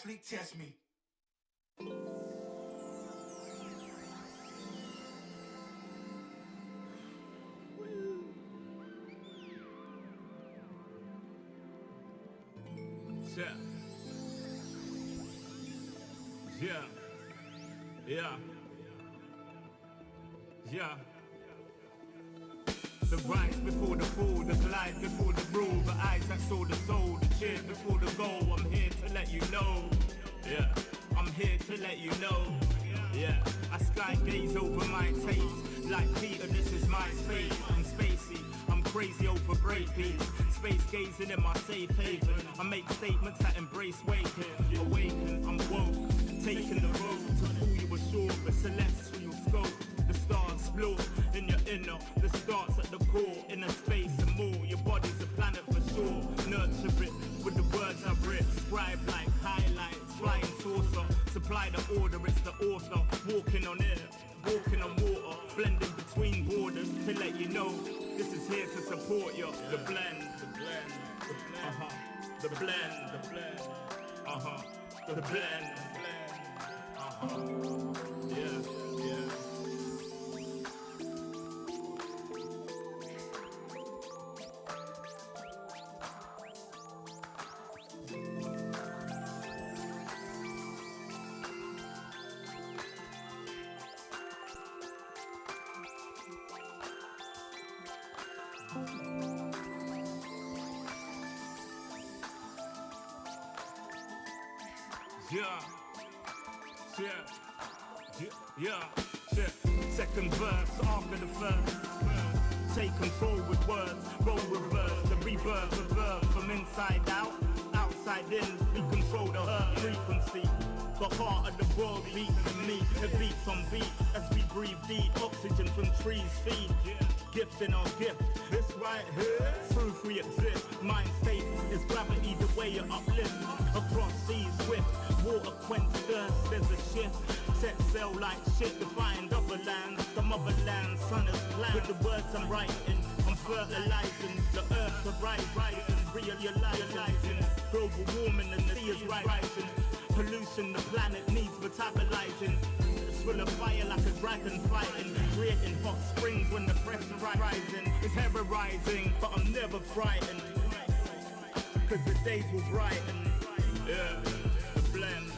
athlete test me. Yeah. The rise before the fall, the glide before the rule, the eyes that saw the soul, the cheers before the goal. I'm here to let you know. Yeah, I'm here to let you know. Yeah, I sky gaze over my taste. Like Peter, this is my space. I'm spacey, I'm crazy over breakbeats. Space gazing in my safe haven. I make statements that embrace waking. Awaken, I'm woke. Taking the road to who you were sure, the celestial scope. The stars explore in your inner. The starts at the core, inner space and more. Your body's a planet for sure. Nurture it with the words I've written. Scribe like highlights, flying saucer. Supply the order, it's the author. Walking on air, walking on water. Blending between borders to let you know this is here to support you. The blend, the blend, the blend, the blend, the blend, the blend, yeah. Second verse after the first. Take control with words, roll reverse. The rebirth of verb from inside out, outside in. We control the earth frequency. The heart of the world beats in me. It beats on beat as we breathe deep. Oxygen from trees feed. Gift in our gift. This right here, proof we exist. Mind state is gravity, the way you uplift. Across seas swift, water quench thirst. There's a shift. Set sail like shit to find other lands. The motherland, sun is planned. With the words I'm writing, I'm fertilizing. The earth to rising, realizing. Global warming and the sea is rising. Pollution, the planet needs metabolizing. Full of fire like a dragon fighting. Creating hot springs when the pressure rising. It's terrorizing, but I'm never frightened. Cause the days will brighten. Yeah, the blend.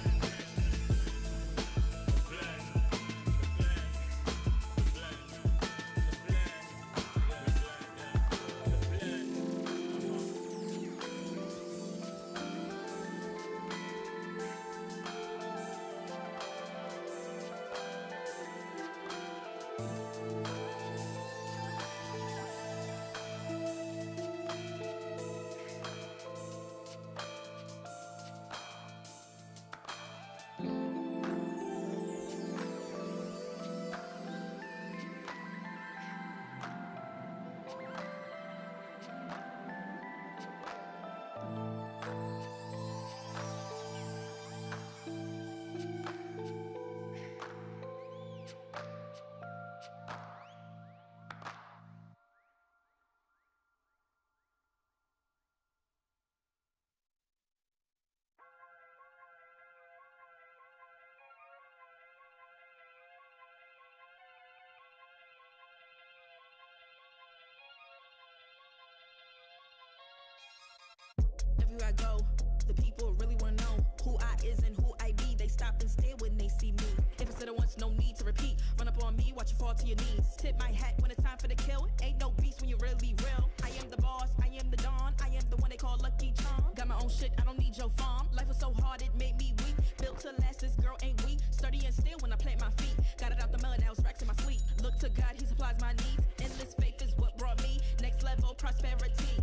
Everywhere I go, the people really wanna know who I is and who I be. They stop and stare when they see me. If I said it once, no need to repeat. Run up on me, watch you fall to your knees. Tip my hat when it's time for the kill. Ain't no beast when you're really real. I am the boss, I am the dawn. I am the one they call Lucky Charm. Got my own shit, I don't need your farm. Life was so hard, it made me weak. Built to last, this girl ain't weak. Sturdy and still when I plant my feet. Got it out the mud, now it's racks in my sleep. Look to God, he supplies my needs. Endless faith is what brought me next level prosperity.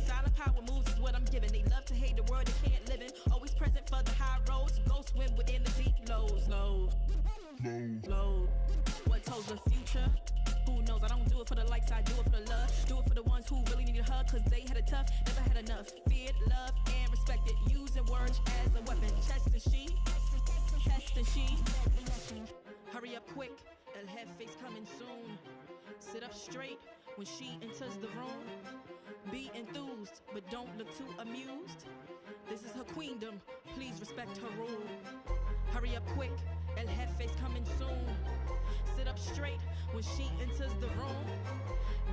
Silent power moves is what I'm giving. They love to hate the world they can't live in. Always present for the high roads. Go swim within the deep lows. What tells the future? Who knows? I don't do it for the likes, I do it for the love. Do it for the ones who really need a hug, cause they had it tough, never had enough. Feared, loved, and respected. Using words as a weapon. Test and she. Hurry up quick, El Jefe's coming soon. Sit up straight when she enters the room. Be enthused, but don't look too amused. This is her queendom, please respect her rule. Hurry up quick, El Jefe's coming soon. Sit up straight when she enters the room.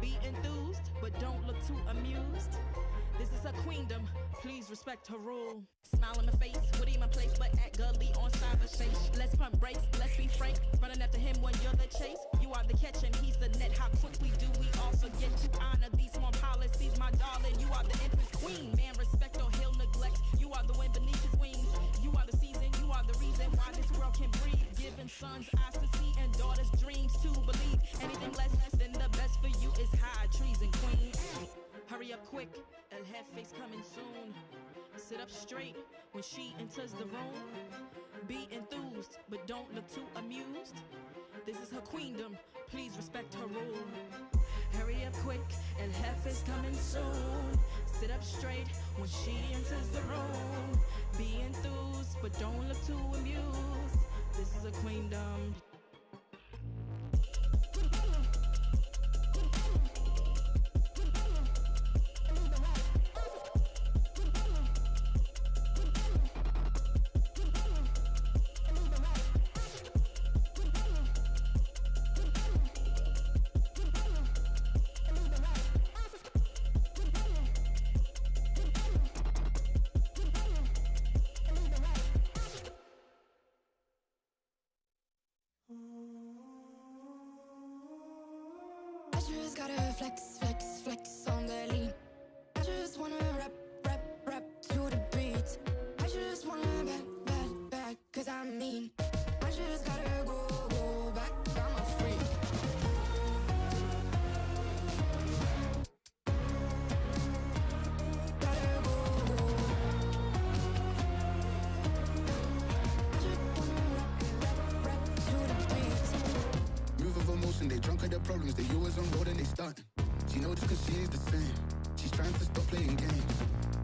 Be enthused, but don't look too amused. This is her queendom, please respect her rule. Smile in my face, witty in my place, but act gully on cyberspace. Let's pump brakes, let's be frank. Running after him when you're the chase. You are the catch and he's the net. How quickly do we all forget to honor these small policies, my darling? You are the empress queen. Man, respect or he'll neglect. You are the wind beneath his wings. You are the season, you are the reason why this world can breathe. Giving sons eyes to see and daughters dreams to believe. Anything less than the best for you is high treason, queen. Hurry up quick, El Jefe's coming soon. Sit up straight when she enters the room. Be enthused, but don't look too amused. This is her queendom, please respect her rule. Hurry up quick, El Jefe's coming soon. Sit up straight when she enters the room. Be enthused, but don't look too amused. This is her queendom. I just gotta flex, flex, flex on the lean. I just wanna rap, rap, rap to the beat. I just wanna back, cause I'm mean. I just gotta go back, I'm a freak. Gotta go. I just wanna rap to the beat. Move of emotion, they drunk at their problems. They always on road and they stunt. She knows just cause she is the same. She's trying to stop playing games.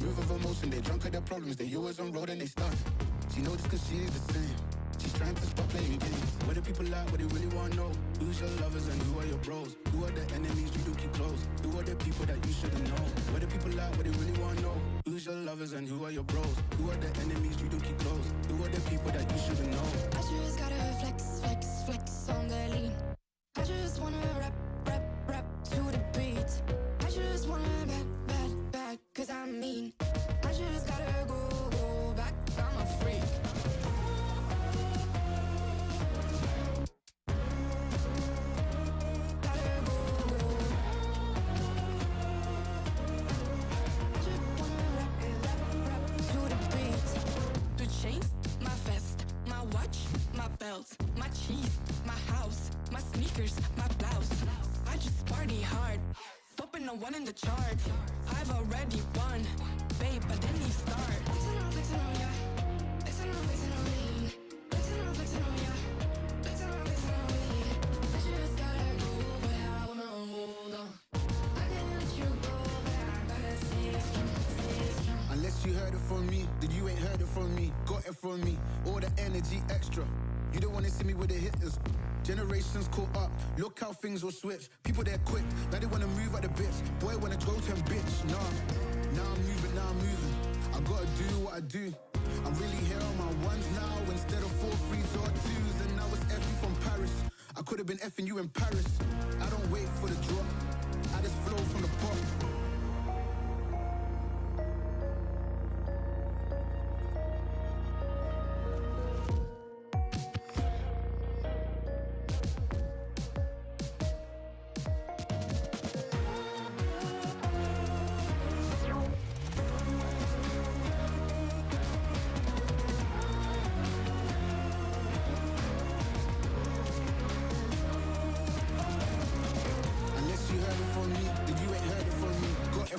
Move of emotion, they drunk at their problems. They always on road and they stunt. She knows just cause she is the same. She's trying to stop playing games. What do people like? What they really want to know? Who's your lovers and who are your bros? Who are the enemies you do keep close? Who are the people that you shouldn't know? What do people like? What they really want to know? Who's your lovers and who are your bros? Who are the enemies you do keep close? Who are the people that you shouldn't know? I just gotta flex, flex, flex on the lean. I just wanna rap, rap, rap to the beat. I just wanna back, cause I'm mean. I just gotta go back, I'm a freak. Gotta go. I just wanna rap to the beat. The chains, my vest, my watch, my belt, my cheese, my house, my sneakers, my blouse. I just party hard, popping a one in the chart. I've already won, babe, but then you start. Flexing on ya, flexing on lean. Flexing on ya, flexing on lean. I just gotta go, but I wanna hold on. I can't let you go, but I gotta stay strong. Unless you heard it from me, then you ain't heard it from me. Got it from me, all the energy extra. You don't wanna see me with the hitters. Generations caught up, look how things will switch. People they're quick, now they wanna move at the bits. Boy wanna go to him, bitch, nah. Now I'm moving. I gotta do what I do. I'm really here on my ones now instead of 4 3s or 2s. And now it's Effie from Paris. I could've been effing you in Paris. I don't wait for the drop, I just flow from the pot.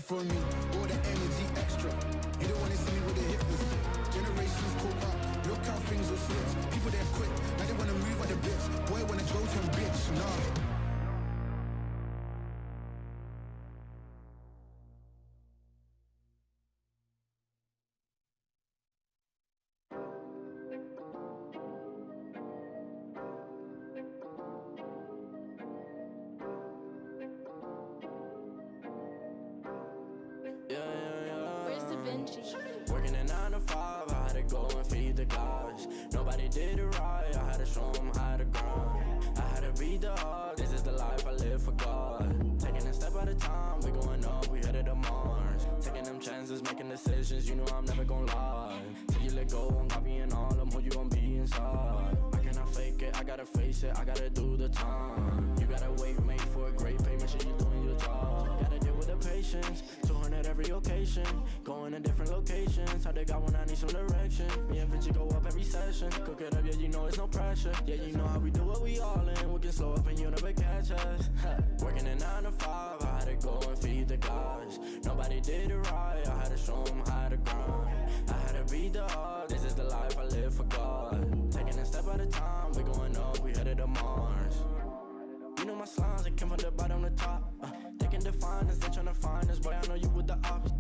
From me, all the energy extra. You don't wanna see me with the hitters. Generations caught up, look how things will switch. People they're quick, now they wanna move at the bits. Boy wanna go to him, bitch, nah. Working at 9 to 5, I had to go the gods. Nobody did it right, I had to show them how to grind. I had to beat the odds, this is the life I live for God. Taking a step at a time, we going up, we headed to Mars. Taking them chances, making decisions, you know I'm never gonna lie. Till you let go, I'm copying all of them, who you gon' be inside. I cannot fake it, I gotta face it, I gotta do the time. You gotta wait, mate, for a great pay, make sure you're doing your job. Gotta deal with the patience, 200 every occasion. Going to different locations, how they got when I need some direction. Me and Vinci go up every session. Cook it up, yeah, you know it's no pressure. Yeah, you know how we do what we all in. We can slow up and you never catch us. Working a 9 to 5, I had to go and feed the gods. Nobody did it right, I had to show them how to grind. I had to beat the odds, this is the life I live for God. Taking a step at a time, we going up, we headed to Mars. You know my slimes, they came from the bottom to top. They can define us, they tryna find us. Boy, I know you with the ops.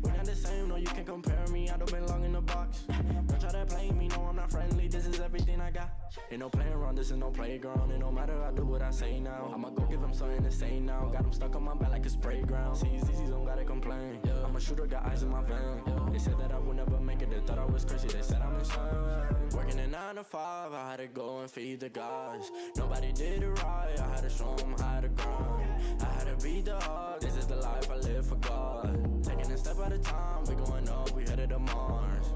We're not the same, no, you can't compare me. I don't belong in the box. Don't try to play me, no, I'm not friendly. This is everything I got. Ain't no playing around, this is no playground. It no matter, I do what I say now. I'ma go give them something to say now. Got them stuck on my back like a spray ground. See, easy, don't gotta complain. I'm a shooter, got eyes in my vein. They said that I would never make it, they thought I was crazy. They said I'm insane. Working a 9 to 5, I had to go and feed the gods. Nobody did it right, I had to show them how to grind. I had to beat the odds, this is the life I live for God. Taking a step at a time, we going up, we headed to Mars.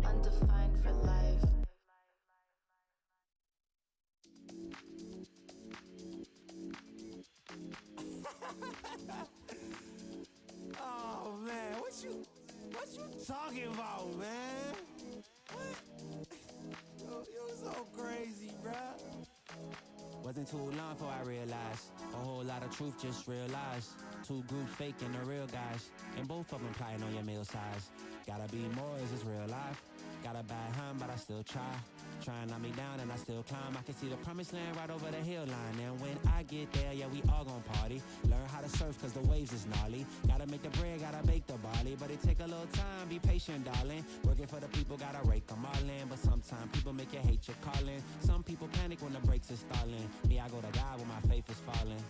Undefined for life. Oh man, what you talking about, man? What? You're so crazy, bruh. Wasn't too long before I realized a whole lot of truth just realized. Two groups faking the real guys, and both of them plotting on your meal size. Gotta be more, is this real life? Got a bad hand, but I still try. Try and knock me down and I still climb. I can see the promised land right over the hill line. And when I get there, yeah, we all gon' party. Learn how to surf cause the waves is gnarly. Gotta make the bread, gotta bake the barley. But it take a little time, be patient, darling. Working for the people, gotta rake them all in. But sometimes people make you hate your calling. Some people panic when the brakes is stalling. Me, I go to God when my faith is falling.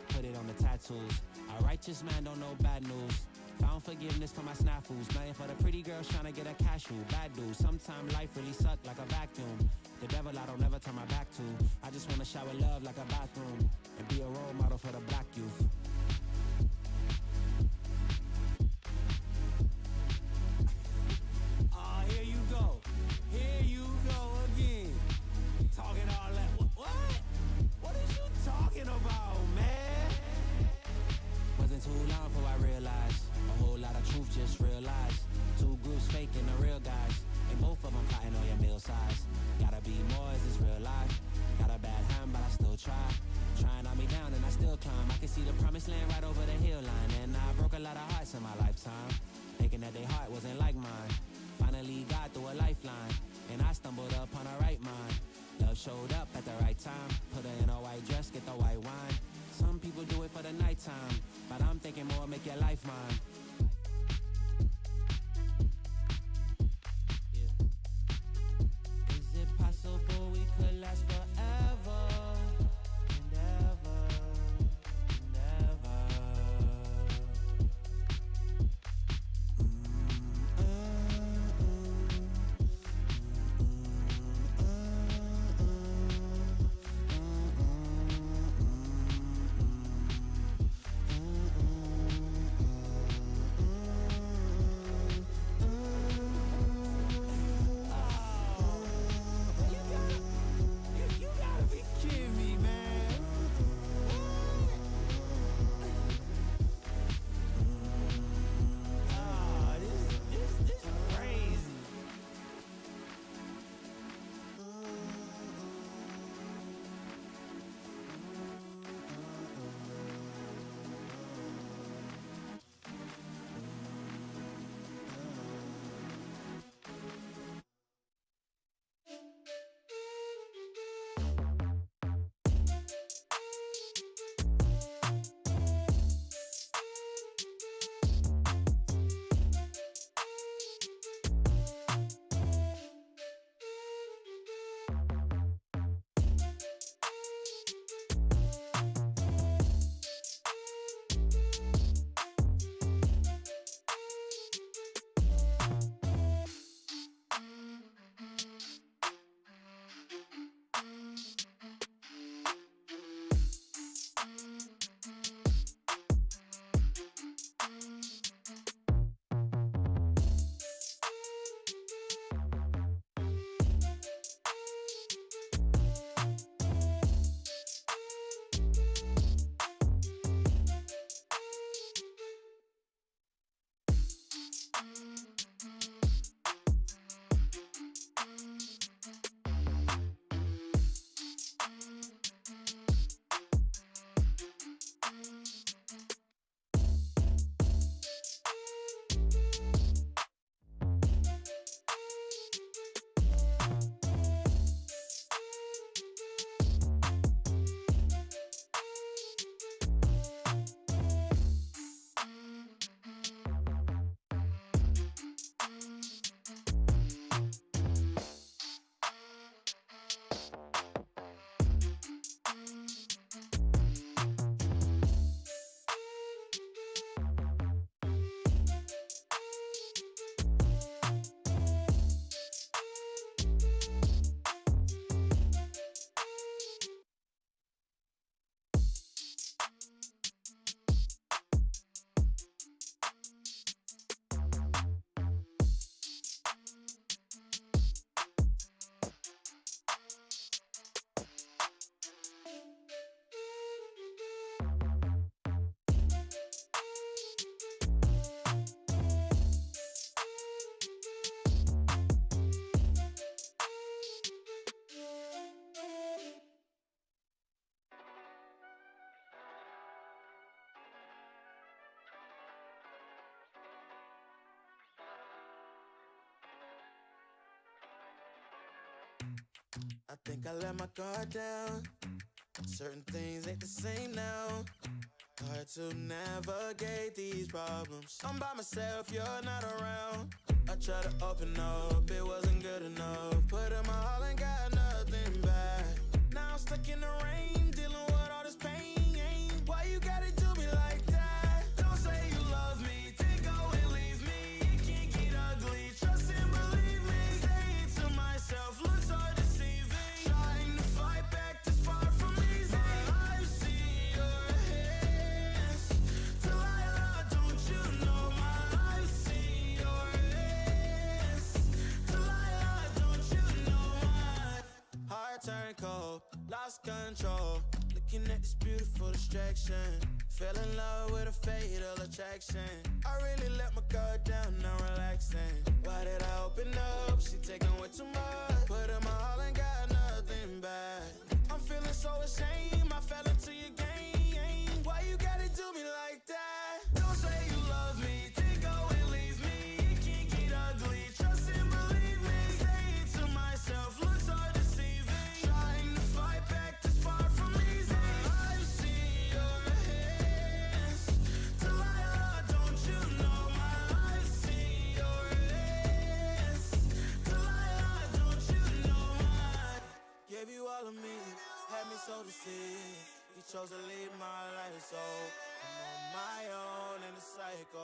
Put it on the tattoos. A righteous man don't know bad news. Found forgiveness for my snafus. Nothing for the pretty girls trying to get a cashew. Bad dude. Sometimes life really suck like a vacuum. The devil I don't never turn my back to. I just wanna shower love like a bathroom. And be a role model for the black youth. Oh, here you go. Here you go again. Talking all that. What? What is you talking about, man? Wasn't too long before I realized a whole lot of truth just realized. Two groups faking the real guys, and both of them plotting on your meal size. Gotta be more, is this real life? Got a bad hand, but I still try. Trying to knock me down and I still climb. I can see the promised land right over the hill line. And I broke a lot of hearts in my lifetime, thinking that their heart wasn't like mine. Finally got through a lifeline, and I stumbled upon a right mind. Love showed up at the right time. Put her in a white dress, get the white wine. Some people do it for the nighttime, but I'm thinking more, make your life mine. Is it possible we could last forever and ever and ever? I think I let my guard down. Certain things ain't the same now. Hard to navigate these problems. I'm by myself, you're not around. I tried to open up, it wasn't good enough. Put in my all and got nothing back. Now I'm stuck in the rain, dealing with all this pain. Why you gotta do me like that? Don't say you love me, then go and leave me. It can't get ugly, trust and believe me. Saying to myself, looks so deceiving. Trying to fight back this far from easy. I've seen your hands. Delilah, don't you know I've seen your hands. Delilah, don't you know heart turned cold, lost control. Looking at this beautiful distraction. Fell in love with a fatal attraction. I really let my guard down, now relaxing. Why did I open up? She taking way too much. Put in my all and got nothing back. I'm feeling so ashamed, I fell into your game. Why you gotta do me like that? Don't say you love me, then go and leave me. It can't get ugly, trust and believe me. Saying to myself, looks so deceiving. Trying to fight back this far from easy. I've seen your hands. Delilah, don't you know I've seen your hands. Delilah, don't you know gave you all of me, had me so deceived. You chose to leave my life, so I'm on my own in the cycle.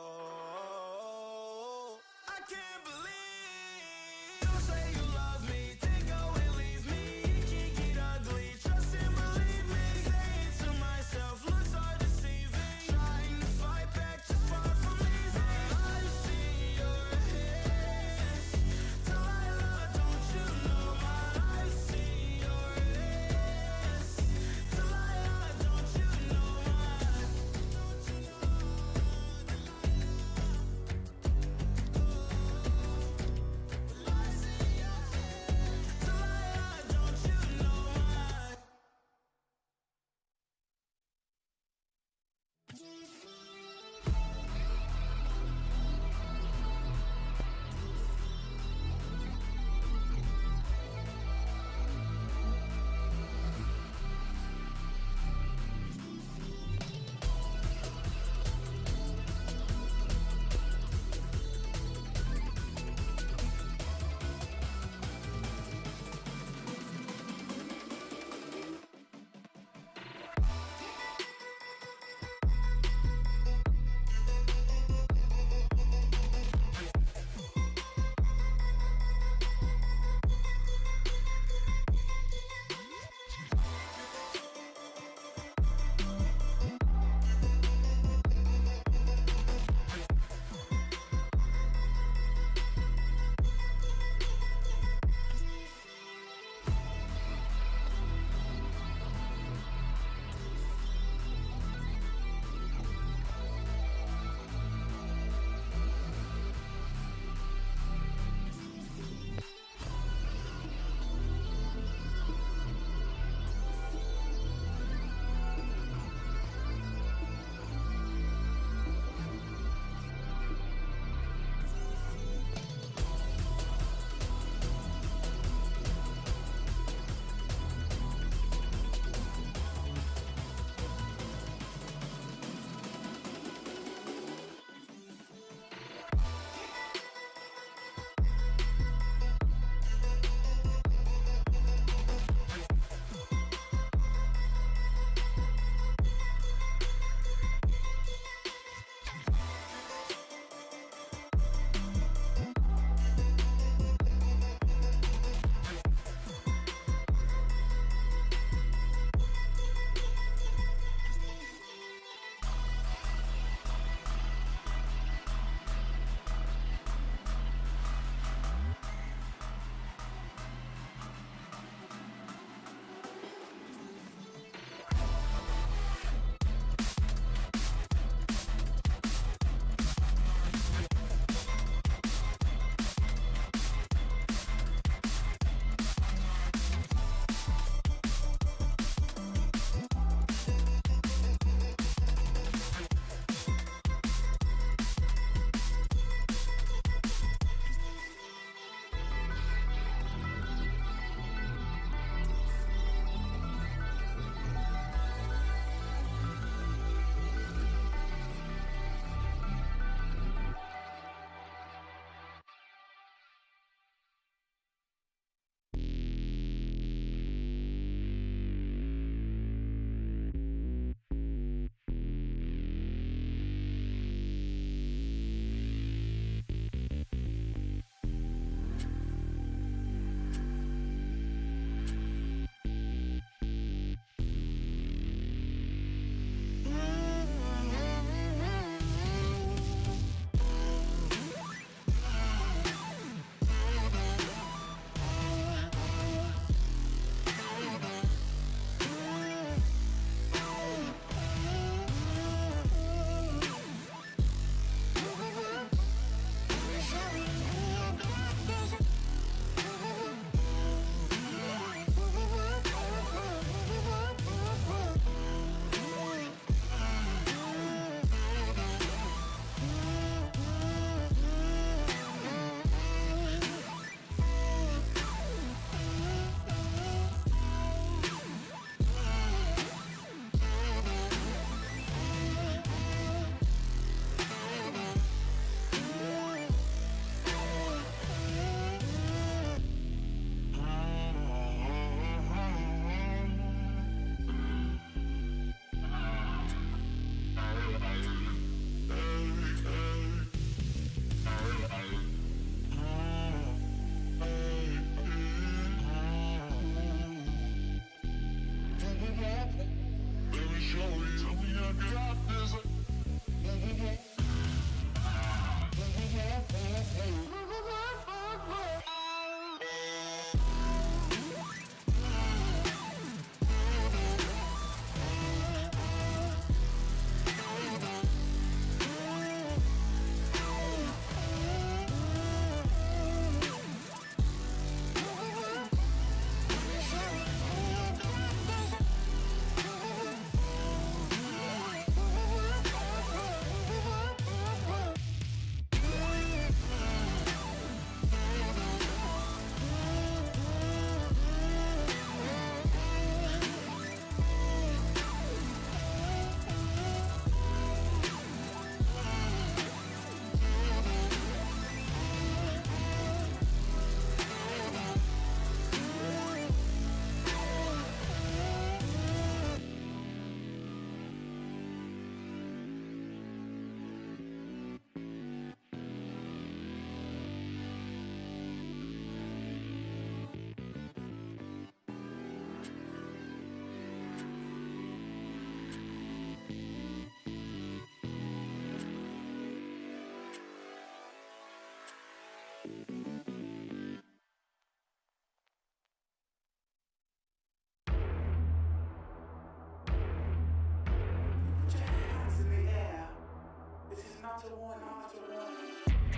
I can't believe. Don't say you love me, then go and leave me. It can't get ugly, trust and believe me. Saying to myself, looks so deceiving. Trying to fight back just far from easy. I've seen your hands. Delilah, don't you know I've seen your hands. Delilah, don't you know don't you know?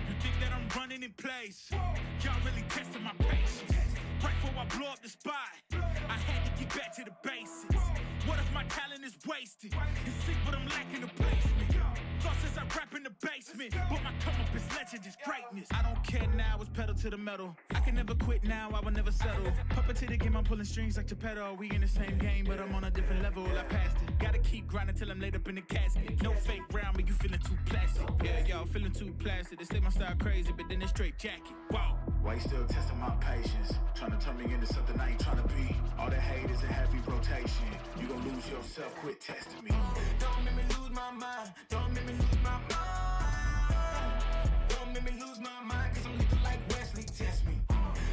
You think that I'm running in place? Y'all really testing my patience. Right before I blow up the spot, I had to get back to the basics. What if my talent is wasted? It's sick, but I'm lacking the placement. Thought since I rap in the basement, but my come up is legend, is greatness. I don't care now, it's pedal to the metal. I can never quit now, I will never settle. Puppet to the game, I'm pulling strings like Geppetto. We in the same game, but I'm on a different level. I passed it. Gotta keep grinding till I'm laid up in the casket. No fake round, but you feeling too plastic. Yeah, y'all feeling too plastic. They say my style crazy, but then it's straight jacket. Wow. Why you still testing my patience? Trying to turn me into something I ain't trying to be. All the hate is a heavy rotation. You gon' lose yourself, quit testing me. Don't make me lose my mind. Don't make me lose my mind. Don't make me lose my mind, cause I'm looking like Wesley, test me.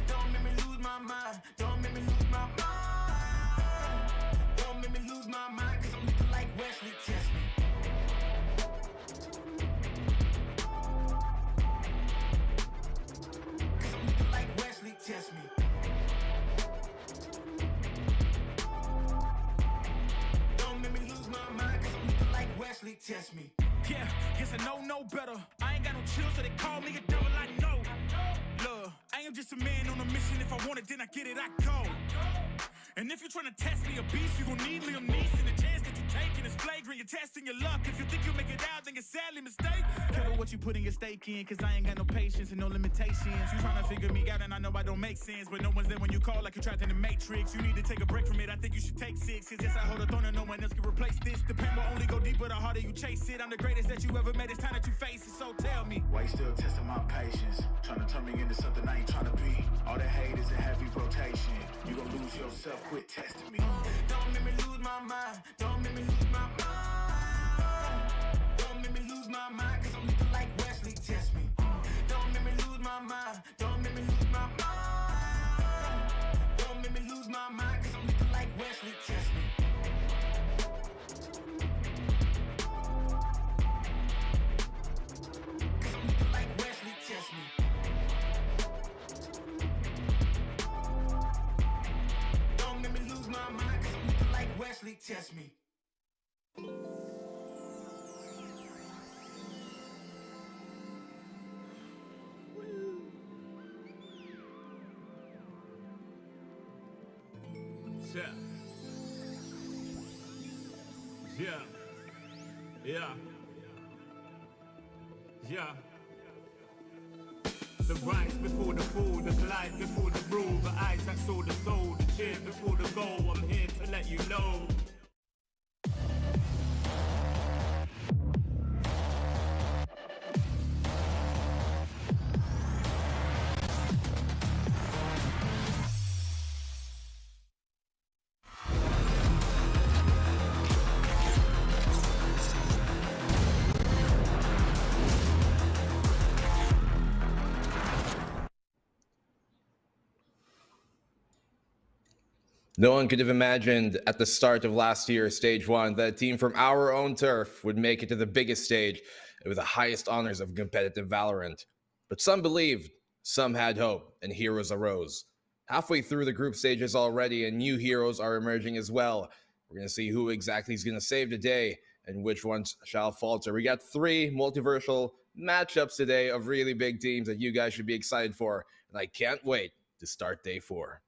Don't make me lose my mind. Don't make me lose my mind. Don't make me lose my mind, cause I'm looking like Wesley, test me. Cause I'm looking like Wesley, test me. Wesley, test me. Yeah, guess I know no better. I ain't got no chill, so they call me a devil, I know. Look, I am just a man on a mission. If I want it, then I get it, I go. And if you're trying to test me a beast, you gon' need Liam Neeson. The chance that you're taking is flagrant. You're testing your luck. If you think you'll make it out, then you're sadly mistaken. Careful what you putting your stake in, cause I ain't got no patience and no limitations. You trying to figure me out, and I know I don't make sense, but no one's there when you call like you trapped in the Matrix. You need to take a break from it. I think you should take 6. Cause yes, I hold a throne and no one else can replace this. The pain will only go deeper the harder you chase it. I'm the greatest that you ever met. It's time that you face it. So tell me, why you still testing my patience? Trying to turn me into something I ain't trying to be. All the hate is a heavy rotation. You gon' lose yourself, quit testing me. Don't make me lose my mind. Don't make me lose my mind. Don't make me lose my mind, cause I'm looking like Wesley, test me. Don't make me lose my mind. Don't make me lose my mind. Don't make me lose my mind, cause I'm looking like Wesley, test me. Cause I'm looking like Wesley, test me. Don't make me lose my mind, cause I'm looking like Wesley, test me. Yeah. The rise before the fall, the glide before the rule, the eyes that saw the soul, the cheer before the goal. I'm here to let you know. No one could have imagined at the start of last year's Stage 1 that a team from our own turf would make it to the biggest stage with the highest honors of competitive Valorant. But some believed, some had hope, and heroes arose. Halfway through the group stages already, and new heroes are emerging as well. We're going to see who exactly is going to save the day and which ones shall falter. We got 3 multiversal matchups today of really big teams that you guys should be excited for, and I can't wait to start day 4.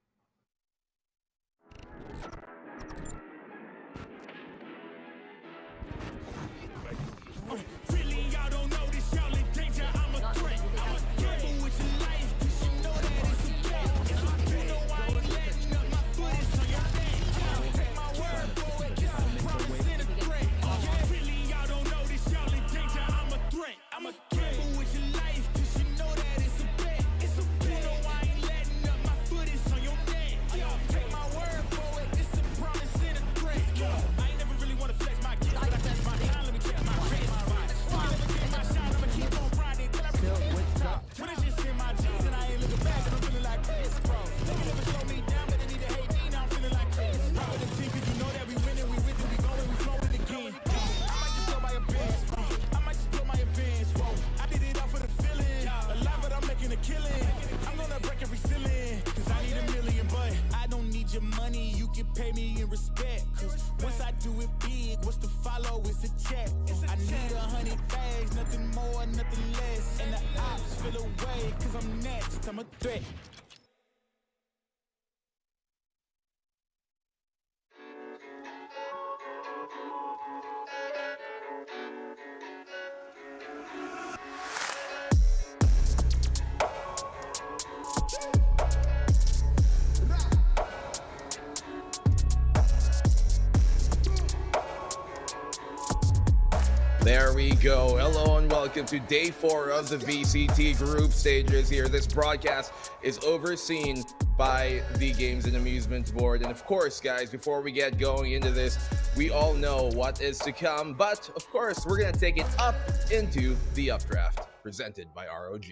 There we go. Hello and welcome to day 4 of the VCT group stages here. This broadcast is overseen by the Games and Amusement Board. And of course, guys, before we get going into this, we all know what is to come. But of course, we're going to take it up into the updraft presented by ROG.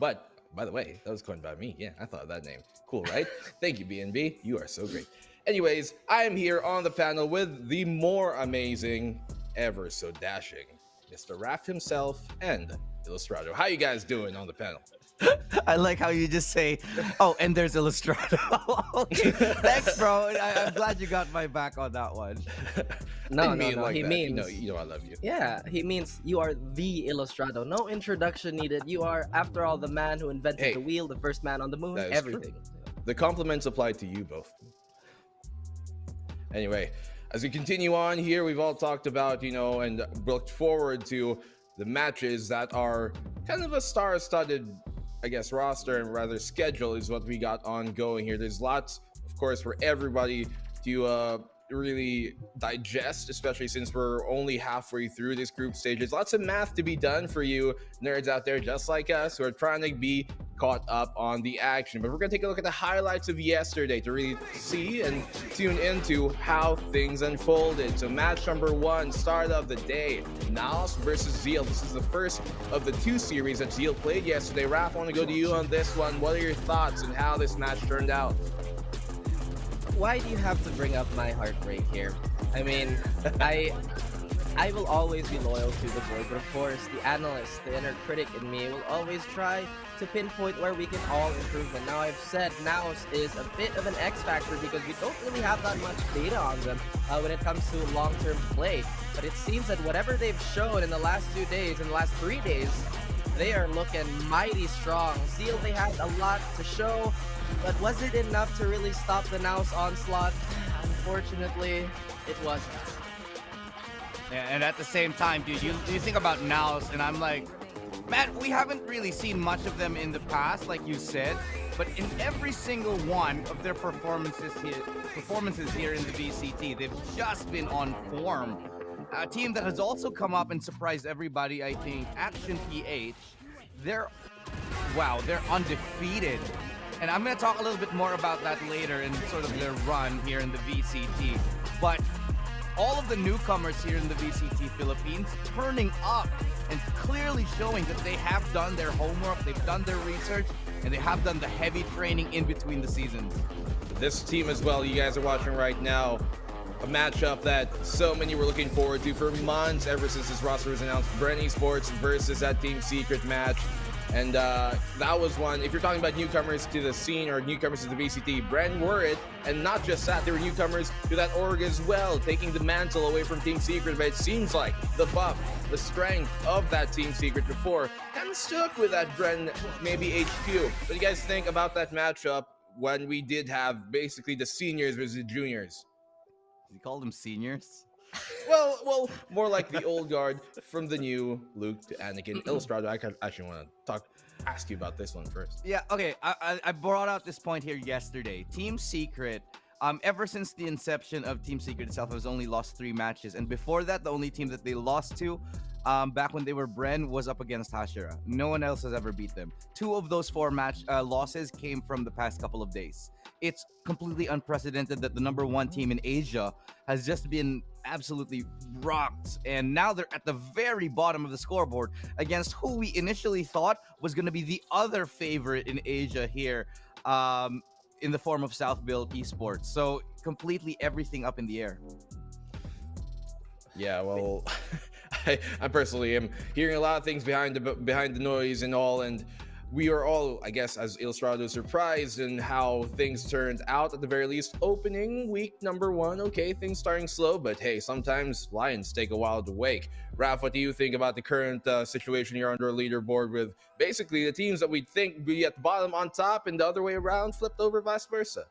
But by the way, that was coined by me. Yeah, I thought of that name. Cool, right? Thank you, BNB. You are so great. Anyways, I am here on the panel with the more amazing, ever so dashing, Mr. Raph himself and Illustrato. How you guys doing on the panel? I like how you just say, oh, and there's Illustrato. Okay, thanks, bro. I'm glad you got my back on that one. No, Like he that. means... You know I love you. Yeah, he means you are the Illustrato. No introduction needed. You are, after all, the man who invented the wheel, the first man on the moon, everything. True. The compliments apply to you both. Anyway, as we continue on here, we've all talked about, and looked forward to the matches that are kind of a star-studded, I guess, roster and rather schedule is what we got ongoing here. There's lots, of course, for everybody to really digest, especially since we're only halfway through this group stages. Lots of math to be done for you nerds out there just like us who are trying to be caught up on the action. But we're gonna take a look at the highlights of yesterday to really see and tune into how things unfolded. So match number 1, start of the day, NAOS versus Zeal. This is the first of the 2 series that Zeal played yesterday. Raph, I want to go to you on this one. What are your thoughts on how this match turned out? Why do you have to bring up my heartbreak here? I mean, I will always be loyal to the board, but of course, the analyst, the inner critic in me will always try to pinpoint where we can all improve. And now I've said NAOS is a bit of an X factor because we don't really have that much data on them when it comes to long-term play. But it seems that whatever they've shown in the last 2 days, in the last 3 days, they are looking mighty strong. Zeal, they had a lot to show, but was it enough to really stop the NAOS onslaught? Unfortunately, it wasn't. Yeah, and at the same time, dude, you think about NAOS, and I'm like, man, we haven't really seen much of them in the past, like you said, but in every single one of their performances here in the VCT, they've just been on form. A team that has also come up and surprised everybody, I think, Action PH, they're undefeated. And I'm going to talk a little bit more about that later in sort of their run here in the VCT. But all of the newcomers here in the VCT Philippines turning up and clearly showing that they have done their homework, they've done their research, and they have done the heavy training in between the seasons. This team as well, you guys are watching right now, a matchup that so many were looking forward to for months ever since this roster was announced. Bren Esports versus that Team Secret match. And that was one, if you're talking about newcomers to the scene or newcomers to the VCT, Bren were it. And not just that, they were newcomers to that org as well, taking the mantle away from Team Secret. But it seems like the buff, the strength of that Team Secret before kind of stuck with that Bren, maybe HQ. What do you guys think about that matchup when we did have basically the seniors versus the juniors? You call them seniors? Well, more like the old guard from the new Luke to Anakin. Illustrator, I actually want to ask you about this one first. Yeah, okay. I brought out this point here yesterday. Team Secret, ever since the inception of Team Secret itself, has only lost 3 matches. And before that, the only team that they lost to, back when they were Bren, was up against Hashira. No one else has ever beat them. 2 of those 4 losses came from the past couple of days. It's completely unprecedented that the #1 team in Asia has just been absolutely rocked, and now they're at the very bottom of the scoreboard against who we initially thought was going to be the other favorite in Asia here, in the form of Southville Esports. So completely everything up in the air. Yeah, well, I personally am hearing a lot of things behind the noise and all, and we are all, I guess, as Illustrato, surprised in how things turned out at the very least. Opening week #1, okay, things starting slow, but hey, sometimes lions take a while to wake. Raph, what do you think about the current situation here under a leaderboard with basically the teams that we'd think be at the bottom on top and the other way around flipped over, vice versa?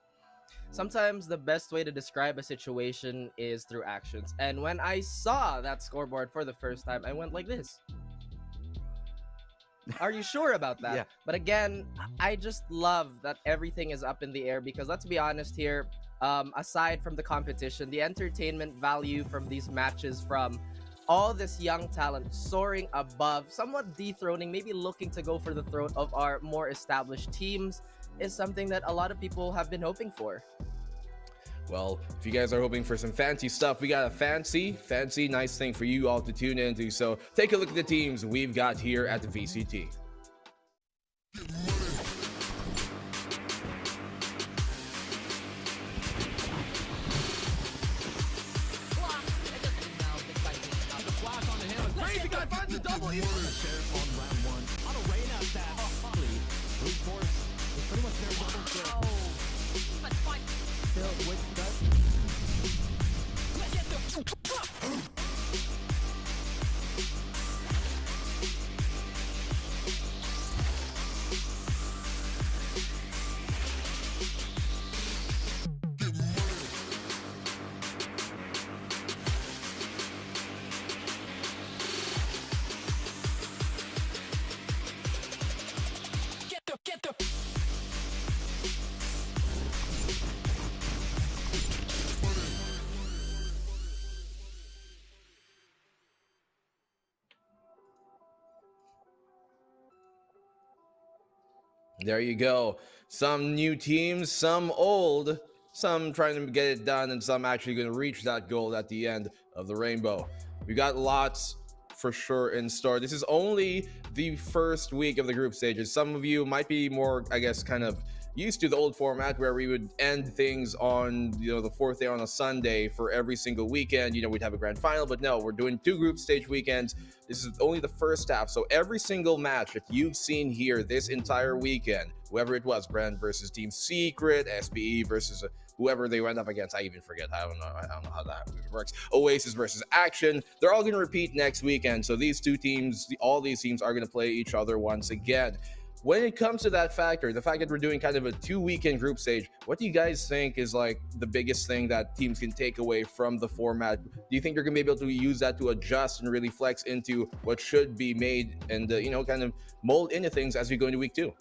Sometimes the best way to describe a situation is through actions. And when I saw that scoreboard for the first time, I went like this. Are you sure about that? Yeah. But again, I just love that everything is up in the air, because let's be honest here, aside from the competition, the entertainment value from these matches, from all this young talent soaring above, somewhat dethroning, maybe looking to go for the throat of our more established teams, is something that a lot of people have been hoping for. Well, if you guys are hoping for some fancy stuff, we got a fancy, nice thing for you all to tune into. So take a look at the teams we've got here at the VCT. Crazy guy finds a double. He's on round 1 on a rain out that. Brute force is pretty much their double kill. That's fine. Still, wait, Get the There you go. Some new teams, some old, some trying to get it done, and some actually going to reach that goal at the end of the rainbow. We got lots for sure in store. This is only the first week of the group stages. Some of you might be more, I guess, kind of used to the old format where we would end things on, the 4th day on a Sunday for every single weekend. We'd have a grand final, but no, we're doing 2 group stage weekends. This is only the first half. So every single match that you've seen here this entire weekend, whoever it was, Bren versus Team Secret, SBE versus whoever they went up against, I even forget. I don't know how that works. Oasis versus Action. They're all going to repeat next weekend. So these 2 teams, all these teams are going to play each other once again. When it comes to that factor, the fact that we're doing kind of a 2-weekend group stage, what do you guys think is like the biggest thing that teams can take away from the format? Do you think they're going to be able to use that to adjust and really flex into what should be made and, kind of mold into things as we go into week 2?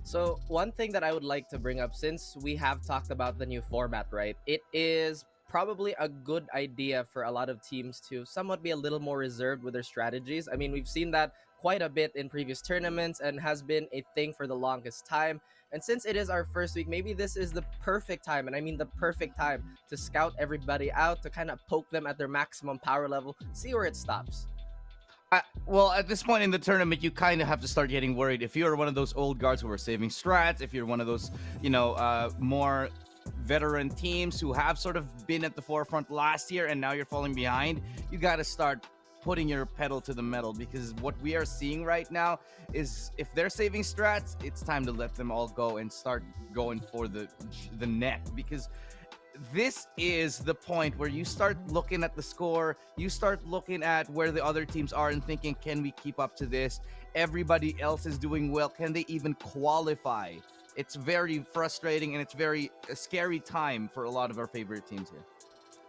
So one thing that I would like to bring up, since we have talked about the new format, right? It is probably a good idea for a lot of teams to somewhat be a little more reserved with their strategies. I mean, we've seen that quite a bit in previous tournaments and has been a thing for the longest time. And since it is our first week, maybe this is the perfect time, and I mean the perfect time, to scout everybody out, to kind of poke them at their maximum power level, see where it stops. Well, at this point in the tournament, you kind of have to start getting worried. If you're one of those old guards who are saving strats, if you're one of those, more veteran teams who have sort of been at the forefront last year and now you're falling behind, you got to start putting your pedal to the metal, because what we are seeing right now is if they're saving strats, it's time to let them all go and start going for the net, because this is the point where you start looking at the score, you start looking at where the other teams are and thinking, can we keep up to this? Everybody else is doing well. Can they even qualify? It's very frustrating and it's very a scary time for a lot of our favorite teams here.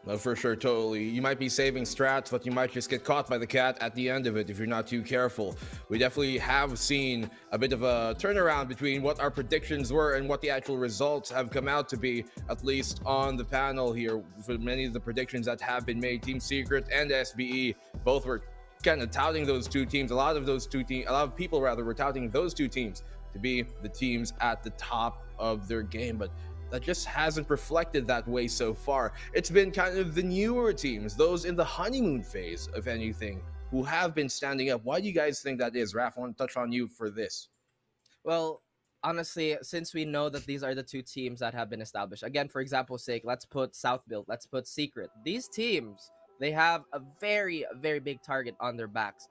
No, for sure, totally. You might be saving strats, but you might just get caught by the cat at the end of it if you're not too careful. We definitely have seen a bit of a turnaround between what our predictions were and what the actual results have come out to be, at least on the panel here. For many of the predictions that have been made, Team Secret and SBE both were kind of touting those two teams. A lot of people were touting those two teams to be the teams at the top of their game, but that just hasn't reflected that way so far. It's been kind of the newer teams, those in the honeymoon phase, if anything, who have been standing up. Why do you guys think that is? Raph, I want to touch on you for this. Well, honestly, since we know that these are the two teams that have been established, again, for example's sake, let's put South Build, let's put Secret. These teams, they have a very, very big target on their backs,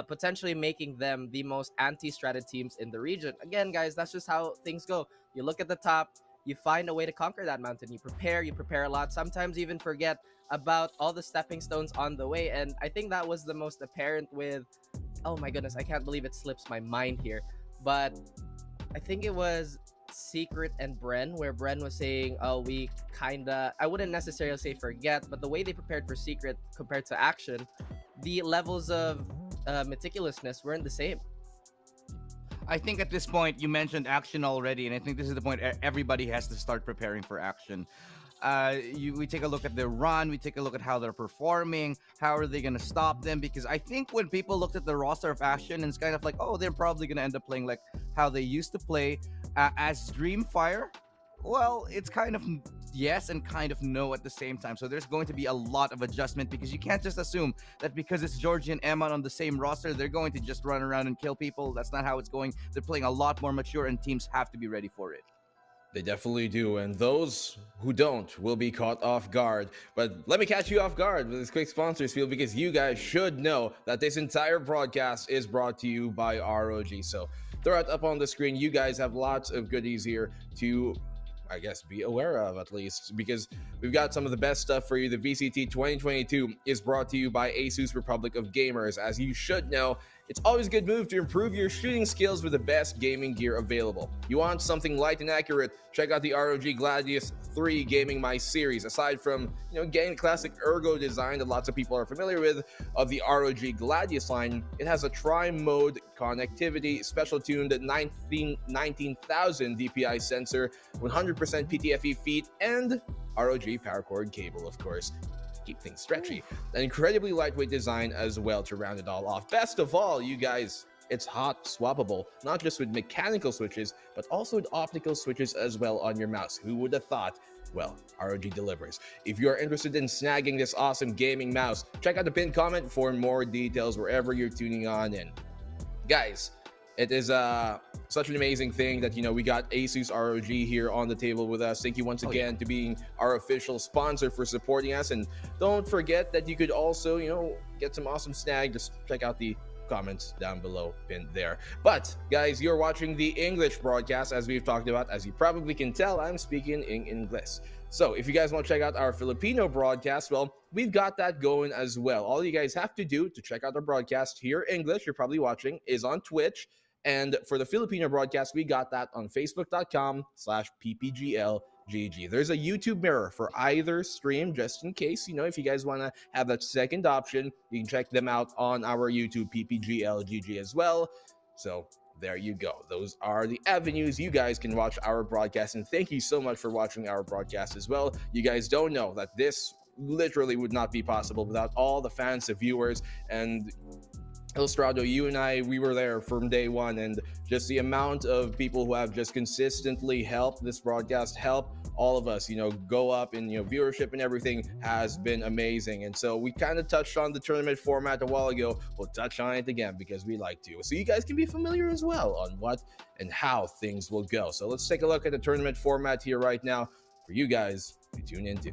potentially making them the most anti-stratted teams in the region. Again, guys, that's just how things go. You look at the top, you find a way to conquer that mountain. You prepare a lot. Sometimes you even forget about all the stepping stones on the way. And I think that was the most apparent with, oh my goodness, I can't believe it slips my mind here. But I think it was Secret and Bren, where Bren was saying, oh, we I wouldn't necessarily say forget, but the way they prepared for Secret compared to Action, the levels of meticulousness weren't the same. I think at this point, you mentioned Action already, and I think this is the point everybody has to start preparing for Action. We take a look at their run, we take a look at how they're performing, how are they going to stop them, because I think when people looked at the roster of Action, and it's kind of like, oh, they're probably going to end up playing like how they used to play as Dreamfire. Well, it's kind of yes and kind of no at the same time. So there's going to be a lot of adjustment, because you can't just assume that because it's Georgie and Emma on the same roster, they're going to just run around and kill people. That's not how it's going. They're playing a lot more mature, and teams have to be ready for it. They definitely do, and those who don't will be caught off guard. But let me catch you off guard with this quick sponsors field, because you guys should know that this entire broadcast is brought to you by ROG. So throw it up on the screen. You guys have lots of goodies here to, I guess, be aware of, at least, because we've got some of the best stuff for you. The VCT 2022 is brought to you by ASUS Republic of Gamers. As you should know, it's always a good move to improve your shooting skills with the best gaming gear available. You want something light and accurate? Check out the ROG Gladius 3 Gaming My series. Aside from, getting classic ergo design that lots of people are familiar with of the ROG Gladius line, it has a tri-mode connectivity, special tuned 19,000 DPI sensor, 100% PTFE feet, and ROG power cord cable, of course. Keep things stretchy. An incredibly lightweight design as well to round it all off. Best of all, you guys, it's hot swappable, not just with mechanical switches, but also with optical switches as well on your mouse. Who would have thought? Well, ROG delivers. If you are interested in snagging this awesome gaming mouse, check out the pinned comment for more details wherever you're tuning on in. Guys, it is such an amazing thing that, we got ASUS ROG here on the table with us. Thank you once again to being our official sponsor for supporting us. And don't forget that you could also, get some awesome snag. Just check out the comments down below, pinned there. But guys, you're watching the English broadcast, as we've talked about. As you probably can tell, I'm speaking in English. So if you guys want to check out our Filipino broadcast, well, we've got that going as well. All you guys have to do to check out our broadcast here, English, you're probably watching, is on Twitch. And for the Filipino broadcast, we got that on facebook.com/PPGLGG. There's a YouTube mirror for either stream, just in case, if you guys want to have that second option, you can check them out on our YouTube PPGLGG as well. So there you go. Those are the avenues you guys can watch our broadcast. And thank you so much for watching our broadcast as well. You guys don't know that this literally would not be possible without all the fans, the viewers, and Illustrado, you and I, we were there from day one, and just the amount of people who have just consistently helped this broadcast, help all of us, go up in, viewership and everything has been amazing. And so we kind of touched on the tournament format a while ago. We'll touch on it again because we like to. So you guys can be familiar as well on what and how things will go. So let's take a look at the tournament format here right now for you guys to tune into.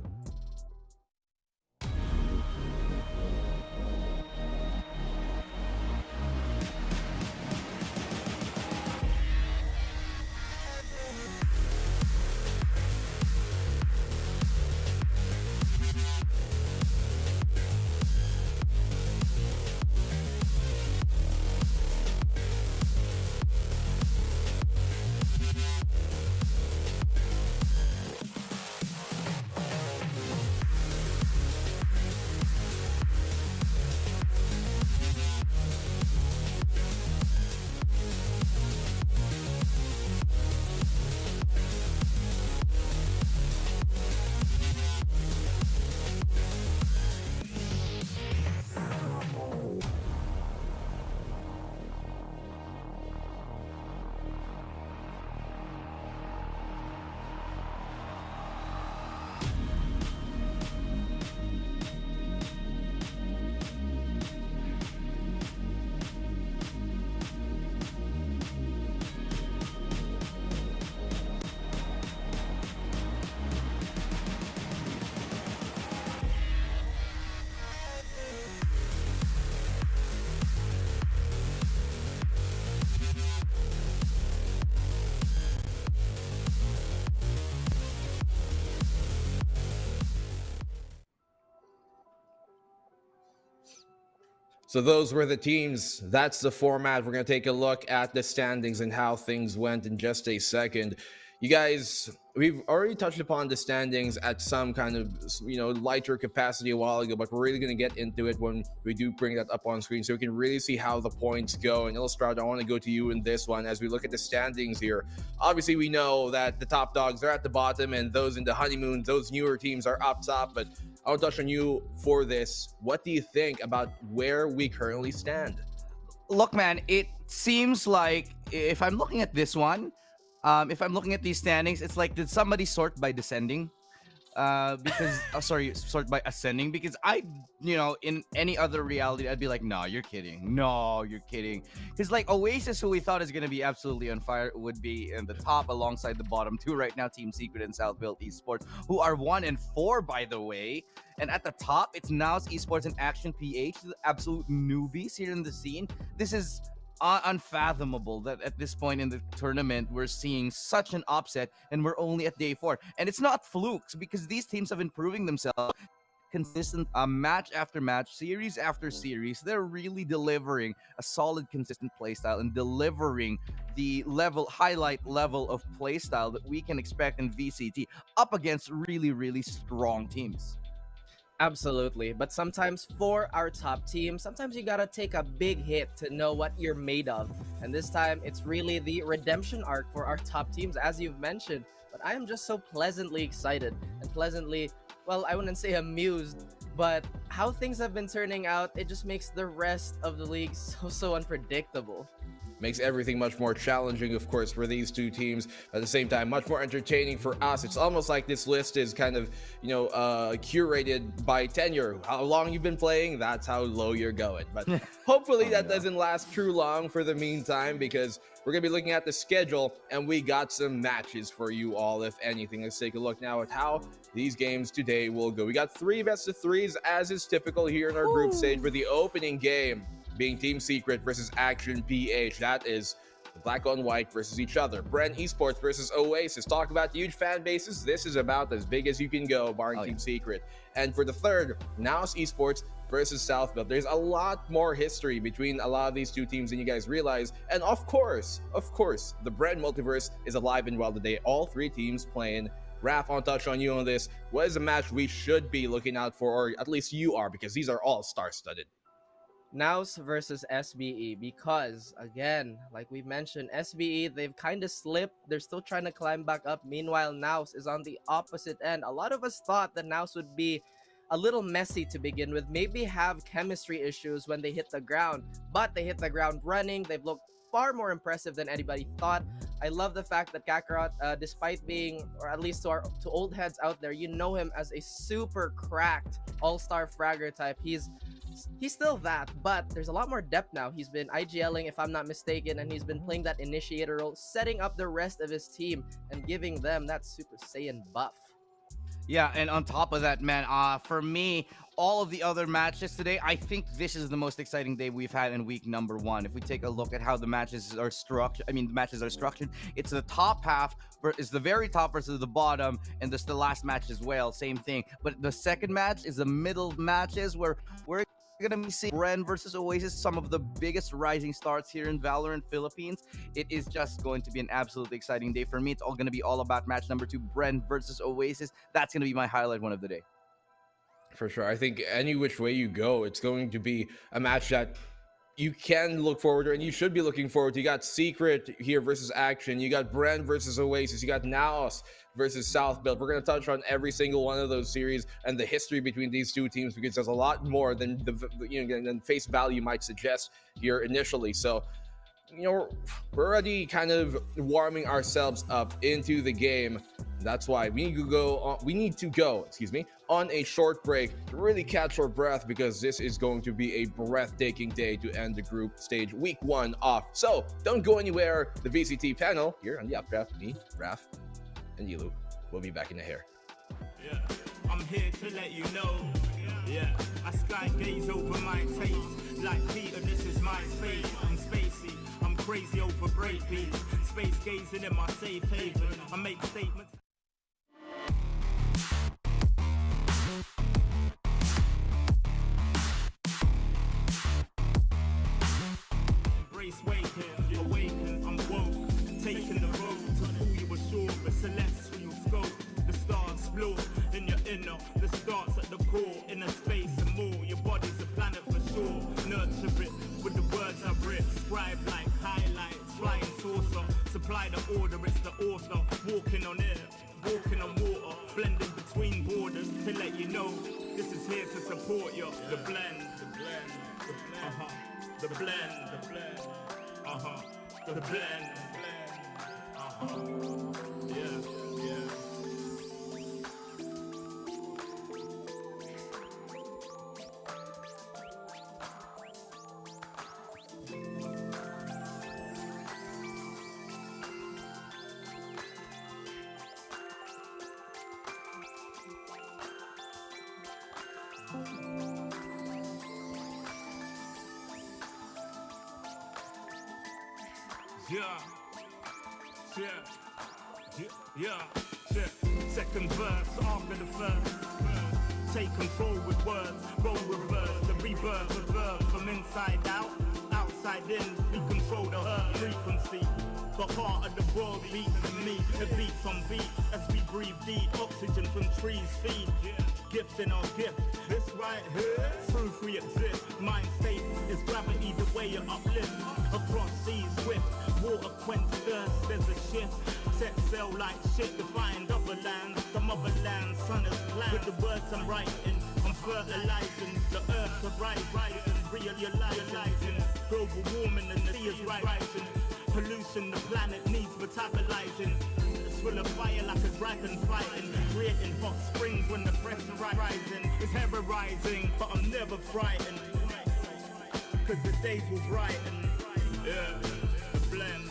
So those were the teams. That's the format. We're going to take a look at the standings and how things went in just a second. You guys, we've already touched upon the standings at some kind of, lighter capacity a while ago, but we're really going to get into it when we do bring that up on screen so we can really see how the points go. And Illustrad, I want to go to you in this one as we look at the standings here. Obviously, we know that the top dogs are at the bottom and those in the honeymoon, those newer teams are up top, but I'll touch on you for this. What do you think about where we currently stand? Look, man, it seems like if I'm looking at this one, if I'm looking at these standings, it's like, did somebody sort by descending? Because sort by ascending, because in any other reality I'd be like, no, you're kidding, because like Oasis, who we thought is going to be absolutely on fire, would be in the top alongside the bottom two right now, Team Secret and Southville Esports, who are 1-4, by the way. And at the top, it's NAOS Esports and Action PH, the absolute newbies here in the scene. This is unfathomable that at this point in the tournament we're seeing such an upset and we're only at day 4, and it's not flukes because these teams have been proving themselves consistent, match after match, series after series. They're really delivering a solid, consistent playstyle and delivering the highlight level of playstyle that we can expect in VCT up against really, really strong teams. Absolutely, but sometimes for our top team, sometimes you gotta take a big hit to know what you're made of. And this time, it's really the redemption arc for our top teams, as you've mentioned. But I am just so pleasantly excited and pleasantly, well, I wouldn't say amused, but how things have been turning out, it just makes the rest of the league so unpredictable. Makes everything much more challenging, of course, for these two teams. At the same time, much more entertaining for us. It's almost like this list is kind of, curated by tenure. How long you've been playing, that's how low you're going. But hopefully that doesn't last too long for the meantime, because we're going to be looking at the schedule, and we got some matches for you all, if anything. Let's take a look now at how these games today will go. We got 3 best-of-3s, as is typical here in our group stage, for the opening game being Team Secret versus Action PH. That is the black on white versus each other. Bren Esports versus Oasis. Talk about huge fan bases. This is about as big as you can go, barring Team Secret. And for the third, NAOS Esports versus Southville. There's a lot more history between a lot of these two teams than you guys realize. And of course, the Bren multiverse is alive and well today. All 3 teams playing. Raph, I'll touch on you on this. What is a match we should be looking out for, or at least you are, because these are all star-studded? NAOS versus SBE, because again, like we mentioned, SBE, they've kind of slipped. They're still trying to climb back up. Meanwhile, NAOS is on the opposite end. A lot of us thought that NAOS would be a little messy to begin with, maybe have chemistry issues when they hit the ground, but they hit the ground running. They've looked far more impressive than anybody thought. I love the fact that Kakarot, despite being, or at least to old heads out there, you know him as a super cracked all-star fragger type. He's still that, but there's a lot more depth now. He's been IGLing, if I'm not mistaken, and he's been playing that initiator role, setting up the rest of his team and giving them that Super Saiyan buff. Yeah, and on top of that, man, for me, all of the other matches today, I think this is the most exciting day we've had in week number 1. If we take a look at how the matches are structured, it's the top half, is the very top versus the bottom, and there's the last match as well, same thing. But the second match is the middle matches where we're gonna be seeing Bren versus Oasis, some of the biggest rising stars here in Valorant Philippines. It is just going to be an absolutely exciting day for me. It's all gonna be all about match number 2, Bren versus Oasis. That's gonna be my highlight one of the day. For sure. I think any which way you go, it's going to be a match that you can look forward to, and you should be looking forward to. You got Secret here versus Action. You got Bren versus Oasis. You got NAOS versus South Build. We're going to touch on every single one of those series and the history between these two teams, because there's a lot more than than face value might suggest here initially. So, we're already kind of warming ourselves up into the game. That's why we need to go on a short break to really catch our breath, because this is going to be a breathtaking day to end the group stage week 1 off. So don't go anywhere. The VCT panel here on the Upcraft, me, Raph, and Yilu will be back in a hair. Yeah, I'm here to let you know. Yeah, I sky gaze over my taste. Like Peter, this is my space. I'm spacey, I'm crazy over break beats. Space gazing in my safe haven. I make statements. Awaken, I'm woke, taking the road to who you ashore, a celestial scope. The stars explore in your inner, the starts at the core, inner space and more. Your body's a planet for sure. Nurture it with the words I've written, scribe like highlights, flying saucer. Supply the order, it's the author. Walking on air, walking on water, blending between borders to let you know this is here to support you. The blend, the blend. The blend. Yeah. Second verse after the first. Taken forward words, roll reverse, the rebirth of verb from inside out, outside in. We control the earth frequency. The heart of the world beats in me. It beats on beats as we breathe deep. Oxygen from trees feed. Gifts in our gift. This right here, proof we exist. Mind state is gravity, the way you uplift. Across seas swift, water quench thirst. There's a shift. Set sail like shit to find other lands. Some other lands, sun is planned. With the words I'm writing, I'm fertilizing. The earth's a rising, realizing. Global warming and the sea is rising. Pollution, the planet needs metabolizing. It's full of fire like a dragon fighting. Creating hot springs when the pressure rising. It's ever rising, but I'm never frightened. Cause the days will brighten. Yeah, the blend.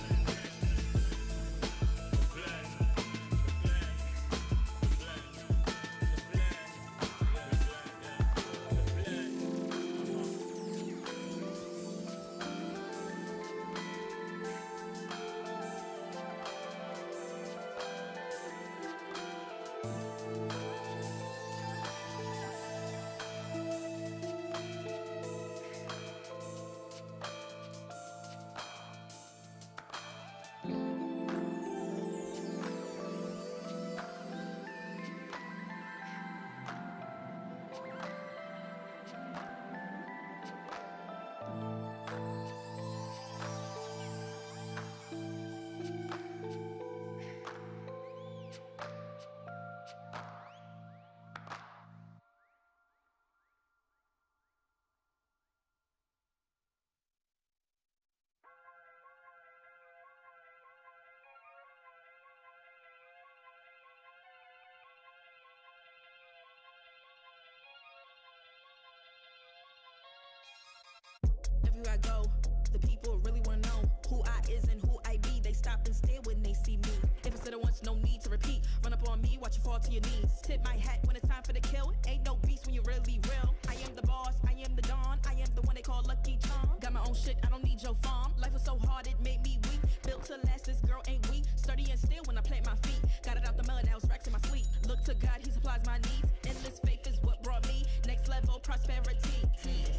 Everywhere I go, the people really wanna know who I is and who I be. They stop and stare when they see me. If it's said it once, no need to repeat. Run up on me, watch you fall to your knees. Tip my hat when it's time for the kill. Ain't no beast when you're really real. I am the boss, I am the dawn. I am the one they call Lucky Charm. Got my own shit, I don't need your farm. Life was so hard, it made me weak. Built to last, this girl ain't weak. Sturdy and still when I plant my feet. Got it out the mud, now it's racks in my sleep. Look to God, he supplies my needs. Endless faith is what brought me next level prosperity.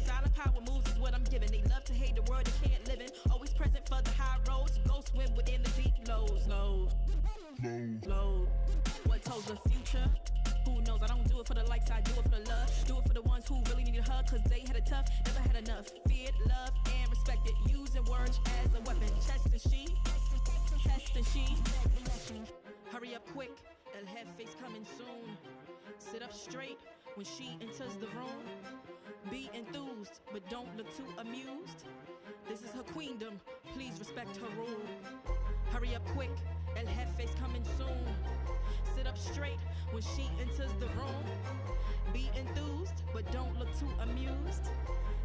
Silent power moves is what I'm giving. They love to hate the world they can't live in. Always present for the high roads. Go swim within the deep lows. Low. What tells the future? Who knows? I don't do it for the likes, I do it for the love. Do it for the ones who really need a hug, cause they had it tough, never had enough. Feared, loved, and respected. Using words as a weapon. Test and she. Hurry up quick, El Jefe's coming soon. Sit up straight when she enters the room. Be enthused, but don't look too amused. This is her queendom, please respect her rule. Hurry up quick, El Jefe's coming soon. Sit up straight when she enters the room. Be enthused, but don't look too amused.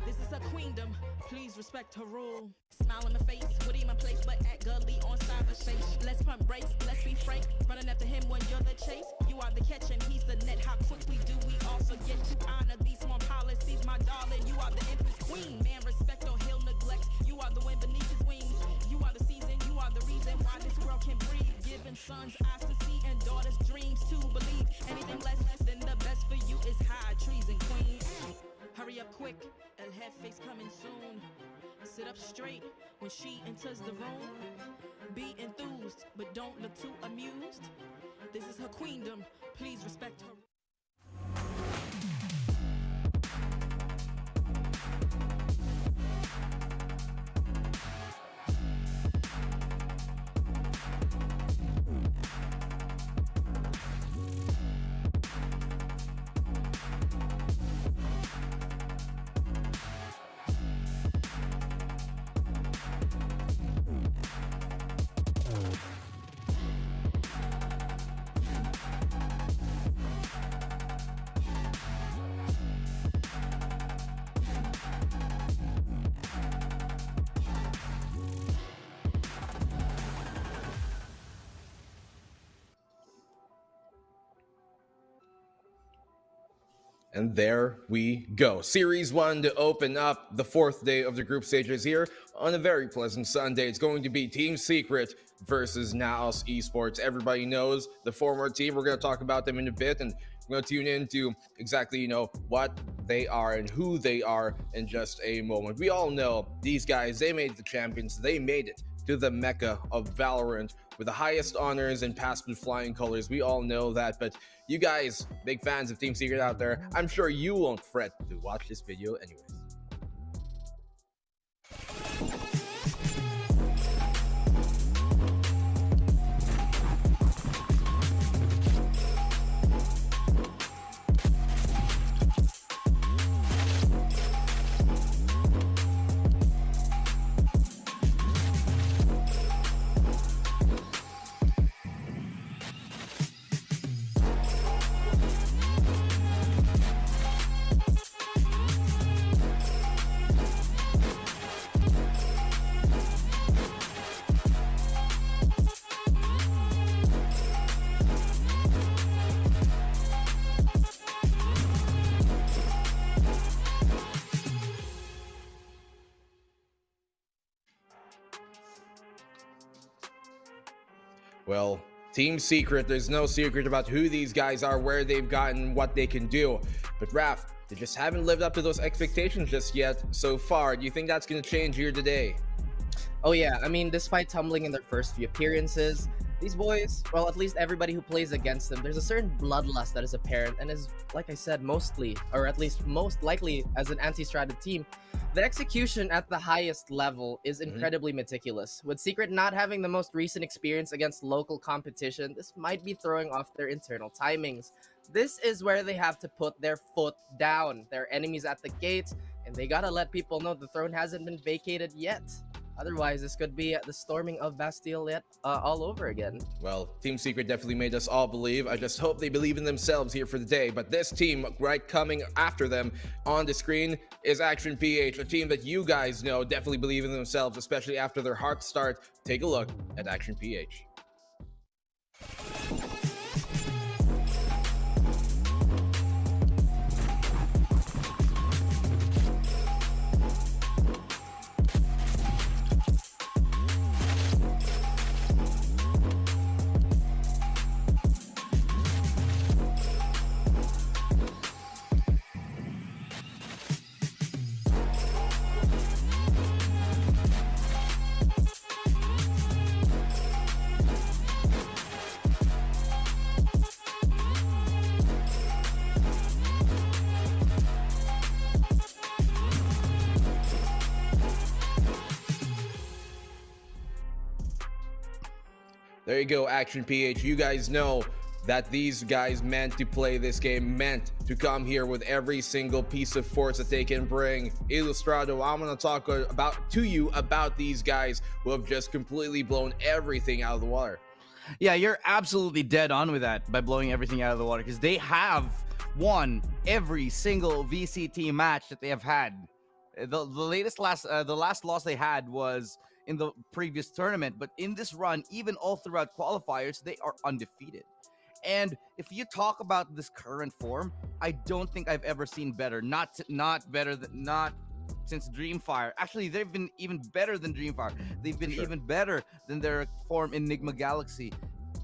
This is her queendom, please respect her rule. Smile in my face, Woody in my place, but act gully on cyberspace. Let's pump brakes, let's be frank. Running after him when you're the chase. You are the catch and he's the net. How quickly do we all forget to honor these small policies, my darling? You are the empress queen. Man, respect or he'll neglect. You are the wind beneath his wings. You are the season, you are the reason why this world can breathe. Giving sons eyes to see and daughters dreams to believe. Anything less than the best for you is high treason, queen. Hurry up quick, El Jefe's coming soon. Sit up straight when she enters the room. Be enthused, but don't look too amused. This is her queendom, please respect her. And there we go. Series 1 to open up the 4th day of the group stages here on a very pleasant Sunday. It's going to be Team Secret versus NAOS Esports. Everybody knows the former team. We're going to talk about them in a bit, and we're going to tune into exactly, what they are and who they are in just a moment. We all know these guys, they made the champions. They made it to the mecca of Valorant with the highest honors and passed with flying colors. We all know that, but you guys, big fans of Team Secret out there, I'm sure you won't fret to watch this video anyways. Well, Team Secret, there's no secret about who these guys are, where they've gotten, what they can do. But Raph, they just haven't lived up to those expectations just yet so far. Do you think that's going to change here today? Oh yeah, I mean, despite tumbling in their first few appearances, these boys, well, at least everybody who plays against them, there's a certain bloodlust that is apparent and is, like I said, mostly, or at least most likely as an anti-stratted team, the execution at the highest level is incredibly meticulous. With Secret not having the most recent experience against local competition, this might be throwing off their internal timings. This is where they have to put their foot down. Their enemies at the gates, and they gotta let people know the throne hasn't been vacated yet. Otherwise, this could be the storming of Bastille yet all over again. Well, Team Secret definitely made us all believe. I just hope they believe in themselves here for the day. But this team right coming after them on the screen is Action PH, a team that you guys know definitely believe in themselves, especially after their hot start. Take a look at Action PH. There you go, Action PH. You guys know that these guys meant to play this game, meant to come here with every single piece of force that they can bring. Ilustrado, I'm going to talk to you about these guys who have just completely blown everything out of the water. Yeah, you're absolutely dead on with that by blowing everything out of the water, because they have won every single VCT match that they have had. The last loss they had was in the previous tournament, but in this run, even all throughout qualifiers, they are undefeated. And if you talk about this current form, I don't think I've ever seen better. Not since Dreamfire. Actually, they've been even better than Dreamfire. They've been even better than their form in Enigma Galaxy.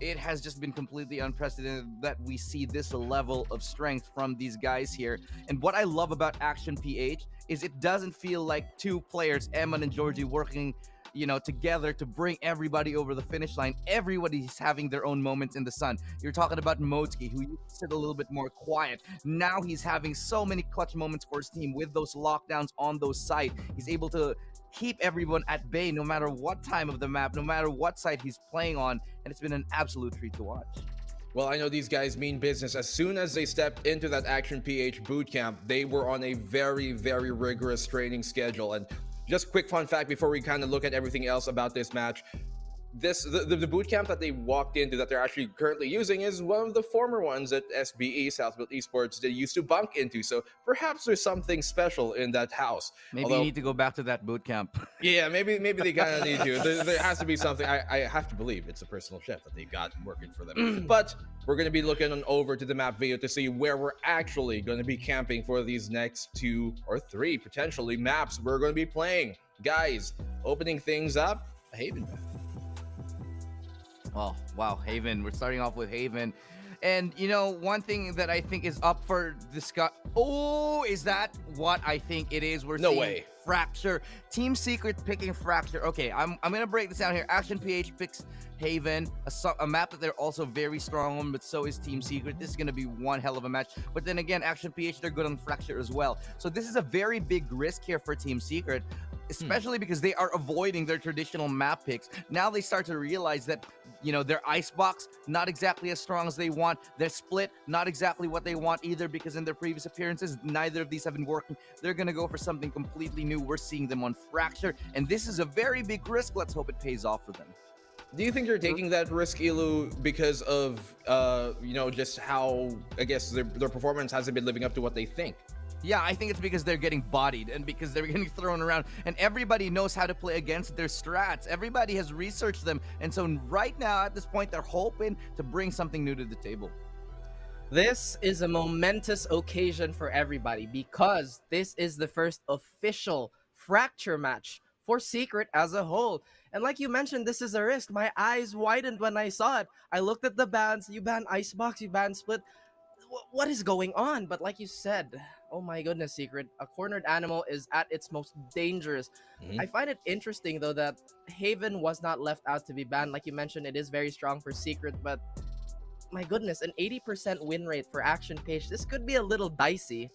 It has just been completely unprecedented that we see this level of strength from these guys here. And what I love about Action PH is it doesn't feel like two players, Eman and Georgie, working together to bring everybody over the finish line. Everybody's having their own moments in the sun. You're talking about Motsky, who used to sit a little bit more quiet. Now he's having so many clutch moments for his team with those lockdowns on those sides. He's able to keep everyone at bay no matter what time of the map, no matter what side he's playing on, and it's been an absolute treat to watch. Well, I know these guys mean business. As soon as they stepped into that Action PH bootcamp, they were on a very, very rigorous training schedule. And just quick fun fact before we kind of look at everything else about this match. The boot camp that they walked into that they're actually currently using is one of the former ones that SBE, Southfield Esports, they used to bunk into. So perhaps there's something special in that house. Maybe you need to go back to that boot camp. Yeah, maybe they kind of need to. There has to be something. I have to believe it's a personal chef that they got working for them. But we're going to be looking on over to the map video to see where we're actually going to be camping for these next 2 or 3 potentially maps we're going to be playing. Guys, opening things up, Haven. Oh, wow, Haven. We're starting off with Haven. And, one thing that I think is up for discuss... Oh, is that what I think it is? We're seeing way. Fracture. Team Secret picking Fracture. Okay, I'm going to break this down here. Action PH picks Haven, a map that they're also very strong on, but so is Team Secret. This is going to be one hell of a match. But then again, Action PH, they're good on Fracture as well. So this is a very big risk here for Team Secret, especially because they are avoiding their traditional map picks. Now they start to realize that, their Icebox, not exactly as strong as they want. Their Split, not exactly what they want either, because in their previous appearances, neither of these have been working. They're going to go for something completely new. We're seeing them on Fracture, and this is a very big risk. Let's hope it pays off for them. Do you think they're taking that risk, Ilu, because of, just how, I guess, their performance hasn't been living up to what they think? Yeah, I think it's because they're getting bodied and because they're getting thrown around, and everybody knows how to play against their strats. Everybody has researched them, and so right now at this point they're hoping to bring something new to the table. This is a momentous occasion for everybody because this is the first official Fracture match for Secret as a whole. And like you mentioned, this is a risk. My eyes widened when I saw it. I looked at the bans. You ban Icebox, you ban Split. What is going on? But like you said, oh my goodness, Secret, a cornered animal is at its most dangerous. I find it interesting though that Haven was not left out to be banned. Like you mentioned, it is very strong for Secret, but my goodness, an 80% win rate for Action PH. This could be a little dicey.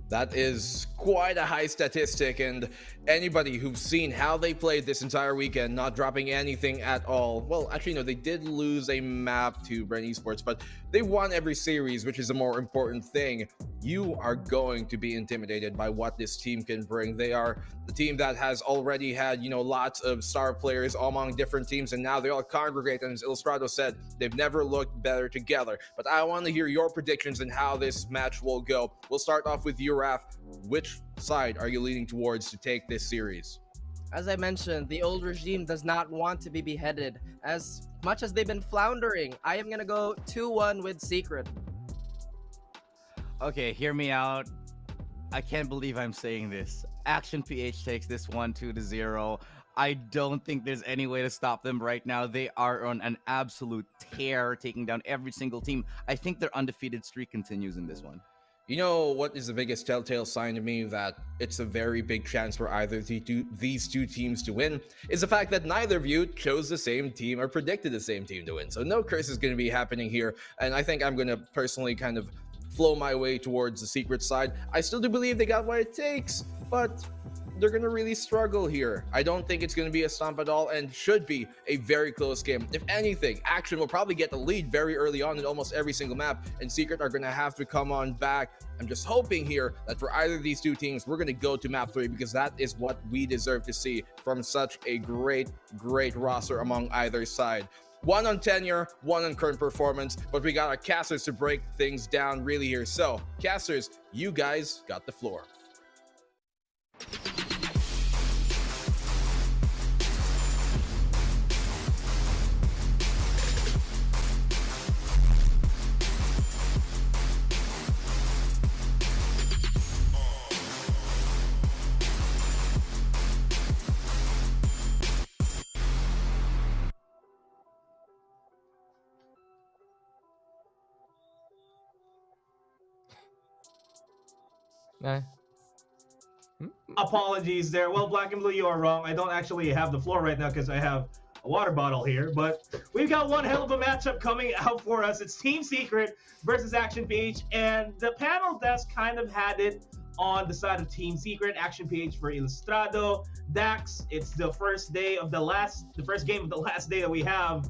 That is quite a high statistic, and anybody who's seen how they played this entire weekend, not dropping anything at all. Well, actually, no, they did lose a map to Bren Esports, but they won every series, which is a more important thing. you are going to be intimidated by what this team can bring. They are the team that has already had, lots of star players among different teams, and now they all congregate. And as Illustrado said, they've never looked better together. But I want to hear your predictions and how this match will go. We'll start off with you, Raf. Which side are you leaning towards to take this series? As I mentioned, the old regime does not want to be beheaded. As much as they've been floundering, I am going to go 2-1 with Secret. Okay, hear me out. I can't believe I'm saying this. Action PH takes this one 2-0. I don't think there's any way to stop them right now. They are on an absolute tear, taking down every single team. I think their undefeated streak continues in this one. You know what is the biggest telltale sign to me that it's a very big chance for either these two teams to win is the fact that neither of you chose the same team or predicted the same team to win. So no curse is going to be happening here. And I think I'm going to personally kind of flow my way towards the Secret side. I still do believe they got what it takes, but they're going to really struggle here. I don't think it's going to be a stomp at all and should be a very close game. If anything, Action will probably get the lead very early on in almost every single map, and Secret are going to have to come on back. I'm just hoping here that for either of these two teams, we're going to go to map 3 because that is what we deserve to see from such a great roster among either side. One on tenure, one on current performance, but we got our casters to break things down really here. So, casters, you guys got the floor. Apologies there. Well, Black and Blue, you are wrong. I don't actually have the floor right now because I have a water bottle here, but we've got one hell of a matchup coming out for us. It's Team Secret versus Action PH, and the panel desk kind of had it on the side of Team Secret. Action PH for Ilustrado. Dax, it's the first game of the last day that we have.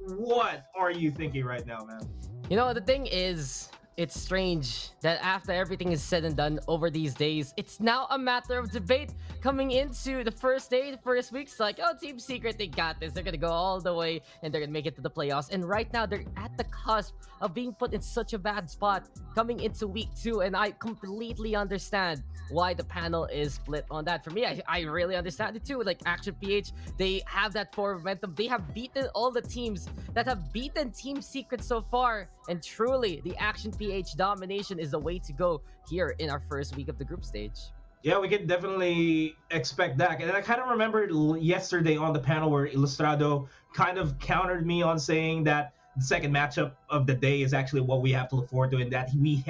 What are you thinking right now, man? You know, the thing is, it's strange that after everything is said and done over these days, it's now a matter of debate coming into the first day, the first week. It's like, oh, Team Secret, they got this. They're going to go all the way and they're going to make it to the playoffs. And right now, they're at the cusp of being put in such a bad spot coming into week 2. And I completely understand why the panel is split on that. For me, I really understand it too. Like Action PH, they have that forward momentum. They have beaten all the teams that have beaten Team Secret so far. And truly, the Action PH domination is the way to go here in our first week of the group stage. Yeah, we can definitely expect that. And I kind of remember yesterday on the panel where Ilustrado kind of countered me on saying that the second matchup of the day is actually what we have to look forward to, and that he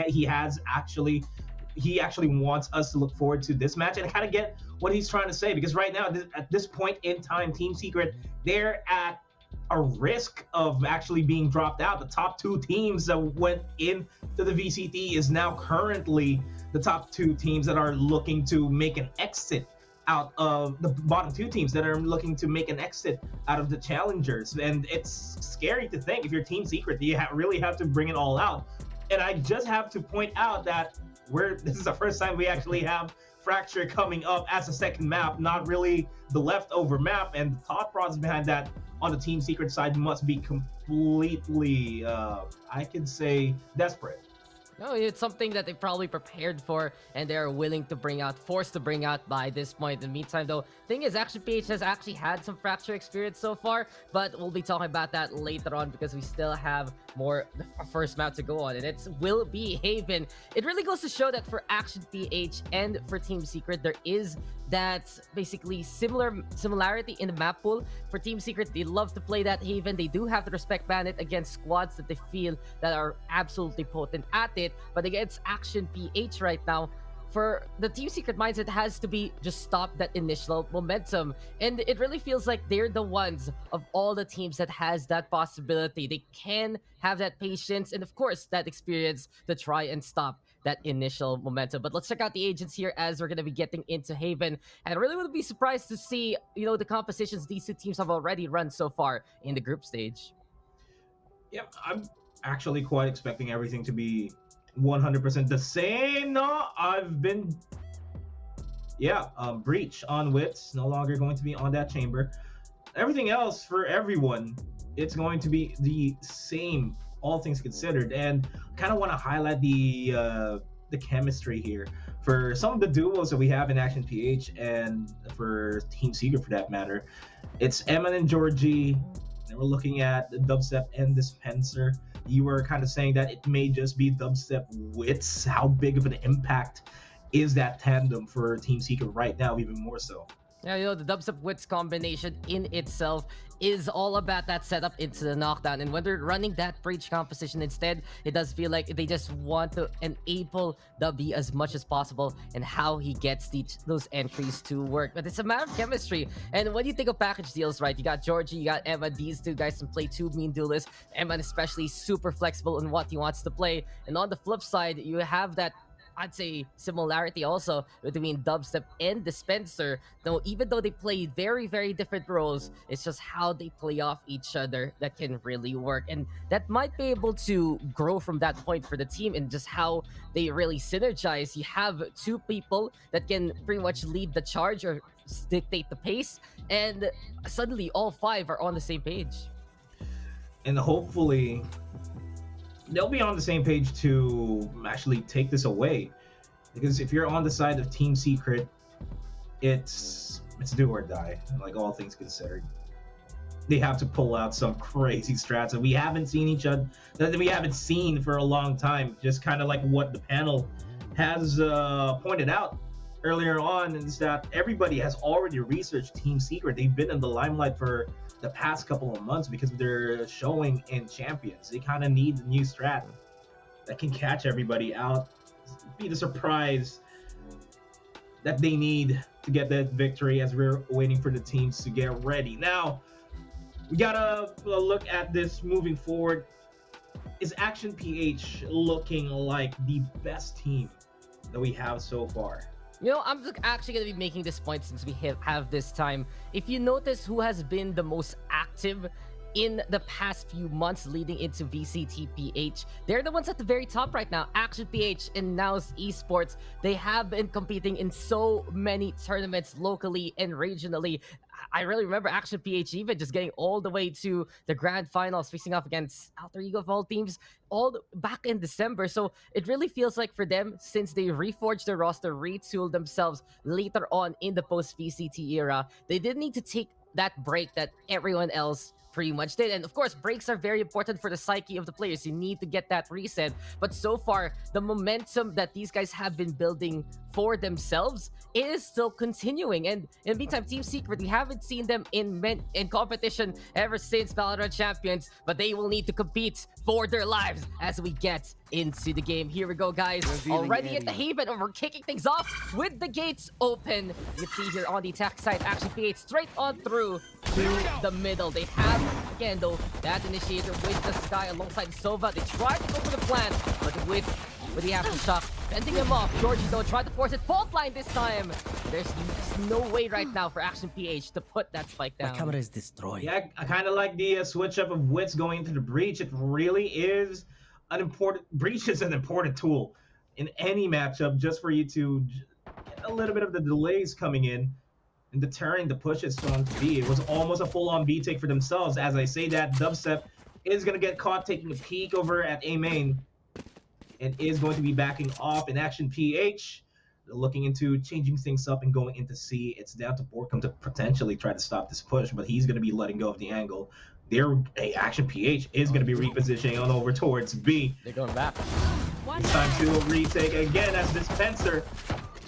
actually wants us to look forward to this match, and I kind of get what he's trying to say, because right now at this point in time, Team Secret, they're at a risk of actually being dropped out. The top 2 teams that went into the VCT is now currently the top 2 teams that are looking to make an exit out of the bottom 2 teams that are looking to make an exit out of the challengers. And it's scary to think, if you're Team Secret, you really have to bring it all out. And I just have to point out that this is the first time we actually have Fracture coming up as a second map, not really the leftover map. And the thought process behind that on the Team Secret side must be completely, I could say, desperate. No, it's something that they probably prepared for and they're forced to bring out by this point. In the meantime, though, thing is, Action PH has actually had some Fracture experience so far, but we'll be talking about that later on because we still have more first map to go on, and it will be Haven. It really goes to show that for Action PH and for Team Secret, there is that basically similarity in the map pool. For Team Secret, they love to play that Haven. They do have to respect Bandit against squads that they feel that are absolutely potent at it, but against Action PH right now, for the Team Secret mindset has to be just stop that initial momentum. And it really feels like they're the ones of all the teams that has that possibility. They can have that patience and of course that experience to try and stop that initial momentum. But let's check out the agents here as we're going to be getting into Haven. And I really would be surprised to see, the compositions these 2 teams have already run so far in the group stage. Yeah, I'm actually quite expecting everything to be 100% the same. No, I've been. Yeah, breach on Wits. No longer going to be on that chamber. Everything else for everyone, it's going to be the same, all things considered. And kind of want to highlight the chemistry here for some of the duos that we have in Action PH and for Team Secret for that matter. It's Emma and Georgie. And we're looking at the Dubstep and Dispenser. You were kind of saying that it may just be Dubstep Wits. How big of an impact is that tandem for Team Secret right now, even more so? Yeah, you know, the Dubstep Wits combination in itself is all about that setup into the knockdown. And when they're running that breach composition instead, it does feel like they just want to enable W as much as possible and how he gets those entries to work. But it's a matter of chemistry. And when you think of package deals, right, you got Georgie, you got Emma. These two guys can play two mean duelists. Emma especially super flexible in what he wants to play. And on the flip side, you have that, I'd say, similarity also between Dubstep and Dispenser. Though even though they play very, very different roles, it's just how they play off each other that can really work. And that might be able to grow from that point for the team and just how they really synergize. You have two people that can pretty much lead the charge or dictate the pace, and suddenly all five are on the same page. And hopefully they'll be on the same page to actually take this away, because if you're on the side of Team Secret, it's do or die. Like, all things considered, they have to pull out some crazy strats that we haven't seen for a long time. Just kind of like what the panel has pointed out earlier on, is that everybody has already researched Team Secret. They've been in the limelight for the past couple of months because they're showing in Champions. They kind of need a new strat that can catch everybody out, be the surprise that they need to get that victory as we're waiting for the teams to get ready. Now, we gotta look at this moving forward. Is Action PH looking like the best team that we have so far? You know, I'm actually going to be making this point since we have this time. If you notice who has been the most active in the past few months leading into VCTPH, they're the ones at the very top right now. Action PH and NAOS Esports, they have been competing in so many tournaments locally and regionally. I really remember Action PH even just getting all the way to the grand finals, facing off against Alter Ego of all teams all back in December. So it really feels like for them, since they reforged their roster, retooled themselves later on in the post-VCT era, they didn't need to take that break that everyone else pretty much did. And of course, breaks are very important for the psyche of the players. You need to get that reset. But so far, the momentum that these guys have been building for themselves is still continuing. And in the meantime, Team Secret, we haven't seen them in competition ever since Valorant Champions, but they will need to compete for their lives as we get into the game. Here we go, guys. Already at the Haven, and we're kicking things off with the gates open. You can see here on the attack side, Action PH straight on through to the middle. They have, again, though, that initiator with the Sky alongside Sova. They tried to go for the plan, but with the aftershock, fending him off. Georgie, though, tried to force it. Fault line this time. There's no way right now for Action PH to put that spike down. My camera is destroyed. Yeah, I kind of like the switch up of Wits going into the breach. It really is an important... Breach is an important tool in any matchup, just for you to get a little bit of the delays coming in and deterring the pushes on B. It was almost a full-on B take for themselves. As I say that, Dubstep is going to get caught taking a peek over at A main and is going to be backing off. In Action PH, looking into changing things up and going into C. It's down to Borkum to potentially try to stop this push, but he's going to be letting go of the angle. Action PH is going to be repositioning on over towards B. They're going back. It's time to retake again as Dispenser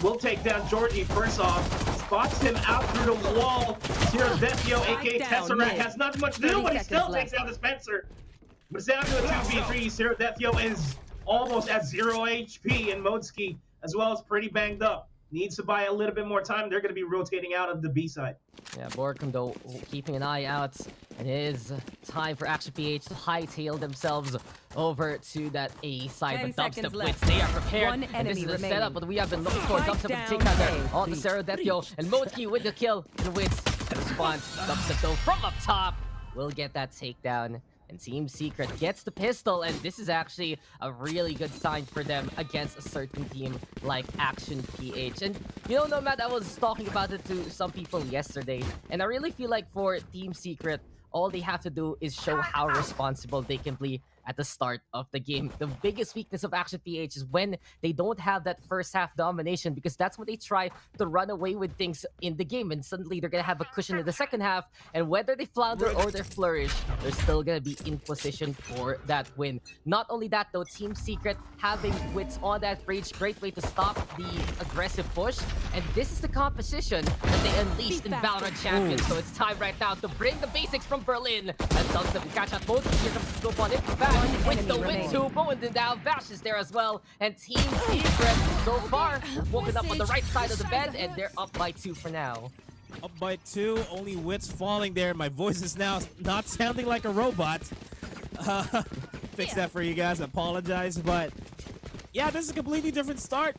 will take down Georgie. First off, spots him out through the wall. Zero Zetio, aka Tesseract, has not much to do, but he still takes down Dispenser. But it's down to a 2v3. Zero Zetio is almost at 0 HP, and Modski as well is pretty banged up. Needs to buy a little bit more time. They're going to be rotating out of the B side. Yeah, Borkum, though, keeping an eye out. It is time for Action PH to hightail themselves over to that A side. But Dubstep Wits, they are prepared. And this is the setup that we have been looking for. Dubstep with the takedown there on the Zero Detio. And Modski with the kill. And Wits response. Dubstep, though, from up top will get that takedown. And Team Secret gets the pistol, and this is actually a really good sign for them against a certain team like Action PH. And you know, Nomad, I was talking about it to some people yesterday, and I really feel like for Team Secret, all they have to do is show how responsible they can be at the start of the game. The biggest weakness of Action PH is when they don't have that first half domination, because that's when they try to run away with things in the game, and suddenly they're gonna have a cushion in the second half, and whether they flounder or they flourish, they're still gonna be in position for that win. Not only that though, Team Secret having wits on that breach, great way to stop the aggressive push, and this is the composition that they unleashed in Valorant Champions. So it's time right now to bring the basics from Berlin. And does the catch out both. Here comes the scope on it. Back with the win too. Bowen and down. Vash is there as well. And Team Secret so far woken up on the right side of the bed, and they're up by 2 for now. Up by 2, only wits falling there. My voice is now not sounding like a robot. Fix that for you guys. I apologize, but yeah, this is a completely different start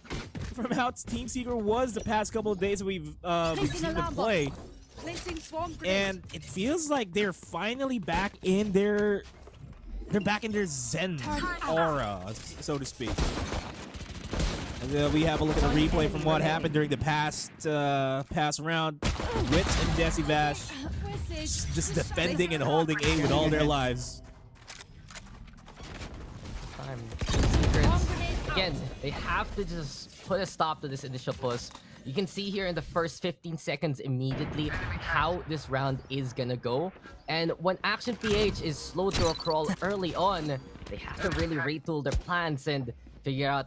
from how Team Secret was the past couple of days we've seen them play. And it feels like they're finally back in their Zen aura, so to speak. And we have a look at a replay from what happened during the past round. Wits and Desi Vash just defending and holding A with all their lives. Again, they have to just put a stop to this initial push. You can see here in the first 15 seconds immediately how this round is gonna go. And when Action PH is slow to a crawl early on, they have to really retool their plans and figure out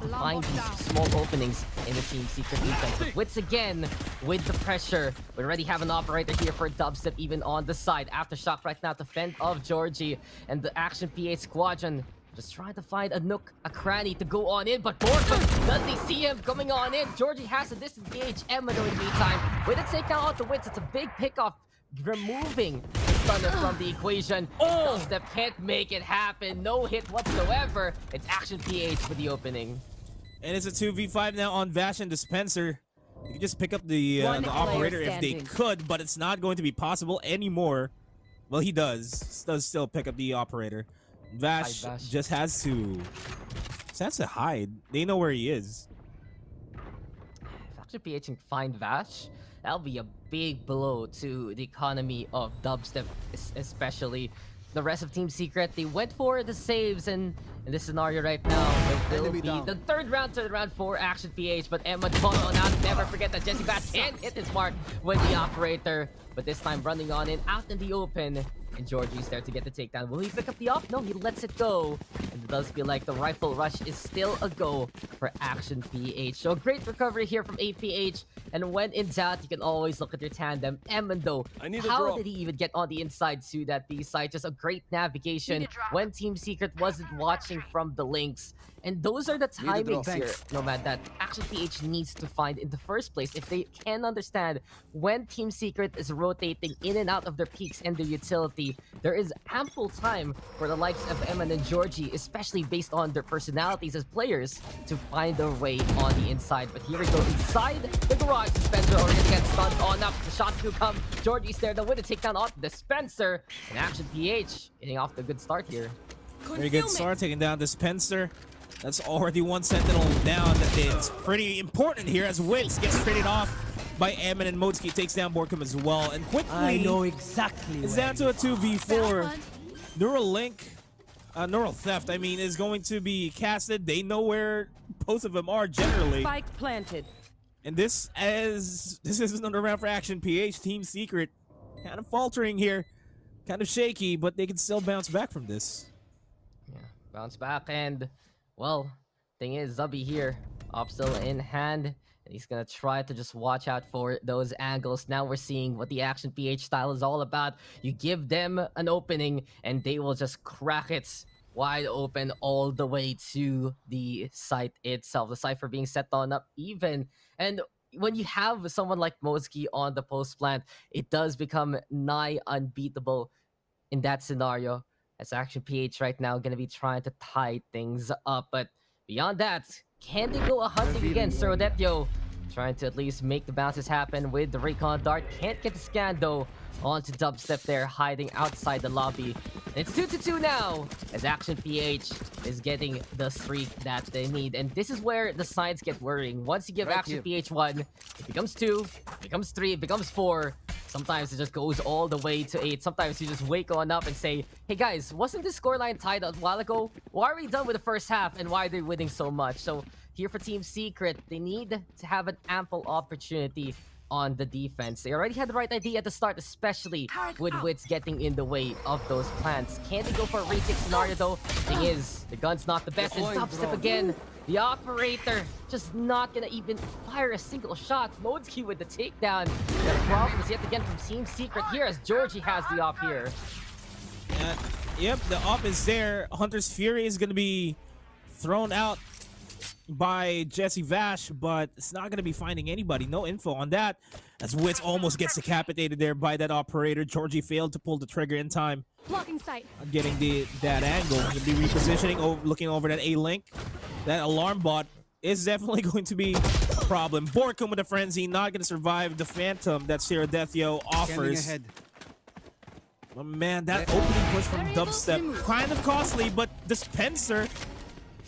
to find these small openings in the Team Secret defense. But Wits again with the pressure. We already have an operator here for Dubstep even on the side. Aftershock right now to fend off Georgie, and the Action PH squadron just trying to find a nook, a cranny to go on in, but Borgman, does he see him coming on in? Georgie has to disengage Emma in the meantime. With a takedown out the Wits, it's a big pickoff, removing the stunner from the equation. Dubstep can't make it happen. No hit whatsoever. It's Action PH for the opening. And it's a 2v5 now on Vash and Dispenser. You can just pick up the operator if they could, but it's not going to be possible anymore. Well, he does still pick up the operator. Vash just has to hide. They know where he is. If Action PH can find Vash, that'll be a big blow to the economy of Dubstep, especially. The rest of Team Secret, they went for the saves, and in this scenario right now, it will be the third round for Action PH, but Emma caught on out. Never forget that Jesse Bass can't hit his mark with the operator, but this time running on in, out in the open. And Georgie's there to get the takedown. Will he pick up the op? No, he lets it go. And it does feel like the rifle rush is still a go for Action PH. So great recovery here from APH. And when in doubt, you can always look at your tandem. Emendo, how did he even get on the inside to that B side? Just a great navigation when Team Secret wasn't watching from the links. And those are the timings here, Nomad, that Action PH needs to find in the first place. If they can understand when Team Secret is rotating in and out of their peaks and their utility, there is ample time for the likes of Eman and Georgie, especially based on their personalities as players, to find their way on the inside. But here we go inside the garage. Dispenser already gets stunned on up. The shots do come. Georgie's there to win a takedown off Dispenser. And Action PH getting off the good start here. Very good start, taking down Dispenser. That's already one Sentinel down. It's pretty important here as Wits gets traded off by Emin, and Motsuki takes down Borkum as well. And quickly, I know exactly. It's down to a 2v4. Neural Theft, I mean, is going to be casted. They know where both of them are generally. Spike planted. And this is another round for Action PH. Team Secret kind of faltering here, kind of shaky, but they can still bounce back from this. Yeah, bounce back, and well, thing is, Zubby here, op still in hand, and he's gonna try to just watch out for those angles. Now we're seeing what the Action PH style is all about. You give them an opening, and they will just crack it wide open all the way to the site itself. The Cypher being set on up even, and when you have someone like Mosky on the post plant, it does become nigh unbeatable in that scenario. As Action PH right now going to be trying to tie things up. But beyond that, can they go a hunting against Serodetio? trying to at least make the bounces happen with the recon dart. Can't get the scan though onto Dubstep there, hiding outside the lobby. It's 2-2 now, as Action PH is getting the streak that they need. And this is where the signs get worrying. Once you give Action PH 1, it becomes 2, it becomes 3, it becomes 4. Sometimes it just goes all the way to 8. Sometimes you just wake on up and say, hey guys, wasn't this scoreline tied a while ago? Why are we done with the first half and why are they winning so much? So here for Team Secret, they need to have an ample opportunity on the defense. They already had the right idea at the start, especially with Wits getting in the way of those plans. Can they go for a retake scenario though? Thing is, the gun's not the best. And Dubstep again. The operator just not gonna even fire a single shot. Modesky with the takedown. The problem is yet again from Team Secret here as Georgie has the op here. Yep, the op is there. Hunter's Fury is gonna be thrown out by Jesse Vash, but it's not going to be finding anybody. No info on that, as Wits almost gets decapitated there by that operator. Georgie failed to pull the trigger in time. Blocking sight. Getting that angle. Going to be repositioning, looking over that A-Link. That alarm bot is definitely going to be a problem. Borkum with a frenzy, not going to survive the Phantom that Sirodethio offers. Oh man, that opening push from Dubstep, kind of costly, but Dispenser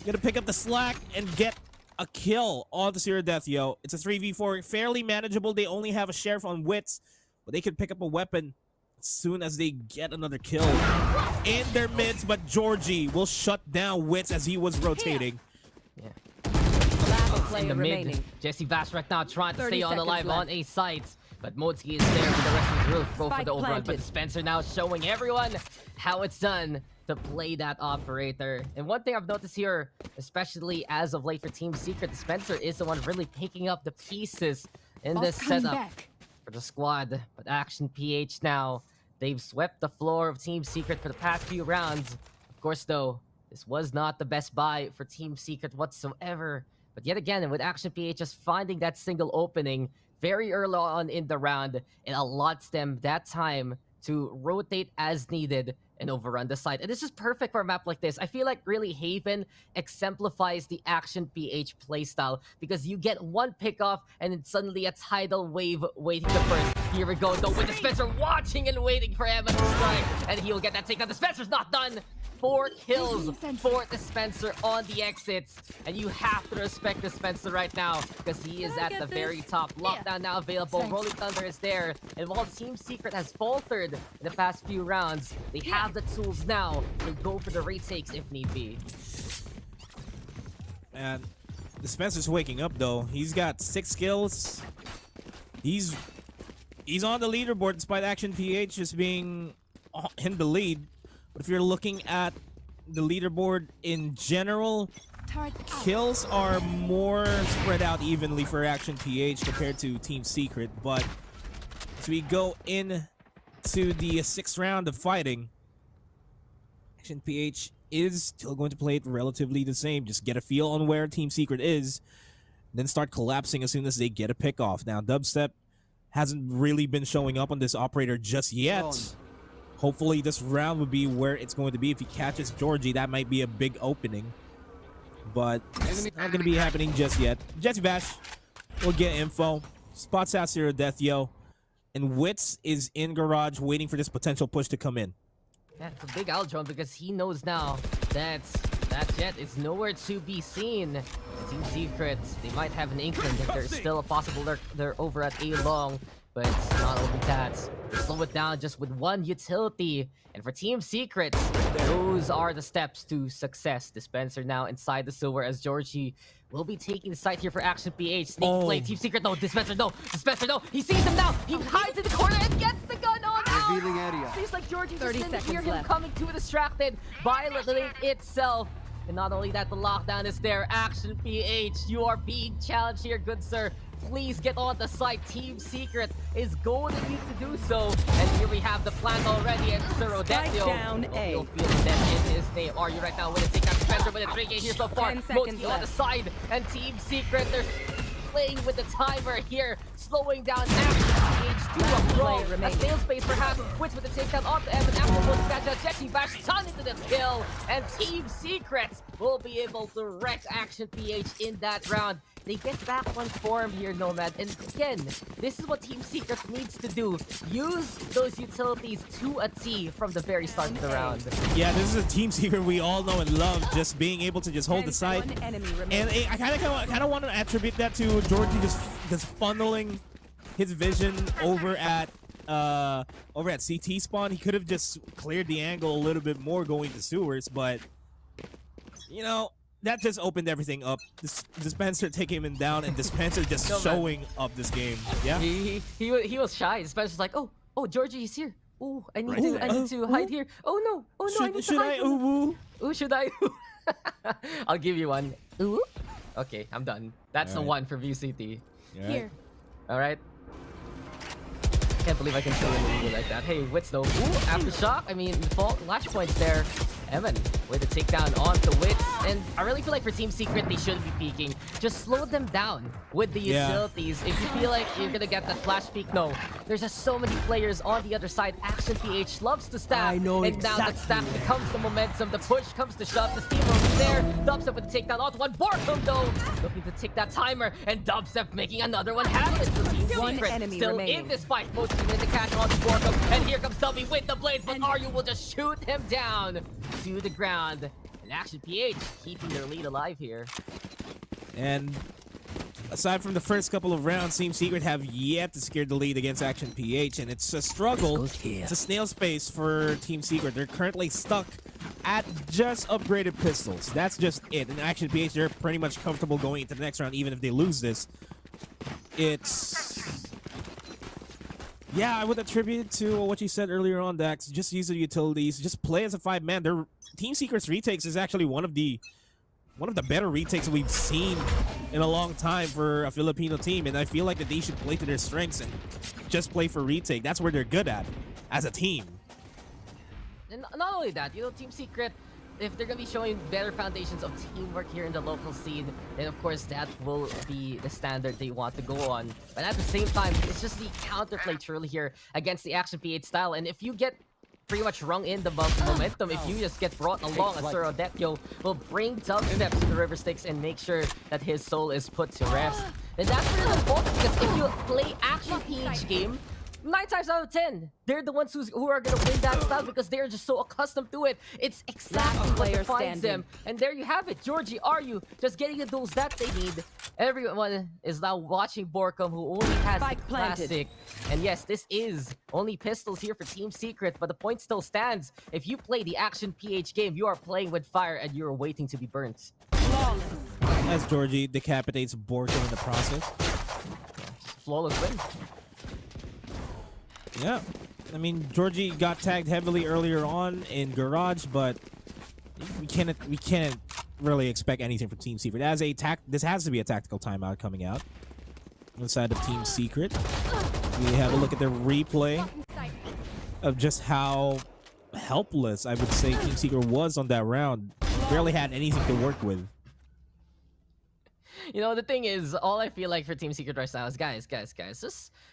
gonna pick up the slack and get a kill on the Sirodethio. It's a 3v4, fairly manageable. They only have a sheriff on Wits, but they can pick up a weapon as soon as they get another kill in their midst. But Georgie will shut down Wits as he was rotating. In the mid, Jesse Vash right now trying to stay on alive on A site. But Modesky is there with the rest of the group. Go for the overrun, but Spencer now showing everyone how it's done to play that operator. And one thing I've noticed here, especially as of late for Team Secret, Spencer is the one really picking up the pieces in this setup for the squad. But Action PH now, they've swept the floor of Team Secret for the past few rounds. Of course, though, this was not the best buy for Team Secret whatsoever. But yet again, with Action PH just finding that single opening very early on in the round, it allots them that time to rotate as needed and overrun the site. And this is perfect for a map like this. I feel like really Haven exemplifies the Action PH playstyle because you get one pickoff and then suddenly a tidal wave waiting to burst. Here we go though with Dispenser watching and waiting for Emma to strike, and he'll get that takedown. Dispenser's not done. 4 kills for Dispenser on the exits, and you have to respect Dispenser right now because he is at the very top. Lockdown now available. Rolling Thunder is there, and while Team Secret has faltered in the past few rounds, they have the tools now to go for the retakes if need be. And Dispenser's waking up though. He's got 6 kills. He's on the leaderboard despite Action PH just being in the lead. But if you're looking at the leaderboard in general, kills are more spread out evenly for Action PH compared to Team Secret. But as we go in to the 6th round of fighting, Action PH is still going to play it relatively the same. Just get a feel on where Team Secret is, then start collapsing as soon as they get a pick off. Now, Dubstep hasn't really been showing up on this operator just yet. Hopefully this round would be where it's going to be. If he catches Georgie, that might be a big opening. But it's not going to be happening just yet. Jesse Bash will get info. Spots out Sirodethio. And Wits is in garage waiting for this potential push to come in. Yeah, it's a big Aldron because he knows now that that Jet is nowhere to be seen. Team Secret, they might have an inkling that there's still a possible they're over at A long. But it's not only that. They slow it down just with one utility. And for Team Secret, those are the steps to success. Dispenser now inside the sewer as Georgie will be taking the site here for Action PH. Sneak play. Team Secret, no. Dispenser, no. Dispenser, no. He sees him now. He hides in the corner and gets the gun on out. Revealing area. Seems like Georgie just didn't hear him coming too distracted by the lane itself. And not only that, the lockdown is there. Action PH, you are being challenged here, good sir. Please get on the site. Team Secret is going to need to do so. And here we have the plan already. And Sirodethio down A. will feel that in his name. Are you right now with a take out Spencer with a 3K here so far? Mostly on the side. And Team Secret, they're playing with the timer here slowing down APAC to a brawl. A snail space perhaps. Wits with the takedown off the Evan after both catch out. Jetty bash stun into the kill. And Team Secrets will be able to wreck Action PH in that round. They get back one form here, Nomad. And again, this is what Team Secret needs to do. Use those utilities to a T from the very start of the round. Yeah, this is a Team Secret we all know and love, just being able to just hold the side. And I kind of want to attribute that to Georgie just funneling his vision over at CT spawn. He could have just cleared the angle a little bit more going to sewers, but you know, that just opened everything up. Dispenser taking him down, and Dispenser just showing up this game. Yeah, he was shy. Dispenser's like, oh, Georgie is here. Oh, I need to hide here. Oh no, I need to hide. Should I? I'll give you one. Ooh. Okay, I'm done. That's the one for VCT. Here. All right. Can't believe I can say anything like that. Hey, Wits though. Ooh, aftershock. I mean, lash points there. Evan with a takedown onto Wits. And I really feel like for Team Secret, they shouldn't be peeking. Just slow them down with the utilities. If you feel like you're going to get that flash peek, no. There's just so many players on the other side. Action PH loves to stack. I know and now that stack becomes the momentum. The push comes to shove. The steamroll is there. Dubstep with the takedown onto one. Borkum though looking to tick that timer. And Dubstep making another one happen. So Team Secret still in this fight. Most in the catch onto Borkum. And here comes Dubby with the blades. But Aryu will just shoot him down to the ground. And Action PH keeping their lead alive here. And aside from the first couple of rounds, Team Secret have yet to secure the lead against Action PH, and it's a struggle. It's a snail space for Team Secret. They're currently stuck at just upgraded pistols. That's just it. And Action PH, they're pretty much comfortable going into the next round, even if they lose this. Yeah, I would attribute it to what you said earlier on, Dax. Just use the utilities. Just play as a 5-man. Their Team Secret's retakes is actually one of the better retakes we've seen in a long time for a Filipino team, and I feel like that they should play to their strengths and just play for retake. That's where they're good at as a team. And not only that, you know, Team Secret, if they're going to be showing better foundations of teamwork here in the local scene, then of course that will be the standard they want to go on. But at the same time, it's just the counterplay truly here against the Action PH style. And if you get pretty much rung in the momentum, if you just get brought along, Asuro Dekyo will bring Dubstep to the River Styx and make sure that his soul is put to rest. And that's really important, because if you play Action PH game, 9 times out of 10, they're the ones who are going to win that style because they're just so accustomed to it. It's exactly what defines them. And there you have it. Georgie, are you just getting the duels that they need? Everyone is now watching Borkum, who only has the classic. And yes, this is only pistols here for Team Secret, but the point still stands. If you play the Action PH game, you are playing with fire and you're waiting to be burnt. As Georgie decapitates Borkum in the process. Flawless win. Yeah, I mean, Georgie got tagged heavily earlier on in Garage, but we can't really expect anything from Team Secret. This has to be a tactical timeout coming out inside of Team Secret. We have a look at the replay of just how helpless I would say Team Secret was on that round. Barely had anything to work with. You know, the thing is, all I feel like for Team Secret right now is, guys,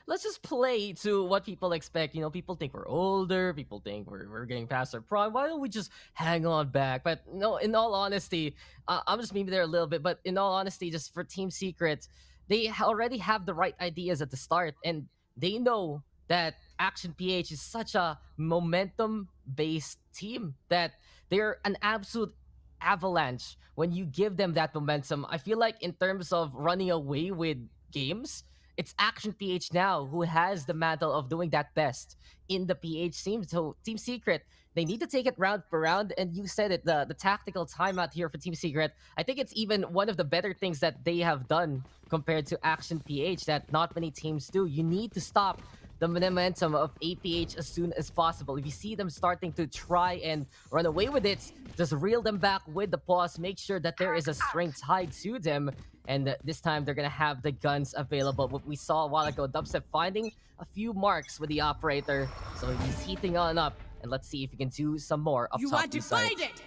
let's just play to what people expect. You know, people think we're older, people think we're getting past our prime. Why don't we just hang on back? But no, in all honesty, I'm just maybe there a little bit, but in all honesty, just for Team Secret, they already have the right ideas at the start, and they know that Action PH is such a momentum-based team that they're an absolute avalanche when you give them that momentum. I feel like in terms of running away with games, it's Action PH now who has the mantle of doing that best in the PH team. So Team Secret, they need to take it round per round, and you said it, the tactical timeout here for Team Secret, I think it's even one of the better things that they have done compared to Action PH that not many teams do. You need to stop the momentum of APH as soon as possible. If you see them starting to try and run away with it, just reel them back with the pause. Make sure that there is a strength tied to them. And this time, they're going to have the guns available. What we saw a while ago, Dubstep finding a few marks with the operator. So he's heating on up. And let's see if he can do some more up top. You want to find it!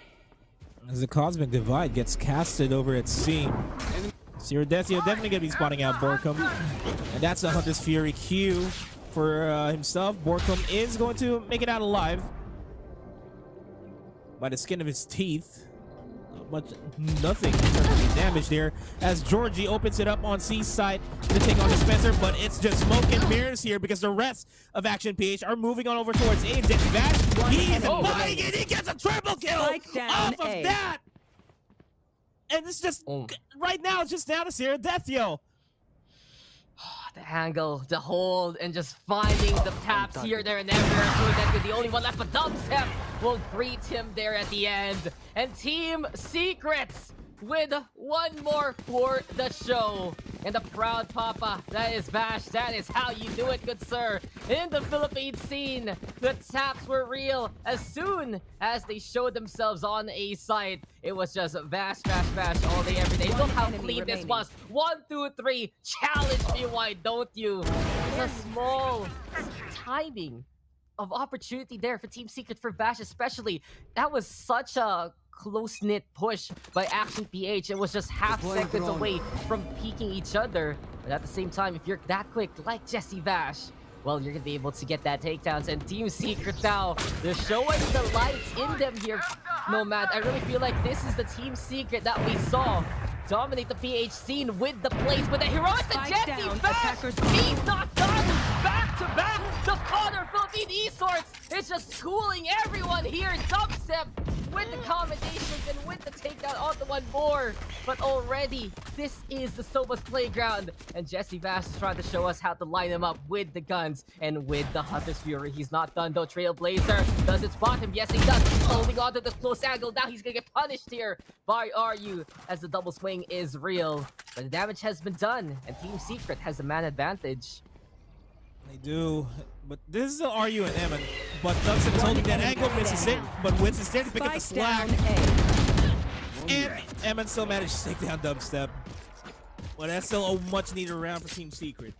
As the Cosmic Divide gets casted over at C. Zero Deathio definitely going to be spotting out Borkum. And that's the Hunter's Fury Q for himself. Borkum is going to make it out alive by the skin of his teeth. Nothing in terms of damage there, as Georgie opens it up on C side to take on Dispenser, but it's just smoke and mirrors here because the rest of Action PH are moving on over towards A. Jesse Vash, he's buying it, he gets a triple kill off of that! And it's just, right now, it's just down to Zero Deathio. The angle, the hold, and just finding the taps here, there, and everywhere. That the only one left, but Dubstep will greet him there at the end. And Team Secrets with one more for the show. And the proud papa, that is Vash. That is how you do it, good sir. In the Philippine scene, the taps were real. As soon as they showed themselves on a site, it was just Vash, Vash, Vash all day, every day. Look how clean this was. 1, 2, 3. Challenge me, why don't you? It's a small timing of opportunity there for Team Secret, for Vash especially. That was such a close-knit push by Action PH. It was just half seconds away from peeking each other. But at the same time, if you're that quick, like Jesse Vash, well, you're gonna be able to get that takedowns. And Team Secret now, they're showing the lights in them here. Nomad, I really feel like this is the Team Secret that we saw dominate the PH scene with the plays, but the heroics to Jesse Vash! He's not done! Back to back! The Connor Philippine Esports is just schooling everyone here. Dubstep with the combinations and with the takedown onto one more. But already, this is the Soba's playground. And Jesse Vash is trying to show us how to line him up with the guns and with the Hunter's Fury. He's not done though. Trailblazer, does it spot him? Yes, he does. He's holding on to the close angle. Now he's gonna get punished here by RU as the double swing is real. But the damage has been done, and Team Secret has the man advantage. They do, but this is the RU and Emin. But Dubstep is holding that angle, misses it, but Wits is there to pick up the slack. And Emin still managed to take down Dubstep. But that's still a much needed round for Team Secret.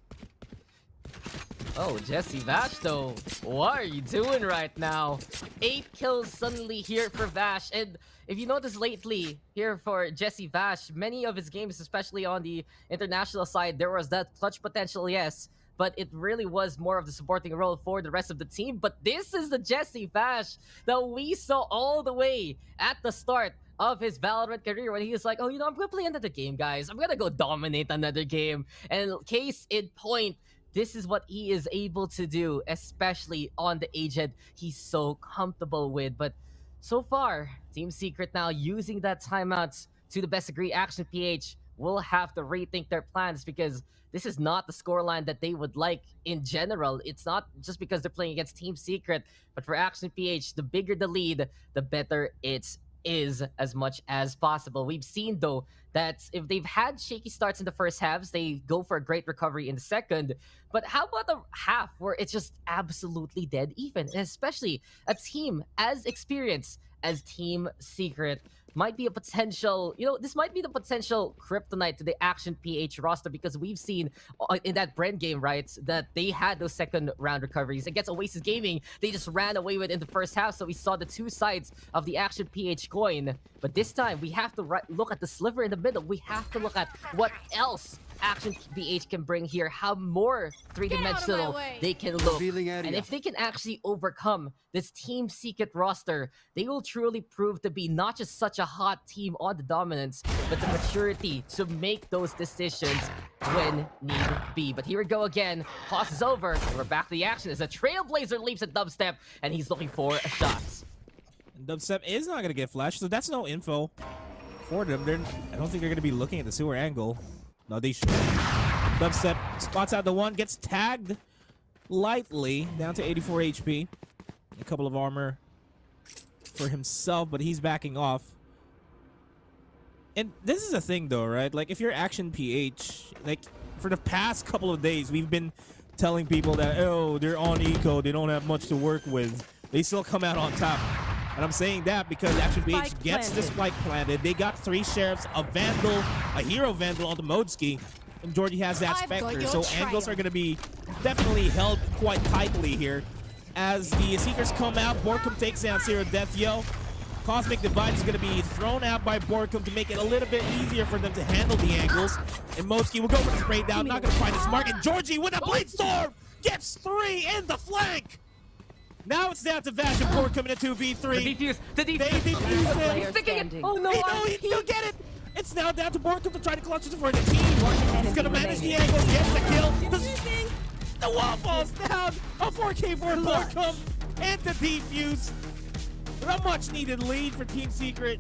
Oh, Jesse Vash though, what are you doing right now? 8 kills suddenly here for Vash, and if you notice lately here for Jesse Vash, many of his games, especially on the international side, there was that clutch potential, yes, but it really was more of the supporting role for the rest of the team. But this is the Jesse Vash that we saw all the way at the start of his Valorant career, when he was like, oh, you know, I'm gonna play another game, guys. I'm gonna go dominate another game. And case in point, this is what he is able to do, especially on the agent he's so comfortable with. But so far, Team Secret now using that timeout to the best degree. Action PH will have to rethink their plans, because this is not the scoreline that they would like in general. It's not just because they're playing against Team Secret, but for Action PH, the bigger the lead, the better it is as much as possible. We've seen though that if they've had shaky starts in the first halves, they go for a great recovery in the second. But how about the half where it's just absolutely dead even? And especially a team as experienced as Team Secret might be a potential, you know, this might be the potential kryptonite to the Action PH roster, because we've seen in that Bren game, right, that they had those second round recoveries. Against Oasis Gaming, they just ran away with it in the first half, so we saw the two sides of the Action PH coin. But this time, we have to look at the sliver in the middle. We have to look at what else Action PH can bring here, how more three-dimensional they can look. And if they can actually overcome this Team Secret roster, they will truly prove to be not just such a hot team on the dominance, but the maturity to make those decisions when need be. But here we go again. Pause is over, and we're back to the action as a Trailblazer leaps at Dubstep, and he's looking for a shot. And Dubstep is not going to get flashed, so that's no info for them. I don't think they're going to be looking at the sewer angle. No, they should. Dubstep spots out the one, gets tagged lightly, down to 84 HP. A couple of armor for himself, but he's backing off. And this is a thing though, right? Like, if you're Action PH, like, for the past couple of days, we've been telling people that, oh, they're on eco, they don't have much to work with. They still come out on top. And I'm saying that because Action PH gets the spike planted. They got 3 sheriffs, a Vandal, a Hero Vandal on the Modski, and Georgie has that Spectre. So angles are going to be definitely held quite tightly here. As the Seekers come out, Borkum takes down Zero Deathio. Cosmic Divide is going to be thrown out by Borkum to make it a little bit easier for them to handle the angles. And Moski will go for the spray down, not going to find his mark. And Georgie with a Blade Storm gets 3 in the flank. Now it's down to Vash and Borkum in a 2v3. The defuse. They defuse it. He's sticking it. Oh no, He'll get it. It's now down to Borkum to try to clutch it for the team. He's going to manage the angles, gets the kill. The wall falls down. A 4K for Borkum and the defuse. A much needed lead for Team Secret.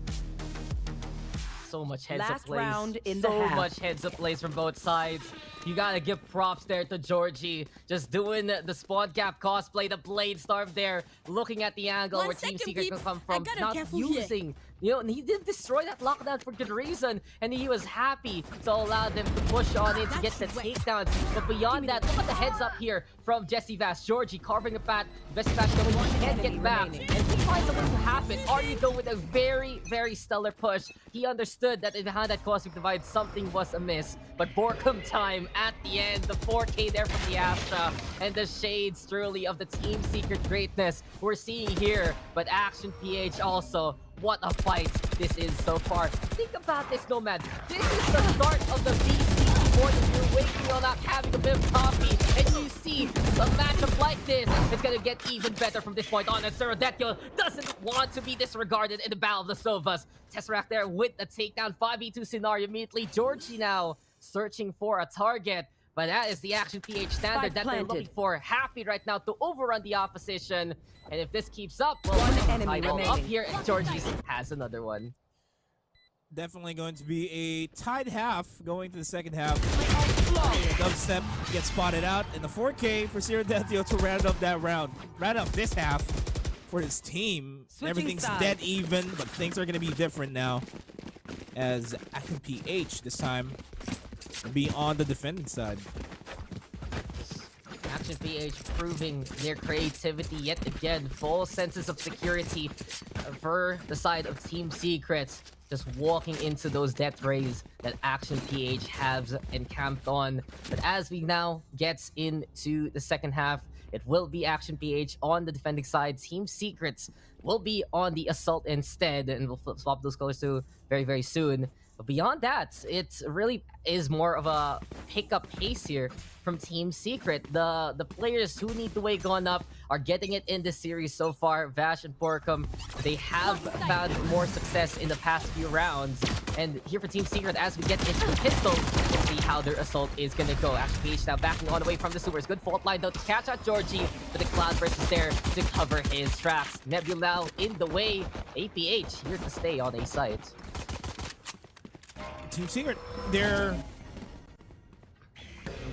So much heads up Last plays. round in the so half. much heads up plays from both sides. You gotta give props there to Georgie. Just doing the spawn gap cosplay, the blade storm there, looking at the angle 1 where Team second, Secret can peeps. come I from, gotta not careful here. using. You know, and he did destroy that lockdown for good reason, and he was happy to allow them to push on in to get the takedowns. But beyond that, look at the heads up here from Jesse Vash. Georgie carving a path. Jesse Vash knowing he can't get back, and he finds a way to happen. Aryu though with a very, very stellar push. He understood that behind that Cosmic Divide, something was amiss. But Borkum time at the end, the 4K there from the Astra, and the shades truly of the Team Secret greatness we're seeing here. But Action PH also, what a fight this is so far. Think about this, Nomad. This is the start of the VCT morning. You're waking on up, having a bit of coffee, and you see a matchup like this. It's gonna get even better from this point on. And Surodetyo doesn't want to be disregarded in the Battle of the Sovas. Tesseract there with the takedown 5v2 scenario immediately. Georgie now searching for a target. But that is the Action PH standard that they're looking for. Happy right now to overrun the opposition. And if this keeps up, well, enemy eyeball up remaining. here, and Georgie's has another one. Definitely going to be a tied half going to the second half. Dubstep gets spotted out, and the 4K for Surodetyo to round up that round. Round up this half for his team. Switching Everything's sides. dead even, but things are going to be different now. As Action PH this time will be on the defending side. Action PH proving their creativity yet again. Full senses of security for the side of Team Secret. Just walking into those death rays that Action PH has encamped on. But as we now get into the second half, it will be Action PH on the defending side. Team Secrets will be on the assault instead, and we'll swap those colors too very, very soon. But beyond that, it really is more of a pick-up pace here from Team Secret. The players who need to wake on up are getting it in this series so far. Vash and Borkum, they have found more success in the past few rounds. And here for Team Secret, as we get into the pistol, we'll see how their assault is gonna go. Action PH now backing on away from the sewers. Good fault line though to catch out Georgie, but the Cloud Burst is there to cover his tracks. Nebula now in the way. APH here to stay on a site. Team Secret, they're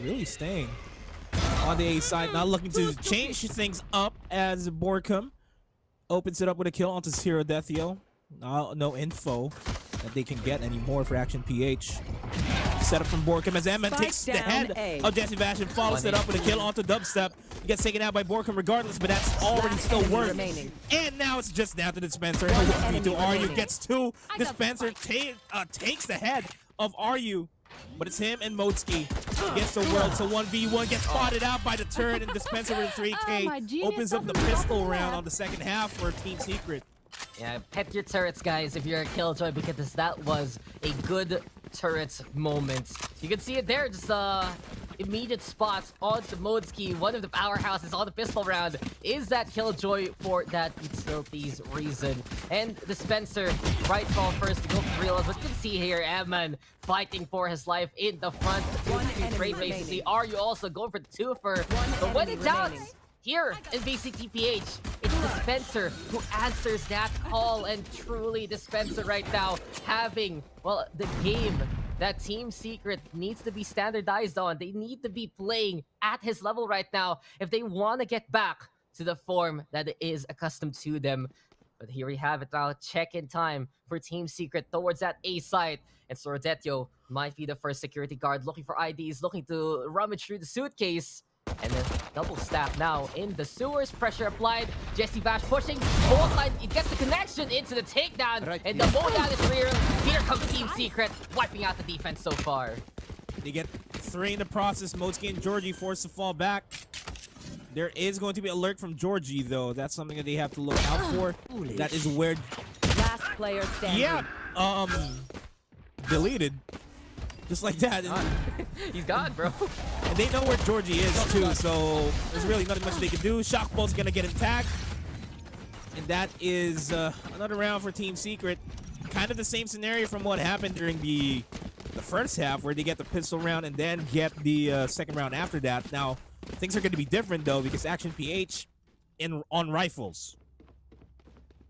really staying on the A side, not looking to change things up as Borkum opens it up with a kill onto Surodetyo. No info that they can get anymore for Action PH. Set up from Borkum as Emma takes the head of Jesse Vash and follows it up with a kill onto Dubstep. He gets taken out by Borkum regardless, but that's already still worth. And now it's just down to Dispenser. Aryu gets 2. Dispenser takes the head of Aryu, but it's him and Motski against the world. So 1v1 gets spotted out by the turret, and Dispenser with a 3K opens up the pistol round on the second half for Team Secret. Yeah, pet your turrets, guys, if you're a Killjoy, because that was a good turret moment. You can see it there, just immediate spots onto Modski. One of the powerhouses on the pistol round is that Killjoy for that utilities reason. And Dispenser, right fall first to go for real. But you can see here, Amman fighting for his life in the front. Great basically. Are you also going for the twofer? But when it doubts, here in VCTPH, it's Dispenser who answers that call, and truly Dispenser right now having, well, the game that Team Secret needs to be standardized on. They need to be playing at his level right now if they want to get back to the form that is accustomed to them. But here we have it now, check-in time for Team Secret towards that A site. And Surodetyo might be the first security guard looking for IDs, looking to rummage through the suitcase. And then double staff now in the sewers. Pressure applied. Jesse Vash pushing. Both line. It gets the connection into the takedown. And the mode is real. Here comes Team Secret, wiping out the defense so far. They get 3 in the process. Motski and Georgie forced to fall back. There is going to be alert from Georgie, though. That's something that they have to look out for. That is where player standing. Yeah. Deleted. Just like that. He's gone, bro. And they know where Georgie is too, so there's really nothing much they can do. Shockbolt's gonna get intact. And that is another round for Team Secret. Kind of the same scenario from what happened during the first half, where they get the pistol round and then get the second round after that. Now, things are going to be different though, because Action PH on rifles.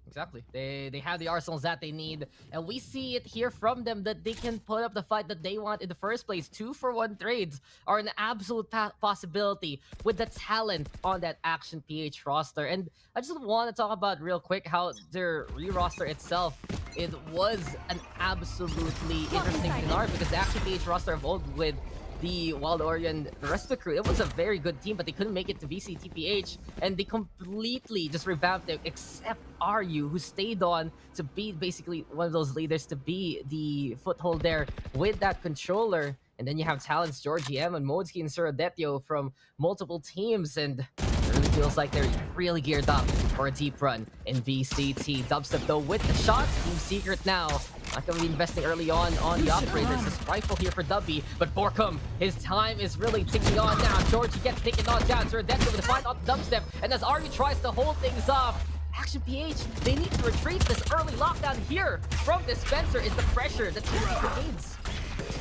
Exactly. They have the arsenals that they need, and we see it here from them that they can put up the fight that they want in the first place. 2-for-1 trades are an absolute possibility with the talent on that Action PH roster. And I just want to talk about real quick how their re-roster itself, it was an absolutely interesting scenario, because the Action PH roster evolved with the Wild Orion, the rest of the crew. It was a very good team, but they couldn't make it to VCTPH, and they completely just revamped it, except RU, who stayed on to be basically one of those leaders, to be the foothold there with that controller. And then you have talents Georgie M and Modski and Suradetio from multiple teams, and it really feels like they're really geared up for a deep run in VCT. Dubstep though with the shots. Team Secret now not going to be investing early on the operators. This rifle here for Dubby, but Borkum, his time is really ticking on now. Georgie gets taken on down. Suradetio with a find on Dubstep, and as RU tries to hold things off, Action PH, they need to retreat. This early lockdown here from Dispenser is the pressure that Team Secret needs.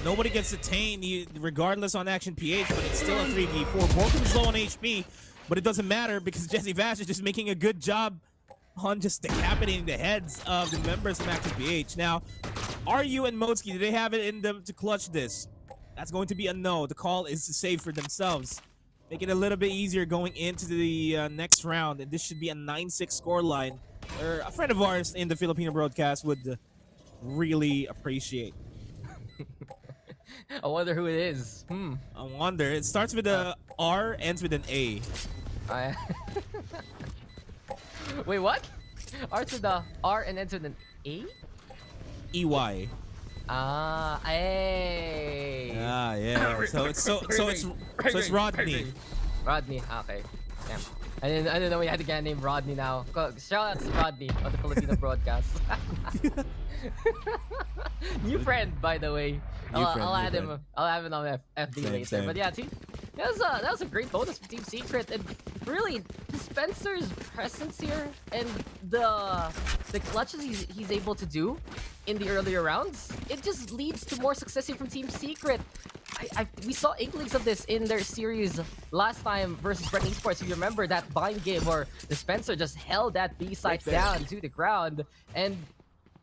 Nobody gets detained regardless on Action PH, but it's still a 3v4. Borkum's low on HP, but it doesn't matter because Jesse Vash is just making a good job on just decapitating the heads of the members of Action PH. Now, RU and Modski, do they have it in them to clutch this? That's going to be a no. The call is to save for themselves. Make it a little bit easier going into the next round, and this should be a 9-6 scoreline. A friend of ours in the Filipino broadcast would really appreciate. I wonder who it is. I wonder. It starts with a R, ends with an A. Wait, what? Starts with the R and ends with an A? EY. A. Yeah. So it's Rodney. Rodney. Okay. Damn. I didn't know we had a guy named Rodney now. Shout out to Rodney on the Filipino broadcast. New friend, by the way. I'll add him. I'll have him on FD later. Same. But yeah, that was a great bonus for Team Secret, and really Dispenser's presence here and the clutches he's able to do in the earlier rounds, it just leads to more success here from Team Secret. We saw inklings of this in their series last time versus Bren Esports. If you remember that bind game where Dispenser just held that B site down to the ground, and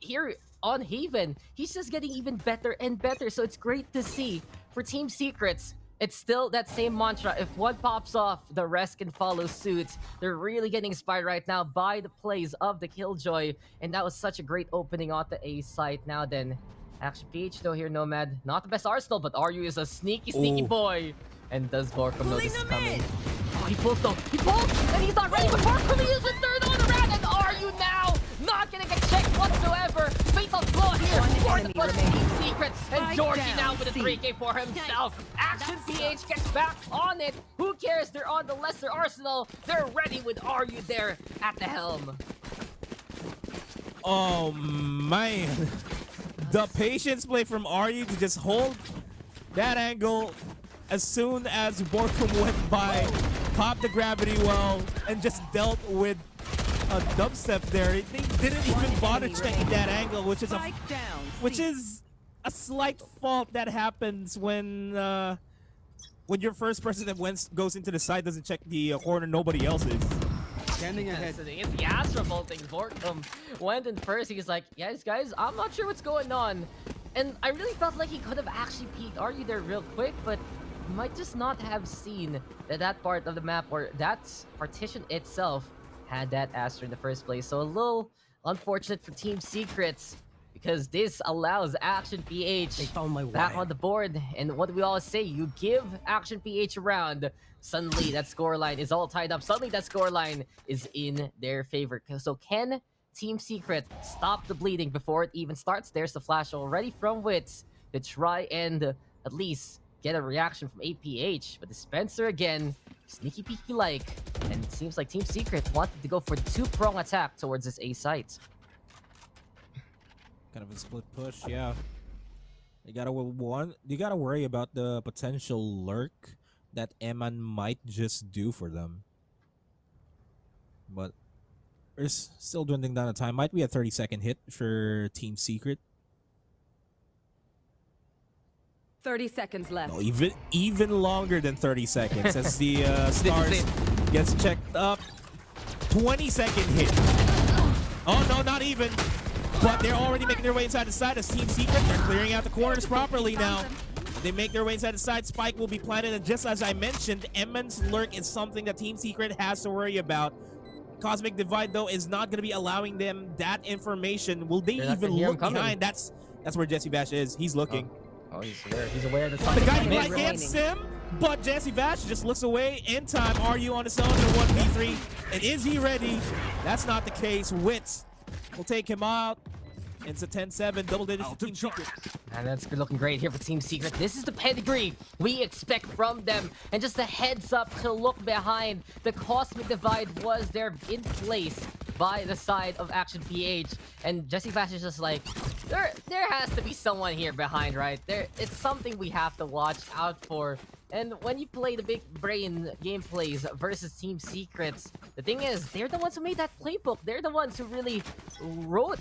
here on Haven, he's just getting even better and better. So it's great to see for Team Secrets. It's still that same mantra. If one pops off, the rest can follow suit. They're really getting inspired right now by the plays of the Killjoy, and that was such a great opening on the A site. Now then, Action PH though here, Nomad. Not the best arsenal, but RU is a sneaky boy. And does Borkum know this is coming? Oh, he pulled though. He pulled, and he's not ready, but Borkum uses the third on the round, and RU now not getting a check whatsoever. Fatal blow here for the push Team Secret, and Georgie now with a 3K for himself. Action PH gets back on it. Who cares? They're on the lesser arsenal. They're ready with RU there at the helm. Oh man, the patience play from RU to just hold that angle as soon as Borkum went by, popped the gravity well, and just dealt with a dubstep there. They didn't even bother checking that angle, which is a slight fault that happens when your first person that goes into the side doesn't check the corner nobody else is. Standing ahead. It's the Astra bolting. Borkum went in first. He's like, yes, guys, I'm not sure what's going on. And I really felt like he could have actually peeked RU there real quick, but he might just not have seen that part of the map or that partition itself had that Astra in the first place. So a little unfortunate for Team Secrets, because this allows Action PH back on the board. And what do we all say? You give Action PH a round, suddenly that scoreline is all tied up. Suddenly that scoreline is in their favor. So can Team Secret stop the bleeding before it even starts? There's the flash already from Wits to try and at least get a reaction from APH. But Dispenser again, sneaky peeky like, and it seems like Team Secret wanted to go for the two-prong attack towards this A site. Kind of a split push, yeah. You gotta worry about the potential lurk that Eman might just do for them. But there's still dwindling down the time. Might be a 30-second hit for Team Secret. 30 seconds left. No, even longer than 30 seconds as the stars gets checked up. 20-second hit. Oh no, not even. But they're already making their way inside the side as Team Secret. They're clearing out the corners properly now. They make their way inside the side. Spike will be planted, and just as I mentioned, Eman's lurk is something that Team Secret has to worry about. Cosmic Divide, though, is not going to be allowing them that information. Will they even look behind? That's where Jesse Vash is. He's looking. Oh, he's aware that The something's guy coming. might get Sim, but Jesse Vash just looks away in time. Are you on his own in 1v3? And is he ready? That's not the case. Wits will take him out. It's a 10-7, double digits for Team Secret. And that's looking great here for Team Secret. This is the pedigree we expect from them. And just a heads up to look behind. The Cosmic Divide was there in place by the side of Action PH. And Jesse Flash is just like, there has to be someone here behind, right? It's something we have to watch out for. And when you play the big brain gameplays versus Team Secrets, the thing is, they're the ones who made that playbook. They're the ones who really wrote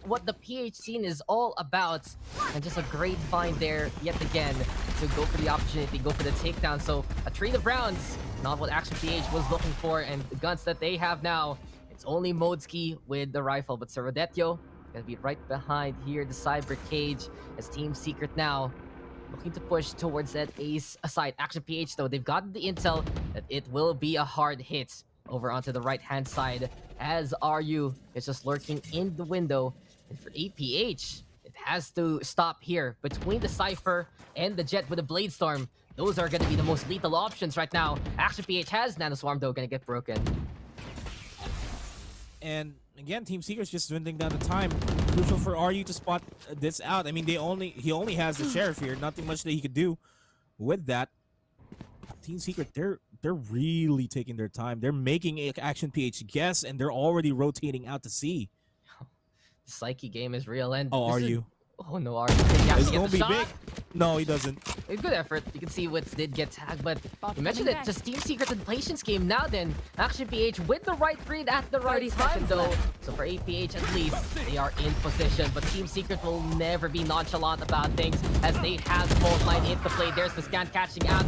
what the PH scene is all about. And just a great find there, yet again, to go for the opportunity, go for the takedown. So a trade of rounds, not what Action PH was looking for. And the guns that they have now, it's only Modeski with the rifle. But Serradetio gonna be right behind here, the Cyber Cage, as Team Secret now looking to push towards that ace aside. Action PH, though, they've gotten the intel that it will be a hard hit over onto the right-hand side, as RU is just lurking in the window. And for APH, it has to stop here between the Cypher and the Jet with a Blade Storm. Those are going to be the most lethal options right now. Action PH has Nano Swarm, though, going to get broken. And again, Team Secret's just dwindling down the time. Crucial for RU to spot this out. I mean, he only has the Sheriff here. Nothing much that he could do with that. Team Secret, they're really taking their time. They're making Action PH guess, and they're already rotating out to sea. The Psyche game is real, and RU. Oh no, RU can It's get gonna the be shot. big. No, he doesn't. A good effort. You can see Wits did get tagged, but you mentioned it. Just Team Secret and Patience game. Now then, Action PH with the right read at the right time, though. So for APH, at least, they are in position. But Team Secret will never be nonchalant about things, as they have Fault Line into play. There's the scan catching out.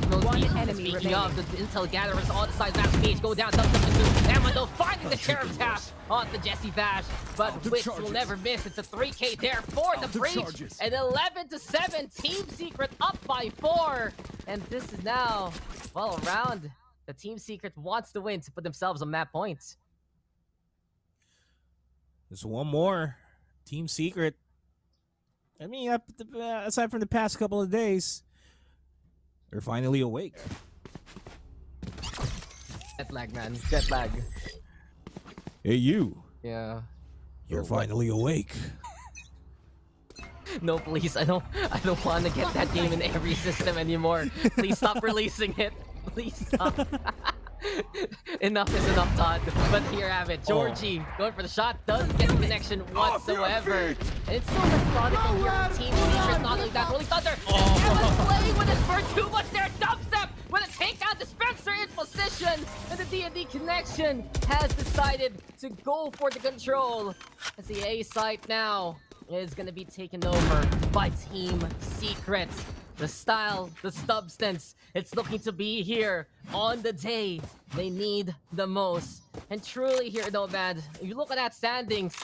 Speaking of, the intel gatherers on the side of Action PH go down. Amando finding the Sheriff tap on the Jesse Bash. But Wits will never miss. It's a 3K there for the breach. And 11-7, Team Secret up by 4. And this is now, well, around. The Team Secret wants to win to put themselves on map points. There's one more. Team Secret. I mean, aside from the past couple of days, they're finally awake. Jet lag, man. Jet lag. Hey, you. Yeah. You're finally awake. No, please. I don't want to get that game in every system anymore. Please stop releasing it. Please stop. Enough is enough, Todd. But here I have it. Georgie going for the shot. Doesn't get the connection whatsoever. And it's so methodical here on Team Secret. Not only that, Rolling Thunder. Eman's playing with it for too much there. Dubstep with a takedown dispenser in position. And the D&D connection has decided to go for the control. As the A site now is going to be taken over by Team Secret. The style, the substance, it's looking to be here on the day they need the most. And truly here, Nomad, if you look at that standings,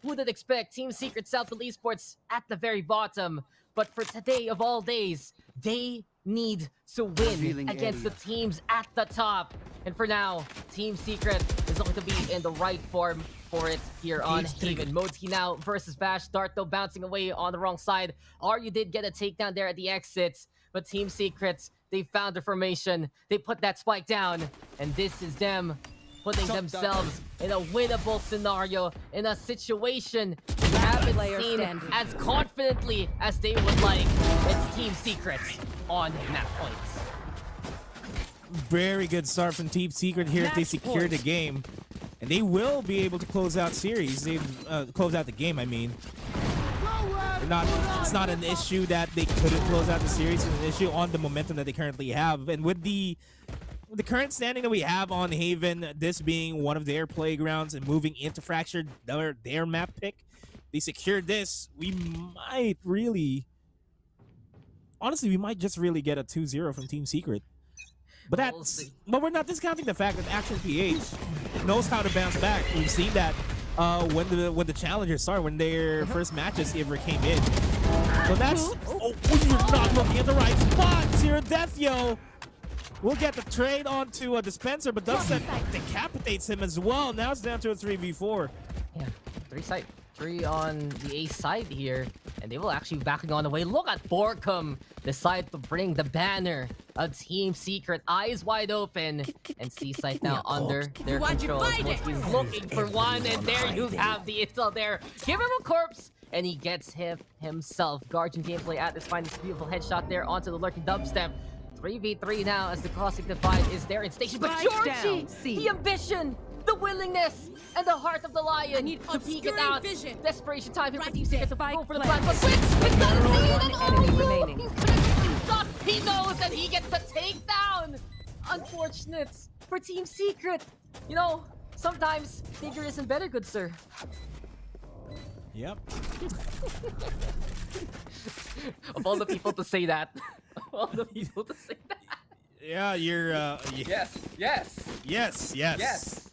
who did expect Team Secret Southfield Esports at the very bottom? But for today of all days, they need to win against the teams at the top. And for now, Team Secret is looking to be in the right form for it here on Haven. Modeski now versus Bash. Dart, though, bouncing away on the wrong side. RU did get a takedown there at the exits, but Team Secret, they found their formation. They put that spike down, and this is them putting themselves in a winnable scenario, in a situation we haven't seen as confidently as they would like. It's Team Secret on map points. Very good start from Team Secret here. They secure the game, and they will be able to close out series. They've close out the game, I mean. It's not an issue that they couldn't close out the series. It's an issue on the momentum that they currently have. And with the current standing that we have on Haven, this being one of their playgrounds and moving into Fractured, their map pick, they secured this. We might really, honestly, we might just really get a 2-0 from Team Secret. But but we're not discounting the fact that Action PH knows how to bounce back. We've seen that when the challengers started, when their first matches ever came in. So that's you're not looking at the right spot. Zero Death, yo. We'll get the trade onto a dispenser, but does that decapitates him as well. Now it's down to a 3v4. Yeah, 3 on the A side here, and they will actually be backing on the way. Look at Borkum decide to bring the banner of Team Secret, eyes wide open, and C-Site now under their control. He's looking for one, and there you have the intel there. Give him a corpse, and he gets him himself. Guardian gameplay at this finest, beautiful headshot there onto the lurking dubstep. 3v3 now as the Classic Divide is there in station. But Georgie, the ambition, the willingness, and the heart of the lion to peek it out. Desperation time here for Team Secret to go for the plan. But it's not remaining. He knows that he gets the takedown. Unfortunate for Team Secret. You know, sometimes bigger isn't better, good sir. Yep. Of all the people to say that. Of all the people to say that. Yeah, you're Yes.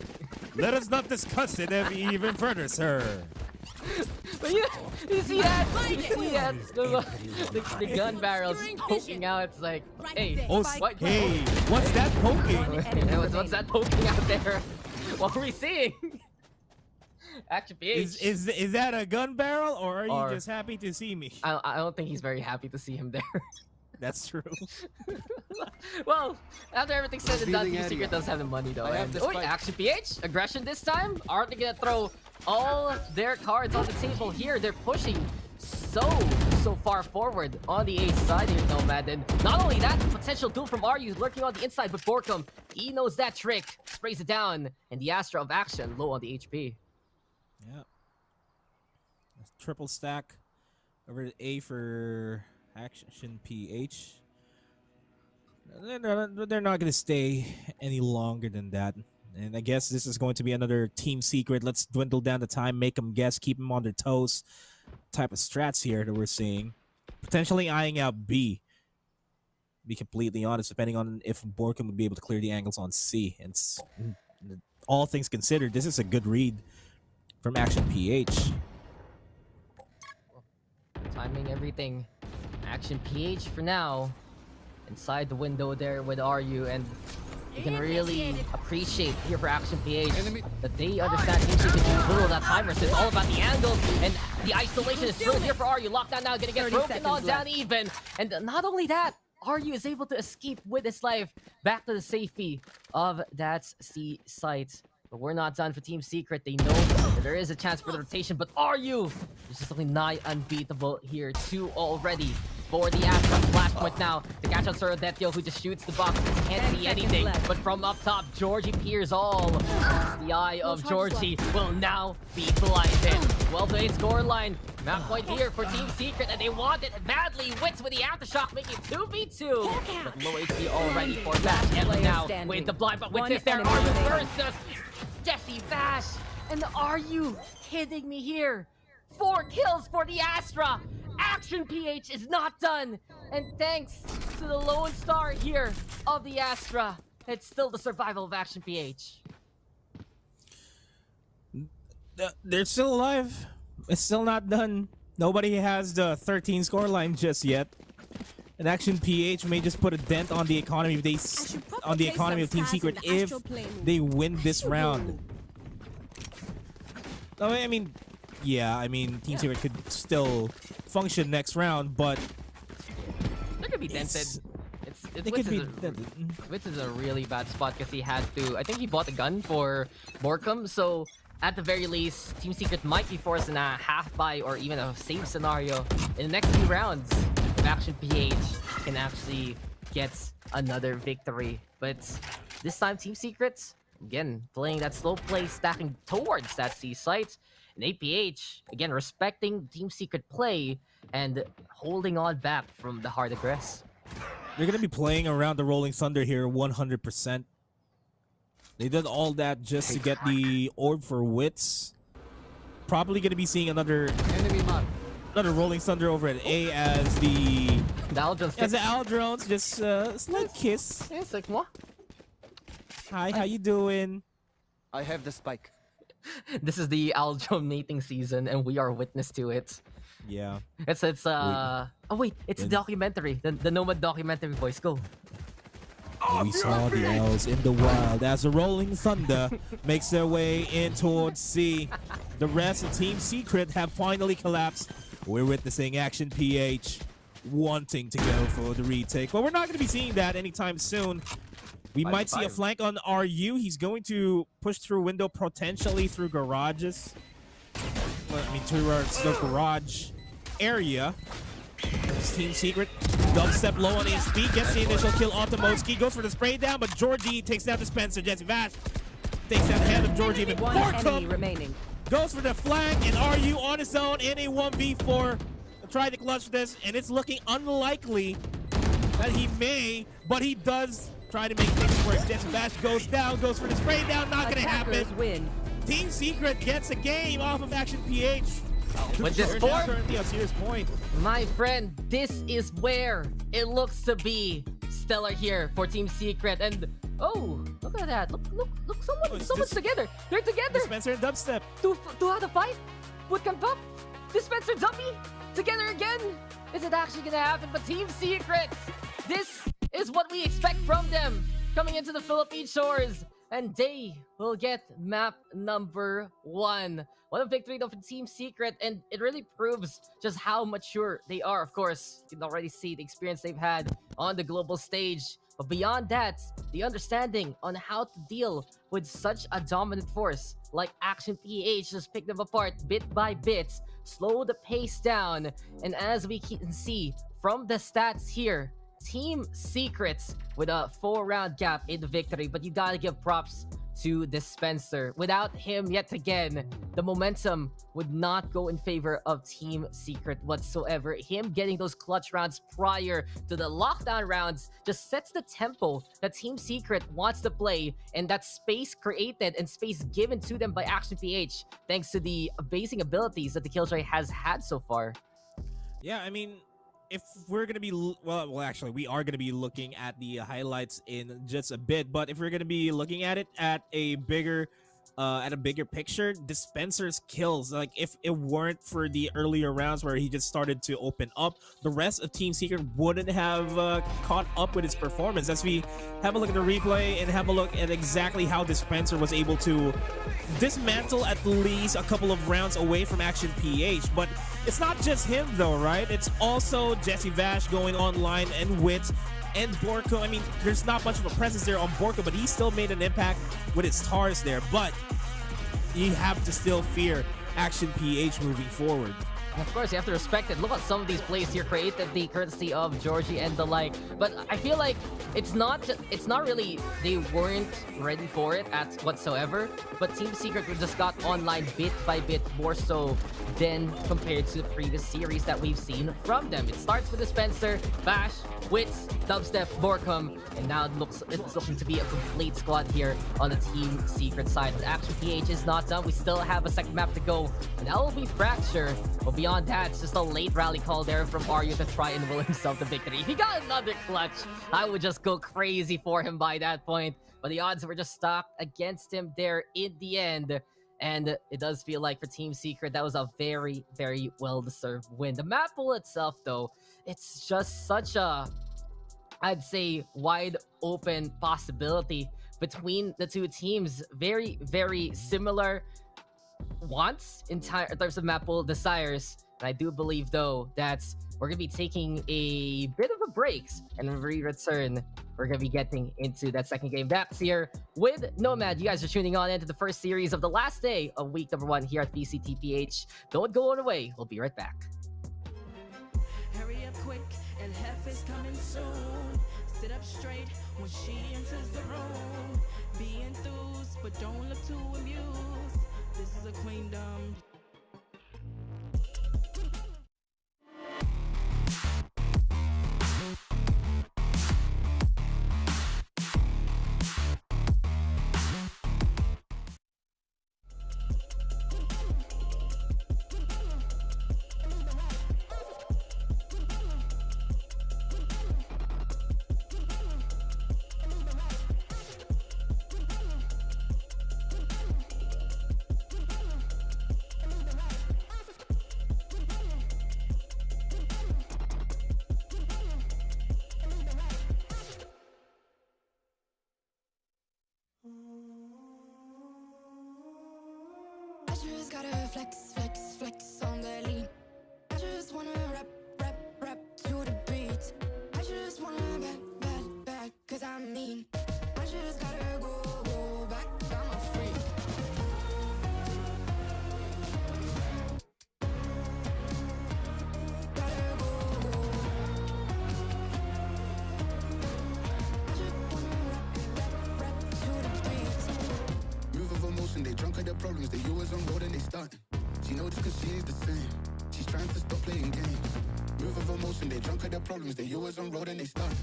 Let us not discuss it even further, sir. But you see that? You see that? The gun barrels poking out. It's like, hey, what's that poking? What's that poking out there? What are we seeing? Action PH. Is that a gun barrel, or are you just happy to see me? I don't think he's very happy to see him there. That's true. Well, after everything said and done, Team Secret does have the money though. Action PH, aggression this time. Aren't they gonna throw all their cards on the table here? They're pushing so far forward on the A side here, Nomad. And not only that, the potential duel from RU is lurking on the inside, but Borkum, he knows that trick. Sprays it down, and the Astra of Action low on the HP. Yeah. Triple stack over to A for Action PH. They're not going to stay any longer than that. And I guess this is going to be another Team Secret. Let's dwindle down the time, make them guess, keep them on their toes type of strats here that we're seeing. Potentially eyeing out B. Be completely honest, depending on if Borkum would be able to clear the angles on C. And all things considered, this is a good read from Action PH. Timing everything. Action PH for now. Inside the window there with RU, and you can really appreciate here for Action PH that they understand Team Secret can do little of that timer. So it's all about the angles, and the isolation is still here for RU. Lockdown now, gonna get broken on down even. And not only that, RU is able to escape with his life back to the safety of that C site. But we're not done for Team Secret. They know that there is a chance for the rotation, but RU is just only nigh unbeatable here. 2 already for the Astra. Flashpoint now to catch out Sir Detio, who just shoots the box. Can't see anything, but from up top, Georgie peers all. The eye of Georgie will now be blinded. Well-played scoreline. Map point here for Team Secret, and they want it badly. Wits with the aftershock, making 2v2. But low HP already for Bash. And now with the blind, but with this there, RU versus Jesse Bash. And are you kidding me here? 4 kills for the Astra. Action PH is not done. And thanks to the lone star here of the Astra, it's still the survival of Action PH. They're still alive. It's still not done. Nobody has the 13 scoreline just yet. And Action PH may just put a dent on the economy if of Team Secret if they win this round. I mean, Team Secret could still function next round, but they're gonna be dented. Wits is a really bad spot because he had to. I think he bought a gun for Borkum, so at the very least, Team Secret might be forced in a half buy or even a save scenario in the next few rounds. If Action PH can actually get another victory, but this time Team Secret again playing that slow play, stacking towards that C site. And APH, again, respecting Team Secret play, and holding on back from the hard aggress. They're going to be playing around the Rolling Thunder here 100%. They did all that just to get the orb for Wits. Probably going to be seeing another Rolling Thunder over at A as the Owl Drones just slight kiss. It's like, what? Hi, how you doing? I have the spike. This is the Owl Drone mating season, and we are witness to it. Yeah. It's oh wait, it's a documentary. The Nomad documentary, boys. Go. We saw the L's in the wild as the Rolling Thunder makes their way in towards C. The rest of Team Secret have finally collapsed. We're witnessing Action PH wanting to go for the retake, but we're not going to be seeing that anytime soon. We might see a flank on RU. He's going to push through window, potentially through garages. I mean, towards the garage area. It's Team Secret. Dubstep low on HP, gets the initial kill onto Moski, goes for the spray down, but Georgie takes down the Spencer. Jesse Vash takes down the hand of Georgie, but Borkum goes for the flank, and RU on his own in a 1v4. Try to clutch this, and it's looking unlikely that he may, but he does try to make things work. Jesse Vash goes down, goes for the spray down, not gonna happen. Team Secret gets a game off of Action PH. But this form, currently a serious point. My friend, this is where it looks to be stellar here for Team Secret. And oh, look at that! Look! Someone's together. They're together. Dispenser and Dubstep. Two out of 5. Bootcamp up. Dispenser Dumpy together again. Is it actually gonna happen? But Team Secret, this is what we expect from them coming into the Philippine shores, and they will get map number 1. What a victory though for Team Secret, and it really proves just how mature they are. Of course, you can already see the experience they've had on the global stage. But beyond that, the understanding on how to deal with such a dominant force like Action PH, just pick them apart bit by bit, slow the pace down, and as we can see from the stats here, Team Secret with a 4-round gap in the victory, but you gotta give props to Dispenser. Without him, yet again, the momentum would not go in favor of Team Secret whatsoever. Him getting those clutch rounds prior to the lockdown rounds just sets the tempo that Team Secret wants to play, and that space created and space given to them by Action PH thanks to the amazing abilities that the Killjoy has had so far. Yeah, I mean, if we're going to be, well, actually, we are going to be looking at the highlights in just a bit, but if we're going to be looking at it at a bigger picture, Dispenser's kills, like if it weren't for the earlier rounds where he just started to open up, the rest of Team Secret wouldn't have caught up with his performance. As we have a look at the replay and have a look at exactly how Dispenser was able to dismantle at least a couple of rounds away from Action PH. But it's not just him though, right? It's also Jesse Vash going online, and Wit and Borko. I mean, there's not much of a presence there on Borko, but he still made an impact with his TARs there. But you have to still fear Action PH moving forward. Of course, you have to respect it. Look at some of these plays here created the courtesy of Georgie and the like. But I feel like it's not really they weren't ready for it at whatsoever. But Team Secret just got online bit by bit more so than compared to the previous series that we've seen from them. It starts with Dispenser, Bash, Wits, Dubstep, Borkum, and now it's looking to be a complete squad here on the Team Secret side. But Action PH is not done. We still have a second map to go, and that will be Fracture. But beyond that, it's just a late rally call there from Aryu to try and will himself the victory. If he got another clutch, I would just go crazy for him by that point. But the odds were just stacked against him there in the end. And it does feel like for Team Secret, that was a very, very well-deserved win. The map pool itself, though, it's just such a, I'd say, wide open possibility between the two teams. Very, very similar wants in terms of map pool desires. And I do believe, though, that we're going to be taking a bit of a break. And when we return, we're going to be getting into that second game. That's here with Nomad. You guys are tuning on into the first series of the last day of week number 1 here at VCTPH. Don't go away. We'll be right back. Hurry up quick, and Hef is coming soon. Sit up straight when she enters the room. Be enthused, but don't look too amused. This is a queendom. just gotta flex, flex, flex on the lean. I just wanna rap, rap, rap to the beat. I just wanna back, cause I'm mean. I just gotta go back, I'm a freak. They drunk at their problems, they always on road and they starting. She knows this cause she's the same. She's trying to stop playing games. Move of emotion, they drunk at their problems, they always on road and they starting.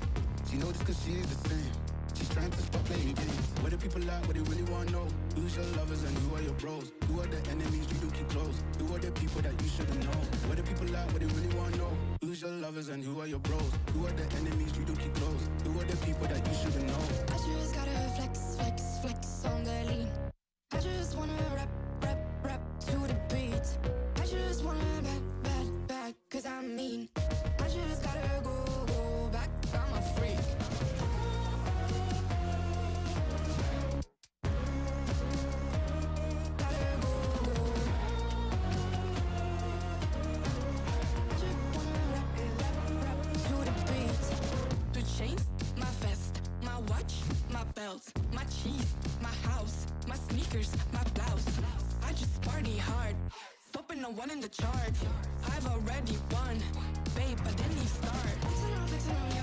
She knows this cause she's the same. She's trying to stop playing games. Where the people at, what they really wanna know? Who's your lovers and who are your bros? Who are the enemies you don't keep close? Who are the people that you shouldn't know? Where the people at, what they really wanna know? Who's your lovers and who are your bros? Who are the enemies you don't keep close? Who are the people that you shouldn't know? I just gotta flex, flex, flex on the lean. I just wanna rap, rap, rap to the beat. I just wanna back, cause I'm mean. I just gotta go back, I'm a freak. Gotta go. I just wanna rap to the beat. The chains, my vest, my watch, my belt, my cheese, my house, my sneakers, my blouse. I just party hard, hoping no one in the chart. I've already won, babe, but then you start. Flexing on ya,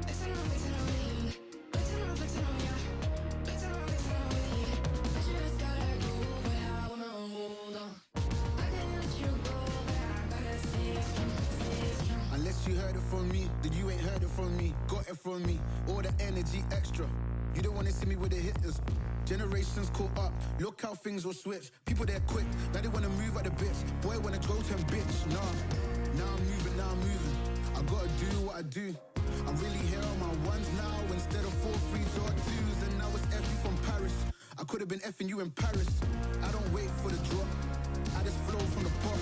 flexing on lean. Flexing on ya, flexing on lean. I just gotta go, but I wanna hold on. I can't let you go, but I gotta stay strong. Unless you heard it from me, then you ain't heard it from me. Got it from me, all the energy extra. You don't wanna see me with the hitters. Generations caught up, look how things will switch. People they're quick, now they wanna move at the bits. Boy wanna go to him, bitch. Now I'm moving. I gotta do what I do. I'm really here on my ones now instead of 4 3s or 2s. And now it's F from Paris. I could have been effing you in Paris. I don't wait for the drop, I just flow from the pot.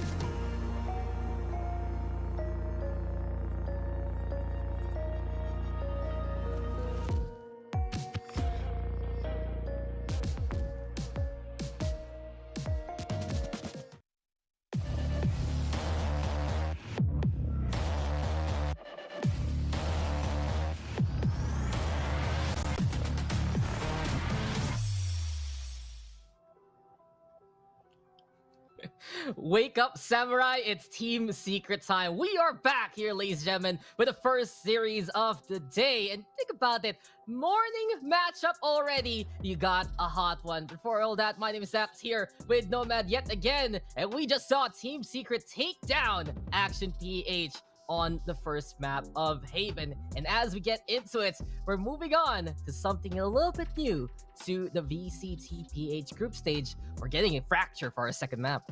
Wake up, Samurai! It's Team Secret time. We are back here, ladies and gentlemen, with the first series of the day. And think about it, morning matchup already. You got a hot one. Before all that, my name is Zax here with Nomad yet again. And we just saw Team Secret take down Action PH on the first map of Haven. And as we get into it, we're moving on to something a little bit new to the VCTPH group stage. We're getting a fracture for our second map.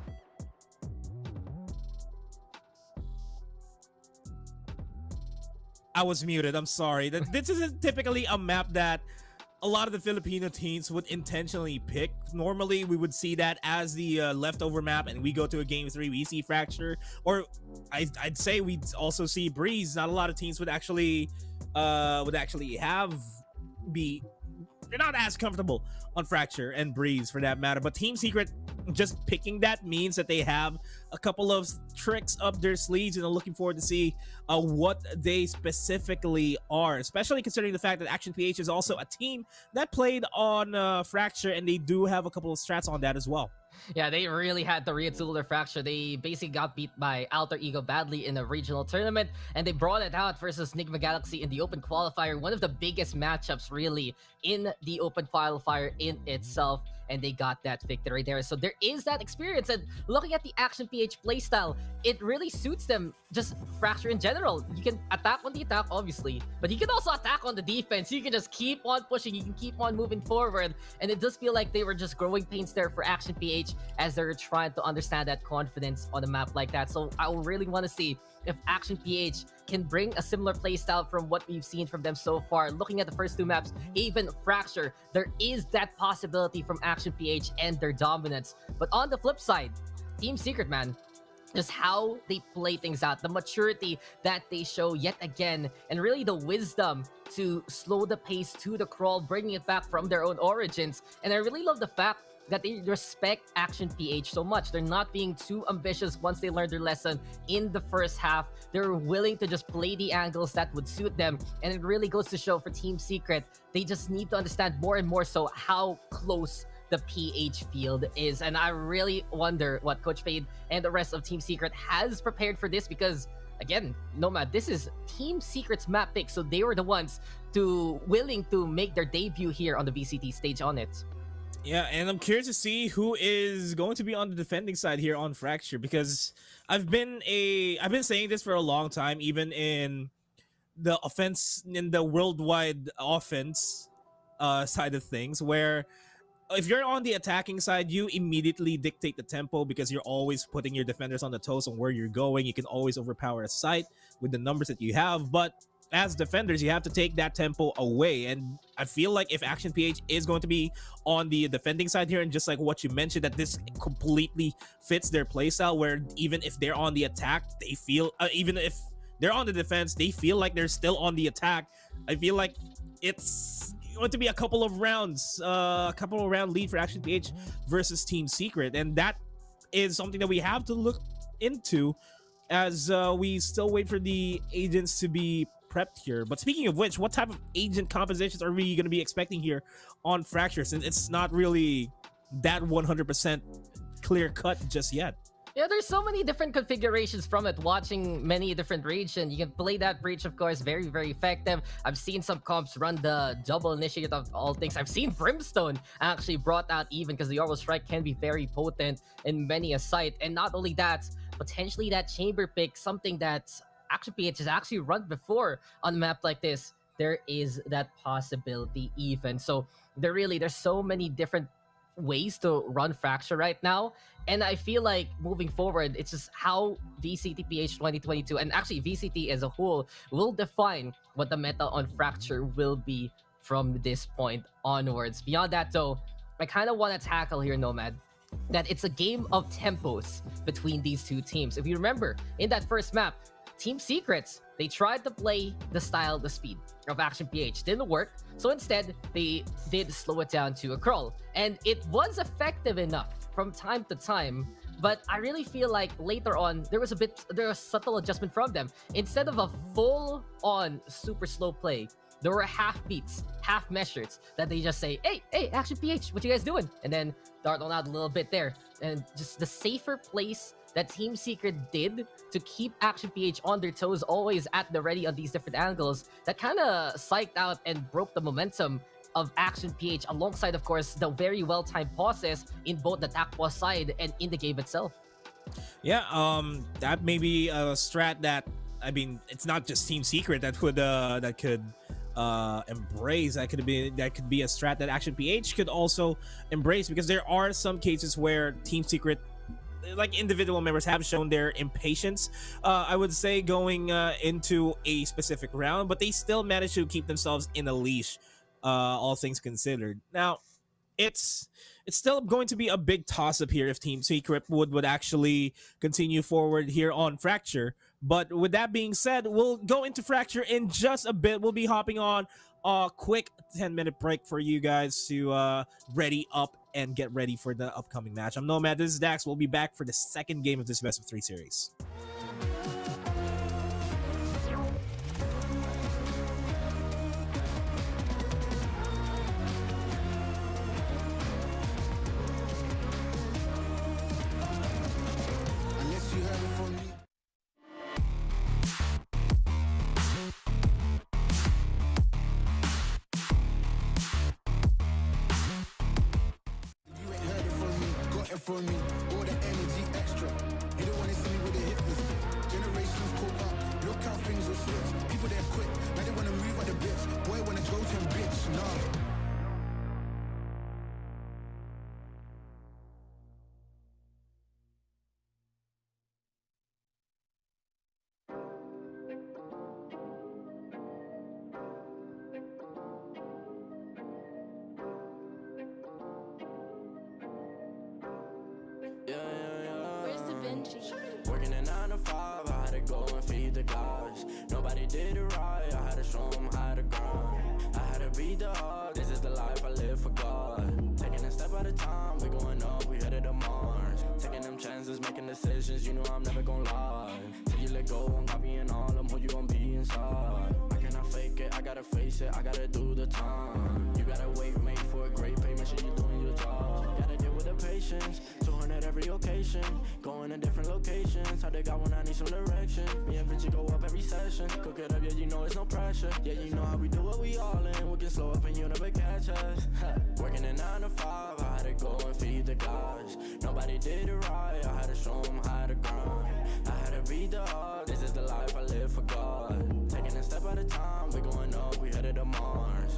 I was muted. I'm sorry. This isn't typically a map that a lot of the Filipino teams would intentionally pick. Normally, we would see that as the leftover map, and we go to a game 3, we see Fracture, or I'd say we'd also see Breeze. Not a lot of teams would actually be. They're not as comfortable on Fracture and Breeze for that matter. But Team Secret just picking that means that they have a couple of tricks up their sleeves, and I'm looking forward to see what they specifically are, especially considering the fact that Action PH is also a team that played on Fracture, and they do have a couple of strats on that as well. Yeah, they really had to retool their Fracture. They basically got beat by Alter Ego badly in a regional tournament, and they brought it out versus Nigma Galaxy in the open qualifier, one of the biggest matchups really in the open qualifier in itself, and they got that victory there. So there is that experience, and looking at the Action PH playstyle, it really suits them. Just Fracture in general, you can attack on the attack obviously, but you can also attack on the defense. You can just keep on pushing, you can keep on moving forward, and it does feel like they were just growing pains there for Action PH as they're trying to understand that confidence on a map like that. So I really want to see if Action PH can bring a similar playstyle from what we've seen from them so far. Looking at the first two maps, even Fracture, there is that possibility from Action PH and their dominance. But on the flip side, Team Secret, man, just how they play things out, the maturity that they show yet again, and really the wisdom to slow the pace to the crawl, bringing it back from their own origins. And I really love the fact that they respect Action PH so much. They're not being too ambitious once they learn their lesson in the first half. They're willing to just play the angles that would suit them. And it really goes to show for Team Secret, they just need to understand more and more so how close the PH field is. And I really wonder what Coach Fade and the rest of Team Secret has prepared for this, because again, Nomad, this is Team Secret's map pick, so they were the ones willing to make their debut here on the VCT stage on it. Yeah, and I'm curious to see who is going to be on the defending side here on Fracture, because I've been saying this for a long time, even in the offense, in the worldwide offense side of things, where if you're on the attacking side, you immediately dictate the tempo because you're always putting your defenders on the toes on where you're going. You can always overpower a site with the numbers that you have, but as defenders, you have to take that tempo away. And I feel like if Action PH is going to be on the defending side here, and just like what you mentioned, that this completely fits their playstyle, where even if they're on the attack, they feel, even if they're on the defense, they feel like they're still on the attack. I feel like it's going to be a couple of round lead for Action PH versus Team Secret, and that is something that we have to look into as we still wait for the agents to be prepped here. But speaking of which, what type of agent compositions are we going to be expecting here on Fracture, since it's not really that 100% clear cut just yet? Yeah, there's so many different configurations from it. Watching many different regions, you can play that breach, of course, very, very effective. I've seen some comps run the double initiate of all things. I've seen Brimstone actually brought out even, because the Orbital Strike can be very potent in many a site. And not only that, potentially that chamber pick, something that Action PH has actually run before on a map like this. There is that possibility even. So there's so many different ways to run Fracture right now, and I feel like moving forward, it's just how VCTPH 2022 and actually VCT as a whole will define what the meta on Fracture will be from this point onwards. Beyond that though, I kind of want to tackle here, Nomad, that it's a game of tempos between these two teams. If you remember, in that first map, Team Secrets, they tried to play the style, the speed of Action PH. Didn't work, so instead, they did slow it down to a crawl. And it was effective enough from time to time, but I really feel like later on, there was subtle adjustment from them. Instead of a full-on super slow play, there were half beats, half measures that they just say, hey, Action PH, what you guys doing? And then dart on out a little bit there. And just the safer place that Team Secret did to keep Action PH on their toes, always at the ready on these different angles, that kind of psyched out and broke the momentum of Action PH, alongside, of course, the very well-timed pauses in both the Takwa side and in the game itself. Yeah, that may be a strat that, I mean, it's not just Team Secret that could embrace. That could be a strat that Action PH could also embrace, because there are some cases where Team Secret, like individual members, have shown their impatience, I would say, going into a specific round, but they still managed to keep themselves in a leash, all things considered. Now, it's still going to be a big toss-up here if Team Secret would actually continue forward here on Fracture. But with that being said, we'll go into Fracture in just a bit. We'll be hopping on a quick 10-minute break for you guys to ready up and get ready for the upcoming match. I'm Nomad, this is Dax. We'll be back for the second game of this best of 3 series. Unless you heard it from me. You ain't heard it from me, got it from me. All the energy extra. You don't wanna see me with the hitters. Generations caught up. Look how things will switch. People they're quick, now they wanna move at the bits. Boy wanna go to him, bitch. Nah. Working a 9 to 5, I had to go and feed the guys. Nobody did it right, I had to show them how to grind. I had to beat the odds, this is the life I live for God. Taking a step at a time, we going business making decisions, you know I'm never gonna lie. Till you let go, I'm copying all them, who you gon' be inside. I cannot fake it, I gotta face it, I gotta do the time. You gotta wait, mate, for a great pay, make sure you're doing your job. Gotta deal with the patience, 200 every occasion. Going to different locations, how they got when I need some direction. Me and Vinci go up every session. Cook it up, yeah, you know it's no pressure. Yeah, you know how we do what we all in. We can slow up and you never catch us. Working a 9 to 5, I had to go and feed the guys. Nobody did it right, I had to show them how to grind. I had to beat the odds, this is the life I live for God. Taking a step at a time, we going up, we headed to Mars.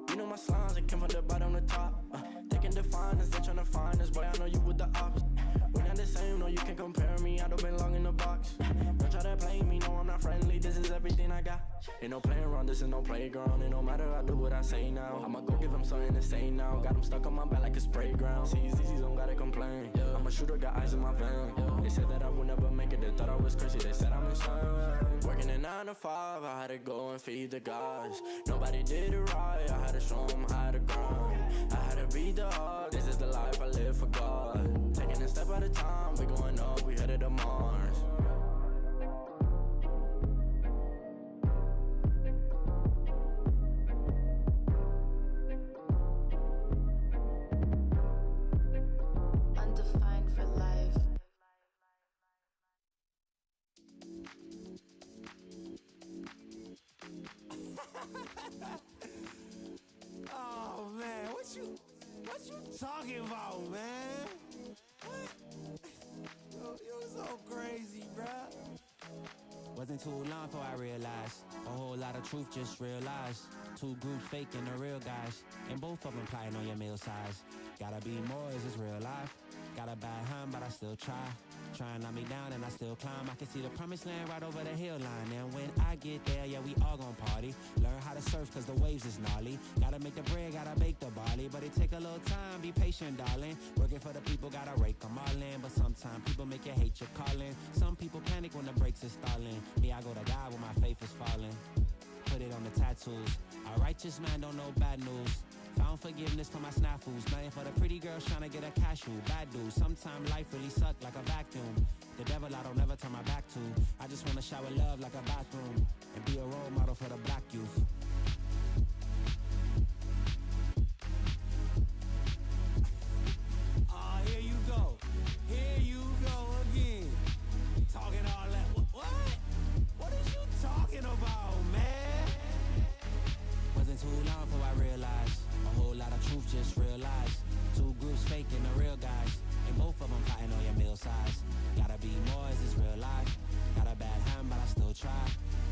You know my slimes, they came from the bottom to top. Taking the finest, they tryna find us, boy, I know you with the ops. We're not the same, no, you can't compare me, I don't belong in the box. Don't try to play me, no, I'm not friendly, this is everything I got. Ain't no playing around, this is no playground. And no matter I do what I say now, I'ma go give him something to say now. Got him stuck on my back like a spray ground. See, easy, don't gotta complain. I'm a shooter, got eyes in my vein. They said that I would never make it, they thought I was crazy, they said I'm insane. Working a 9 to 5, I had to go and feed the guys. Nobody did it right, I had to show them how to grind. I had to beat the odds, this is the life I live for God. Taking a step at a time, we going up, we headed to Mars. Undefined for life. Oh man, what you talking about, man? What? You're so crazy, bruh. Wasn't too long before I realized a whole lot of truth just realized. Two groups faking the real guys, and both of them plotting on your meal size. Gotta be more, is this real life? Got a bad hand, but I still try. Try and knock me down and I still climb. I can see the promised land right over the hill line. And when I get there, yeah, we all gon' party. Learn how to surf cause the waves is gnarly. Gotta make the bread, gotta bake the barley. But it take a little time, be patient, darling. Working for the people, gotta rake them all in. But sometimes people make you hate your calling. Some people panic when the brakes is stalling. Me, I go to God when my faith is falling. Put it on the tattoos. A righteous man don't know bad news. Found forgiveness for my snafus. Nothing for the pretty girls trying to get a cashew. Bad dude. Sometimes life really suck like a vacuum. The devil I don't never turn my back to. I just wanna shower love like a bathroom. And be a role model for the black youth. Oh, here you go. Here you go again. Talking all that. What? What are you talking about, man? Wasn't too long before I realized a whole lot of truth just realized. Two groups faking the real guys, and both of them plotting on your meal size. Gotta be more, is this real life? Got a bad hand, but I still try.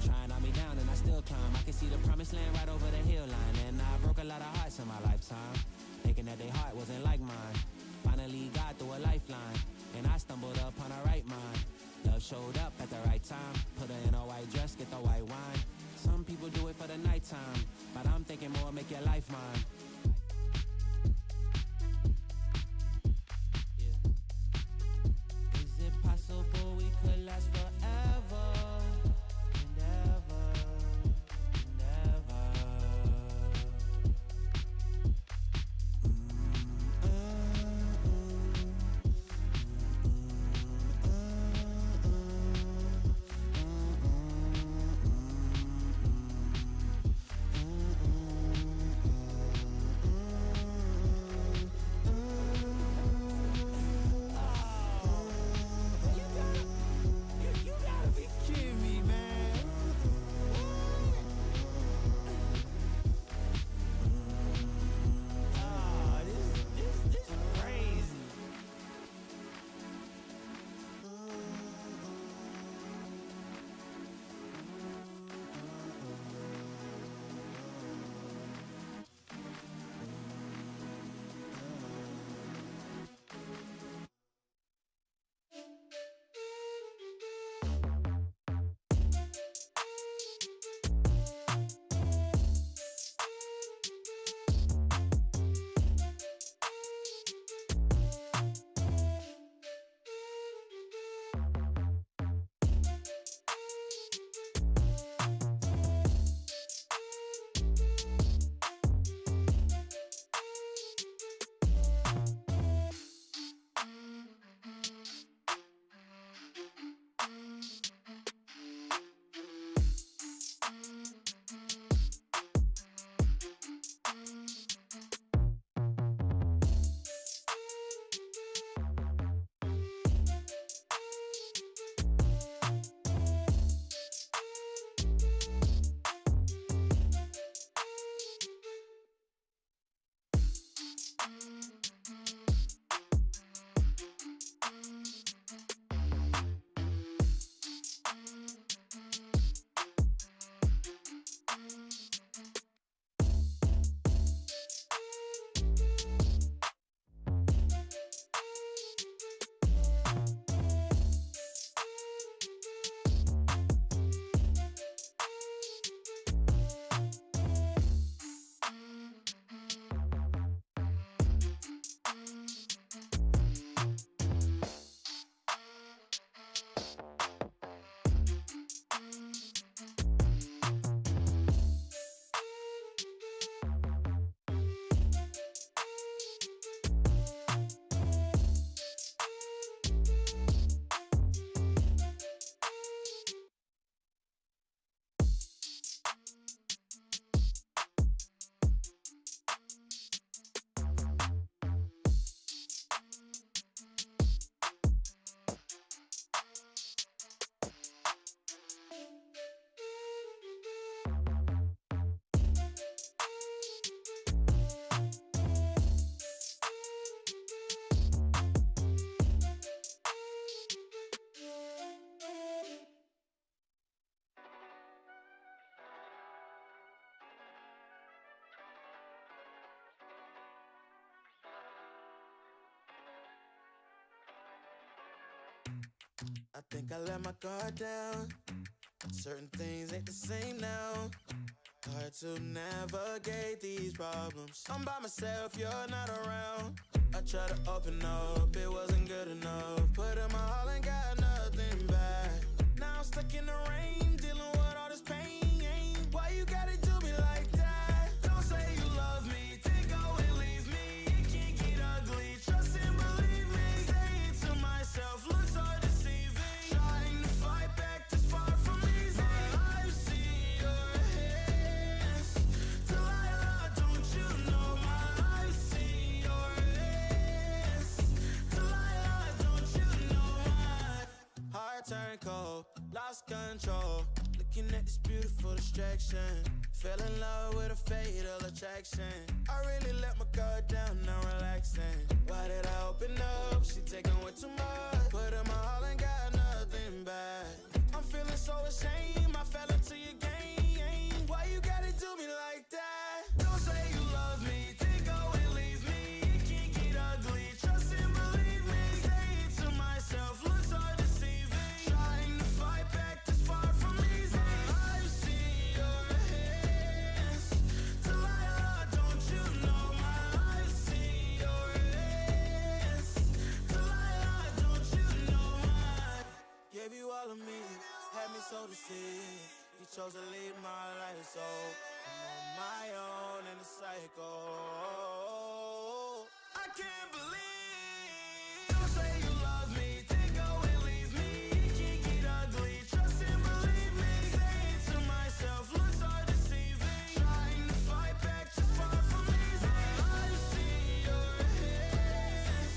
Trying to knock me down and I still climb. I can see the promised land right over the hill line. And I broke a lot of hearts in my lifetime, thinking that their heart wasn't like mine. Finally got through a lifeline, and I stumbled upon a right mind. Love showed up at the right time. Put her in a white dress, get the white wine. Some people do it for the nighttime, but I'm thinking more, make your life mine. Is it possible we could last forever and ever and ever? I think I let my guard down. Certain things ain't the same now. Hard to navigate these problems. I'm by myself, you're not around. I tried to open up, it wasn't good enough. Put in my all and got nothing back. Now I'm stuck in the rain, dealing with all this pain. Why you gotta do me like that? Don't say you love me, then go and leave me. It can't get ugly, trust and believe me. Saying to myself, looks so deceiving. Trying to fight back, this far from easy. I've seen your hands. Delilah, don't you know my I've seen your hands. Delilah, don't you know my heart turned cold, lost control. Looking at this beautiful distraction. Fell in love with a fatal attraction. I really let my guard down, now relaxing. Why did I open up? She taking way too much. Put in my all and got nothing back. I'm feeling so ashamed, I fell into your game. Why you gotta do me like that? Don't say you love me, then go and leave me. It can't get ugly, trust and believe me. Saying to myself, looks so deceiving. Trying to fight back, this far from easy. I've seen your hands. Delilah, don't you know my I've seen your hands. Delilah, don't you know my gave you all of me, had me so deceived. You chose to leave my life, so I'm on my own in the cycle. I can't believe. Don't say you love me, then go and leave me. It can't get ugly, trust and believe me. Saying to myself, looks so deceiving. Trying to fight back, just far from easy. I've seen your hands.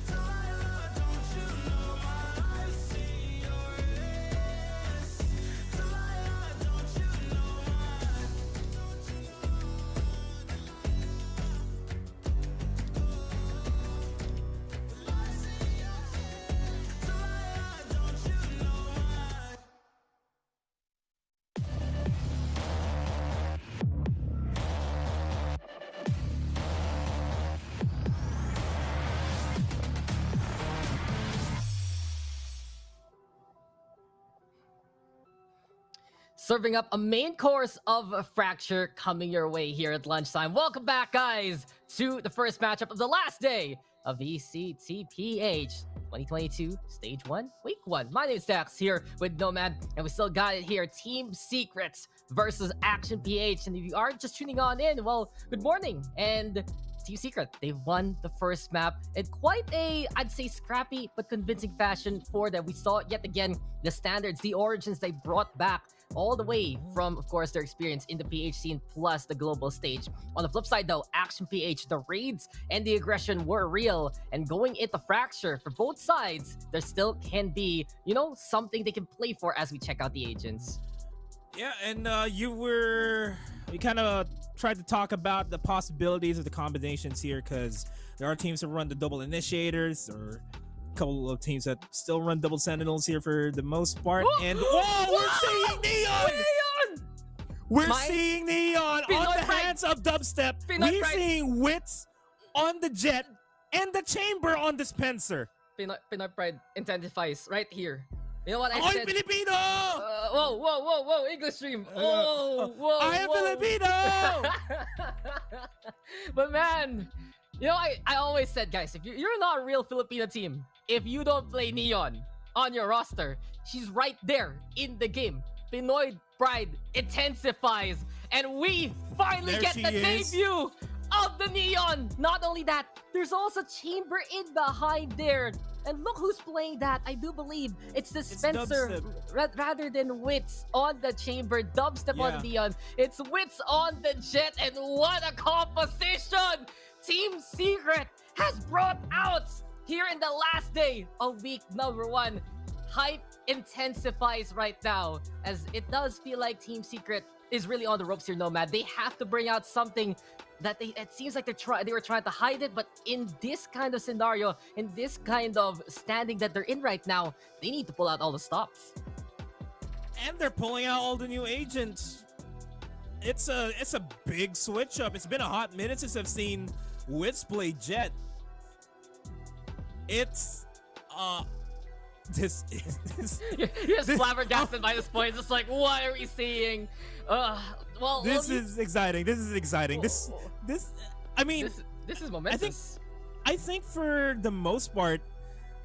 Delilah, don't you know my I've seen your hands. Delilah, don't you know my don't you know I've seen your hands. Delilah, don't you know my Serving up a main course of a Fracture coming your way here at lunchtime. Welcome back, guys, to the first matchup of the last day of VCTPH 2022 Stage 1, Week 1. My name is Dax here with Nomad, and we still got it here. Team Secrets versus Action PH. And if you are just tuning on in, well, good morning. And Team Secret, they've won the first map in quite a, I'd say, scrappy but convincing fashion for them. We saw yet again the standards, the origins they brought back all the way from, of course, their experience in the PH scene plus the global stage. On the flip side, though, Action PH, the raids and the aggression were real. And going into Fracture, for both sides, there still can be, you know, something they can play for as we check out the agents. Yeah, and we kind of tried to talk about the possibilities of the combinations here, because there are teams that run the double initiators, or a couple of teams that still run double sentinels here for the most part. And we're seeing Neon! We're seeing Neon on the hands of Dubstep. We're seeing Wits on the Jet and the Chamber on Dispenser. Pinoy Pride intensifies right here. You know what I I'm said? Filipino! Whoa, English stream. Whoa. I am Filipino! But man, you know, I always said, guys, if you're not a real Filipino team, if you don't play Neon on your roster, she's right there in the game. Pinoy Pride intensifies, and we finally get the debut of the Neon. Not only that, there's also Chamber in behind there. And look who's playing that. I do believe it's Dispenser rather than Wits on the Chamber. Dubstep on the Neon. It's Wits on the Jet. And what a composition Team Secret has brought out here in the last day of week number 1. Hype intensifies right now, as it does feel like Team Secret is really on the ropes here, Nomad. They have to bring out something that it seems like they were trying to hide it, but in this kind of scenario, in this kind of standing that they're in right now, they need to pull out all the stops. And they're pulling out all the new agents. It's a big switch up. It's been a hot minute since I've seen Wits play Jet. It's This is You're just flabbergasted by this point. It's just like, what are we seeing? This is exciting. This is exciting. This. I mean, this is momentous. I think for the most part,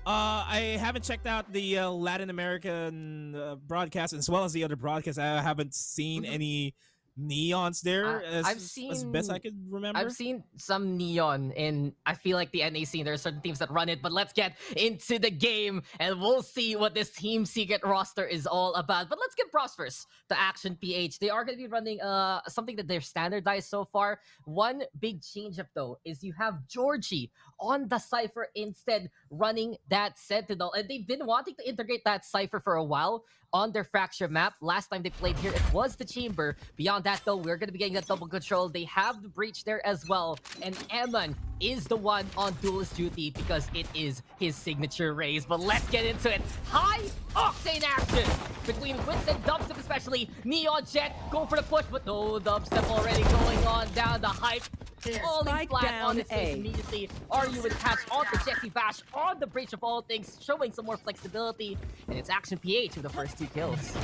I haven't checked out the Latin American broadcast as well as the other broadcasts. I haven't seen any neons there as best I could remember. I've seen some neon, and I feel like the NA scene, there are certain teams that run it, but let's get into the game, and we'll see what this Team Secret roster is all about. But let's get pros first. The Action PH, they are going to be running something that they're standardized so far. One big change up, though, is you have Georgie on the Cypher instead running that Sentinel, and they've been wanting to integrate that Cypher for a while on their Fracture map. Last time they played here, it was the Chamber. Beyond that, though, we're going to be getting that double control. They have the Breach there as well, and Eman is the one on duelist duty because it is his signature raise. But let's get into it. High octane action between Wits and Dubstep, especially. Neon Jet go for the push, but no, Dubstep already going on down. The hype falling flat on his face immediately. Aryu with catch onto Jesse Bash on the Breach of all things, showing some more flexibility. And it's Action PH with the first 2 kills.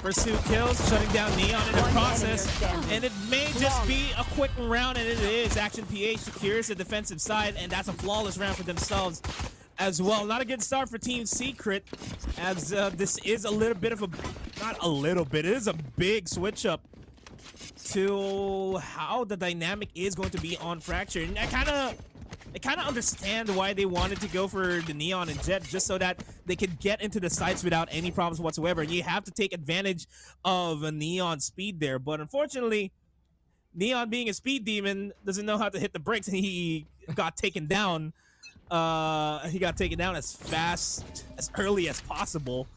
First 2 kills, shutting down Neon in the process. And it may just be a quick round, and it is. Action PH secures the defensive side, and that's a flawless round for themselves as well. Not a good start for Team Secret, as this is a little bit of a, not a little bit, it is a big switch up to how the dynamic is going to be on Fracture. And I kind of understand why they wanted to go for the Neon and Jet, just so that they could get into the sites without any problems whatsoever. And you have to take advantage of a Neon speed there. But unfortunately, Neon, being a speed demon, doesn't know how to hit the brakes, and he got taken down. He got taken down as fast, as early as possible.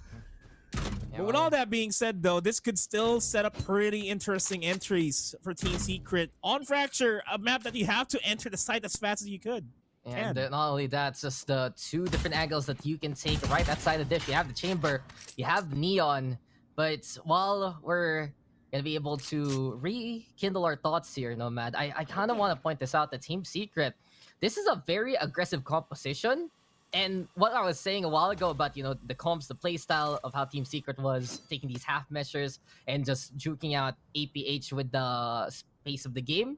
But with all that being said, though, this could still set up pretty interesting entries for Team Secret on Fracture, a map that you have to enter the site as fast as you could. And not only that, it's just the 2 different angles that you can take right outside the dish. You have the Chamber, you have Neon, but while we're going to be able to rekindle our thoughts here, Nomad, I kind of want to point this out, that Team Secret, this is a very aggressive composition. And what I was saying a while ago about, you know, the comps, the playstyle of how Team Secret was taking these half measures and just juking out APH with the pace of the game.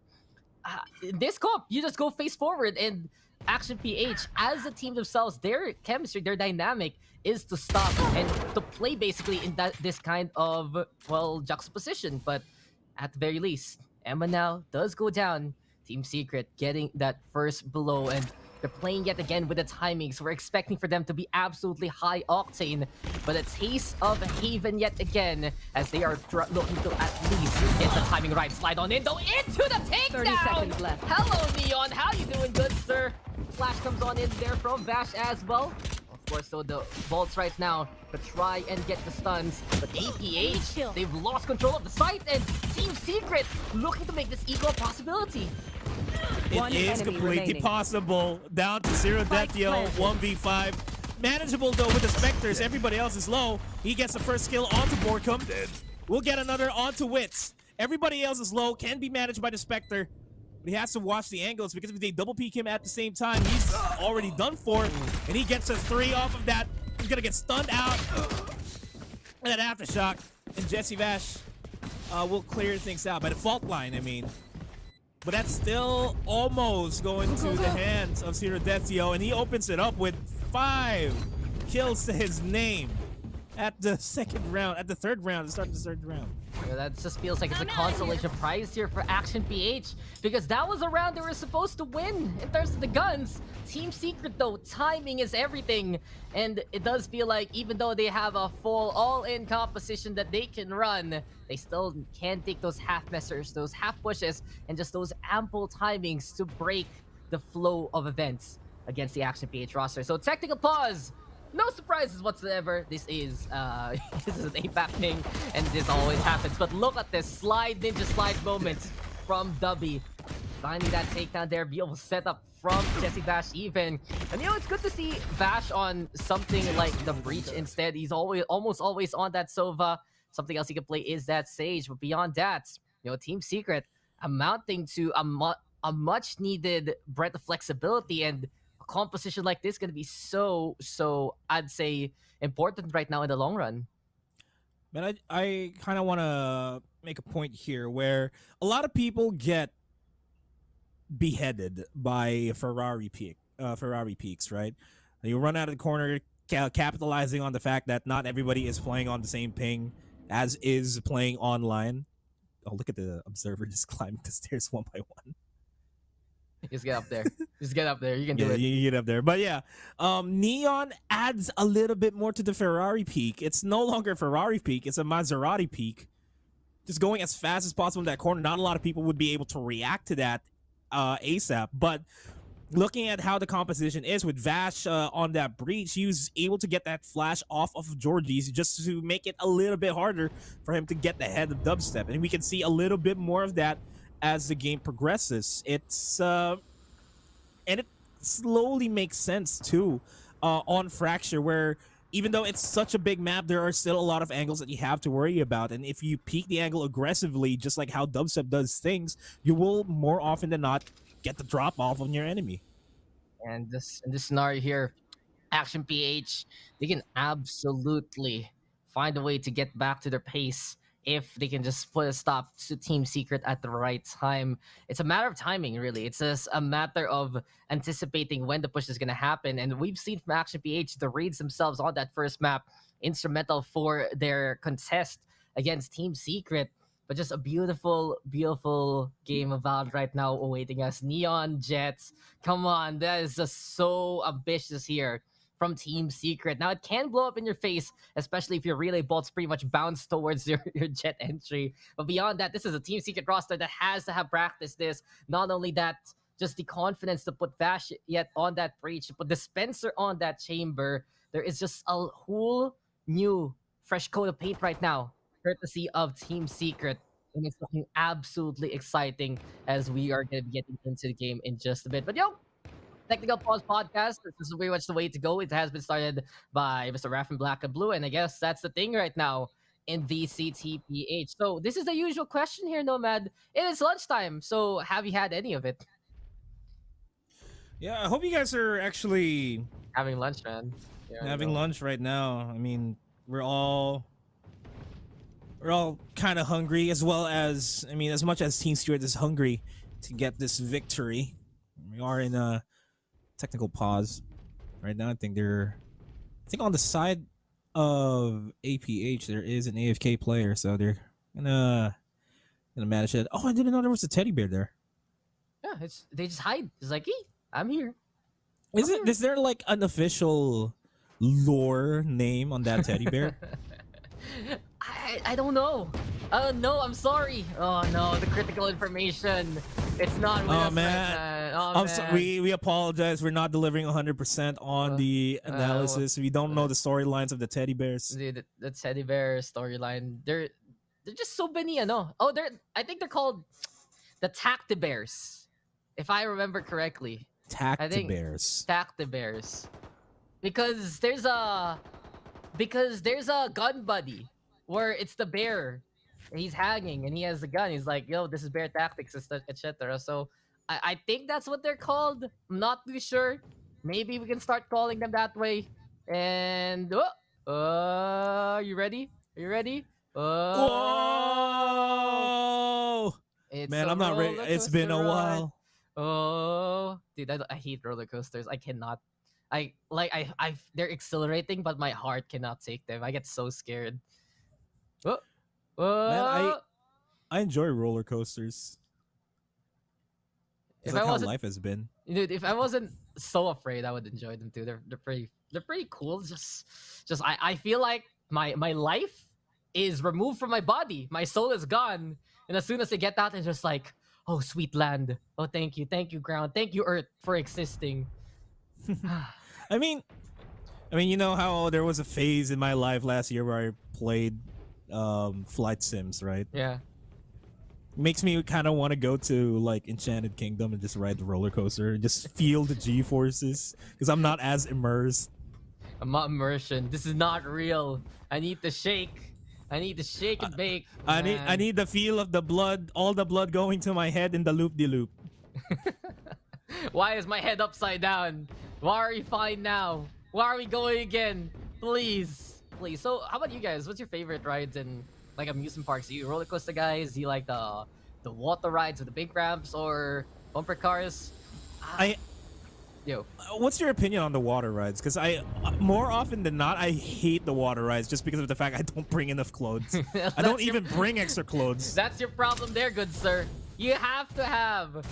In this comp, you just go face forward, and Action PH, as a team themselves, their chemistry, their dynamic is to stop and to play basically in this kind of, well, juxtaposition. But at the very least, Emma now does go down. Team Secret getting that first blow, and they're playing yet again with the timings. We're expecting for them to be absolutely high octane, but a taste of Haven yet again, as they are looking to at least get the timing right. Slide on in, though, into the takedown! 30 seconds left. Hello, Neon. How you doing, good sir? Flash comes on in there from Bash as well. Of course, so the Vaults right now to try and get the stuns, but APH, they've lost control of the site, and Team Secret looking to make this equal possibility. It is completely possible. Down to 0 death, yo, 1v5. Manageable, though, with the Spectres. Everybody else is low. He gets the first kill onto Borkum. We'll get another onto Wits. Everybody else is low, can be managed by the Spectre. But he has to watch the angles, because if they double peek him at the same time, he's already done for. And he gets a 3 off of that. He's gonna get stunned out. And that aftershock. And Jesse Vash will clear things out by the fault line, I mean. But that's still almost going to the hands of Zero Dezio, and he opens it up with 5 kills to his name at the second round, at the third round, to start the third round. Yeah, that just feels like it's a consolation prize here for Action PH, because that was a round they were supposed to win in terms of the guns. Team Secret, though, timing is everything, and it does feel like even though they have a full all-in composition that they can run, they still can't take those half measures, those half pushes, and just those ample timings to break the flow of events against the Action PH roster. So technical pause. No surprises whatsoever. This is this is an APAC thing, and this always happens. But look at this ninja slide moment from Dubby. Finding that takedown there, be able to set up from Jesse Bash even. And you know, it's good to see Bash on something like the Breach instead. He's almost always on that Sova. Something else he can play is that Sage. But beyond that, you know, Team Secret amounting to a much needed breath of flexibility and composition like this going to be so, I'd say, important right now in the long run. But I kind of want to make a point here where a lot of people get beheaded by Ferrari peaks, right? You run out of the corner, capitalizing on the fact that not everybody is playing on the same ping as is playing online. Oh, look at the observer just climbing the stairs one by one. Just get up there. Just get up there. You can do it. You get up there. But yeah, Neon adds a little bit more to the Ferrari peak. It's no longer a Ferrari peak. It's a Maserati peak. Just going as fast as possible in that corner. Not a lot of people would be able to react to that ASAP. But looking at how the composition is with Vash on that breach, he was able to get that flash off of Georgie's just to make it a little bit harder for him to get the head of Dubstep. And we can see a little bit more of that as the game progresses. It's and it slowly makes sense too on Fracture, where even though it's such a big map, there are still a lot of angles that you have to worry about. And if you peek the angle aggressively, just like how Dubstep does things, you will more often than not get the drop off on your enemy. And in this scenario here, Action PH, they can absolutely find a way to get back to their pace if they can just put a stop to Team Secret at the right time. It's a matter of timing, really. It's just a matter of anticipating when the push is going to happen. And we've seen from Action PH, the raids themselves on that first map, instrumental for their contest against Team Secret. But just a beautiful, beautiful game of Valorant right now awaiting us. Neon Jets, come on, that is just so ambitious here from Team Secret. Now, it can blow up in your face, especially if your relay bolts pretty much bounce towards your jet entry. But beyond that, this is a Team Secret roster that has to have practiced this. Not only that, just the confidence to put Vash yet on that breach, to put Dispenser on that chamber. There is just a whole new, fresh coat of paint right now, courtesy of Team Secret. And it's looking absolutely exciting as we are going to be getting into the game in just a bit. But Technical Pause Podcast, this is very much the way to go. It has been started by Mr. Raffin Black and Blue, and I guess that's the thing right now in VCTPH. So this is the usual question here, Nomad. It is lunchtime, so have you had any of it? Yeah, I hope you guys are actually having lunch, man. Yeah, having lunch right now. I mean, we're all kind of hungry, as well as, I mean, as much as Team Stewart is hungry to get this victory. We are in a technical pause right now. I think on the side of APH there is an AFK player, so they're gonna manage it. Oh, I didn't know there was a teddy bear there. Yeah, they just hide. It's like, hey, I'm here. Is there like an official lore name on that teddy bear? I don't know. No, I'm sorry. Oh no, the critical information. It's not with us man. Right now. I'm sorry. We apologize. We're not delivering 100% on the analysis. We don't know the storylines of the teddy bears. The teddy bear storyline. They're just so many, Oh, I think they're called the Tactibears, if I remember correctly. Tactibears. Tactibears. Because there's a gun buddy where it's the bear. He's hanging and he has a gun. He's like, yo, this is bear tactics, etc. So I think that's what they're called. I'm not too sure. Maybe we can start calling them that way. And are you ready? Are you ready? Whoa! Man, I'm not ready. It's been a while. Oh, dude, I hate roller coasters. I cannot. They're exhilarating, but my heart cannot take them. I get so scared. Man, I enjoy roller coasters. It's like how life has been. Dude, if I wasn't so afraid, I would enjoy them too. They're pretty cool. Just I feel like my life is removed from my body. My soul is gone. And as soon as I get out, it's just like, oh, sweet land. Oh, thank you, ground. Thank you, Earth, for existing. I mean, you know how there was a phase in my life last year where I played flight sims, right? Yeah. Makes me kind of want to go to like Enchanted Kingdom and just ride the roller coaster, just feel the G-forces, because I'm not as immersed. I'm not immersion. This is not real. I need to shake. I need to shake and bake. I need the feel of the blood, all the blood going to my head in the loop-de-loop. Why is my head upside down? Why are we fine now? Why are we going again? Please. Please. So, how about you guys? What's your favorite rides in like amusement parks? Are you roller coaster guys? Do you like the water rides with the big ramps or bumper cars? What's your opinion on the water rides? Because more often than not, I hate the water rides just because of the fact I don't bring enough clothes. I don't even bring extra clothes. That's your problem there, good sir. You have to have,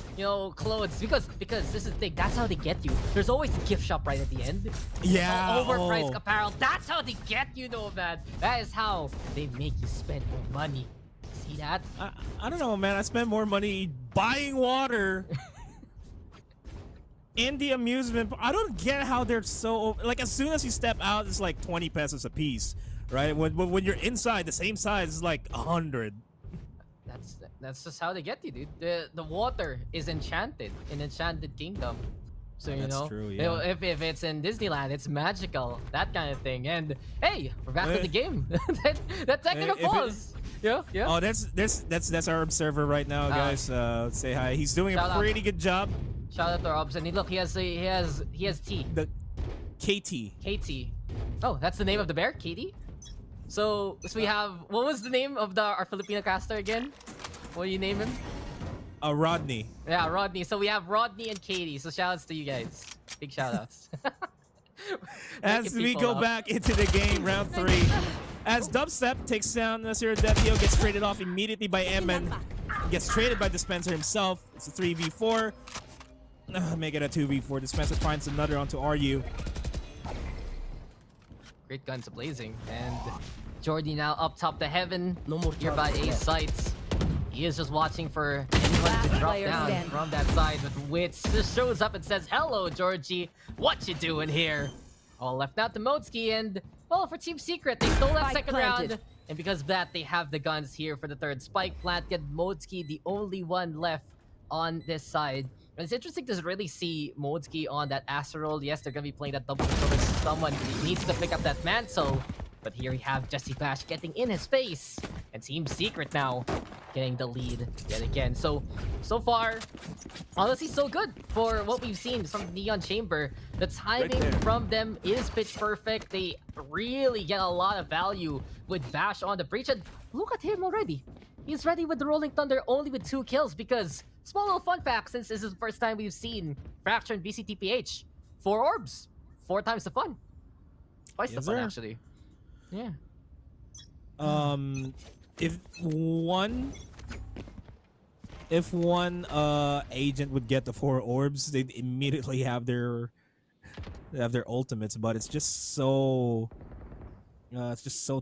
clothes because this is the thing. That's how they get you. There's always a gift shop right at the end. Yeah. Overpriced apparel. That's how they get you, man. That is how they make you spend more money. See that? I don't know, man. I spend more money buying water. In the amusement, I don't get how they're so like. As soon as you step out, it's like 20 pesos a piece, right? When you're inside, the same size is like 100. That's just how they get you, dude. The water is enchanted in Enchanted Kingdom, so That's true, yeah. if it's in Disneyland, it's magical, that kind of thing. And hey, we're back to the game. that technical pause. Yeah. Oh, that's our observer right now, guys. Let's say hi. He's doing a pretty good job. Shout out to our obs, and look, he has T. The KT. KT. Oh, that's the name of the bear, KT. So we have, what was the name of our Filipino caster again? What do you name him? Rodney. Yeah, Rodney. So we have Rodney and Katie. So shoutouts to you guys. Big shoutouts. As we go back into the game, round 3. As Dubstep takes down Nasir Detio, gets traded off immediately by Eman. Gets traded by Dispenser himself. It's a 3v4. Make it a 2v4. Dispenser finds another onto RU. Great guns blazing. And Jordy now up top the heaven. No more here by A sites. He is just watching for anyone to drop down from that side, but Wits just shows up and says, "Hello, Georgie. What you doing here?" All left out to Modsky, and well, for Team Secret, they stole that second round. And because of that, they have the guns here for the third spike planted. Modsky, the only one left on this side. And it's interesting to really see Modsky on that Astrol. Yes, they're going to be playing that double control. Someone needs to pick up that mantle. But here we have Jesse Bash getting in his face. And Team Secret now getting the lead yet again. So far, honestly, so good for what we've seen from Neon Chamber. The timing from them is pitch perfect. They really get a lot of value with Bash on the breach. And look at him already. He's ready with the Rolling Thunder only with 2 kills because, small little fun fact, since this is the first time we've seen Fracture and VCTPH, 4 orbs. 4 times the fun. Twice the fun, actually. Yeah. If one agent would get the 4 orbs, they'd immediately have their ultimates, but it's just so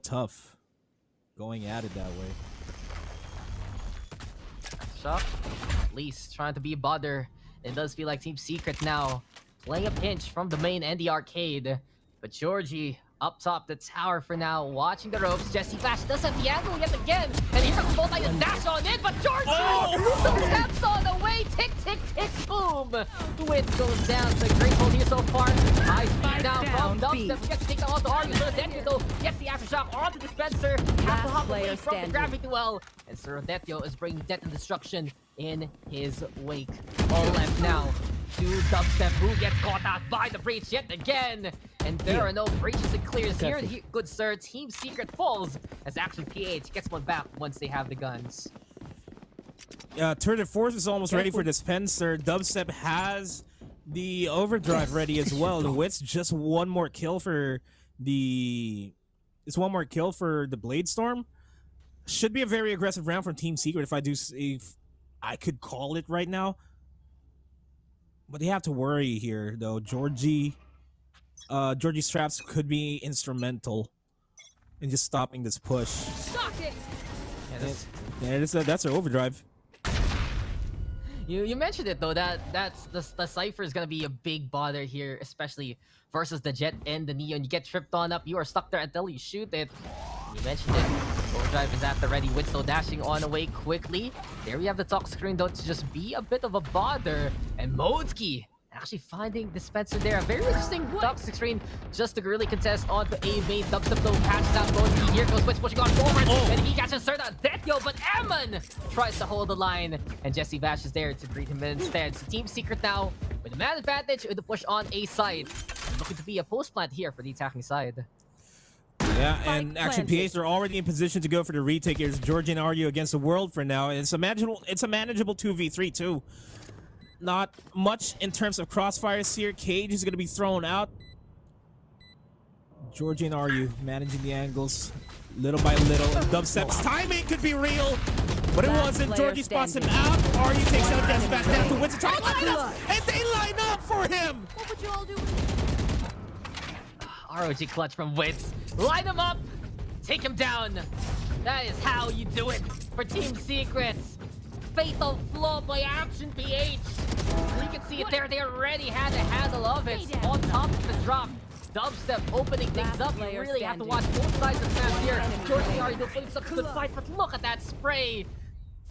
tough going at it that way. Shop, at least trying to be a bother. It does feel like Team Secret now playing a pinch from the main and the arcade, but Georgie up top the tower for now, watching the ropes. Jesse Flash does have the angle yet again, and here comes both the dash on it, but Georgie steps on the way. Tick, tick, tick, boom. Wit goes down. The great hold here so far. High speed now from Dubstep. Gets to take down all the Army. So Detio though gets the aftershock on the Dispenser. Has to hop away from the gravity well, and Sir Detio is bringing death and destruction in his wake. All left now to Dubstep, who gets caught out by the breach yet again. And there are no breaches and clears here. Good sir, Team Secret falls as actually PH gets one back once they have the guns. Third and fourth is almost ready for Dispenser. Dubstep has the overdrive ready as well. The Wits just one more kill for the Blade Storm. Should be a very aggressive round from Team Secret if I could call it right now. But they have to worry here though. Georgie Straps could be instrumental in just stopping this push. That's their overdrive. You mentioned it though, that's the Cypher is gonna be a big bother here, especially versus the Jet and the Neon. You get tripped on up, you are stuck there until you shoot it. You mentioned it. Overdrive is at the ready. Witzel dashing on away quickly. There we have the talk screen though to just be a bit of a bother. And Modsky actually finding Dispenser there. A very interesting toxic screen just to really contest on the A main. Dubstep though catches out Monkey. Here goes Witz pushing on forward. And he catches Serta. Detyo, but Eamon tries to hold the line. And Jesse Vash is there to greet him instead. So Team Secret now with the man advantage with the push on A side. Looking to be a post plant here for the attacking side. Yeah, and Action PH are already in position to go for the retake. Here's Georgian Argue against the world for now. It's a manageable 2v3 too. Not much in terms of crossfires here. Cage is going to be thrown out. Georgian Argue managing the angles little by little. Dubstep's timing could be real, but it wasn't. Georgie spots him out. Argue takes out Death back down to Winston. Trying to line up, and they line up for him. What would you all do? ROG clutch from Witz. Line him up. Take him down. That is how you do it for Team Secret. Fatal flaw by Action PH. You can see it there. They already had a handle of it on top of the drop. Dubstep opening things up. You really have to watch both sides of the map here. Georgie Ari putting such a good fight, but look at that spray.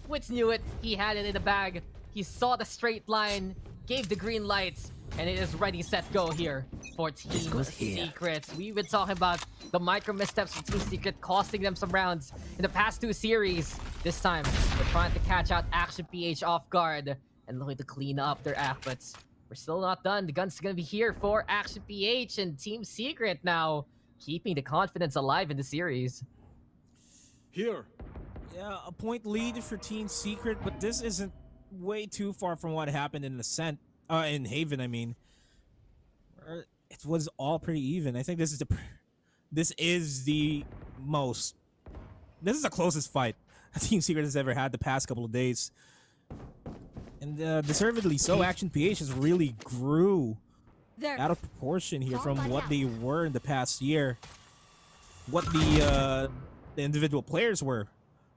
Witz knew it. He had it in the bag. He saw the straight line, gave the green lights, and it is ready, set, go here for Team Secret. We've been talking about the micro missteps for Team Secret costing them some rounds in the past 2 series. This time, they're trying to catch out Action PH off guard and looking to clean up their act, but we're still not done. The gun's gonna be here for Action PH and Team Secret now, keeping the confidence alive in the series. Here. Yeah, a point lead for Team Secret, but this isn't way too far from what happened in Ascent. In Haven, I mean. It was all pretty even. I think this is the closest fight Team Secret has ever had the past couple of days. And deservedly so. Action PH has really grew out of proportion here from what they were in the past year. What the individual players were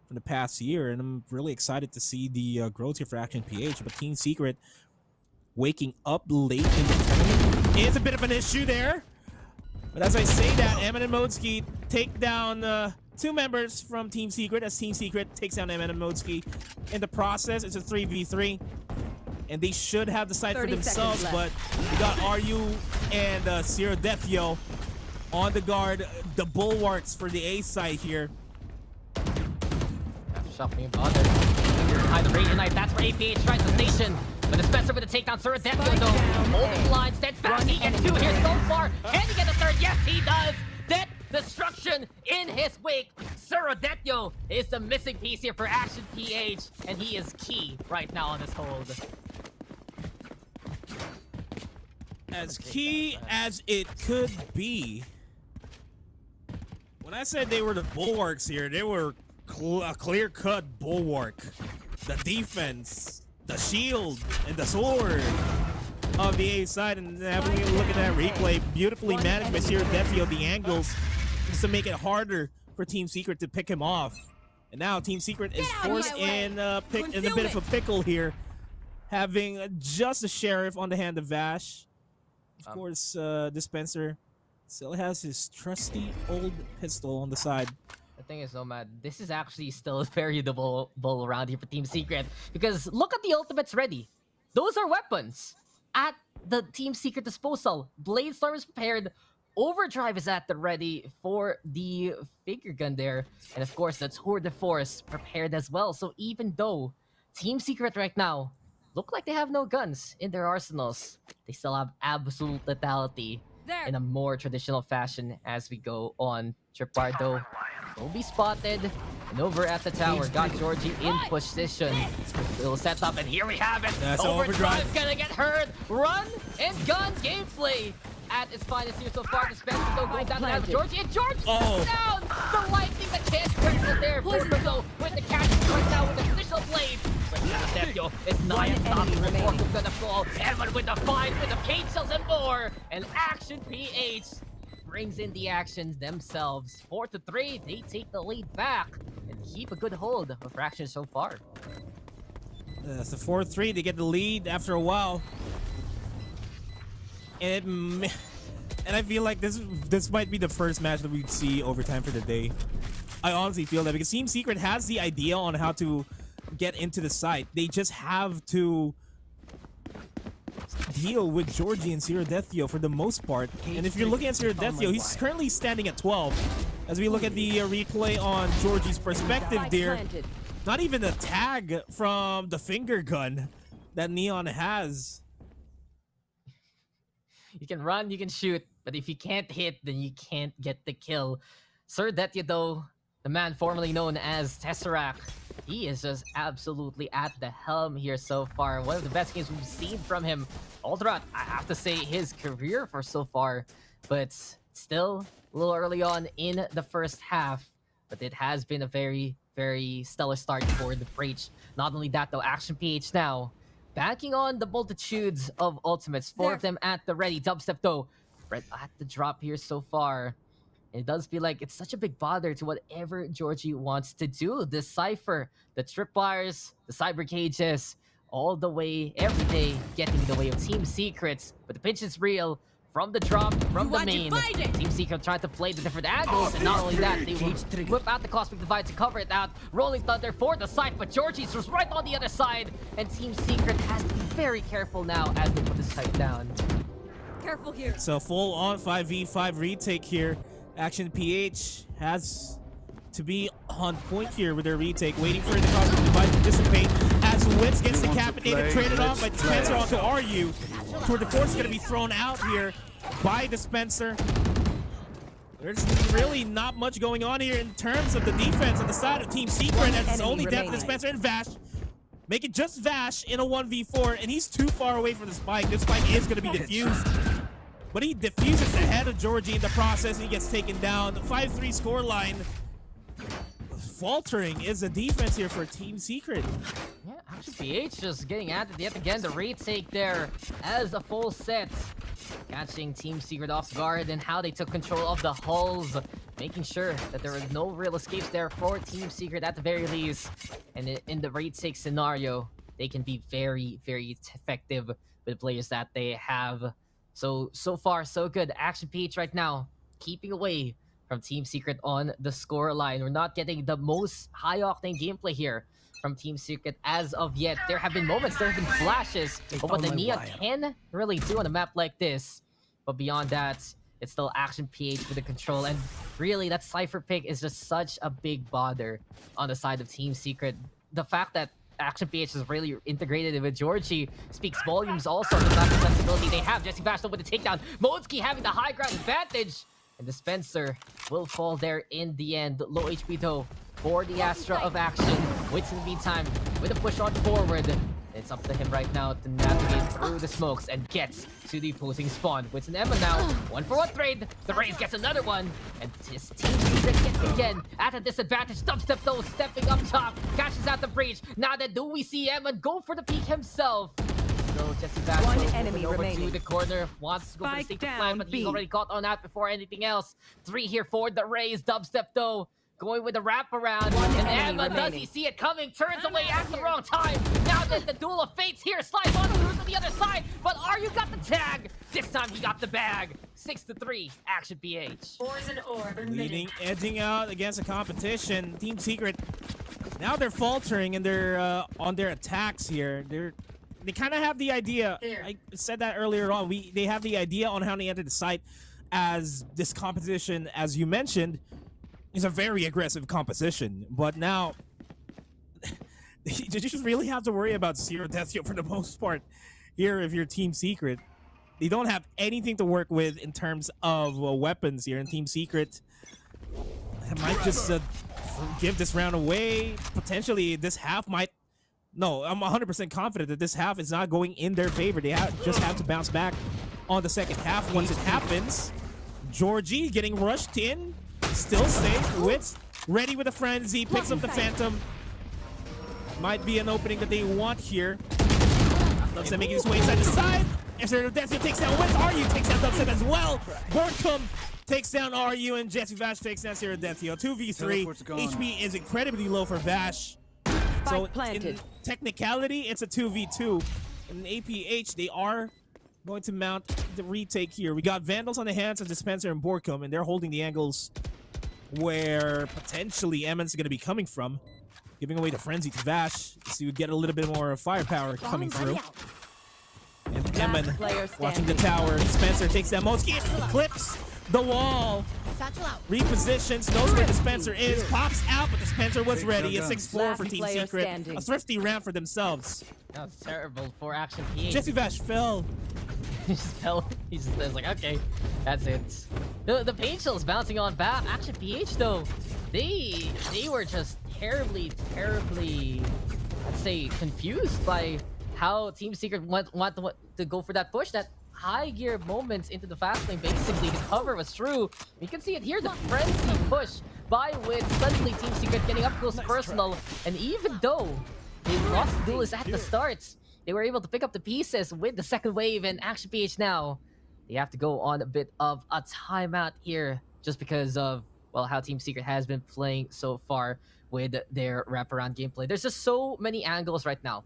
from the past year. And I'm really excited to see the growth here for Action PH. But Team Secret waking up late in the tournament is a bit of an issue there. But as I say that, Eamon and Modski take down 2 members from Team Secret as Team Secret takes down Eamon and Modski. In the process, it's a 3v3. And they should have the side for themselves, but we got RU and Zero Defio on the guard. The bulwarks for the A side here. Shuffling about it. Behind the Radiant Knight, that's where APH tries to station. But Dispenser with the takedown, Zero Defio though. Holding the line, steadfast. He gets 2 here so far. Can he get the 3rd? Yes, he does. Death destruction in his wake. Zero Defio is the missing piece here for Action PH, and he is key right now on this hold. As key as it could be. When I said they were the bulwarks here, they were a clear-cut bulwark. The defense, the shield, and the sword of the A side. And having a look at that replay, beautifully managed by Zero Defio, the angles, just to make it harder for Team Secret to pick him off. And now Team Secret is forced in a bit of a pickle here, having just a Sheriff on the hand of Vash. Of course, Dispenser still has his trusty old pistol on the side. The thing is, though, Matt, this is actually still a very double round here for Team Secret, because look at the ultimates ready. Those are weapons at the Team Secret disposal. Bladestorm is prepared. Overdrive is at the ready for the figure gun there. And of course, the Tour de Force prepared as well. So even though Team Secret right now look like they have no guns in their arsenals, they still have absolute lethality in a more traditional fashion as we go on. Tripardo will be spotted. And over at the tower, got Georgie in position. Little setup, and here we have it. That's Overdrive's gonna get hurt. Run and gun gameplay at its finest here so far. Dispenser though going down the line with Georgie, and Georgie down! The lightning, the chance critical there. Perfecto with the catch right now with the traditional blade. But Defio is not stopping. Report is gonna fall. Evan with the 5, with the cage cells and more. And Action PH brings in the actions themselves. 4-3, they take the lead back and keep a good hold of Fraction so far. It's a 4-3. They get the lead after a while. And I feel like this might be the first match that we'd see overtime for the day. I honestly feel that because Team Secret has the idea on how to get into the site. They just have to deal with Georgie and Sirodethio for the most part. And if you're looking at Sirodethio, he's currently standing at 12. As we look at the replay on Georgie's perspective there, not even a tag from the finger gun that Neon has. You can run, you can shoot, but if you can't hit, then you can't get the kill. Sirodethio, though, the man formerly known as Tesseract, he is just absolutely at the helm here so far. One of the best games we've seen from him all throughout, I have to say, his career for so far. But still a little early on in the first half. But it has been a very, very stellar start for the Breach. Not only that, though, Action PH now banking on the multitudes of ultimates. 4 of them at the ready. Dubstep, though, right at the drop here so far. It does feel like it's such a big bother to whatever Georgie wants to do. The Cypher, the Tripwires, the Cyber Cages, all the way, every day, getting in the way of Team Secrets. But the pinch is real from the drop, from the main. Team Secret trying to play the different angles, and not only that, they will whip out the Cosmic Divide to cover it out. Rolling Thunder for the side, but Georgie's was right on the other side, and Team Secret has to be very careful now as they put this type down. Careful here. So full on 5v5 retake here. Action PH has to be on point here with their retake, waiting for the Cosmic Divide to dissipate as Witz gets decapitated, traded off by Dispenser onto RU. Tour de Force is going to be thrown out here by Dispenser. There's really not much going on here in terms of the defense on the side of Team Secret, as it's only Death, Dispenser, and Vash. Make it just Vash in a 1v4, and he's too far away from the spike. This spike is going to be defused. But he diffuses ahead of Georgie in the process, and he gets taken down. The 5-3 scoreline. Faltering is the defense here for Team Secret. Yeah, Action PH just getting at it yet again. The retake there as a full set. Catching Team Secret off guard and how they took control of the hulls. Making sure that there were no real escapes there for Team Secret at the very least. And in the retake scenario, they can be very, very effective with players that they have. So far, so good. Action PH right now, keeping away from Team Secret on the score line. We're not getting the most high-octane gameplay here from Team Secret as of yet. There have been moments, there have been flashes of what the Neon can really do on a map like this. But beyond that, it's still Action PH with the control. And really, that Cypher pick is just such a big bother on the side of Team Secret. The fact that Action PH is really integrated with Georgie speaks volumes also of the lack of flexibility they have. Jesse Bash with the takedown. Modsky having the high ground advantage. And Dispenser will fall there in the end. Low HP though for the Astra of Action. Waits in the meantime with a push on forward. It's up to him right now to navigate through the smokes and gets to the opposing spawn. With an Emma now, 1-for-1 trade. The Raze gets another one. And his Team Secret gets again at a disadvantage. Dubstep though stepping up top. Catches out the breach. Now that do we see Emma go for the peak himself. So Jesse Bass One enemy over remaining. to the corner. Wants to go for the safety plan, but he's already caught on out before anything else. 3 here for the Raze. Dubstep though going with the wraparound. And Emma, does he see it coming? Turns away at the wrong time. Now there's the duel of fates here. Slides on through to the other side. But Aryu got the tag. This time he got the bag. 6-3, Action PH. Leading, edging out against the competition. Team Secret, now they're faltering and they're on their attacks here. They kind of have the idea. I said that earlier on. They have the idea on how to enter the site, as this competition, as you mentioned, is a very aggressive composition. But now, you just really have to worry about Sirodethio for the most part here if you're Team Secret. They don't have anything to work with in terms of weapons here. And Team Secret might just give this round away. Potentially, this half might... No, I'm 100% confident that this half is not going in their favor. They just have to bounce back on the second half once it happens. Georgie getting rushed in. Still safe. Wits ready with a frenzy. Picks up the Phantom. Might be an opening that they want here. Dubstep making his way inside the side. Dubstep takes down Wits. RU takes down Dubstep as well. Borkum takes down RU, and Jesse Vash takes down Sirodethio. 2v3. HP is incredibly low for Vash. So in technicality, it's a 2v2. In APH, they are going to mount the retake here. We got Vandals on the hands of Dispenser and Borkum, and they're holding the angles where potentially Emma's going to be coming from. Giving away the frenzy to Vash, so you get a little bit more firepower coming through. And Emma coming. Watching the tower. Spencer takes that Moski, clips the wall. Repositions, knows where the Spencer is, pops out, but the Spencer was ready. A 6-4 for Team Secret. A thrifty round for themselves. That was terrible for Action PH. Jesse Vash fell. He just fell. He just was like, okay, that's it. The pain shell's bouncing on back. Action PH though, they were just terribly, I'd say, confused by how Team Secret want to go for that push. That high gear moments into the fast lane, basically the cover was true. You can see it here, the frenzy push by Wit. Suddenly Team Secret getting up close personal, and even though they lost the duelist at the start, they were able to pick up the pieces with the second wave, and Action PH now, they have to go on a bit of a timeout here just because of, well, how Team Secret has been playing so far with their wraparound gameplay. There's just so many angles right now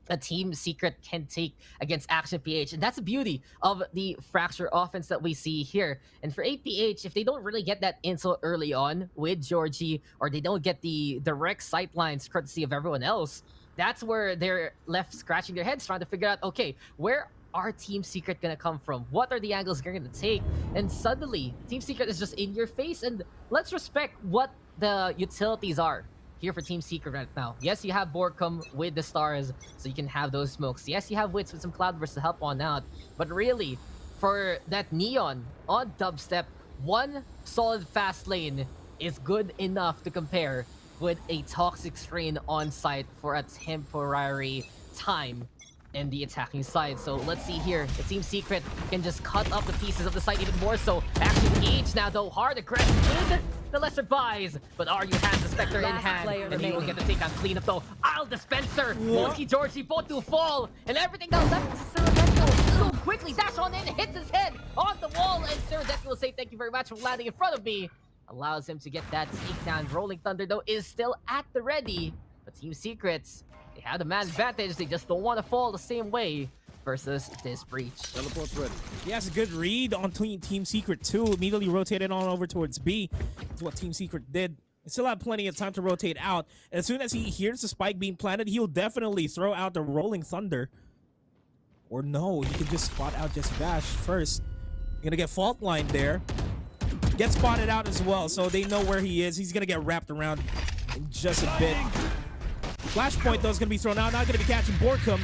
a Team Secret can take against Action PH, and that's the beauty of the Fracture offense that we see here. And for APH, if they don't really get that insult early on with Georgie, or they don't get the direct sight lines courtesy of everyone else, that's where they're left scratching their heads trying to figure out, okay, where are Team Secret gonna come from? What are the angles they're gonna take? And suddenly, Team Secret is just in your face, and let's respect what the utilities are here for Team Secret right now. Yes, you have Borkum with the stars, so you can have those smokes. Yes, you have Wits with some Cloudburst to help on out. But really, for that Neon on Dubstep, one solid fast lane is good enough to compare with a Toxic Strain on site for a temporary time in the attacking side. So let's see here. The Team Secret can just cut up the pieces of the site even more so. Action PH now, though, hard aggressive with the lesser buys. But RU has the Spectre in hand, and he will get the takedown clean up, though. I'll Dispenser, Moski, Georgie, both do fall, and everything now left to Serodetto so quickly. Dash on in, hits his head on the wall, and Serodetto will say thank you very much for landing in front of me. Allows him to get that takedown. Rolling Thunder, though, is still at the ready. But Team Secrets, they have the man advantage. They just don't want to fall the same way versus this breach. Teleport's ready. He has a good read on Team Secret too. Immediately rotated on over towards B. That's what Team Secret did. They still have plenty of time to rotate out. And as soon as he hears the spike being planted, he'll definitely throw out the Rolling Thunder. Or no, he can just spot out Jesse Vash first. You're gonna get fault line there. Get spotted out as well, so they know where he is. He's gonna get wrapped around in just a bit. Flashpoint, though, is going to be thrown out. Not going to be catching Borkum.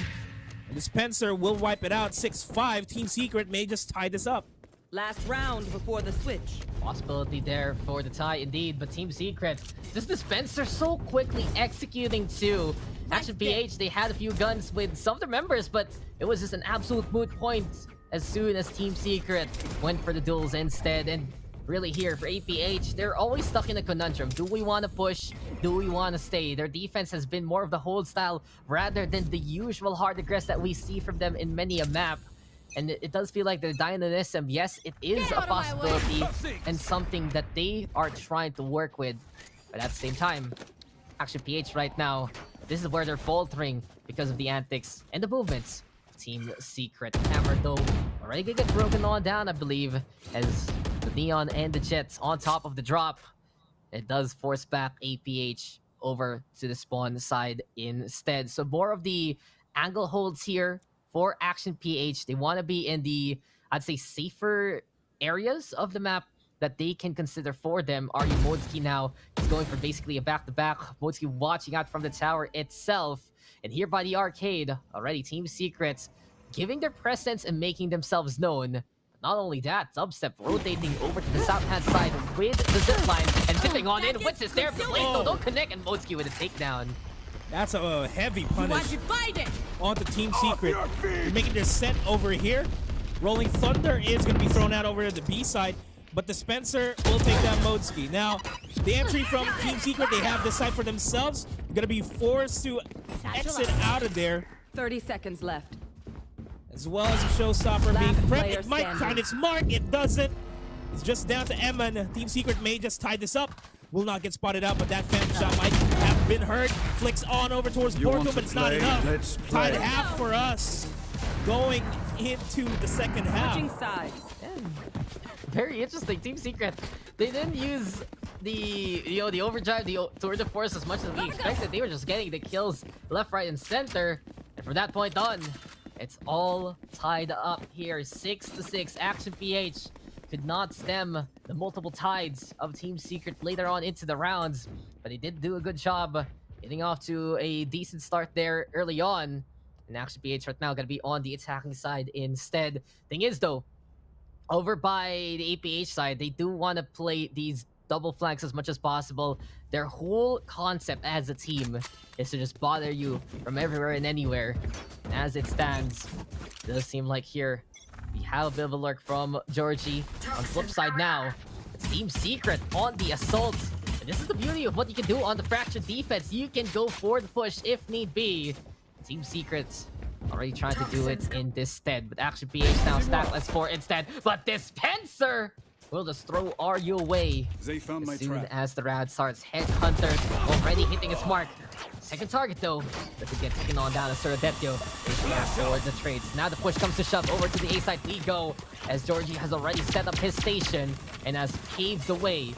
And Dispenser will wipe it out. 6-5. Team Secret may just tie this up. Last round before the switch. Possibility there for the tie, indeed. But Team Secret, this Dispenser so quickly executing too. Action PH, they had a few guns with some of their members, but it was just an absolute moot point as soon as Team Secret went for the duels instead. And really here for APH, they're always stuck in a conundrum. Do we want to push? Do we want to stay? Their defense has been more of the hold style rather than the usual hard aggress that we see from them in many a map. And it does feel like they're dynamism. Yes, it is a possibility and something that they are trying to work with. But at the same time, Action PH right now, this is where they're faltering because of the antics and the movements of Team Secret. Hammer, though, already gonna get broken on down, I believe, as the Neon and the Jets on top of the drop. It does force back APH over to the spawn side instead. So more of the angle holds here for Action PH. They want to be in the, I'd say, safer areas of the map that they can consider for them. RU Modski now is going for basically a back-to-back. Modski watching out from the tower itself. And here by the arcade, already Team Secrets giving their presence and making themselves known. Not only that, Dubstep rotating over to the south-hand side with the zipline and zipping on in. What's this there? Blade though, don't connect, and Modski with a takedown. That's a heavy punish onto Team Secret. They're making their set over here. Rolling Thunder is going to be thrown out over to the B side, but Dispenser will take that Modski. Now, the entry from Team Secret, they have this side for themselves. They're going to be forced to exit out of there. 30 seconds left. As well as a showstopper being prepped. It might find its mark. It doesn't. It's just down to Emma, and Team Secret may just tie this up. Will not get spotted out, but that phantom shot might have been heard. Flicks on over towards Porto, but it's not enough. Tied half for us. Going into the second half. Very interesting. Team Secret, they didn't use the overdrive, the tour de force as much as we expected. They were just getting the kills left, right, and center. And from that point on, It's all tied up here, 6-6. Action PH could not stem the multiple tides of Team Secret later on into the rounds, but he did do a good job getting off to a decent start there early on. And Action PH right now gonna be on the attacking side instead. Thing is though, over by the APH side, they do want to play these double flanks as much as possible. Their whole concept as a team is to just bother you from everywhere and anywhere. And as it stands, it does seem like here we have a bit of a lurk from Georgie. On the flip side now, it's Team Secret on the assault. And this is the beauty of what you can do on the Fractured defense. You can go for the push if need be. Team Secret's already trying to do it in this stead, but Action PH now stacked as 4 instead. But Dispenser will just throw RU away as soon as the round starts. Headhunter already hitting its mark. Second target though, doesn't get taken on down as Suradetio. They forward the trades. Now the push comes to shove over to the A side. We go as Georgie has already set up his station and has paved the way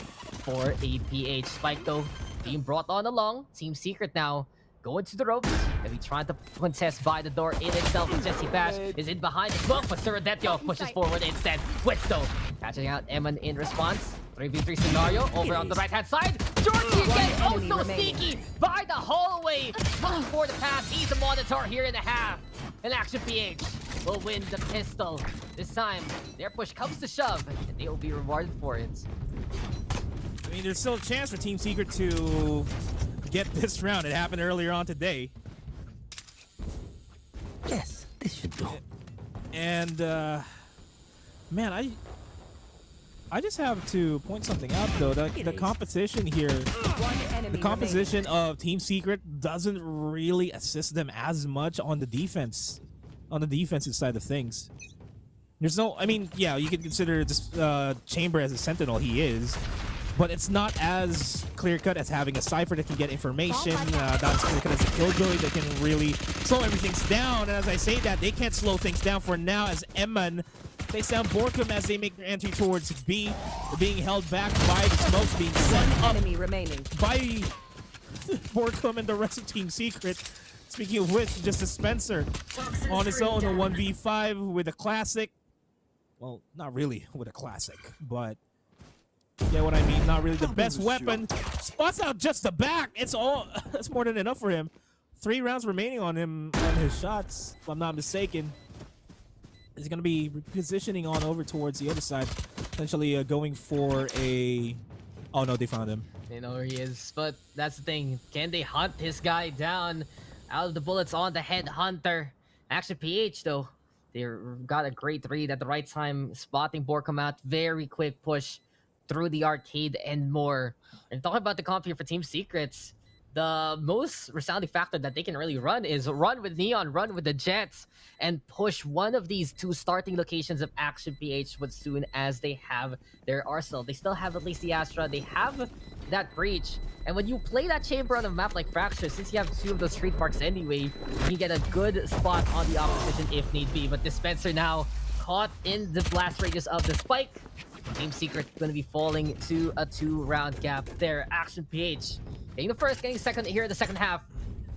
for APH. Spike though being brought on along. Team Secret now going to the ropes. Gonna be trying to contest by the door in itself. Jesse Bash is in behind the smoke, but Suradetio pushes forward instead. Witsto catching out Eman in response. 3v3 scenario over on the right-hand side. Georgie again, oh so sneaky by the hallway. Looking for the pass. He's a monitor here in the half. And Action PH will win the pistol. This time, their push comes to shove, and they will be rewarded for it. I mean, there's still a chance for Team Secret to get this round. It happened earlier on today. Yes, this should do. And man, I just have to point something out though. The competition here, the composition of Team Secret doesn't really assist them as much on the defense, on the defensive side of things. There's no, I mean, yeah, you can consider this Chamber as a sentinel. He is. But it's not as clear-cut as having a Cypher that can get information, not as clear-cut as a Killjoy that can really slow everything down. And as I say that, they can't slow things down for now as Eman takes down Borkum as they make their entry towards B. They're being held back by the smokes being set up by Borkum and the rest of Team Secret. Speaking of which, just Dispenser on his own, a 1v5 with a classic. Well, not really with a classic, but yeah, what I mean, not really the best weapon. Spots out just the back. It's all, that's more than enough for him. 3 rounds remaining on him on his shots, if I'm not mistaken. He's going to be repositioning on over towards the other side, potentially going for a... Oh no, they found him. They know where he is, but that's the thing. Can they hunt this guy down? Out of the bullets on the Headhunter. Action PH though, they got a great read at the right time, spotting Borkum out. Very quick push through the arcade and more. And talking about the comp here for Team Secrets, the most resounding factor that they can really run is run with Neon, run with the Jets, and push one of these 2 starting locations of Action PH as soon as they have their arsenal. They still have at least the Astra, they have that breach, and when you play that chamber on a map like Fracture, since you have 2 of those street marks anyway, you can get a good spot on the opposition if need be. But Dispenser now caught in the blast radius of the spike. Team Secret going to be falling to a 2-round gap there. Action PH getting the first, getting second here in the second half.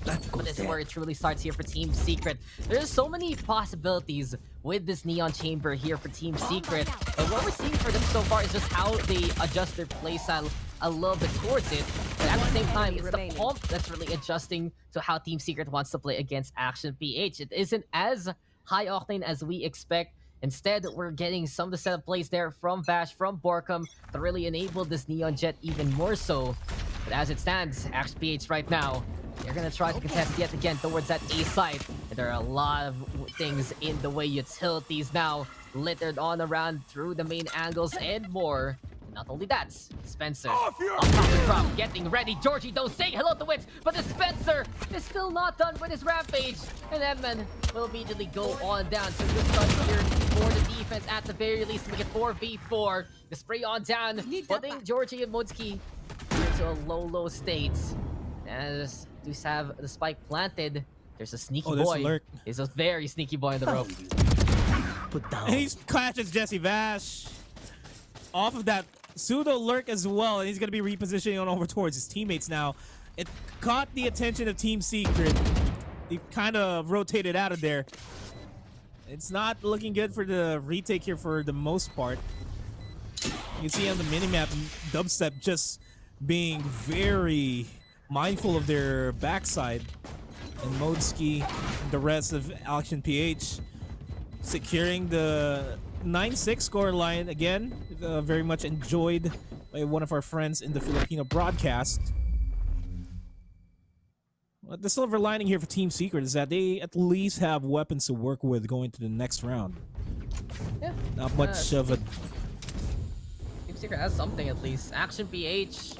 But this is where it truly starts here for Team Secret. There's so many possibilities with this Neon Chamber here for Team Secret. But what we're seeing for them so far is just how they adjust their playstyle a little bit towards it. But at the same time, it's the pump that's really adjusting to how Team Secret wants to play against Action PH. It isn't as high octane as we expect. Instead, we're getting some of the setup plays there from Bash, from Borkum to really enable this Neon Jet even more so. But as it stands, Action PH right now, they're going to try to contest yet again towards that A side. And there are a lot of things in the way. Utilities now littered on around through the main angles and more. Not only that, Spencer on top of the drop, getting ready. Georgie though saying hello to Wits, but the Spencer is still not done with his rampage. And Edmund will immediately go on down. So good start here for the defense at the very least. Make it 4v4. The spray on down, putting Georgie and Mudsky into a low state. As do have the spike planted. There's a sneaky boy. He's a very sneaky boy on the rope. Put down. And he catches Jesse Vash off of that pseudo lurk as well, and he's going to be repositioning on over towards his teammates now. It caught the attention of Team Secret. They kind of rotated out of there. It's not looking good for the retake here for the most part. You can see on the minimap, Dubstep just being very mindful of their backside. And Modski and the rest of Action PH securing the 9-6 score line again. Very much enjoyed by one of our friends in the Filipino broadcast. But the silver lining here for Team Secret is that they at least have weapons to work with going to the next round. Yeah. Not much of a... Team Secret has something at least. Action PH,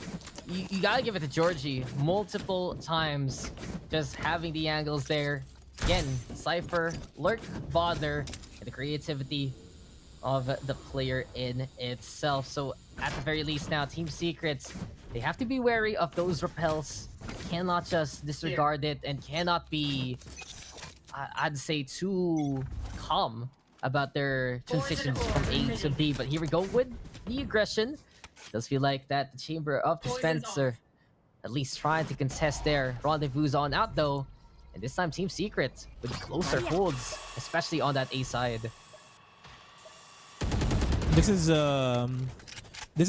you gotta give it to Georgie. Multiple times, just having the angles there. Again, Cypher, Lurk, Bother, and the creativity of the player in itself. So at the very least now, Team Secrets, they have to be wary of those repels. Cannot just disregard it and cannot be, I'd say, too calm about their transitions from A to B. But here we go with the aggression. Does feel like that the Chamber of Dispenser at least trying to contest their rendezvous on out though. And this time Team Secret with closer holds, especially on that A side. This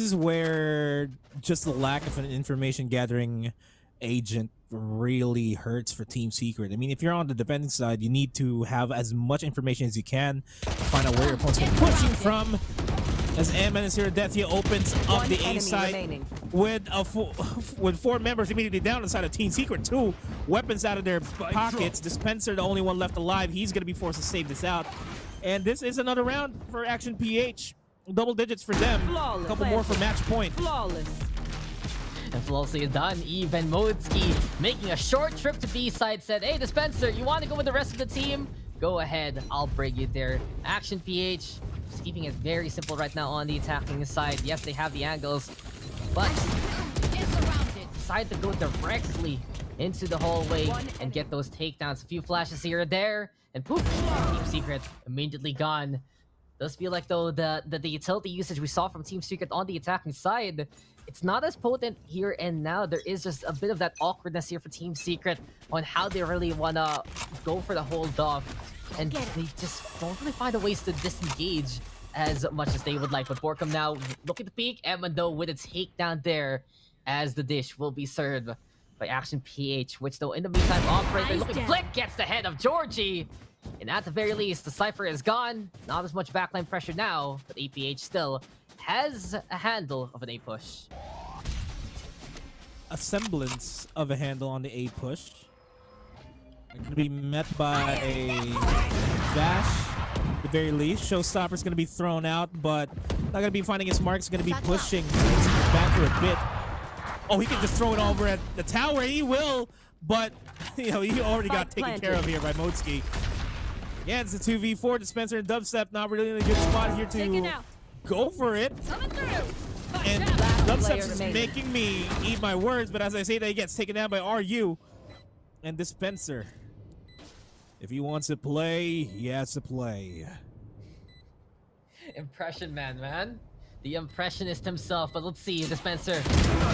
is where just the lack of an information gathering agent really hurts for Team Secret. I mean, if you're on the defending side, you need to have as much information as you can to find out where your opponent's pushing from. As Amman and Siradethia opens up the A side with 4 members immediately down the side of Team Secret. 2 weapons out of their pockets. Dispenser, the only one left alive. He's going to be forced to save this out. And this is another round for Action PH. Double digits for them. A couple more for match point. Flawless. And flawlessly done. Even Modski making a short trip to B side said, hey, Dispenser, you want to go with the rest of the team? Go ahead. I'll bring you there. Action PH just keeping it very simple right now on the attacking side. Yes, they have the angles, but decide to go directly into the hallway and get those takedowns. A few flashes here or there, and poof, Team Secret immediately gone. Does feel like though the utility usage we saw from Team Secret on the attacking side, it's not as potent here and now. There is just a bit of that awkwardness here for Team Secret on how they really wanna go for the hold off, and they just don't really find a ways to disengage as much as they would like. But Borkum now looking to peek, Edmund though with a takedown there, as the dish will be served by Action PH, which though in the meantime operator looking Flick gets the head of Georgie. And at the very least, the Cypher is gone. Not as much backline pressure now, but APH still has a handle of an A push. A semblance of a handle on the A push. They're going to be met by a dash at the very least. Showstopper's going to be thrown out, but not going to be finding his marks. Going to be pushing back for a bit. Oh, he can just throw it over at the tower. He will, but you know, he already got taken care of here by Modski. Yeah, it's a 2v4. Dispenser and Dubstep not really in a good spot here to go for it. And Dubstep is making me eat my words, but as I say that, he gets taken down by RU. And Dispenser, if he wants to play, he has to play. Impression man. The impressionist himself, but let's see, Dispenser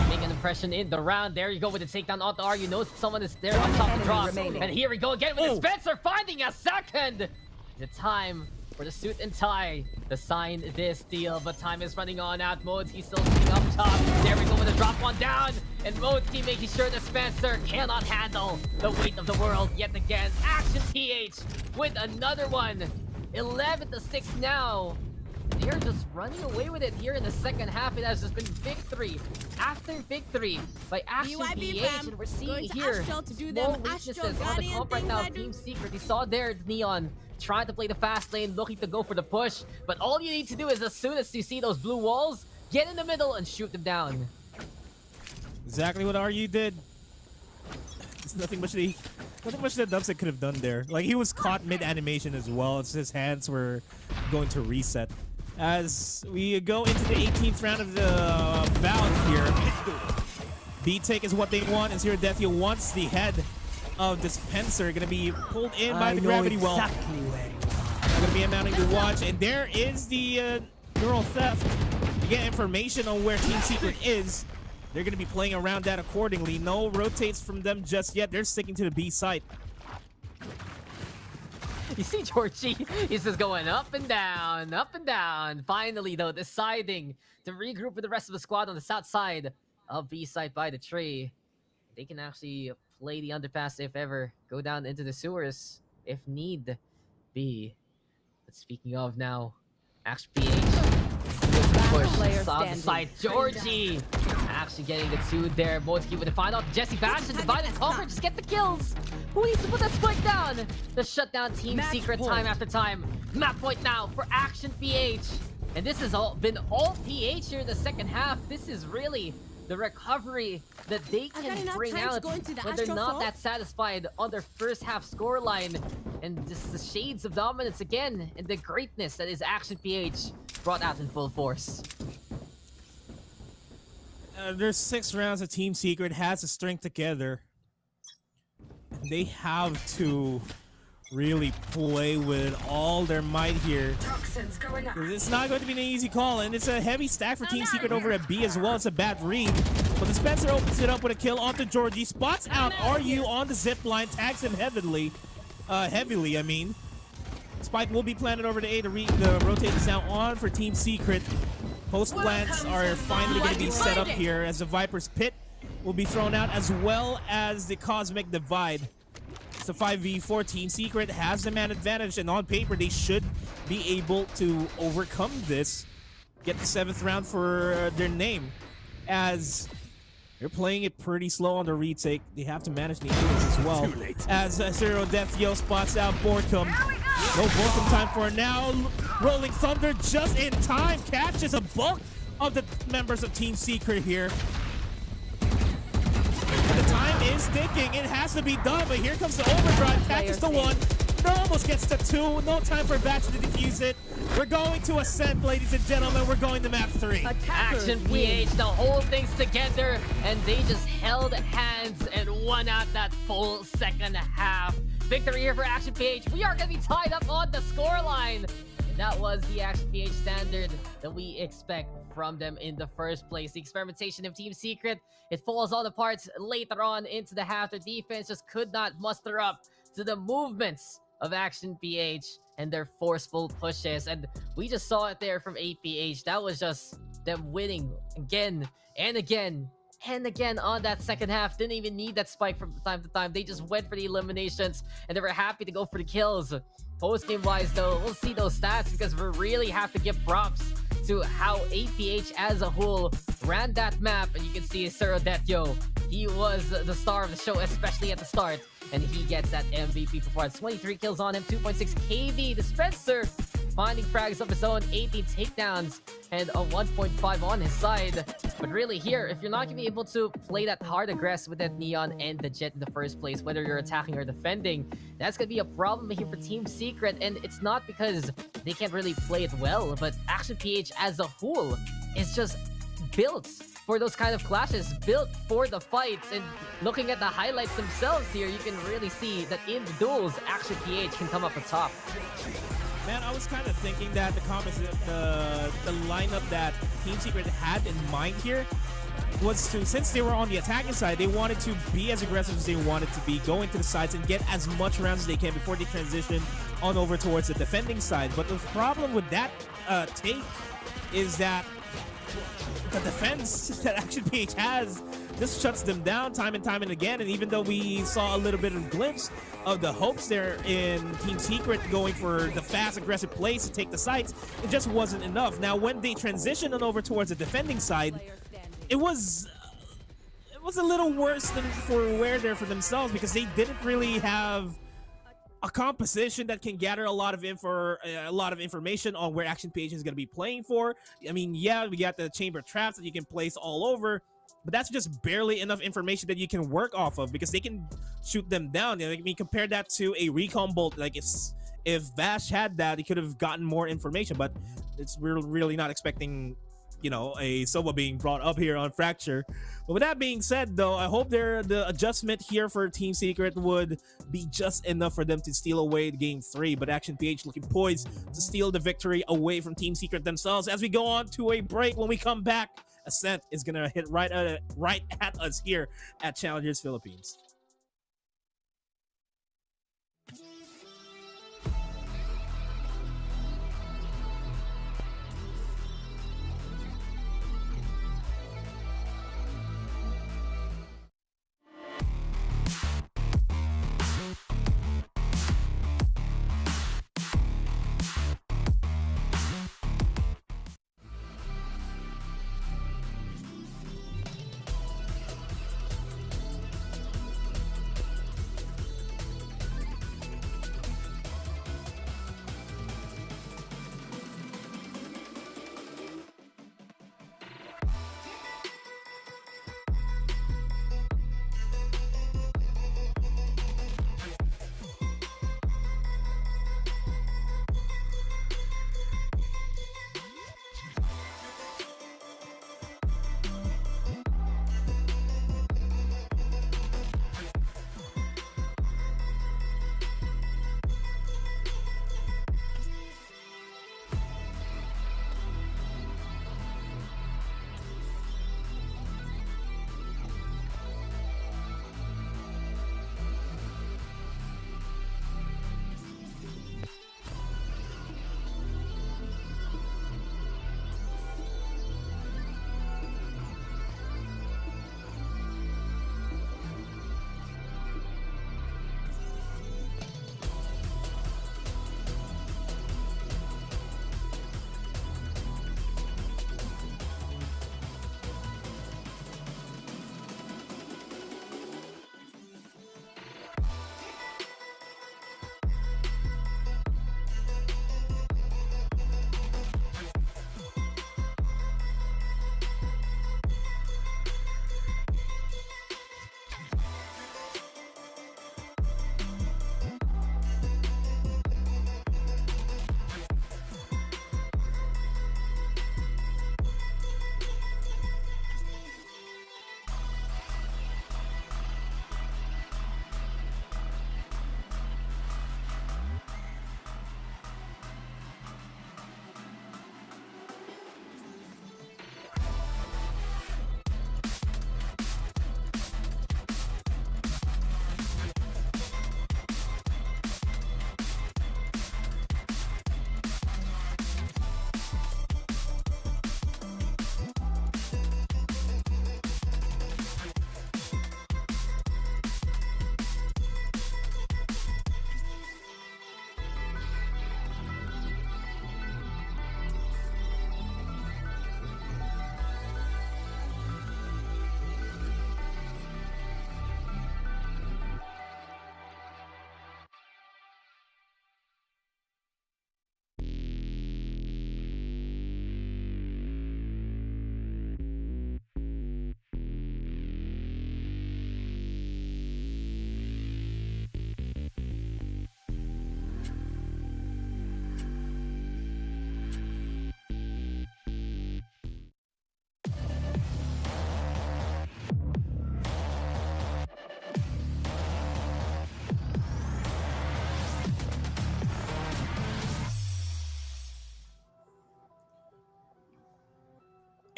make an impression in the round. There you go with the takedown off the RU. Knows someone is there on top of the drop. And here we go again with Dispenser finding a second. The time for the suit and tie to sign this deal, but time is running on out. Modski still sitting up top. There we go with the drop one down, and Modski making sure Dispenser cannot handle the weight of the world yet again. Action PH with another one. 11-6 now. They're just running away with it here in the second half. It has just been victory after victory by Action PH, and we're seeing here small weaknesses on the comp right now of Team Secret. You saw there Neon trying to play the fast lane, looking to go for the push, but all you need to do is, as soon as you see those blue walls, get in the middle and shoot them down. Exactly what RU did. There's nothing much that Dubstep could have done there. Like, he was caught mid-animation as well. It's his hands were going to reset. As we go into the 18th round of the bout here, B-take is what they want, and Siradethia wants the head of Dispenser. Going to be pulled in by the gravity well. Going to be amounting to watch, and there is the neural theft. To get information on where Team Secret is, they're going to be playing around that accordingly. No rotates from them just yet. They're sticking to the B site. You see Georgie, he's just going up and down, up and down. Finally, though, deciding to regroup with the rest of the squad on the south side of B side by the tree. They can actually play the underpass if ever, go down into the sewers if need be. But speaking of now, Action PH push on the side. Georgie actually getting the 2 there. Moski with the final. Jesse Bash and Divide and Conquer just get the kills. Who needs to put that spike down? The shutdown Team Secret time after time. Map point now for Action PH. And this has been all PH here in the second half. This is really the recovery that they can bring out when they're not that satisfied on their first half scoreline. And just the shades of dominance again and the greatness that is Action PH brought out in full force. There's 6 rounds of Team Secret has to string together. They have to really play with all their might here. It's not going to be an easy call, and it's a heavy stack for Team Secret over at B as well. It's a bad read, but the Spencer opens it up with a kill onto Georgie. Spots out RU on the zip line, tags him heavily. I mean. Spike will be planted over to A to rotate this now on for Team Secret. Post plants are finally going to be set up here as the Viper's Pit will be thrown out, as well as the Cosmic Divide. It's a 5v4. Team Secret has the man advantage, and on paper they should be able to overcome this, get the 7th round for their name, as they're playing it pretty slow on the retake. They have to manage the angles as well. As Zero Death Yo spots out Borkum. No Borkum time for now. Rolling Thunder just in time. Catches a bulk of the members of Team Secret here. And the time is ticking. It has to be done, but here comes the overdrive. Catches the 1. Almost gets the 2. No time for Batch to defuse it. We're going to Ascent, ladies and gentlemen. We're going to map 3. Action PH, the whole thing's together, and they just held hands and won out that full second half. Victory here for Action PH. We are going to be tied up on the scoreline. And that was the Action PH standard that we expect from them in the first place. The experimentation of Team Secret, it falls all apart later on into the half. Their defense just could not muster up to the movements of Action PH and their forceful pushes. And we just saw it there from APH. That was just them winning again and again and again on that second half. Didn't even need that spike from time to time. They just went for the eliminations, and they were happy to go for the kills. Post-game wise though, we'll see those stats, because we really have to give props to how APH as a whole ran that map. And you can see Zero Death Yo, he was the star of the show, especially at the start, and he gets that MVP performance. 23 kills on him, 2.6 KD. The Spencer finding frags of his own, 18 takedowns, and a 1.5 on his side. But really here, if you're not going to be able to play that hard aggressive with that Neon and the Jet in the first place, whether you're attacking or defending, that's going to be a problem here for Team Secret. And it's not because they can't really play it well, but Action PH as a whole is just built for those kind of clashes, built for the fights. And looking at the highlights themselves here, you can really see that in the duels, Action PH can come up on top. Man, I was kind of thinking that the lineup that Team Secret had in mind here was to, since they were on the attacking side, they wanted to be as aggressive as they wanted to be, go into the sides and get as much rounds as they can before they transition on over towards the defending side. But the problem with that take is that the defense that Action PH has just shuts them down time and time and again. And even though we saw a little bit of a glimpse of the hopes there in Team Secret going for the fast, aggressive plays to take the sites, it just wasn't enough. Now, when they transitioned on over towards the defending side, it was a little worse than for Ware there for themselves, because they didn't really have a composition that can gather a lot of information on where Action PH is going to be playing for. I mean, yeah, we got the chamber traps that you can place all over, but that's just barely enough information that you can work off of, because they can shoot them down. I mean, compare that to a recon bolt. Like, if Vash had that, he could have gotten more information, but we're really not expecting, you know, a Sova being brought up here on Fracture. But with that being said, though, I hope the adjustment here for Team Secret would be just enough for them to steal away Game 3. But Action PH looking poised to steal the victory away from Team Secret themselves. As we go on to a break, when we come back, Ascent is going to hit right at us here at Challengers Philippines.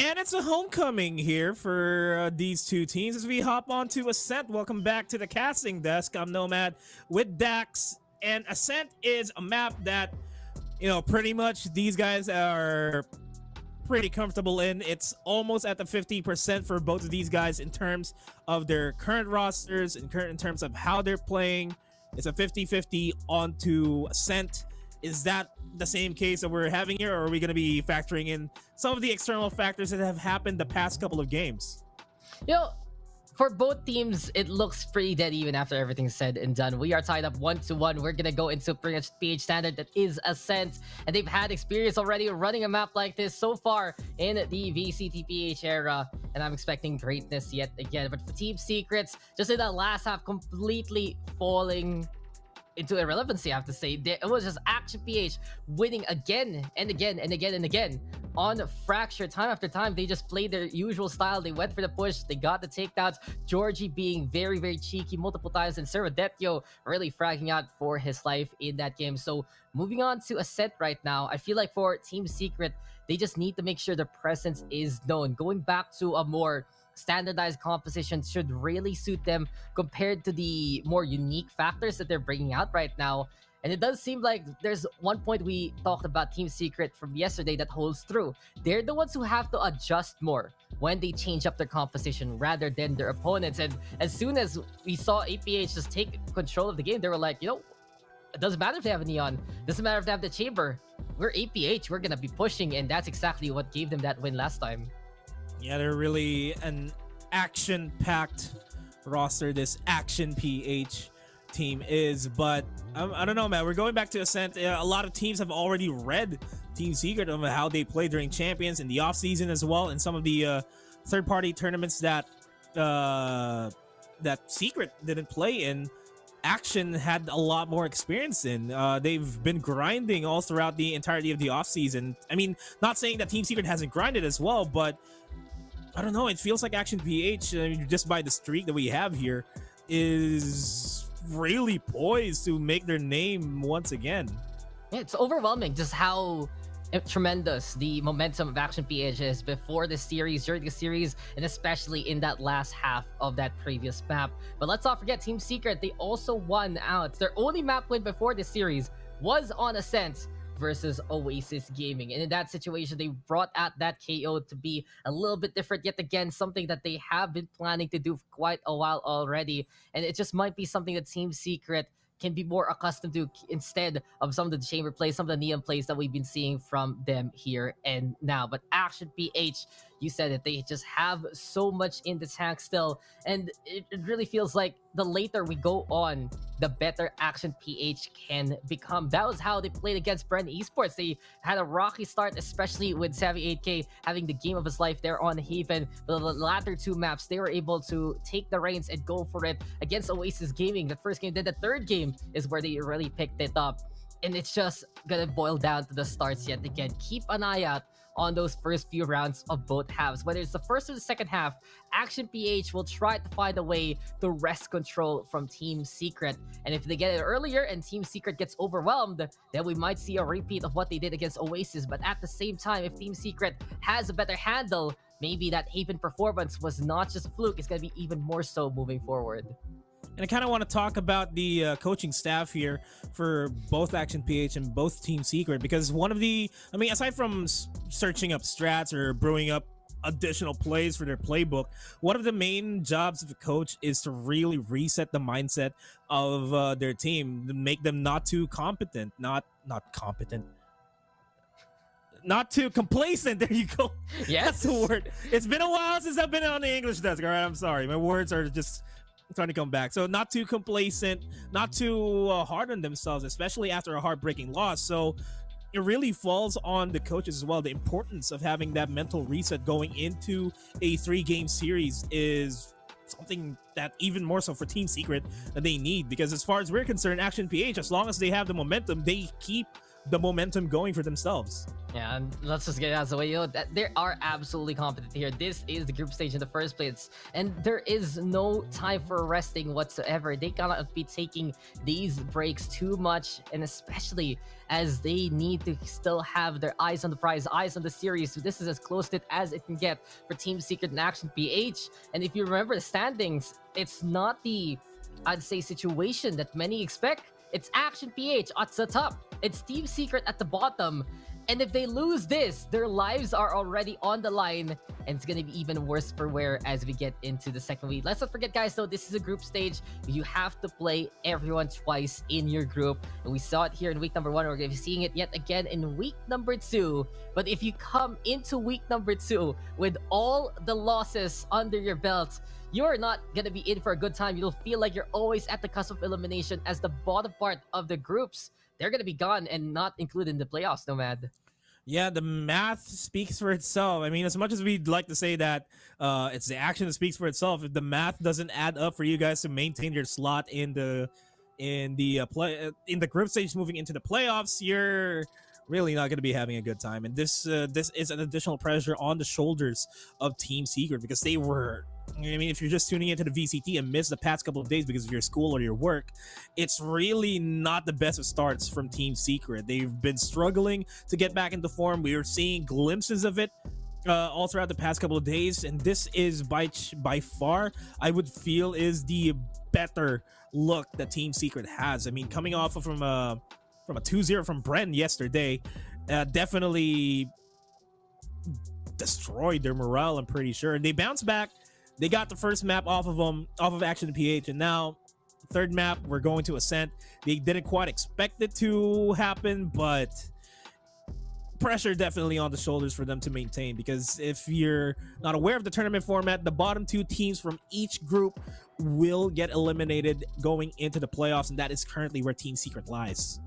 And it's a homecoming here for these two teams as we hop on to Ascent. Welcome back to the casting desk. I'm Nomad with Dax. And Ascent is a map that, you know, pretty much these guys are pretty comfortable in. It's almost at the 50% for both of these guys in terms of their current rosters, in terms of how they're playing. It's a 50-50 onto Ascent. Is that the same case that we're having here, or are we going to be factoring in some of the external factors that have happened the past couple of games? You know, for both teams, it looks pretty dead even after everything's said and done. We are tied up 1-1. We're gonna go into pretty much PH standard that is Ascent, and they've had experience already running a map like this so far in the VCTPH era, and I'm expecting greatness yet again. But for Team Secrets, just in that last half, completely falling into irrelevancy, I have to say. It was just Action PH winning again and again and again and again on Fracture. Time after time, they just played their usual style. They went for the push, they got the takedowns. Georgie being very, very cheeky multiple times, and Servadetio really fragging out for his life in that game. So moving on to Ascent right now, I feel like for Team Secret, they just need to make sure their presence is known. Going back to a more standardized composition should really suit them compared to the more unique factors that they're bringing out right now. And it does seem like there's one point we talked about Team Secret from yesterday that holds true. They're the ones who have to adjust more when they change up their composition rather than their opponents. And as soon as we saw APH just take control of the game, they were like, you know, it doesn't matter if they have a Neon, doesn't matter if they have the Chamber. We're APH, we're gonna be pushing, and that's exactly what gave them that win last time. Yeah, they're really an action-packed roster, this Action PH team is. But I don't know, man. We're going back to Ascent. A lot of teams have already read Team Secret on how they play during Champions in the offseason as well, and some of the third-party tournaments that that Secret didn't play in. Action had a lot more experience in. They've been grinding all throughout the entirety of the offseason. I mean, not saying that Team Secret hasn't grinded as well, but I don't know. It feels like Action PH, just by the streak that we have here, is really poised to make their name once again. Yeah, it's overwhelming just how tremendous the momentum of Action PH is before the series, during the series, and especially in that last half of that previous map. But let's not forget, Team Secret, they also won out. Their only map win before this series was on Ascent versus Oasis Gaming, and in that situation they brought out that KO to be a little bit different yet again, something that they have been planning to do for quite a while already, and it just might be something that Team Secret can be more accustomed to instead of some of the chamber plays, some of the neon plays that we've been seeing from them here and now. But Action PH, you said it, they just have so much in the tank still, and it really feels like the later we go on, the better Action PH can become. That was how they played against Bren Esports. They had a rocky start, especially with Savvy 8K having the game of his life there on Haven. But the latter two maps, they were able to take the reins and go for it against Oasis Gaming. The first game, then the third game is where they really picked it up. And it's just gonna boil down to the starts yet again. Keep an eye out on those first few rounds of both halves. Whether it's the first or the second half, Action PH will try to find a way to wrest control from Team Secret. And if they get it earlier and Team Secret gets overwhelmed, then we might see a repeat of what they did against Oasis. But at the same time, if Team Secret has a better handle, maybe that Haven performance was not just a fluke, it's going to be even more so moving forward. And I kind of want to talk about the coaching staff here for both Action PH and both Team Secret, because one of the, I mean, aside from searching up strats or brewing up additional plays for their playbook, one of the main jobs of a coach is to really reset the mindset of their team, to make them not too competent, not too complacent. There you go. Yes. That's the word. It's been a while since I've been on the English desk. All right, I'm sorry. My words are just trying to come back. So not too complacent, not too hard on themselves, especially after a heartbreaking loss. So it really falls on the coaches as well. The importance of having that mental reset going into a 3-game series is something that even more so for Team Secret that they need, because as far as we're concerned, Action PH, as long as they have the momentum, they keep the momentum going for themselves. Yeah, and let's just get it out of the way. You know, that they are absolutely competent here. This is the group stage in the first place, and there is no time for resting whatsoever. They cannot be taking these breaks too much, and especially as they need to still have their eyes on the prize, eyes on the series. So this is as close to it as it can get for Team Secret and Action PH. And if you remember the standings, it's not the, I'd say, situation that many expect. It's Action PH at the top. It's Team Secret at the bottom. And if they lose this, their lives are already on the line, and it's going to be even worse for wear as we get into the second week. Let's not forget, guys, though, this is a group stage. You have to play everyone twice in your group. And we saw it here in week number 1. We're going to be seeing it yet again in week number 2. But if you come into week number 2 with all the losses under your belt, you're not going to be in for a good time. You'll feel like you're always at the cusp of elimination, as the bottom part of the groups, they're going to be gone and not included in the playoffs, Nomad. Yeah, the math speaks for itself. I mean, as much as we'd like to say that it's the action that speaks for itself, if the math doesn't add up for you guys to maintain your slot in the group stage moving into the playoffs, you're really not going to be having a good time. And this is an additional pressure on the shoulders of Team Secret, because they were, I mean, if you're just tuning into the VCT and missed the past couple of days because of your school or your work, it's really not the best of starts from Team Secret. They've been struggling to get back into form. We are seeing glimpses of it all throughout the past couple of days, and this is by far, I would feel, is the better look that Team Secret has. I mean, coming off from a 2-0 from Bren yesterday, definitely destroyed their morale, I'm pretty sure. And they bounced back. They got the first map off of Action PH, and now third map, we're going to Ascent. They didn't quite expect it to happen, but pressure definitely on the shoulders for them to maintain, because if you're not aware of the tournament format, the bottom 2 teams from each group will get eliminated going into the playoffs, and that is currently where Team Secret lies.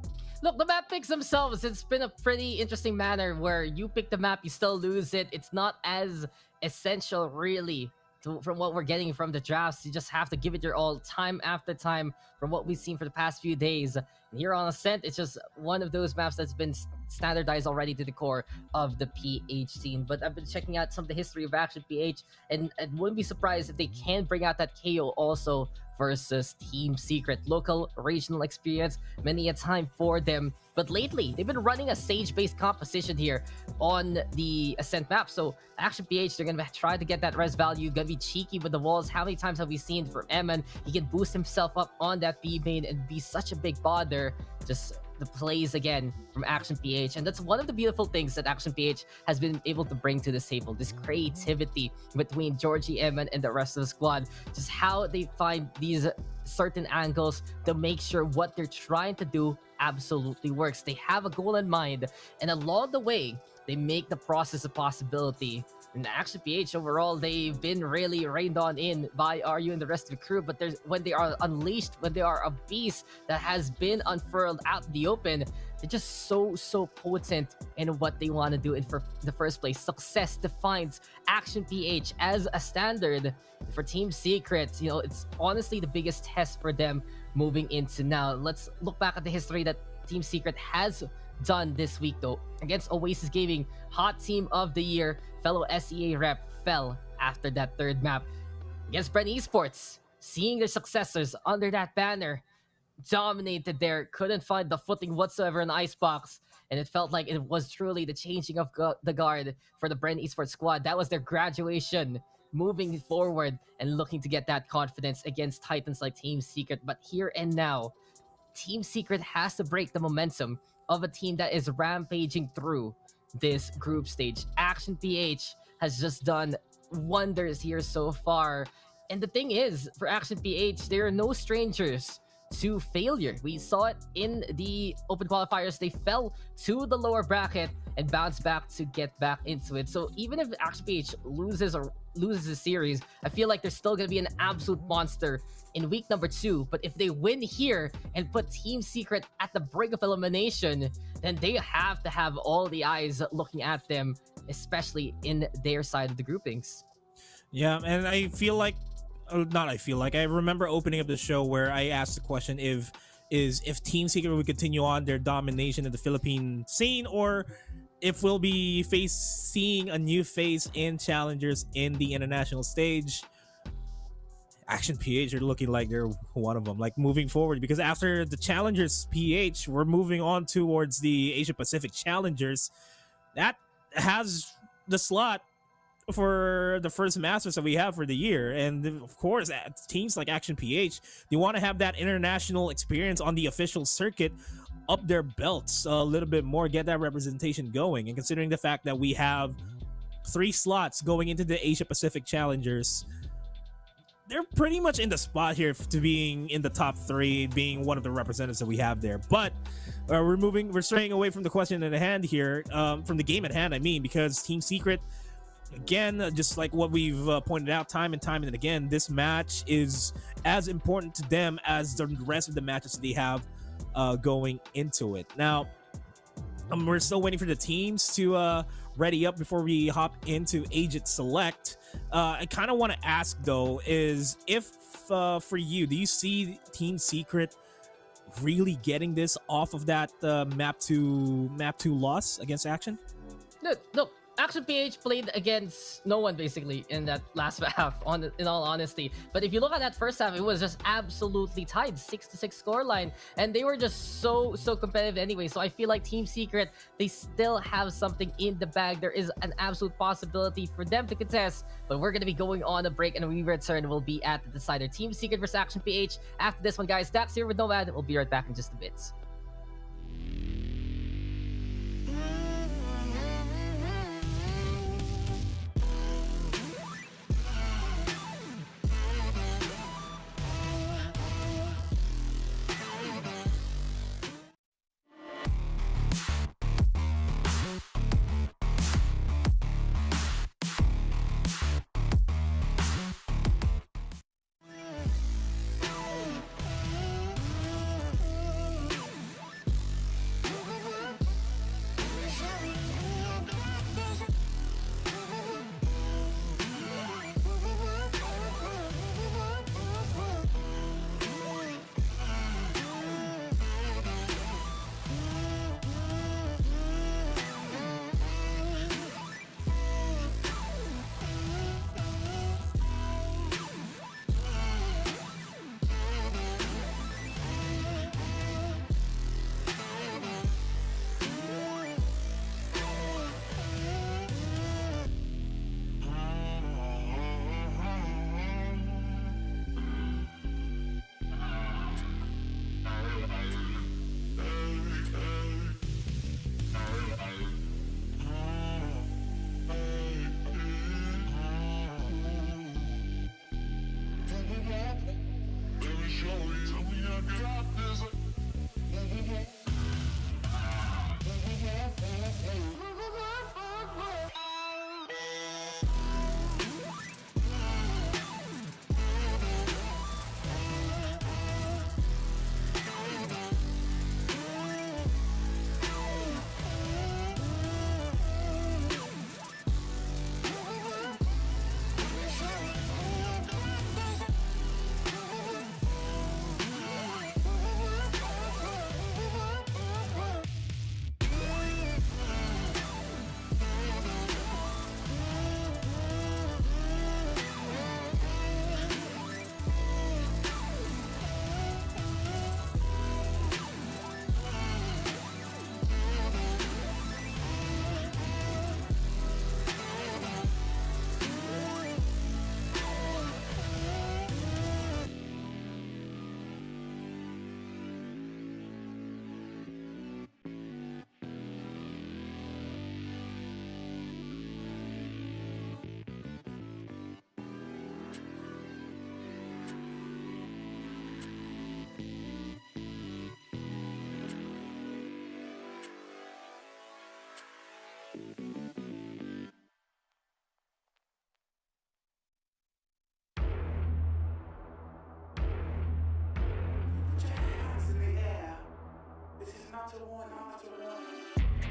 Look, the map picks themselves. It's been a pretty interesting manner where you pick the map, you still lose it. It's not as essential, really, from what we're getting from the drafts. You just have to give it your all time after time from what we've seen for the past few days. And here on Ascent, it's just one of those maps that's been standardized already to the core of the PH scene. But I've been checking out some of the history of Action PH, and I wouldn't be surprised if they can bring out that KO also versus Team Secret. Local, regional experience, many a time for them. But lately, they've been running a Sage-based composition here on the Ascent map. So Action PH, they're going to try to get that res value, going to be cheeky with the walls. How many times have we seen from Eman? He can boost himself up on that B main and be such a big bother. Just the plays again from Action PH, and that's one of the beautiful things that Action PH has been able to bring to this table, this creativity between Georgie, Eman, and the rest of the squad. Just how they find these certain angles to make sure what they're trying to do absolutely works. They have a goal in mind, and along the way, they make the process a possibility. And Action PH overall, they've been really rained on in by RU and the rest of the crew, but when they are unleashed, when they are a beast that has been unfurled out in the open, they're just so potent in what they want to do in the first place. Success defines Action PH as a standard. For Team Secret, you know, it's honestly the biggest test for them moving into now. Let's look back at the history that Team Secret has done this week, though. Against Oasis Gaming, Hot Team of the Year, fellow SEA rep fell after that third map. Against Bren Esports, seeing their successors under that banner, dominated there, couldn't find the footing whatsoever in the icebox, and it felt like it was truly the changing of the guard for the Bren Esports squad. That was their graduation, moving forward and looking to get that confidence against titans like Team Secret. But here and now, Team Secret has to break the momentum of a team that is rampaging through this group stage. Action PH has just done wonders here so far. And the thing is, for Action PH, there are no strangers to failure. We saw it in the open qualifiers. They fell to the lower bracket and bounced back to get back into it. So even if Action PH loses the series, I feel like they're still going to be an absolute monster in week number 2. But if they win here and put Team Secret at the brink of elimination, then they have to have all the eyes looking at them, especially in their side of the groupings. Yeah, and I feel like, I remember opening up the show where I asked the question if is if Team Secret will continue on their domination in the Philippine scene, or if we'll be seeing a new face in challengers in the international stage. Action PH are looking like they're one of them, like moving forward, because after the Challengers PH, we're moving on towards the Asia Pacific Challengers. That has the slot for the first Masters that we have for the year. And of course, teams like Action PH, they want to have that international experience on the official circuit up their belts a little bit more, get that representation going. And considering the fact that we have 3 slots going into the Asia Pacific Challengers, they're pretty much in the spot here to being in the top 3, being one of the representatives that we have there. But we're straying away from the question at hand here, from the game at hand, I mean, because Team Secret, again, just like what we've pointed out time and again, this match is as important to them as the rest of the matches that they have going into it. Now, we're still waiting for the teams to ready up before we hop into Agent Select. I kind of want to ask though, is if for you, do you see Team Secret really getting this off of that map 2 loss against Action? No. Action PH played against no one basically in that last half, in all honesty. But if you look at that first half, it was just absolutely tied, 6-6 scoreline, and they were just so competitive anyway. So I feel like Team Secret, they still have something in the bag. There is an absolute possibility for them to contest, but we're going to be going on a break, and when we return, we'll be at the decider. Team Secret versus Action PH. After this one, guys, Dax here with Nomad. We'll be right back in just a bit.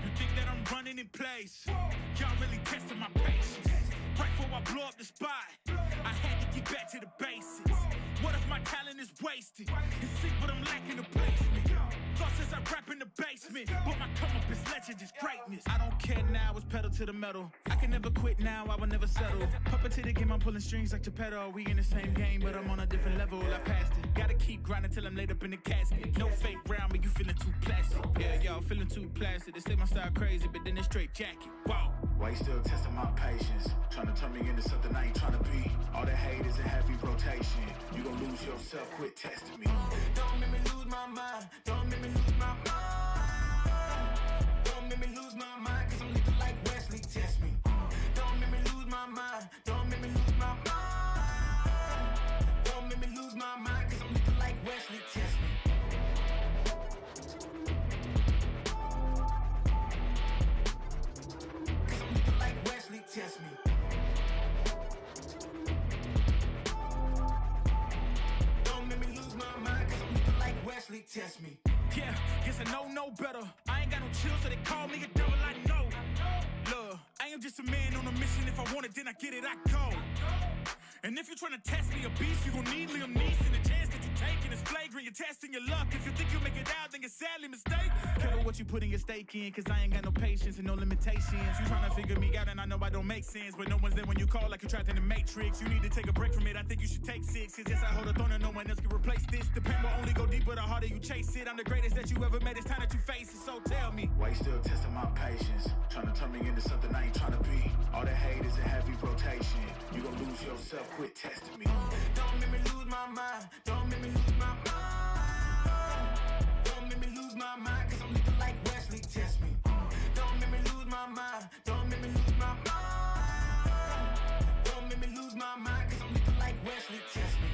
You think that I'm running in place? Y'all really testing my patience. Right before I blow up the spot, I had to get back to the basics. What if my talent is wasted? And see what I'm lacking the placement. basement, but my come up is legend, is greatness. I don't care now, it's pedal to the metal. I can never quit now, I will never settle. Puppet to the game, I'm pulling strings like Geppetto. We in the same game, but I'm on a different level. I passed it. Gotta keep grinding till I'm laid up in the casket. No fake round, but you feeling too plastic. Yeah, y'all feeling too plastic. They say my style crazy, but then it's straight jacket. Wow. Why you still testing my patience? Trying to turn me into something I ain't trying to be. All the hate is in heavy rotation. You gon' lose yourself, quit testing me. Don't make me lose my mind. Don't make me lose my mind. Don't make me lose my mind, cause I'm looking like Wesley, test me. Don't make me lose my mind. Don't make me lose my mind. Don't make me lose my mind, cause I'm looking like Wesley, test me. Cause I'm looking like Wesley, test me. Don't make me lose my mind, cause I'm looking like Wesley, test me. Yeah, guess I know no better. I ain't got no chill, so they call me a devil, I know. Look, I am just a man on a mission. If I want it, then I get it, I go. And if you're trying to test me a beast, you gon' need Liam Neeson. The chance that you taking is flagrant. You're testing your luck. If you think you'll make it out, then you're sadly mistaken. Careful what you putting your stake in, cause I ain't got no patience and no limitations. You trying to figure me out, and I know I don't make sense. But no one's there when you call like you're trapped in the Matrix. You need to take a break from it. I think you should take 6. Cause yes, I hold a throne and no one else can replace this. The pain will only go deeper the harder you chase it. I'm the greatest that you ever met. It's time that you face it. So tell me, Why you still testing my patience? Trying to turn me into something I ain't trying to be. All the hate is in heavy rotation. You gon' lose yourself, quit testing me. Don't make me lose my mind. Don't make me lose my mind. Don't make me lose my mind, cause I'm looking like Wesley, test me. Don't make me lose my mind. Don't make me lose my mind. Don't make me lose my mind, cause I'm looking like Wesley, test me.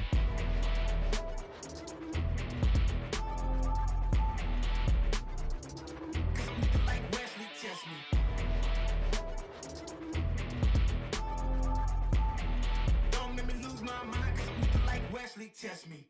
Cause I'm looking like Wesley, test me. Don't make me lose my mind, cause I'm looking like Wesley, test me.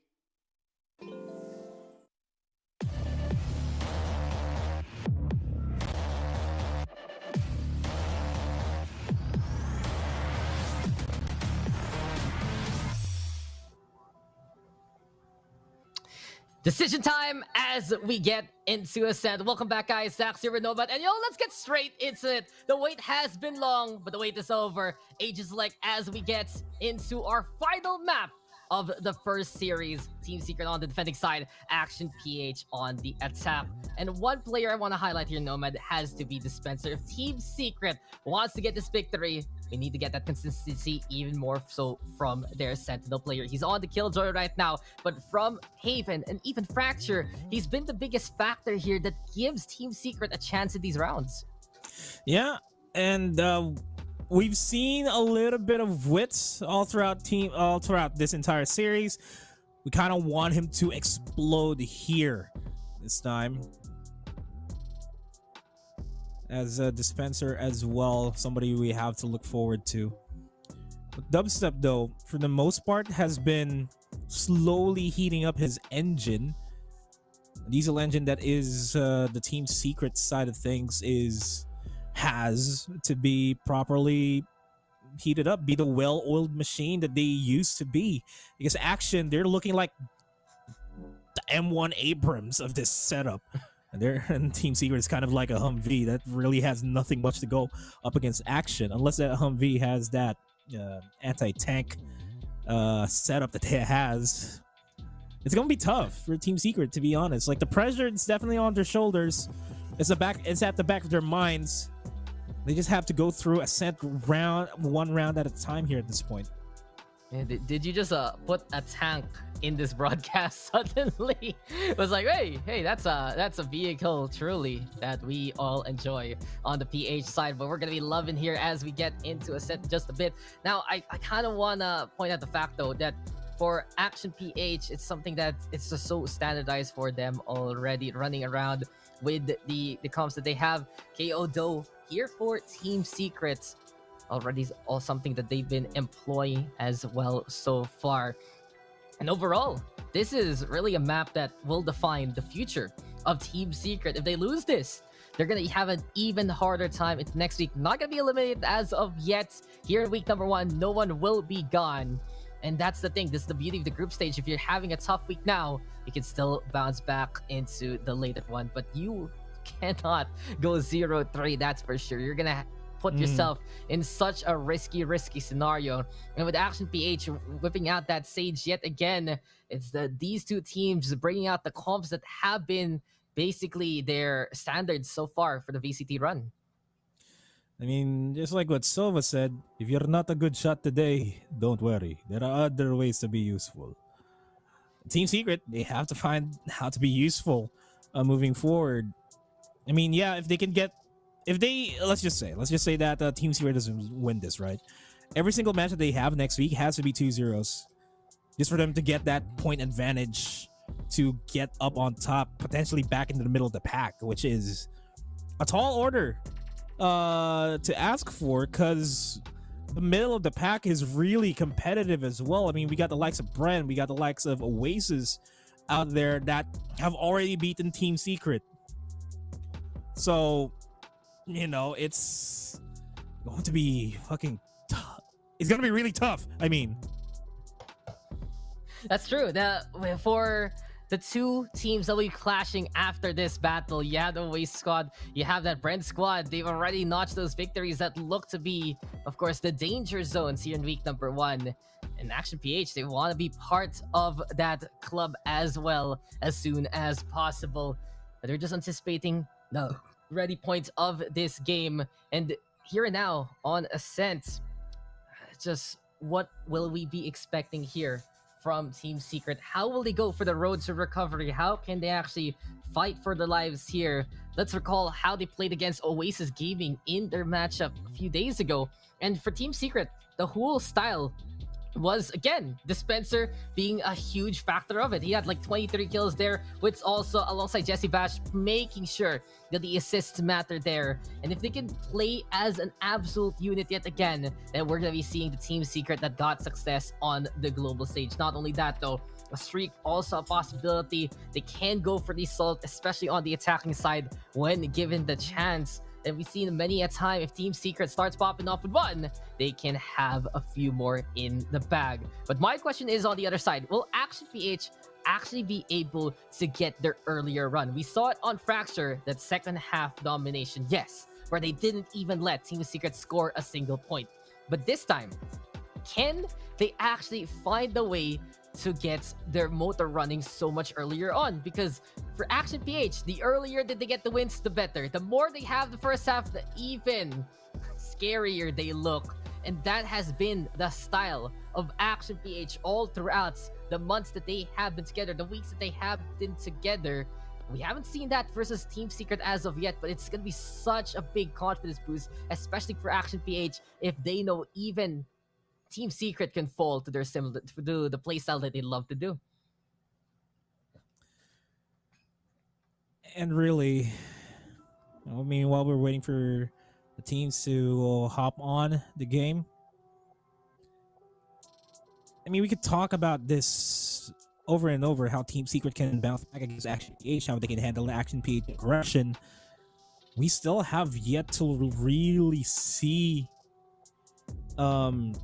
Decision time as we get into Ascent. Welcome back, guys. Sax here with Novat. And let's get straight into it. The wait has been long, but the wait is over. Ages like as we get into our final map of the first series. Team Secret on the defending side, Action PH on the attack. And one player I want to highlight here, Nomad, has to be Dispenser. If Team Secret wants to get this victory, we need to get that consistency even more so from their Sentinel player. He's on the Killjoy right now, but from Haven and even Fracture, he's been the biggest factor here that gives Team Secret a chance in these rounds. Yeah, and we've seen a little bit of wits all throughout this entire series. We kind of want him to explode here this time. As a Dispenser as well, somebody we have to look forward to. But Dubstep, though, for the most part, has been slowly heating up his engine. The diesel engine that is the Team Secret side of things has to be properly heated up, be the well-oiled machine that they used to be. Because Action, they're looking like the M1 Abrams of this setup. And Team Secret is kind of like a Humvee that really has nothing much to go up against Action, unless that Humvee has that anti-tank setup that it has. It's gonna be tough for Team Secret, to be honest. Like, the pressure is definitely on their shoulders. It's at the back of their minds. They just have to go through Ascent one round at a time here at this point. Yeah, did you just put a tank in this broadcast suddenly? It was like, hey, that's a vehicle truly that we all enjoy on the PH side, but we're gonna be loving here as we get into Ascent just a bit. Now, I kind of wanna point out the fact though that for Action PH, it's something that it's just so standardized for them already, running around with the comps that they have. KO though here for Team Secret already all something that they've been employing as well so far. And overall, this is really a map that will define the future of Team Secret. If they lose this, they're gonna have an even harder time. It's next week. Not gonna be eliminated as of yet. Here in week number 1, no one will be gone. And that's the thing. This is the beauty of the group stage. If you're having a tough week now, you can still bounce back into the later one. But you cannot go 0-3, that's for sure. You're gonna put yourself in such a risky scenario. And with Action PH whipping out that Sage yet again, it's these two teams bringing out the comps that have been basically their standards so far for the VCT run. I mean, just like what Silva said, if you're not a good shot today, don't worry. There are other ways to be useful. Team Secret, they have to find how to be useful moving forward. I mean, yeah, if they let's just say that Team Secret doesn't win this, right? Every single match that they have next week has to be 2-0s, just for them to get that point advantage to get up on top, potentially back into the middle of the pack, which is a tall order to ask for, because the middle of the pack is really competitive as well. I mean, we got the likes of Bren, we got the likes of Oasis out there that have already beaten Team Secret. So, you know, it's going to be fucking tough. It's going to be really tough. I mean, that's true. For the two teams that will be clashing after this battle, you have the Oasis squad, you have that Brent squad. They've already notched those victories that look to be, of course, the danger zones here in week number 1. And Action PH, they want to be part of that club as well as soon as possible. But they're just anticipating the ready points of this game. And here and now on Ascent, just what will we be expecting here from Team Secret? How will they go for the road to recovery? How can they actually fight for their lives here? Let's recall how they played against Oasis Gaming in their matchup a few days ago. And for Team Secret, the whole style was, again, Dispenser being a huge factor of it. He had like 23 kills there, which also alongside Jesse Bash, making sure that the assists matter there. And if they can play as an absolute unit yet again, then we're going to be seeing the Team Secret that got success on the global stage. Not only that though, a streak also a possibility. They can go for the assault, especially on the attacking side when given the chance. And we've seen many a time, if Team Secret starts popping off with one, they can have a few more in the bag. But my question is on the other side, will Action PH actually be able to get their earlier run? We saw it on Fracture, that second half domination, yes, where they didn't even let Team Secret score a single point. But this time, can they actually find a way to get their motor running so much earlier on? Because for Action PH, the earlier that they get the wins, the better. The more they have the first half, the even scarier they look. And that has been the style of Action PH all throughout the months that they have been together, the weeks that they have been together. We haven't seen that versus Team Secret as of yet, but it's going to be such a big confidence boost, especially for Action PH, if they know even Team Secret can fall to their similar to the playstyle that they love to do. and really, I mean, while we're waiting for the teams to hop on the game, I mean, we could talk about this over and over, how Team Secret can bounce back against Action PH, how they can handle Action PH aggression. We still have yet to really see the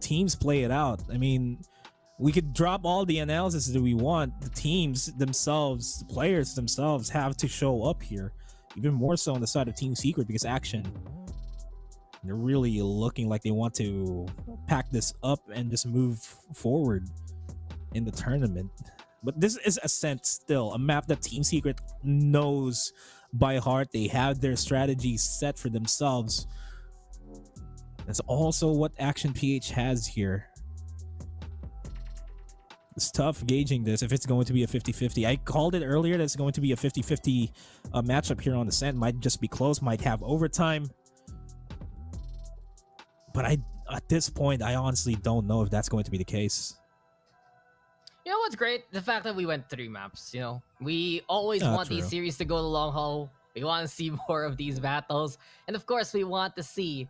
teams play it out. I mean, we could drop all the analysis that we want. The teams themselves, the players themselves have to show up here, even more so on the side of Team Secret, because Action, they're really looking like they want to pack this up and just move forward in the tournament. But this is Ascent still, a map that Team Secret knows by heart. They have their strategies set for themselves. That's also what Action PH has here. It's tough gauging this if it's going to be a 50-50. I called it earlier that it's going to be a 50-50 matchup here on Ascent. Might just be close, might have overtime. But at this point, I honestly don't know if that's going to be the case. You know what's great? The fact that we went 3 maps, you know? We always want these series to go the long haul. We want to see more of these battles. And of course, we want to see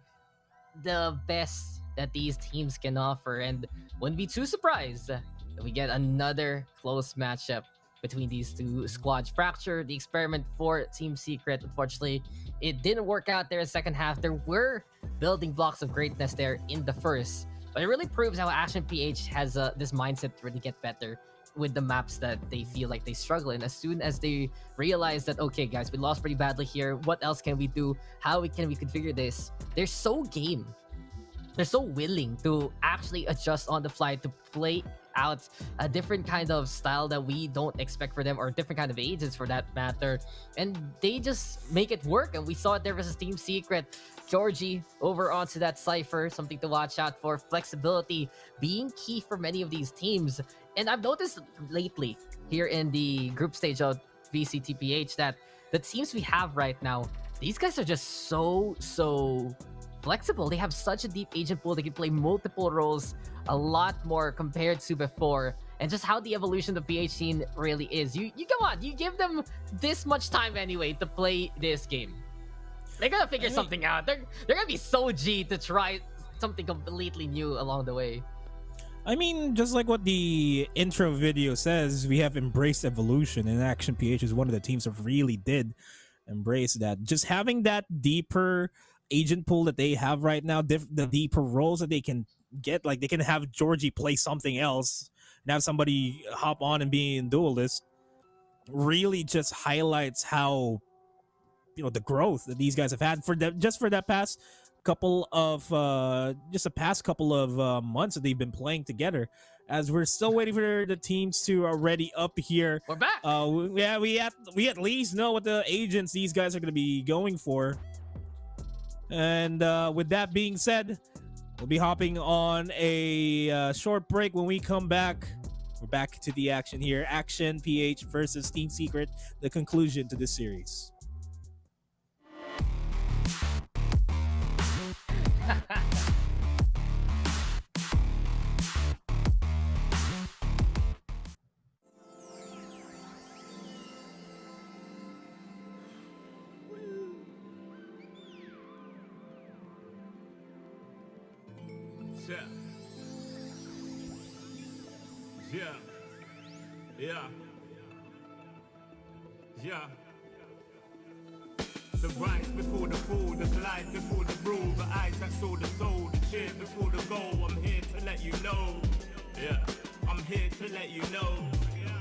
the best that these teams can offer. And wouldn't be too surprised that we get another close matchup between these two squads. Fracture, the experiment for Team Secret. Unfortunately, it didn't work out there in the second half. There were building blocks of greatness there in the first. But it really proves how Action PH has this mindset to really get better with the maps that they feel like they struggle in. As soon as they realize that, okay, guys, we lost pretty badly here. What else can we do? Can we configure this? They're so game. They're so willing to actually adjust on the fly to play out a different kind of style that we don't expect for them, or different kind of agents for that matter, and they just make it work. And we saw it there versus Team Secret. Georgie over onto that Cypher, something to watch out for. Flexibility being key for many of these teams, and I've noticed lately here in the group stage of VCTPH that the teams we have right now, these guys are just so flexible. They have such a deep agent pool. They can play multiple roles a lot more compared to before. And just how the evolution of the PH scene really is. You come on, you give them this much time anyway to play this game. They're gonna figure something out. They're gonna be so G to try something completely new along the way. I mean, just like what the intro video says, we have embraced evolution, and Action PH is one of the teams that really did embrace that. Just having that deeper agent pool that they have right now, the deeper roles that they can get, like they can have Georgie play something else and have somebody hop on and be in duelist, really just highlights how, you know, the growth that these guys have had for that past couple of months that they've been playing together. As we're still waiting for the teams to already up here. We're back. We at least know what the agents these guys are going to be going for. And with that being said, we'll be hopping on a short break. When we come back, we're back to the action here. Action PH versus Team Secret, the conclusion to this series. Yeah. The rise before the fall, the glide before the rule, the eyes that saw the soul, the cheer before the goal. I'm here to let you know. Yeah, I'm here to let you know.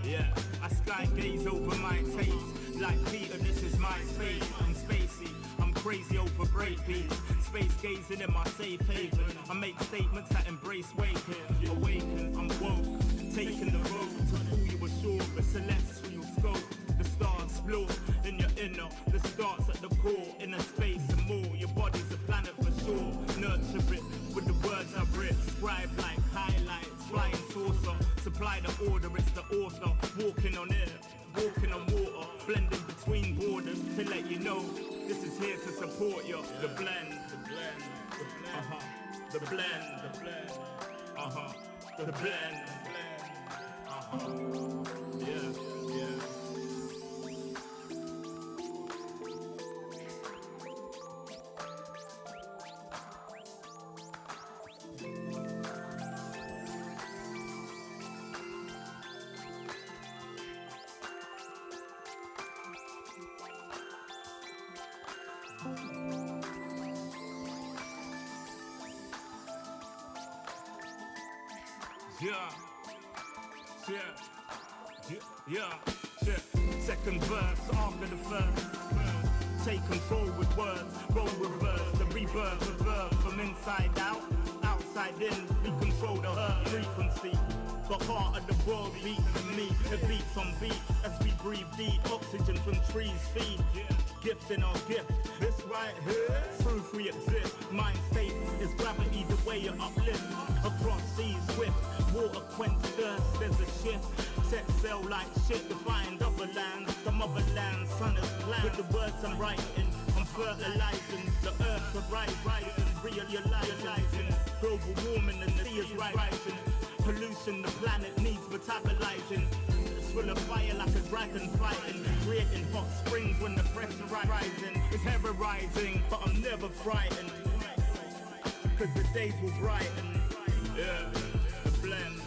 Yeah, I sky gaze over my taste. Like Peter, this is my space. I'm spacey, I'm crazy over breakbeats. Space gazing in my safe haven. I make statements that embrace waking. Awaken, I'm woke. Taking the road to pull you ashore. A celestial scope. The stars explore in your inner. The starts at the core. Inner space and more. Your body's a planet for sure. Nurture it with the words I've written. Scribe like highlights. Flying saucer. Supply the order, it's the author. Walking on air. Walking on water. Blending between borders to let you know. This is here to support you. The blend. The blend. The blend. Uh-huh. The blend. The blend. Uh-huh. The blend. Yeah. Second verse after the first. Taken forward words, roll reverse. The rebirth of verb from inside out, outside in. We control the hurt frequency. The heart of the world beats in me. It beats on beats as we breathe deep. Oxygen from trees feed. Gifting our gift. This right here, proof we exist. Mind state is gravity, the way you uplift. Across seas swift, water quench thirst. There's a shift. Set sail like shit to find other lands. The motherland, sun is planned. With the words I'm writing, I'm fertilizing. The earth's a rising, realizing. Global warming and the sea is rising. Pollution, the planet needs metabolizing. It's full of fire like a dragon fighting. Creating hot springs when the pressure rising. It's terrorizing, but I'm never frightened. Cause the days will brighten. Yeah, the blend.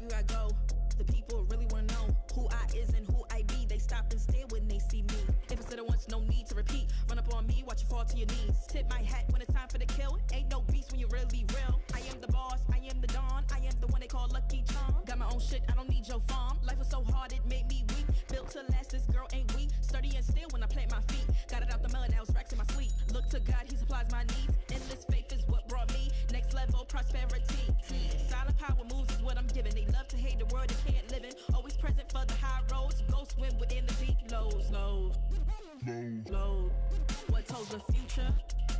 Everywhere I go, the people really wanna know who I is and who I be. They stop and stare when they see me. If it's said it once, no need to repeat. Run up on me, watch you fall to your knees. Tip my hat when it's time for the kill. Ain't no beast when you're really real. I am the boss, I am the Don. I am the one they call Lucky Charm. Got my own shit, I don't need your farm. Life was so hard, it made me weak. Built to last, this girl ain't weak. Sturdy and still when I plant my feet. Got it out the mud, now it's racks in my sleep. Look to God, he supplies my needs. Endless faith is what brought me next level prosperity. Silent power moves is what I'm giving. They love to hate the world they can't live in. Always present for the high roads. Go swim within the deep lows. Low. What told the future?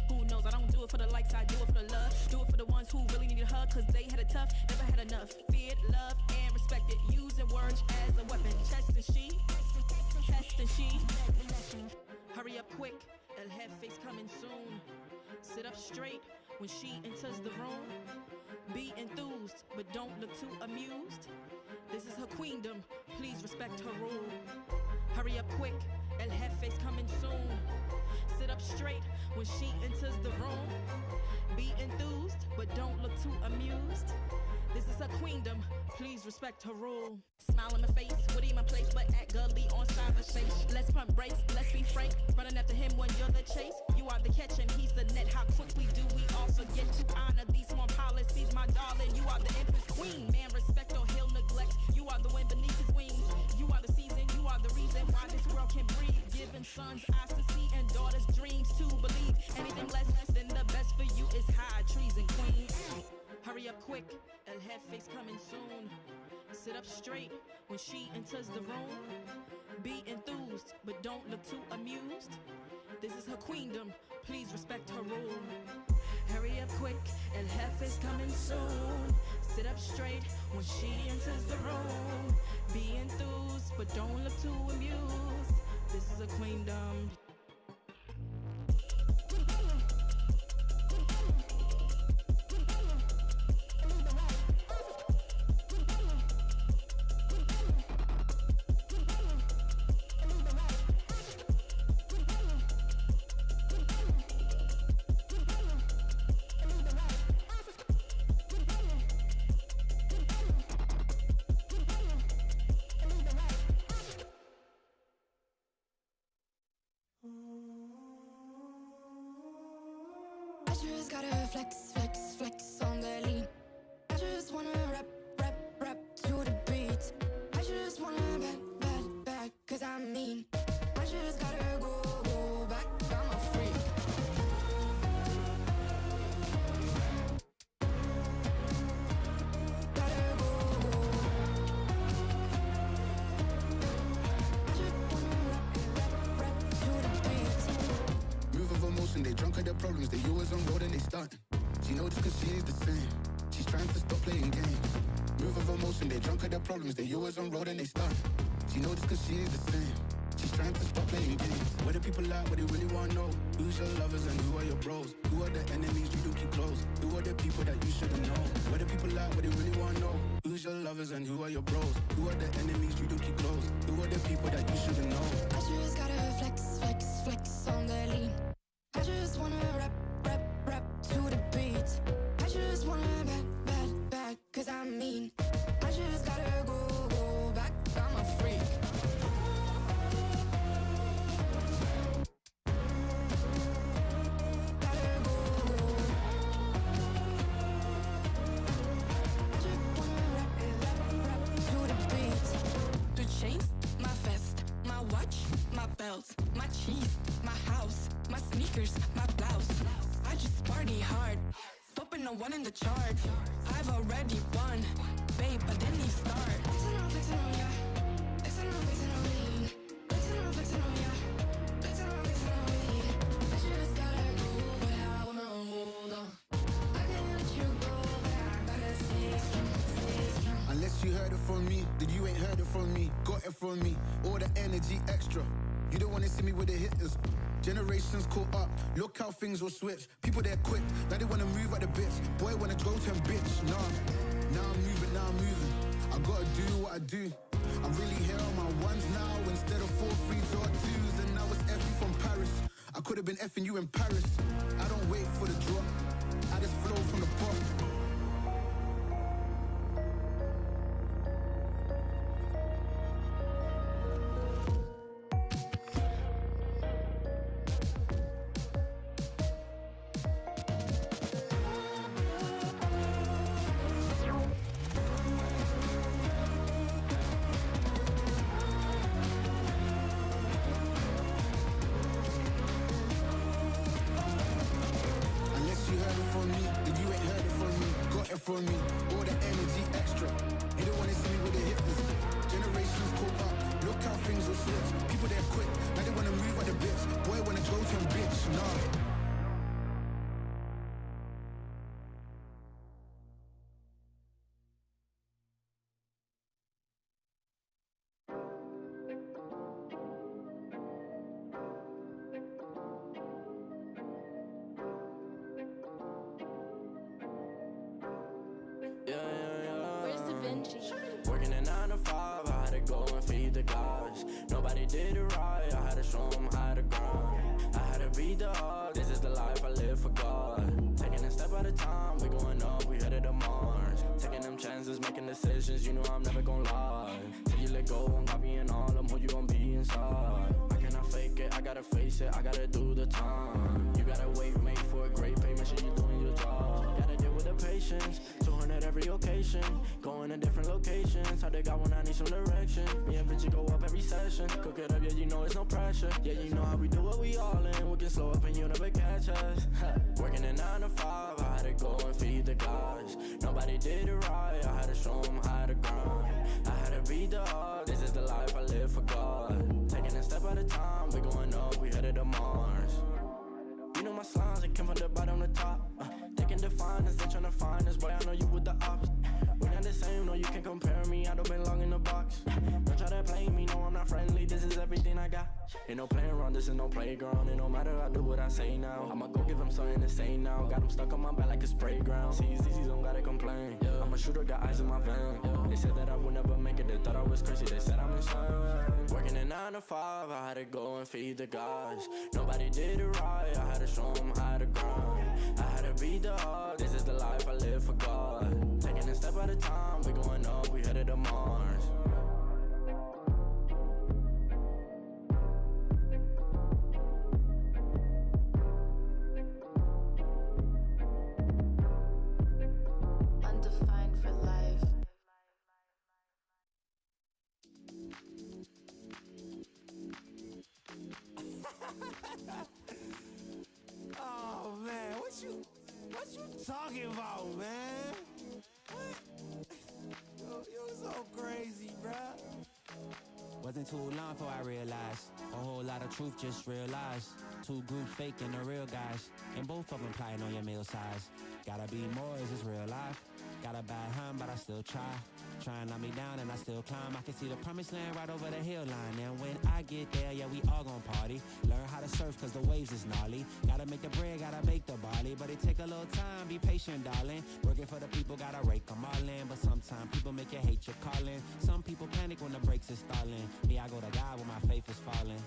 Who knows? I don't do it for the likes, I do it for the love. Do it for the ones who really need a hug, cause they had it tough, never had enough. Feared, loved, and respected. Using words as a weapon. Test and she. Hurry up quick, El Jefe's coming soon. Sit up straight when she enters the room. Be enthused, but don't look too amused. This is her queendom, please respect her rule. Hurry up quick, El Jefe's coming soon. Sit up straight when she enters the room. Be enthused, but don't look too amused. This is her queendom, please respect her rule. Smile in my face, Woody in my place, but act gully on cyberspace. Let's pump brakes, let's be frank. Running after him when you're the chase. You are the catch and he's the net. How quickly do we all forget to honor these small policies, my darling? You are the empress queen. Man, respect or he'll neglect. You are the wind beneath his wings. You are the season, you are the reason why this world can breathe. Giving sons eyes to see and daughters dreams to believe. Anything less than the best for you is high treason, queen. Hurry up quick, El Jefe's coming soon. Sit up straight when she enters the room. Be enthused, but don't look too amused. This is her queendom, please respect her rule. Hurry up quick, El Jefe's coming soon. Sit up straight when she enters the room. Be enthused, but don't look too amused. This is her queendom. I just gotta flex on the lean. I just wanna rap to the beat. I just wanna back, cause I'm mean. I just gotta go back, I'm a freak. Gotta go. I just wanna rap to the beat. Move of emotion, they drunk at their problems. They always on road and they starting. She knows this cause she is the same. She's trying to stop playing games. Move of emotion, they drunk at their problems. They always on road and they starting. She knows this cause she is the same. She's trying to stop playing games. Where the people at, what they really wanna know. Who's your lovers and who are your bros? Who are the enemies you do keep close? Who are the people that you shouldn't know? Where the people at, what they really wanna know. Who's your lovers and who are your bros? Who are the enemies you do keep close? Who are the people that you shouldn't know? I just gotta flex on the lean. I just wanna rap to the beat. I just wanna back, cause I'm mean. I just gotta go back, I'm a freak. Gotta go. I just wanna rap to the beat. The chains, my vest, my watch, my belt, my cheese, my house, my sneakers, my blouse. I just party hard, topping the one in the chart. I've already won, babe, I didn't even start. Flexing on ya, flexing on me. Flexing on ya, flexing on me. I just gotta go, but I wanna hold on. I can't let you go, but I gotta stay strong. Unless you heard it from me, then you ain't heard it from me. Got it from me, all the energy extra. You don't wanna see me with the hitters. Generations caught up, look how things will switch. People they're quick, now they wanna move at the bits. Boy wanna go to him, bitch, nah. Now I'm moving. I gotta do what I do. I'm really here on my ones now instead of 4 3s or 2s. And now it's Effie from Paris. I could've been effing you in Paris. I don't wait for the drop, I just flow from the pot. Vinci. Working a 9 to 5, I had to go and feed the gods. Nobody did it right, I had to show them how to grind. I had to be the dog, this is the life I live for God. Taking a step at a time, we going up, we headed to Mars. Taking them chances, making decisions, you know I'm never gonna lie. Till you let go, I'm copying all of them, who you gonna be inside. I cannot fake it, I gotta face it, I gotta do the time. You gotta wait, make for a great pay, make sure you're doing your job. Gotta deal with the patience, 200 at every occasion. Going to different locations, how they got when I need some direction. Me and Vinci go up every session. Cook it up, yeah, you know it's no pressure. Yeah, you know how we do what we all in. We can slow up and you never catch us. Working a 9 to 5, I had to go and feed the gods. Nobody did it right, I had to show them how to grind. I had to be the dog, this is the life I live for God. Taking a step at a time, we going up, we headed to Mars. You know my slimes, they came from the bottom to top. They can define us, they tryna find us, boy, I know you with the ops. We're not the same, no, you can't compare me, I don't belong in the box. Don't try to play me, no, I'm not friendly, this is everything I got. Ain't no playing around, this is no playground. It no matter, I do what I say now. I'ma go give him something to say now. Got him stuck on my back like a spray ground. CZ's don't gotta complain. I'm a shooter, got eyes in my vein. They said that I would never make it, they thought I was crazy, they said I'm insane. Working a 9 to 5, I had to go and feed the gods. Nobody did it right, I had to show them how to grind. I had to be the dog, this is the life I live for God. Taking a step at a time, we going up, we headed to Mars. Undefined for life. Oh man, what you talking about, man? What? You're so crazy, bruh. Wasn't too long before I realized a whole lot of truth just realized. Two groups faking the real guys, and both of them plotting on your meal size. Gotta be more, is this real life? Got a bad hand, but I still try. Try and knock me down and I still climb. I can see the promised land right over the hill line. And when I get there, yeah, we all gon' party. Learn how to surf cause the waves is gnarly. Gotta make the bread, gotta bake the barley. But it take a little time, be patient, darling. Working for the people, gotta rake them all in. But sometimes people make you hate your calling. Some people panic when the brakes is stalling. Me, I go to God when my faith is falling.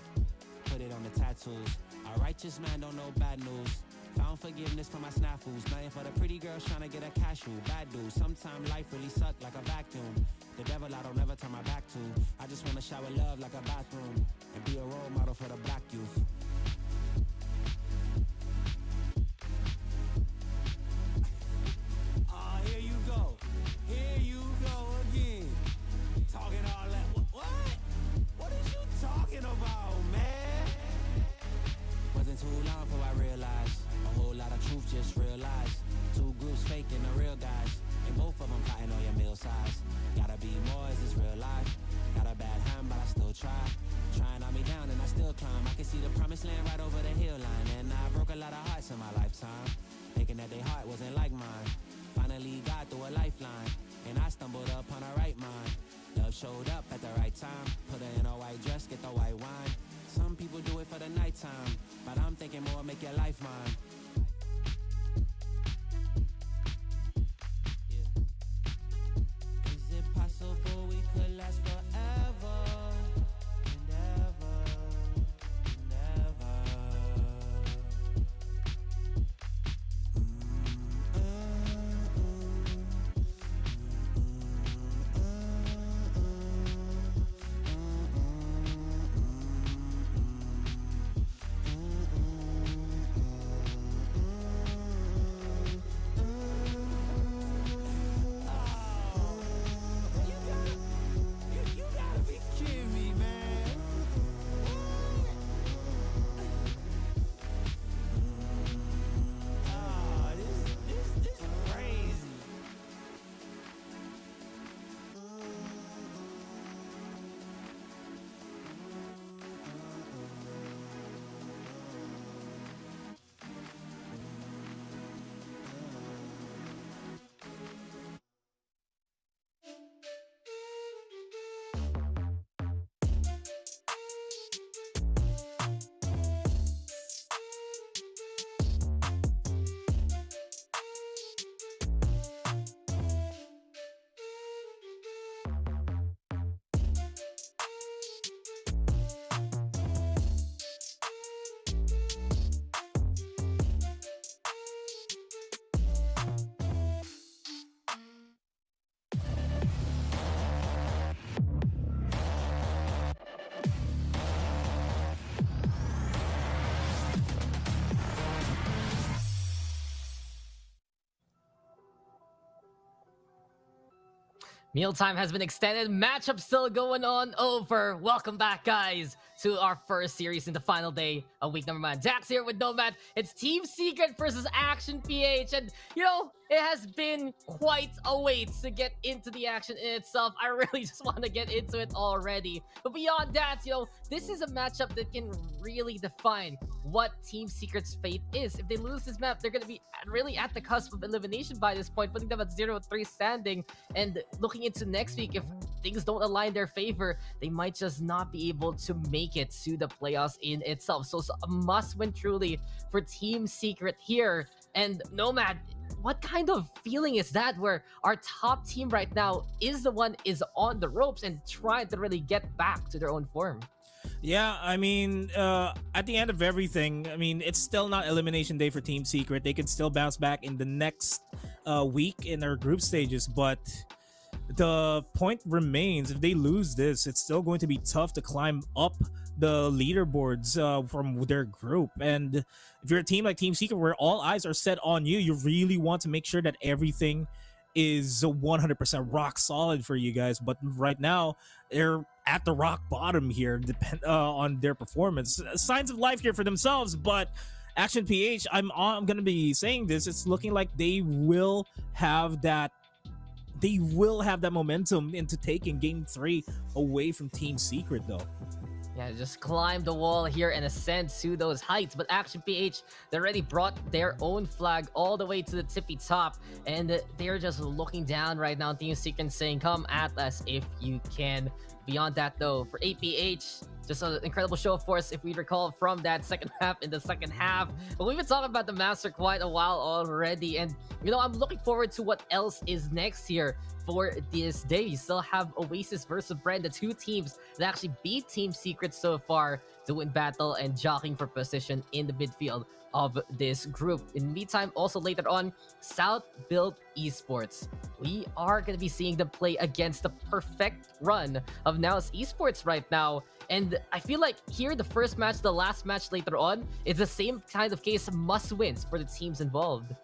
Put it on the tattoos. A righteous man don't know bad news. Found forgiveness for my snafus. Nothing for the pretty girls trying to get a cashew. Bad dude. Sometimes life really suck like a vacuum. The devil I don't ever turn my back to. I just want to shower love like a bathroom. And be a role model for the black youth. Oh, here you go. Here you go again. Talking all that. What? What is you talking about, man? Wasn't too long before I realized a whole lot of truth just realized. Two groups faking the real guys, and both of them plotting on your meal size. Gotta be more, is this real life? Got a bad hand, but I still try. Trying on me down and I still climb. I can see the promised land right over the hill line. And I broke a lot of hearts in my lifetime, thinking that their heart wasn't like mine. Finally got through a lifeline, and I stumbled upon a right mind. Love showed up at the right time. Put her in a white dress, get the white wine. Some people do it for the nighttime, but I'm thinking more, make your life mine. Is it possible we could last forever and ever and ever? Mealtime has been extended. Matchup still going on over. Welcome back, guys, to our first series in the final day of week number 1. Dax here with Nomad. It's Team Secret versus Action PH. And, you know, it has been quite a wait to get into the action in itself. I really just want to get into it already. But beyond that, you know, this is a matchup that can really define what Team Secret's fate is. If they lose this map, they're going to be really at the cusp of elimination by this point, putting them at 0-3 standing. And looking into next week, if things don't align their favor, they might just not be able to make it to the playoffs in itself. So it's a must-win truly for Team Secret here. And Nomad, what kind of feeling is that where our top team right now is the one is on the ropes and trying to really get back to their own form? Yeah, I mean, at the end of everything, I mean, it's still not elimination day for Team Secret. They can still bounce back in the next week in their group stages, but the point remains, if they lose this, it's still going to be tough to climb up the leaderboards from their group. And if you're a team like Team Secret where all eyes are set on you, you really want to make sure that everything is 100% rock solid for you guys. But right now, they're at the rock bottom here, on their performance. Signs of life here for themselves, but Action PH, I'm going to be saying this, it's looking like they will have that momentum into taking Game 3 away from Team Secret, though. Yeah, just climb the wall here and ascend to those heights. But Action PH, they already brought their own flag all the way to the tippy top. And they're just looking down right now on Team Secret and saying, come at us if you can. Beyond that, though, for APH, just an incredible show of force, if we recall, from that second half in the second half. But we've been talking about the Master quite a while already. And, you know, I'm looking forward to what else is next here for this day. You still have Oasis versus Bren, the two teams that actually beat Team Secret so far to win battle and jockeying for position in the midfield of this group. In the meantime, also later on, South Built Esports. We are going to be seeing them play against the perfect run of NAOS Esports right now. And I feel like here, the first match, the last match later on, is the same kind of case, must-wins for the teams involved.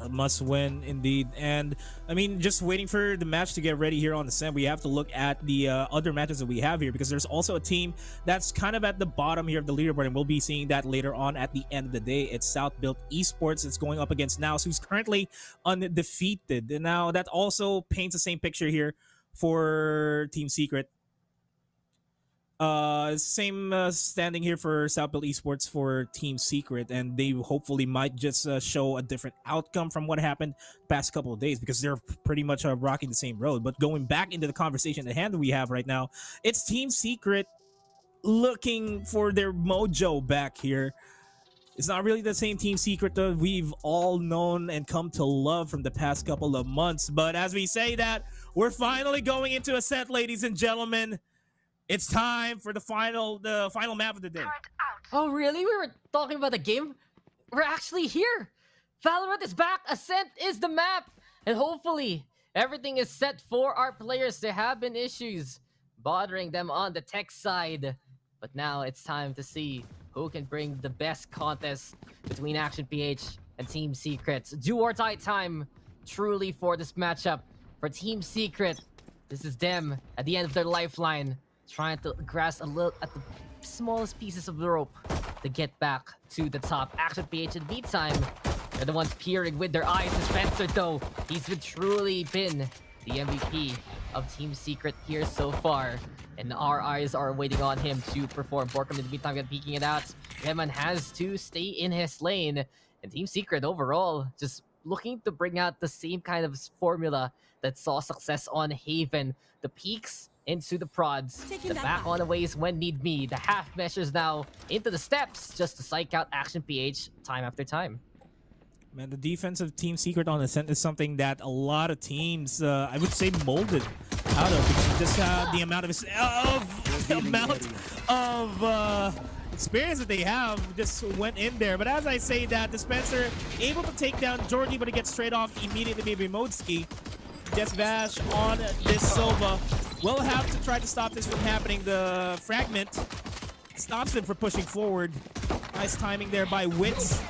A must win indeed. And I mean, just waiting for the match to get ready here on the set, we have to look at the other matches that we have here, because there's also a team that's kind of at the bottom here of the leaderboard, and we'll be seeing that later on at the end of the day. It's South Built Esports. It's going up against NAOS, who's currently undefeated. And now that also paints the same picture here for Team Secret. Same standing here for South Built Esports for Team Secret, and they hopefully might just show a different outcome from what happened the past couple of days, because they're pretty much rocking the same road. But going back into the conversation at hand that we have right now, it's Team Secret looking for their mojo back here. It's not really the same Team Secret that we've all known and come to love from the past couple of months. But as we say that, we're finally going into a set, ladies and gentlemen. It's time for the final map of the day. Oh, really? We were talking about the game? We're actually here. Valorant is back. Ascent is the map. And hopefully, everything is set for our players. There have been issues bothering them on the tech side. But now it's time to see who can bring the best contest between Action PH and Team Secret. Do or die time, truly, for this matchup. For Team Secret, this is them at the end of their lifeline, trying to grasp a little at the smallest pieces of the rope to get back to the top. Action PH in the meantime, they're the ones peering with their eyes. Spencer, though, he's truly been the MVP of Team Secret here so far, and our eyes are waiting on him to perform. Borkham in the meantime got peeking it out. Eman has to stay in his lane, and Team Secret overall just looking to bring out the same kind of formula that saw success on Haven. The peaks into the prods, the back on the ways when need be, the half measures now into the steps just to psych out Action PH time after time. Man, the defense of Team Secret on Ascent is something that a lot of teams, I would say, molded out of, because just the amount of experience that they have just went in there. But as I say that, Dispenser able to take down Georgie, but it gets straight off immediately by Modski. Just Vash on this Silva. We'll have to try to stop this from happening. The fragment stops him from pushing forward. Nice timing there by Wits.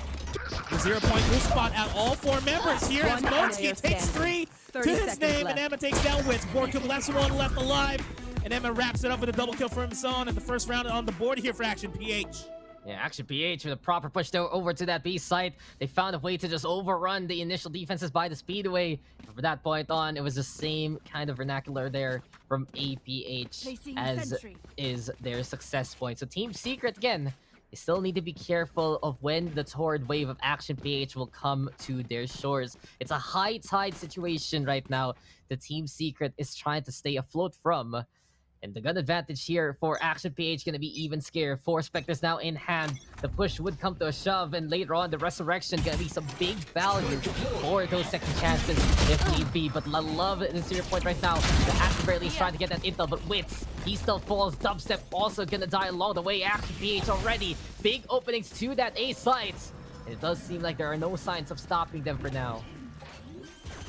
The 0-point move spot at all four members here as Modski takes 3. to his name, and Emma takes down Wits. Borkum last one left alive, and Emma wraps it up with a double kill for himself in the first round on the board here for Action PH. Yeah, Action PH with a proper push there over to that B site. They found a way to just overrun the initial defenses by the Speedway. From that point on, it was the same kind of vernacular there from APH as is their success point. So Team Secret, again, they still need to be careful of when the torrid wave of Action PH will come to their shores. It's a high tide situation right now. The Team Secret is trying to stay afloat from. And the gun advantage here for Action PH gonna be even scarier. 4 Spectres now in hand. The push would come to a shove, and later on, the Resurrection gonna be some big value for those second chances if need be. But I love the serious point right now. The Action barely is trying to get that intel, but Wits, he still falls. Dubstep also gonna die along the way. Action PH already. Big openings to that A site. And it does seem like there are no signs of stopping them for now.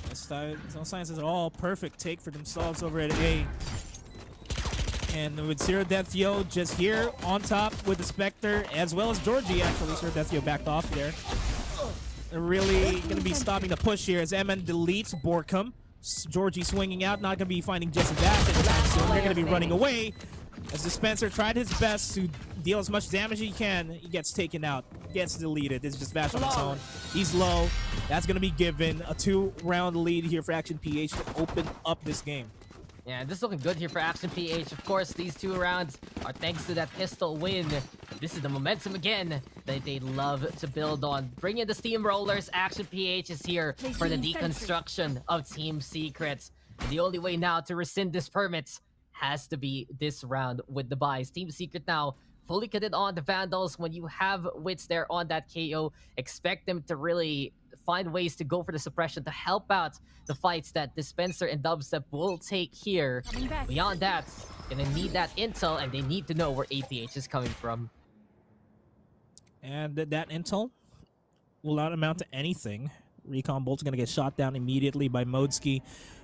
No signs at all. Perfect take for themselves over at A. And with Zero Death Yo just here on top with the Spectre, as well as Georgie, actually. Zero Death Yo backed off there. They're really going to be stopping the push here as MN deletes Borkum. Georgie swinging out, not going to be finding Jesse Bash anytime soon. They're going to be running away as Dispenser tried his best to deal as much damage as he can. He gets taken out, gets deleted. This is just Bash on his own. He's low. That's going to be given a 2-round lead here for Action PH to open up this game. Yeah, this is looking good here for Action PH. Of course, these 2 rounds are thanks to that pistol win. This is the momentum again that they love to build on. Bring in the Steamrollers. Action PH is here for the deconstruction of Team Secrets. And the only way now to rescind this permit has to be this round with the buys. Team Secret now fully committed on the Vandals. When you have Wits there on that KO, expect them to really find ways to go for the suppression to help out the fights that Dispenser and Dubstep will take here. Beyond that, gonna need that intel, and they need to know where APH is coming from. And that intel will not amount to anything. Recon Bolt's gonna get shot down immediately by Modski,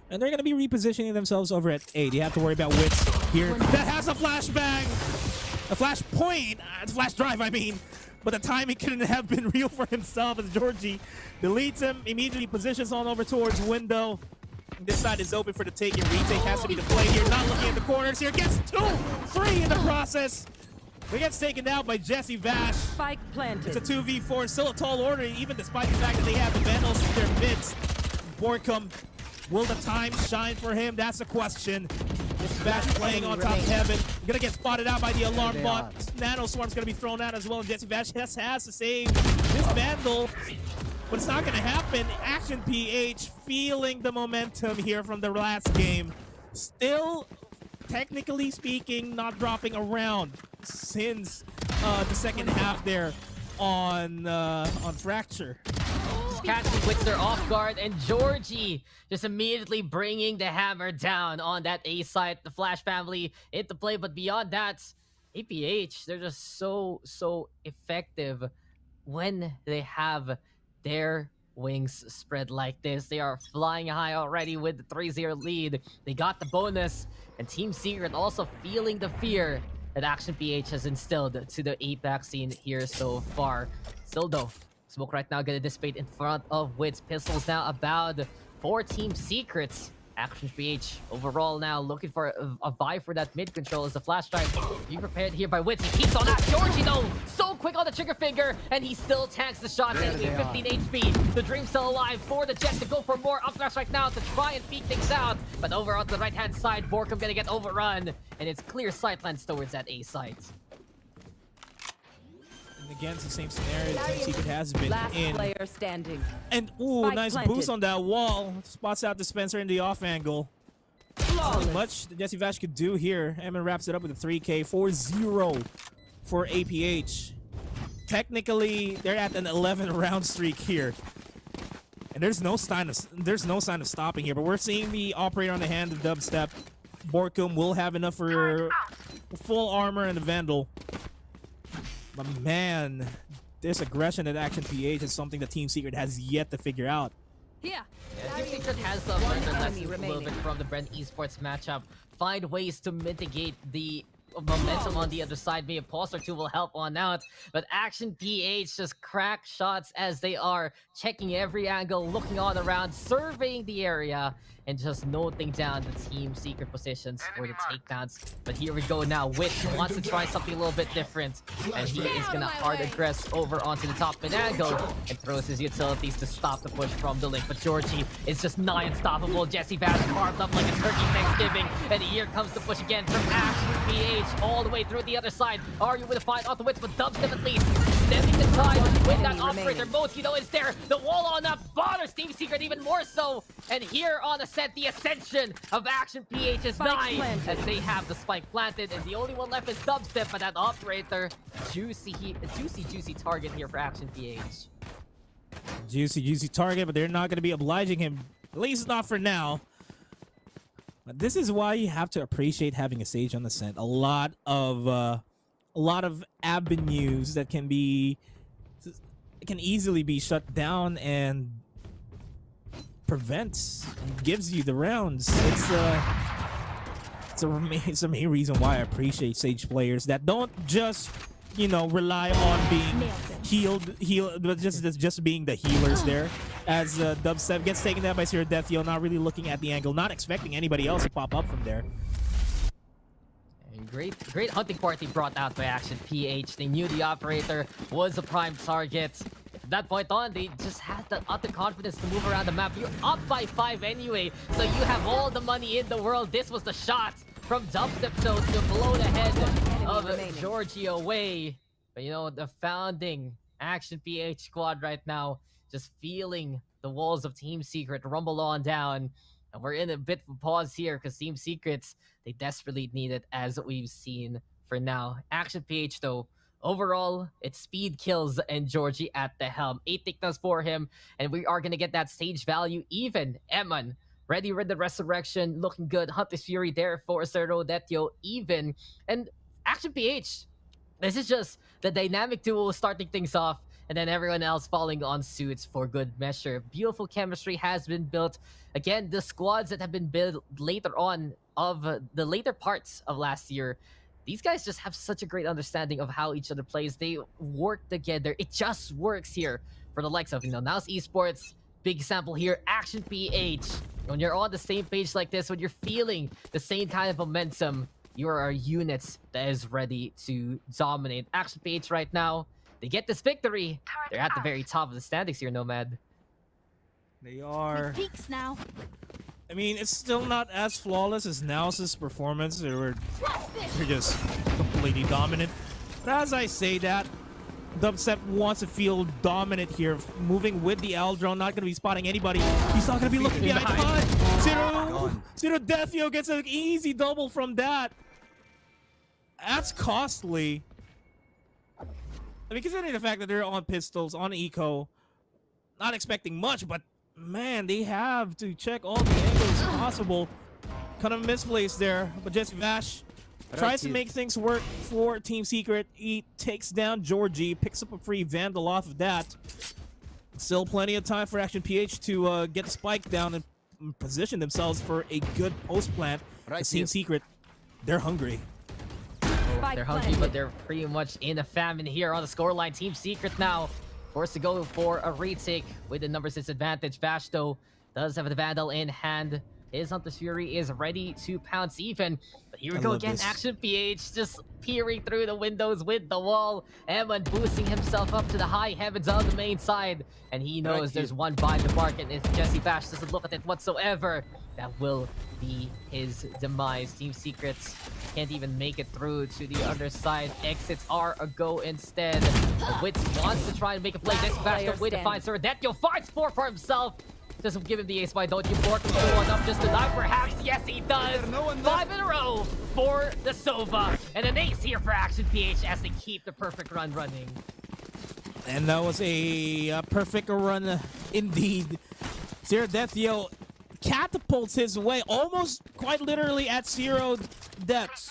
and they're gonna be repositioning themselves over at A. You have to worry about Wits here. That has a flashbang! A flash point! Flash drive, I mean. But the timing couldn't have been real for himself as Georgie deletes him, immediately positions on over towards window. This side is open for the take, and retake has to be the play here. Not looking at the corners here. Gets 2, 3 in the process. But gets taken out by Jesse Vash. Spike planted. It's a 2v4, still a tall order, even despite the fact that they have the Vandals in their midst. Borkum, will the time shine for him? That's the question. This Bash playing on top of heaven. Gonna get spotted out by the alarm bot. Nano Swarm's gonna be thrown out as well. And Jesse Bash has to save this Vandal. But it's not gonna happen. Action PH feeling the momentum here from the last game. Still, technically speaking, not dropping around since the second half there on Fracture. Catching Witzer off guard, and Georgie just immediately bringing the hammer down on that A site. The Flash family into play, but beyond that, APH, they're just so effective when they have their wings spread like this. They are flying high already with the 3-0 lead. They got the bonus, and Team Secret also feeling the fear that Action PH has instilled to the APAC scene here so far. Still though, Smoke right now gonna dissipate in front of Wits. Pistols now about for Team Secrets. Action PH overall now looking for a buy for that mid control as the flash drive being prepared here by Wits. He keeps on that. Georgie though, so quick on the trigger finger, and he still tanks the shot. Enemy 15 HP. The Dream still alive for the Jet to go for more updrafts right now to try and peek things out. But over on the right hand side, Borkum gonna get overrun, and it's clear sightlines towards that A site. Again, it's the same scenario Team Secret has been Last in. player standing. And ooh, Spike nice planted. boost on that wall. Spots out Dispenser in the off angle. Not much that Jesse Vash could do here. Emin wraps it up with a 3K 4-0 for APH. Technically, they're at an 11-round streak here. And there's no sign of stopping here, but we're seeing the operator on the hand of Dubstep. Borkum will have enough for full armor and the Vandal. But man, this aggression at Action PH is something that Team Secret has yet to figure out. Yeah, Team Secret has learned their lessons a little bit from the Bren Esports matchup. Find ways to mitigate the momentum on the other side. Maybe Pulsar 2 will help on out. But Action PH just crack shots as they are, checking every angle, looking all around, surveying the area, and just noting down the team secret positions for the takedowns. But here we go now. Witch wants to try something a little bit different, and he is gonna hard aggress over onto the top mid angle and throws his utilities to stop the push from the link. But Georgie is just nigh unstoppable. Jesse Bass carved up like a turkey Thanksgiving, and here comes the push again from Action PH all the way through the other side. Are you with a fight off the Witch, but Dubstep at least stemming the tide with that operator. Moskito is there. The wall on up bothers Team Secret even more so. And here on the set, the ascension of Action PH is nigh as they have the spike planted, and the only one left is Dubstep, but that operator, juicy target here for Action PH. Juicy target, but they're not going to be obliging him, at least not for now. But this is why you have to appreciate having a Sage on the scent. A lot of avenues that can easily be shut down and gives you the rounds. It's a main reason why I appreciate Sage players that don't just, you know, rely on being healed, but just being the healers there. As Dubstep gets taken down by Zero Deathio, not really looking at the angle, not expecting anybody else to pop up from there. And great hunting party brought out by Action PH. They knew the operator was a prime target. From that point on, they just had the utter confidence to move around the map. You're up by 5 anyway, so you have all the money in the world. This was the shot from Dubstep though to blow the head of Georgie away. But you know, the founding Action PH squad right now just feeling the walls of Team Secret rumble on down. And we're in a bit of a pause here because Team Secrets, they desperately need it, as we've seen for now. Action PH though, overall, it's speed kills and Georgie at the helm. 8 takedowns for him, and we are going to get that stage value even. Eman, ready with the resurrection, looking good. Hunter's Fury there for Zero Deathio even. And Action PH, this is just the dynamic duo starting things off, and then everyone else falling on suits for good measure. Beautiful chemistry has been built. Again, the squads that have been built later on of the later parts of last year, these guys just have such a great understanding of how each other plays. They work together. It just works here for the likes of, you know, NAOS Esports. Big sample here, Action PH. When you're on the same page like this, when you're feeling the same kind of momentum, you are a unit that is ready to dominate. Action PH right now, they get this victory. They're at the very top of the standings here, Nomad. They are. Peaks now. I mean, it's still not as flawless as NAOS's performance. They're just completely dominant. But as I say that, Dubstep wants to feel dominant here, moving with the L-drone, not going to be spotting anybody. He's not going to be looking behind. Zero Deathio gets an easy double from that. That's costly. I mean, considering the fact that they're on pistols, on eco, not expecting much, but man, they have to check all the angles possible. Kind of misplaced there, but Jesse Vash tries to make things work for Team Secret. He takes down Georgie, picks up a free Vandal off of that. Still plenty of time for Action PH to get the spike down and position themselves for a good post plant. Team Secret, they're hungry. They're hungry, but they're pretty much in a famine here on the scoreline. Team Secret now forced to go for a retake with the numbers disadvantage. Vash, though, does have the Vandal in hand. His Hunter's Fury is ready to pounce even. But here we go again. Action PH just peering through the windows with the wall. Eman boosting himself up to the high heavens on the main side. And he knows there's one by the market. If Jesse Bash doesn't look at it whatsoever, that will be his demise. Team Secrets can't even make it through to the other side. Exits are a go instead. The Wits wants to try and make a play. Jesse Bash the way to find Sir Deathio finds 4 for himself. Doesn't give him the ace, why don't you fork him one up just to die perhaps? Yes, he does! 5 in a row for the Sova. And an ace here for Action PH as they keep the perfect run running. And that was a perfect run indeed. Zero Deathio catapults his way almost quite literally at 0 deaths.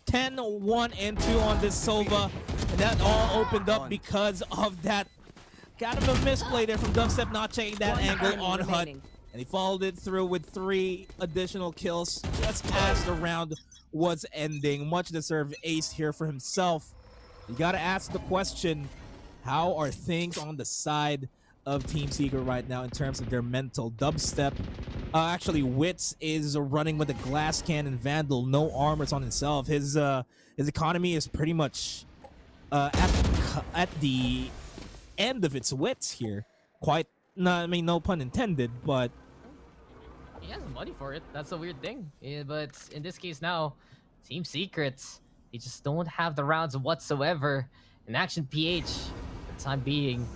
10, 1, and 2 on this Sova. And that all opened up because of that kind of a misplay there from Dubstep not checking that angle on HUD. and he followed it through with 3 additional kills just as the round was ending. Much deserved ace here for himself. You gotta ask the question, how are things on the side of Team Secret right now in terms of their mental? Dubstep, actually Wits is running with a glass cannon Vandal, no armors on himself. His economy is pretty much at the end of its wits here. Quite, I mean, no pun intended, but He has money for it. That's a weird thing. Yeah, but in this case now, Team Secrets, they just don't have the rounds whatsoever. And Action PH, for the time being,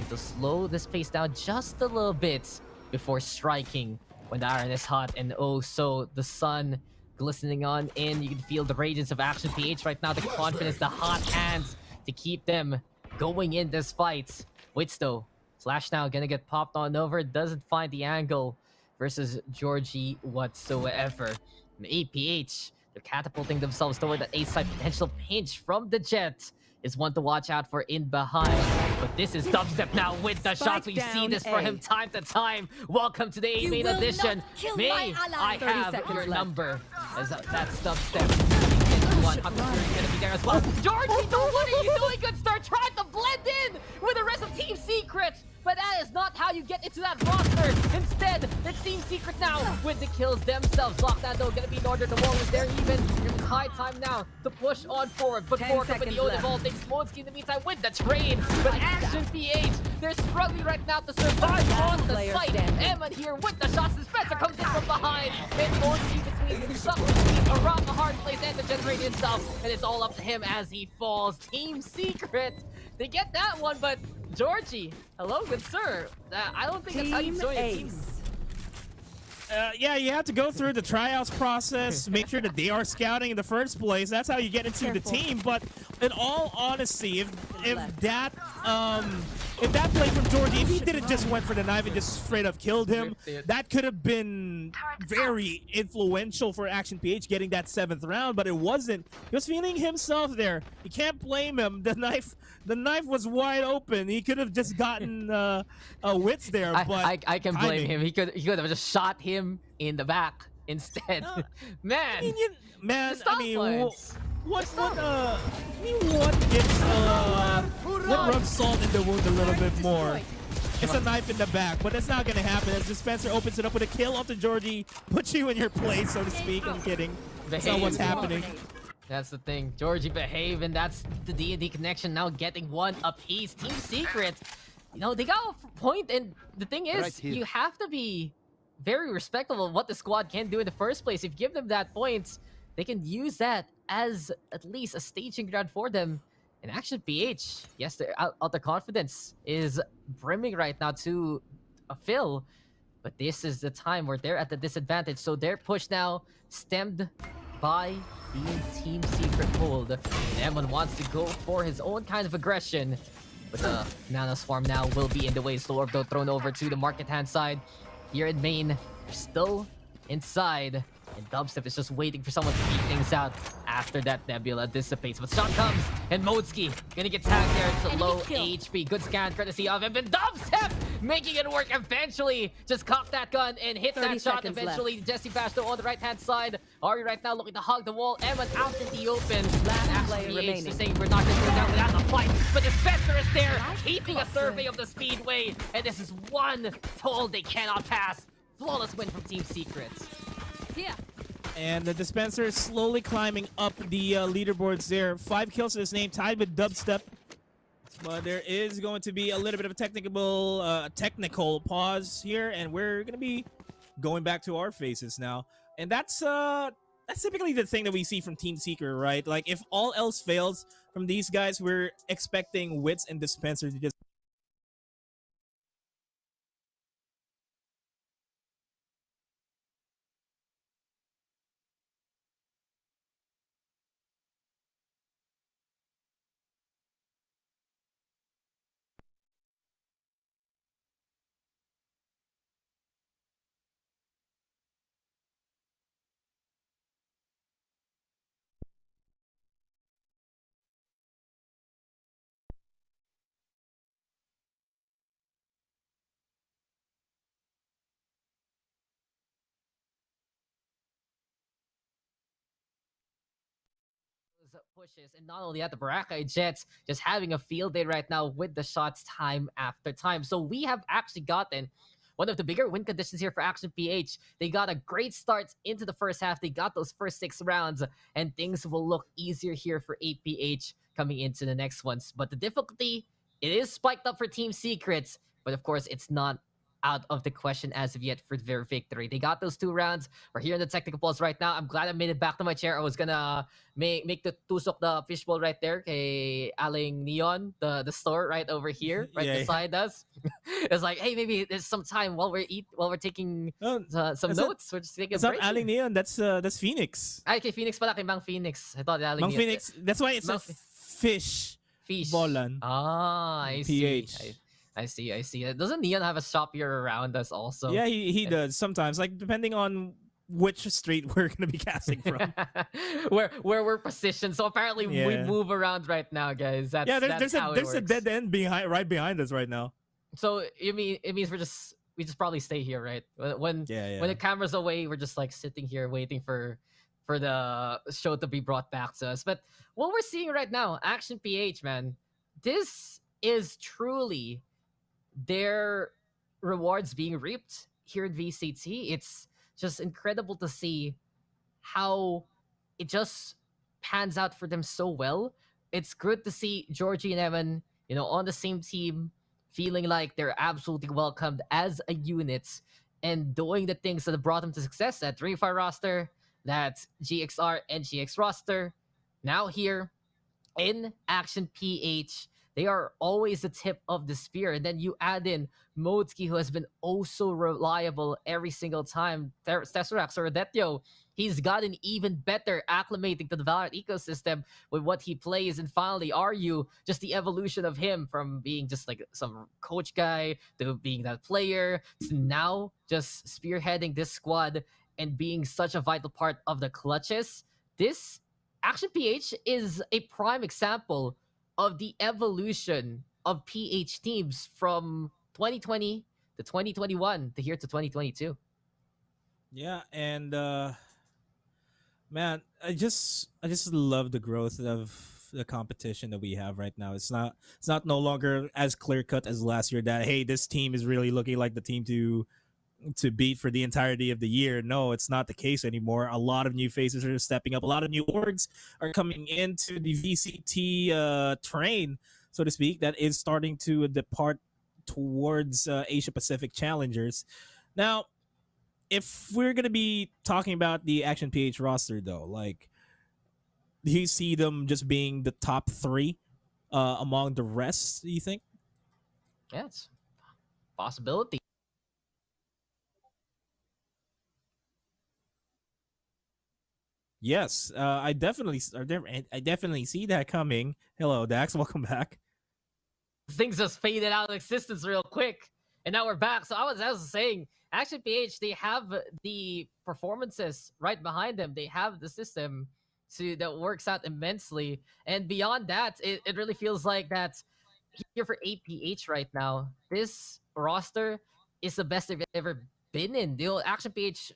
to slow this pace down just a little bit before striking when the iron is hot. And oh, so the sun glistening on in. You can feel the radiance of Action PH right now, the confidence, the hot hands to keep them going in this fight. Wits though, Slash now gonna get popped on over, doesn't find the angle versus Georgie whatsoever. And APH, they're catapulting themselves toward the A-side. Potential pinch from the Jet is one to watch out for in behind. But this is Dubstep now with the shots. We've seen this for him time to time. Welcome to the A main edition. May I have your number? As that's Dubstep. Hunter's gonna be there as well. Georgie, what are you doing? Good start. Tried to blend in with the rest of Team Secret. But that is not how you get into that roster. Instead, it's Team Secret now with the kills themselves. Lockdown though gonna be in order. The wall is there even. It's high time now to push on forward. But for company own evolving Smolsky in the meantime with the trade. But Action PH, they're struggling right now to survive on the site. Emma here with the shots. Spencer comes in from behind. And Smolsky between around the hard place and the generator itself. And it's all up to him as he falls. Team Secret, they get that one, but Georgie, hello, good sir. I don't think that's how you join a team. Yeah, you have to go through the tryouts process, make sure that they are scouting in the first place. That's how you get into the team. But in all honesty, if that play from Georgie, if he didn't just went for the knife and just straight up killed him, that could have been very influential for Action PH getting that 7th round. But it wasn't. He was feeling himself there. You can't blame him. The knife was wide open. He could have just gotten Wits there. But I can blame him. He could have just shot him in the back instead. Man, what rubs salt in the wound a little bit more? It's a knife in the back, but that's not gonna happen as Dispenser opens it up with a kill off to Georgie, puts you in your place, so to speak. I'm kidding. That's not what's happening. That's the thing. Georgie behave, and that's the D&D connection now getting one apiece. Team Secret, you know, they got a point, and the thing is, you have to be very respectful of what the squad can do in the first place. If you give them that points, they can use that as at least a staging ground for them. And Action PH, yes, their confidence is brimming right now to a fill. But this is the time where they're at the disadvantage. So their push now stemmed by the Team Secret hold. And Emon wants to go for his own kind of aggression. But the Nano Swarm now will be in the way. Slow Orb though thrown over to the market hand side. Here in main, they're still inside. And Dubstep is just waiting for someone to beat things out after that Nebula dissipates. But shot comes, and Modzki gonna get tagged there. It's a low HP. Good scan courtesy of him. And Dubstep making it work eventually. Just cock that gun and hit that shot eventually. Left. Jesse Basto on the right-hand side. Ari right now looking to hug the wall. Emma out in the open. Last player remaining. Saying we're not gonna go down without a fight. But the Spencer is there, keeping a survey of the speedway. And this is one toll they cannot pass. Flawless win from Team Secrets. Yeah. And the Dispenser is slowly climbing up the leaderboards there. 5 kills to his name, tied with Dubstep. But there is going to be a little bit of a technical pause here, and we're going to be going back to our faces now. And that's typically the thing that we see from Team Secret, right? Like, if all else fails from these guys, we're expecting Wits and Dispenser to just pushes, and not only that, the Boracay Jets just having a field day right now with the shots time after time. So we have actually gotten one of the bigger win conditions here for Action PH. They got a great start into the first half. They got those first 6 rounds, and things will look easier here for APH coming into the next ones. But the difficulty, it is spiked up for Team Secrets, but of course, it's not out of the question as of yet for their victory. They got those 2 rounds. We're here in the technical pause right now. I'm glad I made it back to my chair. I was gonna make the tusok the fishbowl right there. Kay Aling Neon, the store right over here, right beside us. It's like, hey, maybe there's some time while we're taking some notes. We're just taking It's a not break. Aling Neon. That's Phoenix. Ay, kay Phoenix pala, kay Mang Phoenix. I thought Aling Mang Neon. Phoenix. That's why it's a fish. Bolan. Ah, I PH. see. I see. Doesn't Neon have a shop here around us also? Yeah, he does sometimes. Like depending on which street we're gonna be casting from. where we're positioned. So apparently we move around right now, guys. That's there's that's a dead end right behind us right now. So it means we just probably stay here, right? When the camera's away, we're just like sitting here waiting for the show to be brought back to us. But what we're seeing right now, Action PH, man, this is truly their rewards being reaped here at VCT. It's just incredible to see how it just pans out for them so well. It's good to see Georgie and Evan, on the same team, feeling like they're absolutely welcomed as a unit and doing the things that have brought them to success. That 3-5 roster, that GXR and GX roster, now here in Action PH. They are always the tip of the spear. And then you add in Modsky, who has been oh so reliable every single time. Tesseract or Detyo, he's gotten even better acclimating to the Valorant ecosystem with what he plays. And finally, Ryu, just the evolution of him from being just like some coach guy to being that player to now just spearheading this squad and being such a vital part of the clutches. This Action PH is a prime example of the evolution of PH teams from 2020 to 2021 to here to 2022. Yeah, and man, I just love the growth of the competition that we have right now. It's not no longer as clear cut as last year that hey, this team is really looking like the team to beat for the entirety of the year. No, it's not the case anymore. A lot of new faces are stepping up. A lot of new orgs are coming into the VCT train, so to speak, that is starting to depart towards Asia Pacific Challengers. Now, if we're going to be talking about the Action PH roster, though, like, do you see them just being the top 3 among the rest, do you think? Yeah, it's a possibility. Yes, I definitely see that coming. Hello, Dax. Welcome back. Things just faded out of existence real quick, and now we're back. So I was saying, Action PH, they have the performances right behind them. They have the system that works out immensely, and beyond that, it really feels like that here for APH right now. This roster is the best they've ever been in. The Action PH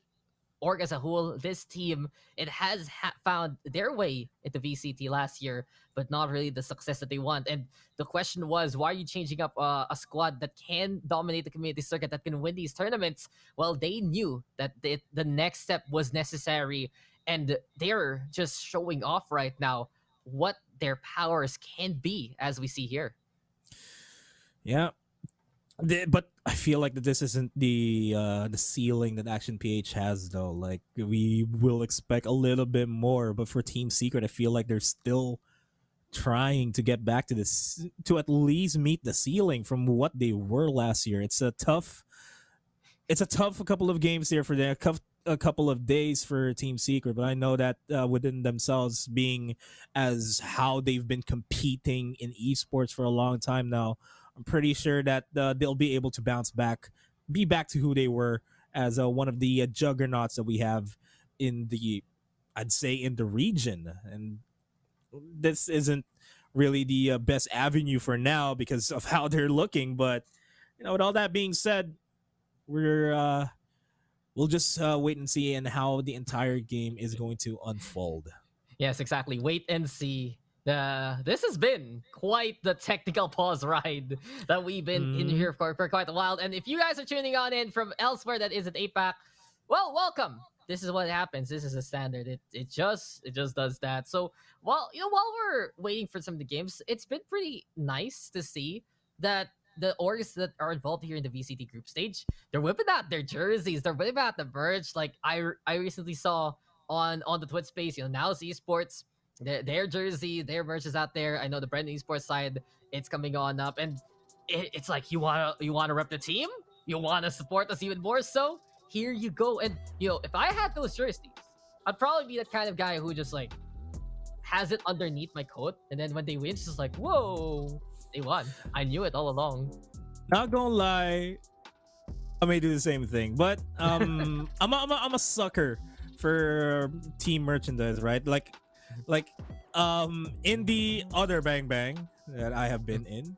org as a whole, this team, it has found their way into VCT last year, but not really the success that they want. And the question was, why are you changing up a squad that can dominate the community circuit, that can win these tournaments? Well, they knew that the next step was necessary, and they're just showing off right now what their powers can be, as we see here. Yeah. But I feel like that this isn't the ceiling that Action PH has, though. Like, we will expect a little bit more, but for Team Secret, I feel like they're still trying to get back to this, to at least meet the ceiling from what they were last year. It's a tough couple of games here for them, a couple of days for Team Secret, but I know that within themselves, being as how they've been competing in esports for a long time now, I'm pretty sure that they'll be able to bounce back, be back to who they were as one of the juggernauts that we have in the, I'd say, in the region. And this isn't really the best avenue for now because of how they're looking. But, with all that being said, we'll just wait and see and how the entire game is going to unfold. Yes, exactly. Wait and see. This has been quite the technical pause ride that we've been in here for quite a while. And if you guys are tuning on in from elsewhere that isn't APAC, well, welcome. This is what happens. This is a standard. It just does that. So while we're waiting for some of the games, it's been pretty nice to see that the orgs that are involved here in the VCT group stage, they're whipping out their jerseys, they're whipping out the merch. Like I recently saw on the Twitch space, NAOS Esports, their jersey, their merch is out there. I know the Bren Esports side, it's coming on up, and it's like you wanna rep the team, you wanna support us even more. So here you go. And if I had those jerseys, I'd probably be the kind of guy who just like has it underneath my coat, and then when they win, it's just like, whoa, they won. I knew it all along. Not gonna lie, I may do the same thing, but I'm a sucker for team merchandise, right? Like in the other Bang Bang that I have been in,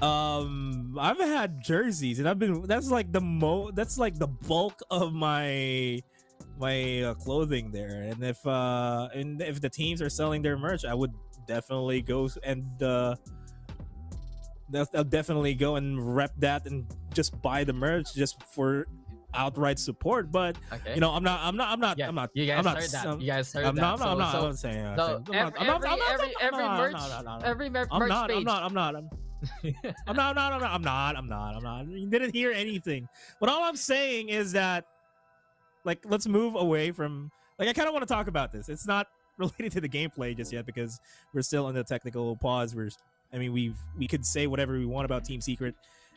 I've had jerseys, and that's like the bulk of my clothing there. And if the teams are selling their merch, I would definitely go and I'll definitely go and rep that and just buy the merch just for outright support. But okay. I'm not. You guys heard that. You guys heard that. I'm not saying. Every merch page. I'm not. You didn't hear anything. But all I'm saying is that, like, let's move away from. Like, I kind of want to talk about this. It's not related to the gameplay just yet because we're still in the technical pause. We could say whatever we want about Team Secret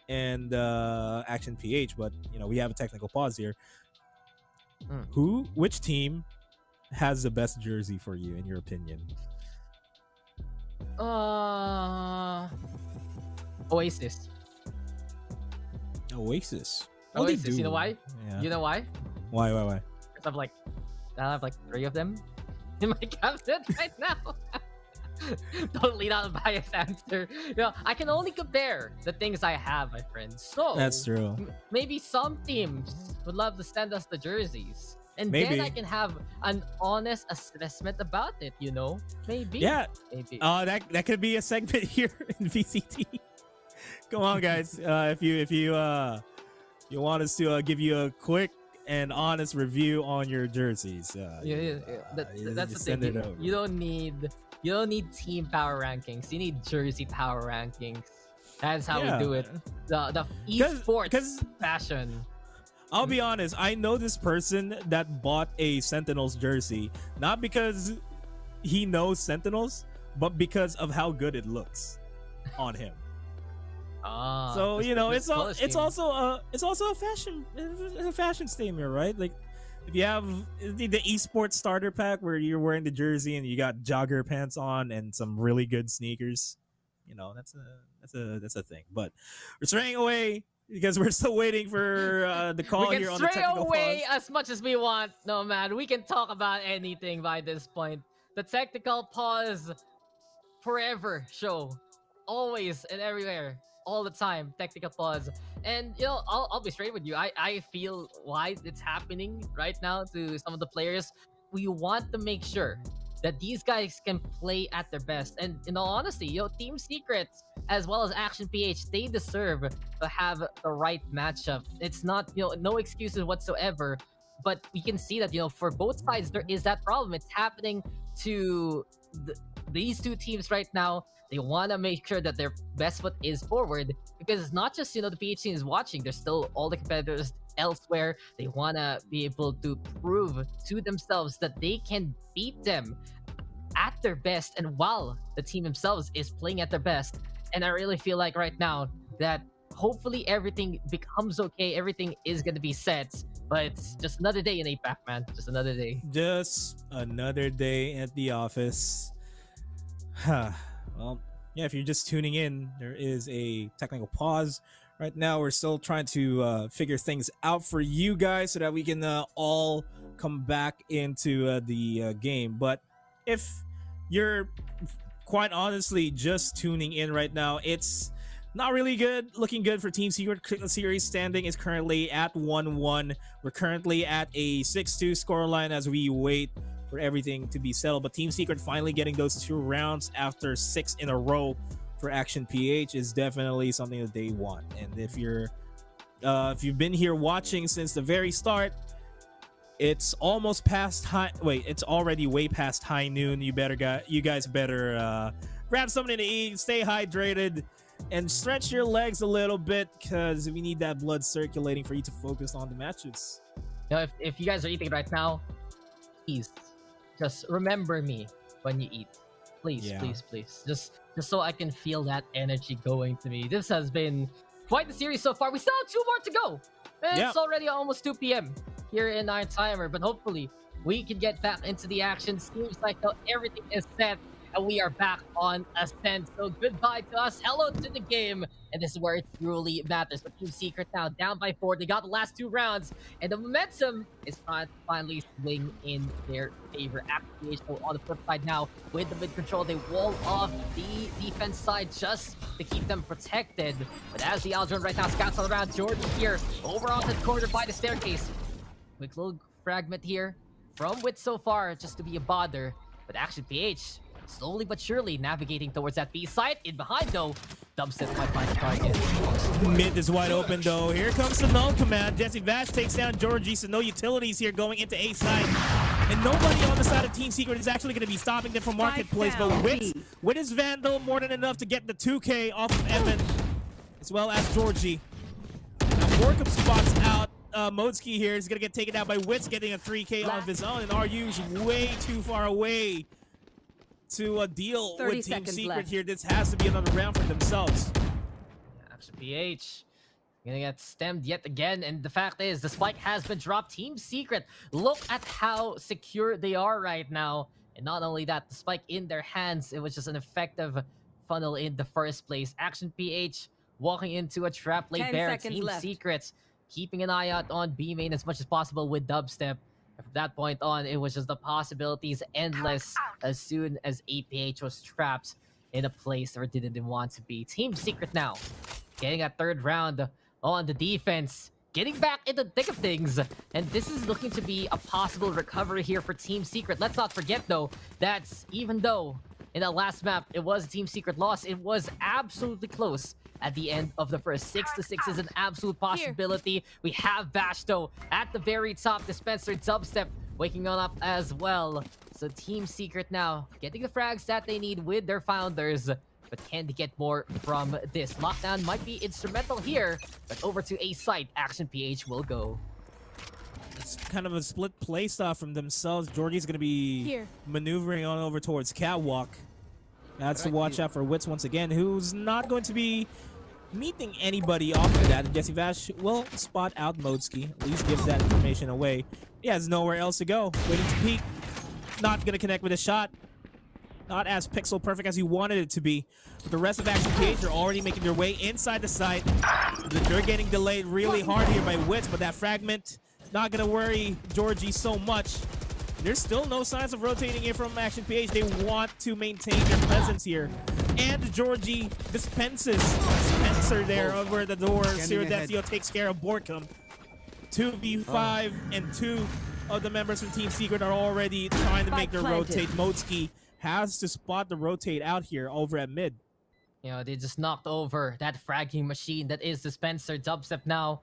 and Action PH, but we have a technical pause here. Which team has the best jersey for you, in your opinion? Oasis. Oasis. Oasis. You know why? Yeah. You know why? Why? Because I have like 3 of them in my cabinet right now. Totally not a biased answer. I can only compare the things I have, my friends. So that's true. Maybe some teams would love to send us the jerseys, and maybe. then I can have an honest assessment about it. Maybe. Yeah. Maybe. That could be a segment here in VCT. Come on, guys. If you want us to give you a quick and honest review on your jerseys, that's the thing. You don't need team power rankings. You need jersey power rankings. That's how we do it. The esports fashion. I'll be honest. I know this person that bought a Sentinels jersey not because he knows Sentinels, but because of how good it looks on him. So it's also a fashion statement, right? Like, if you have the esports starter pack where you're wearing the jersey and you got jogger pants on and some really good sneakers, that's a thing. But we're straying away because we're still waiting for the call here on the technical We can stray away pause. as much as we want. No, man, we can talk about anything by this point. The technical pause forever show, always and everywhere. All the time, technical pause. And I'll be straight with you. I feel why it's happening right now to some of the players. We want to make sure that these guys can play at their best. And in all honesty, Team Secrets as well as Action PH, they deserve to have the right matchup. It's not no excuses whatsoever. But we can see that for both sides there is that problem. It's happening to these two teams right now. They want to make sure that their best foot is forward, because it's not just the PH team is watching. There's still all the competitors elsewhere. They want to be able to prove to themselves that they can beat them at their best, and while the team themselves is playing at their best. And I really feel like right now that hopefully everything becomes okay. Everything is going to be set, but it's just another day in APAC, man. Just another day. Just another day at the office. Well, yeah, if you're just tuning in, there is a technical pause. Right now, we're still trying to figure things out for you guys so that we can all come back into the game. But if you're quite honestly just tuning in right now, it's not really looking good for Team Secret. Series standing is currently at 1-1. We're currently at a 6-2 scoreline as we wait for everything to be settled. But Team Secret finally getting those 2 rounds after 6 in a row for Action PH is definitely something that they want. And if you've been here watching since the very start, it's almost past it's already way past high noon. You guys better grab something to eat, stay hydrated, and stretch your legs a little bit, because we need that blood circulating for you to focus on the matches. You know, if you guys are eating right now, please just remember me when you eat. Please, please. Just so I can feel that energy going to me. This has been quite the series so far. We still have 2 more to go. And it's already almost 2 p.m. here in our timer, but hopefully we can get back into the action. Seems like everything is set and we are back on Ascent. So goodbye to us, hello to the game, and this is where it truly matters. But Team Secret now down by 4. They got the last 2 rounds, and the momentum is finally swing in their favor. Activation on the flip side now with the mid control. They wall off the defense side just to keep them protected. But as the Aldrin right now scouts all around, Jordan here over on the corner by the staircase. Quick little fragment here from Wit so far, just to be a bother. But Action PH slowly but surely navigating towards that B side. In behind though, Dubstep might find the target. Mid is wide open though. Here comes the null command. Jesse Vash takes down Georgie, so no utilities here going into A side. And nobody on the side of Team Secret is actually going to be stopping them from Marketplace. But Wit is Vandal more than enough to get the 2K off of Evan, as well as Georgie. Now Borkum spots out. Modski here is going to get taken out by Wits, getting a 3K on his own. And RU's way too far away to deal with Team Secret here. This has to be another round for themselves. Action PH gonna get stemmed yet again, and the fact is the spike has been dropped. Team Secret, look at how secure they are right now. And not only that, the spike in their hands, it was just an effective funnel in the first place. Action PH walking into a trap laid bare. Team Secret keeping an eye out on B main as much as possible with Dubstep. From that point on, it was just the possibilities endless as soon as APH was trapped in a place where it didn't want to be. Team Secret now getting a 3rd round on the defense, getting back in the thick of things, and this is looking to be a possible recovery here for Team Secret. Let's not forget though that even though in that last map it was a Team Secret loss, it was absolutely close at the end of the first. 6-6 is an absolute possibility. We have Vashto at the very top. Dispenser Dubstep waking on up as well. So Team Secret now getting the frags that they need with their founders. But can they get more from this? Lockdown might be instrumental here, but over to A site, Action PH will go. It's kind of a split play style from themselves. Georgie's going to be maneuvering on over towards Catwalk. That's to watch out for Wits once again, who's not going to be meeting anybody off of that. And Jesse Vash will spot out Modski. At least gives that information away. He has nowhere else to go. Waiting to peek. Not going to connect with a shot. Not as pixel perfect as he wanted it to be. The rest of Action PH are already making their way inside the site. They're getting delayed really hard here by Wits, but that fragment not going to worry Georgie so much. There's still no signs of rotating in from Action PH. They want to maintain their presence here. And Georgie dispenses Spencer there over the door. Sirodesio takes care of Borkum. 2v5 and 2 of the members from Team Secret are already trying to make their rotate. Modski has to spot the rotate out here over at mid. You know, they just knocked over that fragging machine that is Dispenser. Dubstep now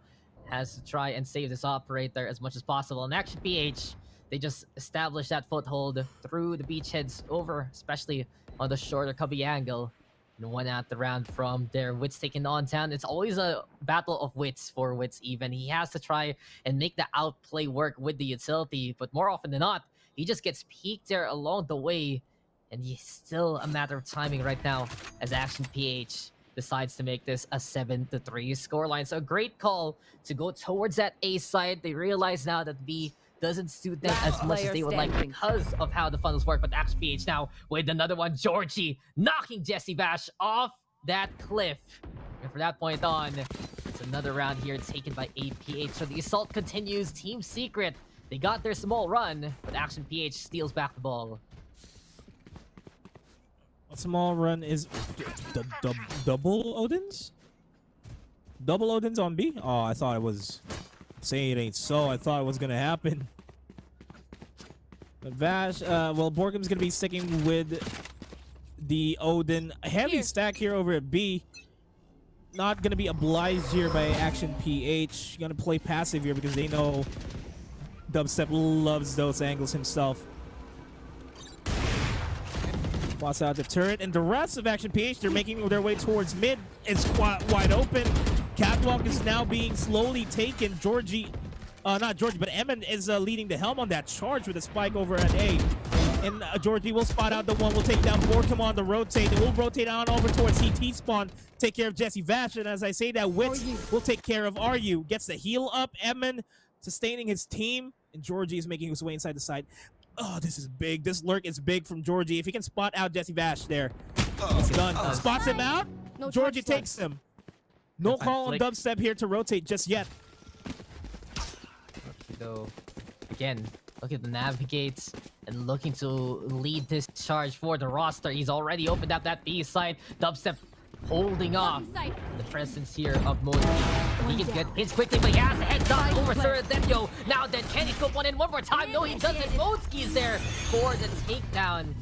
has to try and save this operator as much as possible. And Action PH, they just established that foothold through the beachheads over, especially on the shorter cubby angle. And won out the round from there. Wits taking on town. It's always a battle of wits for Wits even. He has to try and make the outplay work with the utility, but more often than not, he just gets peeked there along the way. And it's still a matter of timing right now as Action PH decides to make this a 7-3 scoreline. So a great call to go towards that A side. They realize now that B doesn't suit them as much as they would like because of how the funnels work. But Action PH now with another one. Georgie knocking Jesse Bash off that cliff. And from that point on, it's another round here taken by APH. So the assault continues. Team Secret, they got their small run, but Action PH steals back the ball. A small run is double Odins? Double Odins on B? Oh, I thought it was saying it ain't so. I thought it was gonna happen. But Vash, well, Borkham's going to be sticking with the Odin. A heavy stack here over at B. Not going to be obliged here by Action PH. Going to play passive here because they know Dubstep loves those angles himself. Spots out the turret, and the rest of Action PH, they're making their way towards mid. It's wide open. Catwalk is now being slowly taken. Not Georgie, but Emin is leading the helm on that charge with a spike over at A. And Georgie will spot out the one. Will take down Borkham on the rotate. It will rotate on over towards CT spawn. Take care of Jesse Vash. And as I say that, Wits will take care of RU. Gets the heal up. Emin sustaining his team. And Georgie is making his way inside the side. Oh, this is big. This lurk is big from Georgie. If he can spot out Jesse Vash there, it's done. Spots him out. No Georgie takes him. No call on Dubstep here to rotate just yet. Though, again, look at the navigates and looking to lead this charge for the roster. He's already opened up that B side. Dubstep holding off the presence here of Modi. He can get hits quickly, but he has a heads up over Suradetyo. Now then, can he put one in one more time? No, he doesn't. Modi is there for the takedown.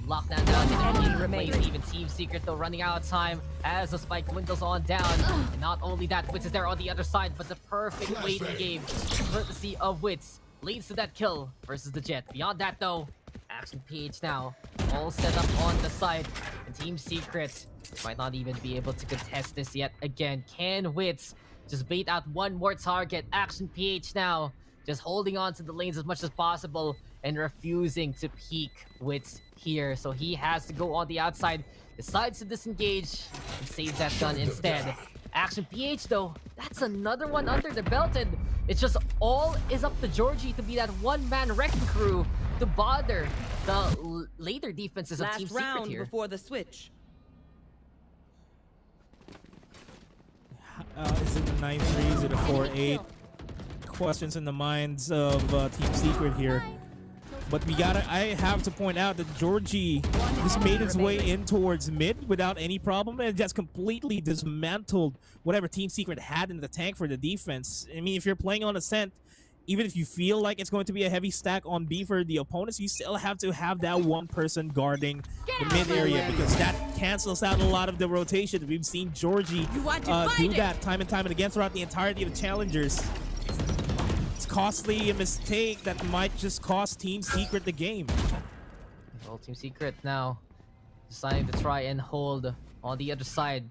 Lockdown down to the remains. Even Team Secret though running out of time as the spike dwindles on down. And not only that, Wits is there on the other side, but the perfect waiting game, courtesy of Wits, leads to that kill versus the Jet. Beyond that though, Action PH now all set up on the side, and Team Secret might not even be able to contest this yet again. Can Wits just bait out one more target? Action PH now just holding on to the lanes as much as possible and refusing to peek Wits here. So he has to go on the outside, decides to disengage and save that gun instead. Action PH though, that's another one under the belt, and it's just all is up to Georgie to be that one-man wrecking crew to bother the later defenses of Team Secret here. Before the switch. Is it the 9-3? Is it a 4-8? Questions in the minds of Team Secret here. But I have to point out that Georgie just made his way in towards mid without any problem and just completely dismantled whatever Team Secret had in the tank for the defense. I mean, if you're playing on Ascent, even if you feel like it's going to be a heavy stack on B for the opponents, you still have to have that one person guarding the mid area because that cancels out a lot of the rotation. We've seen Georgie do that time and time and again throughout the entirety of the Challengers. It's costly, a mistake that might just cost Team Secret the game. Well, Team Secret now deciding to try and hold on the other side.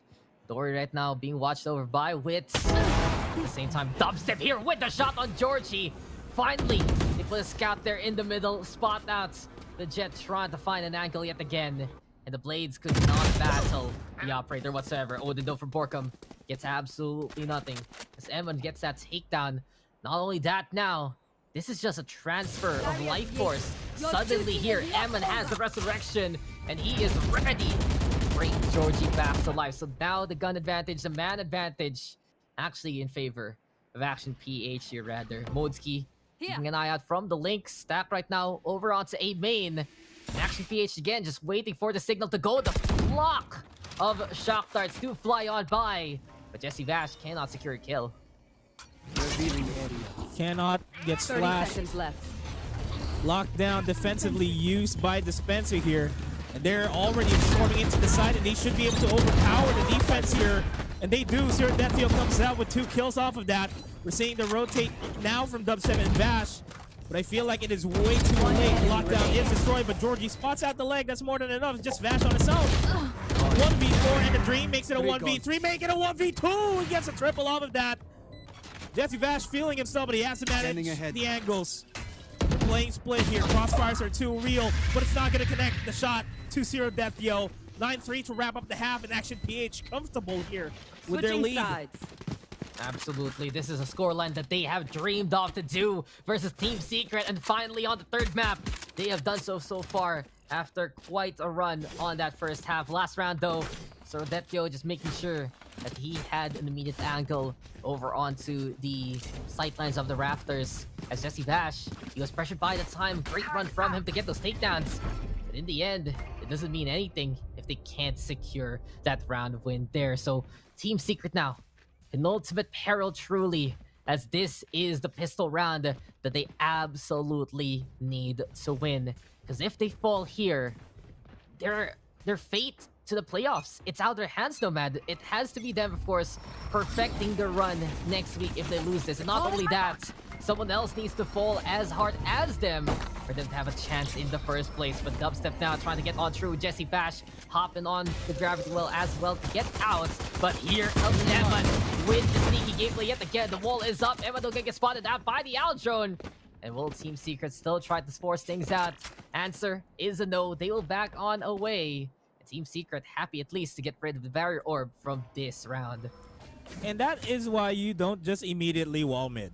Dory right now being watched over by Wits. At the same time, Dubstep here with the shot on Georgie. Finally, they put a scout there in the middle, spot out the Jet trying to find an angle yet again. And the Blades could not battle the operator whatsoever. Odin though from Borkham gets absolutely nothing as Emin gets that takedown. Not only that now, this is just a transfer of life force. Suddenly here, Emin has the resurrection, and he is ready to bring Georgie back to life. So now the gun advantage, the man advantage, actually in favor of Action PH here rather. Modski keeping an eye out from the link. Stack right now over onto A main. And Action PH again just waiting for the signal to go. The flock of shock darts do fly on by, but Jesse Vash cannot secure a kill. Cannot get 30 slashed. seconds left. Locked down defensively used by Dispenser here. And they're already storming into the side, and they should be able to overpower the defense here. And they do. Zero Deathfield comes out with 2 kills off of that. We're seeing the rotate now from Dubstep and Vash. But I feel like it is way too late. Lockdown is destroyed, but Georgie spots out the leg. That's more than enough. It's just Vash on his own. 1v4 and the Dream makes it a 1v3. Make it a 1v2. He gets a triple off of that. Jesse Vash feeling himself, but he has to manage the angles. Playing split here. Crossfires are too real, but it's not going to connect the shot. 2-0 Death Yo. 9-3 to wrap up the half, and Action PH comfortable here with their lead. Sides. Absolutely, this is a scoreline that they have dreamed of to do versus Team Secret, and finally on the third map, they have done so far after quite a run on that first half. Last round though, Sordetio just making sure that he had an immediate angle over onto the sightlines of the rafters. As Jesse Vash, he was pressured by the time. Great run from him to get those takedowns. But in the end, it doesn't mean anything if they can't secure that round win there. So Team Secret now, penultimate peril truly, as this is the pistol round that they absolutely need to win. Because if they fall here, their fate to the playoffs, it's out of their hands, Nomad. It has to be them, of course, perfecting the run next week if they lose this. And not only that, someone else needs to fall as hard as them for them to have a chance in the first place. But Dubstep now trying to get on through. Jesse Bash hopping on the gravity well as well to get out. But here comes Evan with the sneaky gameplay yet again. The wall is up. Evan will get spotted out by the Owl Drone. And will Team Secret still try to force things out? Answer is a no. They will back on away. Team Secret happy at least to get rid of the barrier orb from this round. And that is why you don't just immediately wall mid.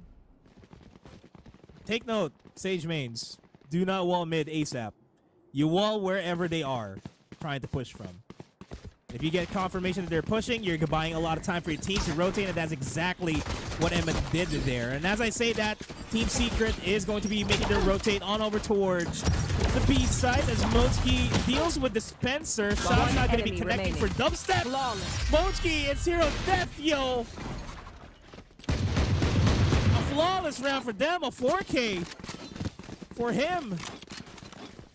Take note, Sage mains. Do not wall mid ASAP. You wall wherever they are trying to push from. If you get confirmation that they're pushing, you're buying a lot of time for your team to rotate, and that's exactly what Emma did there. And as I say that, Team Secret is going to be making their rotate on over towards the B side as Moski deals with Dispenser. Shot's not going to be connecting for Dubstep. Moski and Zero Death, yo! A flawless round for them, a 4K for him.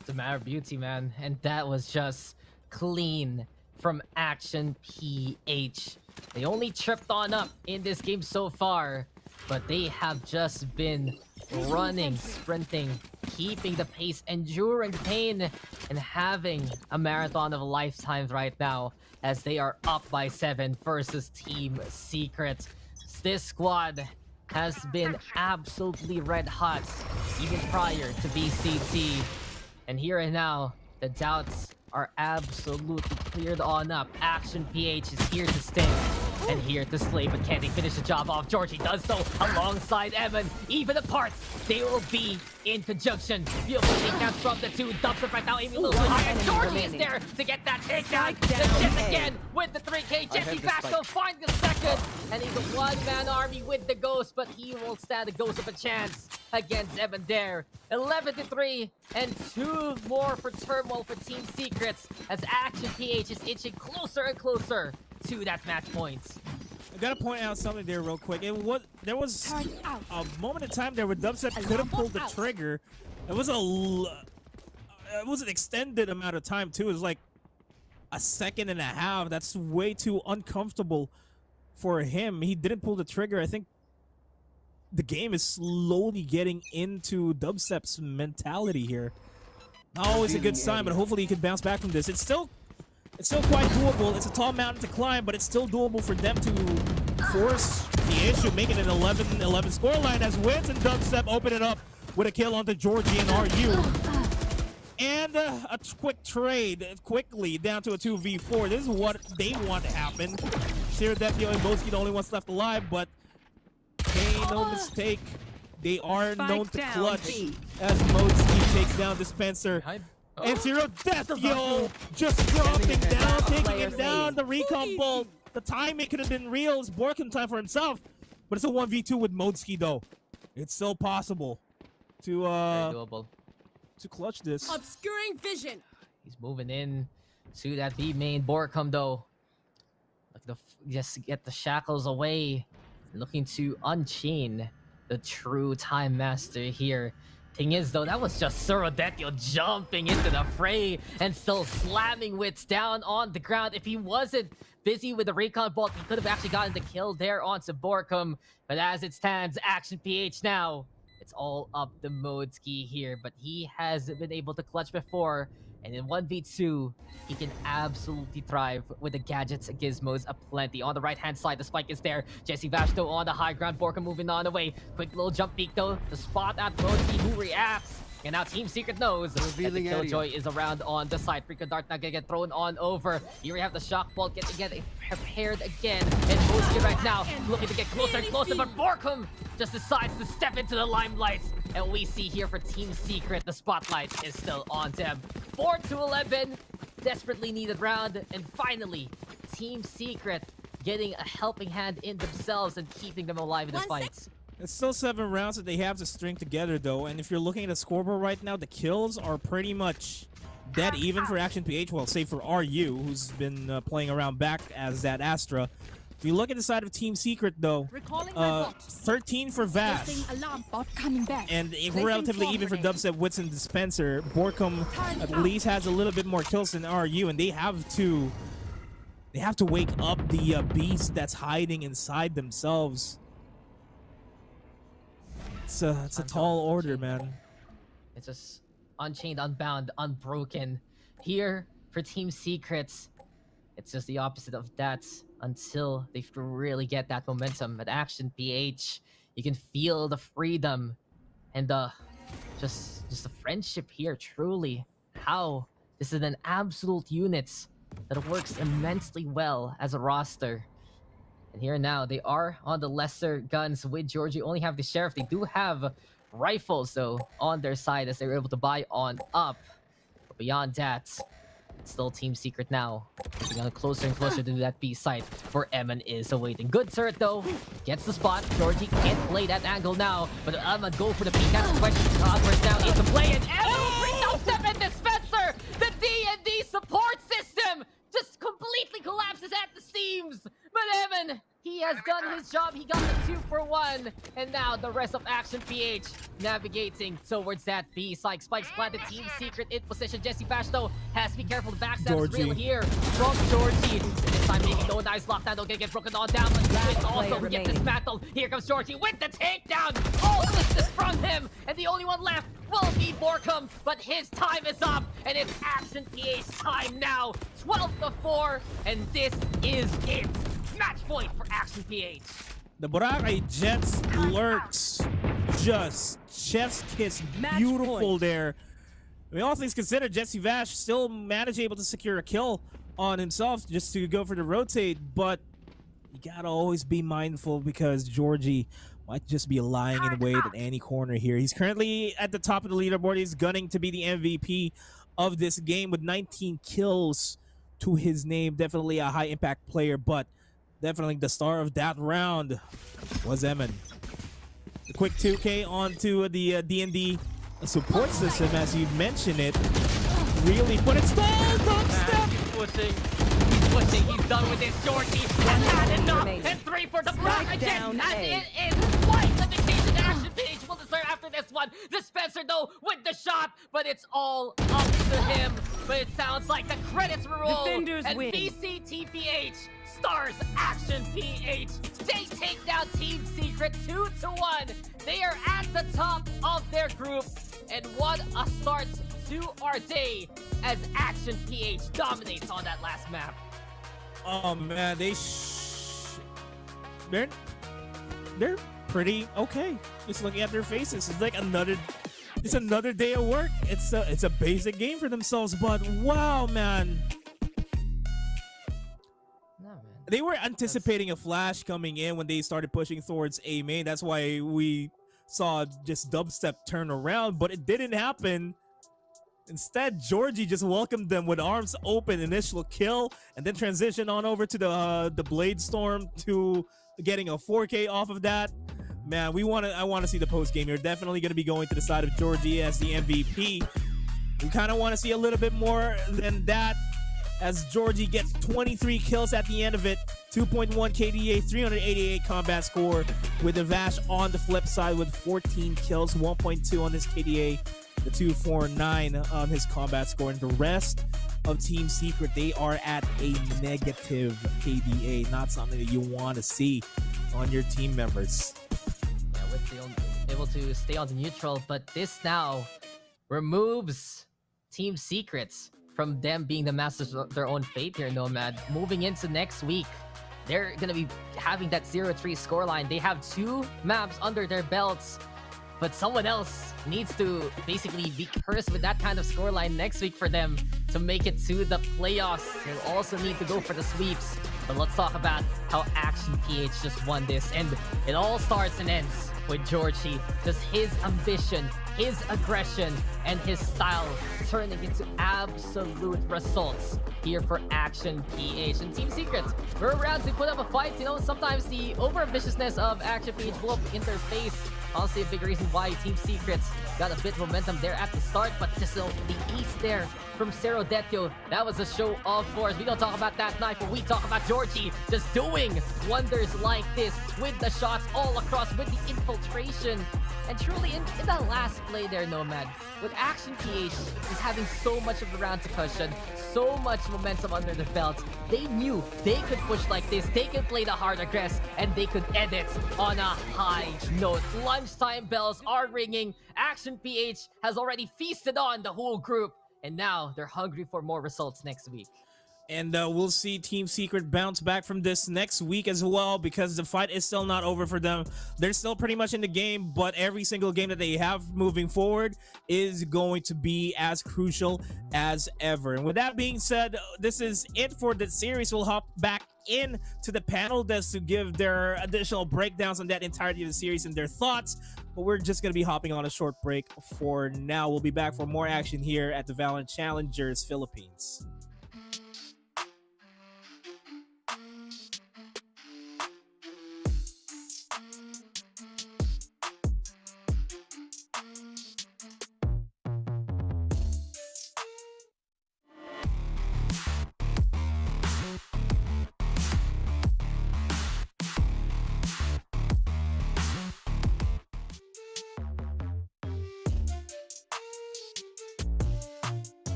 It's a matter of beauty, man. And that was just clean from Action PH. They only tripped on up in this game so far, but they have just been running, sprinting, keeping the pace, enduring the pain, and having a marathon of lifetimes right now as they are up by 7 versus Team Secret. This squad has been absolutely red hot even prior to VCT. And here and now, the doubts are absolutely cleared on up. Action PH is here to stay and here to slay, but can they finish the job off? Georgie does so alongside Evan. Even apart, they will be in conjunction. Beautiful takedowns from the two. Dubstep right now aiming a little bit high, and Georgie is there to get that takedown. The Jets again with the 3K. Jesse Bash will find the second, and he's a one-man army with the Ghost, but he will stand the Ghost of a chance against Evan there. 11-3, and 2 more for Turmoil for Team Secrets as Action PH is inching closer and closer to that match point. I gotta point out something there real quick. There was a moment in time there where Dubstep couldn't pull the trigger. It was an extended amount of time too. It was like a second and a half. That's way too uncomfortable for him. He didn't pull the trigger. I think the game is slowly getting into Dubstep's mentality here. Not always a good sign, but hopefully he can bounce back from this. It's still quite doable. It's a tall mountain to climb, but it's still doable for them to force the issue, making it an 11-11 scoreline as Wins and Dubstep open it up with a kill onto Georgie and RU. And a quick trade, quickly down to a 2v4. This is what they want to happen. Zero Deputy and Moski the only ones left alive, but hey, no mistake. They are known to clutch as Moski takes down Dispenser. And Zero Death, yo, just dropping down, taking him down. The recon bolt, the timing could have been real. It's Borkum time for himself, but it's a 1v2 with Moski though. It's still possible to clutch this. Obscuring vision. He's moving in to that B main. Borkum though, just get the shackles away, looking to unchain the true Time Master here. Thing is though, that was just Surodetio jumping into the fray and still slamming Wits down on the ground. If he wasn't busy with the recon bolt, he could have actually gotten the kill there on Borkum. But as it stands, Action PH now, it's all up to Modeski here. But he has been able to clutch before, and in 1v2, he can absolutely thrive with the gadgets and gizmos aplenty. On the right-hand side, the spike is there. Jesse Vashto on the high ground. Borkum moving on the way. Quick little jump peek, though, to spot out Modeski, who reacts. And now Team Secret knows that the Killjoy is around on the side. Freaking Dart now gonna get thrown on over. Here we have the Shock Bolt getting prepared again. And Modeski right now looking to get closer and closer, but Borkum just decides to step into the limelight. And we see here for Team Secret, the spotlight is still on them. 4-11, desperately needed round. And finally, Team Secret getting a helping hand in themselves and keeping them alive in this fight. It's still 7 rounds that they have to string together though, and if you're looking at the scoreboard right now, the kills are pretty much dead even for Action PH, well, save for RU, who's been playing around back as that Astra. If you look at the side of Team Secret, though, 13 for Vash, Alarm bot coming back. and relatively even for Dubstep, Wits, and Dispenser. Borkum at least has a little bit more kills than RU, and they have to wake up the beast that's hiding inside themselves. It's a tall order, man. It's just unchained, unbound, unbroken. Here for Team Secrets, it's just the opposite of that until they really get that momentum. At Action PH, you can feel the freedom and just the friendship here. Truly, how this is an absolute unit that works immensely well as a roster. And here now, they are on the lesser guns with Georgie. Only have the Sheriff. They do have rifles, though, on their side as they were able to buy on up. But beyond that, it's still Team Secret now. Getting on closer and closer to that B site where Eman is awaiting. Good turret, though. Gets the spot. Georgie can't play that angle now. But Eman go for the peek. That's the question. Conqueror's now into play. And Eman brings out Step and Dispenser. The D&D support system just completely collapses at the seams. But Evan, he has done his job. He got the 2-for-1. And now the rest of Action PH navigating towards that B side. Spikes planted. Team Secret in position. Jesse Bash, though, has to be careful. The backstab is real here from Georgie. This time making no nice lockdown. Don't get broken on down. But Chris also get dismantled. Here comes Georgie with the takedown. All this from him. And the only one left will be Borkum. But his time is up. And it's Action PH time now. 12-4. And this is it. Match point for Action PH. The Boracay Jets lurks, just chef's kiss, beautiful there. I mean, all things considered, Jesse Vash still managed able to secure a kill on himself just to go for the rotate, but you gotta always be mindful because Georgie might just be lying in wait at any corner here. He's currently at the top of the leaderboard. He's gunning to be the MVP of this game with 19 kills to his name. Definitely a high impact player, but definitely the star of that round was Eman. The quick 2K onto the D&D support system, as you mentioned it. Really, but it's stalled! He's pushing. He's done with this. Georgie has had enough. And 3 for the block again. As it is quite the vacation. Action PH will deserve after this one. Dispenser, though, with the shot, but it's all up to him. But it sounds like the credits roll. Defenders and win. VCTPH stars Action PH. They take down Team Secret 2-1. They are at the top of their group. And what a start to our day as Action PH dominates on that last map. Oh man, they're pretty okay. Just looking at their faces, it's like another day of work. It's a basic game for themselves, but wow, man. They were anticipating a flash coming in when they started pushing towards A main. That's why we saw just Dubstep turn around, but it didn't happen. Instead, Georgie just welcomed them with arms open, initial kill, and then transition on over to the Blade Storm to getting a 4K off of that. Man, I want to see the post game. You're definitely going to be going to the side of Georgie as the MVP. We kind of want to see a little bit more than that, as Georgie gets 23 kills at the end of it, 2.1 KDA, 388 combat score, with the Vash on the flip side with 14 kills, 1.2 on his KDA, the 249 on his combat score, and the rest of Team Secret, they are at a negative KDA, not something that you want to see on your team members. Yeah, with able to stay on the neutral, but this now removes Team Secrets from them being the masters of their own fate here, Nomad. Moving into next week, they're going to be having that 0-3 scoreline. They have 2 maps under their belts, but someone else needs to basically be cursed with that kind of scoreline next week for them to make it to the playoffs. They'll also need to go for the sweeps. But let's talk about how Action PH just won this. And it all starts and ends with Georgie. Just his ambition, his aggression, and his style turning into absolute results here for Action PH. And Team Secrets, we're around to put up a fight. You know, sometimes the over-ambitiousness of Action PH will interface honestly a big reason why Team Secrets got a bit of momentum there at the start, but just the ace there from Cero Detio, that was a show of force. We don't talk about that knife, but we talk about Georgie just doing wonders like this with the shots all across, with the infiltration. And truly, in that last play there, Nomad, with Action PH is having so much of the round to cushion, so much momentum under the belt, they knew they could push like this, they could play the hard aggress, and they could end it on a high note. Lunchtime bells are ringing. Action PH has already feasted on the whole group, and now they're hungry for more results next week. And we'll see Team Secret bounce back from this next week as well, because the fight is still not over for them. They're still pretty much in the game, but every single game that they have moving forward is going to be as crucial as ever. And with that being said, this is it for the series. We'll hop back in to the panel desk to give their additional breakdowns on that entirety of the series and their thoughts. But we're just going to be hopping on a short break for now. We'll be back for more action here at the Valorant Challengers Philippines.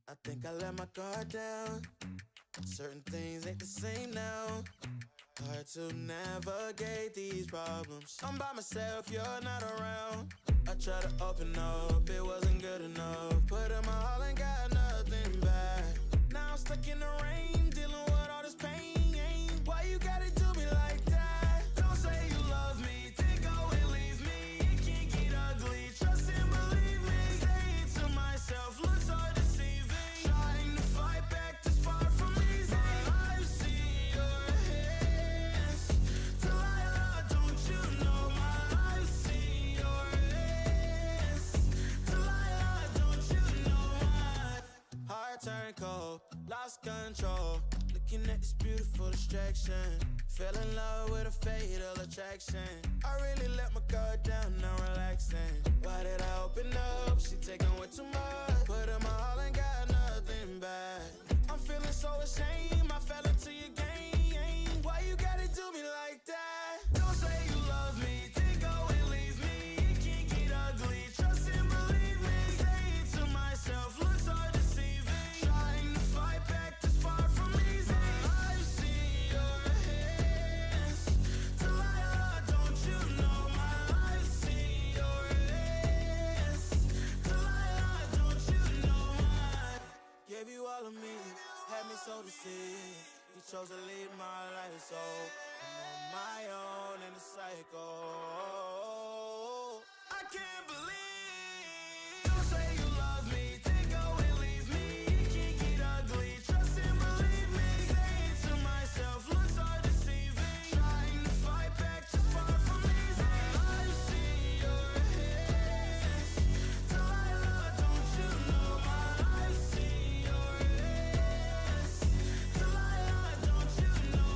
I think I let my guard down. Certain things ain't the same now. Hard to navigate these problems. I'm by myself, you're not around. I tried to open up, it wasn't good enough. Put in my all and got nothing back. Now I'm stuck in the rain, dealing with all this pain. Why you gotta do me like that? Don't say you love me, then go and leave me. It can't get ugly, trust and believe me. Say it to myself, looks so deceiving. Trying to fight back this far from easy. I've seen your hands. Delilah, don't you know I've seen your hands. Delilah, don't you know my heart turned cold, lost control. Looking at this beautiful distraction. Fell in love with a fatal attraction. I really let my guard down, now relaxing. Why did I open up? She taking way too much. Put in my all and got nothing back. I'm feeling so ashamed, I fell into your game. Why you gotta do me like that? Don't say you love me, then go and leave me. It can't get ugly, trust and believe me. Say it to myself, looks so deceiving. Trying to fight back this far from easy. I've seen your hands. Delilah, don't you know I've seen your hands. Delilah, don't you know gave you all of me, had me so deceived. You chose to lead my life, so I'm on my own in the cycle. I can't believe say you love me, then go and leave me. It can get ugly, trust and believe me. Saying to myself, looks are deceiving. Trying to fight back, just far from easy. I've seen your hands. Delilah, don't you know I've seen your hands. Delilah, don't you know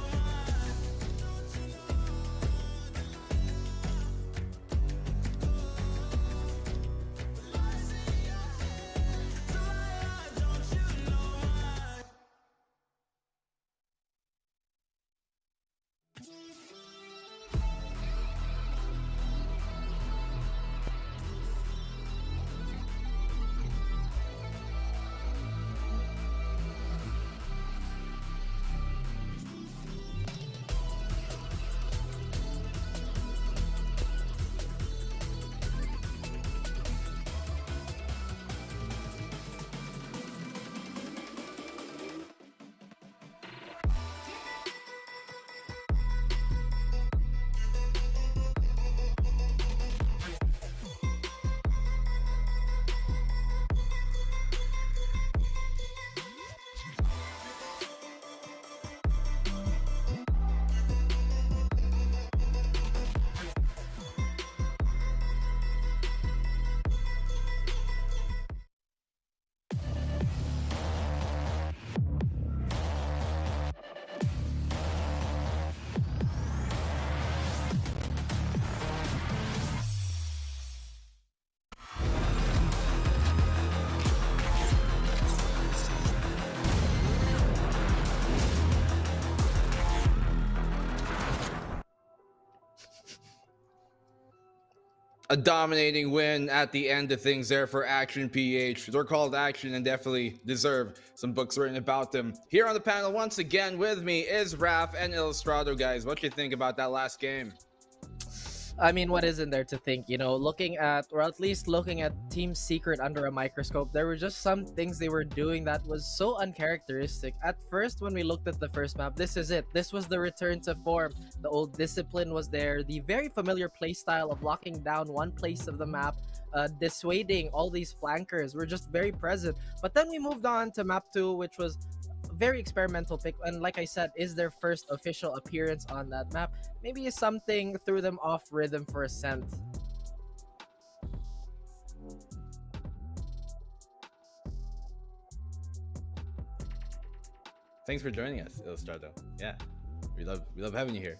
A dominating win at the end of things there for Action PH. They're called Action and definitely deserve some books written about them. Here on the panel once again with me is Raph and Illustrado. Guys, what you think about that last game? I mean, what isn't there to think? You know, looking at, or at least looking at Team Secret under a microscope, there were just some things they were doing that was so uncharacteristic. At first, when we looked at the first map, this is it. This was the return to form. The old discipline was there. The very familiar playstyle of locking down one place of the map, dissuading all these flankers were just very present. But then we moved on to map 2, which was very experimental pick, and like I said, is their first official appearance on that map. Maybe something threw them off rhythm for a scent. Thanks for joining us, Illustrado. Yeah, we love having you here.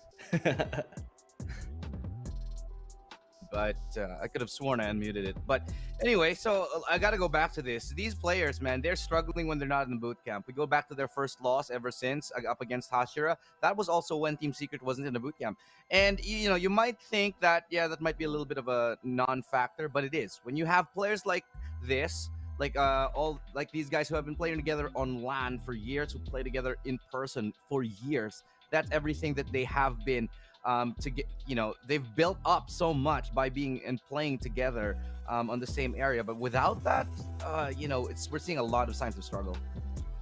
But I could have sworn I unmuted it. But anyway, so I got to go back to this. These players, man, they're struggling when they're not in the boot camp. We go back to their first loss ever since up against Hashira. That was also when Team Secret wasn't in the boot camp. And, you know, you might think that, yeah, that might be a little bit of a non-factor, but it is. When you have players like this, like these guys who have been playing together on LAN for years, who play together in person for years, that's everything that they have been to get, you know, they've built up so much by being and playing together on the same area. But without that, you know, we're seeing a lot of signs of struggle.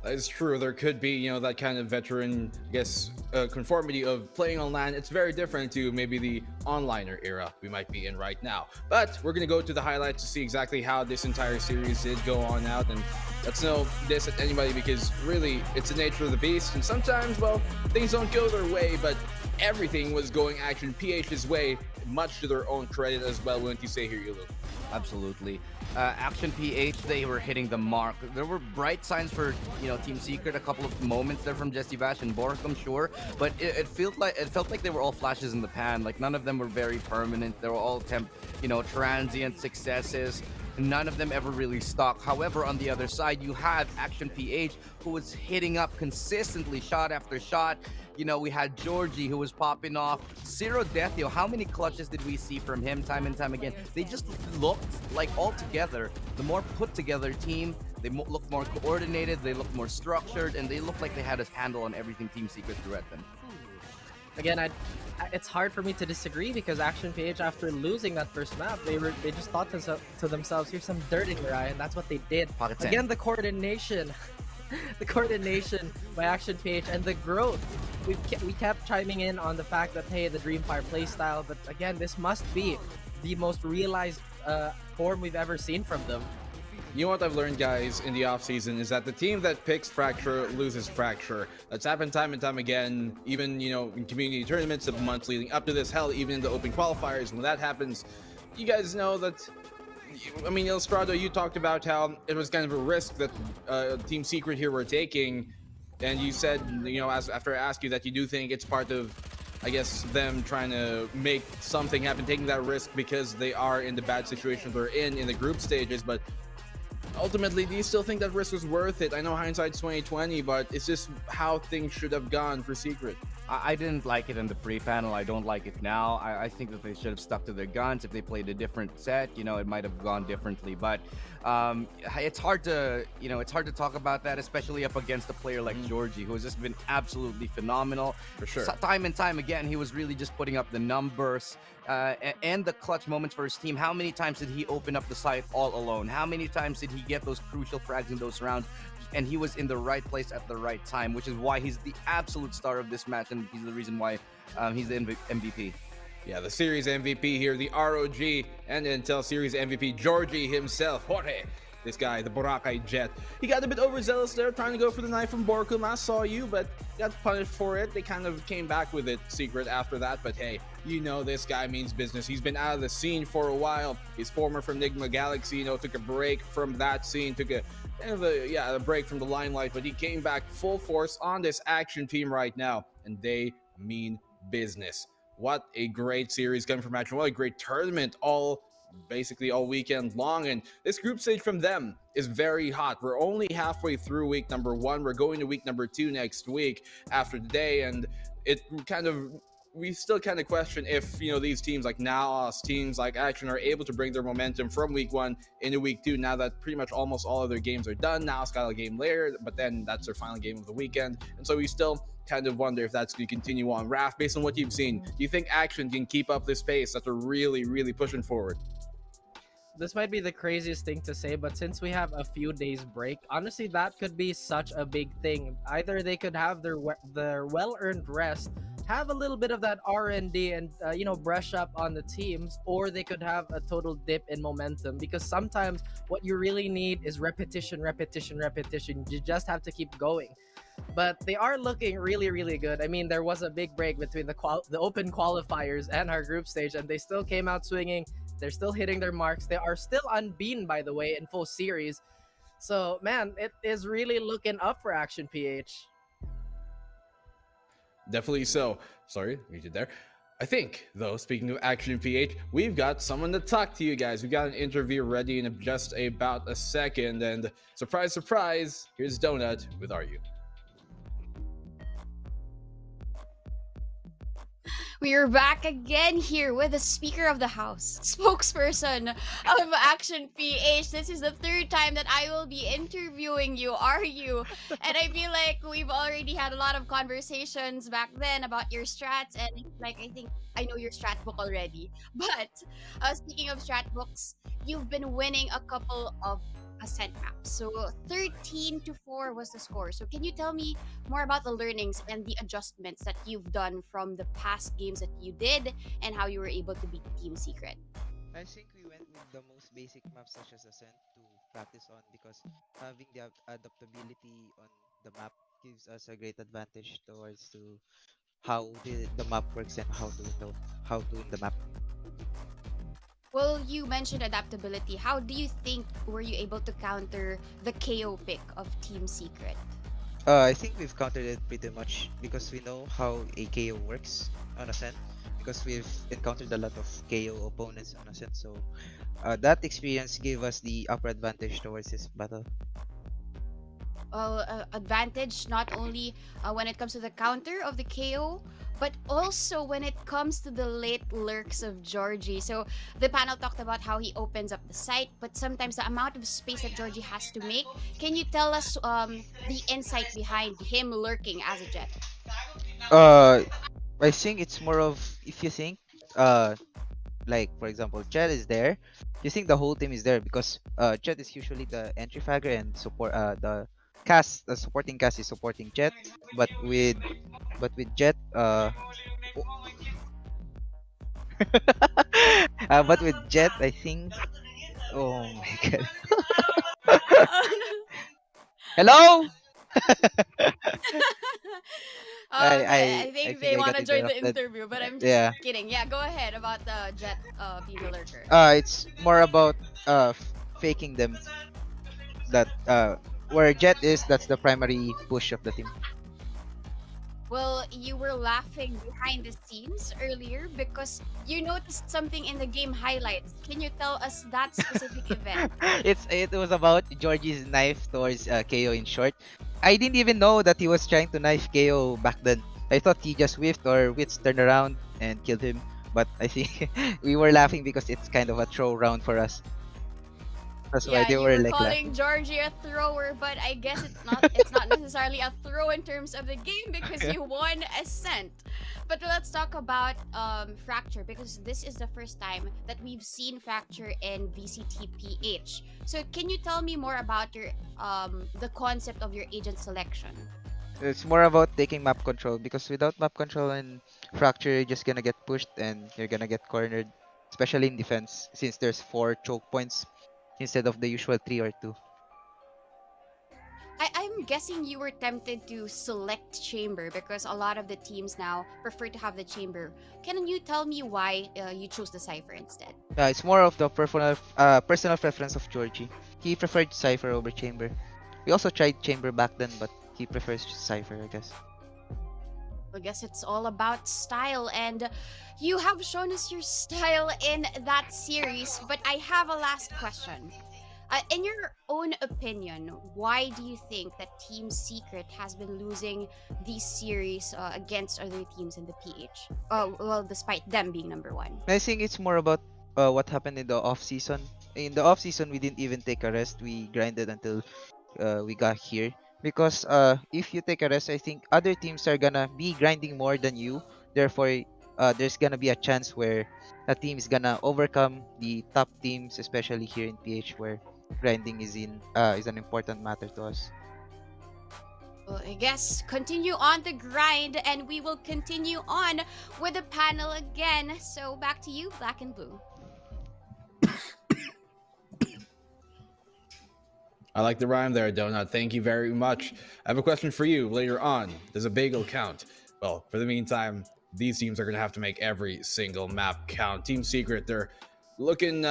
It's true. There could be, you know, that kind of veteran, I guess, conformity of playing on LAN. It's very different to maybe the onliner era we might be in right now. But we're going to go to the highlights to see exactly how this entire series did go on out. And let's know this at anybody, because really it's the nature of the beast. And sometimes, well, things don't go their way, but everything was going Action PH's way, much to their own credit as well, wouldn't you say here, Yulu? Absolutely. Action PH, they were hitting the mark. There were bright signs for, you know, Team Secret, a couple of moments there from Jesse Bash and Bork, I'm sure, but it felt like they were all flashes in the pan. Like, none of them were very permanent. They were all transient successes. None of them ever really stuck. However, on the other side, you had Action PH, who was hitting up consistently, shot after shot. You know, we had Georgie, who was popping off. Zero Deathio, how many clutches did we see from him time and time again? They just looked like, all together, the more put together team. They looked more coordinated, they looked more structured, and they looked like they had a handle on everything Team Secret threw at them. Again, it's hard for me to disagree, because Action PH, after losing that first map, they just thought to themselves, here's some dirt in your eye, and that's what they did. Again, the coordination. The coordination by Action PH and the growth. We kept chiming in on the fact that, hey, the Dreamfire playstyle, but again, this must be the most realized form we've ever seen from them. You know what I've learned, guys, in the offseason is that the team that picks Fracture loses Fracture. That's happened time and time again, even, in community tournaments, the months leading up to this, hell, even in the open qualifiers. When that happens, you guys know that, Illustrado, you talked about how it was kind of a risk that Team Secret here were taking, and you said, after I asked you that you do think it's part of, I guess, them trying to make something happen, taking that risk because they are in the bad situation they're in the group stages, but ultimately, do you still think that risk was worth it? I know hindsight's 2020, but it's just how things should have gone for Secret. I didn't like it in the pre-panel. I don't like it now. I think that they should have stuck to their guns. If they played a different set, it might have gone differently. But it's hard to, talk about that, especially up against a player like Georgie, who has just been absolutely phenomenal. For sure. Time and time again, he was really just putting up the numbers and the clutch moments for his team. How many times did he open up the site all alone? How many times did he get those crucial frags in those rounds? And he was in the right place at the right time, which is why he's the absolute star of this match, and he's the reason why he's the MVP. Yeah, the series MVP here, the ROG and Intel series MVP, Georgie himself, Jorge. This guy, the Boracay Jet. He got a bit overzealous there, trying to go for the knife from Borkum. I saw you, but got punished for it. They kind of came back with it, Secret, after that. But hey, this guy means business. He's been out of the scene for a while. He's former from Enigma Galaxy, took a break from that scene, took a break from the limelight, but he came back full force on this action team right now, and they mean business. What a great series coming from Action. What a great tournament basically all weekend long, and this group stage from them is very hot. We're only halfway through week number 1. We're going to week number 2 next week after today, and we still kind of question if these teams like NAOS, teams like Action are able to bring their momentum from week 1 into week 2 now that pretty much almost all of their games are done. NAOS got a game later, but then that's their final game of the weekend, and so we still kind of wonder if that's going to continue on. Raph, based on what you've seen, do you think Action can keep up this pace that they're really, really pushing forward? This might be the craziest thing to say, but since we have a few days break, honestly, that could be such a big thing. Either they could have their well-earned rest, have a little bit of that R&D and brush up on the teams, or they could have a total dip in momentum, because sometimes what you really need is repetition. You just have to keep going. But they are looking really, really good. I mean, there was a big break between the open qualifiers and our group stage, and they still came out swinging. They're still hitting their marks. They are still unbeaten, by the way, in full series. So, man, it is really looking up for Action PH. Definitely so. Sorry, we did there. I think, though, speaking of Action PH, we've got someone to talk to you guys. We've got an interview ready in just about a second. And surprise, surprise, here's Donut with Are You? We are back again here with the Speaker of the House, spokesperson of Action PH. This is the 3rd time that I will be interviewing you, are you? And I feel like we've already had a lot of conversations back then about your strats, and I think I know your strat book already. But speaking of strat books, you've been winning a couple of Ascent maps. So 13-4 was the score. So can you tell me more about the learnings and the adjustments that you've done from the past games that you did and how you were able to beat Team Secret? I think we went with the most basic maps such as Ascent to practice on, because having the adaptability on the map gives us a great advantage towards to how the map works and how to win the map. Well, you mentioned adaptability. How do you think were you able to counter the KO pick of Team Secret? I think we've countered it pretty much because we know how a KO works on Ascent, because we've encountered a lot of KO opponents on Ascent, so that experience gave us the upper advantage towards this battle. Advantage not only when it comes to the counter of the KO, but also when it comes to the late lurks of Georgie. So the panel talked about how he opens up the site, but sometimes the amount of space that Georgie has to make. Can you tell us the insight behind him lurking as a Jet? I think it's more of, if you think, like for example, Jet is there, you think the whole team is there because Jet is usually the entry fragger and support the supporting cast is supporting Jet, but with Jet but with Jet I think, oh my god. Hello? I I think think they I want got to join the interrupted. interview, but I'm just Yeah. kidding. Yeah, go ahead about the Jet being the lurker. It's more about faking them. That where Jet is, that's the primary push of the team. Well, you were laughing behind the scenes earlier because you noticed something in the game highlights. Can you tell us that specific event? It was about Georgie's knife towards KO in short. I didn't even know that he was trying to knife KO back then. I thought he just whiffed or Wits turned around and killed him. But I think we were laughing because it's kind of a throw round for us. That's why Yeah, they you were were like calling laughing. Georgie a thrower, but I guess it's not necessarily a throw in terms of the game because you won Ascent. But let's talk about Fracture because this is the first time that we've seen Fracture in VCTPH. So can you tell me more about your the concept of your agent selection? It's more about taking map control because without map control and Fracture, you're just gonna get pushed and you're gonna get cornered, especially in defense since there's 4 choke points instead of the usual 3 or 2. I'm guessing you were tempted to select chamber because a lot of the teams now prefer to have the chamber. Can you tell me why you chose the Cypher instead? It's more of the personal preference of Georgie. He preferred Cypher over Chamber. We also tried Chamber back then, but he prefers Cypher, I guess. I guess it's all about style, and you have shown us your style in that series. But I have a last question. In your own opinion, why do you think that Team Secret has been losing these series against other teams in the PH? Well, despite them being number one. I think it's more about what happened in the off season. In the off season, we didn't even take a rest. We grinded until we got here. Because if you take a rest, I think other teams are gonna be grinding more than you. Therefore, there's gonna be a chance where a team is gonna overcome the top teams, especially here in PH, where grinding is an important matter to us. Well, I guess continue on the grind, and we will continue on with the panel again. So back to you, Black and Blue. I like the rhyme there, Donut. Thank you very much. I have a question for you later on. Does a bagel count? Well, for the meantime, these teams are going to have to make every single map count. Team Secret, they're looking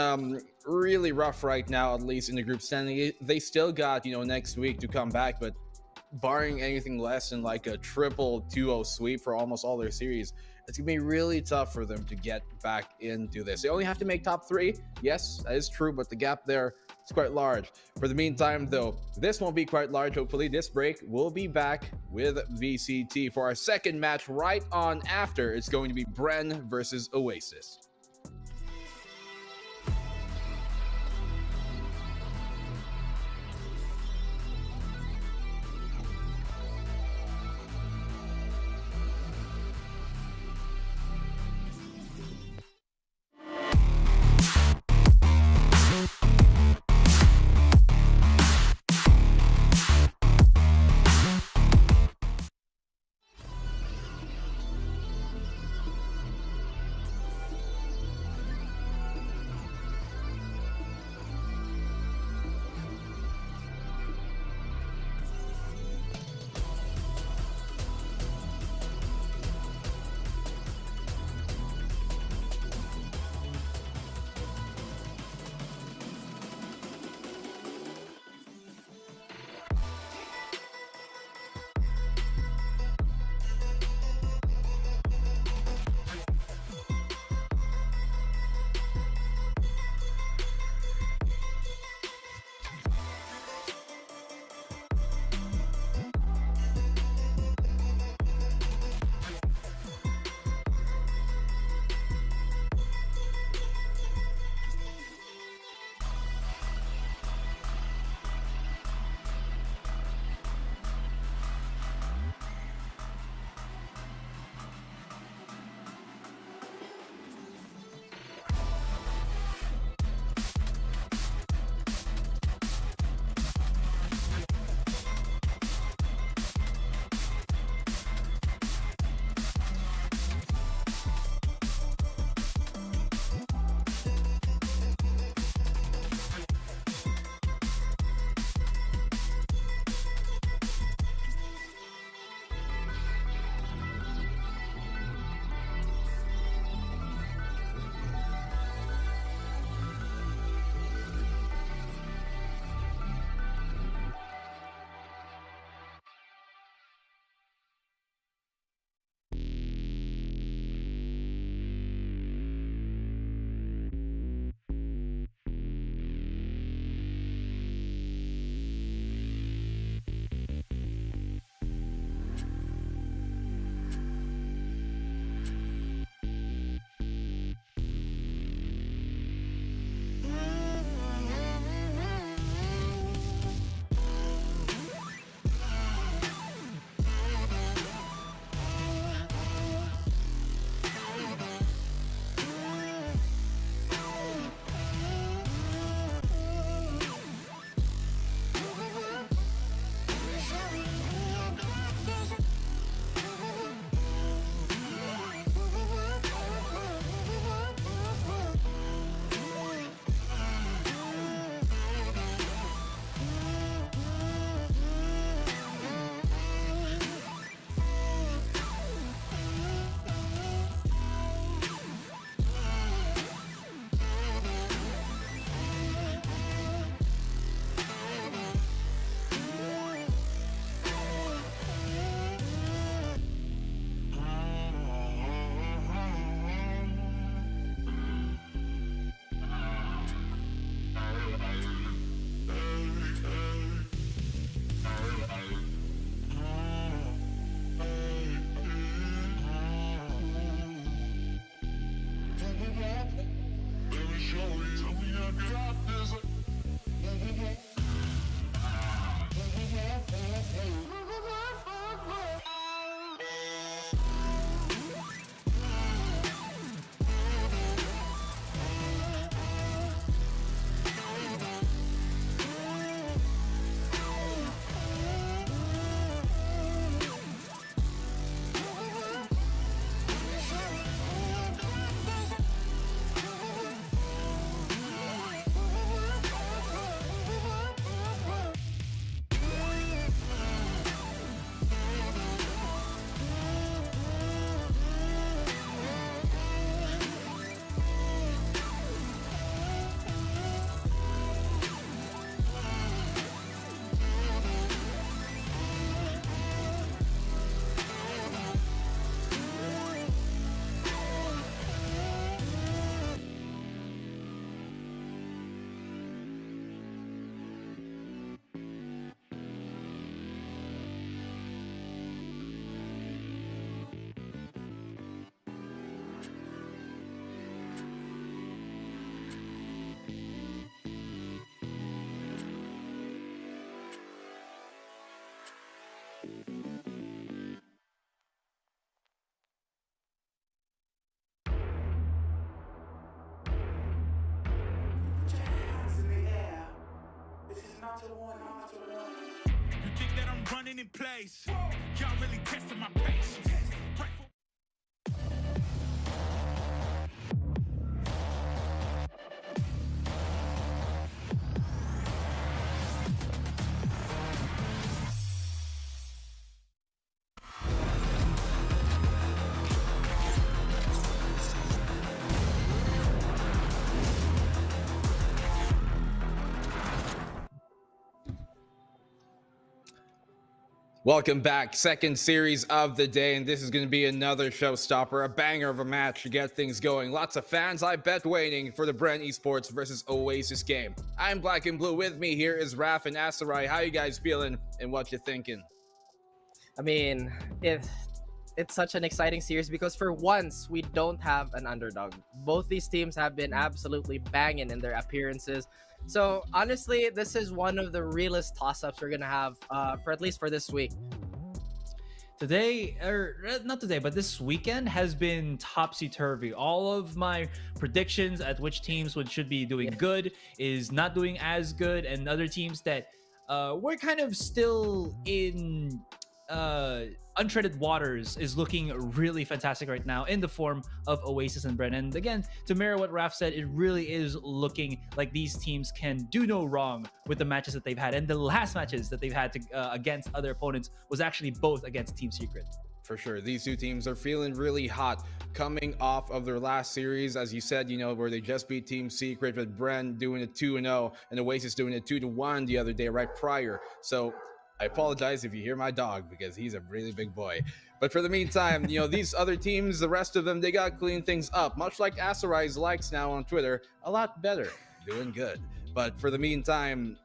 really rough right now, at least in the group standing. They still got, next week to come back, but barring anything less than like a triple 2-0 sweep for almost all their series, it's going to be really tough for them to get back into this. They only have to make top 3. Yes, that is true, but the gap there is quite large. For the meantime, though, this won't be quite large. Hopefully, this break we'll be back with VCT for our second match right on after. It's going to be Bren versus Oasis. You think that I'm running in place? Y'all really testing my patience. Welcome back. Second series of the day, and this is going to be another showstopper, a banger of a match to get things going. Lots of fans, I bet, waiting for the Bren Esports versus Oasis game. I'm Black and Blue. With me here is Raf and Asarai. How you guys feeling and what you thinking? I mean, it's such an exciting series because for once we don't have an underdog. Both these teams have been absolutely banging in their appearances. So honestly, this is one of the realest toss-ups we're gonna have for at least for this week. Today, or not today, but this weekend has been topsy-turvy. All of my predictions at which teams should be doing good is not doing as good, and other teams that we're kind of still in untreaded waters is looking really fantastic right now in the form of Oasis and Bren. And again, to mirror what Raf said, it really is looking like these teams can do no wrong with the matches that they've had. And the last matches that they've had against other opponents was actually both against Team Secret. For sure. These two teams are feeling really hot coming off of their last series, as you said, where they just beat Team Secret, with Bren doing it 2-0 and Oasis doing it 2-1 the other day right prior. So I apologize if you hear my dog because he's a really big boy. But for the meantime, these other teams, the rest of them, they got to clean things up. Much like Asarai's likes now on Twitter, a lot better. Doing good. But for the meantime,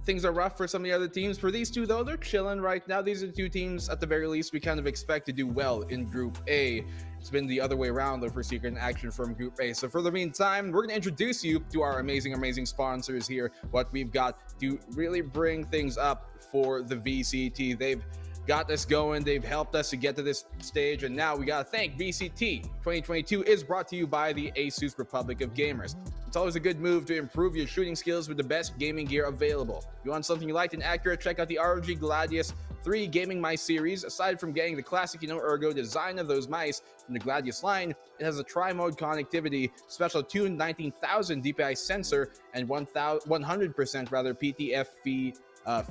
things are rough for some of the other teams. For these two, though, they're chilling right now. These are the two teams, at the very least, we kind of expect to do well in Group A. It's been the other way around, though, for Secret Action from Group A. So for the meantime, we're going to introduce you to our amazing sponsors here, what we've got to really bring things up for the VCT. They've got us going. They've helped us to get to this stage. And now we got to thank VCT. 2022 is brought to you by the ASUS Republic of Gamers. It's always a good move to improve your shooting skills with the best gaming gear available. If you want something light and accurate, check out the ROG Gladius 3 Gaming Mice series. Aside from getting the classic ergo design of those mice from the Gladius line, it has a tri-mode connectivity, special tuned 19,000 DPI sensor, and 100% PTF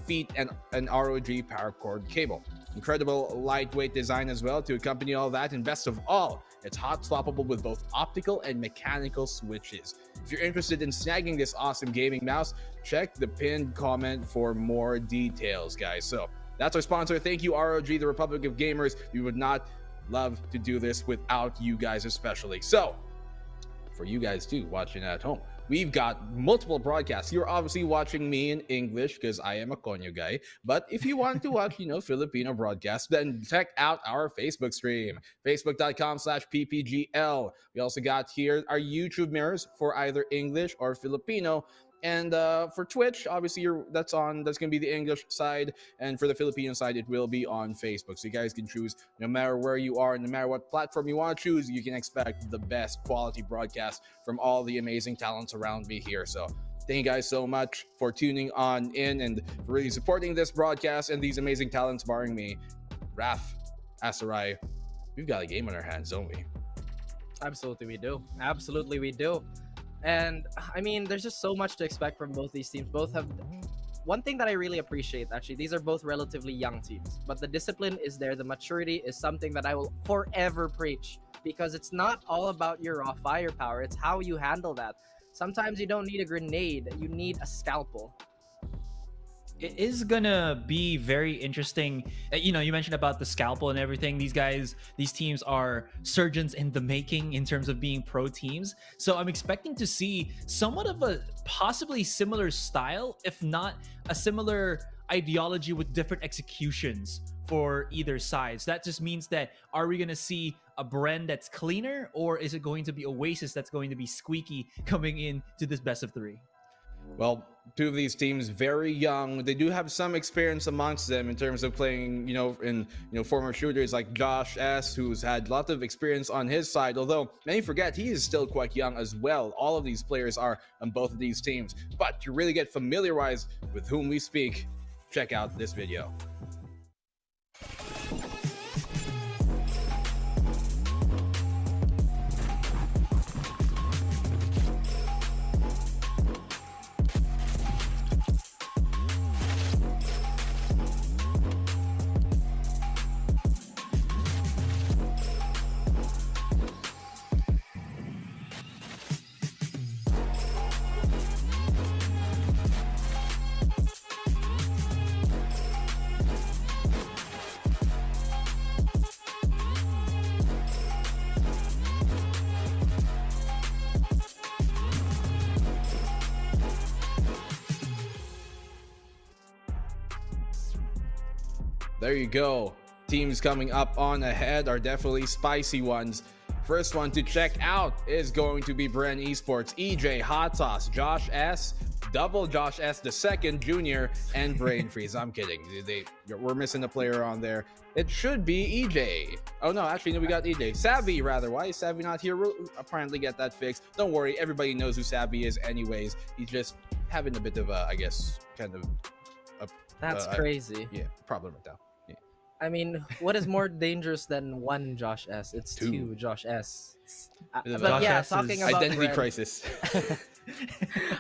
feet and ROG power cord cable. Incredible lightweight design as well to accompany all that, and best of all, it's hot swappable with both optical and mechanical switches. If you're interested in snagging this awesome gaming mouse, check the pinned comment for more details, guys. So that's our sponsor. Thank you, ROG, the Republic of Gamers. We would not love to do this without you guys, especially. So for you guys too, watching at home, we've got multiple broadcasts. You're obviously watching me in English because I am a Konyo guy. But if you want to watch, Filipino broadcasts, then check out our Facebook stream, facebook.com/PPGL. We also got here our YouTube mirrors for either English or Filipino. And for Twitch, obviously that's going to be the English side, and for the Filipino side, it will be on Facebook. So you guys can choose no matter where you are, no matter what platform you want to choose. You can expect the best quality broadcast from all the amazing talents around me here. So thank you guys so much for tuning on in and for really supporting this broadcast and these amazing talents, barring me, Raf, Asarai. We've got a game on our hands, don't we? Absolutely we do. Absolutely we do. And I mean, there's just so much to expect from both these teams. Both have one thing that I really appreciate, actually, these are both relatively young teams, but the discipline is there. The maturity is something that I will forever preach, because it's not all about your raw firepower. It's how you handle that. Sometimes you don't need a grenade, you need a scalpel. It is gonna be very interesting. You mentioned about the scalpel and everything. These teams are surgeons in the making in terms of being pro teams. So I'm expecting to see somewhat of a possibly similar style, if not a similar ideology with different executions for either side. So that just means that, are we gonna see a Bren that's cleaner, or is it going to be Oasis that's going to be squeaky coming in to this best of 3? Well, two of these teams very young. They do have some experience amongst them in terms of playing, in former shooters like Josh S, who's had a lot of experience on his side. Although many forget he is still quite young as well. All of these players are on both of these teams. But to really get familiarized with whom we speak, check out this video. There you go. Teams coming up on ahead are definitely spicy ones. First one to check out is going to be Bren Esports, EJ, Hot Sauce, Josh S, double Josh S, the second junior, and Brain Freeze. I'm kidding. We're missing a player on there. It should be EJ. Oh no, actually no, we got EJ. Savvy rather. Why is Savvy not here? We'll apparently get that fixed. Don't worry, everybody knows who Savvy is anyways. He's just having a bit of a, I guess, kind of That's crazy. Yeah, problem right now. I mean, what is more dangerous than one Josh S? It's two Josh S. But Josh yeah, S talking is about identity Bren, crisis.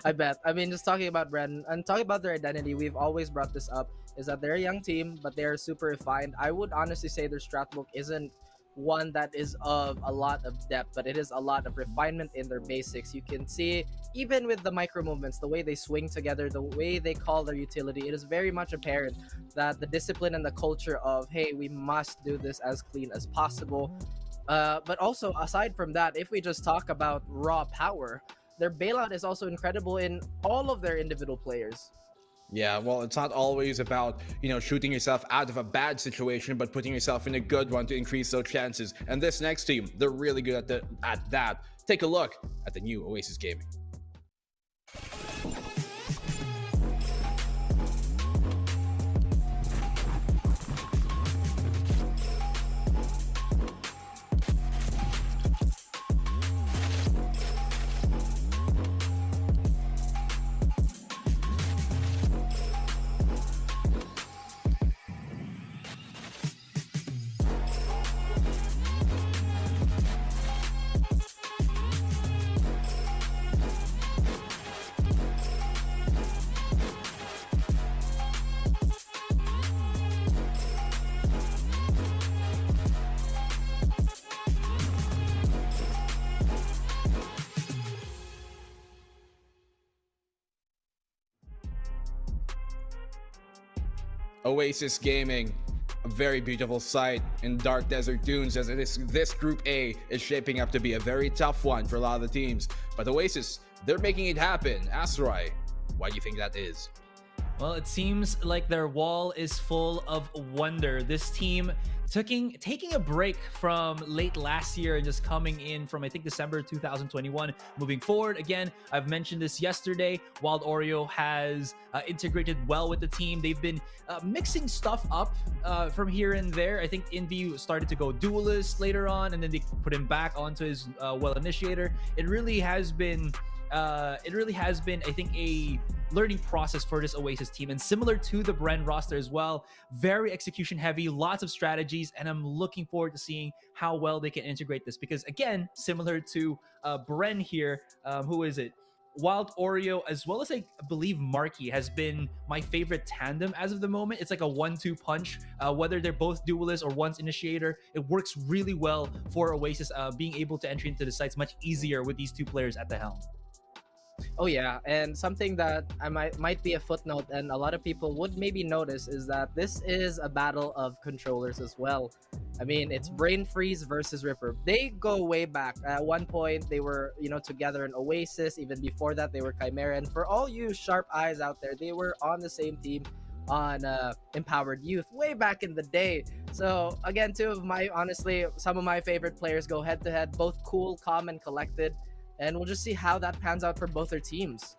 I bet. I mean, just talking about Bren and talking about their identity, we've always brought this up, is that they're a young team, but they're super refined. I would honestly say their strat book isn't one that is of a lot of depth, but it is a lot of refinement in their basics. You can see, even with the micro movements, the way they swing together, the way they call their utility, it is very much apparent that the discipline and the culture of, hey, we must do this as clean as possible. But also, aside from that, if we just talk about raw power, their bailout is also incredible in all of their individual players. Yeah, well, it's not always about, shooting yourself out of a bad situation, but putting yourself in a good one to increase those chances. And this next team, they're really good at that. Take a look at the new Oasis Gaming. Oasis Gaming, a very beautiful sight in Dark Desert Dunes, as this Group A is shaping up to be a very tough one for a lot of the teams. But Oasis, they're making it happen. Astroy, why do you think that is? Well, it seems like their wall is full of wonder. This team taking a break from late last year and just coming in from, I think, December 2021. Moving forward, again, I've mentioned this yesterday, Wild Oreo has integrated well with the team. They've been mixing stuff up from here and there. I think Envy started to go duelist later on, and then they put him back onto his well initiator. It really has been, I think, a learning process for this Oasis team, and similar to the Bren roster as well. Very execution heavy, lots of strategies, and I'm looking forward to seeing how well they can integrate this, because again, similar to Bren here, who is it? Wild Oreo, as well as I believe Marky, has been my favorite tandem as of the moment. It's like a 1-2 punch, whether they're both duelists or one's initiator. It works really well for Oasis, being able to enter into the sites much easier with these two players at the helm. Oh yeah, and something that I might be a footnote and a lot of people would maybe notice is that this is a battle of controllers as well. I mean, it's Brain Freeze versus Ripper. They go way back. At one point, they were, together in Oasis. Even before that, they were Chimera. And for all you sharp eyes out there, they were on the same team on Empowered Youth way back in the day. So again, some of my favorite players go head to head, both cool, calm, and collected. And we'll just see how that pans out for both their teams.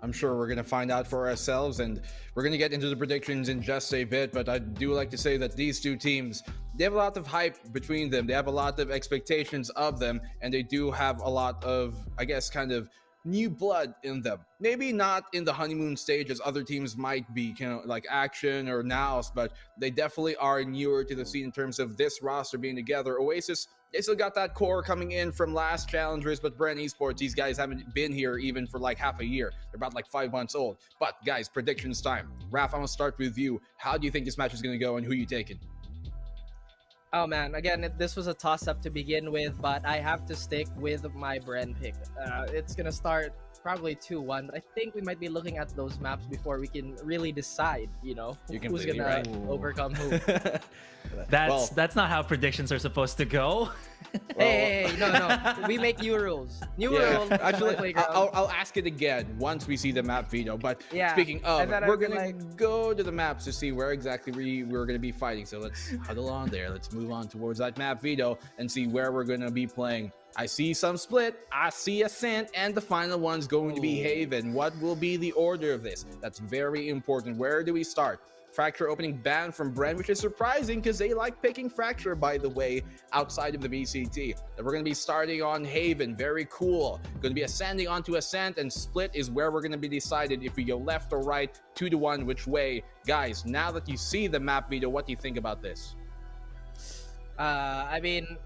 I'm sure we're going to find out for ourselves, and we're going to get into the predictions in just a bit. But I do like to say that these two teams, they have a lot of hype between them. They have a lot of expectations of them, and they do have a lot of, I guess, kind of new blood in them. Maybe not in the honeymoon stage as other teams might be, like Action or NAOS, but they definitely are newer to the scene in terms of this roster being together. Oasis, they still got that core coming in from last Challengers, but Bren Esports, these guys haven't been here even for like half a year. They're about like 5 months old. But guys, predictions time. Raph, I'm gonna start with you. How do you think this match is gonna go, and who you taking? Oh man, again, this was a toss-up to begin with, but I have to stick with my Bren pick. It's gonna start probably 2-1, but I think we might be looking at those maps before we can really decide, who's gonna overcome who. That's not how predictions are supposed to go. Hey, no. We make new rules. New rules. Actually, I'll ask it again once we see the map video. But speaking of, we're gonna go to the maps to see where exactly we're gonna be fighting. So let's huddle on there. Let's move on towards that map video and see where we're gonna be playing. I see some split, I see Ascent, and the final one's going to be Haven. What will be the order of this? That's very important. Where do we start? Fracture opening ban from Bren, which is surprising because they like picking Fracture, by the way, outside of the VCT. And we're going to be starting on Haven. Very cool. Going to be ascending onto Ascent, and Split is where we're going to be decided if we go left or right, 2-1, which way. Guys, now that you see the map video, what do you think about this? I mean,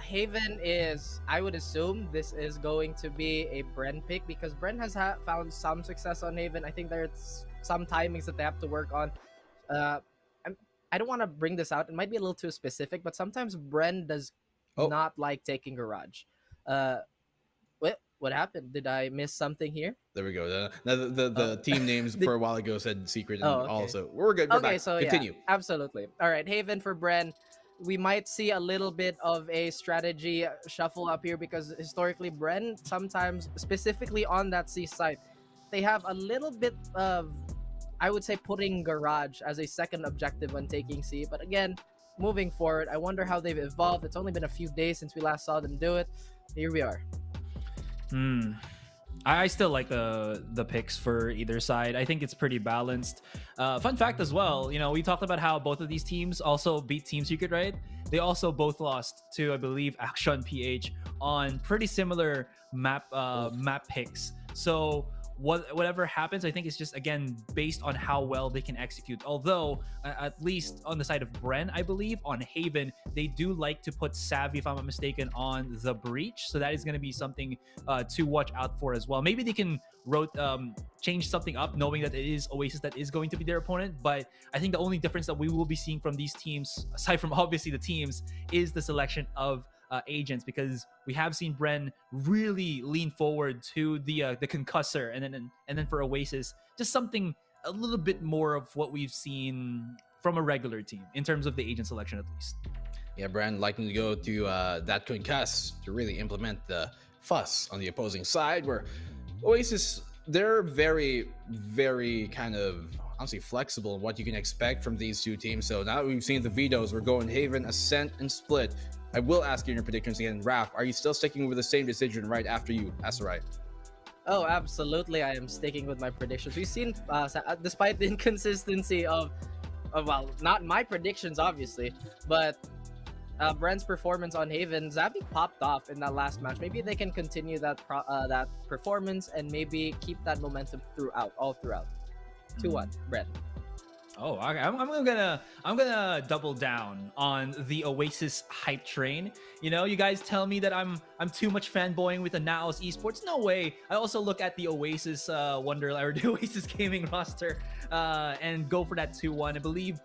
Haven is, I would assume this is going to be a Bren pick because Bren has found some success on Haven. I think there's some timings that they have to work on. I don't want to bring this out. It might be a little too specific, but sometimes Bren does not like taking Garage. What happened? Did I miss something here? There we go. The team names for a while ago said secret, and okay. Also we're good. We're okay, back. So continue. Yeah, absolutely. All right, Haven for Bren. We might see a little bit of a strategy shuffle up here because historically Bren sometimes, specifically on that C side, they have a little bit of, I would say, putting Garage as a second objective when taking C. But again, moving forward, I wonder how they've evolved. It's only been a few days since we last saw them do it. Here we are. I still like the picks for either side. I think it's pretty balanced. Fun fact as well, we talked about how both of these teams also beat Team Secret, right? They also both lost to, I believe, Action PH on pretty similar map picks. So whatever happens, I think it's just, again, based on how well they can execute. Although, at least on the side of Bren, I believe, on Haven, they do like to put Savvy, if I'm not mistaken, on the Breach. So that is going to be something to watch out for as well. Maybe they can change something up, knowing that it is Oasis that is going to be their opponent. But I think the only difference that we will be seeing from these teams, aside from obviously the teams, is the selection of agents, because we have seen Bren really lean forward to the concussor, and then for Oasis, just something a little bit more of what we've seen from a regular team in terms of the agent selection, at least. Yeah, Bren liking to go to that concuss to really implement the fuss on the opposing side, where Oasis, they're very, very kind of, honestly, flexible in what you can expect from these two teams. So now that we've seen the vetoes, we're going Haven, Ascent, and Split. I will ask you your predictions again. Raph, are you still sticking with the same decision right after you? That's right. Oh, absolutely. I am sticking with my predictions. We've seen, despite the inconsistency of, well, not my predictions, obviously, but Bren's performance on Haven, Zabi popped off in that last match. Maybe they can continue that performance and maybe keep that momentum all throughout. 2-1, Bren. Oh, I'm gonna double down on the Oasis hype train. You guys tell me that I'm too much fanboying with the NAOS Esports. No way. I also look at the Oasis Wonderland, or the Oasis gaming roster, and go for that 2-1. I believe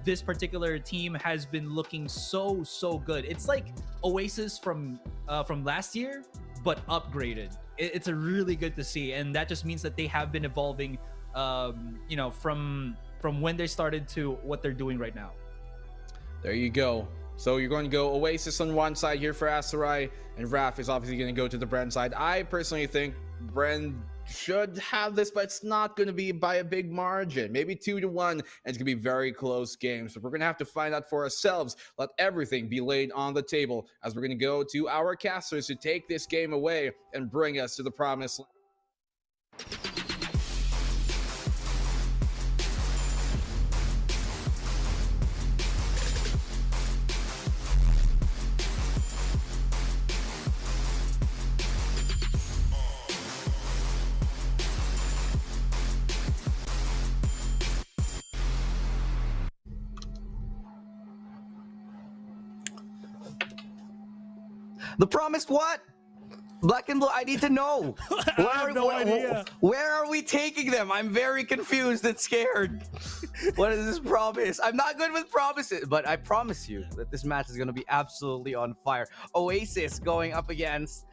this particular team has been looking so good. It's like Oasis from last year, but upgraded. It's a really good to see, and that just means that they have been evolving. From when they started to what they're doing right now. There you go. So you're going to go Oasis on one side here for Asarai, and Raph is obviously going to go to the Bren side. I personally think Bren should have this, but it's not going to be by a big margin. Maybe 2-1, and it's going to be very close games. So we're going to have to find out for ourselves. Let everything be laid on the table as we're going to go to our casters to take this game away and bring us to the promised land. The promised what? Black and Blue, I need to know. Where are we taking them? I'm very confused and scared. What is this promise? I'm not good with promises, but I promise you that this match is going to be absolutely on fire. Oasis going up against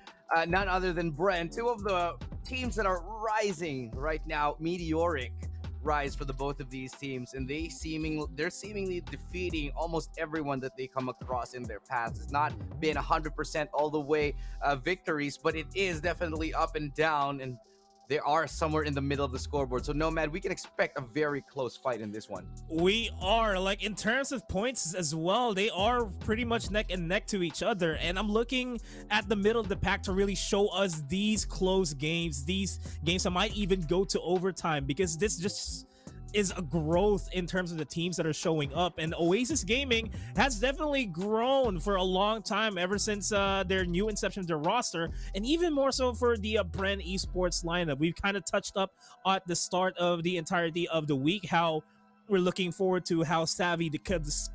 none other than Bren, two of the teams that are rising right now, meteoric rise for the both of these teams, and they're seemingly defeating almost everyone that they come across in their paths. It's not been 100% all the way victories, but it is definitely up and down, and they are somewhere in the middle of the scoreboard. So Nomad, we can expect a very close fight in this one. We are, like, in terms of points as well, they are pretty much neck and neck to each other, and I'm looking at the middle of the pack to really show us these close games, these games that might even go to overtime, because this just is a growth in terms of the teams that are showing up. And Oasis Gaming has definitely grown for a long time, ever since their new inception of their roster, and even more so for the Bren Esports lineup. We've kind of touched up at the start of the entirety of the week how we're looking forward to how Savvy, the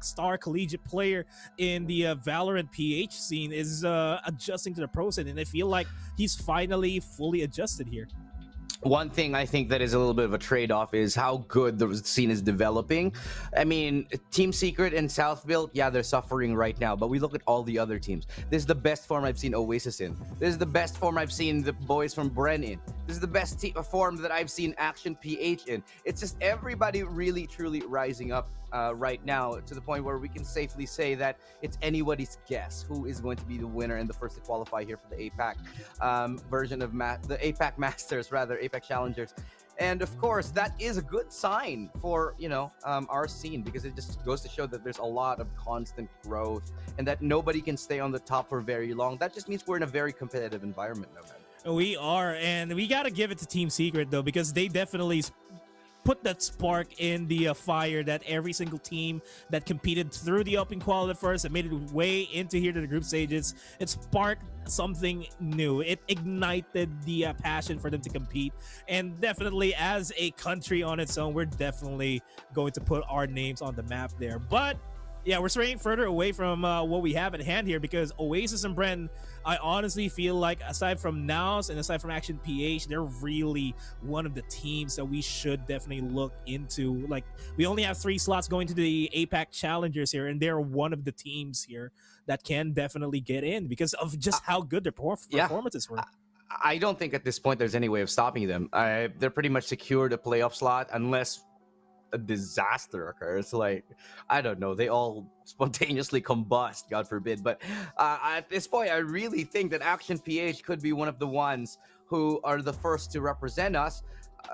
star collegiate player in the Valorant PH scene, is adjusting to the pro scene, and I feel like he's finally fully adjusted here. One thing I think that is a little bit of a trade-off is how good the scene is developing. I mean, Team Secret and Southville, yeah, they're suffering right now, but we look at all the other teams. This is the best form I've seen Oasis in. This is the best form I've seen the boys from Bren in. This is the best form that I've seen Action PH in. It's just everybody really, truly rising up right now, to the point where we can safely say that it's anybody's guess who is going to be the winner and the first to qualify here for the APAC version of the APAC Masters, rather, APAC Challengers. And of course, that is a good sign for, you know, our scene, because it just goes to show that there's a lot of constant growth and that nobody can stay on the top for very long. That just means we're in a very competitive environment now, man. We are, and we got to give it to Team Secret, though, because they definitely put that spark in the fire that every single team that competed through the open qualifier first and made it way into here to the group stages, it sparked something new. It ignited the passion for them to compete, and definitely as a country on its own, we're definitely going to put our names on the map there. But yeah, we're straying further away from what we have at hand here, because Oasis and Bren, I honestly feel like, aside from NAOS and aside from Action PH, they're really one of the teams that we should definitely look into. Like, we only have 3 slots going to the APAC Challengers here, and they're one of the teams here that can definitely get in because of just how good their performances were. I don't think at this point there's any way of stopping them. They're pretty much secured a playoff slot unless a disaster occurs. Like, I don't know, they all spontaneously combust, God forbid. But at this point, I really think that Action PH could be one of the ones who are the first to represent us.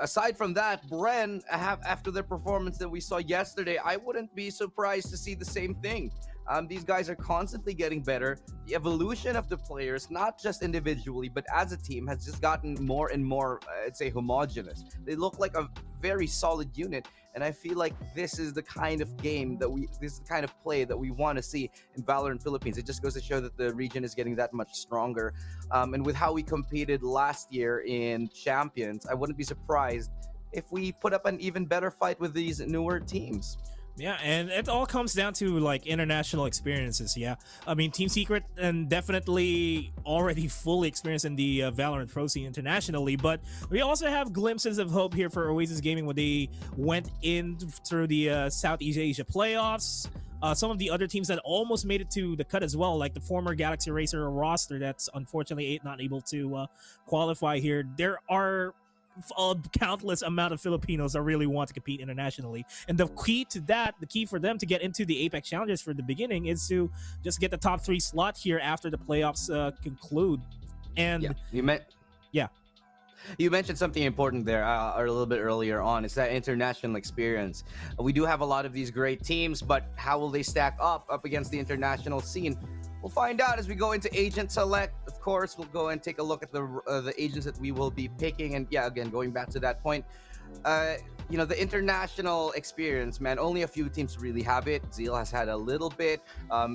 Aside from that, Bren, after their performance that we saw yesterday, I wouldn't be surprised to see the same thing. These guys are constantly getting better. The evolution of the players, not just individually, but as a team, has just gotten more and more, I'd say, homogenous. They look like a very solid unit, and I feel like this is the kind of game that this is the kind of play that we want to see in Valorant Philippines. It just goes to show that the region is getting that much stronger. And with how we competed last year in Champions, I wouldn't be surprised if we put up an even better fight with these newer teams. Yeah, and it all comes down to like international experiences. Yeah, I mean, Team Secret and definitely already fully experienced in the Valorant pro scene internationally, but we also have glimpses of hope here for Oasis Gaming when they went in through the Southeast Asia playoffs. Some of the other teams that almost made it to the cut as well, like the former Galaxy Racer roster that's unfortunately not able to qualify here. There are a countless amount of Filipinos that really want to compete internationally, and the key to that, the key for them to get into the APAC Challengers for the beginning, is to just get the top 3 slot here after the playoffs conclude. And you mentioned something important there a little bit earlier on. It's that international experience. We do have a lot of these great teams, but how will they stack up against the international scene? We'll find out as we go into agent select. Of course, we'll go and take a look at the agents that we will be picking. And yeah, again, going back to that point, you know, the international experience, man, only a few teams really have it. Zeal has had a little bit.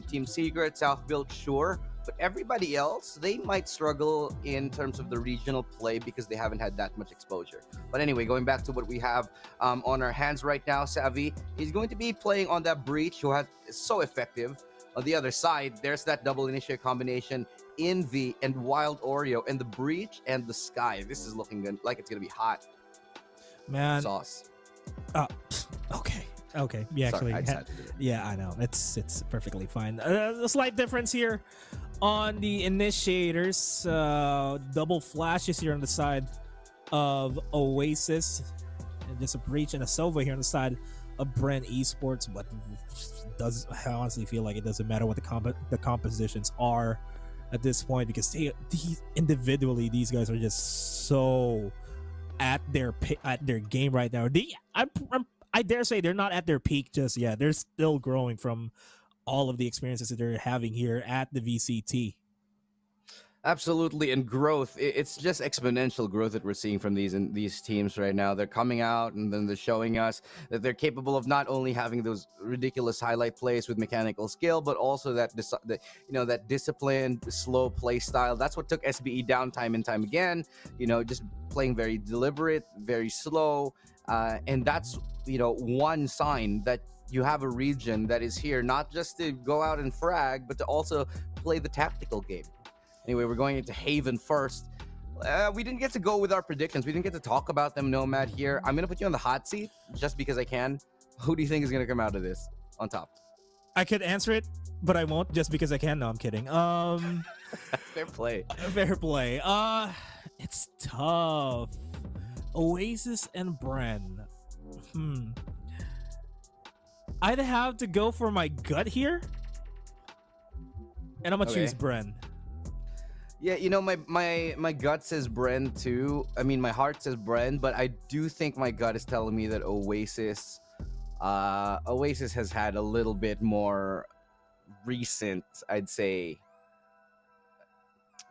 Team Secret, Southville, sure. But everybody else, they might struggle in terms of the regional play because they haven't had that much exposure. But anyway, going back to what we have on our hands right now, Savvy is going to be playing on that Breach, who is so effective. On the other side, there's that double initiate combination, Envy and Wild Oreo, and the Breach and the Sky. This is looking good, like it's gonna be hot. Man. Sauce. Okay. Okay. Yeah, Sorry, actually. I just had to do it. Yeah, I know. It's perfectly fine. A slight difference here on the initiators. Double flashes here on the side of Oasis. And just a Breach and a Sova here on the side of Bren Esports. But I honestly feel like it doesn't matter what the compositions are at this point, because individually, these guys are just so at their game right now. I dare say they're not at their peak just yet. They're still growing from all of the experiences that they're having here at the VCT. Absolutely, and growth. It's just exponential growth that we're seeing from these teams right now. They're coming out and then they're showing us that they're capable of not only having those ridiculous highlight plays with mechanical skill, but also that disciplined, slow play style. That's what took SBE down time and time again. Just playing very deliberate, very slow, and that's one sign that you have a region that is here not just to go out and frag, but to also play the tactical game. Anyway, we're going into Haven first. We didn't get to go with our predictions. We didn't get to talk about them, Nomad, here. I'm going to put you on the hot seat just because I can. Who do you think is going to come out of this on top? I could answer it, but I won't just because I can. No, I'm kidding. Fair play. Fair play. It's tough. Oasis and Bren. I'd have to go for my gut here. And I'm going to choose Bren. Yeah, my gut says Bren too. I mean, my heart says Bren, but I do think my gut is telling me that Oasis has had a little bit more recent, I'd say,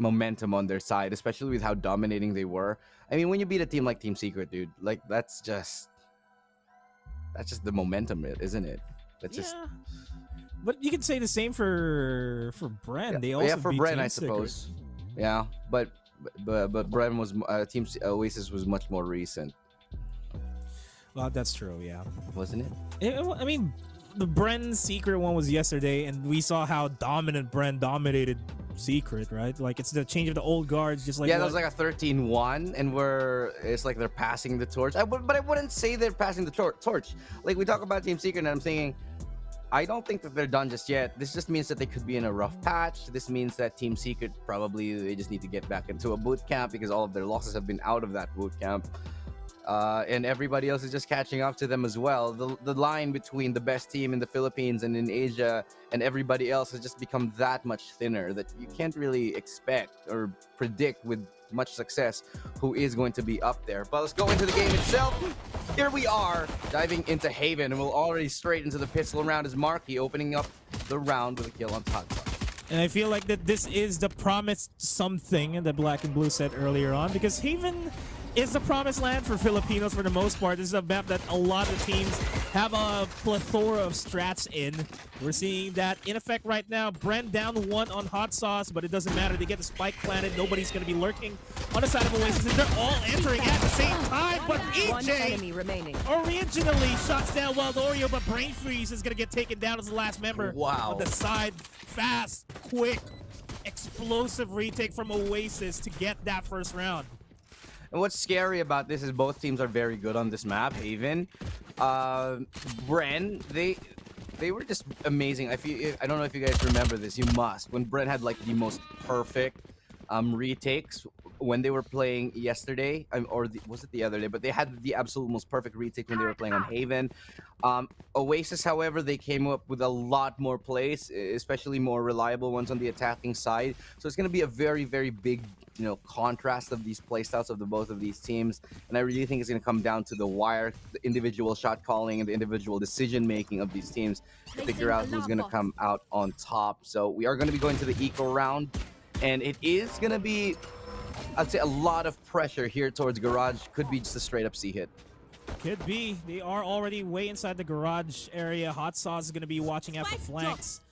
momentum on their side, especially with how dominating they were. I mean, when you beat a team like Team Secret, dude, like that's just the momentum, isn't it? But you could say the same for Bren. They also for beat Bren, Team I suppose. Secret. Yeah, but Bren was Team Oasis was much more recent. Well, that's true. Yeah, wasn't it? I mean, the Bren Secret one was yesterday, and we saw how dominant Bren dominated Secret, right? Like, it's the change of the old guards, just like that was like a 13-1, and it's like they're passing the torch. But I wouldn't say they're passing the torch. Like, we talk about Team Secret, and I'm thinking, I don't think that they're done just yet. This just means that they could be in a rough patch. This means that Team Secret probably they just need to get back into a boot camp because all of their losses have been out of that boot camp. And everybody else is just catching up to them as well. The line between the best team in the Philippines and in Asia and everybody else has just become that much thinner that you can't really expect or predict with much success who is going to be up there. But let's go into the game itself. Here we are diving into Haven, and we'll already straight into the pistol round as Marky opening up the round with a kill on top. And I feel like that this is the promised something that Black and Blue said earlier on, because Haven is the promised land for Filipinos for the most part. This is a map that a lot of teams have a plethora of strats in. We're seeing that in effect right now. Bren down 1 on Hot Sauce, but it doesn't matter. They get the spike planted. Nobody's going to be lurking on the side of Oasis. And they're all entering at the same time, but One enemy EJ remaining. originally shots down Wild Oreo, but Brain Freeze is going to get taken down as the last member on the side. Fast, quick, explosive retake from Oasis to get that first round. And what's scary about this is both teams are very good on this map. Haven, Bren, they were just amazing. I don't know if you guys remember this. You must. When Bren had like the most perfect retakes when they were playing yesterday, was it the other day? But they had the absolute most perfect retake when they were playing on Haven. Oasis, however, they came up with a lot more plays, especially more reliable ones on the attacking side. So it's going to be a very, very big, contrast of these playstyles of both of these teams. And I really think it's going to come down to the wire, the individual shot calling, and the individual decision making of these teams to figure out who's going to come out on top. So we are going to be going to the eco round, and it is going to be, I'd say, a lot of pressure here towards Garage. Could be just a straight up C hit. Could be. They are already way inside the garage area. Hot Sauce is going to be watching out for flanks.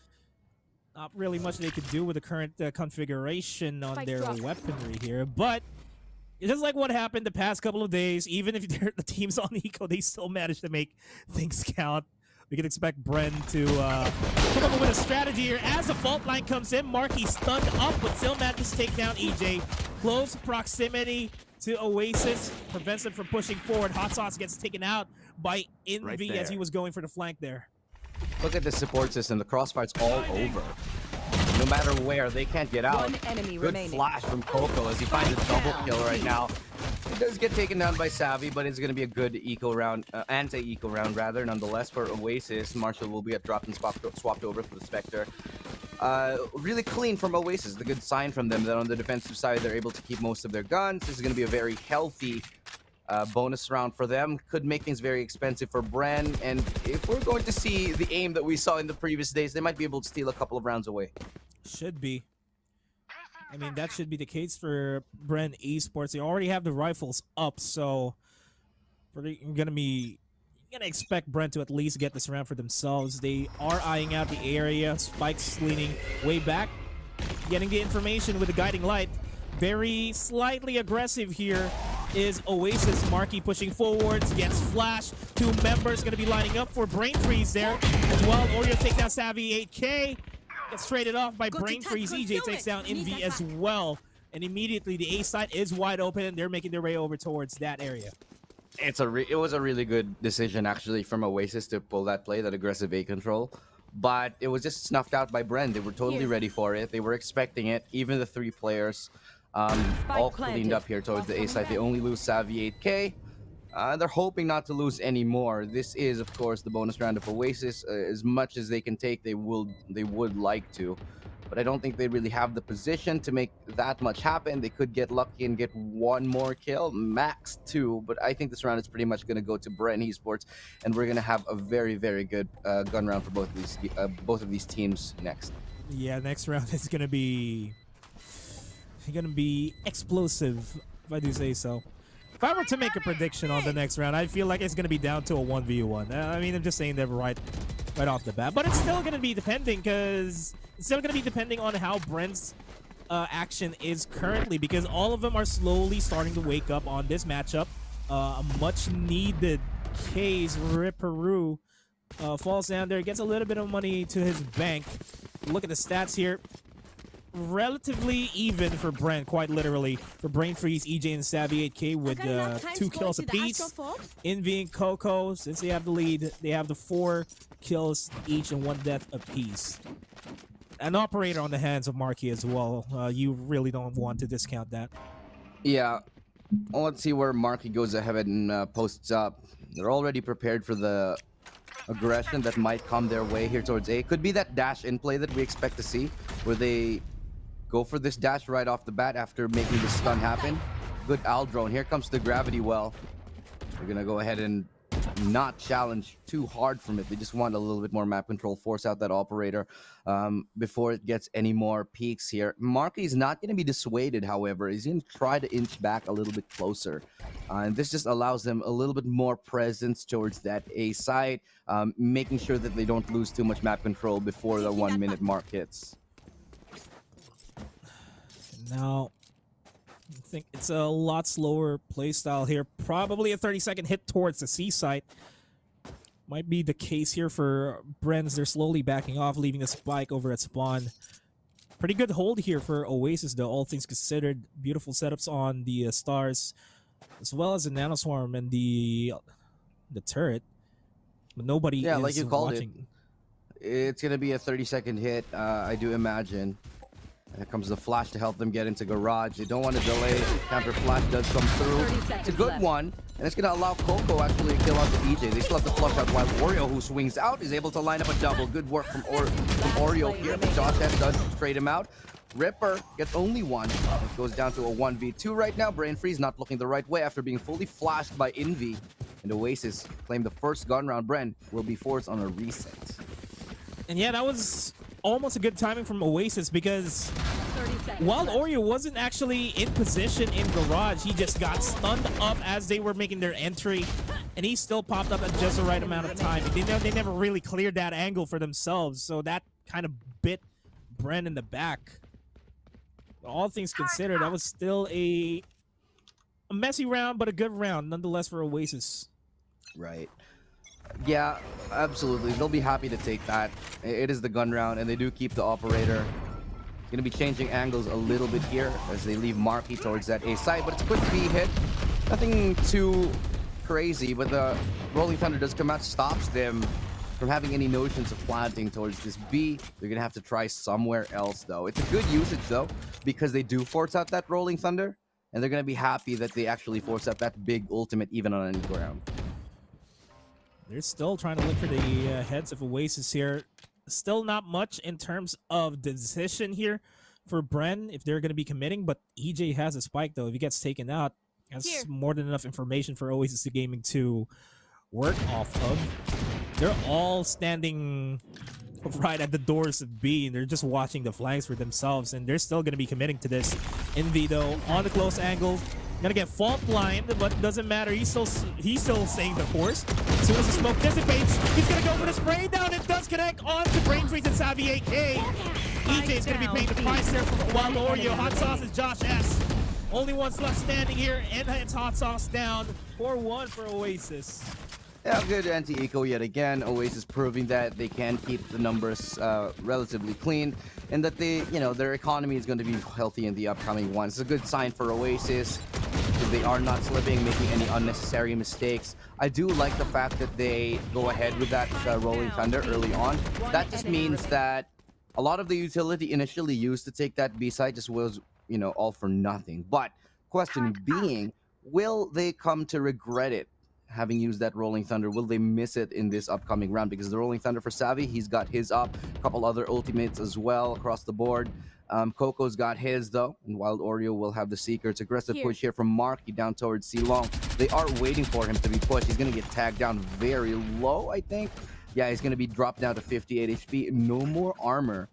Not really much they could do with the current configuration on their weaponry here. But just like what happened the past couple of days, even if the team's on eco, they still managed to make things count. we can expect Bren to come up with a strategy here. As the fault line comes in, Marky stunned up, but still manages to take down EJ. Close proximity to Oasis prevents them from pushing forward. Hot Sauce gets taken out by Envy as he was going for the flank there. Look at the support system. The crossfire's all over. No matter where, they can't get out. One enemy Good remaining. flash from Coco as he finds a double kill right now. It does get taken down by Savvy, but it's going to be a good eco round, anti-eco round rather. Nonetheless, for Oasis, Marshall will get dropped and swapped over for the Spectre. Really clean from Oasis. The good sign from them that on the defensive side, they're able to keep most of their guns. This is going to be a very healthy bonus round for them. Could make things very expensive for Bren. And if we're going to see the aim that we saw in the previous days, they might be able to steal a couple of rounds away. Should be. I mean, that should be the case for Bren Esports. They already have the rifles up, so you're gonna expect Bren to at least get this round for themselves. They are eyeing out the area. Spike's leaning way back, getting the information with the guiding light. Very slightly aggressive here is Oasis. Marky pushing forwards, gets flash. Two members gonna be lining up for Brain Freeze there as well. Oreo takes down Savvy 8K. Gets traded off by Brain Freeze. EJ takes down Envy as well. And immediately the A side is wide open and they're making their way over towards that area. It was a really good decision actually from Oasis to pull that play, that aggressive A control. But it was just snuffed out by Bren. They were totally ready for it. They were expecting it. Even the three players all cleaned up here towards the A side. They only lose Savvy 8K. They're hoping not to lose any more. This is, of course, the bonus round of Oasis. As much as they can take, they would like to. But I don't think they really have the position to make that much happen. They could get lucky and get one more kill, max two. But I think this round is pretty much going to go to Bren Esports. And we're going to have a very, very good gun round for both of these teams next. Yeah, next round is going to be explosive, if I do say so. If I were to make a prediction on the next round, I feel like it's going to be down to a 1v1. I mean, I'm just saying that right off the bat. But it's still going to be depending on how Bren's action is currently, because all of them are slowly starting to wake up on this matchup. A much-needed case, Ripperoo falls down there, gets a little bit of money to his bank. Look at the stats here. Relatively even for Bren, quite literally. For Brain Freeze, EJ, and Savvy 8K with 2 kills apiece. Envy and Coco, since they have the lead, they have the 4 kills each and 1 death apiece. An operator on the hands of Marky as well. You really don't want to discount that. Yeah. Well, let's see where Marky goes ahead and posts up. They're already prepared for the aggression that might come their way here towards A. Could be that dash in play that we expect to see, where they go for this dash right off the bat after making the stun happen. Good Al drone. Here comes the gravity well. They're gonna go ahead and not challenge too hard from it. They just want a little bit more map control, force out that operator before it gets any more peaks here. Marky's not going to be dissuaded, however. He's going to try to inch back a little bit closer. And this just allows them a little bit more presence towards that A side, making sure that they don't lose too much map control before the 1 minute mark hits. Now, I think it's a lot slower playstyle here. Probably a 30-second hit towards the C site. Might be the case here for Bren's. They're slowly backing off, leaving the spike over at spawn. Pretty good hold here for Oasis, though, all things considered. Beautiful setups on the stars, as well as the nanoswarm and the turret. But nobody is like you called watching. It's going to be a 30-second hit, I do imagine. Here comes the flash to help them get into garage. They don't want to delay. Counter flash does come through. It's a good one, and it's going to allow Coco actually to kill out the EJ. They still have to flush out while Oreo, who swings out, is able to line up a double. Good work from Oreo here. Josh does trade him out. Ripper gets only one. It goes down to a 1v2 right now. Brain Freeze not looking the right way after being fully flashed by Envy. And Oasis claim the first gun round. Bren will be forced on a reset. And yeah, that was almost a good timing from Oasis, because while Oreo wasn't actually in position in garage, he just got stunned up as they were making their entry, and he still popped up at just the right amount of time. They never really cleared that angle for themselves, so that kind of bit Bren in the back. All things considered, that was still a messy round, but a good round nonetheless for Oasis. Right. Yeah, absolutely. They'll be happy to take that. It is the gun round, and they do keep the operator. Gonna be changing angles a little bit here as they leave Marky towards that A side, but it's a quick B hit. Nothing too crazy, but the Rolling Thunder does come out, stops them from having any notions of planting towards this B. They're gonna have to try somewhere else though. It's a good usage though, because they do force out that Rolling Thunder, and they're gonna be happy that they actually force out that big ultimate even on any ground. They're still trying to look for the heads of Oasis here. Still not much in terms of decision here for Bren if they're going to be committing, but EJ has a spike though. If he gets taken out, that's more than enough information for Oasis Gaming to work off of. They're all standing right at the doors of B, and they're just watching the flanks for themselves, and they're still going to be committing to this. Envy though on the close angle, gonna get fault blind, but doesn't matter. He's still staying the course. As soon as the smoke dissipates, he's gonna go for the spray down. It does connect on to Brain Freeze and Savvy AK. EJ is gonna be paying the price there for Wild Oreo. Hot Sauce is Josh S. Only one's left standing here, and it's Hot Sauce down 4-1 for Oasis. Yeah, good anti-eco yet again. Oasis proving that they can keep the numbers relatively clean, and that they, their economy is going to be healthy in the upcoming ones. It's a good sign for Oasis because they are not slipping, making any unnecessary mistakes. I do like the fact that they go ahead with that Rolling Thunder early on. That just means that a lot of the utility initially used to take that B side just was, all for nothing. But question being, will they come to regret it? Having used that Rolling Thunder, will they miss it in this upcoming round? Because the Rolling Thunder for Savvy, he's got his up. A couple other ultimates as well across the board. Coco's got his though, and Wild Oreo will have the Seeker. It's aggressive push here from Marky down towards C Long. They are waiting for him to be pushed. He's gonna get tagged down very low, I think. Yeah, he's gonna be dropped down to 58 HP. No more armor.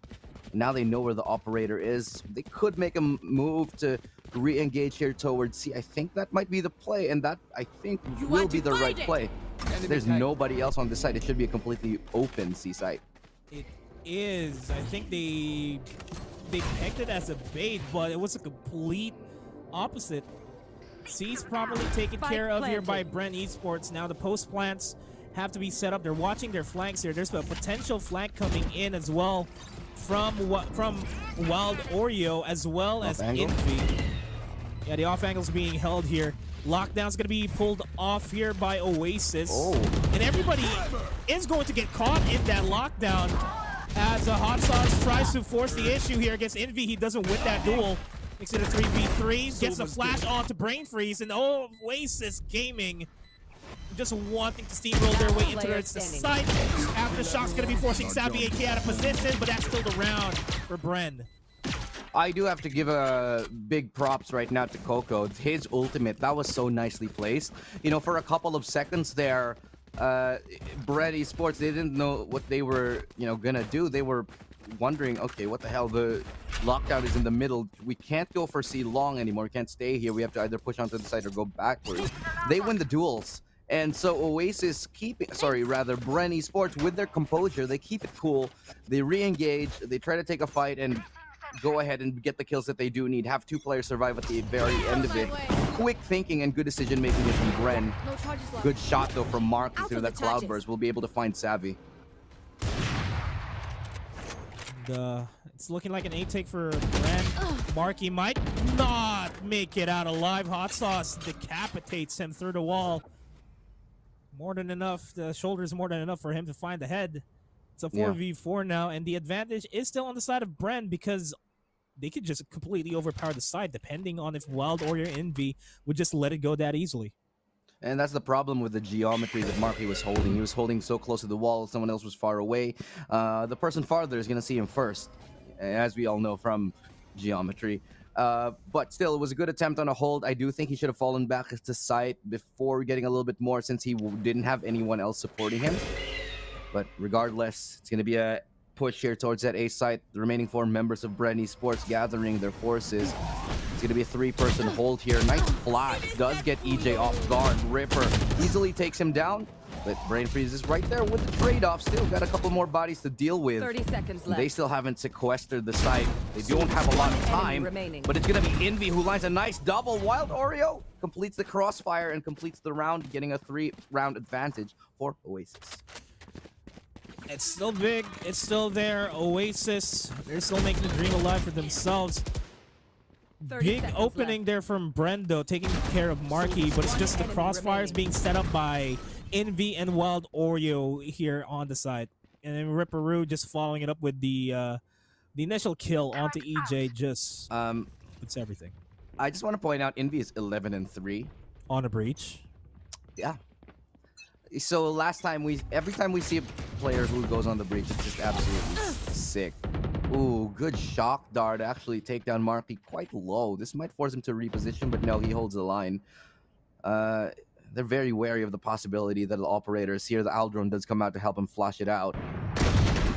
Now they know where the operator is. They could make a move to re-engage here towards C. I think that might be the play, and that I think will be the right play. There's nobody else on this side. It should be a completely open C site. It is. I think they pegged it as a bait, but it was a complete opposite. C's probably taken care of here by Bren Esports. Now the post plants have to be set up. They're watching their flanks here. There's a potential flank coming in as well from Wild Oreo as well as Envy. Yeah, the off angle's being held here. Lockdown's gonna be pulled off here by Oasis. And everybody is going to get caught in that lockdown as Hot Sauce tries to force the issue here against Envy. He doesn't win that duel. Makes it a 3v3. Gets a flash on to Brain Freeze, and Oasis Gaming just wanting to steamroll their way into the site. Aftershock's gonna be forcing Savvy AK out of position, but that's still the round for Bren. I do have to give a big props right now to Coco. His ultimate, that was so nicely placed. For a couple of seconds there, Bren Esports, they didn't know what they were, gonna do. They were wondering, okay, what the hell? The lockdown is in the middle. We can't go for C long anymore. We can't stay here. We have to either push onto the side or go backwards. They win the duels. And so Oasis Bren Esports, with their composure, they keep it cool. They re-engage. They try to take a fight and go ahead and get the kills that they do need. Have two players survive at the very end of it. Quick thinking and good decision making from Bren. Good shot though from Mark through that cloudburst. We'll be able to find Savvy. It's looking like an 8 take for Bren. Marky might not make it out alive. Hot Sauce decapitates him through the wall. More than enough. The shoulder is more than enough for him to find the head. It's a 4v4 now, and the advantage is still on the side of Bren because they could just completely overpower the side depending on if Wild Oreo Envy would just let it go that easily. And that's the problem with the geometry that Marky was holding. He was holding so close to the wall, someone else was far away. The person farther is going to see him first, as we all know from geometry. But still, it was a good attempt on a hold. I do think he should have fallen back to site before getting a little bit more since he didn't have anyone else supporting him. But regardless, it's going to be a push here towards that A site. The remaining 4 members of Bren Esports gathering their forces. It's going to be a 3-person hold here. Nice flash. Does get EJ off guard. Ripper easily takes him down. But Brain Freeze is right there with the trade-off. Still got a couple more bodies to deal with. 30 seconds left. They still haven't sequestered the site. They don't have a lot of time. But it's going to be Envy who lines a nice double. Wild Oreo completes the crossfire and completes the round, getting a 3-round advantage for Oasis. It's still big. It's still there. Oasis, they're still making the dream alive for themselves. Big opening there from Bren, though, taking care of Marky, but it's just the crossfires being set up by Envy and Wild Oreo here on the side. And then Ripperoo just following it up with the initial kill onto EJ. Just it's everything. I just want to point out Envy is 11-3 on a breach. Yeah. So every time we see a player who goes on the breach, it's just absolutely sick. Ooh, good shock dart. Actually take down Marky quite low. This might force him to reposition, but no, he holds the line. They're very wary of the possibility that the operators here, the Aldron does come out to help him flush it out.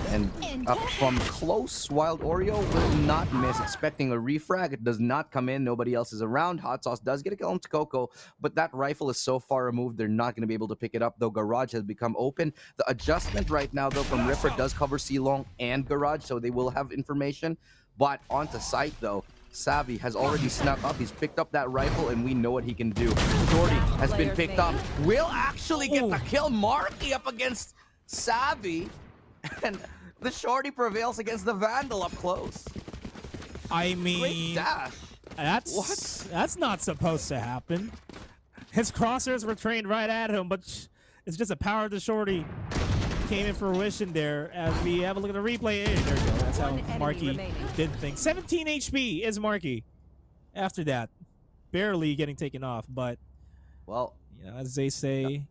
And up from close, Wild Oreo will not miss, expecting a refrag. It does not come in. Nobody else is around. Hot Sauce does get a kill on Coco, but that rifle is so far removed, they're not going to be able to pick it up, though Garage has become open. The adjustment right now, though, from Ripper does cover C-Long and Garage, so they will have information. But onto site, though, Savvy has already snuck up. He's picked up that rifle, and we know what he can do. Shorty has been picked up. Will actually get the kill. Marky up against Savvy. And the Shorty prevails against the Vandal up close. I mean, great dash. That's not supposed to happen. His crosshairs were trained right at him, but it's just a power of the Shorty came in fruition there. As we have a look at the replay, there we go. That's how Marky did things. 17 HP is Marky. After that, barely getting taken off, but well, you know, as they say,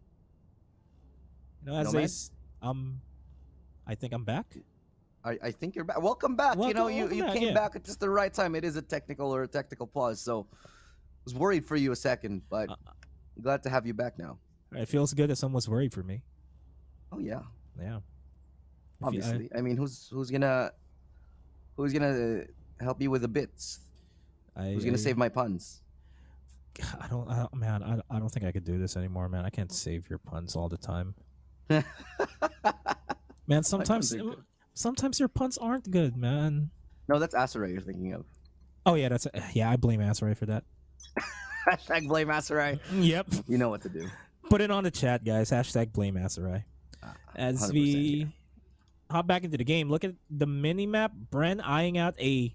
I think I'm back. I think you're back. Welcome back. You came back at just the right time. It is a technical pause, so I was worried for you a second, but I'm glad to have you back now. It feels good that someone's worried for me. Oh yeah. Yeah. Obviously. I mean, who's gonna help you with the bits? Who's gonna save my puns? I don't think I could do this anymore, man. I can't save your puns all the time. Man, sometimes your puns aren't good, man. No, that's Asarai you're thinking of. Oh yeah, I blame Asarai for that. Hashtag blame Asarai. Yep. You know what to do. Put it on the chat, guys. Hashtag blame Asarai. As we hop back into the game, look at the mini-map. Bren eyeing out I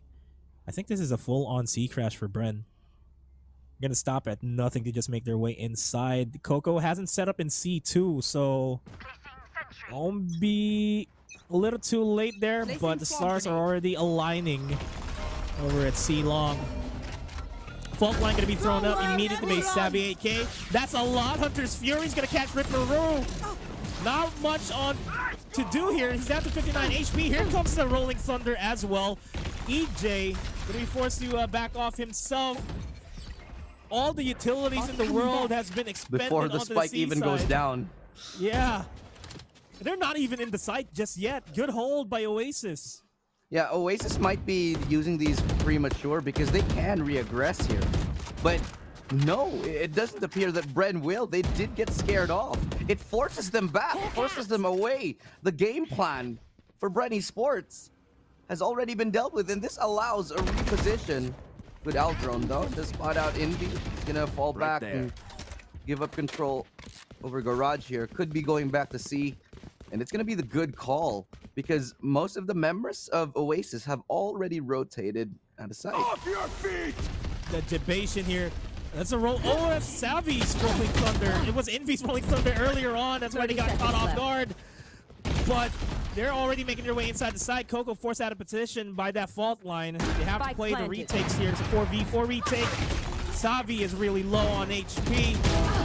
think this is a full-on C crash for Bren. Gonna stop at nothing to just make their way inside. Coco hasn't set up in C2, so won't be a little too late there, but the stars are already aligning over at C long. Fault line gonna be thrown up immediately by Savvy 8K. That's a lot. Hunter's Fury's gonna catch Ripperoo. Not much on to do here. He's down to 59 HP. Here comes the Rolling Thunder as well. EJ gonna be forced to back off himself. All the utilities in the world has been expended before the onto spike the even goes down. Yeah. They're not even in the site just yet. Good hold by Oasis. Yeah, Oasis might be using these premature because they can re-aggress here. But no, it doesn't appear that Bren will. They did get scared off. It forces them back, forces them away. The game plan for Bren Esports has already been dealt with, and this allows a reposition. Good Aldron though to spot out Envy. He's gonna fall back and give up control over Garage here. Could be going back to C. And it's going to be the good call because most of the members of Oasis have already rotated out of sight. Off your feet! The debation here. That's a roll. Oh, that's Savvy's Rolling Thunder. It was Envy's Rolling Thunder earlier on. That's why they got caught off guard. But they're already making their way inside the side. Coco forced out of position by that fault line. They have to play the retakes here. It's a 4v4 retake. Savvy is really low on HP.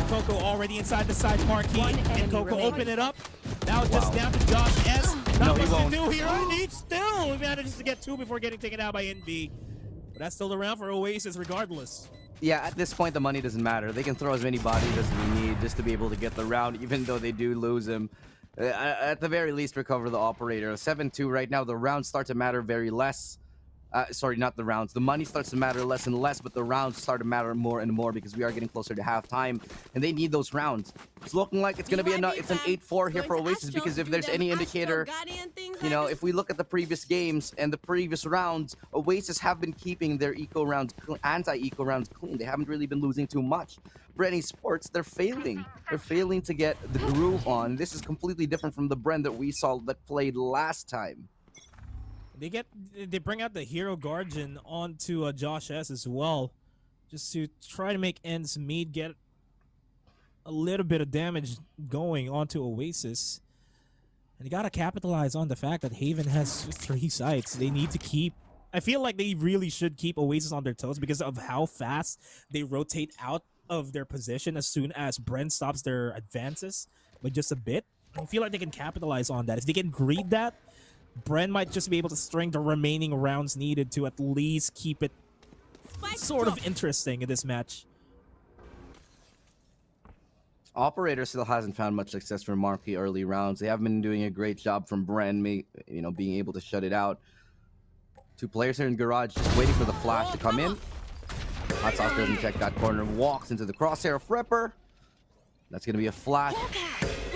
Coco already inside the side marquee. And Coco open it up. Now just down to Josh S. Not much to do here. He still manages to get 2 before getting taken out by NB. But that's still around for Oasis regardless. Yeah, at this point, the money doesn't matter. They can throw as many bodies as they need just to be able to get the round, even though they do lose him. At the very least, recover the operator. 7-2 right now. The rounds start to matter very less. Sorry, not the rounds. The money starts to matter less and less, but the rounds start to matter more and more because we are getting closer to halftime, and they need those rounds. It's looking like it's going to be an 8-4 here for Oasis, because if there's any indicator, you know, if we look at the previous games and the previous rounds, Oasis have been keeping their anti-eco rounds clean. They haven't really been losing too much. Bren Esports, they're failing. They're failing to get the groove on. This is completely different from the Bren that we saw that played last time. They bring out the Hero Guardian onto Josh S as well, just to try to make ends meet, get a little bit of damage going onto Oasis. And you gotta capitalize on the fact that Haven has 3 sites. They need to keep. I feel like they really should keep Oasis on their toes because of how fast they rotate out of their position as soon as Bren stops their advances by just a bit. I feel like they can capitalize on that. If they can greed that, Bren might just be able to string the remaining rounds needed to at least keep it sort of interesting in this match. Operator still hasn't found much success from Marquee early rounds. They haven't been doing a great job from Bren, being able to shut it out. 2 players here in Garage just waiting for the flash to come in. Hot Sauce doesn't check that corner, walks into the crosshair of Ripper. That's going to be a flash.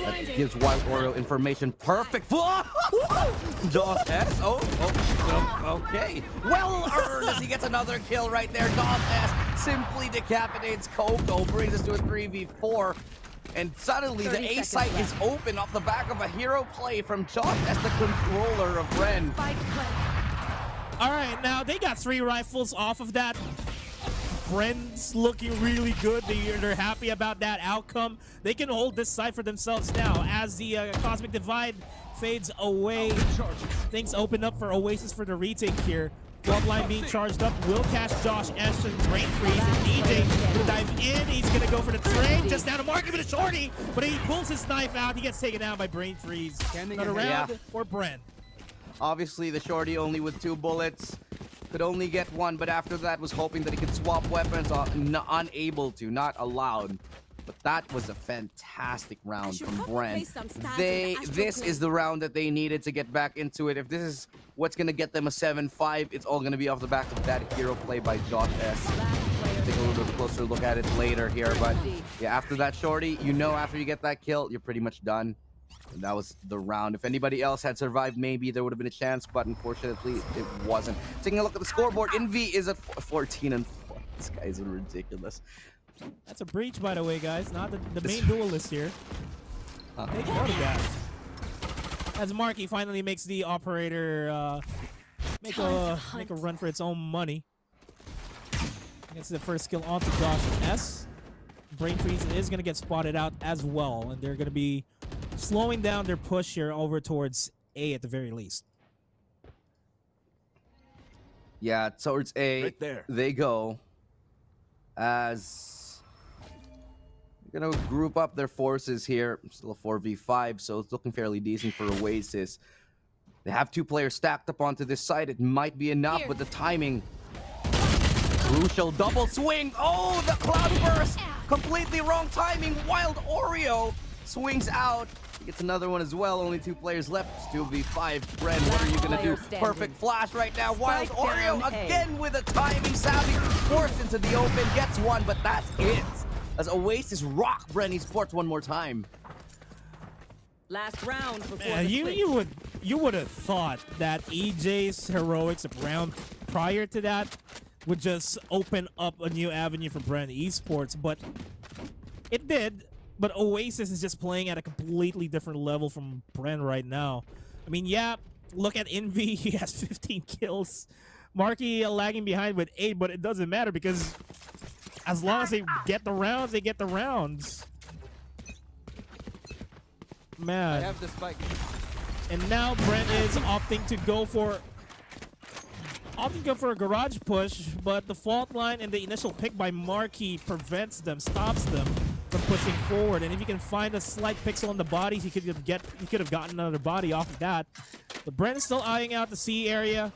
That gives Wild Oreo information. Perfect. Josh S. Okay. Well earned as he gets another kill right there. Josh S. simply decapitates Coco, brings us to a 3v4. And suddenly the A site is open off the back of a hero play from Josh S, the controller of Bren. All right, now they got 3 rifles off of that. Bren's looking really good. They're happy about that outcome. They can hold this side for themselves now as the Cosmic Divide fades away. Things open up for Oasis for the retake here. Club line being charged up. Will catch Josh S and Brain Freeze. And DJ will dive in. He's going to go for the trade. Just down to Mark with a shorty. But he pulls his knife out. He gets taken down by Brain Freeze. Another round for Bren. Obviously, the shorty only with 2 bullets. Could only get 1, but after that was hoping that he could swap weapons. Unable to, not allowed. But that was a fantastic round from Bren. This is the round that they needed to get back into it. If this is what's going to get them a 7-5, it's all going to be off the back of that hero play by Josh S. Take a little bit closer look at it later here. But yeah, after that shorty, after you get that kill, you're pretty much done. And that was the round. If anybody else had survived, maybe there would have been a chance, but unfortunately, it wasn't. Taking a look at the scoreboard, Envy is at 14-4. This guy is ridiculous. That's a breach, by the way, guys. Not the main duelist here. Take note of that. As Marky finally makes the operator make a run for its own money. Gets the first kill onto Josh S. Brain Freeze is going to get spotted out as well, and they're going to be slowing down their push here over towards A at the very least. Yeah, towards A, right there. They go. As they're going to group up their forces here. Still a 4v5, so it's looking fairly decent for Oasis. They have 2 players stacked up onto this side. It might be enough, but the timing. Crucial double swing. Oh, the cloud burst. Completely wrong timing. Wild Oreo swings out. He gets another one as well. Only 2 players left. It's 2v5. Bren, what are you going to do? Perfect flash right now. Wild Oreo again with a timing savvy. Forced into the open. Gets 1, but that's it. As Oasis rock Bren Esports one more time. Last round before you would have thought that EJ's heroics round prior to that would just open up a new avenue for Bren Esports, but it did. But Oasis is just playing at a completely different level from Bren right now. I mean, yeah, look at Envy. He has 15 kills. Marky lagging behind with 8, but it doesn't matter because as long as they get the rounds, they get the rounds. Man. I have the spike. And now Bren is opting to go for a garage push, but the fault line and the initial pick by Marky prevents them, stops them from pushing forward. And if you can find a slight pixel on the bodies, he could have gotten another body off of that. But Bren is still eyeing out the C area.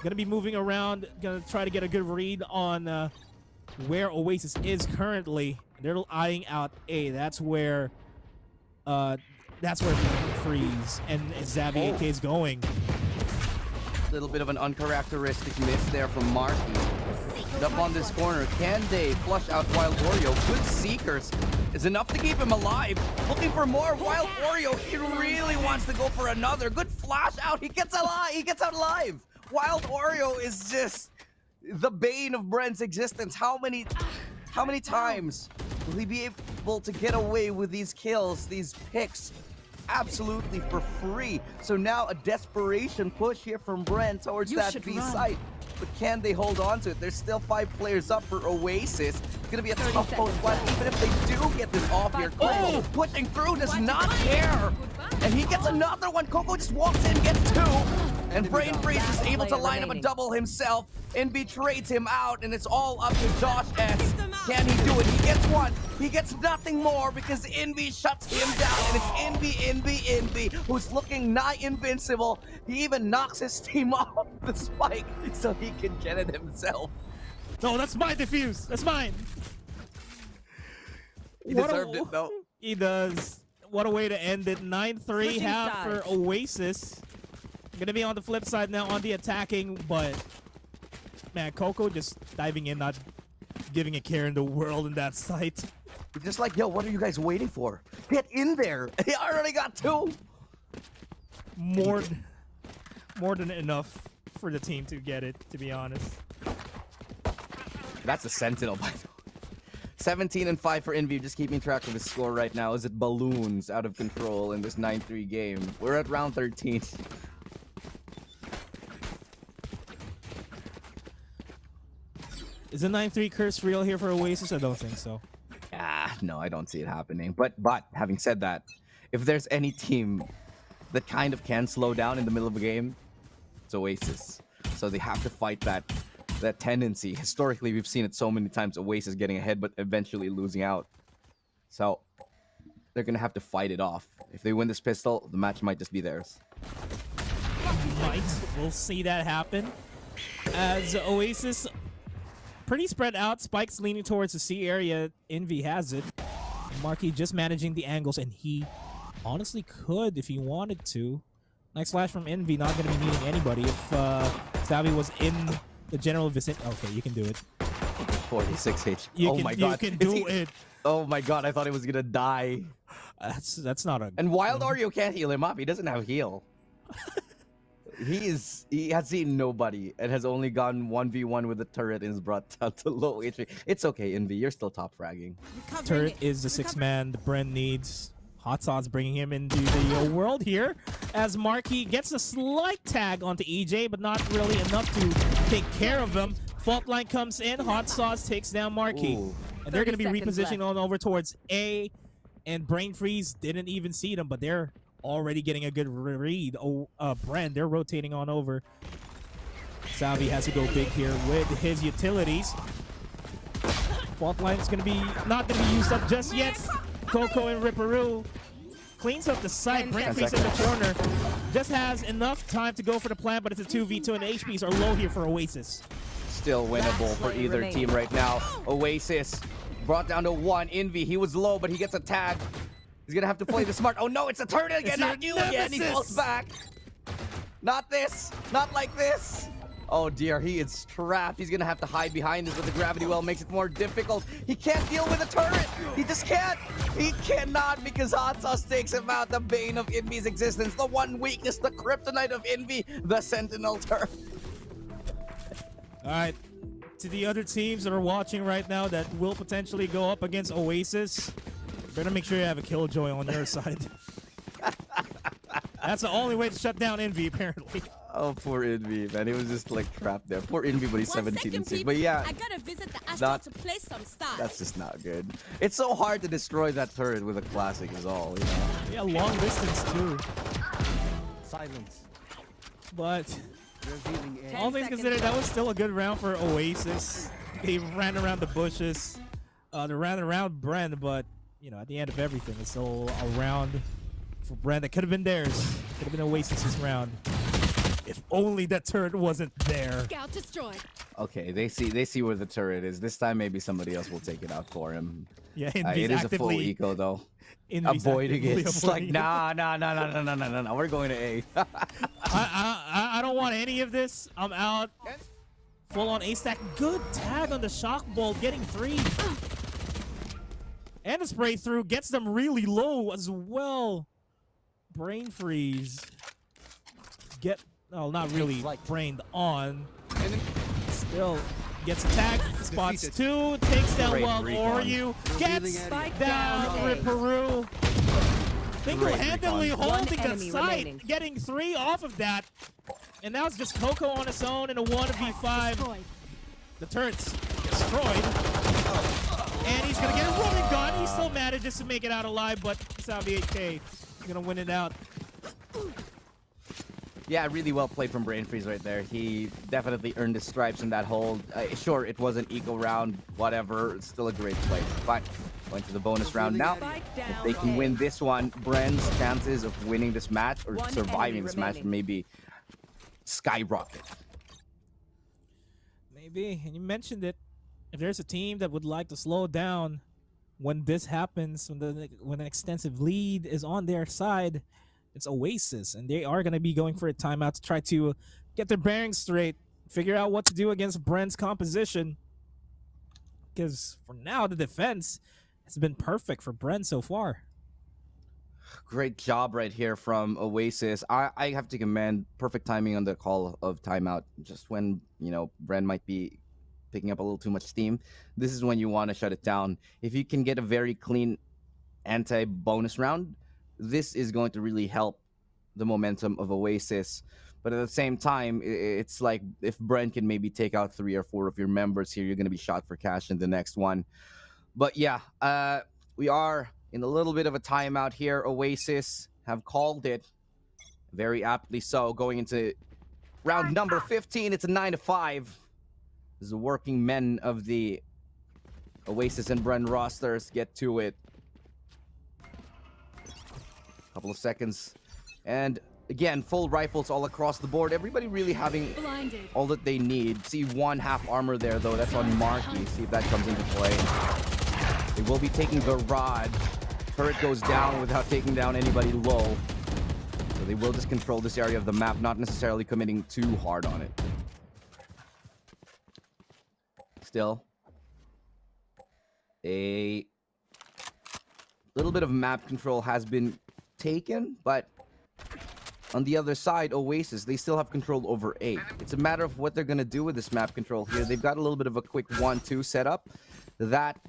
Gonna be moving around, gonna try to get a good read on where Oasis is currently. They're eyeing out A. That's where Freeze and Zabby AK is going. Little bit of an uncharacteristic miss there from Marky. Up on this corner, can they flush out Wild Oreo? Good Seekers is enough to keep him alive. Looking for more. Wild Oreo, he really wants to go for another. Good flash out. He gets alive. He gets out alive. Wild Oreo is just the bane of Bren's existence. How many times will he be able to get away with these kills, these picks, absolutely for free? So now a desperation push here from Bren towards that B site. But can they hold on to it? There's still 5 players up for Oasis. It's gonna be a tough post flat, even if they do get this off here. Coco pushing through, does not care. And he gets another one. Coco just walks in, gets 2. And Brain Freeze is able to line up a double himself. Envy trades him out, and it's all up to Josh S. Can he do it? He gets 1. He gets nothing more because Envy shuts him down. And it's Envy, who's looking nigh invincible. He even knocks his team off the spike so he can get it himself. No, that's my defuse. That's mine. He deserved it, though. He does. What a way to end it. 9-3 half for Oasis. Gonna be on the flip side now on the attacking, but man, Coco just diving in, not giving a care in the world in that site. He's just like, yo, what are you guys waiting for? Get in there. He already got 2. More than enough for the team to get it, to be honest. That's a Sentinel, by the way. 17-5 for Envy. Just keeping track of his score right now. Is it balloons out of control in this 9-3 game? We're at round 13. Is the 9-3 curse real here for Oasis? I don't think so. No, I don't see it happening. But having said that, if there's any team that kind of can slow down in the middle of a game, it's Oasis. So they have to fight that tendency. Historically, we've seen it so many times, Oasis getting ahead but eventually losing out. So they're gonna have to fight it off. If they win this pistol, the match might just be theirs. We'll see that happen. As Oasis pretty spread out, Spike's leaning towards the C area. Envy has it. Marky just managing the angles, and he honestly could if he wanted to. Nice flash from Envy, not going to be needing anybody. If Savvy was in the general vicinity. Okay, you can do it. 46 HP. You can do it. Oh my god, I thought he was going to die. That's not a... And Wild Oreo can't heal him up. He doesn't have heal. He has seen nobody and has only gone 1v1 with the turret and is brought down to low HP. It's okay, Envy. You're still top fragging. Turret is the 6-man the Bren needs. Hot Sauce bringing him into the world here as Marky gets a slight tag onto EJ, but not really enough to take care of him. Fault line comes in. Hot Sauce takes down Marky. And they're going to be repositioning on over towards A. And Brain Freeze didn't even see them, but they're already getting a good read. Bren, they're rotating on over. Salvi has to go big here with his utilities. Fault line is going to be not going to be used up just yet. Coco and Ripperoo cleans up the site. Brain Freeze in the corner. Just has enough time to go for the plant, but it's a 2v2 and the HPs are low here for Oasis. Still winnable for either team right now. Oasis brought down to 1. Envy, he was low, but he gets a tag. He's gonna have to play the smart. Oh no, it's a turret again, not you again. He falls back. Not this, not like this. Oh dear, he is trapped. He's gonna have to hide behind this, but the gravity well makes it more difficult. He can't deal with a turret. He just can't. He cannot because Hot Sauce takes him out. The bane of Envy's existence. The one weakness, the kryptonite of Envy, the Sentinel turret. All right, to the other teams that are watching right now that will potentially go up against Oasis, better make sure you have a Killjoy on your side. That's the only way to shut down Envy, apparently. Oh, poor Envy, man. He was just like trapped there. Poor Envy, but he's 17-6. But yeah, I gotta visit the Astro to play some stars. That's just not good. It's so hard to destroy that turret with a classic is all, you know? Yeah, long distance too. Silence. But all things considered, that was still a good round for Oasis. They ran around the bushes. They ran around Bren, but you know, at the end of everything, it's still a round for Bren that could have been theirs. Could have been Oasis's round. If only that turret wasn't there. Scout destroyed. Okay, they see where the turret is. This time maybe somebody else will take it out for him. Yeah, it is a full eco though. Avoiding it. It's like nah. We're going to A. I don't want any of this, I'm out. Full on ace stack. Good tag on the shock bolt, getting 3. And the spray through gets them really low as well. Brain freeze. Not really brained on. Still gets attacked. Spots 2. Takes down Wild Oryu. Gets down Rip Peru. Single-handedly holding the site. Getting 3 off of that. And now it's just Coco on his own in a 1v5. The turret's destroyed. And he's gonna get a running gun. He still manages to make it out alive, but Xavier is gonna win it out. Yeah, really well played from Brain Freeze right there. He definitely earned his stripes in that hold. Sure, it was an eco round, whatever. It's still a great play. But going to the bonus round now. If they can win this one, Bren's chances of winning this match or surviving this match maybe skyrocket. Maybe, and you mentioned it. If there's a team that would like to slow down when this happens, when an extensive lead is on their side, it's Oasis, and they are going to be going for a timeout to try to get their bearings straight, figure out what to do against Bren's composition. Because for now, the defense has been perfect for Bren so far. Great job right here from Oasis. I have to commend perfect timing on the call of timeout. Just when, Bren might be picking up a little too much steam, this is when you want to shut it down. If you can get a very clean anti-bonus round, this is going to really help the momentum of Oasis. But at the same time, it's like if Bren can maybe take out 3 or 4 of your members here, you're going to be shot for cash in the next one. But yeah, we are in a little bit of a timeout here. Oasis have called it very aptly so. Going into round number 15, it's a 9-5. As the working men of the Oasis and Bren rosters get to it. Couple of seconds. And again, full rifles all across the board. Everybody really having all that they need. See 1 half armor there, though. That's on Marky. See if that comes into play. They will be taking Garage. Turret goes down without taking down anybody low. So they will just control this area of the map, not necessarily committing too hard on it. Still, a little bit of map control has been taken, but on the other side, Oasis, they still have control over A. It's a matter of what they're going to do with this map control here. They've got a little bit of a quick 1-2 setup that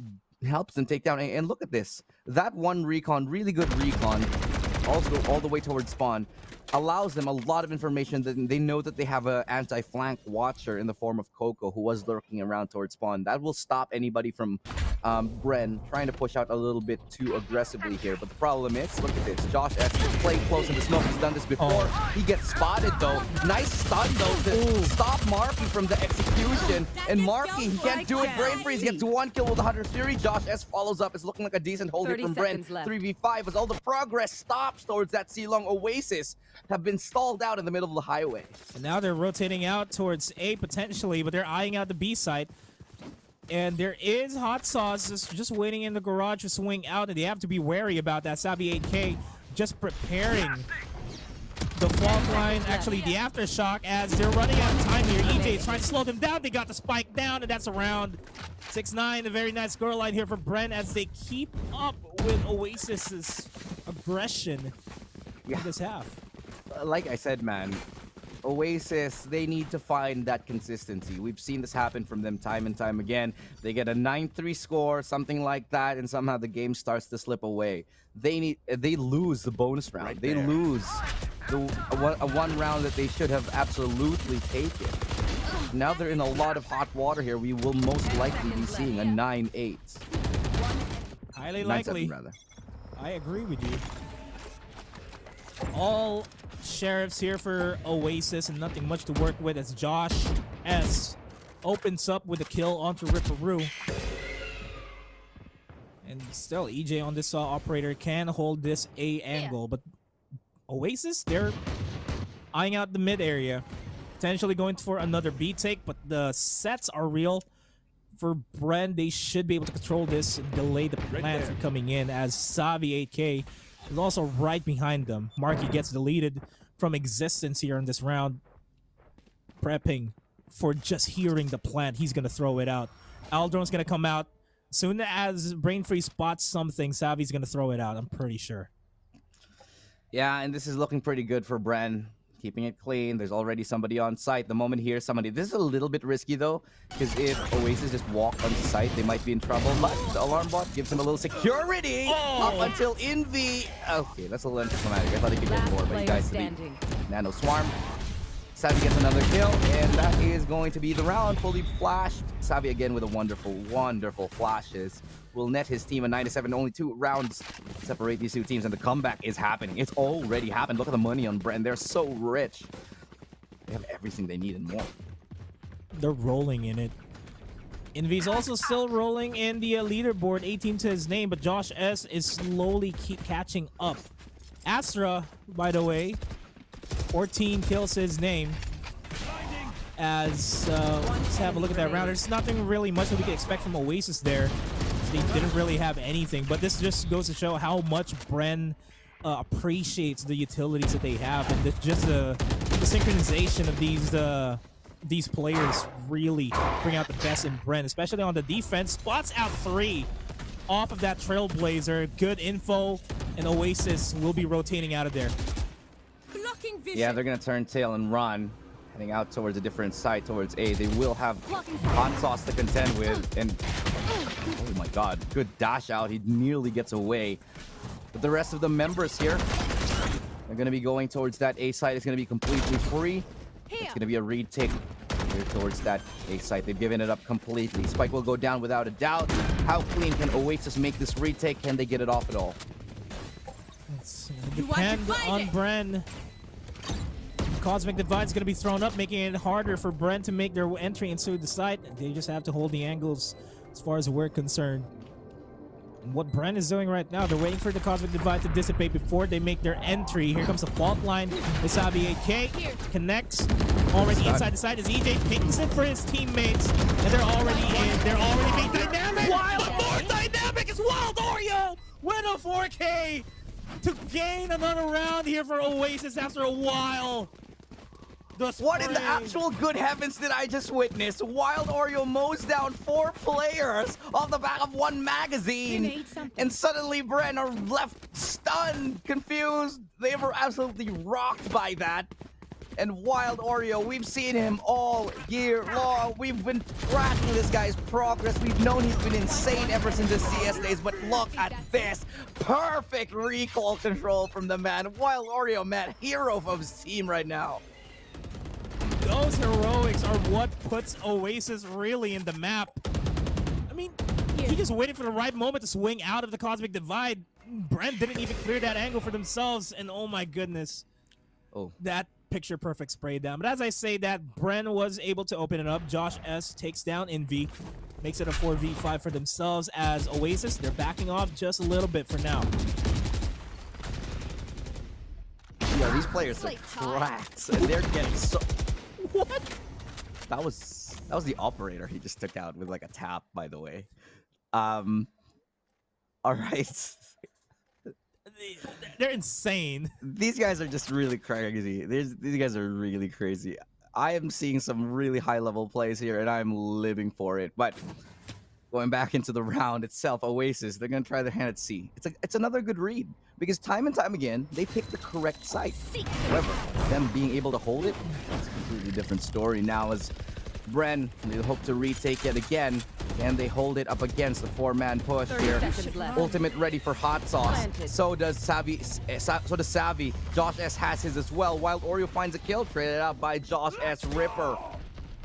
helps them take down. And look at this. That one recon, really good recon, also all the way towards spawn, allows them a lot of information that they know that they have an anti-flank watcher in the form of Coco who was lurking around towards spawn. That will stop anybody from Bren trying to push out a little bit too aggressively here. But the problem is, look at this. Josh S playing close in the smoke. He's done this before. He gets spotted though. Nice stun though to stop Marky from the execution. And Marky, he can't do it. Brain Freeze gets 1 kill with the Hunter's Fury. Josh S follows up. It's looking like a decent hold here from Bren. 3v5 as all the progress stops towards that C-Long. Oasis have been stalled out in the middle of the highway. And now they're rotating out towards A potentially, but they're eyeing out the B side. And there is Hot Sauce just waiting in the garage to swing out, and they have to be wary about that. Sabi 8K just preparing the fault line, actually the aftershock, as they're running out of time here. EJ is trying to slow them down. They got the spike down, and that's around 6-9. A very nice score line here for Bren as they keep up with Oasis's aggression in this half. Like I said, man, Oasis, they need to find that consistency. We've seen this happen from them time and time again. They get a 9-3 score, something like that, and somehow the game starts to slip away. They lose the bonus round. They lose a one round that they should have absolutely taken. Now they're in a lot of hot water here. We will most likely be seeing a 9-8. Highly likely. Rather. I agree with you. All sheriffs here for Oasis and nothing much to work with as Josh S opens up with a kill onto Ripperoo. And still, EJ on this operator can hold this A angle, but Oasis, they're eyeing out the mid area, potentially going for another B take, but the sets are real. For Bren, they should be able to control this and delay the plan from coming in, as Savi 8K is also right behind them. Marky gets deleted from existence here in this round. prepping for just hearing the plant. He's going to throw it out. Aldron's going to come out. Soon as Brain Freeze spots something, Savi's going to throw it out, I'm pretty sure. Yeah, and this is looking pretty good for Bren. Keeping it clean. There's already somebody on site. The moment here, somebody... This is a little bit risky, though, because if Oasis just walk onto site, they might be in trouble. But the alarm bot gives him a little security up until Envy. Okay, that's a little anticlimactic. I thought he could get more, but he dies to the Nano Swarm. Savi gets another kill, and that is going to be the round. Fully flashed. Savi again with a wonderful flashes. Will net his team a 9-7. Only 2 rounds separate these two teams, and the comeback is happening. It's already happened. Look at the money on Bren. They're so rich. They have everything they need and more. They're rolling in it. Envy's also still rolling in the leaderboard, 18 to his name, but Josh S is slowly catching up. Astra, by the way, 14 kills his name. As let's have a look at that round. There's nothing really much that we could expect from Oasis there. They didn't really have anything, but this just goes to show how much Bren appreciates the utilities that they have, and just the synchronization of these players really bring out the best in Bren, especially on the defense. Spots out 3 off of that Trailblazer. Good info, and Oasis will be rotating out of there. Yeah, they're gonna turn tail and run, heading out towards a different side, towards A. They will have hot sauce to contend with, and oh my god, good dash out. He nearly gets away. But the rest of the members here, they're gonna be going towards that A side. It's gonna be completely free. It's gonna be a retake here towards that A side. They've given it up completely. Spike will go down without a doubt. How clean can Oasis make this retake? Can they get it off at all? It's gonna depend on Bren. Cosmic Divide is going to be thrown up, making it harder for Bren to make their entry into the site. They just have to hold the angles as far as we're concerned. And what Bren is doing right now, they're waiting for the Cosmic Divide to dissipate before they make their entry. Here comes the fault line. Misabi 8K connects. Already inside the site as EJ pings it for his teammates. And they're already in. They're already being dynamic. Wild, more dynamic is Wild Oreo with a 4K to gain another round here for Oasis after a while. What in the actual good heavens did I just witness? Wild Oreo mows down 4 players off the back of 1 magazine. And suddenly Bren are left stunned, confused. They were absolutely rocked by that. And Wild Oreo, we've seen him all year long. We've been tracking this guy's progress. We've known he's been insane ever since the CS days, but look at this. Perfect recoil control from the man. Wild Oreo, man, hero of his team right now. Those heroics are what puts Oasis really in the map. I mean, he just waited for the right moment to swing out of the Cosmic Divide. Bren didn't even clear that angle for themselves, and oh my goodness. That picture perfect spray down. But as I say that, Bren was able to open it up. Josh S takes down Envy, makes it a 4v5 for themselves as Oasis. They're backing off just a little bit for now. Yeah, these players are cracked, and they're getting so... What? That was the operator he just took out with like a tap, by the way. All right. They're insane. These guys are just really crazy. These guys are really crazy. I am seeing some really high-level plays here, and I'm living for it. But going back into the round itself, Oasis, they're going to try their hand at C. It's another good read, because time and time again, they pick the correct site. However, them being able to hold it, it's a completely different story now as Bren, they hope to retake it again, and they hold it up against the 4-man push here. Ultimate ready for hot sauce. So does Savvy. Josh S has his as well. Wild Oreo finds a kill, traded out by Josh S. Ripper.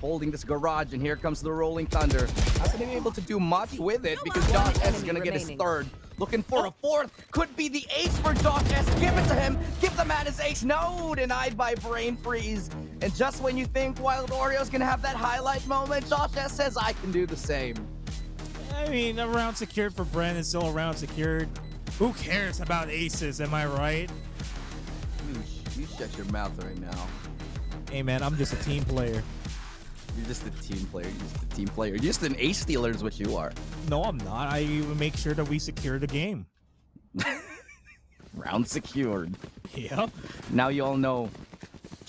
Holding this garage, and here comes the Rolling Thunder. Not going to be able to do much with it because Josh S is going to get his 3rd. Looking for a 4th. Could be the ace for Josh S. Give it to him. Give the man his ace. No, denied by Brain Freeze. And just when you think Wild Oreo's going to have that highlight moment, Josh S says, I can do the same. I mean, a round secured for Bren is still a round secured. Who cares about aces, am I right? You shut your mouth right now. Hey man, I'm just a team player. You're just a team player. You're just a team player. You're just an ace stealer is what you are. No, I'm not. I make sure that we secure the game. Round secured. Yep. Now you all know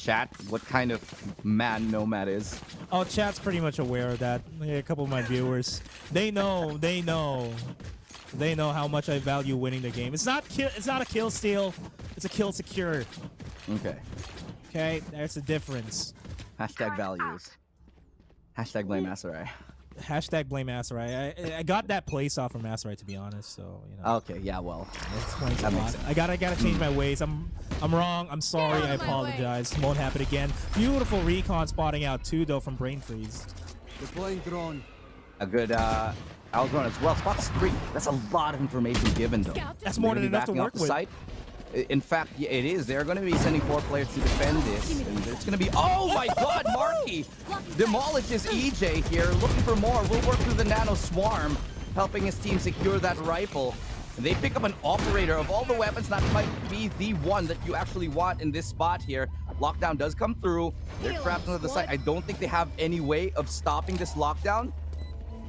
chat what kind of man Nomad is? Oh, chat's pretty much aware of that. Yeah, a couple of my viewers, they know how much I value winning the game. It's not a kill steal, it's a kill secure. Okay, there's a difference. Hashtag values. Hashtag blame Asarai. Hashtag blame Asarai. I got that place off from Asarai, to be honest. So you know. Okay, yeah, well, that explains that a makes lot. sense. I gotta change my ways. I'm wrong. I'm sorry. I apologize. Won't happen again. Beautiful recon spotting out too, though, from Brain Freeze. Deploying drone. A good Aldron as well. Spots 3. That's a lot of information given, though. That's more than enough to work with. Site. In fact, yeah, it is. They're going to be sending 4 players to defend this. And it's going to be... Oh my god, Marky! Demolishes EJ here. Looking for more. Will work through the Nano Swarm, helping his team secure that rifle. And they pick up an operator. Of all the weapons, that might be the one that you actually want in this spot here. Lockdown does come through. They're trapped under the site. I don't think they have any way of stopping this lockdown.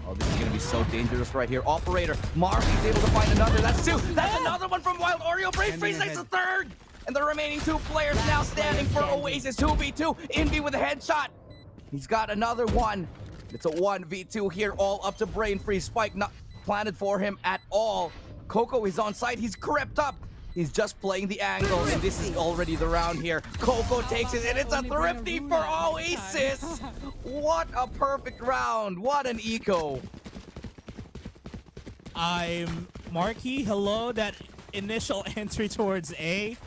Oh, this is going to be so dangerous right here. Operator, Marky's able to find another. That's 2. That's another one from Wild Oreo. Brain Freeze takes the 3rd. And the remaining 2 players now standing for Oasis. 2v2. Invi with a headshot. He's got another one. It's a 1v2 here, all up to Brain Freeze. Spike not planted for him at all. Coco is on site. He's crept up. He's just playing the angle, and this is already the round here. Coco takes it, and it's a thrifty for Oasis. What a perfect round. What an eco. I'm Marky. Hello. That initial entry towards A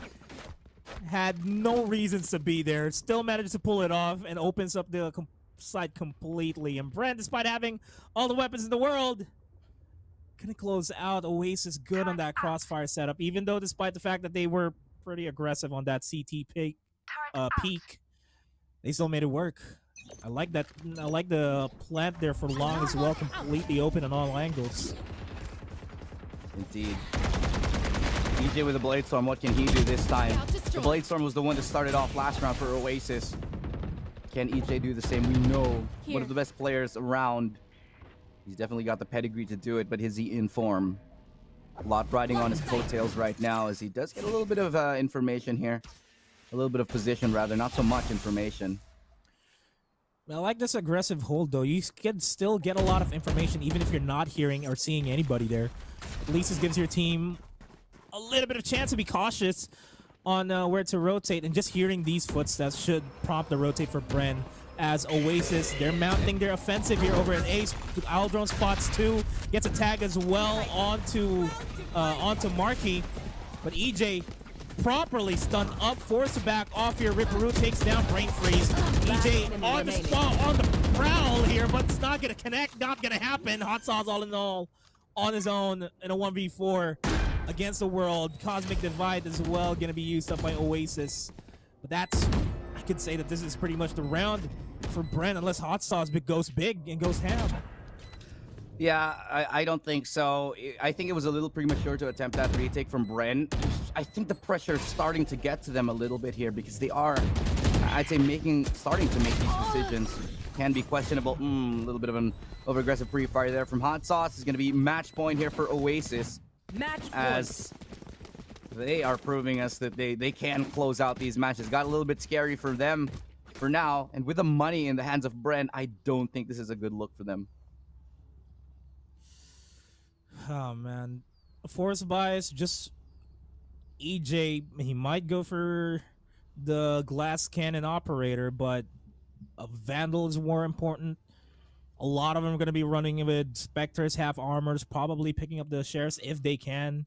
had no reasons to be there. Still managed to pull it off and opens up the site completely. And Bren, despite having all the weapons in the world, gonna close out Oasis good on that crossfire setup, even though despite the fact that they were pretty aggressive on that CT peak, they still made it work. I like that. I like the plant there for long as well, completely open on all angles. Indeed. EJ with the Blade Storm, what can he do this time? The Blade Storm was the one that started off last round for Oasis. Can EJ do the same? We know one of the best players around. He's definitely got the pedigree to do it, but is he in form? A lot riding on his coattails right now as he does get a little bit of information here. A little bit of position, rather. Not so much information. I like this aggressive hold, though. You can still get a lot of information, even if you're not hearing or seeing anybody there. At least this gives your team a little bit of chance to be cautious on where to rotate. And just hearing these footsteps should prompt the rotate for Bren. As Oasis, they're mounting their offensive here over at Ace. Aldron spots 2, gets a tag as well onto Marky, but EJ properly stunned up, forced to back off here. Ripperoo takes down Brain Freeze. EJ on the spot, on the prowl here, but it's not gonna connect, not gonna happen. Hot Sauce all in all on his own in a 1v4 against the world. Cosmic Divide as well gonna be used up by Oasis, but that's, I could say that this is pretty much the round for Bren, unless Hot Sauce goes big and goes ham. Yeah, I don't think so. I think it was a little premature to attempt that retake from Bren. I think the pressure is starting to get to them a little bit here because they are, I'd say, starting to make these decisions. Can be questionable. A little bit of an over-aggressive pre-fire there from Hot Sauce. Is going to be match point here for Oasis. Match point. As they are proving us that they can close out these matches. Got a little bit scary for them for now. And with the money in the hands of Bren, I don't think this is a good look for them. Oh, man. Force bias, just EJ, he might go for the glass cannon operator, but a Vandal is more important. A lot of them are going to be running with Spectres, half armors, probably picking up the Sheriffs if they can.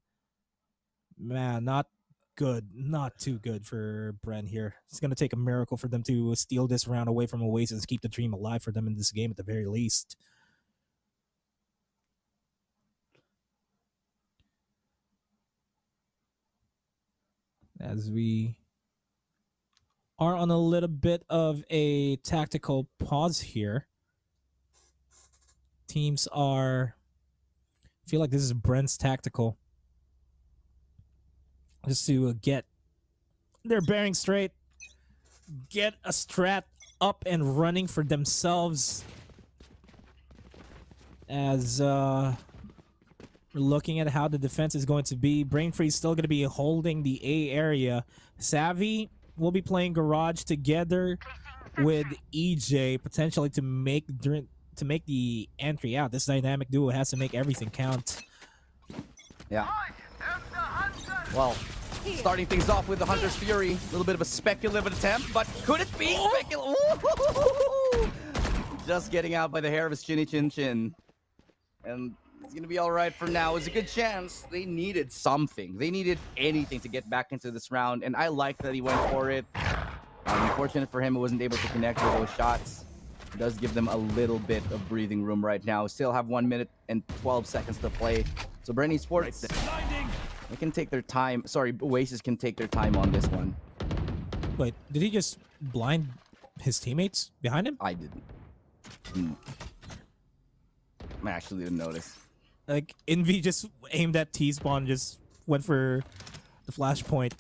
Man, not good. Not too good for Bren here. It's going to take a miracle for them to steal this round away from Oasis, keep the dream alive for them in this game at the very least. As we are on a little bit of a tactical pause here. Teams are, I feel like this is Bren's tactical. Just to get their bearings straight, get a strat up and running for themselves. As we're looking at how the defense is going to be. Brain Freeze still going to be holding the A area. Savvy will be playing Garage together with EJ, potentially to make the entry out. This dynamic duo has to make everything count. Yeah. Well, starting things off with the Hunter's Fury. A little bit of a speculative attempt, but could it be speculative? Just getting out by the hair of his chinny chin chin. And it's going to be all right for now. It's a good chance. They needed something. They needed anything to get back into this round, and I like that he went for it. Unfortunate for him, he wasn't able to connect with those shots. It does give them a little bit of breathing room right now. Still have 1 minute and 12 seconds to play. So Bren Esports, they can take their time. Sorry, Oasis can take their time on this one. Wait, did he just blind his teammates behind him? I didn't. I actually didn't notice. Like, Envy just aimed at T-spawn, just went for the flashpoint.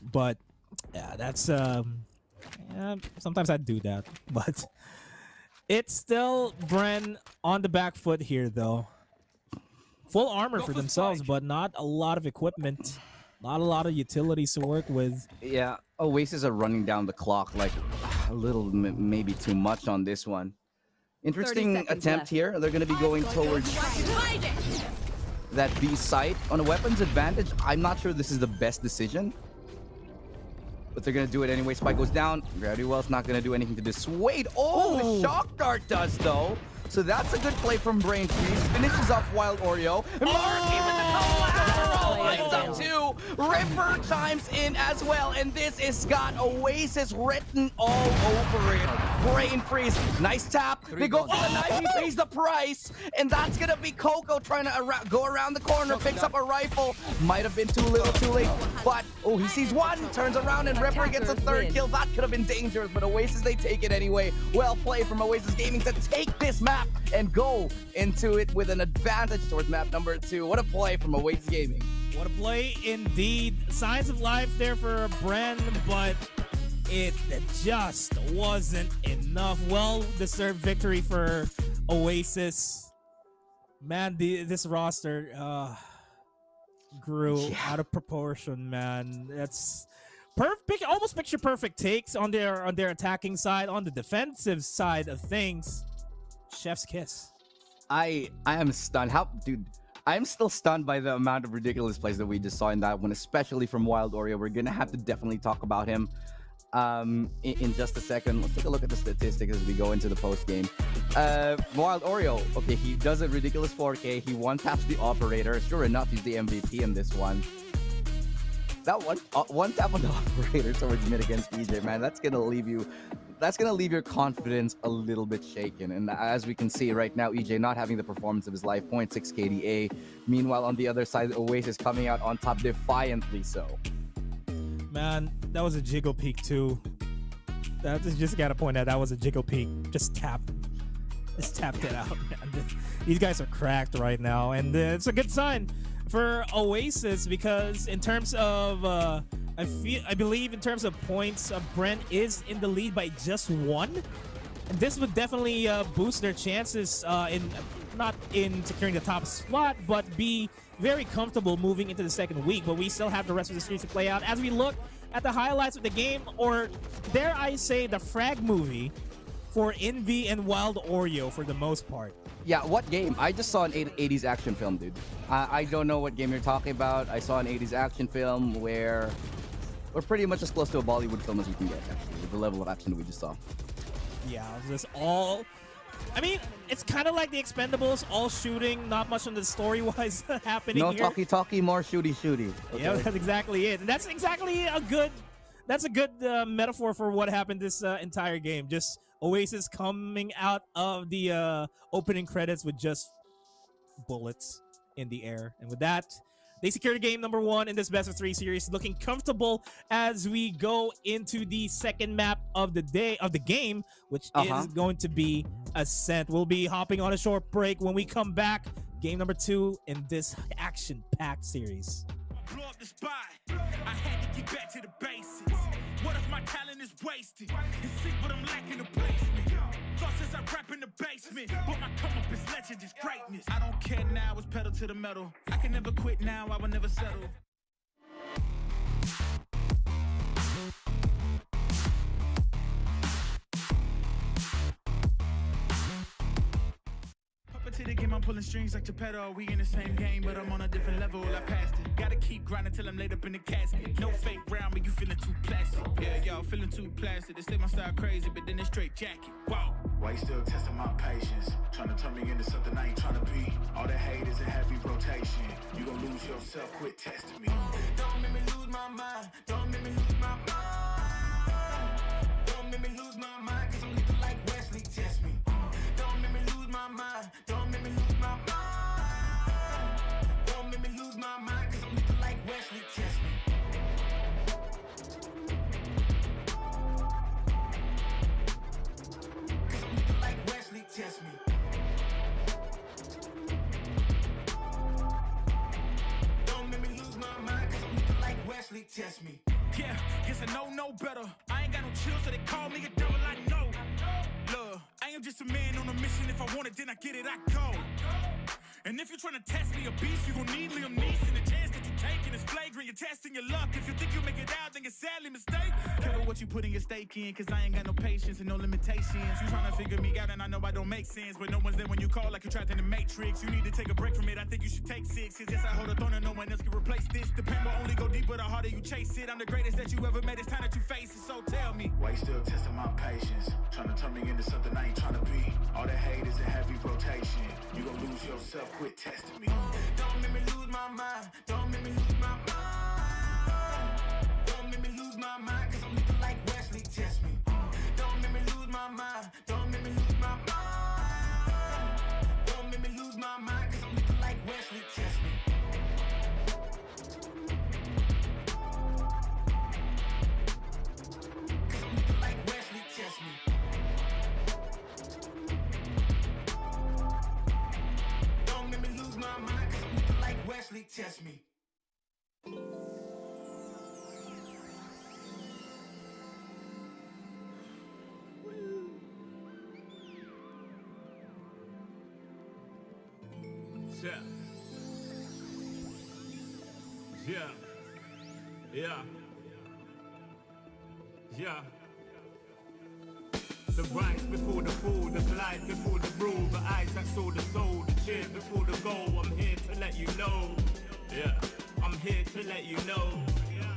But, yeah, that's, yeah, sometimes I do that. But it's still Bren on the back foot here, though. Full armor for themselves, but not a lot of equipment. Not a lot of utilities to work with. Yeah, Oasis are running down the clock like a little, maybe too much on this one. Interesting attempt here. They're going to be going towards that B site. On a weapons advantage, I'm not sure this is the best decision. But they're going to do it anyway. Spike goes down. Gravity Well's not going to do anything to dissuade. Oh, the shock dart does, though. So that's a good play from Brain Freeze. Finishes off Wild Oreo. Marky with the collateral. Lines up too. Ripper chimes in as well. And this is got Oasis written all over it. Brain Freeze. Nice tap. They go for the knife. He pays the price. And that's going to be Coco trying to go around the corner. Picks up a rifle. Might have been too little too late. But, oh, he sees one. Turns around and Ripper gets a third kill. That could have been dangerous. But Oasis, they take it anyway. Well played from Oasis Gaming to take this map and go into it with an advantage towards map number 2. What a play from Oasis Gaming. What a play indeed. Signs of life there for Bren, but it just wasn't enough. Well-deserved victory for Oasis. Man, this roster grew out of proportion, man. That's perfect, almost picture perfect takes on their attacking side. On the defensive side of things, chef's kiss. I am stunned. Dude, I'm still stunned by the amount of ridiculous plays that we just saw in that one, especially from Wild Oreo. We're gonna have to definitely talk about him in just a second. Let's take a look at the statistics as we go into the post game. Wild Oreo, okay, he does a ridiculous 4K. He one-taps the operator. Sure enough, he's the MVP in this one. That one tap on the operator towards mid against EJ, man, that's gonna leave your confidence a little bit shaken. And as we can see right now, EJ not having the performance of his life, 0.6 KDA. Meanwhile, on the other side, Oasis coming out on top, defiantly so. Man, that was a jiggle peek too. That just gotta point out that was a jiggle peek. Just tapped it out, man. These guys are cracked right now, and it's a good sign for Oasis because in terms of I believe in terms of points, Bren is in the lead by just 1. And this would definitely boost their chances not in securing the top spot, but be very comfortable moving into the second week. But we still have the rest of the series to play out as we look at the highlights of the game, or dare I say the frag movie for Envy and Wild Oreo for the most part. Yeah, what game? I just saw an 80s action film, dude. I don't know what game you're talking about. I saw an 80s action film where we're pretty much as close to a Bollywood film as we can get, actually, with the level of action that we just saw. Yeah, this all... I mean, it's kind of like the Expendables, all shooting, not much on the story-wise happening no here. No talky, more shooty. Okay. Yeah, that's exactly it. And that's exactly a good metaphor for what happened this entire game. Just Oasis coming out of the opening credits with just bullets in the air. And with that, they secured game number 1 in this best of 3 series, looking comfortable as we go into the second map of the game, which is going to be Ascent. We'll be hopping on a short break. When we come back, game number 2 in this action-packed series. Blow up the spot. I had to get back to the basics. What if my talent is wasted? You see what I'm lacking the placement. Thought since I rap in the basement, but my come up is legend, is greatness. I don't care now, it's pedal to the metal. I can never quit now, I will never settle. game, I'm pulling strings like Geppetto. We in the same game, but I'm on a different level. I passed it. Gotta keep grinding till I'm laid up in the casket. No fake round, but you feeling too plastic. Yeah, y'all feeling too plastic. They say my style crazy, but then it's straight jacket. Wow. Why you still testing my patience? Trying to turn me into something I ain't trying to be. All the hate is in heavy rotation. You gon' lose yourself, quit testing me. Don't make me lose my mind. Don't make me lose my mind. Don't make me lose my mind, cause I'm looking like Wesley, test me. Don't make me lose my mind. Don't make me lose my mind. Don't make me lose my mind, cause I'm looking like Wesley, test me. Cause I'm looking like Wesley, test me. Don't make me lose my mind, cause I'm looking like Wesley, test me. Yeah, guess I know no better. I ain't got no chill, so they call me a devil, I know. Look, I am just a man on a mission. If I want it, then I get it, I go. And if you're trying to test me a beast, you gon' need Liam Neeson. The chance that you taking is flagrant. You're testing your luck. If you think you make it out, then you're sadly mistaken. Careful what you putting your stake in, cause I ain't got no patience and no limitations. You trying to figure me out, and I know I don't make sense. But no one's there when you call like you're trapped in the Matrix. You need to take a break from it. I think you should take 6. Cause yes, I hold a throne and no one else can replace this. The pain will only go deeper the harder you chase it. I'm the greatest that you ever met. It's time that you face it. So tell me, Why you still testing my patience? Trying to turn me into something I ain't trying to be. All the hate is in heavy rotation. You gon' lose yourself, quit testing me. Don't make me lose my mind. Don't make me lose my mind. Don't make me lose my mind, cause I'm looking like Wesley, test me. Don't make me lose my mind. Don't make me lose my mind. Don't make me lose my mind, cause I'm looking like Wesley, test me. Cause I'm looking like Wesley, test me. Don't make me lose my mind, cause I'm looking like Wesley, test me. Yeah. Yeah. Yeah. Yeah. The rise before the fall, the glide before the rule, the eyes that saw the soul, the cheer before the goal. I'm here to let you know. Yeah. I'm here to let you know.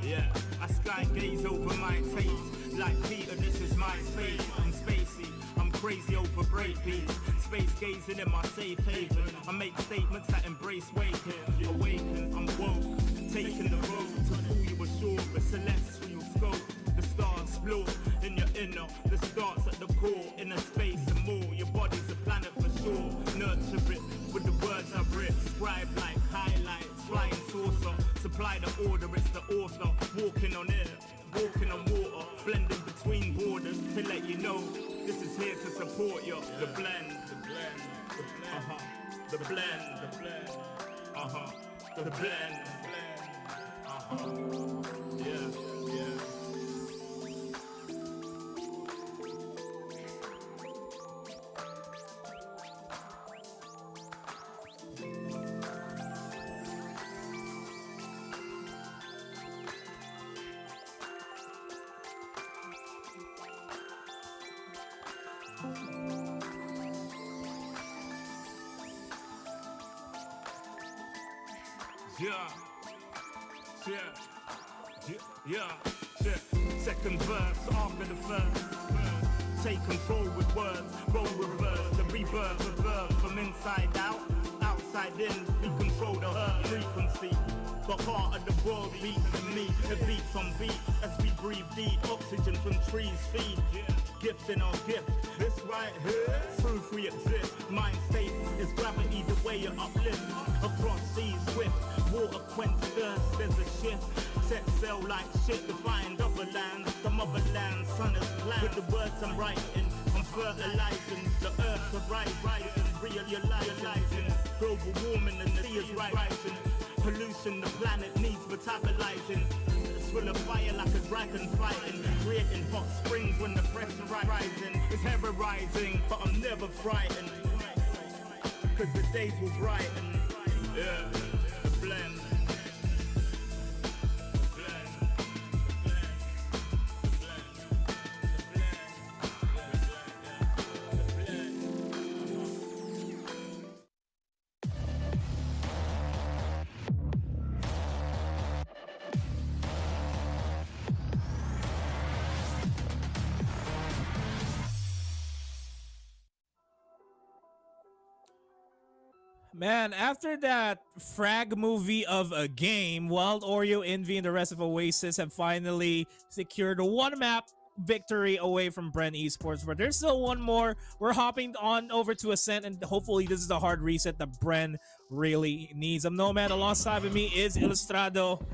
Yeah. I sky gaze over my taste. Like Peter, this is my space. I'm spacey. I'm crazy over breakbeats. Space gazing in my safe haven. I make statements that embrace waking. Awaken, I'm woke. Taking the road to pull you ashore. A celestial scope. The stars explore in your inner. The starts at the core. Inner space and more. Your body's a planet for sure. Nurture it with the words I've written. Scribe like highlights. Flying saucer. Supply the order, it's the author. Walking on air. Walking on water, blending between borders to let you know this is here to support you. The blend, the blend, the blend, yeah. Yeah. Second verse after the first. Take control with words, roll reverse, the rebirth of verb from inside out, outside in. We control the earth frequency. The heart of the world beats in me. It beats on beat as we breathe deep. Oxygen from trees feed. Gifts in our gift. This right here, proof we exist. Mind state is gravity, the way you uplift. Across seas swift, water quench thirst. There's a shift. Set sail like shit to find other lands. The motherland, sun is planned. With the words I'm writing, I'm fertilizing. The earth's a rising, realizing. Global warming and the sea is rising. Pollution, the planet needs metabolizing. It's full of fire like a dragon fighting. Creating hot springs when the pressure rising. It's ever rising, but I'm never frightened. Cause the days will brighten. Yeah, the blend. Man, after that frag movie of a game, Wild Oreo, Envy, and the rest of Oasis have finally secured a one map victory away from Bren Esports. But there's still one more. We're hopping on over to Ascent, and hopefully this is the hard reset that Bren really needs. I'm Nomad. Alongside with me is Ilustrado.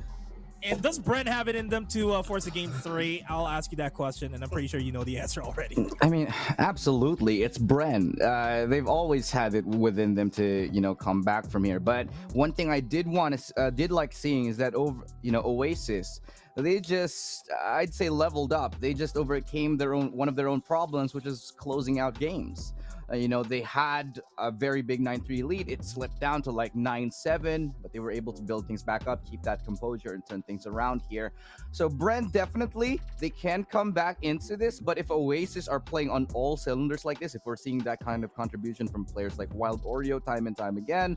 And does Bren have it in them to force a game 3? I'll ask you that question, and I'm pretty sure you know the answer already. I mean, absolutely, it's Bren. They've always had it within them to, come back from here. But one thing I did like seeing is that Oasis, they just, I'd say, leveled up. They just overcame one of their own problems, which is closing out games. They had a very big 9-3 lead. It slipped down to like 9-7, but they were able to build things back up, keep that composure, and turn things around here. So Bren, definitely, they can come back into this, but if Oasis are playing on all cylinders like this, if we're seeing that kind of contribution from players like Wild Oreo time and time again,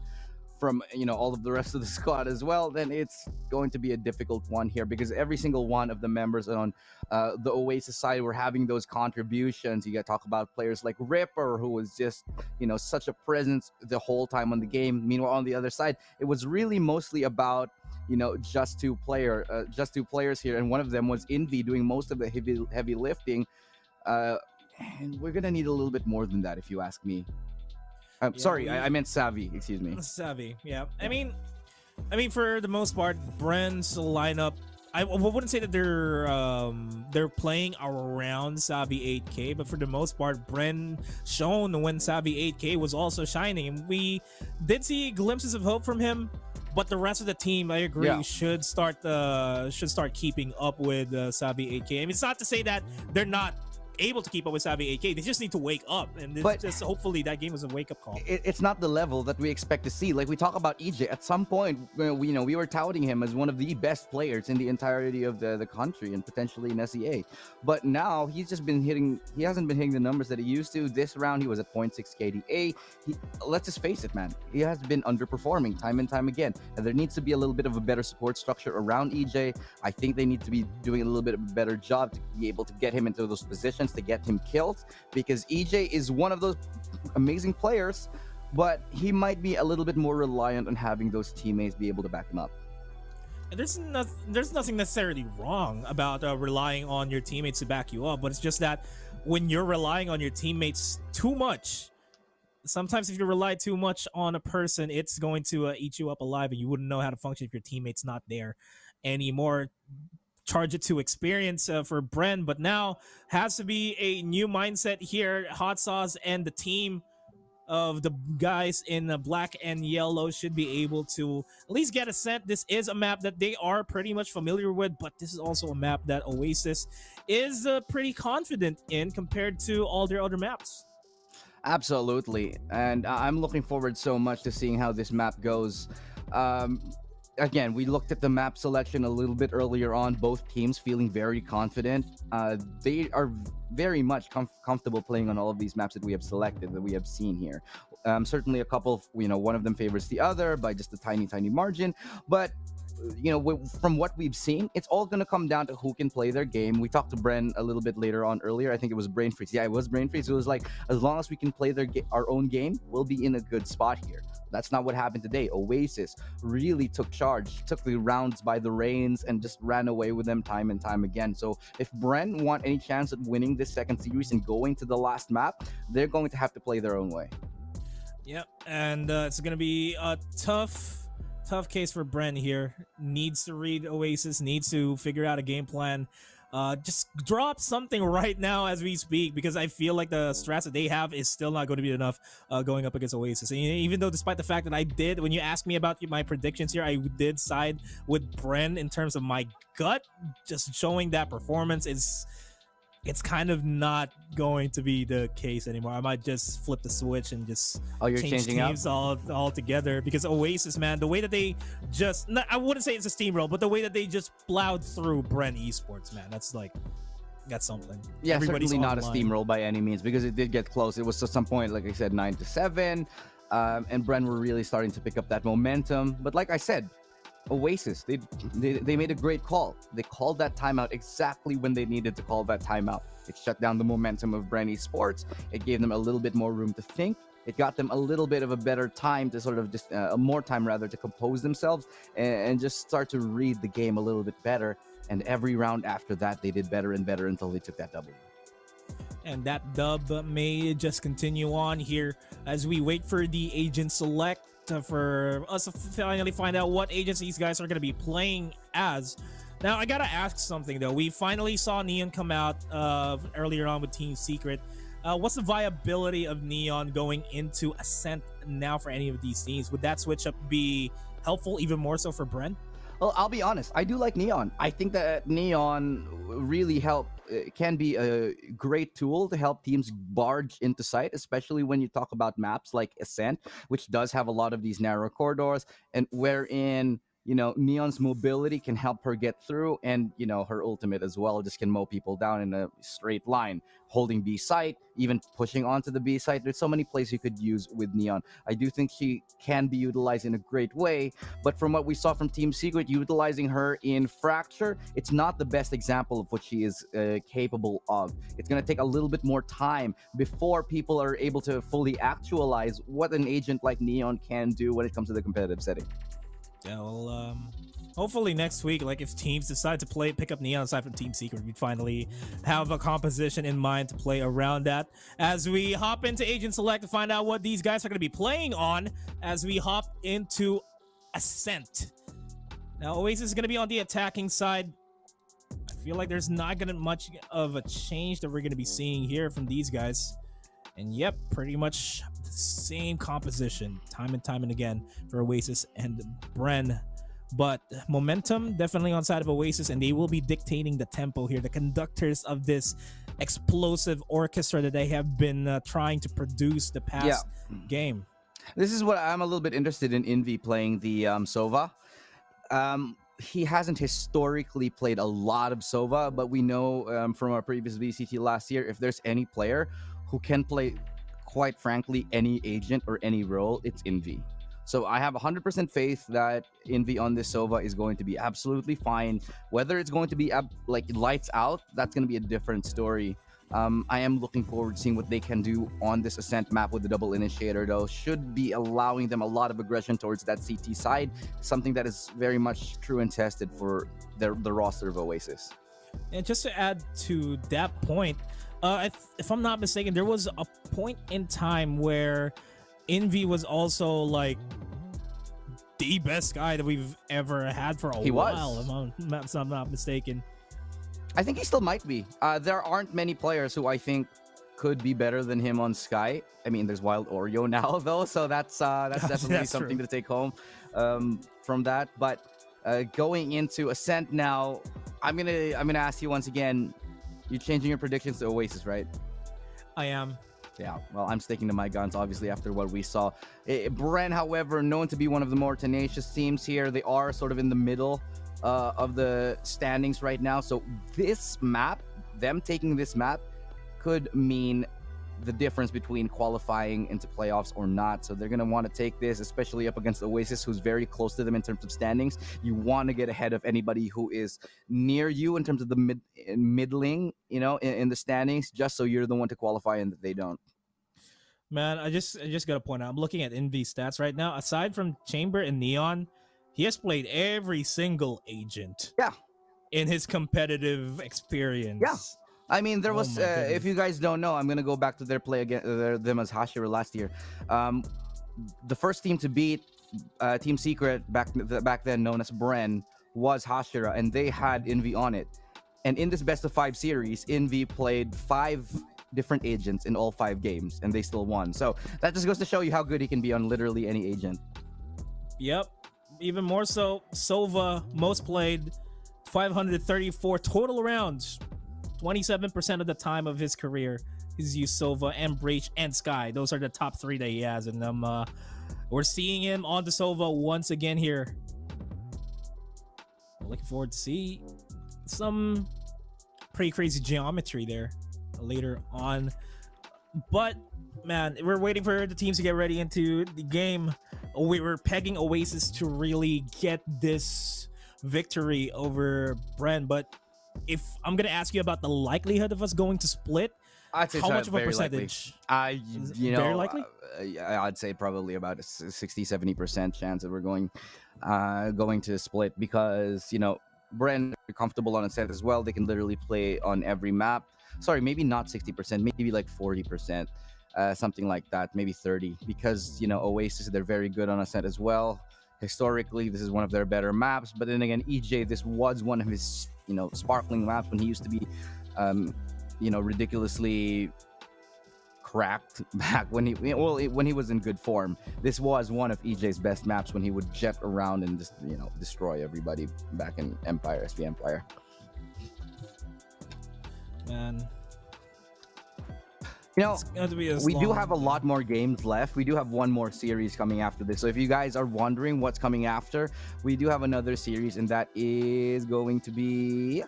from all of the rest of the squad as well, then it's going to be a difficult one here, because every single one of the members on the Oasis side were having those contributions. You got to talk about players like Ripper, who was just such a presence the whole time on the game. Meanwhile, on the other side, it was really mostly about just two players here, and one of them was Envy doing most of the heavy lifting, and we're gonna need a little bit more than that, if you ask me. Sorry, I meant Savvy. Excuse me. Savvy, yeah. I mean, for the most part, Bren's lineup, I wouldn't say that they're playing around Savvy 8K, but for the most part, Bren shown when Savvy 8K was also shining. We did see glimpses of hope from him, but the rest of the team, I agree, should start keeping up with Savvy 8K. I mean, it's not to say that they're not able to keep up with Savvy 8K. They just need to wake up, and just hopefully that game was a wake-up call. It's not the level that we expect to see. Like we talk about EJ, at some point we were touting him as one of the best players in the entirety of the country and potentially in SEA, but now he hasn't been hitting the numbers that he used to. This round he was at 0.6 KDA. Let's just face it, man, he has been underperforming time and time again, and there needs to be a little bit of a better support structure around EJ. I think they need to be doing a little bit of a better job to be able to get him into those positions, to get him killed, because EJ is one of those amazing players, but he might be a little bit more reliant on having those teammates be able to back him up. And there's nothing necessarily wrong about relying on your teammates to back you up, but it's just that when you're relying on your teammates too much, sometimes if you rely too much on a person, it's going to eat you up alive, and you wouldn't know how to function if your teammate's not there anymore. Charge it to experience for Bren, but now has to be a new mindset here. Hot Sauce and the team of the guys in black and yellow should be able to at least get a scent. This is a map that they are pretty much familiar with, but this is also a map that Oasis is pretty confident in compared to all their other maps. Absolutely, and I'm looking forward so much to seeing how this map goes. Again, we looked at the map selection a little bit earlier on. Both teams feeling very confident. They are very much comfortable playing on all of these maps that we have selected, that we have seen here. Certainly a couple, one of them favors the other by just a tiny margin. But from what we've seen, it's all going to come down to who can play their game. We talked to Bren a little bit later on earlier. I think it was Brain Freeze. Yeah, it was Brain Freeze. It was like, as long as we can play our own game, we'll be in a good spot here. That's not what happened today. Oasis really took charge, took the rounds by the reins, and just ran away with them time and time again. So if Bren want any chance at winning this second series and going to the last map, they're going to have to play their own way. Yep, and it's going to be a tough case for Bren here. Needs to read Oasis, needs to figure out a game plan. Just drop something right now as we speak, because I feel like the strats that they have is still not going to be enough going up against Oasis. And even though, despite the fact that when you asked me about my predictions here, I did side with Bren in terms of my gut, just showing that performance it's kind of not going to be the case anymore. I might just flip the switch and just change teams all together, because Oasis, man, the way that they I wouldn't say it's a steamroll, but the way that they just plowed through Bren Esports, man, that's something. Yeah, Everybody's certainly not a online. steamroll by any means, because it did get close. It was at some point, like I said, 9-7, and Bren were really starting to pick up that momentum. But like I said, Oasis, they made a great call. They called that timeout exactly when they needed to call that timeout. It shut down the momentum of Bren Esports. It gave them a little bit more room to think, It got them a little bit of a better time to sort of just more time rather to compose themselves and just start to read the game a little bit better. And every round after that, they did better and better until they took that W. And that dub may just continue on here as we wait for the agent select for us to finally find out what agents these guys are going to be playing as. Now, I got to ask something, though. We finally saw Neon come out earlier on with Team Secret. What's the viability of Neon going into Ascent now for any of these teams? Would that switch up be helpful even more so for Bren? Well, I'll be honest. I do like Neon. I think that Neon really can be a great tool to help teams barge into sight, especially when you talk about maps like Ascent, which does have a lot of these narrow corridors, and wherein Neon's mobility can help her get through, and her ultimate as well just can mow people down in a straight line, holding B site, even pushing onto the B site. There's so many plays you could use with Neon. I do think she can be utilized in a great way, but from what we saw from Team Secret, utilizing her in Fracture, it's not the best example of what she is capable of. It's going to take a little bit more time before people are able to fully actualize what an agent like Neon can do when it comes to the competitive setting. Yeah, well, hopefully next week, like if teams decide to pick up Neon aside from Team Secret, we'd finally have a composition in mind to play around that. As we hop into Agent Select to find out what these guys are going to be playing on as we hop into Ascent. Now, Oasis is going to be on the attacking side. I feel like there's not going to be much of a change that we're going to be seeing here from these guys. And yep, pretty much the same composition time and again for Oasis and Bren. But momentum definitely on side of Oasis, and they will be dictating the tempo here, the conductors of this explosive orchestra that they have been trying to produce the past game. This is what I'm a little bit interested in Envy playing the Sova. He hasn't historically played a lot of Sova, but we know from our previous VCT last year, if there's any player who can play, quite frankly, any agent or any role, it's Envy. So I have 100% faith that Envy on this Sova is going to be absolutely fine. Whether it's going to be like lights out, that's going to be a different story. I am looking forward to seeing what they can do on this Ascent map with the double initiator, though. Should be allowing them a lot of aggression towards that CT side, something that is very much true and tested for the roster of Oasis. And just to add to that point, if I'm not mistaken, there was a point in time where Envy was also like the best guy that we've ever had for a while. If I'm not mistaken. I think he still might be. There aren't many players who I think could be better than him on Sky. I mean, there's Wild Oreo now though, so that's definitely something to take home from that. But going into Ascent now, I'm gonna ask you once again. You're changing your predictions to Oasis, right? I am. Yeah, well, I'm sticking to my guns, obviously, after what we saw. Bren, however, known to be one of the more tenacious teams here. They are sort of in the middle of the standings right now. So this map, them taking this map, could mean the difference between qualifying into playoffs or not. So they're going to want to take this, especially up against Oasis, who's very close to them in terms of standings. You want to get ahead of anybody who is near you in terms of the middling, in the standings, just so you're the one to qualify and they don't. Man, I just got to point out, I'm looking at Envy's stats right now. Aside from Chamber and Neon, he has played every single agent. Yeah. In his competitive experience. Yeah. I mean, there was, if you guys don't know, I'm going to go back to their play against them as Hashira last year. The first team to beat Team Secret, back then known as Bren, was Hashira, and they had Envy on it. And in this best of 5 series, Envy played 5 different agents in all 5 games, and they still won. So that just goes to show you how good he can be on literally any agent. Yep. Even more so, Sova, most played, 534 total rounds. 27% of the time of his career, he's used Sova and Breach and Sky. Those are the top 3 that he has, and we're seeing him on the Sova once again here. Looking forward to see some pretty crazy geometry there later on. But man, we're waiting for the teams to get ready into the game. We were pegging Oasis to really get this victory over Bren, but if I'm going to ask you about the likelihood of us going to split, I'd say How so, much of a very percentage? Likely. You know, very likely? I'd say probably about a 60-70% chance that we're going to split because, you know, Bren are comfortable on a set as well. They can literally play on every map. Sorry, maybe not 60%, maybe like 40%, something like that, maybe 30. Because, you know, Oasis, they're very good on a set as well. Historically, this is one of their better maps. But then again, EJ, this was one of his, you know, sparkling maps when he used to be, you know, ridiculously cracked back when he was in good form. This was one of EJ's best maps when he would jet around and just, you know, destroy everybody back in Empire, SV Empire. Man. You know, we do long, have a lot more games left. We do have one more series coming after this. So if you guys are wondering what's coming after, we do have another series, and that is going to be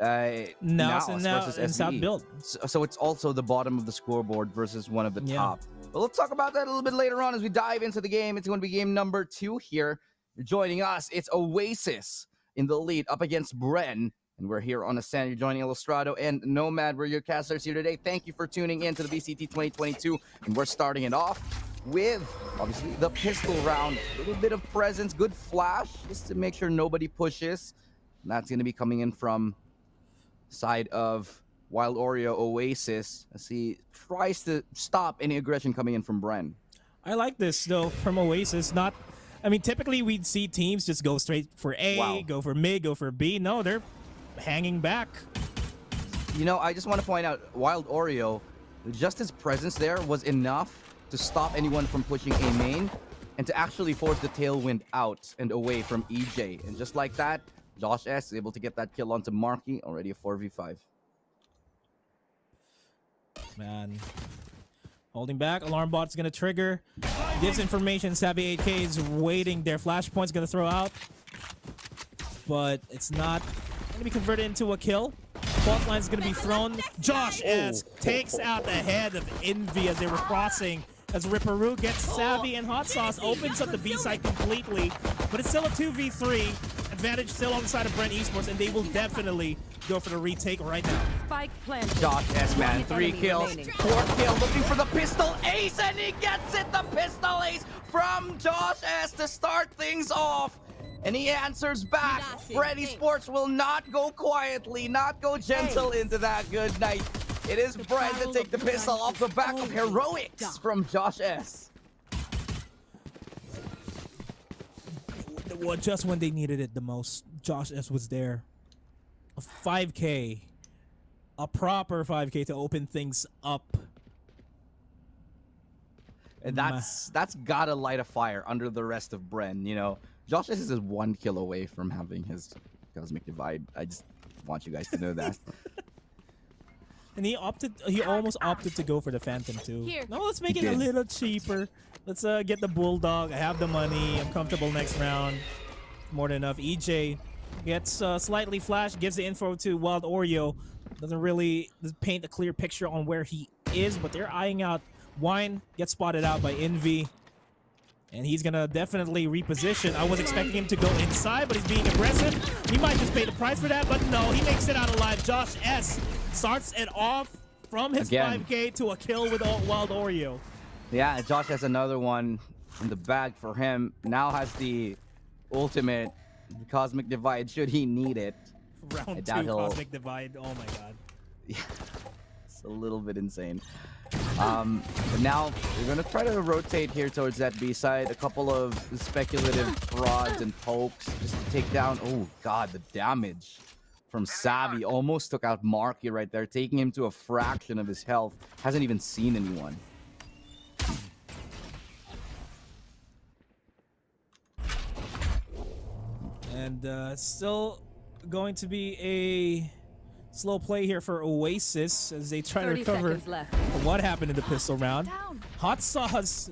NAOS versus and South SVE. Build. So it's also the bottom of the scoreboard versus one of the top. But let's talk about that a little bit later on as we dive into the game. It's going to be game number 2 here. You're joining us. It's Oasis in the lead up against Bren. And we're here on Ascend. You're joining Illustrado and Nomad. We're your casters here today. Thank you for tuning in to the VCT 2022. And we're starting it off with, obviously, the pistol round. A little bit of presence, good flash, just to make sure nobody pushes. And that's going to be coming in from side of Wild Oreo Oasis as he tries to stop any aggression coming in from Bren. I like this, though, from Oasis. I mean, typically we'd see teams just go straight for A, go for mid, go for B. No, they're hanging back. You know, I just want to point out, Wild Oreo, just his presence there was enough to stop anyone from pushing A main and to actually force the tailwind out and away from EJ. And just like that, Josh S is able to get that kill onto Marky, already a 4v5. Man. Holding back, alarm bot's gonna trigger. Gives information, Savvy 8K is waiting. Their flashpoint's gonna throw out. But it's not gonna be converted into a kill. Fault line's gonna be thrown. Josh S takes out the head of Envy as they were crossing. As Ripperoo gets Savvy and Hot Sauce, opens up the B side completely. But it's still a 2v3. Advantage still on the side of Bren Esports, and they will definitely go for the retake right now. Spike planted. Josh S, man, 3 kills, 4th kill, looking for the pistol ace, and he gets it, the pistol ace from Josh S to start things off. And he answers back. Bren Esports will not go quietly, not go gentle into that good night. It is Bren to take the pistol off the back of heroics from Josh S. Well, just when they needed it the most, Josh S was there. A 5K. A proper 5K to open things up. And that's gotta light a fire under the rest of Bren, you know. Josh S is 1 kill away from having his Cosmic Divide. I just want you guys to know that. And he almost opted to go for the Phantom too. No, let's make it a little cheaper. Let's get the Bulldog. I have the money. I'm comfortable next round. More than enough. EJ gets slightly flashed, gives the info to Wild Oreo. Doesn't really paint a clear picture on where he is, but they're eyeing out Wine. Gets spotted out by Envy. And he's gonna definitely reposition. I was expecting him to go inside, but he's being aggressive. He might just pay the price for that, but no, he makes it out alive. Josh S starts it off from his 5K to a kill with Wild Oreo. Yeah, Josh has another one in the bag for him. Now has the ultimate Cosmic Divide should he need it. Round 2 Cosmic Divide. Oh my god. Yeah, it's a little bit insane. But now we're gonna try to rotate here towards that B side. A couple of speculative prods and pokes just to take down. Oh god, the damage from Savvy almost took out Marky right there, taking him to a fraction of his health. Hasn't even seen anyone. And still going to be a slow play here for Oasis as they try to recover what happened in the pistol round. Hot Sauce,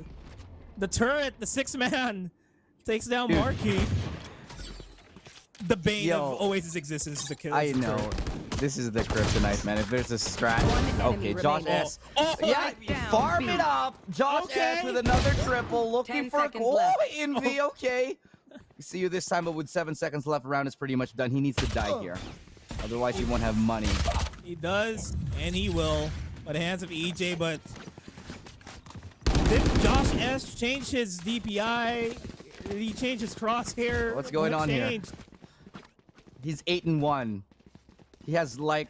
the turret, the 6-man, takes down Marky. The bane of Oasis' existence is the kill. I know. This is the kryptonite, man. If there's a strat. Okay, Josh S. Yeah, farm it up. Josh S with another triple, looking for a Envy. Okay. See you this time, but with 7 seconds left, round is pretty much done. He needs to die here. Otherwise, he won't have money. He does, and he will. by the hands of EJ, but did Josh S change his DPI? Did he change his crosshair? What's going on here? He's 8-1. He has like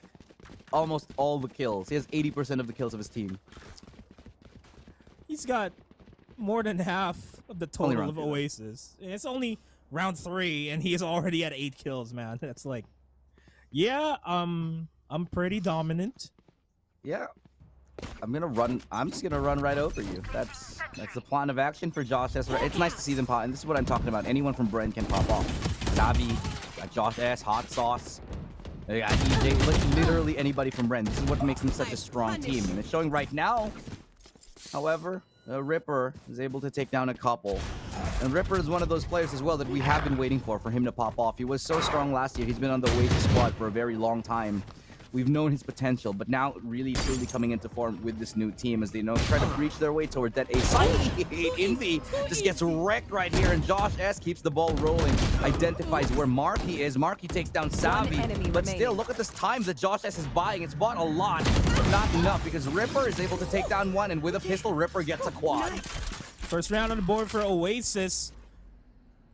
almost all the kills. He has 80% of the kills of his team. He's got more than half of the Only total round of two, though. Oasis. It's only round 3, and he is already at 8 kills, man. That's like, yeah, I'm pretty dominant. Yeah. I'm just gonna run right over you. That's the plan of action for Josh S. It's nice to see them pop, and this is what I'm talking about. Anyone from Bren can pop off. Savvy, got Josh S, Hot Sauce. They got EJ, literally anybody from Bren. This is what makes them such a strong team, and it's showing right now. However, Ripper is able to take down a couple. And Ripper is one of those players as well that we have been waiting for him to pop off. He was so strong last year. He's been on the Oasis squad for a very long time. We've known his potential, but now really truly coming into form with this new team as they try to reach their way toward that ace. Envy just gets wrecked right here, and Josh S keeps the ball rolling. Identifies where Marky is. Marky takes down Savvy, but still, look at this time that Josh S is buying. It's bought a lot, but not enough because Ripper is able to take down one, and with a pistol, Ripper gets a quad. First round on the board for Oasis.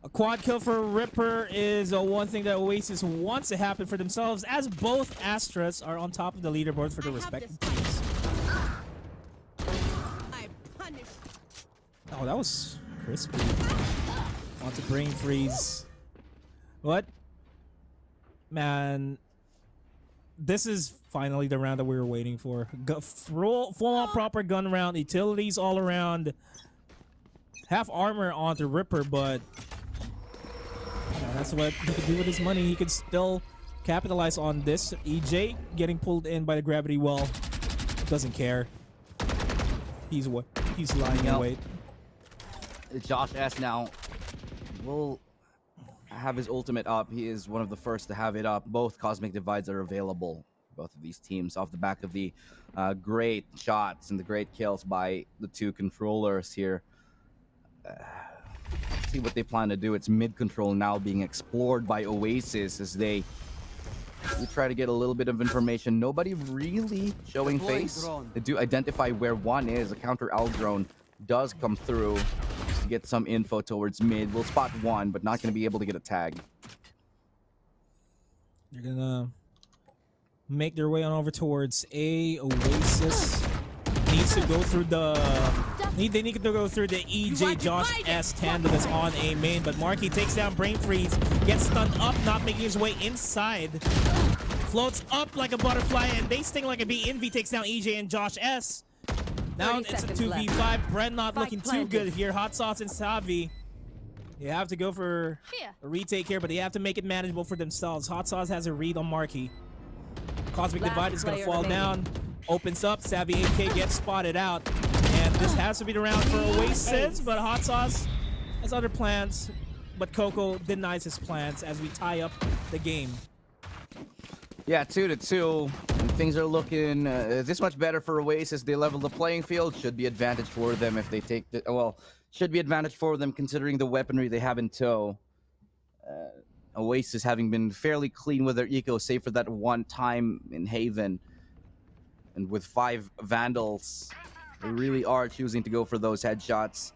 A quad kill for Ripper is one thing that Oasis wants to happen for themselves, as both Astras are on top of the leaderboard for their respective teams. Oh, that was crispy. Want to brain freeze. What? Man, this is finally the round that we were waiting for. Full-on proper gun round, utilities all around. Half armor onto Ripper, but that's what he could do with his money. He could still capitalize on this. EJ getting pulled in by the gravity well. Doesn't care. He's lying in wait. Josh S now will have his ultimate up. He is one of the first to have it up. Both Cosmic Divides are available. Both of these teams off the back of the great shots and the great kills by the two controllers here. See what they plan to do. It's mid control now being explored by Oasis as they try to get a little bit of information. Nobody really showing face. They do identify where one is. A counter L drone does come through to get some info towards mid. We'll spot one, but not going to be able to get a tag. They're gonna make their way on over towards A. Oasis needs to go through they need to go through the EJ Josh S tandem that's on A main, but Marky takes down Brain Freeze, gets stunned up, not making his way inside, floats up like a butterfly, and they sting like a bee. Envy takes down EJ and Josh S. Now it's a 2v5. Bren not looking too good here. Hot Sauce and Savi. They have to go for a retake here, but they have to make it manageable for themselves. Hot Sauce has a read on Marky. Cosmic Divide is going to fall down. Opens up. Savvy AK gets spotted out. And this has to be the round for Oasis, but Hot Sauce has other plans. But Coco denies his plans as we tie up the game. Yeah, 2-2. And things are looking this much better for Oasis. They level the playing field. Should be advantage for them if they take the... Well, should be advantage for them considering the weaponry they have in tow. Oasis having been fairly clean with their eco, save for that one time in Haven. And with 5 Vandals, they really are choosing to go for those headshots.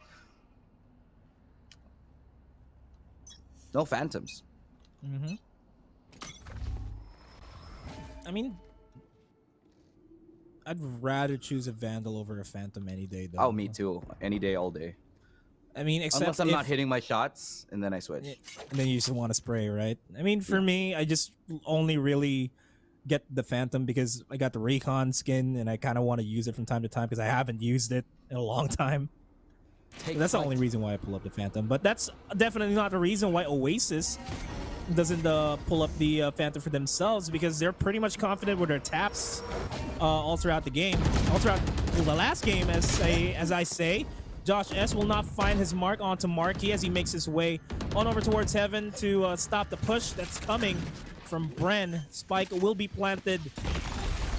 No Phantoms. Mm-hmm. I mean, I'd rather choose a Vandal over a Phantom any day, though. Oh, me too. Any day, all day. I mean, except unless I'm not hitting my shots, and then I switch. And then you just want to spray, right? I mean, for me, I just only really get the Phantom because I got the Recon skin, and I kind of want to use it from time to time because I haven't used it in a long time. So that's the only reason why I pull up the Phantom. But that's definitely not the reason why Oasis doesn't pull up the Phantom for themselves, because they're pretty much confident with their taps all throughout the game. All throughout the last game, as I say, Josh S will not find his mark onto Marky as he makes his way on over towards Heaven to stop the push that's coming from Bren. Spike will be planted,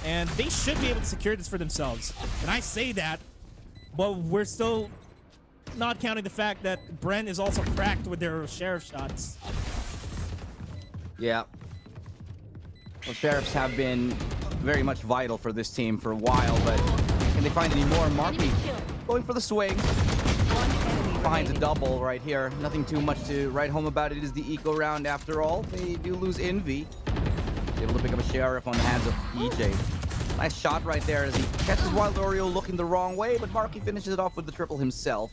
and they should be able to secure this for themselves. And I say that, but we're still not counting the fact that Bren is also cracked with their sheriff shots. Yeah. Well, Sheriffs have been very much vital for this team for a while, but can they find any more? Marky going for the swing. Finds a double right here. Nothing too much to write home about. It is the eco round after all. They do lose Envy. Able to pick up a Sheriff on the hands of EJ. Nice shot right there as he catches Wild Oreo looking the wrong way, but Marky finishes it off with the triple himself.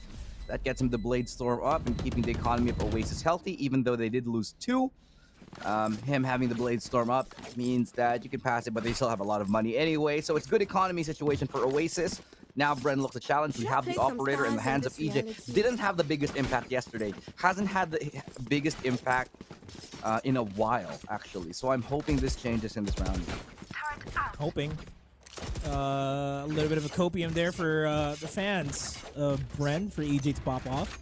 That gets him the Blade Storm up and keeping the economy of Oasis healthy, even though they did lose 2. Him having the Blade Storm up means that you can pass it, but they still have a lot of money anyway, so it's good economy situation for Oasis. Now Bren looks to challenge. We have the operator in the hands of EJ. Didn't have the biggest impact yesterday. Hasn't had the biggest impact in a while, actually. So I'm hoping this changes in this round. Hoping. A little bit of a copium there for the fans of Bren for EJ to pop off.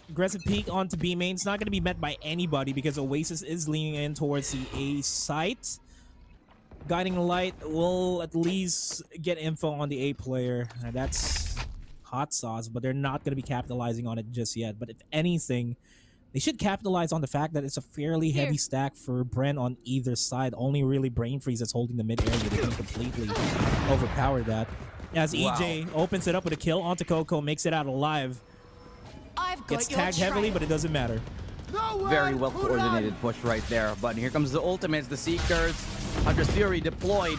Aggressive peek onto B main. It's not going to be met by anybody because Oasis is leaning in towards the A site. Guiding Light will at least get info on the A player. And that's hot sauce, but they're not going to be capitalizing on it just yet. But if anything, they should capitalize on the fact that it's a fairly heavy stack for Bren on either side. Only really Brain Freeze that's holding the mid area. They can completely overpower that. As EJ opens it up with a kill onto Coco, makes it out alive. Gets tagged heavily, but it doesn't matter. Very well coordinated push right there. But here comes the ultimates, the Seekers. Hunter's Fury deployed.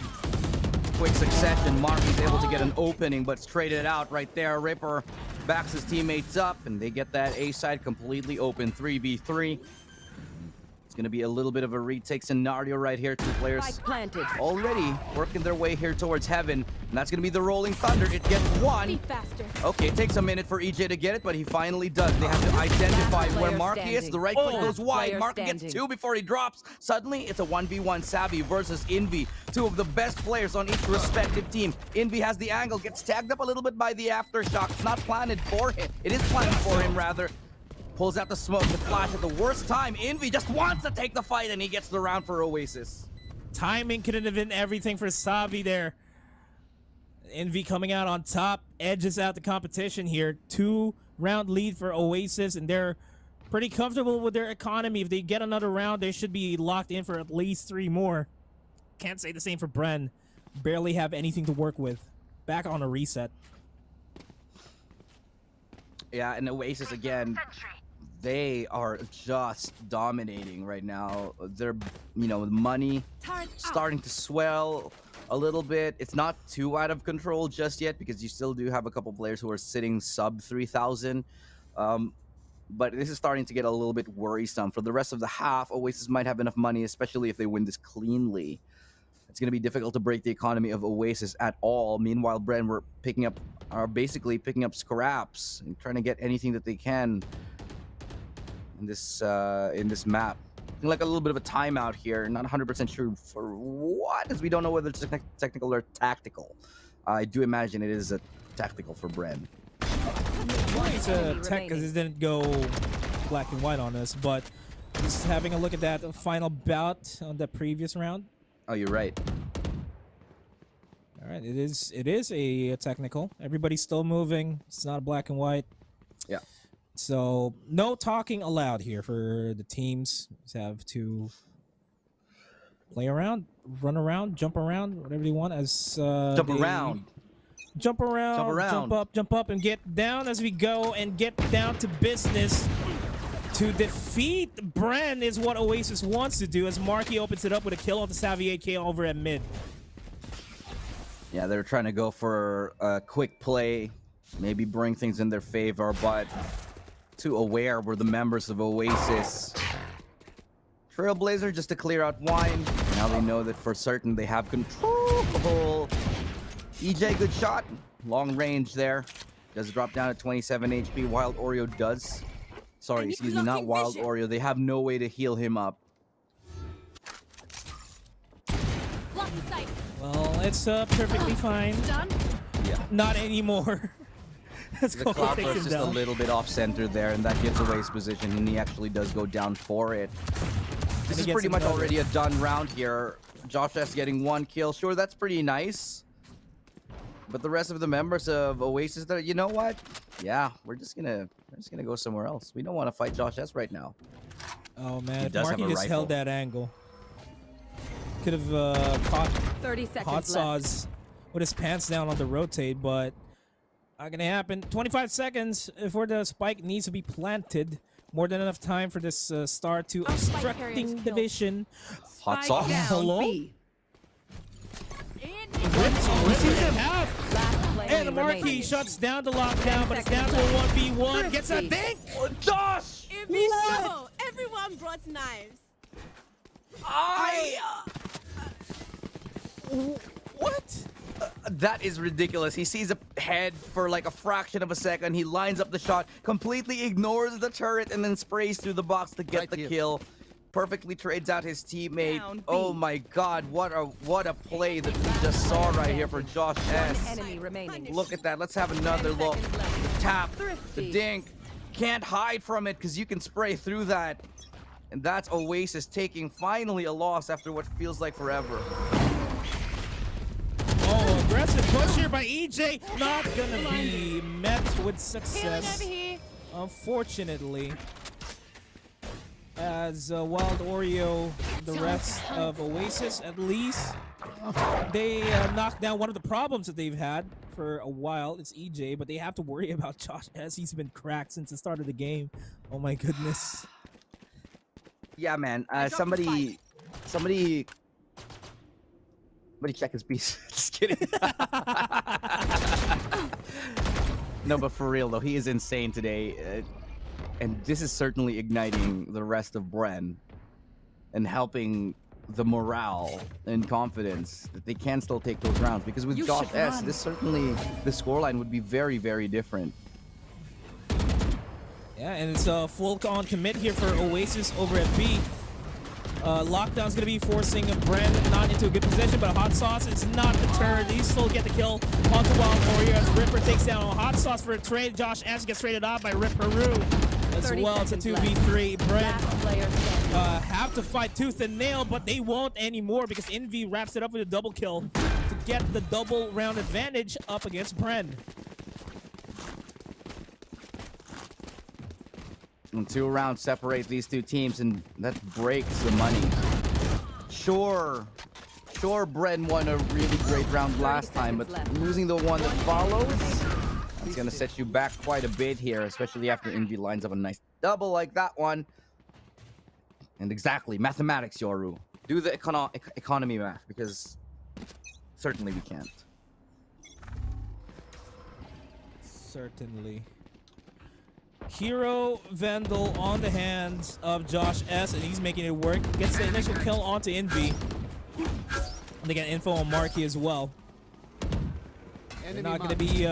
Quick succession. Marky's able to get an opening, but it's traded out right there. Ripper backs his teammates up, and they get that A side completely open. 3v3. It's going to be a little bit of a retake scenario right here. 2 players already working their way here towards heaven. And that's going to be the Rolling Thunder. It gets 1. Okay, it takes a minute for EJ to get it, but he finally does. They have to identify where Marky is. The right click goes wide. Marky gets 2 before he drops. Suddenly, it's a 1v1 Savvy versus Envy. 2 of the best players on each respective team. Envy has the angle, gets tagged up a little bit by the aftershock. It's not planted for him. It is planted for him, rather. Pulls out the smoke, the flash at the worst time. Envy just wants to take the fight, and he gets the round for Oasis. Timing couldn't have been everything for Savi there. Envy coming out on top, edges out the competition here. 2-round lead for Oasis, and they're pretty comfortable with their economy. If they get another round, they should be locked in for at least 3 more. Can't say the same for Bren. Barely have anything to work with. Back on a reset. Yeah, and Oasis again. They are just dominating right now. They're, money starting to swell a little bit. It's not too out of control just yet because you still do have a couple players who are sitting sub 3,000. But this is starting to get a little bit worrisome. For the rest of the half, Oasis might have enough money, especially if they win this cleanly. It's going to be difficult to break the economy of Oasis at all. Meanwhile, Bren are basically picking up scraps and trying to get anything that they can in this map. Like a little bit of a timeout here. Not 100% sure for what, as we don't know whether it's technical or tactical. I do imagine it is a tactical for Bren. It's a tech because it didn't go black and white on us, but just having a look at that final bout on the previous round. Oh, you're right. All right, it is a technical. Everybody's still moving. It's not a black and white. Yeah. So no talking allowed here for the teams. Just have to play around, run around, jump around, whatever you want. Jump around, jump up, and get down as we go and get down to business. To defeat Bren is what Oasis wants to do as Marky opens it up with a kill off the Savvy AK over at mid. Yeah, they're trying to go for a quick play, maybe bring things in their favor, but too aware were the members of Oasis. Trailblazer just to clear out wine. Now they know that for certain they have control. EJ, good shot. Long range there. Does drop down at 27 HP. Wild Oreo does. Sorry, excuse me, not Wild Oreo. They have no way to heal him up. Well, it's perfectly fine. Done? Yeah. Not anymore. Let's The go. cloud Takes was him just down. a little bit off center there, and that gives away his position, and he actually does go down for it. This is pretty much already a done round here. Josh S getting 1 kill. Sure, that's pretty nice. But the rest of the members of Oasis, that you know what? Yeah, we're just gonna go somewhere else. We don't want to fight Josh S right now. Oh man, He if does have Marky a just rifle. held that angle. could have caught 30 seconds Hot left. Sauce with his pants down on the rotate, but not gonna happen. 25 seconds before the spike needs to be planted. More than enough time for this star to obstructing the vision. Hot Sauce. Hello? And the Marquee shuts down the lockdown, but it's down to a 1v1. Gets a dink! Josh! What? Everyone brought knives. What? That is ridiculous. He sees a head for like a fraction of a second. He lines up the shot, completely ignores the turret, and then sprays through the box to get the kill. Perfectly trades out his teammate. Oh my God! What a play that we just saw right here for Josh S. Enemy remaining. Look at that. Let's have another look. The tap, the dink. Can't hide from it because you can spray through that. And that's Oasis taking finally a loss after what feels like forever. Oh, aggressive push here by EJ. Not gonna be met with success. Unfortunately. As Wild Oreo, the rest of Oasis at least, they knocked down one of the problems that they've had for a while. It's EJ, but they have to worry about Josh as he's been cracked since the start of the game. Oh my goodness. Yeah, man. Somebody check his piece. Just kidding. No, but for real though, he is insane today. And this is certainly igniting the rest of Bren and helping the morale and confidence that they can still take those rounds. Because with Josh S, this certainly, the scoreline would be very, very different. Yeah, and it's a full-on commit here for Oasis over at B. Lockdown's gonna be forcing Bren not into a good position, but Hot Sauce is not deterred. He still get the kill onto Wild Warrior as Ripper takes down Hot Sauce for a trade. Josh S gets traded off by Ripperoo as well. It's a 2v3. Bren have to fight tooth and nail, but they won't anymore because Envy wraps it up with a double kill to get the double round advantage up against Bren. And 2 rounds separate these two teams, and that breaks the money. Sure, Bren won a really great round last time, but losing the one that follows, that's gonna set you back quite a bit here, especially after Envy lines up a nice double like that one. And exactly, mathematics, Yoru. Do the economy math, because certainly we can't. Certainly. Hero Vandal on the hands of Josh S, and he's making it work. Gets the initial kill onto Envy. And they get info on Marky as well. They're not going to be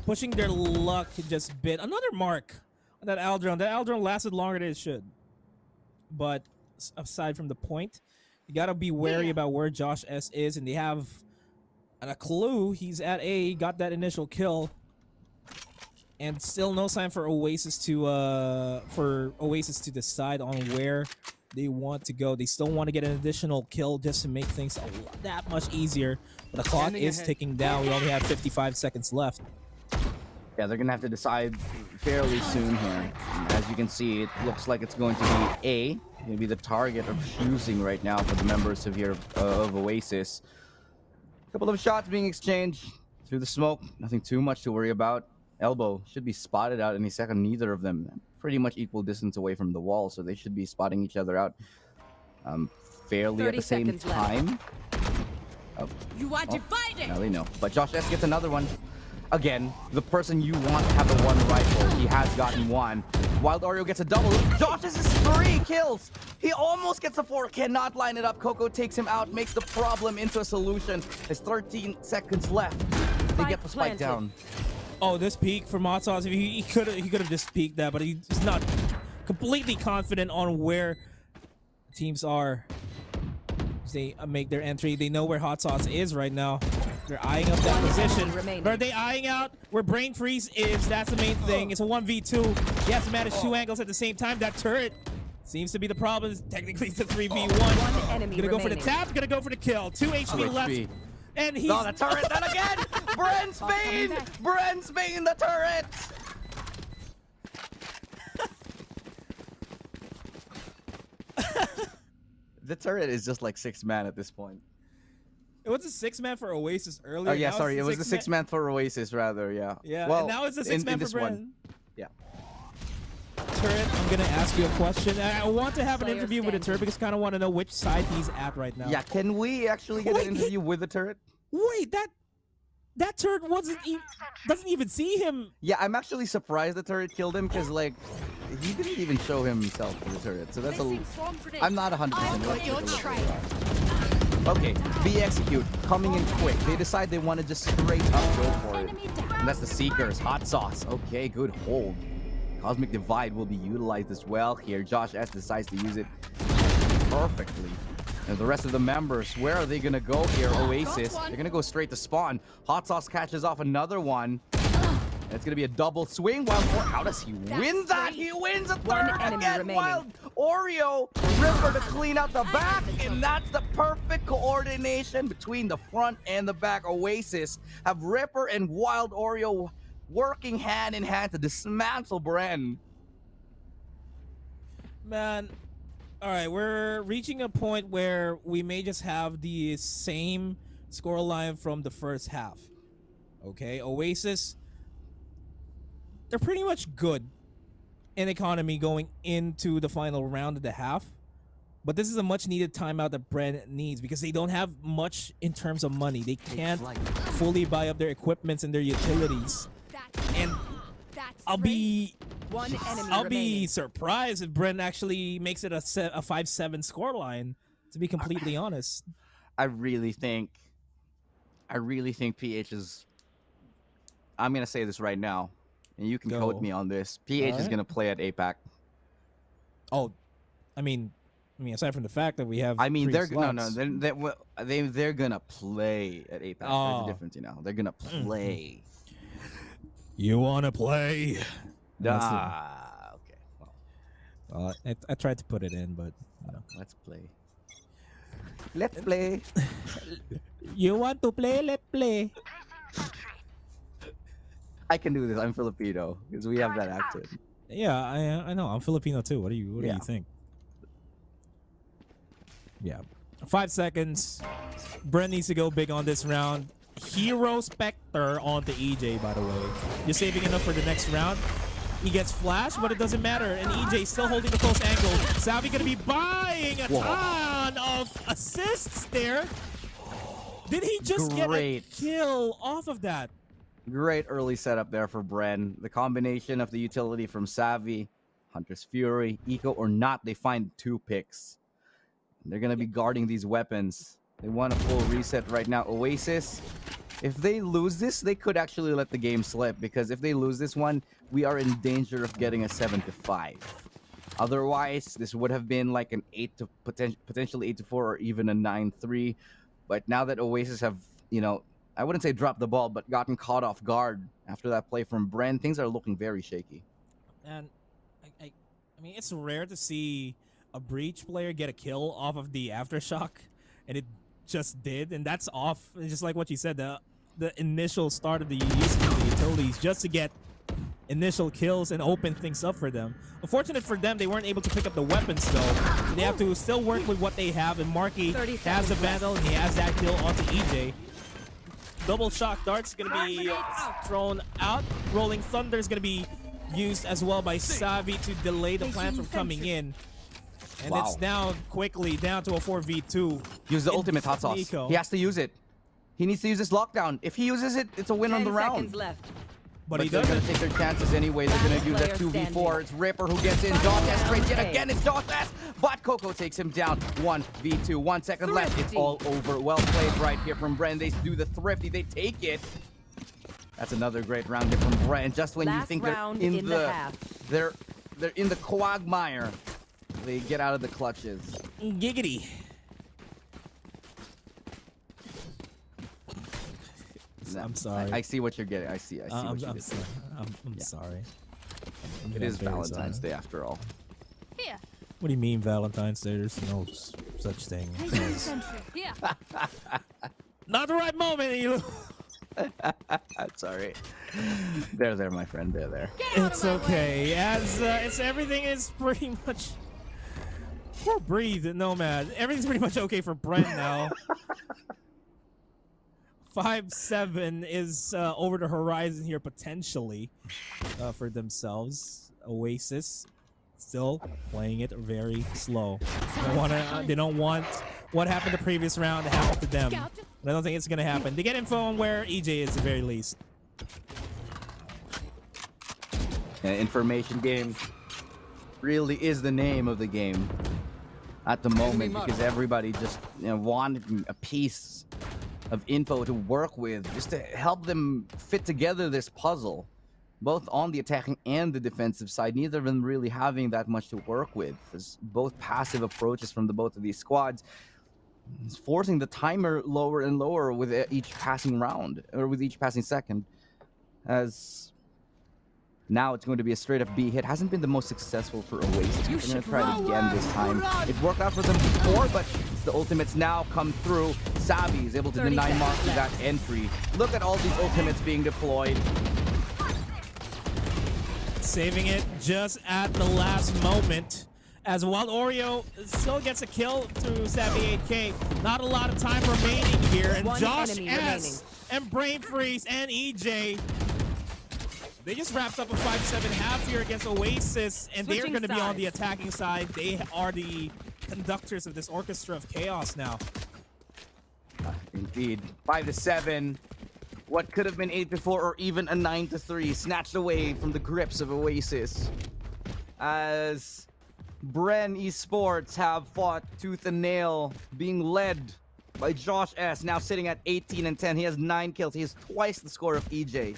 pushing their luck just a bit. Another mark on that Aldron. That Aldron lasted longer than it should. But aside from the point, you got to be wary about where Josh S is, and they have a clue. He's at A, got that initial kill. And still no sign for Oasis to decide on where they want to go. They still want to get an additional kill just to make things that much easier. But the clock is ticking down. We only have 55 seconds left. Yeah, they're gonna have to decide fairly soon here. As you can see, it looks like it's going to be A, gonna be the target of choosing right now for the members of here of Oasis. A couple of shots being exchanged through the smoke. Nothing too much to worry about. Elbow should be spotted out any second. Neither of them pretty much equal distance away from the wall, so they should be spotting each other out fairly at the same time. You are divided. Now they know. But Josh S gets another one. Again, the person you want to have the one rifle. He has gotten one. Wild Oreo gets a double. Josh S is 3 kills. He almost gets a 4. Cannot line it up. Coco takes him out, makes the problem into a solution. There's 13 seconds left. They get the spike down. Oh, this peak from Hot Sauce, he could have just peeked that, but he's not completely confident on where teams are. They make their entry. They know where Hot Sauce is right now. They're eyeing up that position. But are they eyeing out where Brain Freeze is? That's the main thing. It's a 1v2. You have to manage 2 angles at the same time. That turret seems to be the problem. Technically, it's a 3v1. Gonna go for the tap. Gonna go for the kill. 2 HP left. And he's... Oh, the turret then again! Bren Spain! Bren Spain, the turret! The turret is just like 6-man at this point. It was a 6-man for Oasis earlier. Oh yeah, now sorry, it's it was the 6-man for Oasis rather. Yeah. Yeah, Well, and now it's a 6-man for this Bren. one. Yeah. Turret, I'm gonna ask you a question. I want to have an interview with the Turret because I kind of want to know which side he's at right now. Yeah, can we actually get an interview with the turret? Wait, that turret doesn't even see him. Yeah, I'm actually surprised the turret killed him because like he didn't even show himself to the turret. So that's I'm not 100% sure. Okay, B execute coming in quick. They decide they want to just straight up go for it. And that's the Seekers. Hot sauce. Okay, good hold. Cosmic Divide will be utilized as well here. Josh S decides to use it perfectly. And the rest of the members, where are they gonna go here? Oasis, they're gonna go straight to spawn. Hot sauce catches off another one. It's gonna be a double swing. How does he win that? He wins a third again. Wild Oreo, Ripper to clean out the back, and that's the perfect coordination between the front and the back. Oasis have Ripper and Wild Oreo working hand in hand to dismantle Bren. Man, all right, we're reaching a point where we may just have the same scoreline from the first half. Okay, Oasis, they're pretty much good in economy going into the final round of the half. But this is a much needed timeout that Bren needs because they don't have much in terms of money. They can't fully buy up their equipments and their utilities. And I'll be surprised if Bren actually makes it a 5-7 scoreline, to be completely honest. I really think PH is, I'm gonna say this right now, and you can quote me on this. PH is gonna play at APAC. Oh, I mean, aside from the fact that we have, they're gonna play at APAC. There's a difference, you know. They're gonna play. You wanna play? Okay. Well, I tried to put it in, but you know. Let's play. Let's play. You want to play? Let's play. I can do this. I'm Filipino because we have that accent. Yeah, I know. I'm Filipino too. What do you think? Yeah. 5 seconds. Bren needs to go big on this round. Hero Spectre onto EJ, by the way. You're saving enough for the next round. He gets flashed, but it doesn't matter. And EJ still holding the close angle. Savvy gonna be buying a ton of assists there. Did he just get a kill off of that? Great early setup there for Bren. The combination of the utility from Savvy, Hunter's Fury, Eco or not, they find 2 picks. They're gonna be guarding these weapons. They want a full reset right now. Oasis, if they lose this, they could actually let the game slip, because if they lose this one, we are in danger of getting a 7-5. Otherwise, this would have been like an potentially 8-4 or even a 9-3. But now that Oasis have, you know, I wouldn't say dropped the ball, but gotten caught off guard after that play from Bren, things are looking very shaky. And I mean, it's rare to see a Breach player get a kill off of the Aftershock, and it just did, and that's off. Just like what you said, the initial start of the use of the utilities just to get initial kills and open things up for them. Unfortunate for them, they weren't able to pick up the weapons though. So they have to still work with what they have, and Marky has the Vandal and he has that kill onto EJ. Double shock dart's gonna be thrown out. Rolling Thunder is gonna be used as well by Savvy to delay the plant from coming in. And it's now quickly down to a 4v2. Use the ultimate hot sauce. He has to use it. He needs to use this lockdown. If he uses it, it's a win on the round. Left. But they're going to take their chances anyway. They're going to use that 2v4. It's Ripper who gets in. Josh S straight yet again. It's Josh S. But Coco takes him down. 1v2. 1 second left. It's all over. Well played right here from Bren. They do the thrifty. They take it. That's another great round here from Bren. Just when you think they're in the quagmire, they get out of the clutches. Giggity. I'm sorry. I see what you're getting. I see what you're getting. I'm sorry. It is Valentine's Day after all. Here. What do you mean Valentine's Day? There's no such thing. Here. Not the right moment, you. Sorry. They're there, my friend. They're there. It's okay. As it's everything is pretty much Poor Breathe, Nomad. Everything's pretty much okay for Brent now. 5-7 is over the horizon here potentially for themselves. Oasis still playing it very slow. They don't want what happened the previous round to happen to them. I don't think it's gonna happen. They get info on where EJ is at the very least. Information game really is the name of the game at the moment, because everybody just wanted a piece of info to work with, just to help them fit together this puzzle, both on the attacking and the defensive side. Neither of them really having that much to work with. There's both passive approaches from the both of these squads. It's forcing the timer lower and lower with each passing round, or with each passing second, as now it's going to be a straight up B hit. Hasn't been the most successful for Oasis. We're going to try it again this time. It worked out for them before, but the ultimates now come through. Savvy is able to deny Mark with that entry. Look at all these ultimates being deployed. Saving it just at the last moment, as Wild Oreo still gets a kill through Savvy 8K. Not a lot of time remaining here, and Josh S and Brain Freeze and EJ, they just wrapped up a 5-7 half here against Oasis, and they're going to be on the attacking side. They are the conductors of this orchestra of chaos now. Indeed. 5-7. What could have been 8-4 or even a 9-3, snatched away from the grips of Oasis, as Bren Esports have fought tooth and nail, being led by Josh S, now sitting at 18-10. He has 9 kills. He has twice the score of EJ.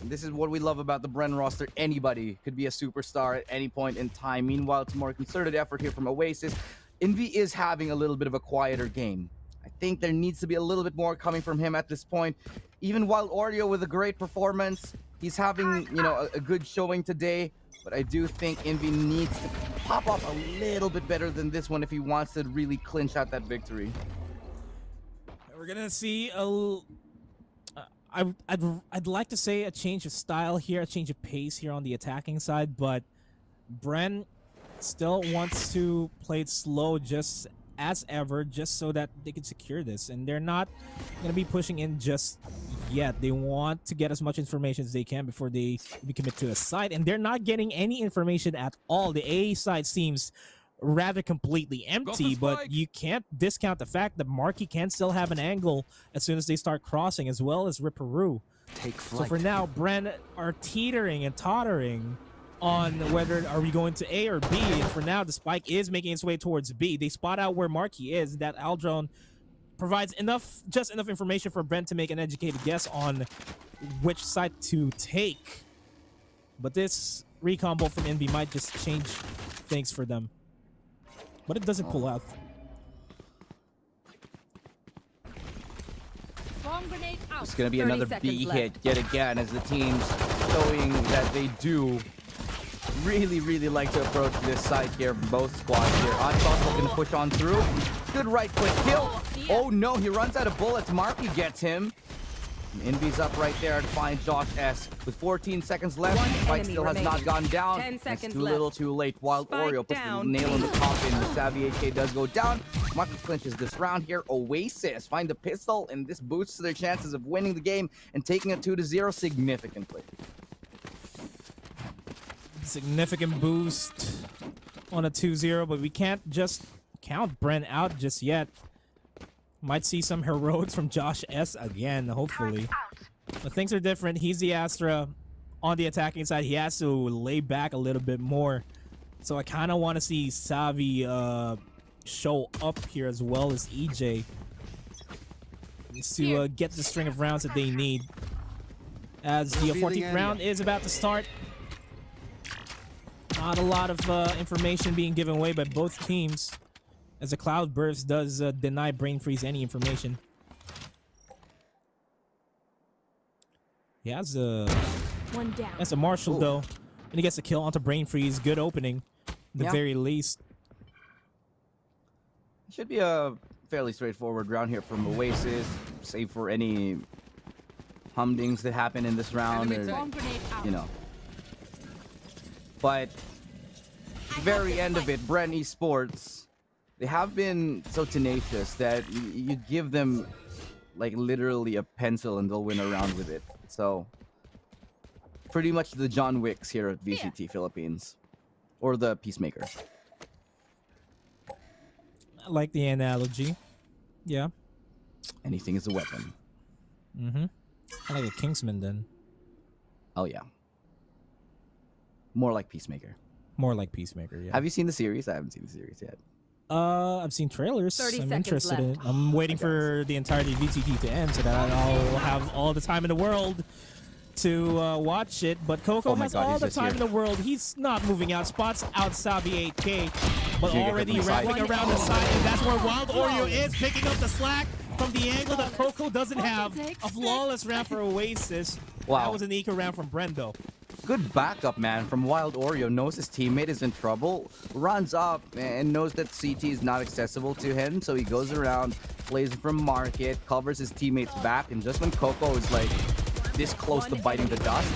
And this is what we love about the Bren roster. Anybody could be a superstar at any point in time. Meanwhile, it's a more concerted effort here from Oasis. Envy is having a little bit of a quieter game. I think there needs to be a little bit more coming from him at this point. Even Wild Oreo with a great performance, he's having, a good showing today. But I do think Envy needs to pop up a little bit better than this one if he wants to really clinch out that victory. We're gonna see I'd like to say a change of style here, a change of pace here on the attacking side, but Bren still wants to play it slow just as ever, just so that they can secure this. And they're not going to be pushing in just yet. They want to get as much information as they can before they commit to a side, and they're not getting any information at all. The A side seems rather completely empty, but you can't discount the fact that Marky can still have an angle as soon as they start crossing, as well as Ripperoo. So for now, Bren are teetering and tottering on whether are we going to A or B, and for now the spike is making its way towards B. They spot out where Marky is. That Aldrone provides just enough information for Bren to make an educated guess on which side to take, but this recon bolt from Envy might just change things for them. But it doesn't pull out. It's going to be another B hit yet again, as the teams showing that they do really like to approach this side here. Both squads here. Onslaught looking to push on through. Good right click kill. Oh no, he runs out of bullets. Marky gets him. Envy's up right there to find Josh S. With 14 seconds left, the fight still has not gone down. It's too little too late. Wild Oreo puts the nail in the coffin. The Savvy AK does go down. Marky clinches this round here. Oasis find the pistol, and this boosts their chances of winning the game and taking it 2-0 significantly. Significant boost on a 2-0, but we can't just count Bren out just yet. Might see some heroics from Josh S again, hopefully. But things are different. He's the Astra on the attacking side. He has to lay back a little bit more. So I kind of want to see Savvy show up here, as well as EJ, to get the string of rounds that they need. As the 14th round is about to start. Not a lot of information being given away by both teams, as a Cloud Burst does deny Brain Freeze any information. He has one down. That's a Marshall though, and he gets a kill onto Brain Freeze. Good opening, at the very least. Should be a fairly straightforward round here from Oasis, save for any humdings that happen in this round, or, But very end of it, Bren Esports, they have been so tenacious that you give them like literally a pencil and they'll win a round with it. So pretty much the John Wicks here at VCT Philippines, or the Peacemaker. I like the analogy. Yeah. Anything is a weapon. Mm-hmm. I like a Kingsman then. Oh yeah. More like Peacemaker. More like Peacemaker, yeah. Have you seen the series? I haven't seen the series yet. I've seen trailers. 30 I'm seconds interested in it. left. I'm waiting for the entirety of VCT to end so that I'll have all the time in the world to watch it. But Coco Oh my has God, all he's the just time here. in the world. He's not moving out. Spots out Savi 8K, but Giga already from the side. wrapping around the side. And that's where Wild Oreo is, picking up the slack from the angle that Coco doesn't have. A flawless round for Oasis. Wow. That was an eco round from Brendo. Good backup, man, from Wild Oreo. Knows his teammate is in trouble, runs up and knows that CT is not accessible to him, so he goes around, plays from market, covers his teammate's back, and just when Coco is like this close to biting the dust,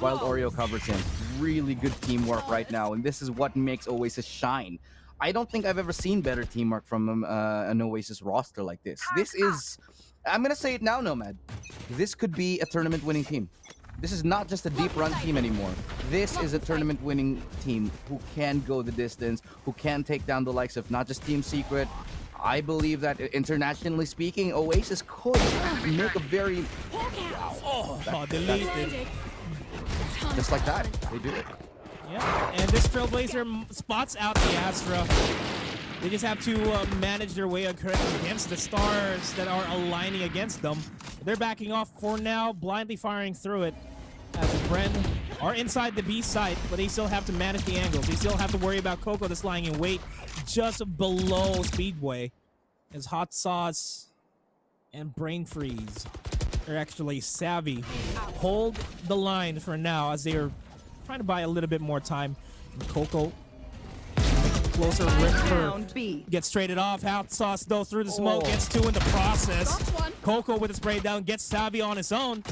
Wild Oreo covers him. Really good teamwork right now, and this is what makes Oasis shine. I don't think I've ever seen better teamwork from an Oasis roster like this. This is, I'm gonna say it now, Nomad. This could be a tournament-winning team. This is not just a deep run team anymore. This is a tournament winning team who can go the distance, who can take down the likes of not just Team Secret. I believe that internationally speaking, Oasis could make a very... Deleted. Just like that, they do it. Yeah, and this Trailblazer spots out the Astra. They just have to manage their way against the stars that are aligning against them. They're backing off for now, blindly firing through it. As the Bren are inside the B site, but they still have to manage the angles. They still have to worry about Coco that's lying in wait just below Speedway. As Hot Sauce and Brain Freeze are actually savvy. Hold the line for now as they are trying to buy a little bit more time. And Coco closer, Ripper gets traded off. Hot Sauce though through the smoke, gets two in the process. Coco with his spray down gets Savvy on his own.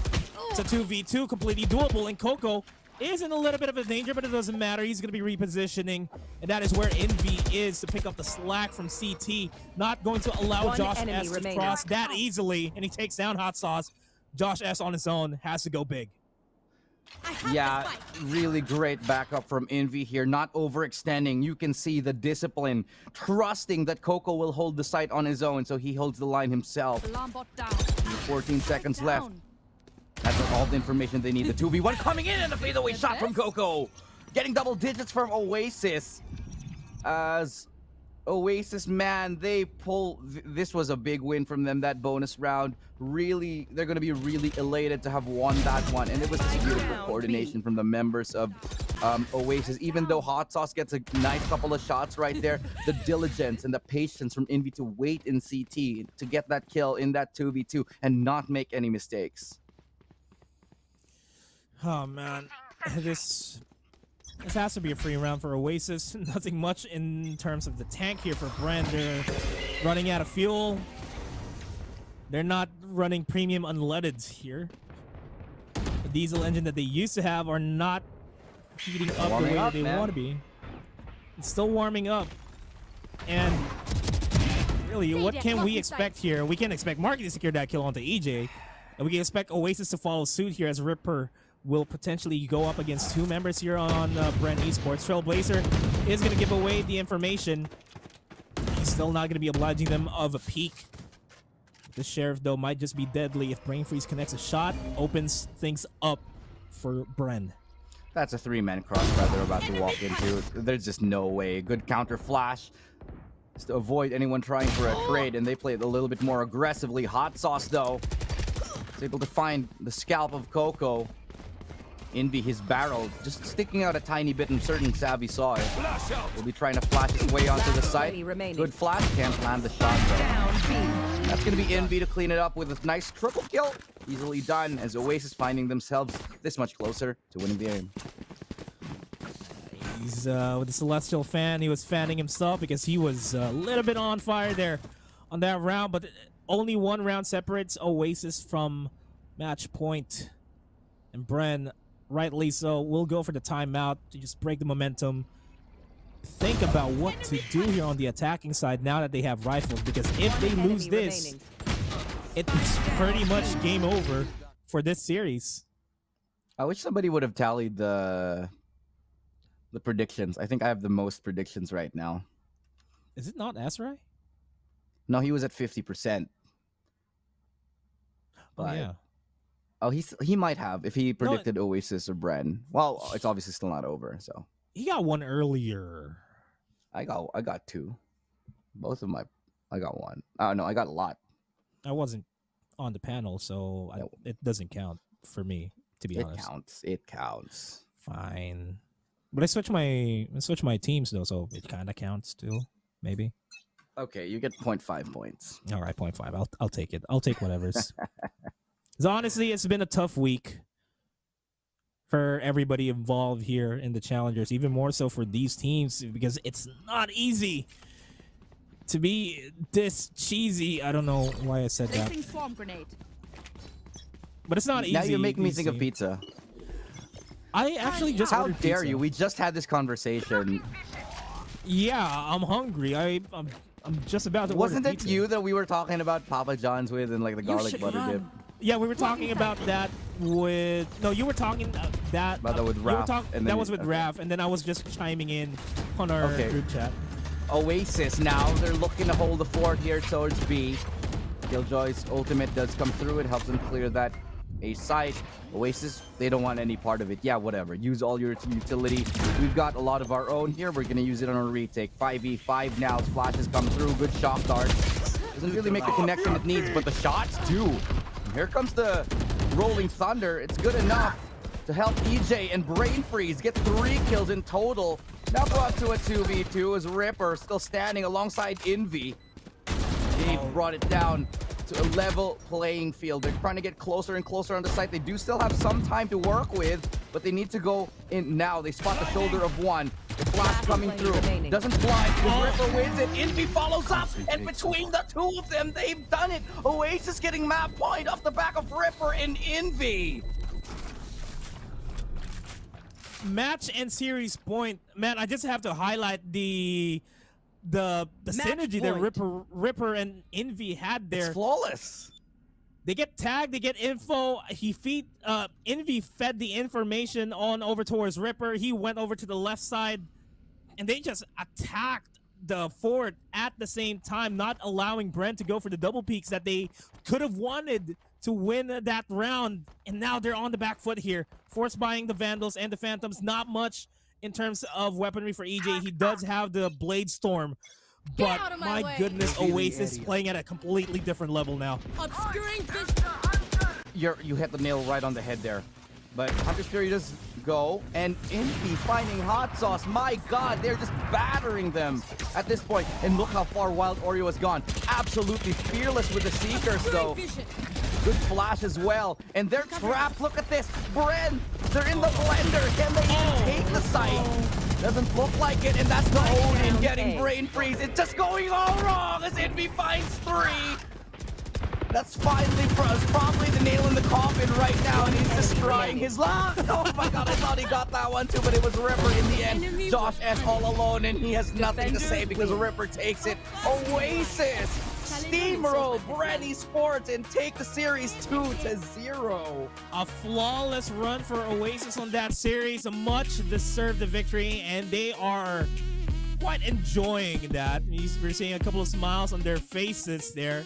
It's a 2v2, completely doable, and Coco is in a little bit of a danger, but it doesn't matter. He's going to be repositioning, and that is where Envy is to pick up the slack from CT. Not going to allow Josh S to cross that easily, and he takes down Hot Sauce. Josh S on his own has to go big. Yeah, really great backup from Envy here, not overextending. You can see the discipline, trusting that Coco will hold the site on his own, so he holds the line himself. 14 seconds left. That's all the information they need. The 2v1 coming in and the fadeaway shot from Coco. Getting double digits from Oasis. As Oasis, man, they pull. This was a big win from them, that bonus round. Really, they're going to be really elated to have won that one. And it was just beautiful coordination from the members of Oasis. Even though Hot Sauce gets a nice couple of shots right there, the diligence and the patience from Envy to wait in CT to get that kill in that 2v2 and not make any mistakes. Oh, man. This has to be a free round for Oasis. Nothing much in terms of the tank here for Bren. They're running out of fuel. They're not running premium unleadeds here. The diesel engine that they used to have are not heating up the way that they want to be. It's still warming up. And really, what can we expect here? We can expect Marky to secure that kill onto EJ. And we can expect Oasis to follow suit here as Ripper will potentially go up against two members here on Bren Esports. Trailblazer is going to give away the information. He's still not going to be obliging them of a peek. The Sheriff, though, might just be deadly if Brain Freeze connects a shot, opens things up for Bren. That's a three-man crossfire they're about to walk into. There's just no way. Good counter flash just to avoid anyone trying for a trade, and they play it a little bit more aggressively. Hot Sauce, though, is able to find the scalp of Coco. Envy, his barrel just sticking out a tiny bit, and certain Savvy saw it. Will be trying to flash his way onto the site. Good flash, can't land the shot though. That's going to be Envy to clean it up with a nice triple kill. Easily done, as Oasis finding themselves this much closer to winning the game. He's with the Celestial fan. He was fanning himself because he was a little bit on fire there on that round, but only one round separates Oasis from match point. And Bren, rightly so, will go for the timeout to just break the momentum think about what to do here on the attacking side now that they have rifles, because if they lose this, it's pretty much game over for this series. I wish somebody would have tallied the predictions. I think I have the most predictions right now. Is it not Esrai? No, he was at 50%. But, yeah. Oh, he might have if he predicted Oasis or Bren. Well, it's obviously still not over, so. He got one earlier. I got two. Both of I got one. No, I got a lot. I wasn't on the panel, so it doesn't count for me, to be honest. It counts. Fine. But I switched my teams though, so it kind of counts too, maybe. Okay, you get 0.5 points. All right, 0.5. I'll take it. I'll take whatever's. So honestly, it's been a tough week for everybody involved here in the Challengers, even more so for these teams, because it's not easy to be this cheesy. I don't know why I said that. Swarm grenade. But it's not easy. Now you make me think of pizza. I actually just How ordered dare pizza. you? We just had this conversation. Yeah, I'm hungry. I'm just about to Wasn't order it pizza. you that we were talking about Papa John's with and like the garlic butter dip? Yeah, we were talking about that with... No, you were talking that... About that with Raph, and that then was with Raph, and then I was just chiming in on our group chat. Oasis now, they're looking to hold the fort here towards B. Killjoy's ultimate does come through. It helps them clear that A site. Oasis, they don't want any part of it. Yeah, whatever. Use all your utility. We've got a lot of our own here. We're going to use it on a retake. 5v5 now. Flashes come through. Good shock dart. Doesn't really make the connection it needs, but the shots do. Here comes the Rolling Thunder. It's good enough to help EJ and Brain Freeze get 3 kills in total. Now brought to a 2v2 as Ripper still standing alongside Envy. He brought it down to a level playing field. They're trying to get closer and closer on the site. They do still have some time to work with, but they need to go in now. They spot the shoulder of one. The flash coming through. Doesn't fly because Ripper wins it. Envy follows up, and between the two of them, they've done it. Oasis getting map point off the back of Ripper and Envy. Match and series point. Man, I just have to highlight the synergy that Ripper and Envy had there. It's flawless. They get tagged, they get info. Envy fed the information on over towards Ripper. He went over to the left side, and they just attacked the fort at the same time, not allowing Bren to go for the double peaks that they could have wanted to win that round. And now they're on the back foot here, force buying the Vandals and the Phantoms. Not much in terms of weaponry for EJ. He does have the Blade Storm, but my goodness, Oasis playing at a completely different level now. Obscuring fish. You hit the nail right on the head there. But Hunter's Fury does go, and Envy finding hot sauce. My God, they're just battering them at this point. And look how far Wild Oreo has gone. Absolutely fearless with the Seekers, though. Good flash as well. And they're trapped. Look at this. Bren, they're in the blender. Can they even take the site? Doesn't look like it, and that's the Odin getting Brain Freeze. It's just going all wrong as Envy finds 3. That's finally probably the nail in the coffin right now, and he's destroying his luck. Oh my God, I thought he got that one too, but it was Ripper in the end. Josh S all alone, and he has nothing to say because Ripper takes it. Oasis steamroll Bren Esports and take the series 2-0. A flawless run for Oasis on that series. A much deserved victory, and they are quite enjoying that. We're seeing a couple of smiles on their faces there.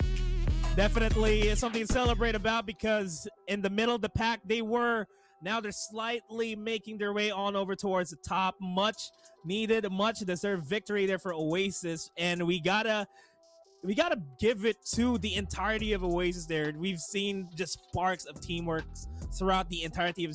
Definitely something to celebrate about, because in the middle of the pack they were. Now they're slightly making their way on over towards the top. Much needed, much deserved victory there for Oasis, and we gotta give it to the entirety of Oasis there. We've seen just sparks of teamwork throughout the entirety of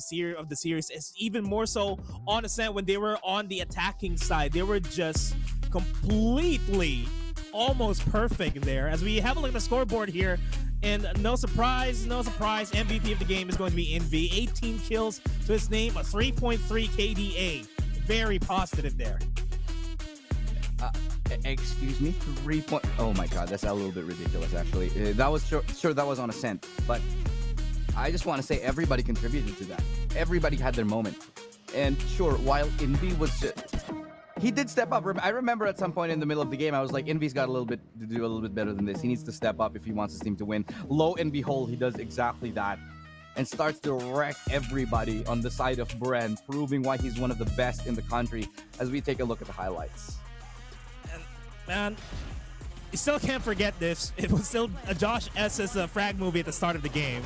the series. It's even more so on Ascent when they were on the attacking side. They were just completely almost perfect there. As we have a look at the scoreboard here, and no surprise, MVP of the game is going to be Envy. 18 kills to his name, a 3.3 KDA. Very positive there. Excuse me, 3 point. Oh my God, that's a little bit ridiculous actually. That was sure that was on Ascent, but I just want to say everybody contributed to that. Everybody had their moment, and sure, while Envy was he did step up. I remember at some point in the middle of the game, I was like, Envy's got to do a little bit better than this. He needs to step up if he wants his team to win. Lo and behold, he does exactly that and starts to wreck everybody on the side of Bren, proving why he's one of the best in the country as we take a look at the highlights. And, man, you still can't forget this. It was still a Josh S.'s frag movie at the start of the game.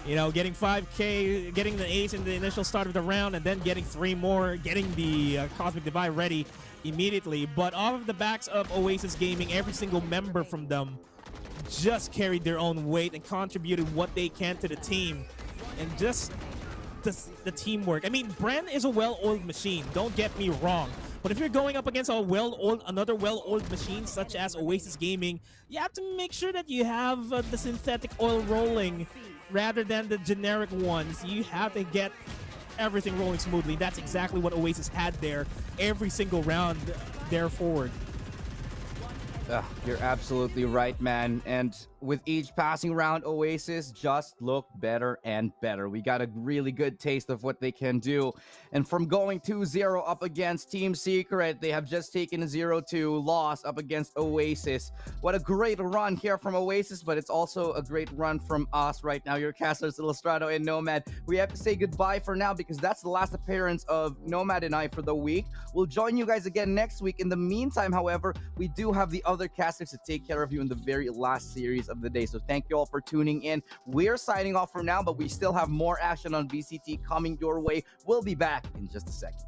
You know, getting 5K, getting the ace in the initial start of the round, and then getting 3 more, getting the Cosmic Divide ready immediately. But off of the backs of Oasis Gaming, every single member from them just carried their own weight and contributed what they can to the team. And just the teamwork. I mean, Bren is a well-oiled machine, don't get me wrong. But if you're going up against another well-oiled machine such as Oasis Gaming, you have to make sure that you have the synthetic oil rolling rather than the generic ones. You have to get everything rolling smoothly. That's exactly what Oasis had there every single round there forward. You're absolutely right, man. And with each passing round, Oasis just look better and better. We got a really good taste of what they can do. And from going 2-0 up against Team Secret, they have just taken a 0-2 loss up against Oasis. What a great run here from Oasis, but it's also a great run from us right now. Your casters, Illustrato and Nomad. We have to say goodbye for now because that's the last appearance of Nomad and I for the week. We'll join you guys again next week. In the meantime, however, we do have the other casters to take care of you in the very last series of the day. So thank you all for tuning in. We're signing off for now, but we still have more action on VCT coming your way. We'll be back in just a second.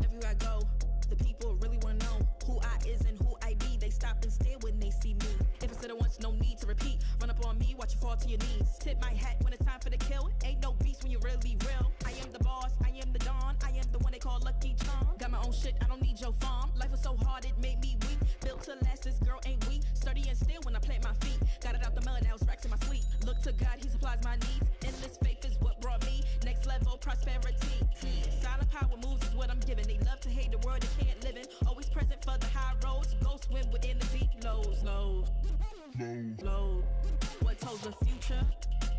Everywhere I go, the people really wanna know who I is and who I be. They stop and stare when they see me. If I said it once, no need to repeat. Run up on me, watch you fall to your knees. Tip my hat when it's time for the kill. Ain't no beast when you're really real. I am the boss, I am the dawn. I am the one they call Lucky Charm. Got my own shit, I don't need your farm. Life was so hard, it made me weak. Built to last, this girl ain't weak. Sturdy and still when I plant my feet. Got it out the mud, now it's racks in my sleep. Look to God, he supplies my needs. Endless faith is what brought me next level prosperity. Silent power moves is what I'm giving. They love to hate the world they can't live in. Always present for the high roads. Go swim within the deep lows. Low. What told the future?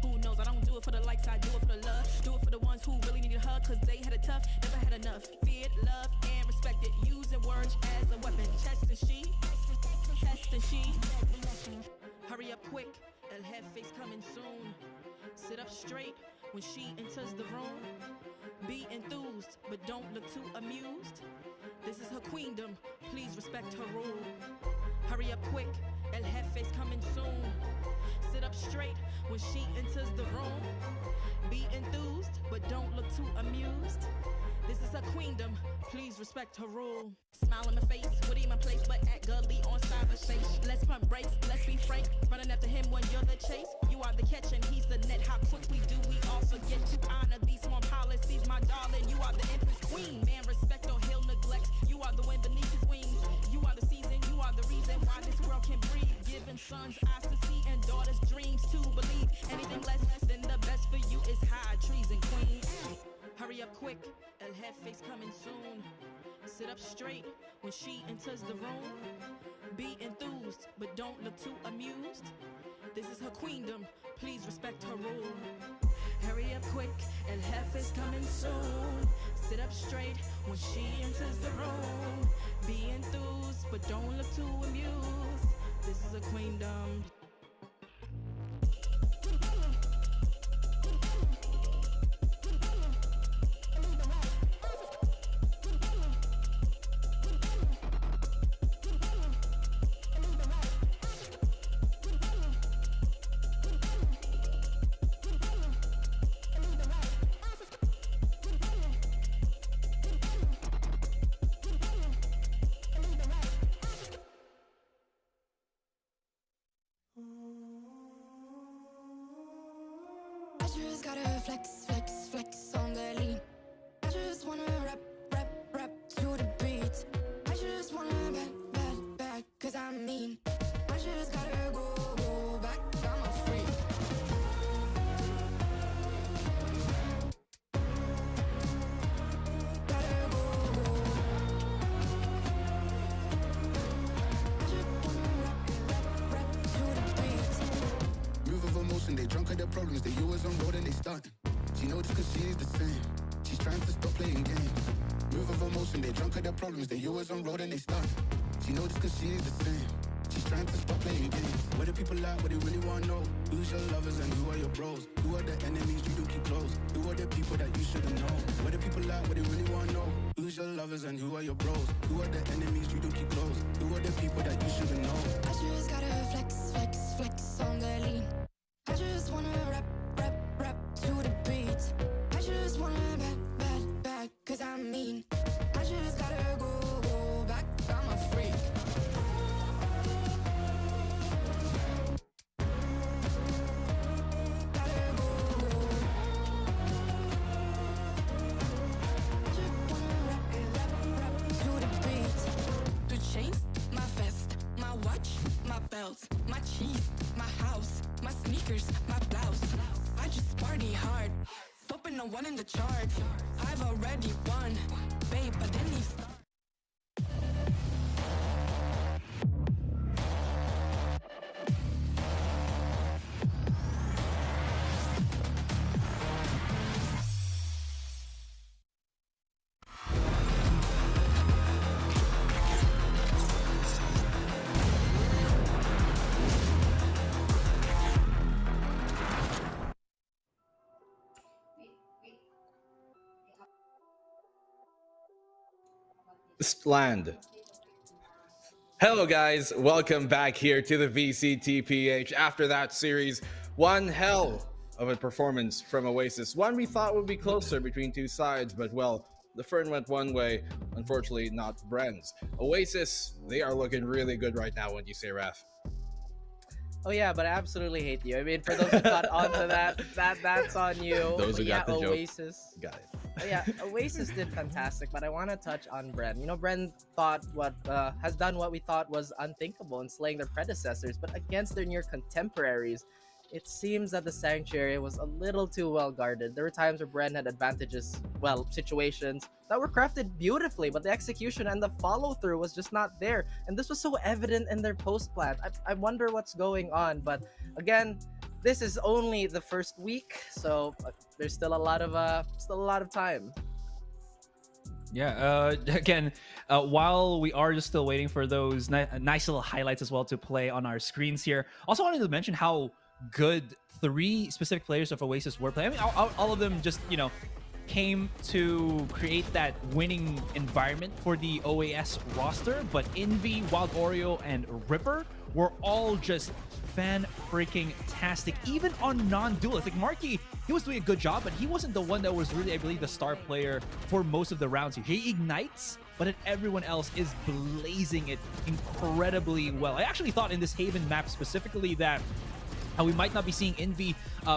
Who knows? I don't do it for the likes, I do it for the love. Do it for the ones who really need a hug, cause they had it tough, never had enough. Feared, loved, and respected. Using words as a weapon. Chest and she. Hurry up quick, El Jefe's coming soon. Sit up straight when she enters the room. Be enthused, but don't look too amused. This is her queendom, please respect her rule. Hurry up quick, El Jefe's coming soon. Sit up straight when she enters the room. Be enthused, but don't look too amused. This is her queendom, please respect her rule. Smile on my face, Woody in my place, but act gully on cyberspace. Let's pump brakes, let's be frank. Running after him when you're the chase. You are the catch and he's the net. How quickly do we all forget to honor these small policies, my darling? You are the empress queen. Man, respect or he'll neglect. You are the wind beneath his wings. You are the season, you are the reason why this world can breathe. Giving sons eyes to see and daughters dreams to believe. Anything less than the best for you is high treason, queen. Hurry up quick, El Jefe's coming soon. Sit up straight when she enters the room. Be enthused, but don't look too amused. This is her queendom, please respect her rule. Hurry up quick, El Jefe's coming soon. Sit up straight when she enters the room. Be enthused, but don't look too amused. This is a queendom. just gotta flex, flex, flex on the lean. I just wanna rap, rap, rap to the beat. I just wanna back, cause I'm mean. I just gotta go back, I'm a freak. Move of emotion, they drunk at their problems. They always on road and they starting. She knows cause she's the same. She's trying to stop playing games. Move of emotion, they drunk at their problems. They always on road and they starting. She knows cause she's the same. She's trying to stop playing games. Where the people at, what they really want to know. Who's your lovers and who are your bros? Who are the enemies you do keep close? Who are the people that you shouldn't know? Where the people at, what they really want to know. Who's your lovers and who are your bros? Who are the enemies you do keep close? Who are the people that you shouldn't know? I just gotta flex, flex, flex on the lean. I just wanna rap, rap, rap to the beat. I just wanna back, cause I'm mean. I just gotta go back, I'm a freak. The chains, my vest, my watch, my belt, my cheese, my house, my sneakers, my blouse. I just party hard, topping the one in the chart. I've already won, babe, but then you start. Land. Hello guys, welcome back here to the VCTPH. After that series, one hell of a performance from Oasis. One we thought would be closer between two sides, but well, the Fern went one way, unfortunately not Bren's. Oasis, they are looking really good right now, wouldn't you say, Raf? Oh yeah, but I absolutely hate you. I mean, for those who got onto that's on you. Those who got the joke. Oasis. Got it. Yeah, Oasis did fantastic, but I want to touch on Bren. You know, Bren thought has done what we thought was unthinkable in slaying their predecessors, but against their near contemporaries, it seems that the Sanctuary was a little too well guarded. There were times where Bren had advantages, well, situations that were crafted beautifully, but the execution and the follow-through was just not there. And this was so evident in their post-plant. I wonder what's going on, but again, this is only the first week, so there's still a lot of time. Yeah, again, while we are just still waiting for those nice little highlights as well to play on our screens here, also wanted to mention how good three specific players of Oasis were playing. I mean, all of them just, you know, came to create that winning environment for the OAS roster, but Envy, Wild Oreo, and Ripper were all just fan-freaking-tastic, even on non-duelists. Like Marky, he was doing a good job, but he wasn't the one that was really, I believe, the star player for most of the rounds here. He ignites, but then everyone else is blazing it incredibly well. I actually thought in this Haven map specifically that we might not be seeing Envy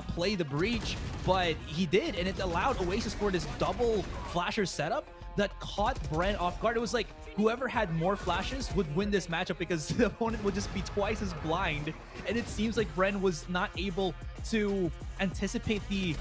play the breach, but he did, and it allowed Oasis for this double flasher setup that caught Bren off guard. It was like whoever had more flashes would win this matchup because the opponent would just be twice as blind, and it seems like Bren was not able to anticipate the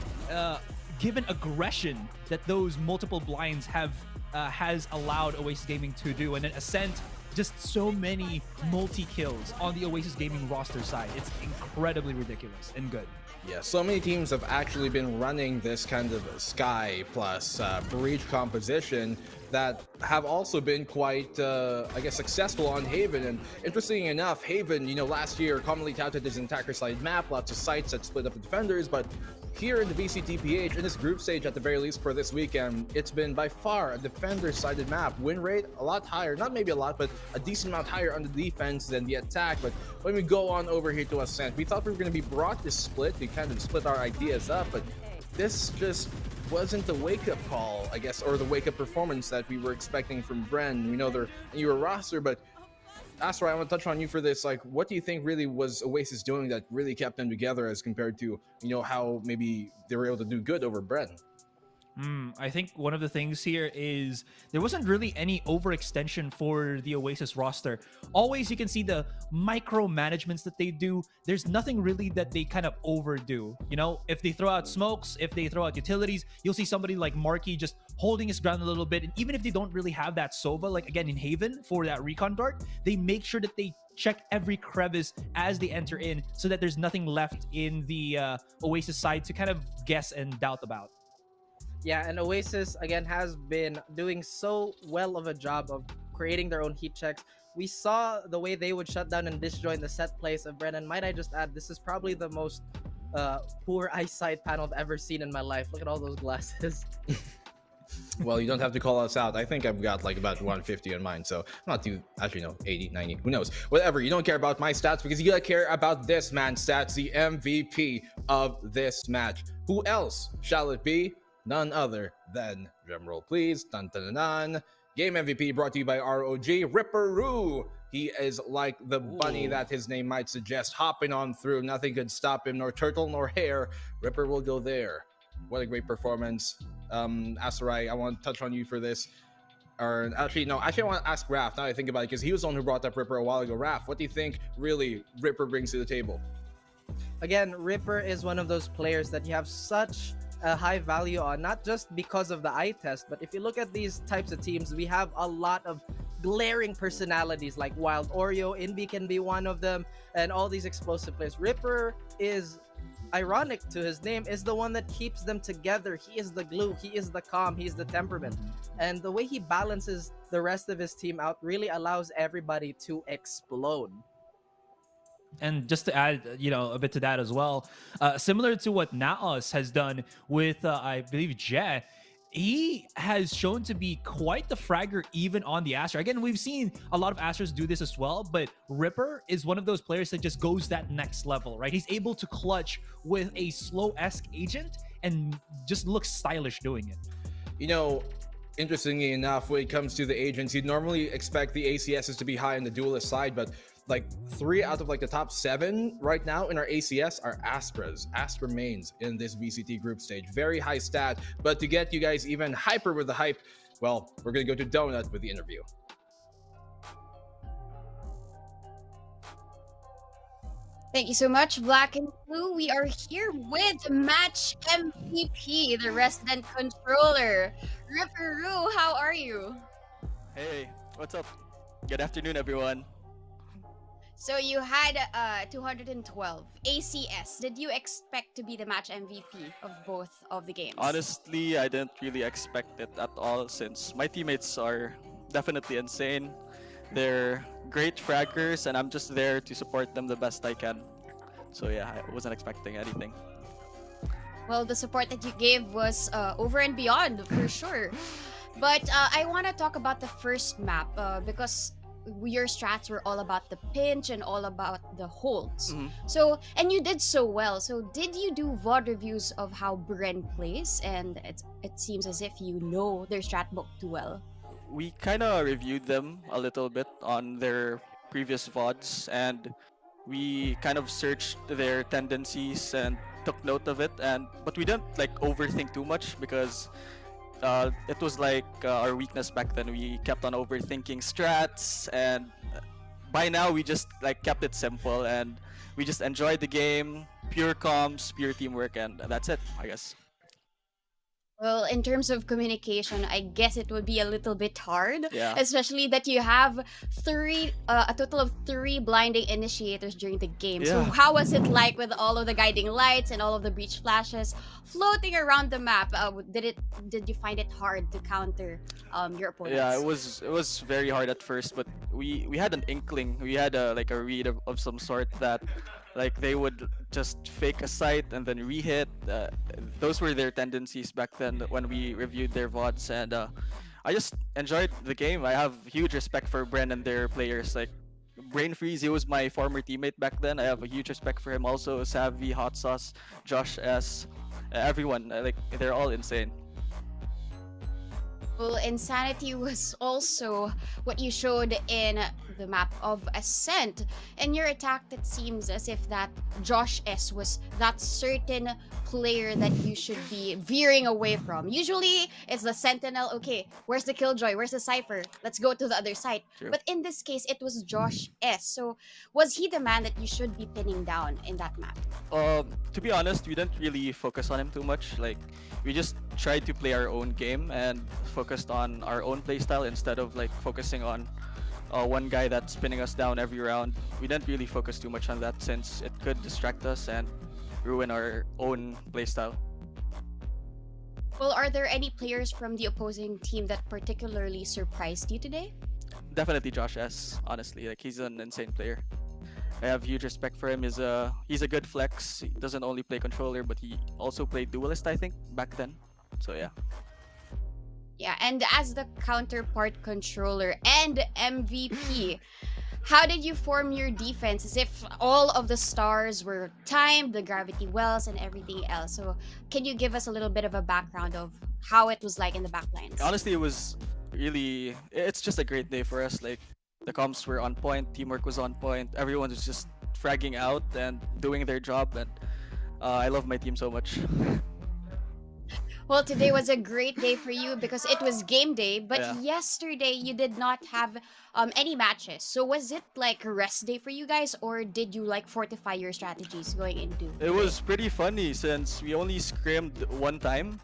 given aggression that those multiple blinds has allowed Oasis Gaming to do. And then Ascent, just so many multi-kills on the Oasis Gaming roster side. It's incredibly ridiculous and good. Yeah, so many teams have actually been running this kind of Sky plus Breach composition that have also been quite, I guess, successful on Haven. And interesting enough, Haven, you know, last year commonly touted as an attacker side map, lots of sites that split up the defenders, but here in the VCTPH, in this group stage at the very least for this weekend, it's been by far a defender-sided map. Win rate a lot higher, not maybe a lot, but a decent amount higher on the defense than the attack. But when we go on over here to Ascent, we thought we were going to be brought this split. We kind of split our ideas up, but this just wasn't the wake-up call, I guess, or the wake-up performance that we were expecting from Bren. We know they're a newer roster, but Astro, I want to touch on you for this. Like, what do you think really was Oasis doing that really kept them together as compared to, how maybe they were able to do good over Bren? I think one of the things here is there wasn't really any overextension for the Oasis roster. Always you can see the micromanagements that they do. There's nothing really that they kind of overdo. If they throw out smokes, if they throw out utilities, you'll see somebody like Marky just holding his ground a little bit. And even if they don't really have that Sova, like again in Haven for that recon dart, they make sure that they check every crevice as they enter in so that there's nothing left in the Oasis side to kind of guess and doubt about. Yeah, and Oasis, again, has been doing so well of a job of creating their own heat checks. We saw the way they would shut down and disjoin the set plays of Bren. And might I just add, this is probably the most poor eyesight panel I've ever seen in my life. Look at all those glasses. Well, you don't have to call us out. I think I've got like about 150 on mine, so I'm not too, actually no, 80, 90, who knows. Whatever, you don't care about my stats because you gotta care about this man's stats, the MVP of this match. Who else shall it be? None other than, drumroll please, dun dun dun dun, Game MVP brought to you by ROG, Ripperoo. He is like the bunny that his name might suggest, hopping on through. Nothing could stop him, nor turtle nor hair. Ripper will go there. What a great performance. Asarai, I want to touch on you for this. Or actually, no, I want to ask Raph now I think about it, because he was the one who brought up Ripper a while ago. Raph, what do you think really Ripper brings to the table? Again, Ripper is one of those players that you have such a high value on, not just because of the eye test, but if you look at these types of teams, we have a lot of glaring personalities like Wild Oreo, Invi can be one of them, and all these explosive players. Ripper is, ironic to his name, is the one that keeps them together. He is the glue, he is the calm, he is the temperament. And the way he balances the rest of his team out really allows everybody to explode. And just to add, a bit to that as well, similar to what NAOS has done with, I believe, Jet, he has shown to be quite the fragger even on the Astra. Again, we've seen a lot of Astras do this as well, but Ripper is one of those players that just goes that next level, right? He's able to clutch with a slow-esque agent and just looks stylish doing it. Interestingly enough, when it comes to the agents, you'd normally expect the ACSs to be high on the duelist side, but like 3 out of like the top 7 right now in our ACS are Astra mains in this VCT group stage. Very high stat, but to get you guys even hyper with the hype, well, we're gonna go to Donut with the interview. Thank you so much, Black and Blue. We are here with match MVP, the resident controller, Ripperoo. How are you? Hey, what's up? Good afternoon, everyone. So you had 212 ACS. Did you expect to be the match MVP of both of the games? Honestly, I didn't really expect it at all since my teammates are definitely insane. They're great fraggers and I'm just there to support them the best I can. So yeah, I wasn't expecting anything. Well, the support that you gave was over and beyond for sure. But I want to talk about the first map because your strats were all about the pinch and all about the holds. So, and you did so well. So did you do VOD reviews of how Bren plays? And it seems as if you know their strat book too well. We kind of reviewed them a little bit on their previous VODs and we kind of searched their tendencies and took note of it, but we didn't like overthink too much because it was like our weakness back then. We kept on overthinking strats, and by now we just like kept it simple and we just enjoyed the game, pure comms, pure teamwork, and that's it, I guess. Well, in terms of communication, I guess it would be a little bit hard, Yeah. especially that you have a total of 3 blinding initiators during the game. So Yeah. how was it like with all of the guiding lights and all of the breach flashes floating around the map? Did you find it hard to counter your opponents? Yeah, it was very hard at first, but we had an inkling. We had a read of some sort that like they would just fake a site and then re-hit. Those were their tendencies back then when we reviewed their VODs, and I just enjoyed the game. I have huge respect for Bren and their players. Like Brain Freeze, he was my former teammate back then. I have a huge respect for him. Also Savvy, Hot Sauce, Josh S, everyone. Like they're all insane. Well, insanity was also what you showed in the map of Ascent. In your attack, it seems as if that Josh S was that certain player that you should be veering away from. Usually, it's the Sentinel. Okay, where's the Killjoy? Where's the Cypher? Let's go to the other side. True. But in this case, it was Josh S. So, was he the man that you should be pinning down in that map? To be honest, we didn't really focus on him too much. Like, we just tried to play our own game and focused on our own playstyle instead of like focusing on one guy that's pinning us down every round. We didn't really focus too much on that since it could distract us and ruin our own playstyle. Well, are there any players from the opposing team that particularly surprised you today? Definitely Josh S. Honestly, like he's an insane player. I have huge respect for him. He's a good flex. He doesn't only play controller, but he also played duelist, I think, back then. So yeah. Yeah, and as the counterpart controller and MVP, how did you form your defense? As if all of the stars were timed, the gravity wells, and everything else. So can you give us a little bit of a background of how it was like in the backlines? Honestly, it's just a great day for us. Like, the comps were on point, teamwork was on point, everyone was just fragging out and doing their job, and I love my team so much. Well, today was a great day for you because it was game day, but Yeah. yesterday you did not have any matches. So was it like a rest day for you guys, or did you like fortify your strategies going into It was pretty funny since we only scrimmed one time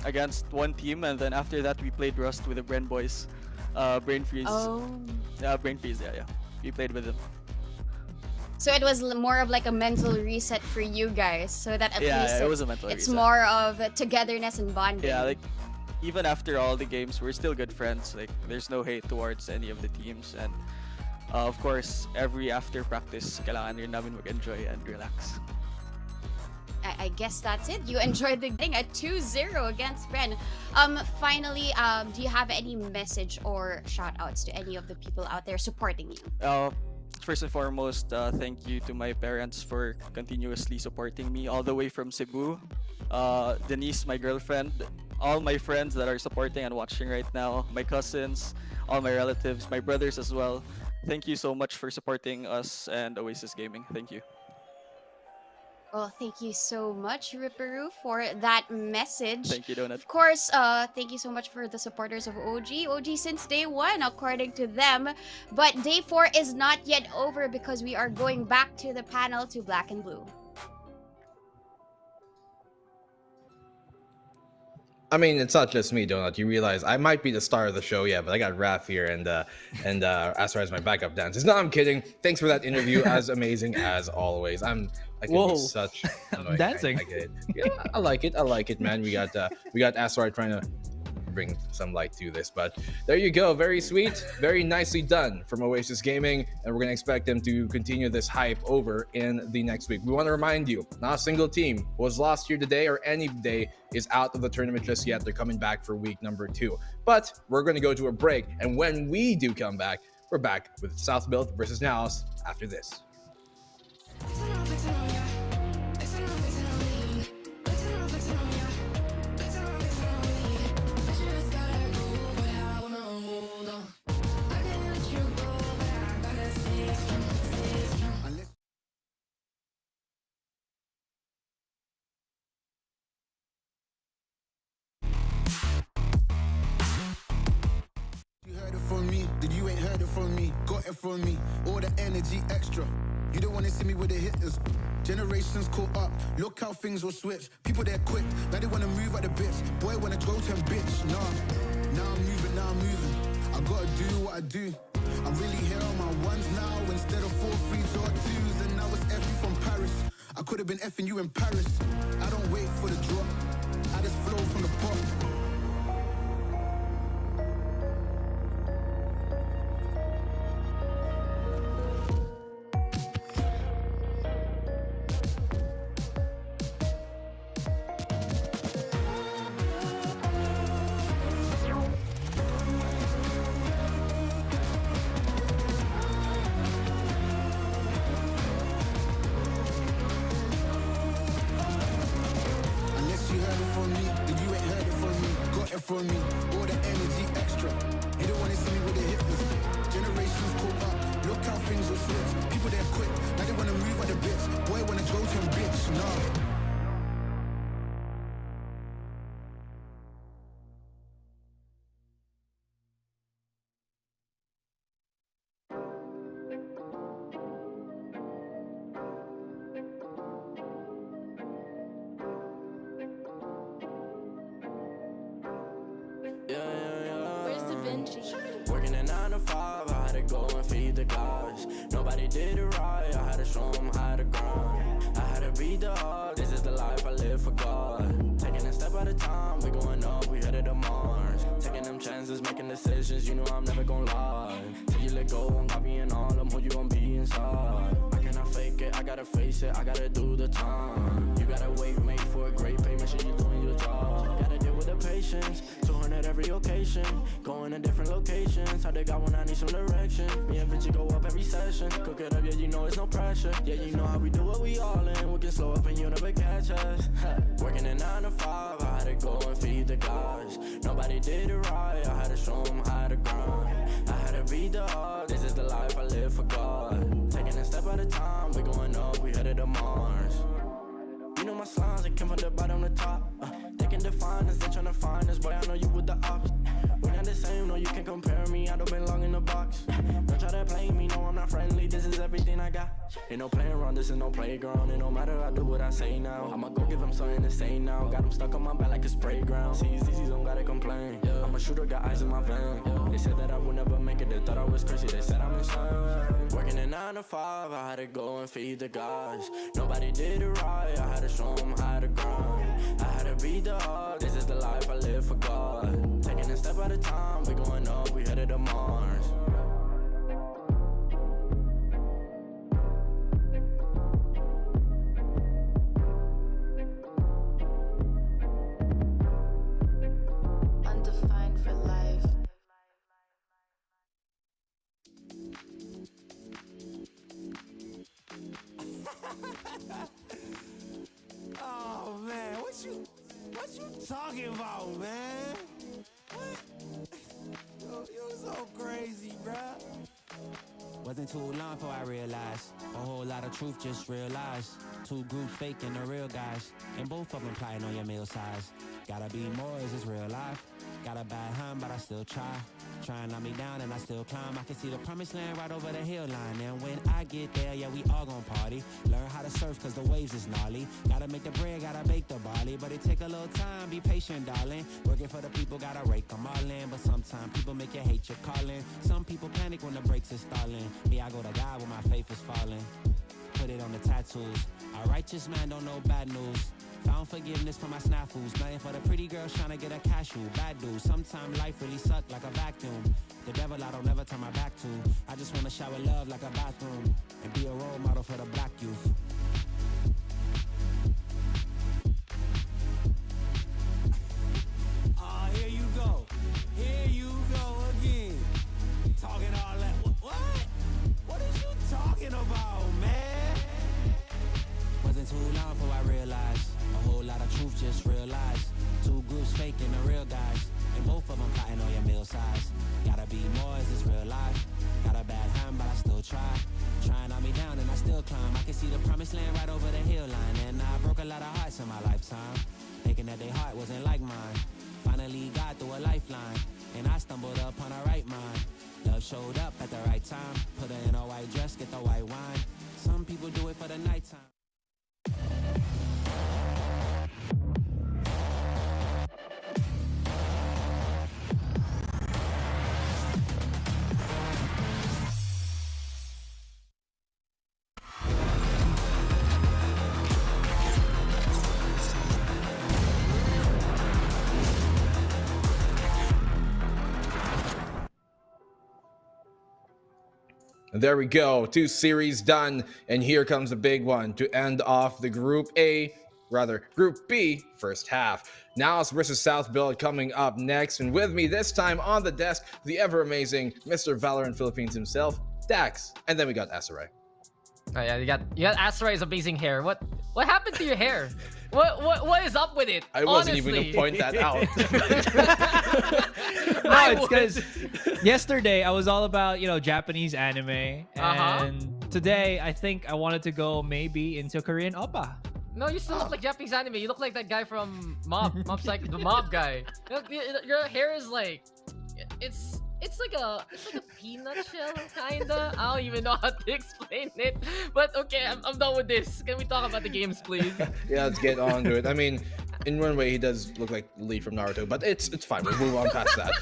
against one team, and then after that we played Rust with the Bren boys. Brain Freeze. Oh. Yeah, Brain Freeze, yeah. We played with them. So it was more of like a mental reset for you guys, so that at least it was a mental it's reset. more of togetherness and bonding. Yeah, like, even after all the games, we're still good friends. Like, there's no hate towards any of the teams, and of course, every after practice, kailangan rin namin mag-enjoy and relax. I guess that's it. You enjoyed the game at 2-0 against Bren. Finally, do you have any message or shout outs to any of the people out there supporting you? First and foremost, thank you to my parents for continuously supporting me all the way from Cebu. Denise, my girlfriend, all my friends that are supporting and watching right now, my cousins, all my relatives, my brothers as well. Thank you so much for supporting us and Oasis Gaming. Thank you. Well, thank you so much, Ripperoo, for that message. Thank you, Donut. Of course, thank you so much for the supporters of OG. OG since day 1, according to them. But day 4 is not yet over because we are going back to the panel to Black and Blue. I mean, it's not just me, Donut. You realize I might be the star of the show, yeah, but I got Raph here and Astra as my backup dancers. No, I'm kidding. Thanks for that interview. As amazing as always. I can Whoa. be such Dancing. I get it. Yeah, I like it, man. We got Astra trying to bring some light to this, but there you go. Very sweet, very nicely done from Oasis Gaming, and we're gonna expect them to continue this hype over in the next week. We want to remind you, not a single team was lost here today or any day is out of the tournament just yet. They're coming back for week number 2, but we're going to go to a break, and when we do come back, we're back with South Built versus NAOS after this. That you ain't heard it from me, got it from me, all the energy extra. You don't wanna see me with the hitters. Generations caught up, look how things will switch. People they're quick, now they wanna move at the bits. Boy wanna go to bitch, nah. Now I'm moving. I gotta do what I do. I'm really here on my ones now instead of 4 3s or 2s. And now it's F from Paris. I could have been effing you in Paris. I don't wait for the drop, I just flow from the pop. From me, all the energy Working a 9 to 5, I had to go and feed the guys. Nobody did it right, I had to show them how to grind. I had to beat the odds, this is the life I live for God. Taking a step at a time, we going up, we headed to Mars. Taking them chances, making decisions, you know I'm never gonna lie. Till you let go, I'm copying all them, who you gonna be inside. I cannot fake it, I gotta face it, I gotta do the time. You gotta wait, mate, for a great pay, make sure you're doing your job. Gotta deal with the patience, 200 every occasion. Going to different locations, how they got when I need some direction. Me and Vinci go up every session. Cook it up, yeah, you know it's no pressure. Yeah, you know how we do what we all in. We can slow up and you never catch us. Working a 9 to 5, I had to go and feed the guys. Nobody did it right, I had to show them how to grind. I had to beat the odds, this is the life I live for God. Taking a step at a time, we going up, we headed to Mars. You know my slimes, they came from the bottom to top. They can define us, they tryna find us. Boy, I know you with the ops. We not the same, no, you can't compare me. I don't belong in the box. Don't try to play me, no, I'm not friendly. This is everything I got. Ain't no playing around, this is no playground. It no matter, I do what I say now. I'ma go give them something to say now. Got them stuck on my back like a spray ground. See, it's easy, don't gotta complain. I'm a shooter, got eyes in my vein. They said that I would never make it, they thought I was crazy. They said I'm insane. Working a 9 to 5, I had to go and feed the guys. Nobody did it right, I had to show them how to grind. I had to beat the odds, this is the life I live for God. Taking a step at a time, we going up, we headed to Mars. Undefined for life. Oh man, what you talking about, man? What? You're so crazy, bruh. Wasn't too long before I realized a whole lot of truth just realized. Two groups faking the real guys, and both of them plotting on your meal size. Gotta be more, is this real life? Got a bad hand, but I still try. Try and knock me down and I still climb. I can see the promised land right over the hill line. And when I get there, yeah, we all gon' party. Learn how to surf cause the waves is gnarly. Gotta make the bread, gotta bake the barley. But it take a little time, be patient, darling. Working for the people, gotta rake them all in. But sometimes people make you hate your calling. Some people panic when the brakes is stalling. Me, I go to God when my faith is falling. Put it on the tattoos. A righteous man don't know bad news. Found forgiveness for my snafus. Nothing for the pretty girls trying to get a cashew. Bad dude. Sometimes life really suck like a vacuum. The devil I don't never turn my back to. I just want to shower love like a bathroom. And be a role model for the black youth. Oh, here you go. Here you go again. Talking all that. What? What are you talking about, man? Wasn't too long before I realized a whole lot of truth just realized. Two groups faking the real guys, and both of them plotting on your meal size. Gotta be more, is this real life? Got a bad hand, but I still try. Trying on me down and I still climb. I can see the promised land right over the hill line. And I broke a lot of hearts in my lifetime, thinking that their heart wasn't like mine. Finally got through a lifeline, and I stumbled upon a right mind. Love showed up at the right time. Put her in a white dress, get the white wine. Some people do it for the nighttime. And there we go, 2 series done, and here comes the big one to end off the Group B first half. NAOS versus South Build coming up next, and with me this time on the desk, the ever amazing Mr. Valorant Philippines himself, Dax, and then we got Asarai. Oh yeah, you got Asarai's amazing hair. What happened to your hair? What is up with it? I wasn't even gonna point that out. No, it's because yesterday I was all about, Japanese anime, and today I think I wanted to go maybe into Korean oppa. No, you still look like Japanese anime. You look like that guy from Mob. Mob's like the Mob guy. Your hair is like, it's like a peanut shell kinda. I don't even know how to explain it. But okay, I'm done with this. Can we talk about the games, please? Yeah, let's get on to it. I mean, in one way he does look like Lee from Naruto, but it's fine. We'll move on past that.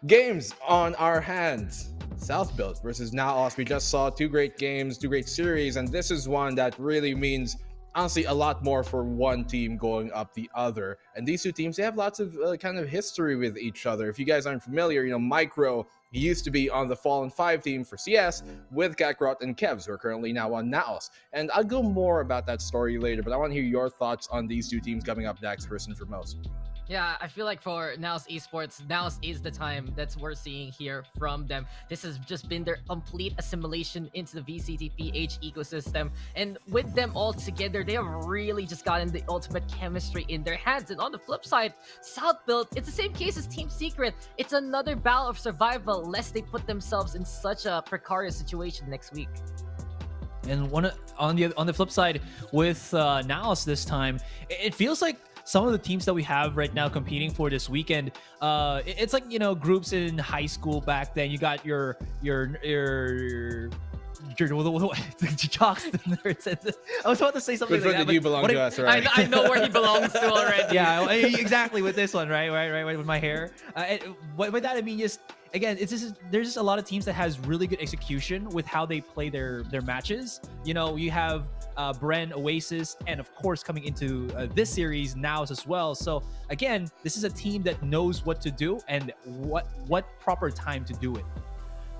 Games on our hands. South Built versus NAOS. We just saw two great games, two great series, and this is one that really means honestly a lot more for one team going up the other. And these two teams, they have lots of kind of history with each other. If you guys aren't familiar, Micro, he used to be on the Fallen 5 team for CS with Kakarot and Kevs, who are currently now on NAOS. And I'll go more about that story later, but I want to hear your thoughts on these two teams coming up next, first and foremost. Yeah, I feel like for NAOS Esports, NAOS is the time that we're seeing here from them. This has just been their complete assimilation into the VCTPH ecosystem. And with them all together, they have really just gotten the ultimate chemistry in their hands. And on the flip side, South Built, it's the same case as Team Secret. It's another battle of survival, lest they put themselves in such a precarious situation next week. And on the flip side, with NAOS this time, it feels like some of the teams that we have right now competing for this weekend, it's like, groups in high school back then. You got your jocks, the nerds. I was about to say something Which like that. You belong to us, right? I know where he belongs to already. Yeah, exactly, with this one, right, with my hair. By that I mean, just again, there's just a lot of teams that has really good execution with how they play their matches. You have Bren, Oasis, and of course coming into this series, NAOS as well. So again, this is a team that knows what to do and what proper time to do it.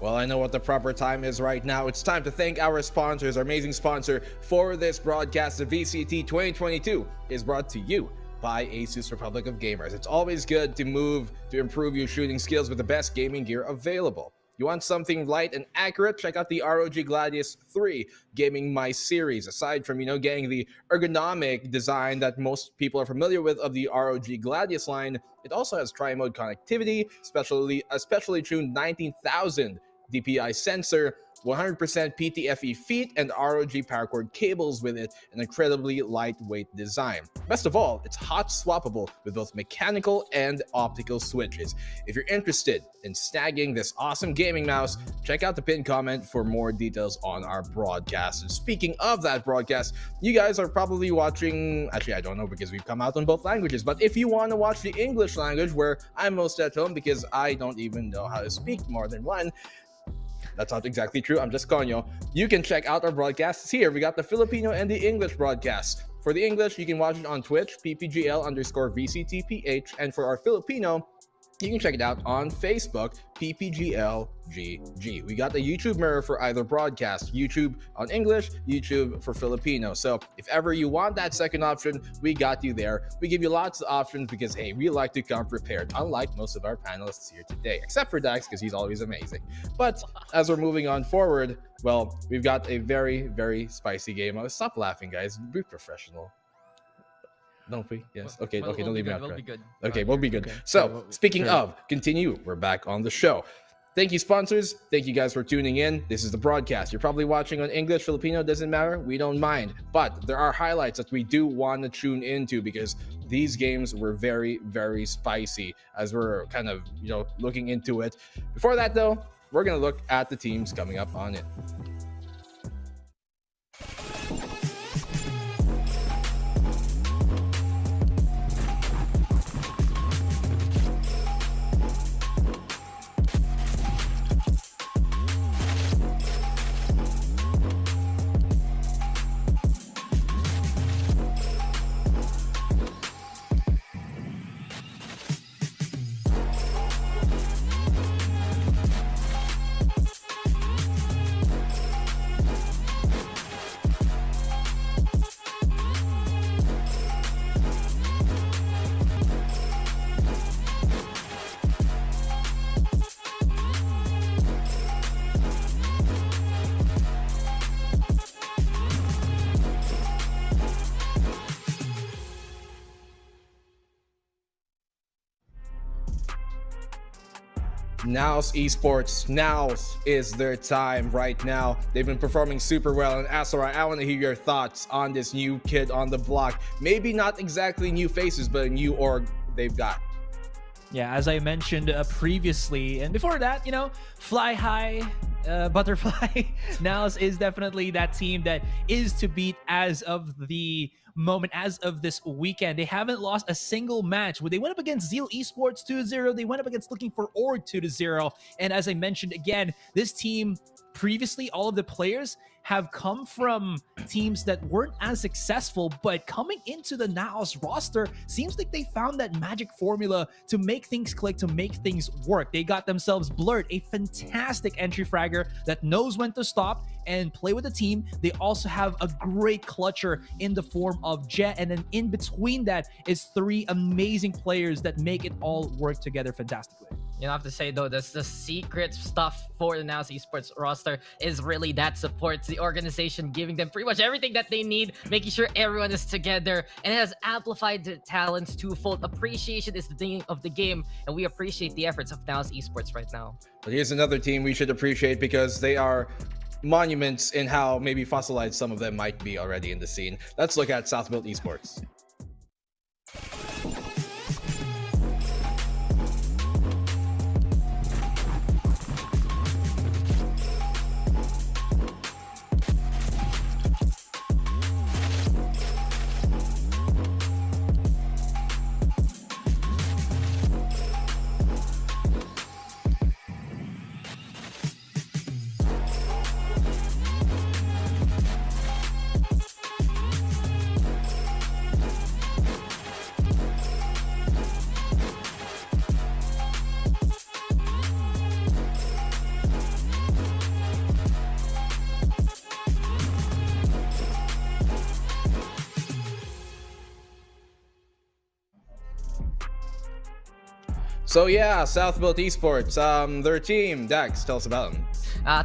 Well, I know what the proper time is right now. It's time to thank our sponsors. Our amazing sponsor for this broadcast, the VCT 2022, is brought to you by ASUS Republic of Gamers. It's always good to improve your shooting skills with the best gaming gear available. You want something light and accurate? Check out the ROG Gladius 3 Gaming Mice series. Aside from, getting the ergonomic design that most people are familiar with of the ROG Gladius line, it also has tri-mode connectivity, specially tuned 19,000 DPI sensor, 100% PTFE feet, and ROG power cord cables with it, an incredibly lightweight design. Best of all, it's hot swappable with both mechanical and optical switches. If you're interested in snagging this awesome gaming mouse, check out the pinned comment for more details on our broadcast. And speaking of that broadcast, you guys are probably watching, actually I don't know because we've come out on both languages, but if you want to watch the English language where I'm most at home because I don't even know how to speak more than one, that's not exactly true, I'm just calling you can check out our broadcasts here. We got the Filipino and the English broadcast. For the English, you can watch it on Twitch, PPGL_VCTPH, and for our Filipino, you can check it out on Facebook, PPGLGG. We got the YouTube mirror for either broadcast, YouTube on English, YouTube for Filipino. So if ever you want that second option, we got you there. We give you lots of options because, hey, we like to come prepared, unlike most of our panelists here today, except for Dax because he's always amazing. But as we're moving on forward, well, we've got a very, very spicy game. Stop laughing, guys. Be professional. Don't we? Yes. Okay. We'll Don't leave me out. We'll be good. Okay, we'll be good. So, speaking of, continue. We're back on the show. Thank you, sponsors. Thank you guys for tuning in. This is the broadcast. You're probably watching on English, Filipino, doesn't matter. We don't mind. But there are highlights that we do want to tune into because these games were very, very spicy as we're kind of, looking into it. Before that, though, we're going to look at the teams coming up on it. NAOS Esports, NAOS is their time right now. They've been performing super well, and Asarai, I want to hear your thoughts on this new kid on the block. Maybe not exactly new faces, but a new org they've got. Yeah, as I mentioned previously, and before that, Fly High Butterfly, NAOS is definitely that team that is to beat as of the moment, as of this weekend. They haven't lost a single match. When they went up against Zeal Esports 2-0, they went up against Looking for Org 2-0. And as I mentioned again, this team previously, all of the players have come from teams that weren't as successful, but coming into the NAOS roster, seems like they found that magic formula to make things click, to make things work. They got themselves Blurred, a fantastic entry fragger that knows when to stop and play with the team. They also have a great clutcher in the form of Jet, and then in between that is 3 amazing players that make it all work together fantastically. You have to say though, the secret stuff for the NAOS Esports roster is really that support, the organization giving them pretty much everything that they need, making sure everyone is together, and it has amplified the talents twofold. Appreciation is the thing of the game, and we appreciate the efforts of NAOS Esports right now. But here's another team we should appreciate because they are monuments in how maybe fossilized some of them might be already in the scene. Let's look at Southbuilt Esports. So yeah, Southbuilt Esports, their team, Dax, tell us about them.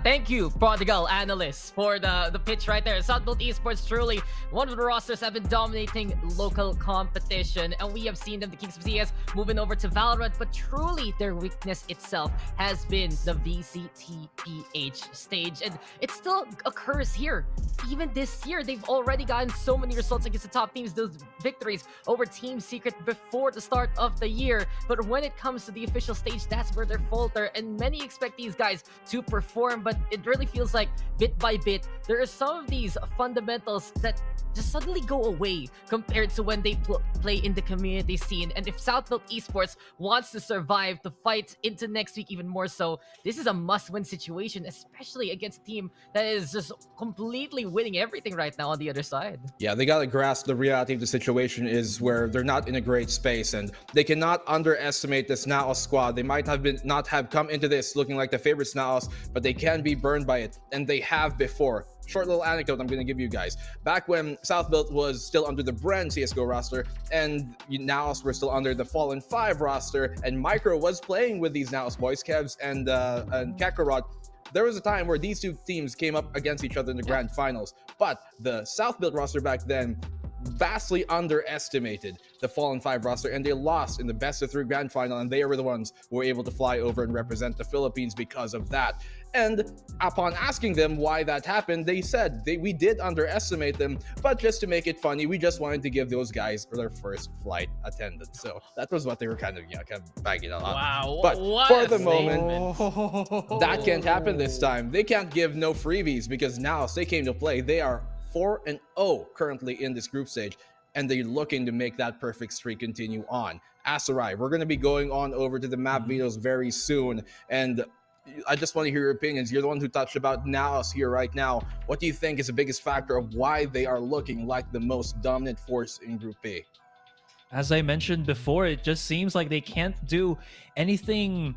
Thank you, Prodigal Analyst, for the pitch right there. Southbuilt Esports, truly one of the rosters have been dominating local competition, and we have seen them, the Kings of CS, moving over to Valorant, but truly their weakness itself has been the VCTPH stage, and it still occurs here. Even this year, they've already gotten so many results against the top teams, those victories over Team Secret before the start of the year, but when it comes to the official stage, that's where they're falter, and many expect these guys to perform, but it really feels like bit by bit, there are some of these fundamentals that just suddenly go away compared to when they play in the community scene. And if Southbuilt Esports wants to survive to fight into next week even more so, this is a must-win situation, especially against a team that is just completely winning everything right now on the other side. Yeah, they gotta grasp the reality of the situation is where they're not in a great space, and they cannot underestimate this NAOS squad. They might have not have come into this looking like the favorite NAOS, but they can be burned by it, and they have before. Short little anecdote I'm going to give you guys. Back when Southbuilt was still under the Bren CSGO roster, and NAOS were still under the Fallen 5 roster, and Micro was playing with these NAOS boys, Kevs and Kakarot, there was a time where these two teams came up against each other in the grand finals. But the Southbuilt roster back then vastly underestimated the Fallen 5 roster, and they lost in the best of 3 grand final, and they were the ones who were able to fly over and represent the Philippines because of that. And upon asking them why that happened, they said we did underestimate them, but just to make it funny, we just wanted to give those guys their first flight attendance. So that was what they were kind of bagging on. Wow. But for the moment, that can't happen this time. They can't give no freebies because now they came to play. They are 4-0 currently in this group stage, and they're looking to make that perfect streak continue on. Asarai, we're going to be going on over to the map videos very soon, and I just want to hear your opinions. You're the one who touched about NAOS here right now. What do you think is the biggest factor of why they are looking like the most dominant force in Group B? As I mentioned before, it just seems like they can't do anything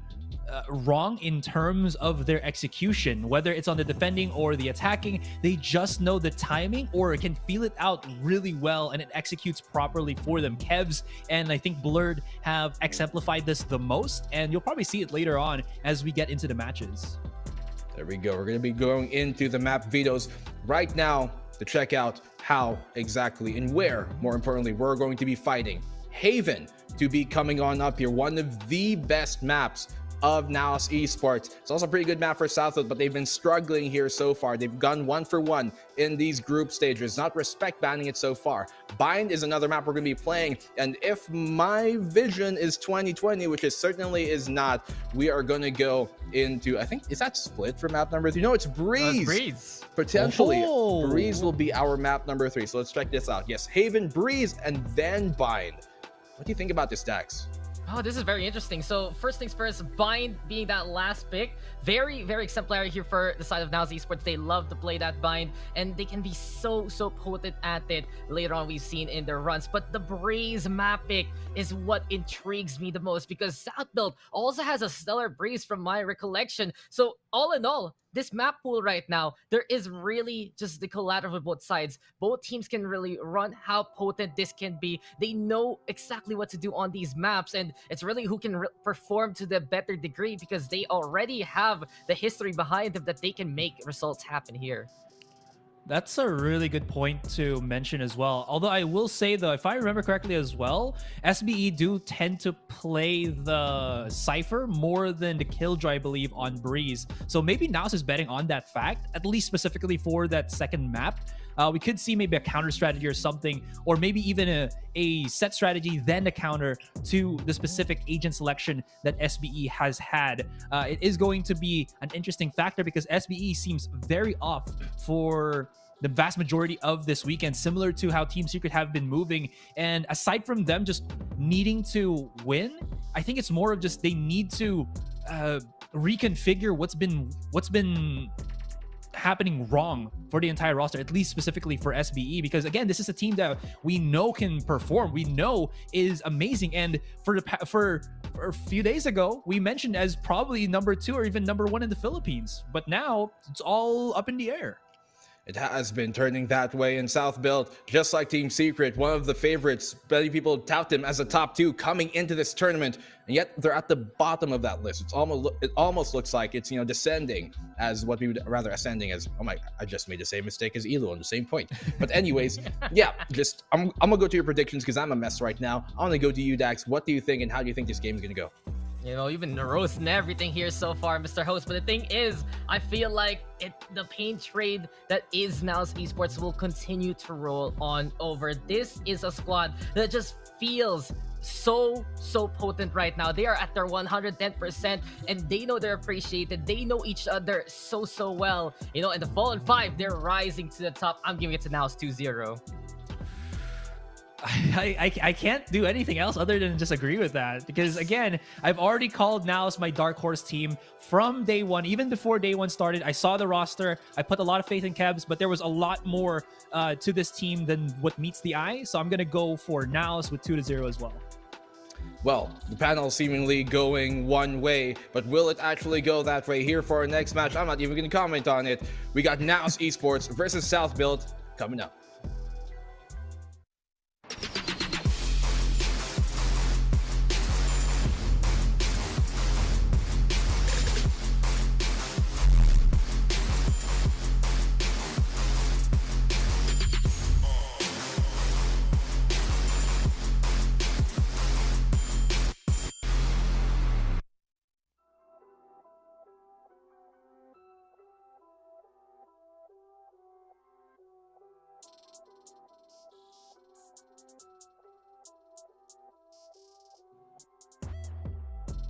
wrong in terms of their execution, whether it's on the defending or the attacking. They just know the timing or can feel it out really well, and it executes properly for them. Kevs and I think Blurred have exemplified this the most, and you'll probably see it later on as we get into the matches. There we go. We're going to be going into the map videos right now to check out how exactly and where, more importantly, we're going to be fighting. Haven to be coming on up here, one of the best maps of NAOS Esports. It's also a pretty good map for Southfield, but they've been struggling here so far. They've gone 1 for 1 in these group stages, not respect banning it so far. Bind is another map we're going to be playing, and if my vision is 2020, which it certainly is not, we are going to go into, I think, is that split for map number 3? No, it's Breeze. Breeze. Potentially, Oh. Breeze will be our map number 3. So let's check this out. Yes, Haven, Breeze, and then Bind. What do you think about this, Dax? Oh, this is very interesting. So first things first, Bind being that last pick, very, very exemplary here for the side of NAOS Esports. They love to play that Bind, and they can be so potent at it later on we've seen in their runs. But the Breeze map pick is what intrigues me the most, because Southfield also has a stellar Breeze from my recollection. So all in all, this map pool right now, there is really just the collateral of both sides. Both teams can really run how potent this can be. They know exactly what to do on these maps, and it's really who can perform to the better degree, because they already have the history behind them that they can make results happen here. That's a really good point to mention as well. Although I will say, though, if I remember correctly as well, SBE do tend to play the Cypher more than the Killjoy, I believe, on Breeze. So maybe NAOS is betting on that fact, at least specifically for that second map. We could see maybe a counter strategy or something, or maybe even a set strategy, then a counter to the specific agent selection that SBE has had. It is going to be an interesting factor, because SBE seems very off for the vast majority of this weekend, similar to how Team Secret have been moving. And aside from them just needing to win, I think it's more of just they need to reconfigure what's been happening wrong for the entire roster, at least specifically for SBE, because again, this is a team that we know can perform, we know is amazing, and for a few days ago we mentioned as probably number 2 or even number 1 in the Philippines, but now it's all up in the air. It has been turning that way in South Build, just like Team Secret, one of the favorites. Many people tout them as a top 2 coming into this tournament, and yet they're at the bottom of that list. It almost looks like it's, descending as what we would rather ascending as. Oh my, I just made the same mistake as Elo on the same point. But anyways, yeah, I'm gonna go to your predictions because I'm a mess right now. I want to go to you, Dax. What do you think, and how do you think this game is gonna go? You've been roasting everything here so far, Mr. Host. But the thing is, I feel like the pain trade that is NAOS Esports will continue to roll on over. This is a squad that just feels so potent right now. They are at their 110%, and they know they're appreciated. They know each other so well. In the Fallen 5, they're rising to the top. I'm giving it to NAOS 2-0. I can't do anything else other than just agree with that, because again, I've already called NAOS my dark horse team from day one. Even before day one started, I saw the roster, I put a lot of faith in Kebs, but there was a lot more to this team than what meets the eye, so I'm gonna go for NAOS with 2-0 as well. Well, the panel seemingly going one way, but will it actually go that way? Here for our next match, I'm not even going to comment on it. We got NAOS Esports versus South Build coming up.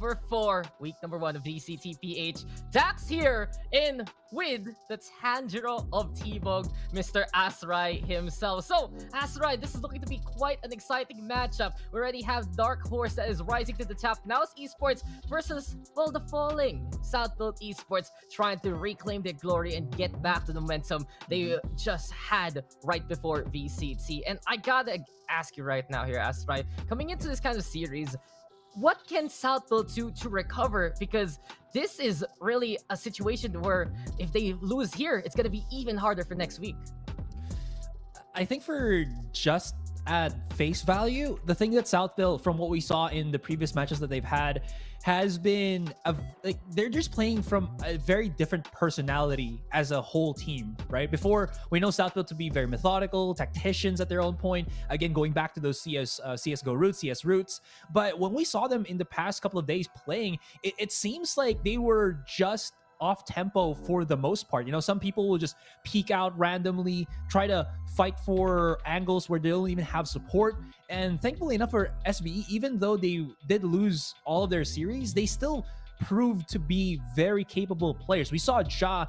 Number 4, week number 1 of VCTPH. Dax here in with the Tanjiro of T-Bog, Mr. Asrai himself. So, Asrai, this is looking to be quite an exciting matchup. We already have Dark Horse that is rising to the top. NAOS Esports versus, the falling Southfield Esports, trying to reclaim their glory and get back to the momentum they just had right before VCT. And I gotta ask you right now here, Asrai, coming into this kind of series, what can Southfield do to recover? Because this is really a situation where if they lose here, it's going to be even harder for next week. I think for just at face value, the thing that South built from what we saw in the previous matches that they've had has been like they're just playing from a very different personality as a whole team, right? Before, we know South built to be very methodical, tacticians at their own point, again going back to those CSGO roots, CS roots. But when we saw them in the past couple of days playing, it seems like they were just off tempo for the most part. You know, some people will just peek out randomly, try to fight for angles where they don't even have support. And thankfully enough for SBE, even though they did lose all of their series, they still proved to be very capable players. We saw Ja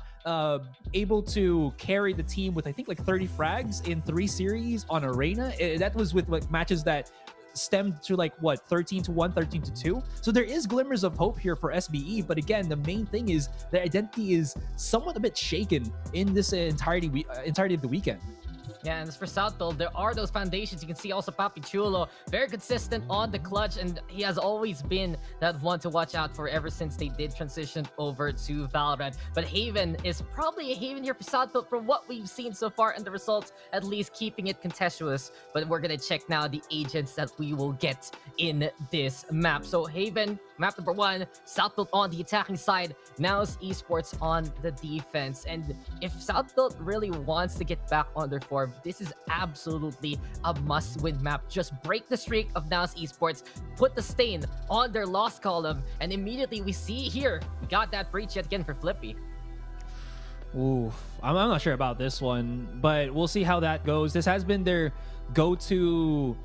able to carry the team with I think like 30 frags in 3 series on Arena. That was with like matches that stemmed to like what 13-1, 13-2. So there is glimmers of hope here for SBE, but again, the main thing is their identity is somewhat a bit shaken in this entirety of the weekend. Yeah, and as for South build, there are those foundations. You can see also Papi Chulo, very consistent on the clutch, and he has always been that one to watch out for ever since they did transition over to Valorant. But Haven is probably a Haven here for South build from what we've seen so far, and the results at least keeping it contentious. But we're gonna check now the agents that we will get in this map. So Haven, map number 1, South build on the attacking side, NAOS Esports on the defense. And if South build really wants to get back on their form, this is absolutely a must-win map. Just break the streak of NAOS Esports, put the stain on their loss column, and immediately we see here, we got that breach yet again for Flippy. Ooh, I'm not sure about this one, but we'll see how that goes. This has been their go-to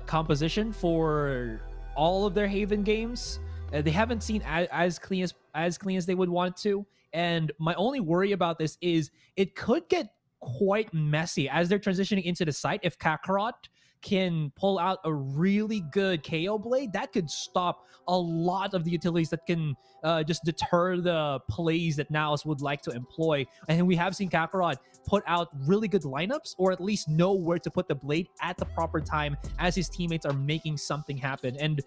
composition for all of their Haven games. They haven't seen as clean as they would want it to. And my only worry about this is it could get quite messy as they're transitioning into the site. If Kakarot can pull out a really good KO blade, that could stop a lot of the utilities that can just deter the plays that NAOS would like to employ. And we have seen Kakarot put out really good lineups, or at least know where to put the blade at the proper time as his teammates are making something happen. And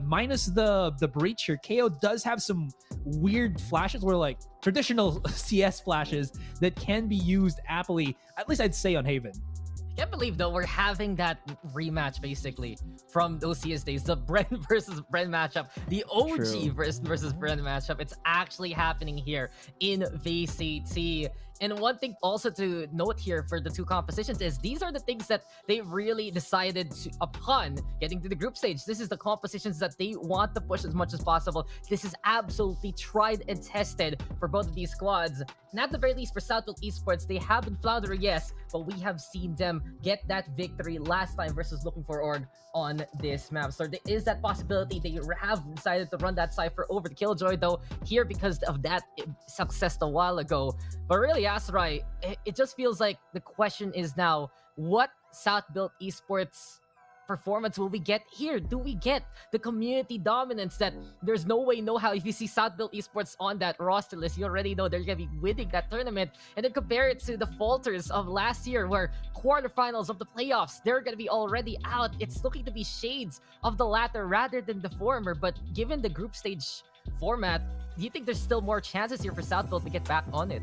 minus the breach here, KO does have some weird flashes where like traditional CS flashes that can be used aptly, at least I'd say on Haven. I can't believe though we're having that rematch basically from those CS days, the Bren versus Bren matchup, the OG versus Bren matchup. It's actually happening here in VCT. And one thing also to note here for the two compositions is these are the things that they really decided upon getting to the group stage. This is the compositions that they want to push as much as possible. This is absolutely tried and tested for both of these squads. And at the very least for Southfield Esports, they have been floundering, yes, but we have seen them get that victory last time versus Looking for Org on this map. So there is that possibility they have decided to run that Cypher over the Killjoy though here because of that success a while ago. But really, Asrai, it just feels like the question is now, what South built Esports performance will we get here? Do we get the community dominance that there's no way, no how? If you see South built Esports on that roster list, you already know they're gonna be winning that tournament. And then compare it to the falters of last year where quarterfinals of the playoffs, they're gonna be already out. It's looking to be shades of the latter rather than the former. But given the group stage format, do you think there's still more chances here for South built to get back on it?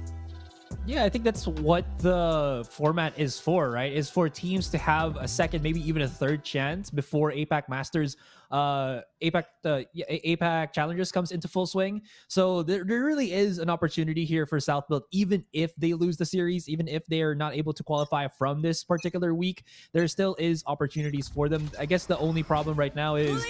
Yeah, I think that's what the format is for, right? Is for teams to have a second, maybe even a third chance before APAC Masters, APAC Challengers comes into full swing. So there really is an opportunity here for South built, even if they lose the series, even if they are not able to qualify from this particular week, there still is opportunities for them. I guess the only problem right now is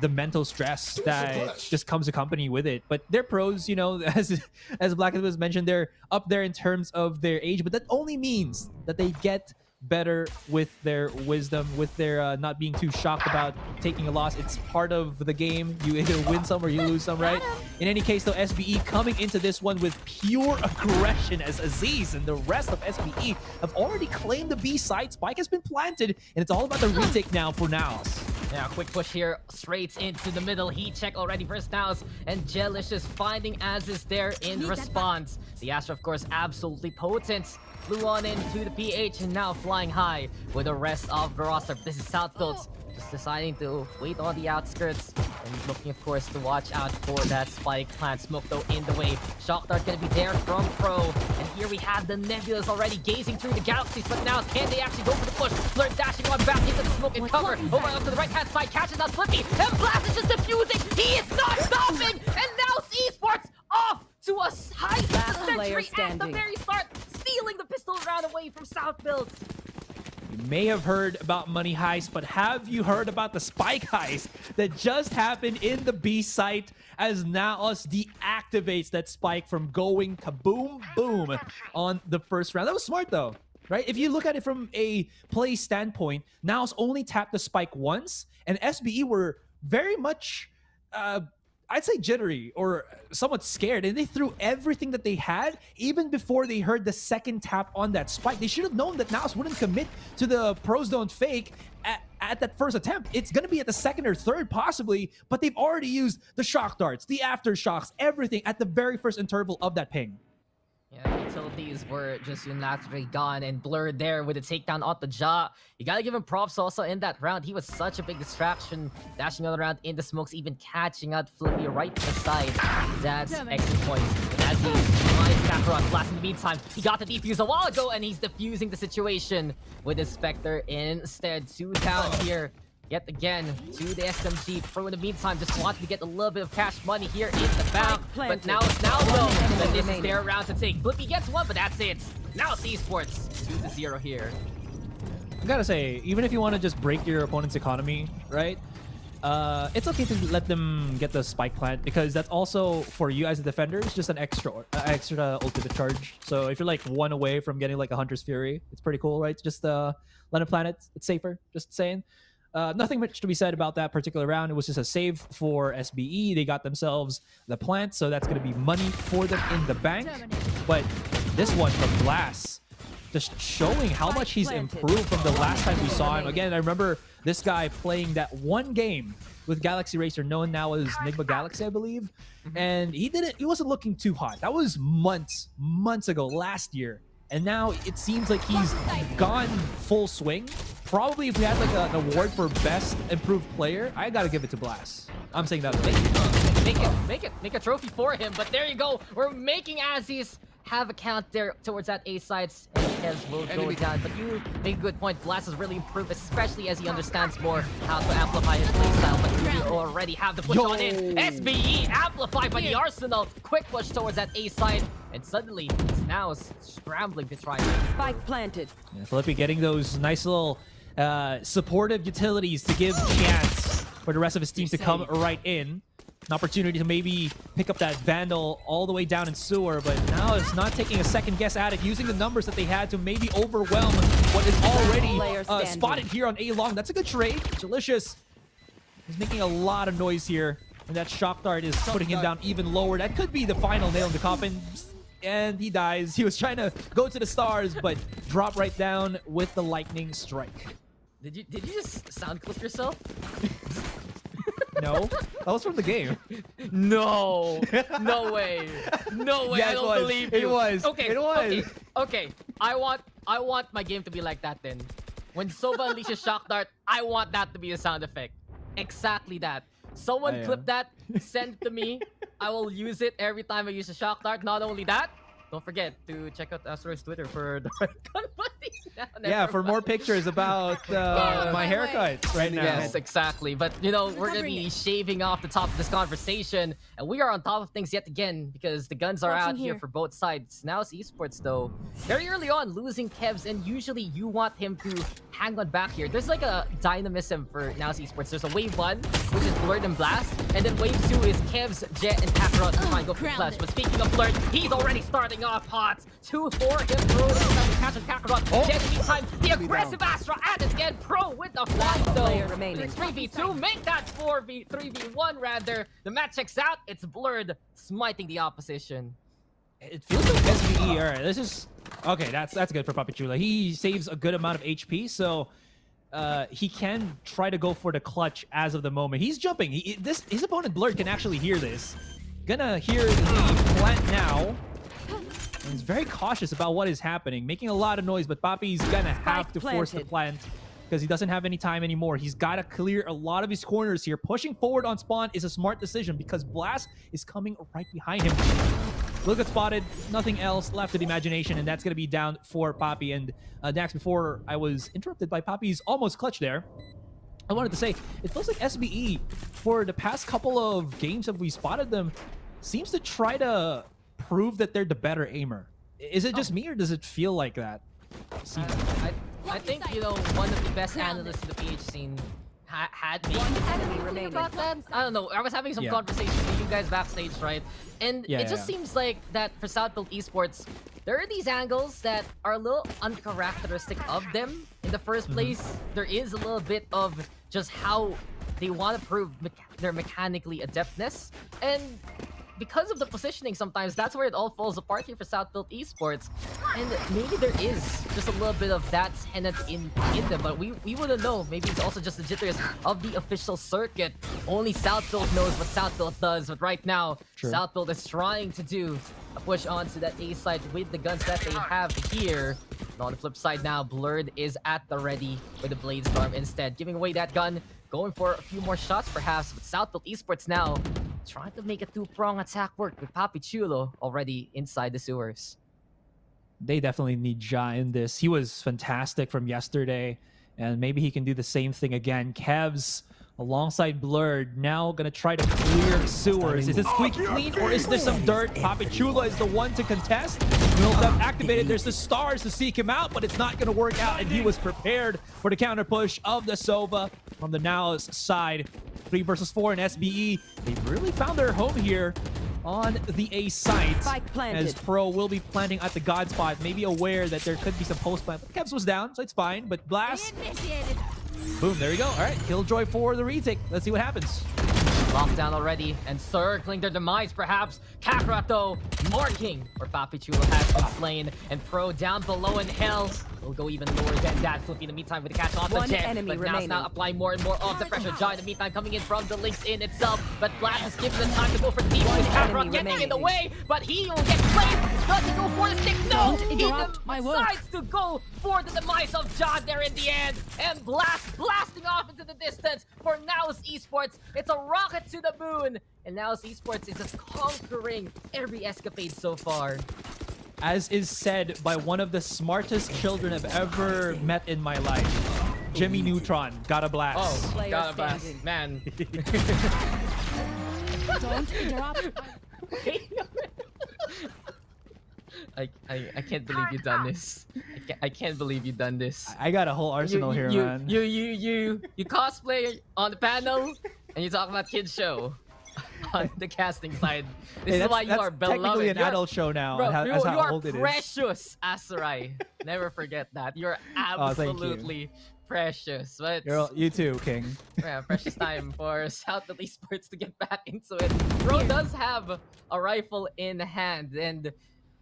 the mental stress that just comes accompanied with it. But they're pros, you know, as Black was mentioned, they're up there in terms of their age, but that only means that they get better with their wisdom, with their not being too shocked about taking a loss. It's part of the game. You either win some or you lose some, right? In any case, though, SBE coming into this one with pure aggression as Aziz and the rest of SBE have already claimed the B site. Spike has been planted, and it's all about the retake now for NAOS. Yeah, quick push here, straight into the middle. Heat check already for NAOS, and Jellish is finding Aziz there in response. The Astra, of course, absolutely potent. Flew on into the PH and now flying high with the rest of the roster. This is South built, just deciding to wait on the outskirts And he's looking, of course, to watch out for that spike plant. Smoke, though, in the way. Shock Dart gonna be there from Pro. And here we have the Nebulas already gazing through the galaxies. But now, can they actually go for the push? Blur dashing on back into the smoke and cover. Over up to the right-hand side, catches out Flippy. And Blast is just defusing. He is not stopping. And now Esports off to a high century at the very start, stealing the pistol round away from South Builds. You may have heard about Money Heist, but have you heard about the Spike Heist that just happened in the B site as NAOS deactivates that spike from going kaboom boom on the first round? That was smart though, right? If you look at it from a play standpoint, NAOS only tapped the spike once, and SBE were very much I'd say jittery or somewhat scared, and they threw everything that they had even before they heard the second tap on that spike. They should have known that NAOS wouldn't commit to the pros don't fake at that first attempt. It's going to be at the second or third possibly, but they've already used the shock darts, the aftershocks, everything at the very first interval of that ping. Yeah, utilities were just unilaterally gone, and Blur there with a takedown on the jaw. You gotta give him props also in that round. He was such a big distraction, dashing all around in the smokes, even catching out Flippy right to the side. That's exit point. And as he finds Kakarot Blast in the meantime, he got the defuse a while ago, and he's defusing the situation with his Spectre instead. 2 down here. Yet again, to the SMG. Pro in the meantime just wanted to get a little bit of cash money here in the bank. But now it's though that this is their round to take. Blippi gets one, but that's it. Now it's Esports 2-0 here. I gotta say, even if you want to just break your opponent's economy, right? It's okay to let them get the spike plant, because that's also for you as a defender, it's just an extra ultimate charge. So if you're like 1 away from getting like a Hunter's Fury, it's pretty cool, right? Just let them plant it. It's safer, just saying. Nothing much to be said about that particular round. It was just a save for SBE. They got themselves the plant, so that's going to be money for them in the bank. But this one from Glass, just showing how much he's improved from the last time we saw him. Again, I remember this guy playing that one game with Galaxy Racer, known now as Nigma Galaxy, I believe. And he wasn't looking too hot. That was months ago, last year. And now it seems like he's gone full swing. Probably if we had like an award for best improved player, I gotta give it to Blast. I'm saying that. Make a trophy for him. But there you go. We're making ASUS have a count there towards that A sides. And will go down. But you make a good point. Blast has really improved, especially as he understands more how to amplify his playstyle. But you already have the push on in. SBE amplified by the Arsenal. Quick push towards that A side. And suddenly, it's now scrambling to try. Spike planted. Yeah, Flippy getting those nice little supportive utilities to give chance for the rest of his team to come right in. An opportunity to maybe pick up that Vandal all the way down in sewer, but now it's not taking a second guess at it, using the numbers that they had to maybe overwhelm what is already spotted here on A long. That's a good trade. Delicious. He's making a lot of noise here, and that shock dart is putting him down even lower. That could be the final nail in the coffin. And he dies. He was trying to go to the stars, but drop right down with the lightning strike. Did you just sound clip yourself? No, that was from the game. No, no way, no way. Yeah, I don't believe you. It was. Okay, it was. Okay. I want my game to be like that then. When Sova unleashes shock dart, I want that to be a sound effect. Exactly that. Someone clip that, send it to me. I will use it every time I use a shock dart. Not only that, don't forget to check out Astro's Twitter for the right gun money. Yeah, for more pictures about my haircut right now. Yes, exactly. But, you know, we're going to be shaving off the top of this conversation. And we are on top of things yet again because the guns are out here for both sides. Now it's Esports, though. Very early on, losing Kevs, and usually you want him to hang on back here. There's like a dynamism for NAOS Esports. There's a wave 1, which is Blurred and Blast. And then wave 2 is Kevs, Jet, and Kakarot to try and go for Flash. But speaking of Blurred, he's already starting off hot. 2 for him. Pro catching Kakarot. Jet, meantime, the aggressive Astra at it again. Pro with the flash, though. 3v2, make that 3v1 rather. The match checks out. It's Blurred smiting the opposition. It feels like SBE. All right, this is okay. That's good for Papachula. He saves a good amount of HP, so he can try to go for the clutch as of the moment. He's jumping. His opponent Blurred can actually hear this. Gonna hear the plant now. And he's very cautious about what is happening, making a lot of noise, but Papi's gonna have to force the plant. because he doesn't have any time anymore. He's got to clear a lot of his corners here. Pushing forward on spawn is a smart decision because Blast is coming right behind him. Look at spotted, nothing else left to the imagination, and that's going to be down for Poppy. And Dax, before I was interrupted by Poppy's almost clutch there, I wanted to say, it feels like SBE, for the past couple of games that we spotted them, seems to try to prove that they're the better aimer. Is it just me, or does it feel like that? I think, you know, one of the best analysts in the PH scene had me thinking about that. I don't know. I was having some conversations with you guys backstage, right? And it just seems like that for Southfield Esports, there are these angles that are a little uncharacteristic of them in the first place. There is a little bit of just how they want to prove their mechanically adeptness. And because of the positioning, sometimes that's where it all falls apart here for Southfield Esports. And maybe there is just a little bit of that tenant in them, but we wouldn't know. Maybe it's also just the jitters of the official circuit. Only Southfield knows what Southfield does, but right now, Southfield is trying to do a push onto that A side with the guns that they have here. And on the flip side now, Blurred is at the ready with the Bladestorm instead, giving away that gun, going for a few more shots perhaps, but Southfield Esports now trying to make a two-prong attack work with Papi Chulo already inside the sewers. They definitely need Ja in this. He was fantastic from yesterday, and maybe he can do the same thing again. Kev's alongside Blurred, now gonna try to clear the sewers. Is it squeaky clean, or is there some dirt? Papi Chulo is the one to contest. Will have activated. There's the stars to seek him out, but it's not gonna work out, and he was prepared for the counter push of the Sova from the NAOS side. 3 versus 4 in SBE. They've really found their home here on the A site, as Pro will be planting at the God spot, maybe aware that there could be some post plant. But Kevs was down, so it's fine. But Blast, boom, there we go. All right, Killjoy for the retake. Let's see what happens. Locked down already and circling their demise, perhaps. Kakarot, though, marking where Papi Chulo has been slain. And Pro down below in hell. Will go even lower than that. Flippy in the meantime with the catch on the jet. But now applying more and more of the pressure. Ja in the meantime coming in from the links in itself. But Blast is given the time to go for the deep. Kakarot getting in the way, but he will get played. Does he go for the stick? No! He decides to go for the demise of Ja there in the end. And Blast blasting off into the distance for NAOS Esports. It's a rocket to the moon. And NAOS Esports is just conquering every escapade so far. As is said by one of the smartest children I've ever met in my life, Jimmy Neutron, gotta blast. Oh, gotta blast, man. Don't interrupt. I can't believe you've done this. I can't believe you've done this. I got a whole arsenal here, man. You cosplay on the panel and you talk about kids show on the casting side. This is why you are beloved. Technically an adult show now. Bro, That's how you old it are is. precious, Asarai. Never forget that. You're absolutely precious. But You too, King. yeah, precious time for Southfield Esports to get back into it. Bro does have a rifle in hand, and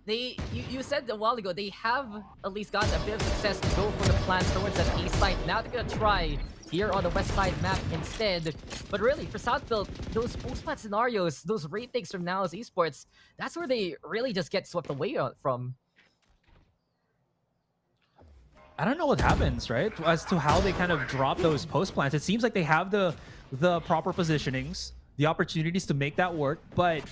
you said a while ago they have at least gotten a bit of success to go for the plans towards that east side. Now they're gonna try here on the west side map instead. But really, for Southfield, those post-plant scenarios, those retakes from NAOS Esports, that's where they really just get swept away from. I don't know what happens, right? As to how they kind of drop those post plants. It seems like they have the proper positionings, the opportunities to make that work, but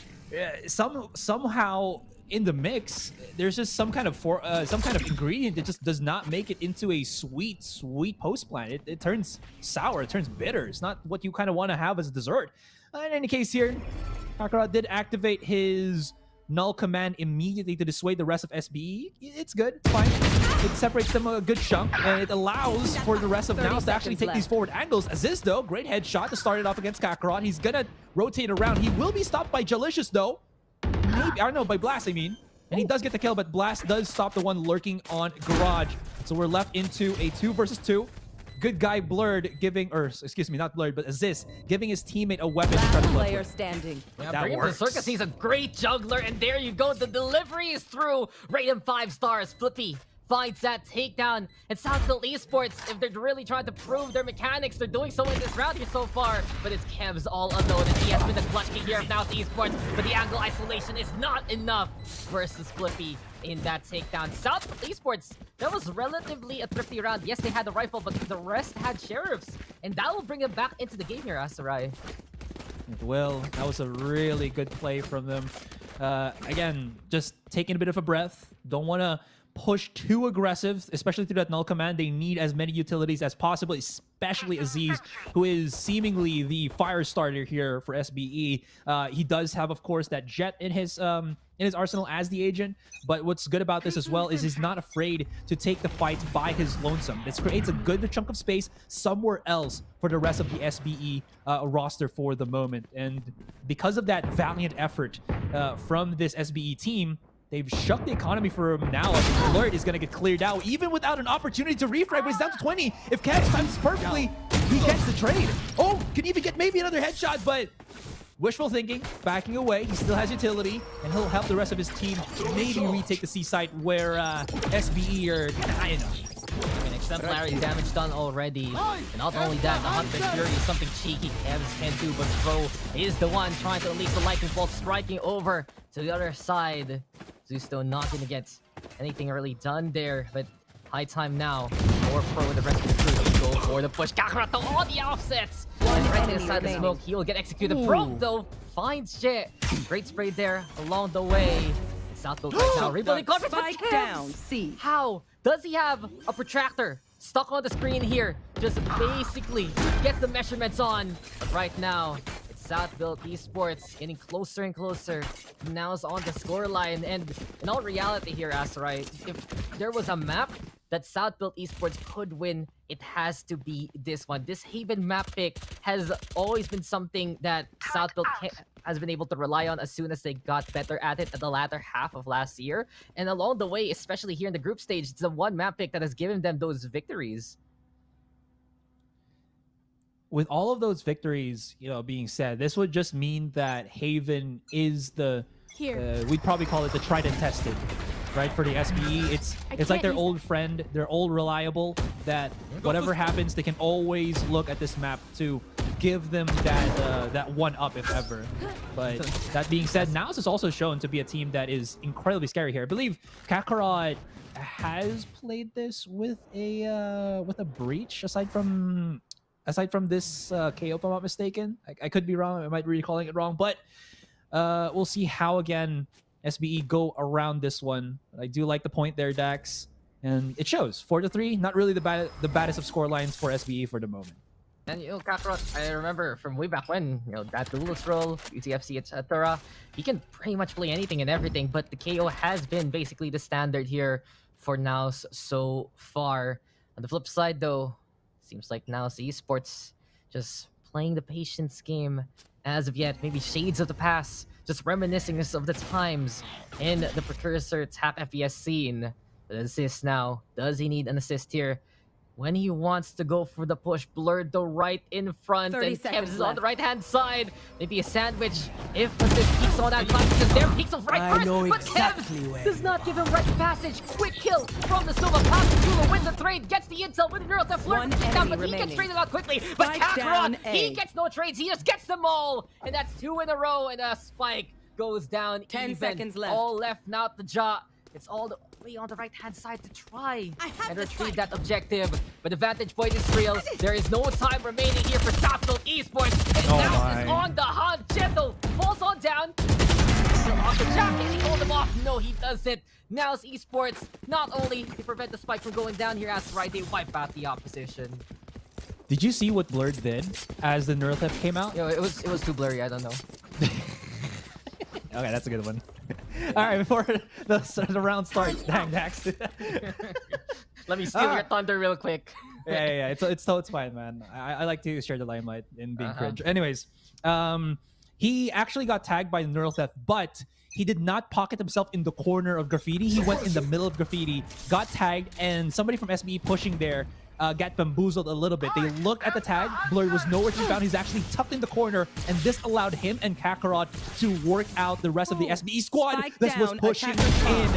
somehow in the mix, there's just some kind of ingredient that just does not make it into a sweet post plant. It turns sour, it turns bitter. It's not what you kind of want to have as a dessert. In any case here, Kakarot did activate his null command immediately to dissuade the rest of SBE. It's good, it's fine. It separates them a good chunk, and it allows for the rest of NAOS to actually take these forward angles. Aziz, though, great headshot to start it off against Kakarot. He's gonna rotate around. He will be stopped by Jalicious, though. Maybe, I don't know, by Blast, I mean. And he does get the kill, but Blast does stop the one lurking on Garage. So we're left into a 2 versus 2. Good guy Blurred giving, or excuse me, not Blurred, but Aziz giving his teammate a weapon to try to player standing. Yeah, that bring him to works. the circus. He's a great juggler, and there you go. The delivery is through. Rate him 5 stars. Flippy finds that takedown. And Southfield Esports, if they're really trying to prove their mechanics, they're doing so in this round here so far. But it's Kev's all alone, and he has been the clutch king here of NAOS Esports. But the angle isolation is not enough versus Flippy in that takedown. Southfield Esports, that was relatively a thrifty round. Yes, they had the rifle, but the rest had sheriffs. And that will bring him back into the game here, Asarai. It will. That was a really good play from them. Again, just taking a bit of a breath. Don't want to push too aggressive, especially through that null command. They need as many utilities as possible, especially Aziz, who is seemingly the fire starter here for SBE. He does have, of course, that jet in his arsenal as the agent, but what's good about this as well is he's not afraid to take the fight by his lonesome. This creates a good chunk of space somewhere else for the rest of the SBE roster for the moment. And because of that valiant effort from this SBE team, they've shut the economy for him now. Alert is going to get cleared out, even without an opportunity to refrag, but he's down to 20. If Kev times perfectly, he gets the trade. Oh, can even get maybe another headshot, but wishful thinking, backing away. He still has utility, and he'll help the rest of his team maybe retake the C site where SBE are high enough. An exemplary damage done already. And not only that, the Hunter Fury is something cheeky Kevs can do, but Bro is the one trying to release the lightning bolt, striking over to the other side. Zusto not gonna get anything really done there, but high time now for Pro and the rest of the crew. Go for the push. Kakarot though on the offsets. Right inside the smoke, he will get executed. Pro though finds Jet. Great spray there along the way. Southfield right now rebuilding coverage, but Spike down, C. How does he have a protractor stuck on the screen here? Just basically gets the measurements on. But right now, it's Southfield Esports getting closer and closer. Now is on the scoreline. And in all reality here, Asarai, if there was a map that Southfield Esports could win, it has to be this one. This Haven map pick has always been something that Southfield has been able to rely on as soon as they got better at it at the latter half of last year. And along the way, especially here in the group stage, it's the one map pick that has given them those victories. With all of those victories, being said, this would just mean that Haven is the, we'd probably call it the tried and tested, right? For the SBE, it's like their old friend, their old reliable, that whatever happens, they can always look at this map to give them that one up if ever. But that being said, NAOS is also shown to be a team that is incredibly scary here. I believe Kakarot has played this with a breach aside from this KO, if I'm not mistaken. I could be wrong. I might be recalling it wrong, but we'll see how again SBE go around this one. I do like the point there, Dax, and it shows 4-3. Not really the baddest of score lines for SBE for the moment. And Kakarot, I remember from way back when, that duelist role, UTFC, etc. He can pretty much play anything and everything, but the KO has been basically the standard here for NAOS so far. On the flip side, though, seems like NAOS Esports just playing the patience game as of yet. Maybe shades of the past, just reminiscing of the times in the precursor tap FPS scene. The assist now. Does he need an assist here? When he wants to go for the push, Blurred though right in front, and Kev's is on the right-hand side. Maybe a sandwich if assist peeks on that climb, because there peeks of right first, but Kev does not give him right passage. Quick kill from the Silva, pass to Tula, wins the trade, gets the intel with the neural to Flirt, down, but he gets traded out quickly. But Kakarot, he gets no trades, he just gets them all, and that's 2 in a row, and a spike goes down. 10 even. seconds left. All left now the jaw. It's all the way on the right-hand side to try and retrieve that objective. But the vantage point is real. There is no time remaining here for Southfield Esports. And NAOS is on the hunt. Gentle falls on down. Still off the jacket. He hold him off. No, he doesn't. NAOS Esports, not only they prevent the spike from going down here, as right, they wipe out the opposition. Did you see what Blurred did as the neural theft came out? It was too blurry. I don't know. Okay, that's a good one. All right, before the round starts, dang, Dax. Let me steal your thunder real quick. Yeah. It's fine, man. I like to share the limelight in being cringe. Anyways, he actually got tagged by the neural theft, but he did not pocket himself in the corner of graffiti. He went in the middle of graffiti, got tagged, and somebody from SBE pushing there got bamboozled a little bit. They look at the tag. Blurred was nowhere to be found. He's actually tucked in the corner, and this allowed him and Kakarot to work out the rest of the SBE squad that was pushing in.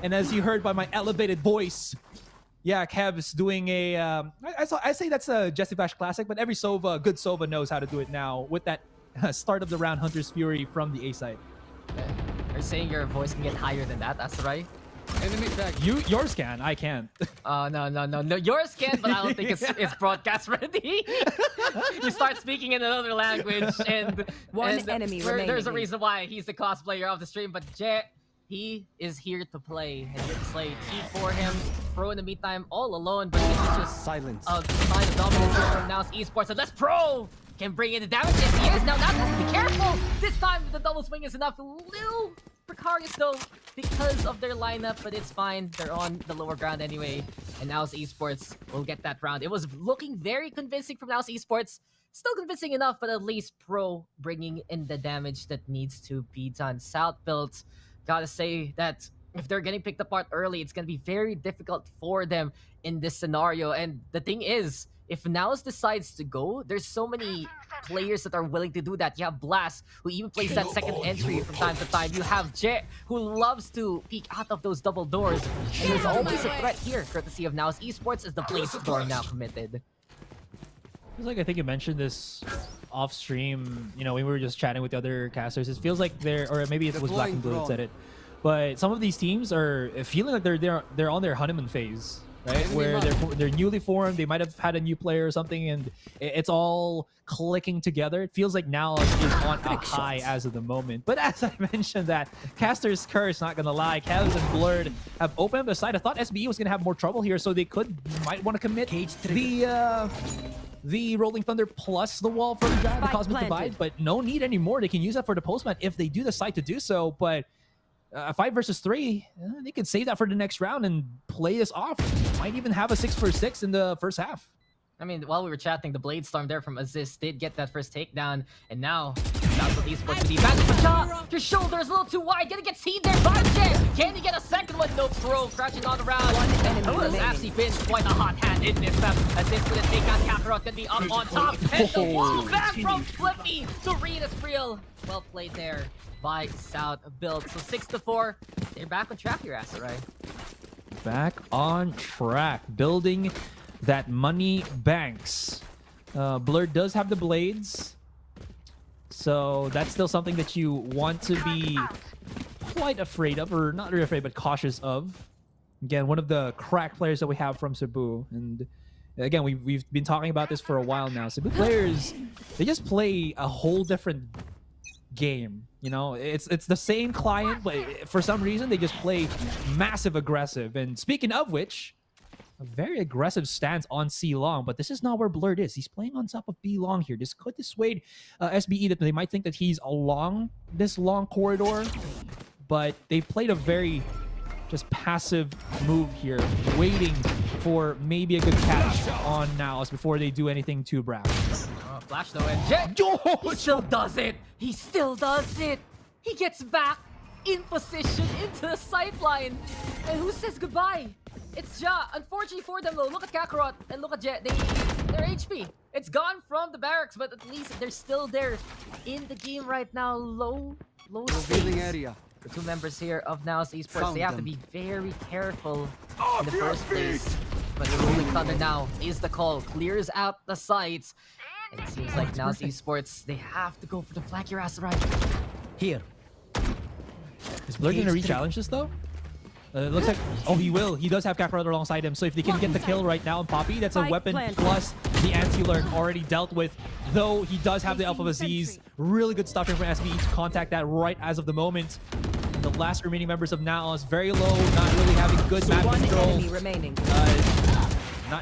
And as you heard by my elevated voice, yeah, Kev's doing a. I say that's a Jesse Bash classic, but every Sova, good Sova knows how to do it now with that start of the round Hunter's Fury from the A side. You're saying your voice can get higher than that? That's right. Enemy tag. Yours can. I can't. No. Yours can, but I don't think it's broadcast ready. You start speaking in another language, and enemy there's a remaining. reason why he's the cosplayer of the stream. But Jet, he is here to play and here to slay. Team for him. Pro in the meantime, all alone, but this is just silence. A sign of dominance here from NAOS Esports, and let's Pro can bring in the damage. Yes, he is. Now NAOS has to be careful. This time the double swing is enough. A little precarious though because of their lineup, but it's fine. They're on the lower ground anyway, and NAOS Esports will get that round. It was looking very convincing from NAOS Esports. Still convincing enough, but at least Pro bringing in the damage that needs to be done. South built, gotta say that if they're getting picked apart early, it's gonna be very difficult for them in this scenario. And the thing is, if NAOS decides to go, there's so many players that are willing to do that. You have Blast, who even plays that second entry from time to time. You have Jet, who loves to peek out of those double doors. And there's always a threat here, courtesy of NAOS Esports, as the Blaze Storm now committed. Feels like I think you mentioned this off stream. You know, when we were just chatting with the other casters, it feels like or maybe it was Black and Blue that said it. But some of these teams are feeling like they're on their honeymoon phase. Right, where they're newly formed, they might have had a new player or something, and it's all clicking together. It feels like NAOS is on a high as of the moment. But as I mentioned, that Caster's Curse, not gonna lie, Kevs and Blurred have opened up the side. I thought SBE was gonna have more trouble here, so they might want to commit the Rolling Thunder plus the wall from the Cosmic Divide, but no need anymore. They can use that for the postman if they do decide to do so, but. 5 versus 3, they could save that for the next round and play this off. Might even have a 6 for 6 in the first half. I mean, while we were chatting, the Blade Storm there from ASUS did get that first takedown, and now that's what Esports with the advantage. But shot, your shoulder is a little too wide. Gonna get seen there by Jet. Can he get a second one? No, Pro crashing on the round. Oh, it's actually been quite a hot hand in this map. ASUS gonna take out Kakarot, gonna be up on top. And the wall back from Flippy to read is real. Well played there by South Build. So 6-4. They're back on track here, Asarai. Back on track. Building that money banks. Blurred does have the blades. So that's still something that you want to be quite afraid of, or not really afraid, but cautious of. Again, one of the crack players that we have from Cebu. And again, we've been talking about this for a while now. Cebu players, they just play a whole different game. You know, it's the same client, but for some reason they just play massive aggressive. And speaking of which, a very aggressive stance on C long, but this is not where Blurred is. He's playing on top of B long here. This could dissuade SBE that they might think that he's along this long corridor, but they've played a very just passive move here, waiting for maybe a good catch on NAOS before they do anything too brash. Flash though, and Jet, he still does it. He still does it. He gets back in position into the sideline. And who says goodbye? It's Ja. Unfortunately for them though, look at Kakarot and look at Jet. Their HP, it's gone from the barracks, but at least they're still there in the game right now. Low Revealing stakes. area. The two members here of NAOS Esports, Found they have them. to be very careful in the first place. But the Rolling Thunder now is the call. Clears out the sites. And it seems like NAOS Esports, they have to go for the flag here, Asarai. Here. Is Blurred gonna re-challenge this though? It looks like, oh, he will. He does have Kakarot alongside him. So if they can get the kill right now on Poppy, that's a weapon plus the anti-lurk already dealt with. Though he does have the Alpha Aziz. Really good stuff here from SBE to contact that right as of the moment. And the last remaining members of NAOS, very low, not really having good map control. Enemy remaining.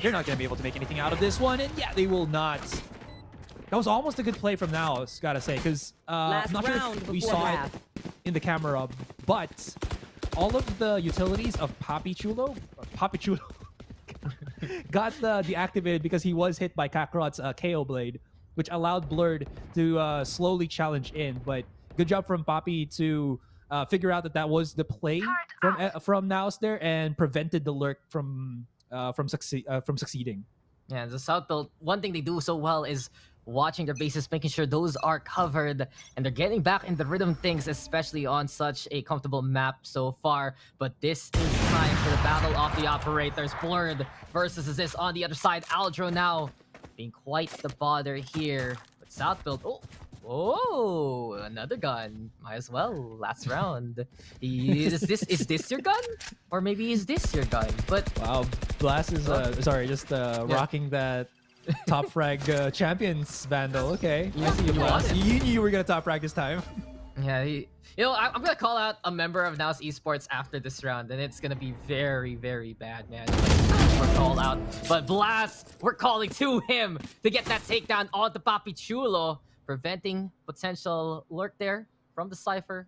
You're not going to be able to make anything out of this one. And yeah, they will not. That was almost a good play from NAOS, gotta say, because I'm not sure if we saw it in the camera, but all of the utilities of Papi Chulo got deactivated because he was hit by Kakarot's KO blade, which allowed Blurred to slowly challenge in. But good job from Papi to figure out that was the play from NAOS there and prevented the lurk from succeeding. Yeah, the South build, one thing they do so well is watching their bases, making sure those are covered, and they're getting back in the rhythm of things, especially on such a comfortable map so far. But this is time for the battle of the operators. Blurred versus Aziz on the other side. Aldro now being quite the bother here. But Southfield, oh, another gun. Might as well. Last round. Is this your gun? Or maybe is this your gun? But wow, Blast is rocking that top frag champions vandal. Okay, I see you, Blast. You knew you were gonna top frag this time. Yeah, I'm gonna call out a member of NAOS Esports after this round, and it's gonna be very, very bad, man. We're called out, but Blast, we're calling to him to get that takedown on the Papi Chulo, preventing potential lurk there from the Cypher.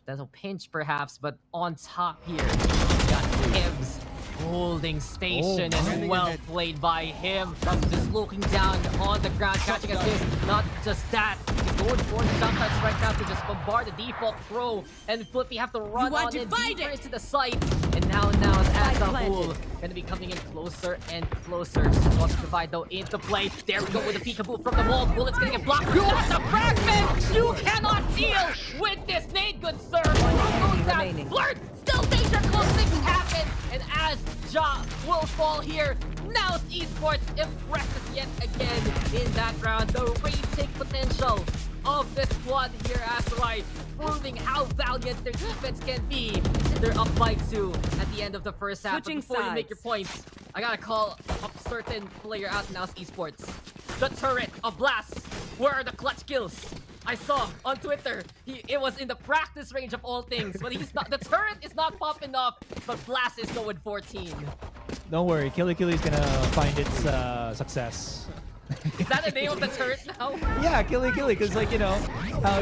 That'll pinch perhaps, but on top here, we got Gibbs holding station, and well played by him. Just looking down on the ground, catching assist. Not just that, he's going for the shots right now to just bombard the default throw, and Flippy have to run on in deeper into the site. And now as a whole, gonna be coming in closer and closer. Wants to divide though into play. There we go with the peekaboo from the wall. Bullet's gonna get blocked. That's a fragment! You cannot deal with this nade, good sir. Goes down. Blurred! Still danger, close things happen. And as Ja will fall here, NAOS Esports impresses yet again in that round. The retake potential of this squad here as right, proving how valiant their defense can be. And they're up by 2 at the end of the first half. But before you make your points, I gotta call up a certain player out in NAOS Esports. The turret of Blast. Where are the clutch kills? I saw on Twitter, it was in the practice range of all things, but he's not. The turret is not popping up, but Blast is going 14. Don't worry, Killy Killy's gonna find its success. Is that the name of the turret now? Yeah, Killy Killy, because like how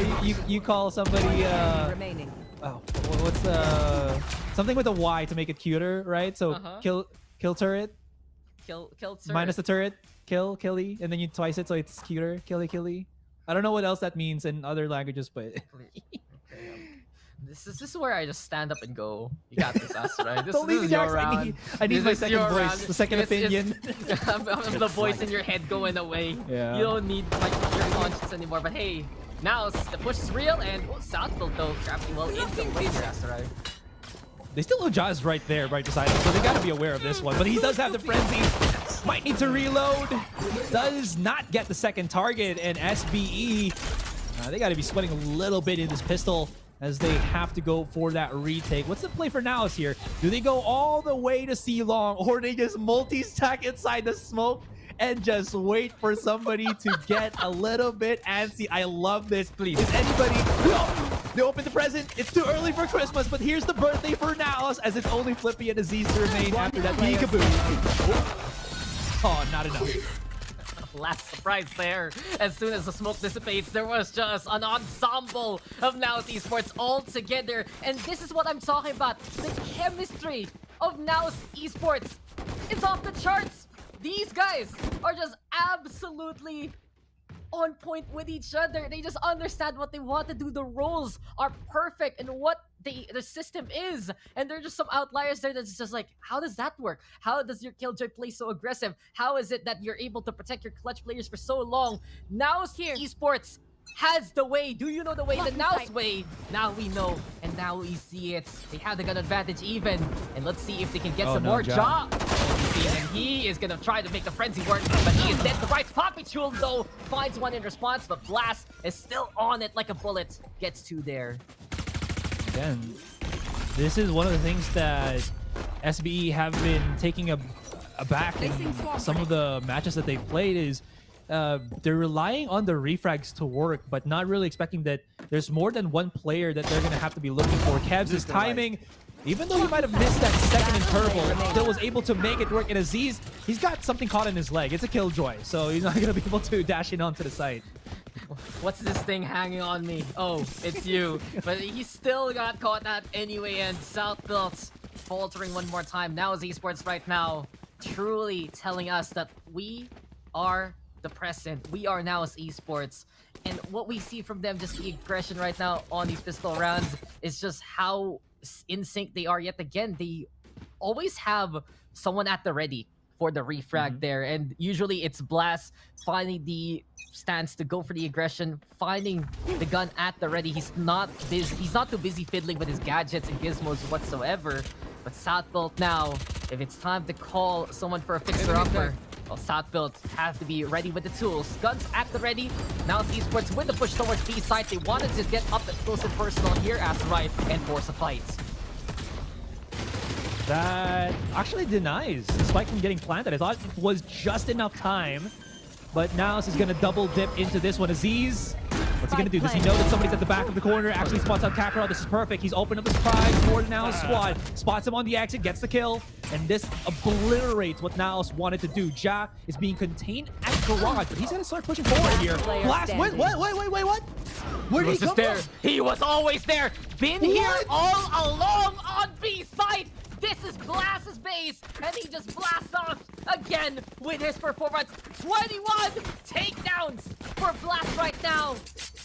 you call somebody remaining. Oh, what's something with a Y to make it cuter, right? So kill turret. Kill turret. Minus the turret. Kill Killy, and then you twice it so it's cuter. Killy Killy. I don't know what else that means in other languages, but This is where I just stand up and go. You got this, As, right? This Don't leave is me, your Jax. round. I need my This is second your voice, round. the second opinion. I'm the voice in your head going away. Yeah. You don't need like your conscience anymore. But hey, now the push is real, and Southfield though grabbing well into the way here, As, right? They still know Ja's right there, right beside him, so they gotta be aware of this one. But he does have the frenzy. Might need to reload. Does not get the second target, and SBE, they gotta be sweating a little bit in this pistol as they have to go for that retake. What's the play for NAOS here? Do they go all the way to C-Long, or they just multi-stack inside the smoke and just wait for somebody to get a little bit antsy? I love this. Please, is anybody... They open the present. It's too early for Christmas, but here's the birthday for NAOS, as it's only Flippy and Aziz to remain after that peekaboo. Oh, not enough. Last surprise there. As soon as the smoke dissipates, there was just an ensemble of NAOS Esports all together. And this is what I'm talking about. The chemistry of NAOS Esports is off the charts. These guys are just absolutely on point with each other. They just understand what they want to do. The roles are perfect and what the system is. And there are just some outliers there that's just like, how does that work? How does your Killjoy play so aggressive? How is it that you're able to protect your clutch players for so long? NAOS Esports has the way. Do you know the way? The NAOS way. Now we know, and now we see it. They have the gun advantage even. And let's see if they can get some more job. And he is gonna try to make the frenzy work, but he is dead. The right Papi Chul though finds one in response, but Blast is still on it like a bullet. Gets 2 there. Again, this is one of the things that SBE have been taking aback in some of the matches that they've played is they're relying on the refrags to work, but not really expecting that there's more than one player that they're going to have to be looking for. Kev's timing, even though he might have missed that second interval, still was able to make it work. And Aziz, he's got something caught in his leg. It's a Killjoy, so he's not going to be able to dash in onto the site. What's this thing hanging on me? Oh, it's you. But he still got caught at anyway, and Southfield faltering one more time. NAOS Esports right now truly telling us that we are the present. We are NAOS Esports. And what we see from them, just the aggression right now on these pistol rounds, is just how in sync they are yet again. They always have someone at the ready for the refrag there. And usually it's Blast finding the stance to go for the aggression, finding the gun at the ready. He's not too busy fiddling with his gadgets and gizmos whatsoever. But Southbuilt now, if it's time to call someone for a fixer-upper, well, Southbuilt have to be ready with the tools. Guns at the ready. Now Esports with the push towards B side. They wanted to get up close and personal here as right and force a fight. That actually denies the spike from getting planted. I thought it was just enough time, but now this is going to double dip into this one. Aziz, what's he going to do? Does he know that somebody's at the back of the corner? Actually spots out Kakarot. This is perfect. He's opened up the surprise for the NAOS squad. Spots him on the exit, gets the kill, and this obliterates what NAOS wanted to do. Ja is being contained at garage, but he's going to start pushing forward here. Blast, wait, what? Where did he come from? He was always there. Been here all along on B side. This is Blast's base, and he just blasts off again with his performance. 21 takedowns for Blast right now.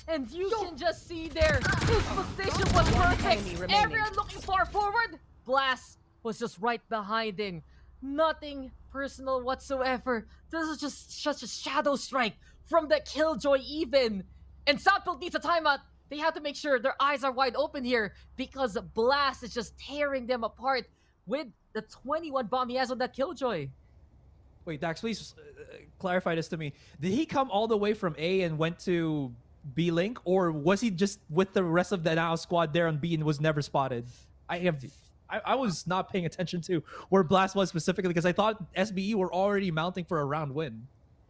And you can just see there, his position was perfect. Everyone looking far forward. Blast was just right behind him. Nothing personal whatsoever. This is just such a shadow strike from the Killjoy even. And Southfield needs a timeout. They have to make sure their eyes are wide open here because Blast is just tearing them apart with the 21 bomb he has on that Killjoy. Wait, Dax, please clarify this to me. Did he come all the way from A and went to B Link, or was he just with the rest of the NAOS squad there on B and was never spotted? I was not paying attention to where Blast was specifically because I thought SBE were already mounting for a round win.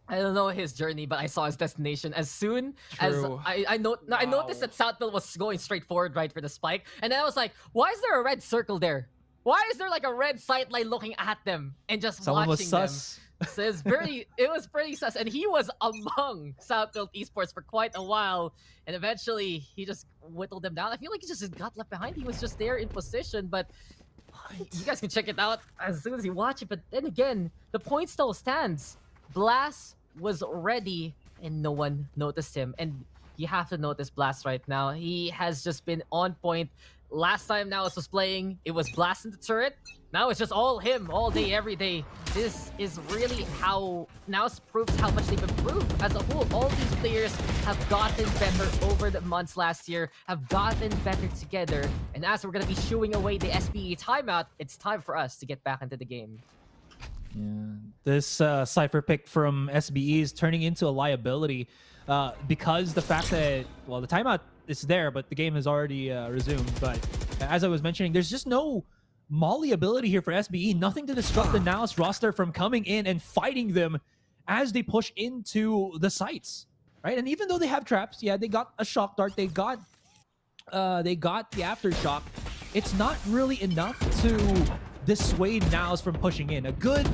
I don't know his journey, but I saw his destination as soon as I noticed that Southfield was going straight forward right for the spike, and then I was like, why is there a red circle there? Why is there like a red sight line looking at them and just Someone watching was sus. them? So it was pretty sus, and he was among Southfield Esports for quite a while, and eventually he just whittled them down. I feel like he just got left behind. He was just there in position, but you guys can check it out as soon as you watch it. But then again, the point still stands. Blast was ready, and no one noticed him. And you have to notice Blast right now. He has just been on point. Last time NAOS was playing, it was Blast in the turret. Now it's just all him, all day, every day. This is really how NAOS proves how much they've improved as a whole. All these players have gotten better over the months last year, have gotten better together. And as we're going to be shooing away the SBE timeout, it's time for us to get back into the game. Yeah, this Cypher pick from SBE is turning into a liability because the fact that, well, the timeout is there, but the game has already resumed. But as I was mentioning, there's just no Molly ability here for SBE. Nothing to disrupt the NAOS roster from coming in and fighting them as they push into the sites, right? And even though they have traps, yeah, they got a shock dart, they got the aftershock. It's not really enough to dissuade NAOS from pushing in. A good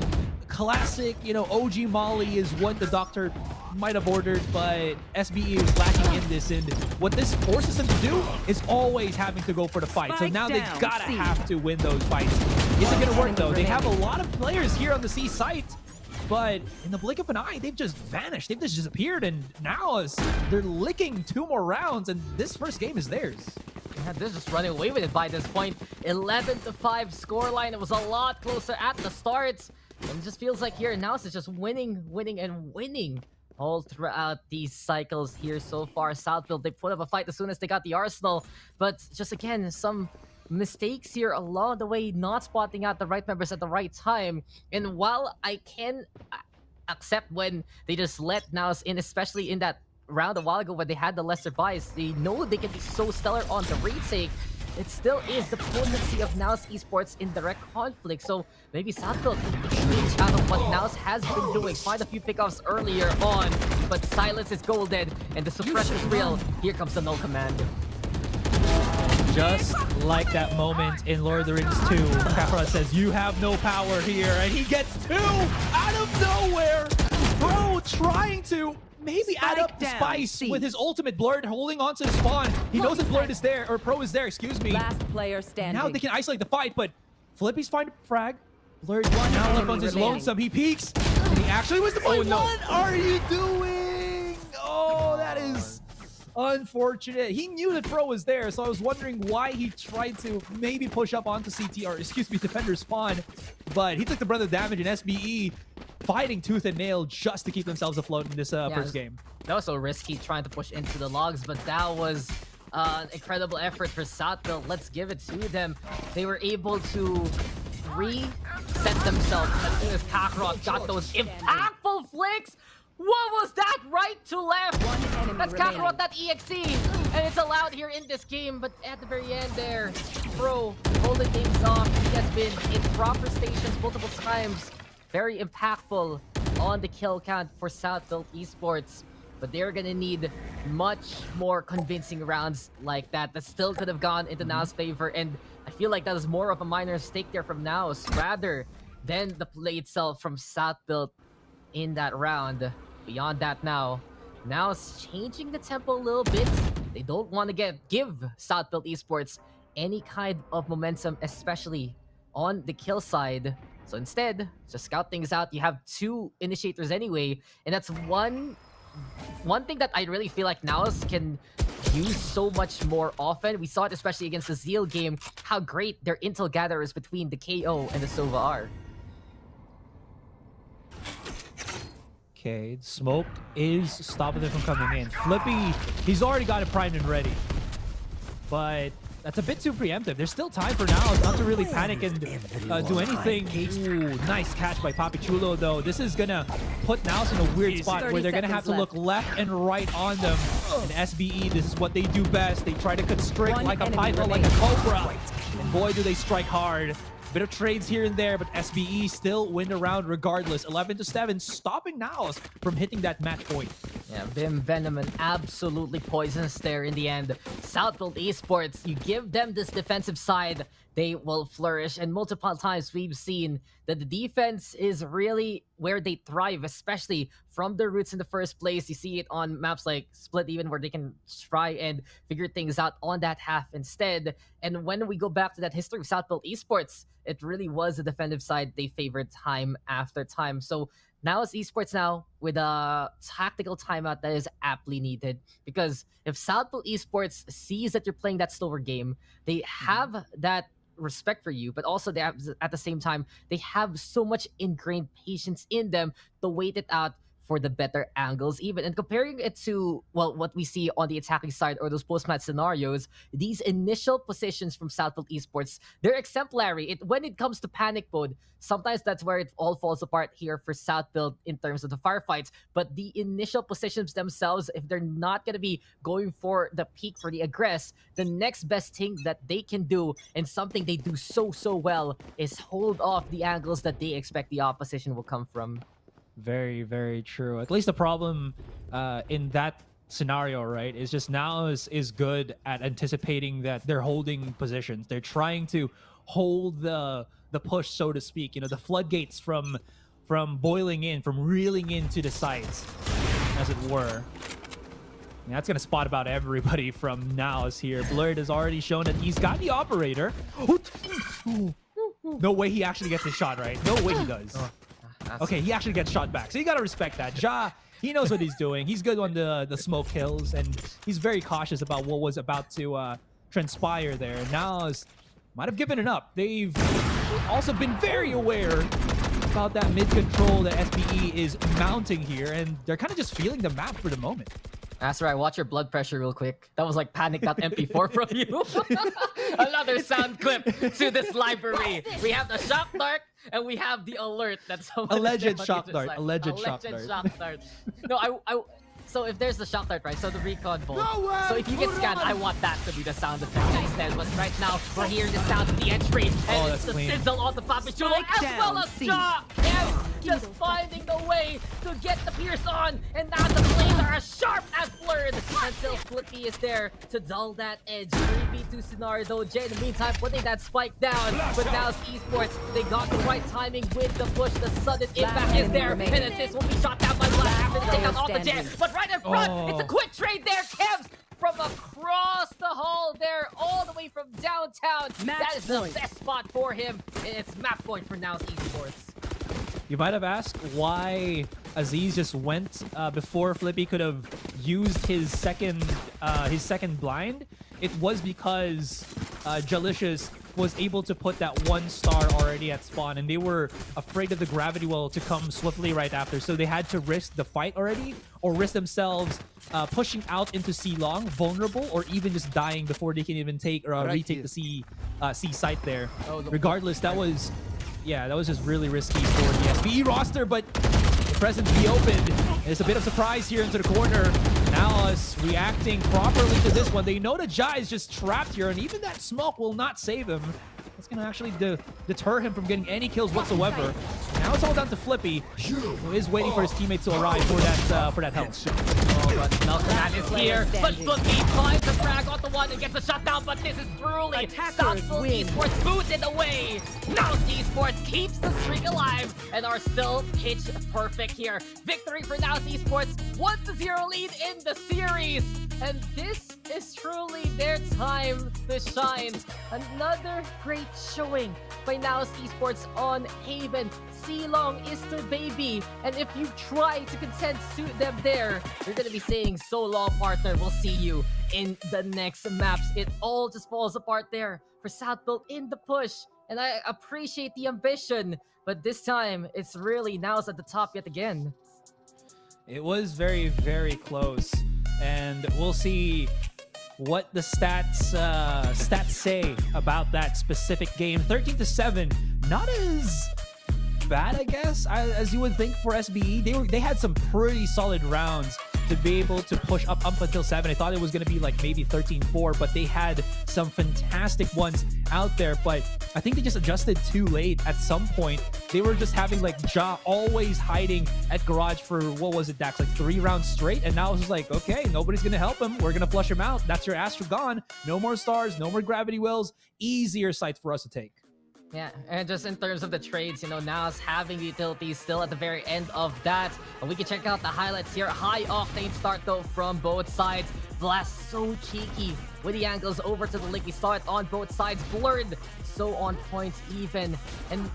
classic, OG Molly is what the doctor might have ordered, but SBE is lacking in this, and what this forces them to do is always having to go for the fight. So now they've gotta have to win those fights. Is it gonna work though? They have a lot of players here on the C site, but in the blink of an eye, they've just vanished. They've just disappeared, and now they're licking 2 more rounds, and this first game is theirs. Yeah, they're just running away with it by this point. 11-5 scoreline. It was a lot closer at the start. And it just feels like here NAOS is just winning all throughout these cycles here so far. Southfield, they put up a fight as soon as they got the arsenal. But just again, some mistakes here along the way, not spotting out the right members at the right time. And while I can accept when they just let NAOS in, especially in that round a while ago when they had the lesser buys, they know they can be so stellar on the retake. It still is the potency of NAOS Esports in direct conflict. So maybe Southfield can change out of what NAOS has been doing. Find a few pickoffs earlier on, but silence is golden and the suppression is real. Here comes the null command. Just like that moment in Lord of the Rings 2, Kakarot says, "You have no power here," and he gets 2 out of nowhere. Bro, trying to maybe add up the spice with his ultimate. Blurred holding on to the spawn. He knows his Blurred is there, or Pro is there, excuse me. Last player standing. Now they can isolate the fight, but Flippy's fine to frag. Blurred now left on his lonesome. He peeks, and he actually was the point. What are you doing? Oh, that is unfortunate. He knew that Pro was there, so I was wondering why he tried to maybe push up onto CT, or excuse me, defender spawn. But he took the brunt of damage, and SBE fighting tooth and nail just to keep themselves afloat in this first game. That was so risky trying to push into the logs, but that was an incredible effort for Southfield. Let's give it to them. They were able to reset themselves as soon as Kakarot got those impactful flicks. What was that? Right to left. That's Kakarot, that EXE. And it's allowed here in this game, but at the very end there, Pro holding things off. He has been in proper stations multiple times. Very impactful on the kill count for Southfield Esports. But they're gonna need much more convincing rounds like that. That still could have gone into NAOS' favor. And I feel like that is more of a minor mistake there from NAOS rather than the play itself from Southfield in that round. Beyond that now is changing the tempo a little bit. They don't want to give Southfield Esports any kind of momentum, especially on the kill side. So instead, just scout things out. You have 2 initiators anyway, and that's one thing that I really feel like NAOS can use so much more often. We saw it especially against the Zeal game, how great their intel gatherers between the KO and the Sova are. Okay, smoke is stopping them from coming in. Flippy, he's already got it primed and ready. But that's a bit too preemptive. There's still time for now not to really panic and do anything. Ooh, nice catch by Papi Chulo, though. This is going to put NAOS in a weird spot where they're going to have to look left and right on them. And SBE, this is what they do best. They try to constrict like a python, like a cobra. And boy, do they strike hard. Bit of trades here and there, but SBE still win the round regardless. 11-7, stopping NAOS from hitting that match point. Yeah, Vim, Venom, and absolutely poisonous there in the end. Southfield Esports, you give them this defensive side, they will flourish. And multiple times we've seen that the defense is really where they thrive, especially from their roots in the first place. You see it on maps like Split even, where they can try and figure things out on that half instead. And when we go back to that history of Southfield Esports, it really was the defensive side they favored time after time. So now it's Esports now with a tactical timeout that is aptly needed, because if Southfield Esports sees that you're playing that slower game, they have that respect for you, but also they have, at the same time, they have so much ingrained patience in them to wait it out for the better angles even. And comparing it to, well, what we see on the attacking side or those post-match scenarios, these initial positions from Southfield Esports, they're exemplary. When it comes to panic mode, sometimes that's where it all falls apart here for Southfield in terms of the firefights. But the initial positions themselves, if they're not going to be going for the peak, for the aggress, the next best thing that they can do, and something they do so well, is hold off the angles that they expect the opposition will come from. Very, very true. At least the problem in that scenario, right, is just NAOS is good at anticipating that they're holding positions. They're trying to hold the push, so to speak. You know, the floodgates from boiling in, from reeling into the sides, as it were. And that's gonna spot about everybody from NAOS here. Blurred has already shown that he's got the operator. No way he actually gets his shot, right? No way he does. Okay, he actually gets shot back. So you gotta respect that. Ja, he knows what he's doing. He's good on the smoke kills, and he's very cautious about what was about to transpire there. Now might have given it up. They've also been very aware about that mid control that SBE is mounting here, and they're kind of just feeling the map for the moment. That's right. Watch your blood pressure real quick. That was like panic.mp4 from you. Another sound clip to this library. We have the shock dart and we have the alert. That's alleged shock dart. Alleged shock dart. No, so if there's the shock dart, right? So the recon bolt. So if you get scanned, I want that to be the sound effect instead. But right now, we're hearing the sound of the entry. And it's the sizzle on the Papi Chulo as well as Ja. Just finding the way to get the Pierce on. And now the blades are as sharp as Blurred until Flippy is there to dull that edge. 3v2 scenario though. Jay in the meantime putting that spike down. But now it's Esports. They got the right timing with the push. The sudden impact is there. And assist will be shot down by Black after the take out off the Jay. But right in front, it's a quick trade there. Kevs from across the hall there, all the way from downtown. That is the best spot for him. It's map point for NAOS Esports. You might have asked why Aziz just went before Flippy could have used his second blind. It was because Jalicious was able to put that 1 star already at spawn, and they were afraid of the gravity well to come swiftly right after, so they had to risk the fight already or risk themselves pushing out into C long, vulnerable, or even just dying before they can even take or retake the C site there. Regardless, that was just really risky for the SBE roster, but the presence be opened. It's a bit of surprise here into the corner. NAOS reacting properly to this one. They know that Jai is just trapped here, and even that smoke will not save him. That's going to actually deter him from getting any kills whatsoever. Now it's all down to Flippy, who is waiting for his teammates to arrive for that help. Oh, but Meltman is here, but Flippy finds the frag on the one and gets the shutdown, but this is truly Southfield Esports booted away. Now Esports keeps the streak alive and are still pitch perfect here. Victory for NAOS Esports, 1-0 lead in the series, and this is truly their time to shine. Another great showing by NAOS Esports on Haven. C-Long is their baby, and if you try to contend suit them there, you're gonna be saying, so long, partner, we'll see you in the next maps. It all just falls apart there for Southfield in the push, and I appreciate the ambition, but this time it's really NAOS at the top yet again. It was very, very close, and we'll see what the stats say about that specific game. 13-7, not as bad, I guess, as you would think for SBE. They had some pretty solid rounds to be able to push up until 7. I thought it was going to be like maybe 13-4, but they had some fantastic ones out there, but I think they just adjusted too late at some point. They were just having like Ja always hiding at Garage for, what was it, Dax, like 3 rounds straight, and now it's just like, okay, nobody's going to help him. We're going to flush him out. That's your Astra gone. No more stars, no more gravity wells. Easier sites for us to take. Yeah, and just in terms of the trades, NAOS having the utilities still at the very end of that. And we can check out the highlights here. High octane start though from both sides. Blast so cheeky with the angles over to the link. We saw it on both sides. Blurred so on point even. And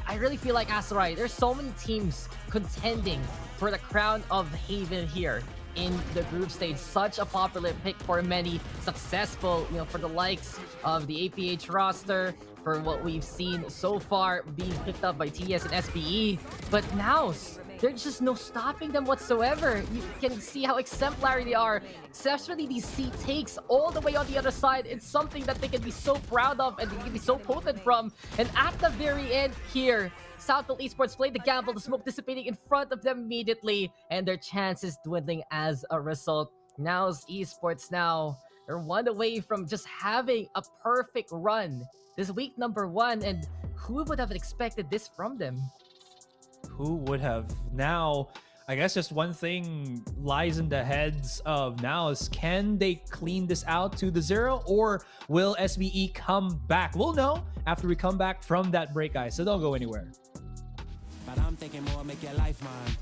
I really feel like Asarai, there's so many teams contending for the crown of Haven here in the group stage. Such a popular pick for many. Successful, for the likes of the APH roster, for what we've seen so far being picked up by TS and SBE. But NAOS, there's just no stopping them whatsoever. You can see how exemplary they are, especially these C takes all the way on the other side. It's something that they can be so proud of and they can be so potent from. And at the very end here, Southfield Esports played the gamble, the smoke dissipating in front of them immediately, and their chances dwindling as a result. NAOS Esports now are 1 away from just having a perfect run this week number 1, and who would have expected this from them? Who would have? Now, I guess just one thing lies in the heads of NAOS. Can they clean this out to the 0, or will SBE come back? We'll know after we come back from that break, guys, so don't go anywhere. But I'm thinking more, make your life mine.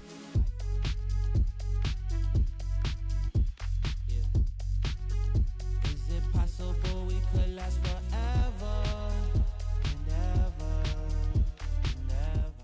Is it possible we could last forever and ever and ever?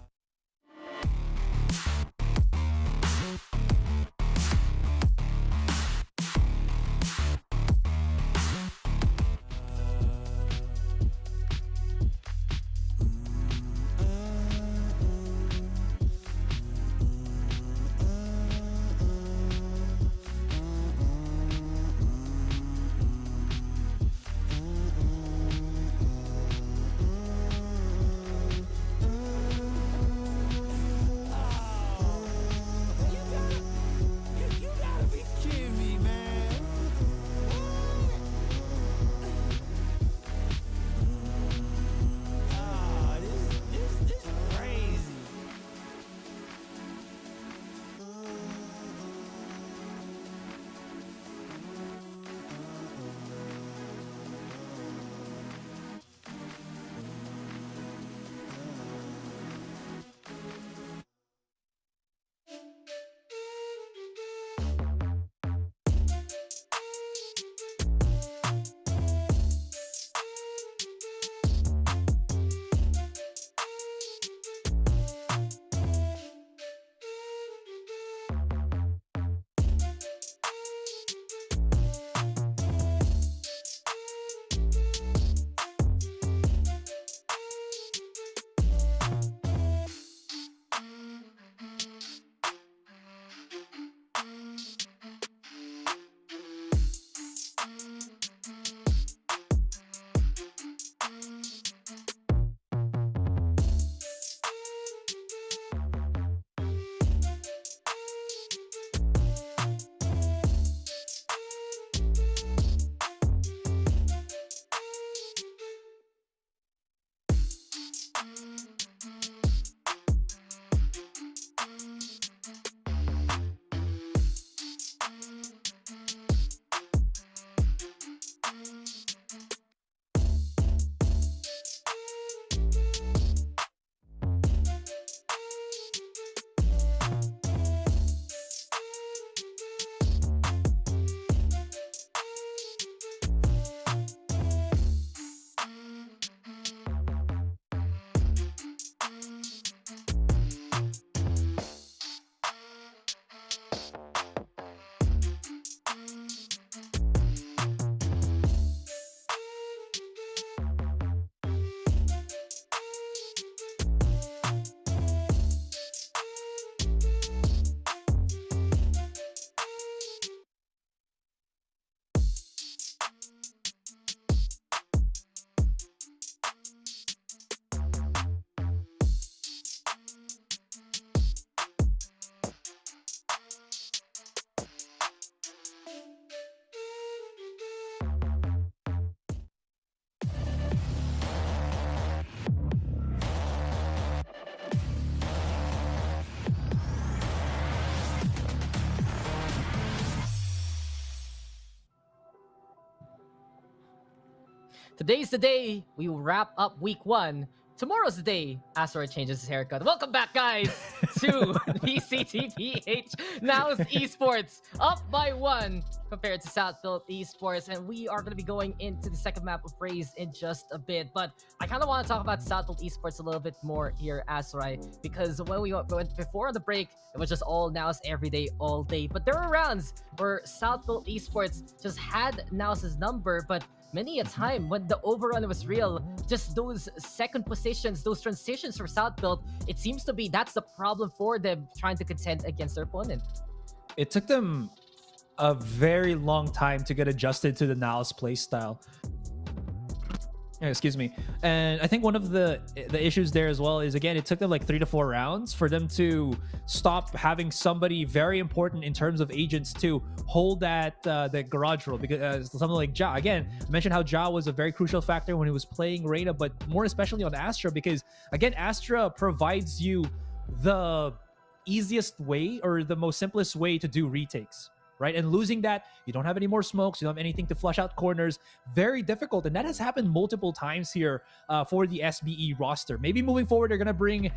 Today's the day we will wrap up week 1. Tomorrow's the day Asteroid changes his haircut. Welcome back, guys, to VCTPH. NAOS Esports up by 1 compared to Southfield Esports. And we are going to be going into the second map of Raze in just a bit. But I kind of want to talk about Southfield Esports a little bit more here, Asteroid, because when we went before the break, it was just all NAOS every day, all day. But there were rounds where Southfield Esports just had NAOS's number, but many a time when the overrun was real, just those second positions, those transitions for Southfield, it seems to be that's the problem for them trying to contend against their opponent. It took them a very long time to get adjusted to the NAOS playstyle. Excuse me. And I think one of the issues there as well is, again, it took them like 3 to 4 rounds for them to stop having somebody very important in terms of agents to hold that the garage role, because something like Ja, again, I mentioned how Ja was a very crucial factor when he was playing Reyna, but more especially on Astra, because again, Astra provides you the easiest way or the most simplest way to do retakes, right? And losing that, you don't have any more smokes, you don't have anything to flush out corners. Very difficult, and that has happened multiple times here for the SBE roster. Maybe moving forward, they're gonna bring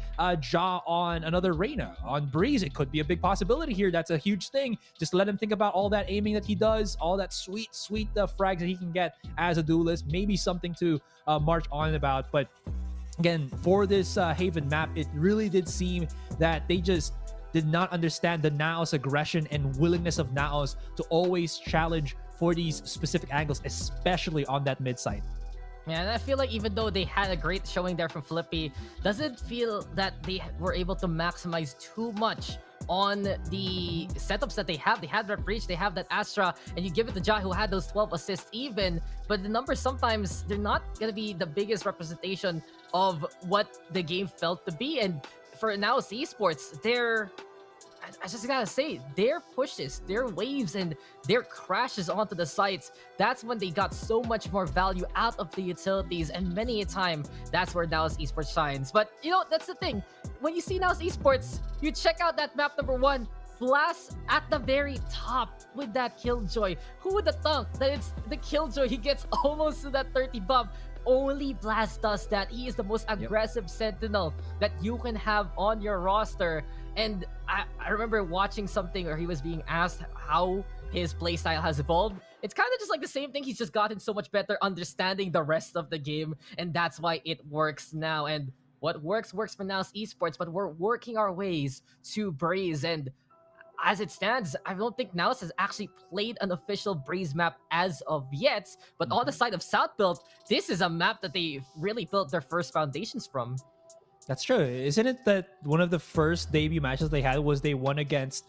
Ja on another Reyna. On Breeze, it could be a big possibility here. That's a huge thing. Just let him think about all that aiming that he does, all that sweet frags that he can get as a duelist. Maybe something to march on about. But again, for this Haven map, it really did seem that they just did not understand the NAOS aggression and willingness of NAOS to always challenge for these specific angles, especially on that mid side. Yeah, and I feel like even though they had a great showing there from Flippy, doesn't feel that they were able to maximize too much on the setups that they have. They had Rep Breach, they have that Astra, and you give it to Ja, who had those 12 assists even, but the numbers sometimes, they're not going to be the biggest representation of what the game felt to be. And for NAOS Esports, I just gotta say, their pushes, their waves, and their crashes onto the sites, that's when they got so much more value out of the utilities, and many a time, that's where NAOS Esports shines. But, you know, that's the thing. When you see NAOS Esports, you check out that map number 1, Blast at the very top with that Killjoy. Who would have thunk that it's the Killjoy, he gets almost to that 30 bump? Only Blast does that. He is the most aggressive sentinel that you can have on your roster. And I remember watching something where he was being asked how his playstyle has evolved. It's kind of just like the same thing. He's just gotten so much better understanding the rest of the game, and that's why it works now. And what works for NAOS Esports, but we're working our ways to Breeze. And as it stands, I don't think NAOS has actually played an official Breeze map as of yet. But on the side of Southfield, this is a map that they really built their first foundations from. That's true. Isn't it that one of the first debut matches they had was they won against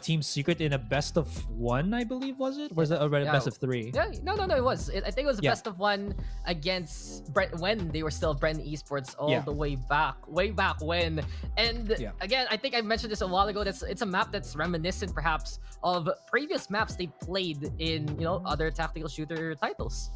Team Secret in a best of 1, I believe, was it? Or was it already a best of 3? Yeah, no, it was. I think it was a best of 1 against Bren when they were still Bren Esports the way back when. And again, I think I mentioned this a while ago. It's a map that's reminiscent, perhaps, of previous maps they played in, you know, other tactical shooter titles.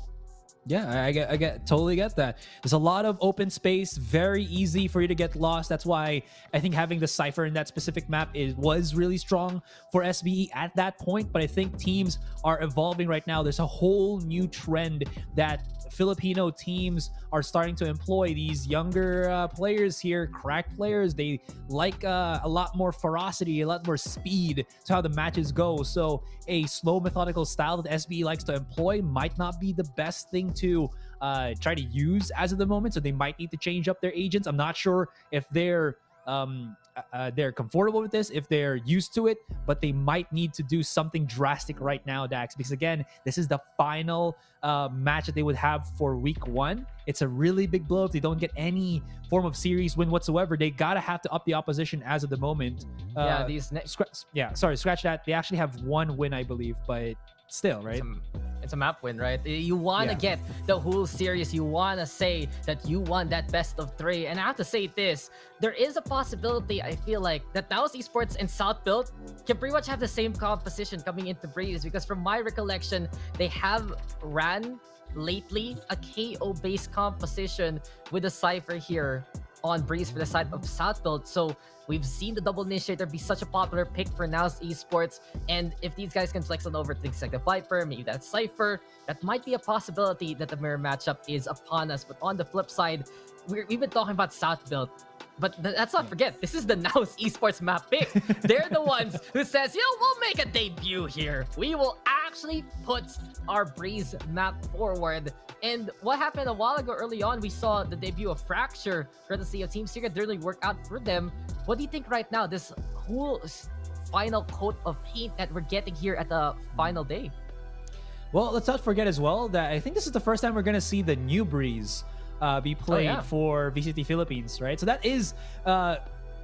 Yeah, I totally get that. There's a lot of open space, very easy for you to get lost. That's why I think having the Cypher in that specific map was really strong for SBE at that point. But I think teams are evolving right now. There's a whole new trend that Filipino teams are starting to employ. These younger players here, cracked players, they like a lot more ferocity, a lot more speed to how the matches go. So a slow, methodical style that SBE likes to employ might not be the best thing to try to use as of the moment. So they might need to change up their agents. I'm not sure if they're comfortable with this, if they're used to it, but they might need to do something drastic right now, Dax, because again, this is the final match that they would have for week 1. It's a really big blow. If they don't get any form of series win whatsoever, they gotta have to up the opposition as of the moment. Scratch that. They actually have 1 win, I believe, but still, right? It's a map win, right? You want to get the whole series. You want to say that you won that best of 3. And I have to say this, there is a possibility, I feel like, that NAOS Esports and Southfield can pretty much have the same composition coming into Breeze, because from my recollection, they have ran lately a KO-based composition with a Cypher here. on Breeze for the side of Southfield. So we've seen the double initiator be such a popular pick for NAOS Esports, and if these guys can flex on over things like the Viper, maybe that Cypher, that might be a possibility that the mirror matchup is upon us. But on the flip side, we've been talking about Southfield. But let's not forget, this is the NAOS Esports map pick. They're the ones who says, you know, we'll make a debut here. We will actually put our Breeze map forward. And what happened a while ago early on, we saw the debut of Fracture, courtesy of Team Secret, didn't really work out for them. What do you think right now, this whole final coat of paint that we're getting here at the final day? Well, let's not forget as well that I think this is the first time we're going to see the new Breeze be played for VCT Philippines, right? So that is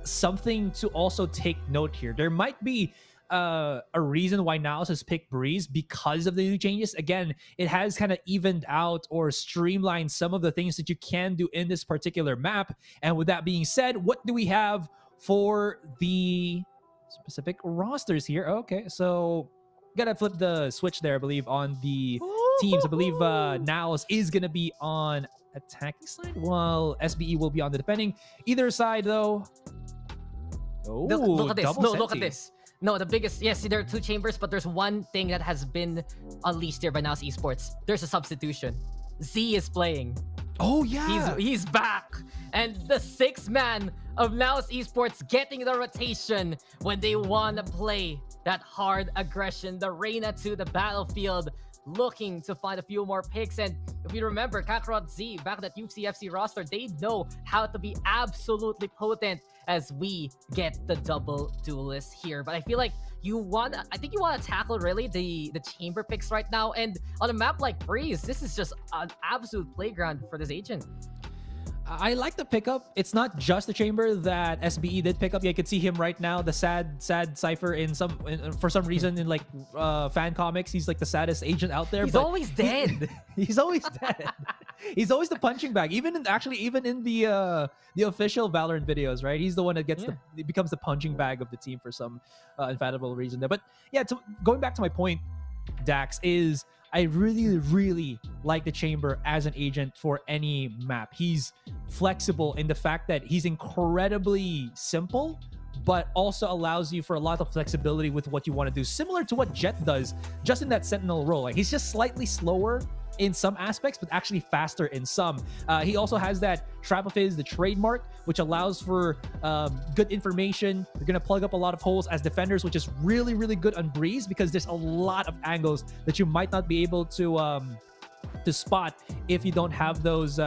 something to also take note here. There might be a reason why NAOS has picked Breeze because of the new changes. Again, it has kind of evened out or streamlined some of the things that you can do in this particular map. And with that being said, what do we have for the specific rosters here? Okay, so gotta flip the switch there, I believe, on the teams. I believe NAOS is gonna be on attacking side while SBE will be on the defending. Either side though. Oh, look at this. double No, look at senti. this. No, the biggest, yes, there are two chambers, but there's one thing that has been unleashed here by NAOS Esports. There's a substitution. Z is playing. Oh yeah, he's back, and the sixth man of NAOS Esports getting the rotation when they want to play that hard aggression, the Reyna to the battlefield, looking to find a few more picks. And if you remember, Kakarot Z back at that UCFC roster, they know how to be absolutely potent as we get the double duelist here. But I feel like I think you want to tackle really the chamber picks right now. And on a map like Breeze, this is just an absolute playground for this agent. I like the pickup. It's not just the chamber that SBE did pick up. Yeah, you can see him right now, the sad Cypher for some reason in like fan comics. He's like the saddest agent out there. He's always dead. He's always dead. He's always the punching bag. Even in the official Valorant videos, right? He's the one that gets becomes the punching bag of the team for some infathomable reason there. But yeah, going back to my point, Dax, is I really, really like the chamber as an agent for any map. He's flexible in the fact that he's incredibly simple, but also allows you for a lot of flexibility with what you want to do. Similar to what Jet does, just in that Sentinel role. Like, he's just slightly slower in some aspects, but actually faster in some. He also has that trap of his, the trademark, which allows for good information. You're going to plug up a lot of holes as defenders, which is really, really good on Breeze because there's a lot of angles that you might not be able to spot if you don't have those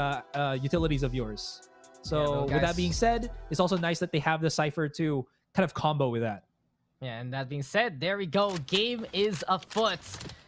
utilities of yours. So with that being said, it's also nice that they have the Cypher to kind of combo with that. Yeah, and that being said, there we go. Game is afoot.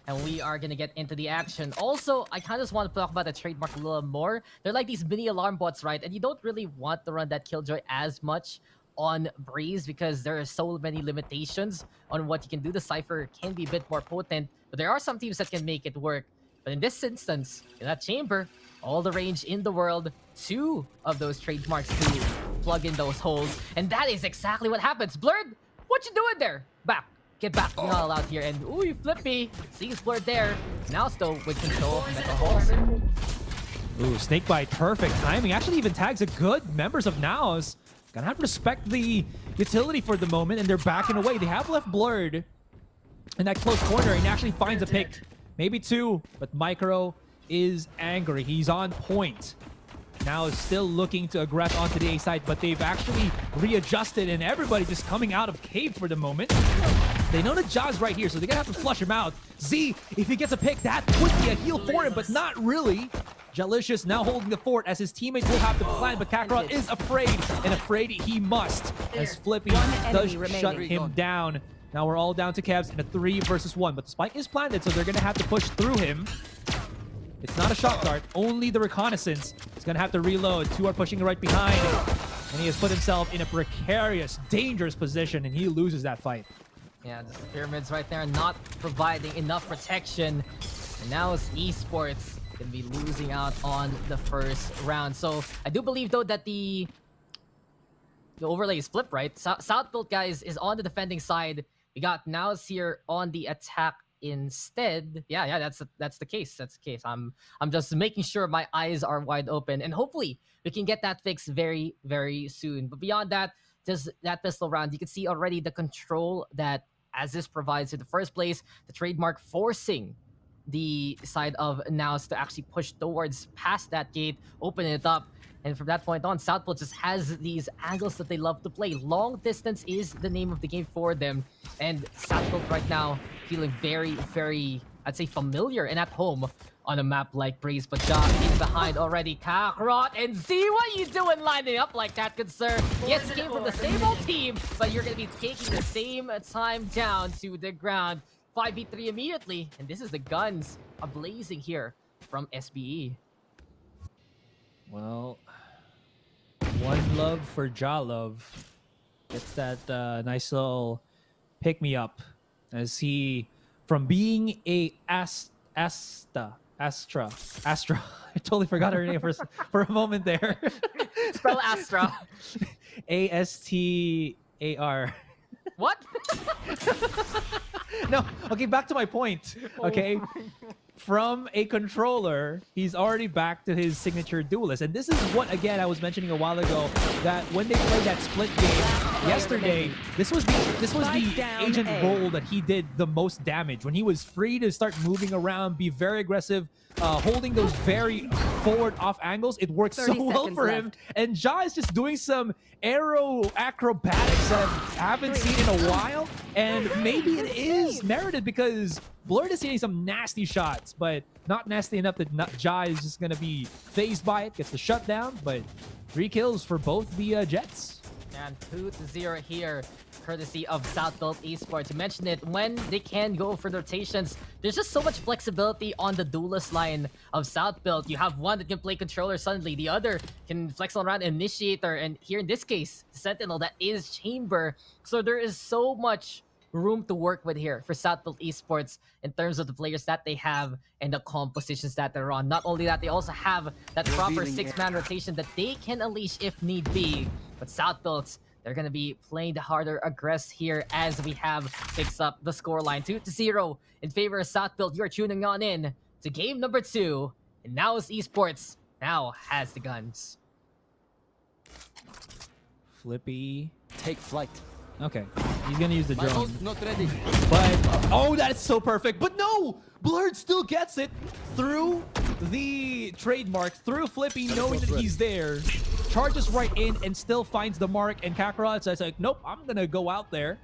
And we are going to get into the action. Also, I kind of just want to talk about the trademark a little more. They're like these mini alarm bots, right? And you don't really want to run that Killjoy as much on Breeze because there are so many limitations on what you can do. The Cypher can be a bit more potent, but there are some teams that can make it work. But in this instance, in that chamber, all the range in the world, 2 of those trademarks to plug in those holes. And that is exactly what happens. Blurred, what you doing there? Back. Get back. You're not allowed here. And ooh, you flippy. Sees Blurred there. Now still with control of Metal Holes. Ooh, Snakebite. Perfect timing. Actually even tags a good members of NAOS. Gonna have to respect the utility for the moment, and they're backing away. They have left Blurred in that close corner, and he actually finds a pick. Maybe 2, but Micro is angry. He's on point. Now is still looking to aggress onto the A side, but they've actually readjusted, and everybody just coming out of cave for the moment. They know the Jaw's right here, so they're gonna have to flush him out. Z, if he gets a pick, that would be a heal for him, but not really. Jalicious now holding the fort as his teammates will have to plan, but Kakarot is afraid, and afraid he must, as Flippy does shut him down. Now we're all down to Cavs in a 3 versus 1, but the spike is planted, so they're gonna have to push through him. It's not a shot dart, only the reconnaissance. He's gonna have to reload. 2 are pushing right behind, and he has put himself in a precarious, dangerous position, and he loses that fight. Yeah, the pyramids right there not providing enough protection. And now it's Esports gonna be losing out on the first round. So I do believe though that the overlay is flipped, right? Southfield guys is on the defending side. We got NAOS here on the attack instead, yeah, that's the case. That's the case. I'm just making sure my eyes are wide open, and hopefully we can get that fixed very, very soon. But beyond that, just that pistol round, you can see already the control that ASUS provides in the first place, the trademark forcing the side of NAOS to actually push towards past that gate, open it up. And from that point on, Southpole just has these angles that they love to play. Long distance is the name of the game for them. And Southpole right now feeling very, very, I'd say, familiar and at home on a map like Breeze. But Ja in behind already. Kakarot and Z, what are you doing lining up like that, good sir? Yes, came from the same old team, but you're going to be taking the same time down to the ground. 5v3 immediately. And this is the guns ablazing here from SBE. Well, one love for Ja Love. Gets that nice little pick-me-up as he, from being a Astra. I totally forgot her name for a moment there. Spell Astra. A-S-T-A-R. What? No, okay, back to my point. Okay. From a controller, he's already back to his signature duelist. And this is what, again, I was mentioning a while ago, that when they played that split game yesterday, this was the agent role that he did the most damage. When he was free to start moving around, be very aggressive, holding those very forward off angles, it works so well for him. And Ja is just doing some aero acrobatics that I haven't seen in a while. And maybe it is merited because Blurred is hitting some nasty shots, but not nasty enough that Ja is just going to be phased by it. Gets the shutdown, but 3 kills for both the Jets. And 2-0 here, courtesy of Southbelt Esports. You mentioned it, when they can go for the rotations, there's just so much flexibility on the duelist line of Southbelt. You have one that can play controller suddenly, the other can flex all around Initiator, and here in this case, Sentinel, that is Chamber. So there is so much room to work with here for Southbelt Esports in terms of the players that they have and the compositions that they're on. Not only that, they also have that proper 6-man rotation that they can unleash if need be. But Southbelt, they're going to be playing the harder aggress here as we have picks up the scoreline 2-0 in favor of Southbelt. You're tuning on in to game number 2, and NAOS Esports now has the guns. Flippy. Take flight. Okay, he's gonna use the drone. Boat's not ready. But, oh, that's so perfect. But no, Blurred still gets it through the trademark, through Flippy, knowing that he's there. Charges right in and still finds the mark. And Kakarot says, like, nope, I'm gonna go out there,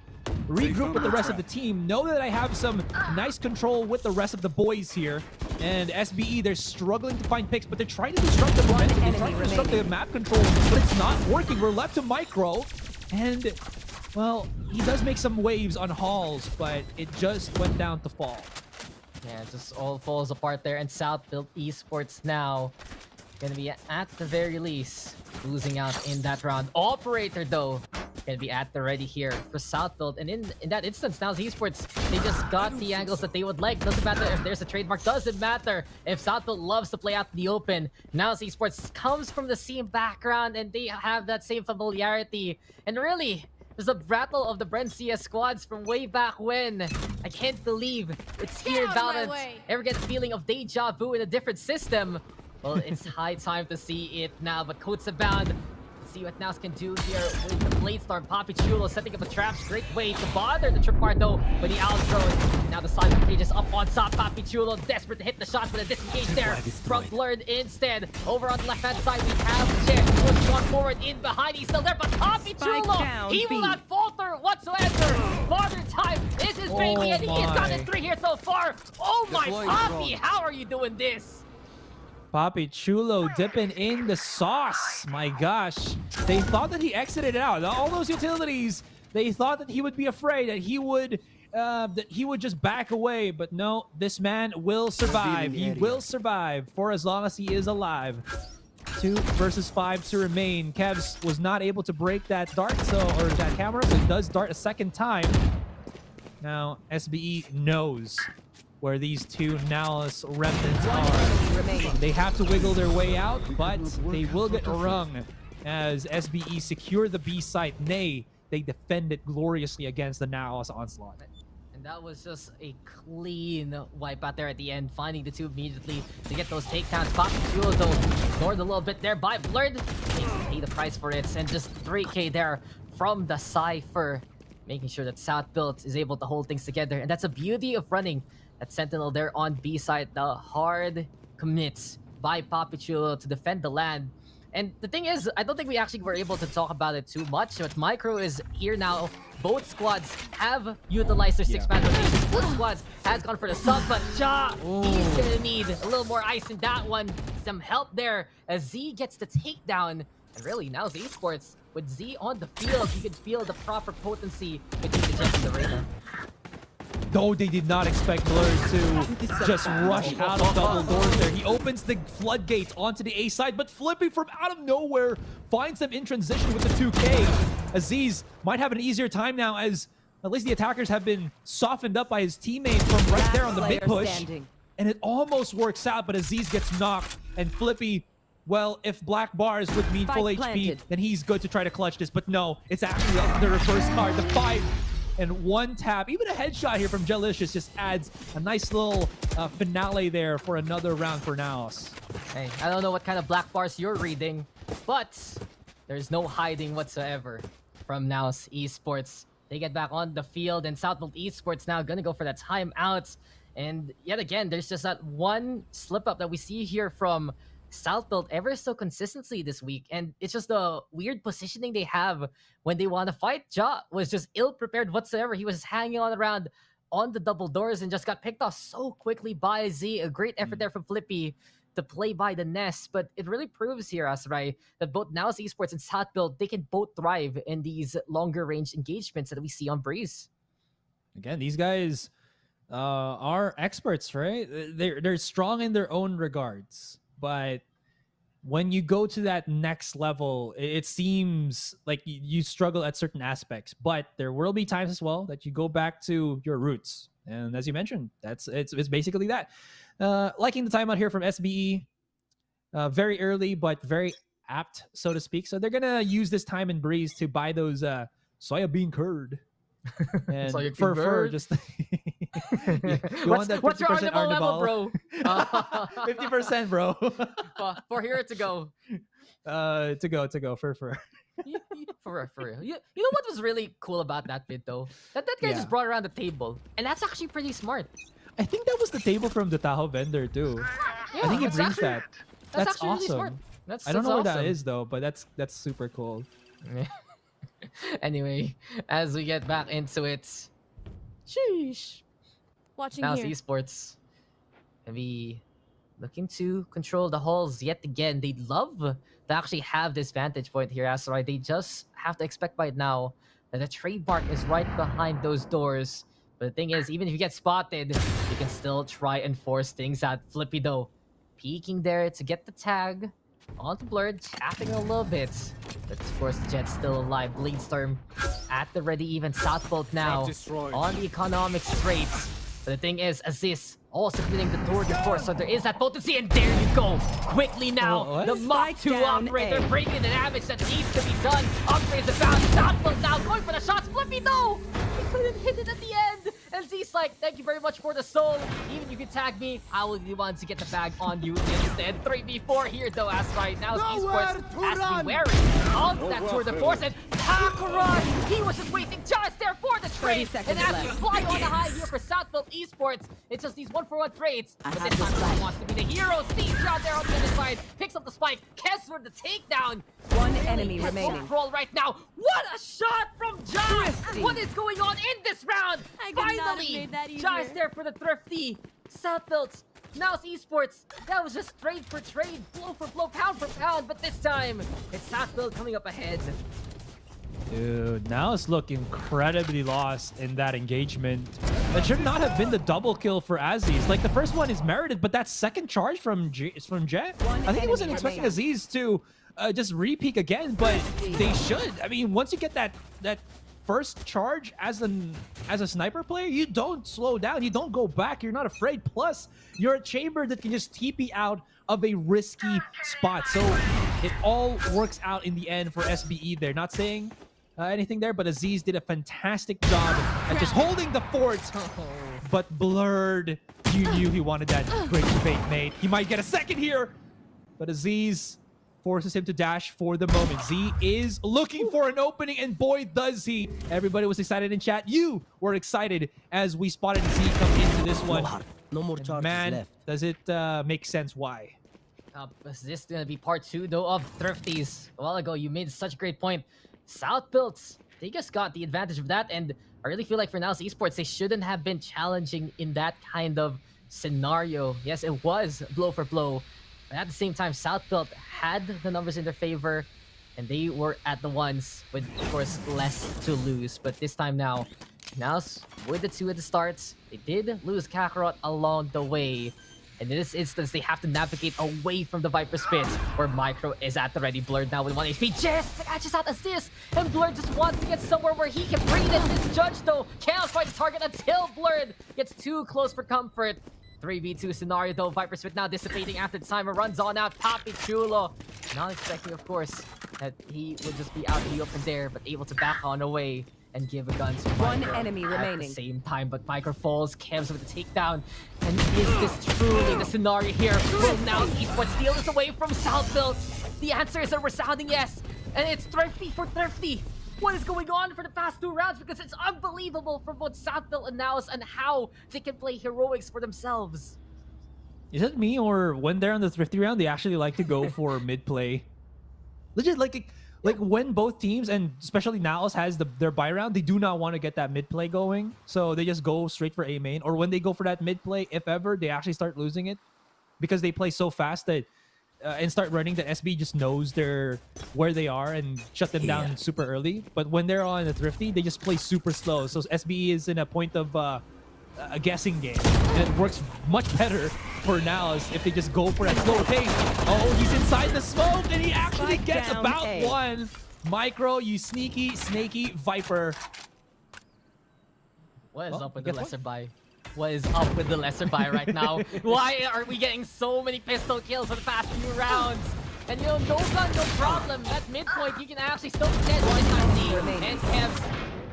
regroup with the rest of the team, know that I have some nice control with the rest of the boys here. And SBE, they're struggling to find picks, but they're trying to disrupt the momentum, they're trying to disrupt the map control, but it's not working. We're left to Micro, and well, he does make some waves on Halls, but it just went down to fall. Yeah, it just all falls apart there. And Southbelt Esports now gonna be at the very least losing out in that round. Operator though gonna be at the ready here for Southbelt, and in that instance, NAOS Esports, they just got the angles that they would like. Doesn't matter if there's a trademark, doesn't matter if Southbelt loves to play out in the open. NAOS Esports comes from the same background and they have that same familiarity. And really, there's a battle of the Bren CS squads from way back when. I can't believe it's here, Valorant. Ever get the feeling of deja vu in a different system? Well, it's high time to see it now, but coats abound. See what NAOS can do here with the Blade Storm. Poppy Chulo setting up a trap, straight way to bother the Tripwire though, but he outthrows. Now the side contagious up on top. Poppy Chulo desperate to hit the shot, but a disengage there from Blurred instead. Over on the left hand side, we have Jet push one forward in behind. He's still there, but Poppy Chulo, he will not falter whatsoever. Father time, this is baby, and he has gotten 3 here so far. Oh my Poppy, how are you doing this? Poppy Chulo dipping in the sauce. My gosh. They thought that he exited out. All those utilities, they thought that he would be afraid, that he would just back away. But no, this man will survive. He will survive for as long as he is alive. 2 versus 5 to remain. Kevs was not able to break that dart, or that camera, so he does dart a second time. Now, SBE knows where these 2 NAOS remnants are. They have to wiggle their way out, but they will get rung as SBE secure the B site. Nay, they defend it gloriously against the NAOS onslaught. And That was just a clean wipe out there at the end, finding the two immediately to get those takedowns. PPGL though ignored a little bit there by Blurred. Needs to pay the price for it, and just 3K there from the Cypher, making sure that South Built is able to hold things together. And that's the beauty of running that Sentinel there on B side. The hard commits by PPGL to defend the land. And the thing is, I don't think we actually were able to talk about it too much, but Micro is here now. Both squads have utilized their six-man rotation. Both squads has gone for the sub, but Ja, he's gonna need a little more ice in that one. Some help there as Z gets the takedown. And really, now it's Esports. With Z on the field, you can feel the proper potency between the Jets and the Reyna. No, they did not expect Blur to just rush out of double doors there. He opens the floodgates onto the A side, but Flippy from out of nowhere finds them in transition with the 2K. Aziz might have an easier time now as at least the attackers have been softened up by his teammate from right there on the big push. And it almost works out, but Aziz gets knocked, and Flippy, well, if black bars would mean full HP, then he's good to try to clutch this. But no, it's actually the reverse card. The 5 and 1 tap, even a headshot here from Jelicious just adds a nice little finale there for another round for NAOS. Hey, I don't know what kind of black bars you're reading, but there's no hiding whatsoever from NAOS Esports. They get back on the field, and Southfield Esports now gonna go for that timeout. And yet again, there's just that one slip-up that we see here from Southfield ever so consistently this week, and it's just the weird positioning they have when they want to fight. Ja was just ill-prepared whatsoever. He was hanging on around on the double doors and just got picked off so quickly by Z. A great effort there from Flippy to play by the nest, but it really proves here, Asrai, that both NAOS Esports and Southfield, they can both thrive in these longer range engagements that we see on Breeze. Again, these guys are experts, right? They're strong in their own regards. But when you go to that next level, it seems like you struggle at certain aspects. But there will be times as well that you go back to your roots. And as you mentioned, it's basically that. Liking the timeout here from SBE. Very early, but very apt, so to speak. So they're going to use this time in Breeze to buy those soybean curd. And for just what's your Arnival level, bro? 50%, bro. For here to go. To go for for real. You know what was really cool about that bit though? That guy just brought around the table, and that's actually pretty smart. I think that was the table from the Tahoe vendor too. Yeah, I think he brings actually, that. That's awesome. Really smart. I don't know awesome. where that is though, but that's super cool. Anyway, as we get back into it, sheesh. Watching NAOS here. Esports, maybe looking to control the halls yet again. They'd love to actually have this vantage point here, Asteroid. They just have to expect by now that the trademark is right behind those doors. But the thing is, even if you get spotted, you can still try and force things out. Flippy though, peeking there to get the tag onto Blurred, tapping a little bit. But of course, the Jet's still alive. Bleedstorm at the ready, even Southbolt now on the economic straits. But the thing is, Aziz also cleaning the door before, so there is that potency, and there you go. Quickly now, the Mach 2 operator bringing the damage that needs to be done. Upgrades about Southbolt now going for the shots. Flippy though, he couldn't hit it at the end. And Z's like, thank you very much for the soul. Even you can tag me, I will be the one to get the bag on you instead. 3v4 here though, as right now Esports has to be wary of that tour de force. And Kakarot, he was just waiting just there for the trade. And as we fly on the high here for Southfield Esports, it's just these 1-for-1 trades. But this time Ron wants to be the hero. Sees out there on the other side, picks up the spike, Kessler the takedown. One enemy remaining. Roll right now. What a shot from Josh! What is going on in this round? Finally, Josh there for the thrifty. Southfield, NAOS Esports. That was just trade for trade, blow for blow, pound for pound. But this time, it's Southfield coming up ahead. Dude, NAOS look incredibly lost in that engagement. That should not have been the double kill for Aziz. Like, the first one is merited, but that second charge from Jet, I think he wasn't expecting Aziz to just re-peek again, but they should. I mean, once you get that first charge as a sniper player, you don't slow down, you don't go back, you're not afraid. Plus, you're a chamber that can just TP out of a risky spot. So it all works out in the end for SBE there. Not saying anything there, but Aziz did a fantastic job at just holding the fort. But Blurred, you knew he wanted that great fake mate. He might get a second here, but Aziz forces him to dash for the moment. Z is looking for an opening, and boy, does he. Everybody was excited in chat. You were excited as we spotted Z come into this one. No more charges Man, left. does it make sense why? Is this gonna be part 2 though of Thrifties? A while ago, you made such a great point. South Builds, they just got the advantage of that, and I really feel like for NAOS Esports, they shouldn't have been challenging in that kind of scenario. Yes, it was blow for blow, but at the same time, South Build had the numbers in their favor, and they were at the ones with, of course, less to lose. But this time now, NAOS with the 2 at the starts, they did lose Kakarot along the way. And in this instance, they have to navigate away from the Viper Spit, where Micro is at the ready. Blurred now with 1 HP. Just catches out assist, and Blurred just wants to get somewhere where he can breathe it. This Judge, though, cannot find the target until Blurred gets too close for comfort. 3v2 scenario, though. Viper Spit now dissipating after the timer runs on out. Papi Chulo, not expecting, of course, that he would just be out in the open there, but able to back on away and give a gun to One Micro enemy at remaining. the same time. But Micro falls, Kevs with the takedown. And is this truly the scenario here? Will now Esports steal this away from Southfield? The answer is a resounding yes. And it's Thrifty for Thrifty. What is going on for the past 2 rounds? Because it's unbelievable for both Southfield and NAOS and how they can play heroics for themselves. Is it me, or when they're on the Thrifty round, they actually like to go for mid play? Legit, like when both teams, and especially NAOS has their buy round, they do not want to get that mid play going, so they just go straight for A main. Or when they go for that mid play, if ever, they actually start losing it because they play so fast that and start running that SB just knows where they are and shut them down super early. But when they're on the Thrifty, they just play super slow. So SB is in a point of a guessing game, and it works much better for NAOS if they just go for that slow pace. Oh, he's inside the smoke, and he actually gets about one. Micro, you sneaky, snaky Viper. What is up with the lesser buy? What is up with the lesser buy right now? Why are we getting so many pistol kills for the past few rounds? And you know, no gun, no problem. At midpoint, you can actually still get it. And Kev's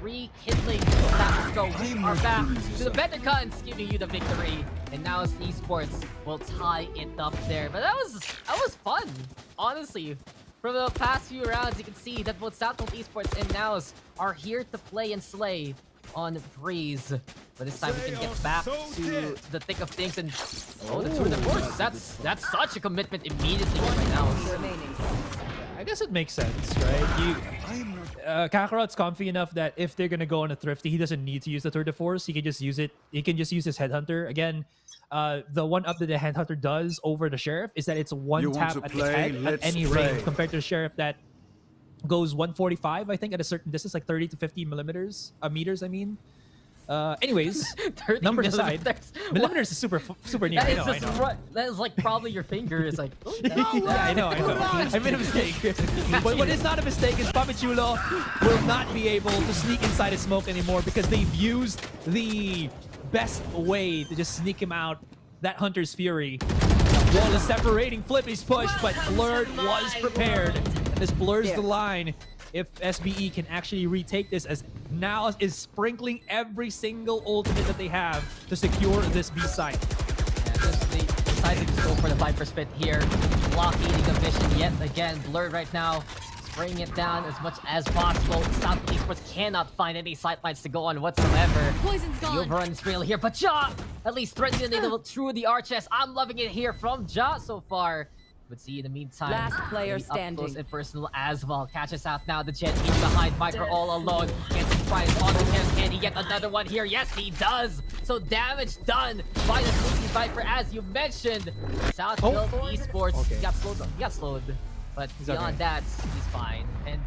rekindling status quo. We are back to the better guns, giving you the victory. And now it's Esports will tie it up there. But that was fun, honestly. From the past few rounds, you can see that both Southfield Esports and NAOS are here to play and slay on Breeze. But this time we can get back to the thick of things, and the 2 of the force. That's such a commitment immediately right now. I guess it makes sense, right? Kakarot's comfy enough that if they're gonna go on a Thrifty, he doesn't need to use the Tour de Force. He can just use it. He can just use his Headhunter. Again, the one up that the Headhunter does over the Sheriff is that it's one tap at the head at any range, compared to the Sheriff that goes 145, I think, at a certain distance, like 30 to 50 meters. I mean. Anyways, numbers aside, millimeters is super near. I know. That is like probably your finger is like. Yeah, I know. I made a mistake. But what is not a mistake is Papichulo will not be able to sneak inside a smoke anymore because they've used the best way to just sneak him out. That Hunter's Fury. Wall is separating, Flippy's push, but Blurred was prepared. And this blurs the line. If SBE can actually retake this, as NAOS is sprinkling every single ultimate that they have to secure this B site. Yeah, they decided to go for the Viper Spit here. Blockading the vision yet again. Blurred right now, spraying it down as much as possible. South Esports cannot find any sightlines to go on whatsoever. Poison's gone. The overrun is real here, but Ja at least threatening the through the arches. I'm loving it here from Ja so far. But see, in the meantime, last player up standing. close and personal as well. Catches out now. The Jet in behind Micro all alone. Gets surprised on the Kev. Can he get another one here? Yes, he does. So damage done by the Sneaky Viper, as you mentioned. Southfield Esports got slowed. But beyond that, he's fine. And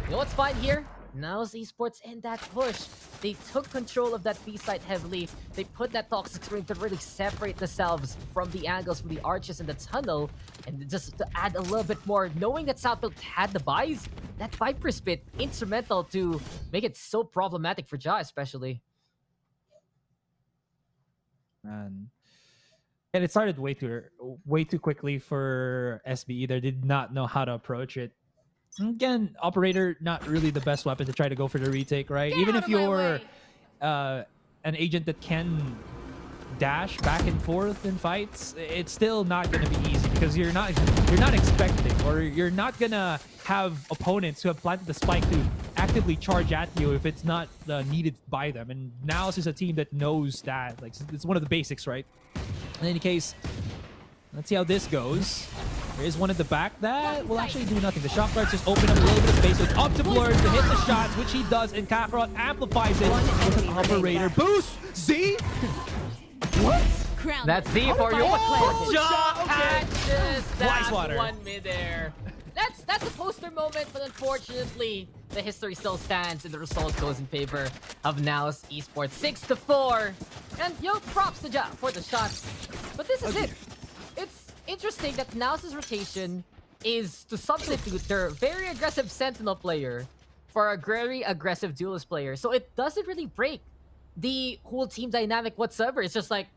you know what's fine here? NAOS Esports in that push. They took control of that B site heavily. They put that toxic screen to really separate themselves from the angles, from the arches and the tunnel. And just to add a little bit more, knowing that Southfield had the buys, that Viper Spit instrumental to make it so problematic for Ja especially. And it started way too quickly for SBE. They did not know how to approach it. Again, operator, not really the best weapon to try to go for the retake, right? Even if you're an agent that can dash back and forth in fights, it's still not going to be easy because you're not expecting, or you're not going to have opponents who have planted the spike to actively charge at you if it's not needed by them. And NAOS is a team that knows that. Like, it's one of the basics, right? In any case, let's see how this goes. There is one at the back that will actually do nothing. The shot darts just open up a little bit of space. So it's up to Blur to hit the shots, which he does, and Kakarot amplifies it with an operator boost. Z? What? That's Z for you. Jaw catches that Water. one midair. That's a poster moment, but unfortunately, the history still stands and the result goes in favor of NAOS Esports 6-4. And yo, props to Ja for the shots. But this is it. It's interesting that NAOS's rotation is to substitute their very aggressive Sentinel player for a very aggressive Duelist player. So it doesn't really break the whole team dynamic whatsoever. It's just like,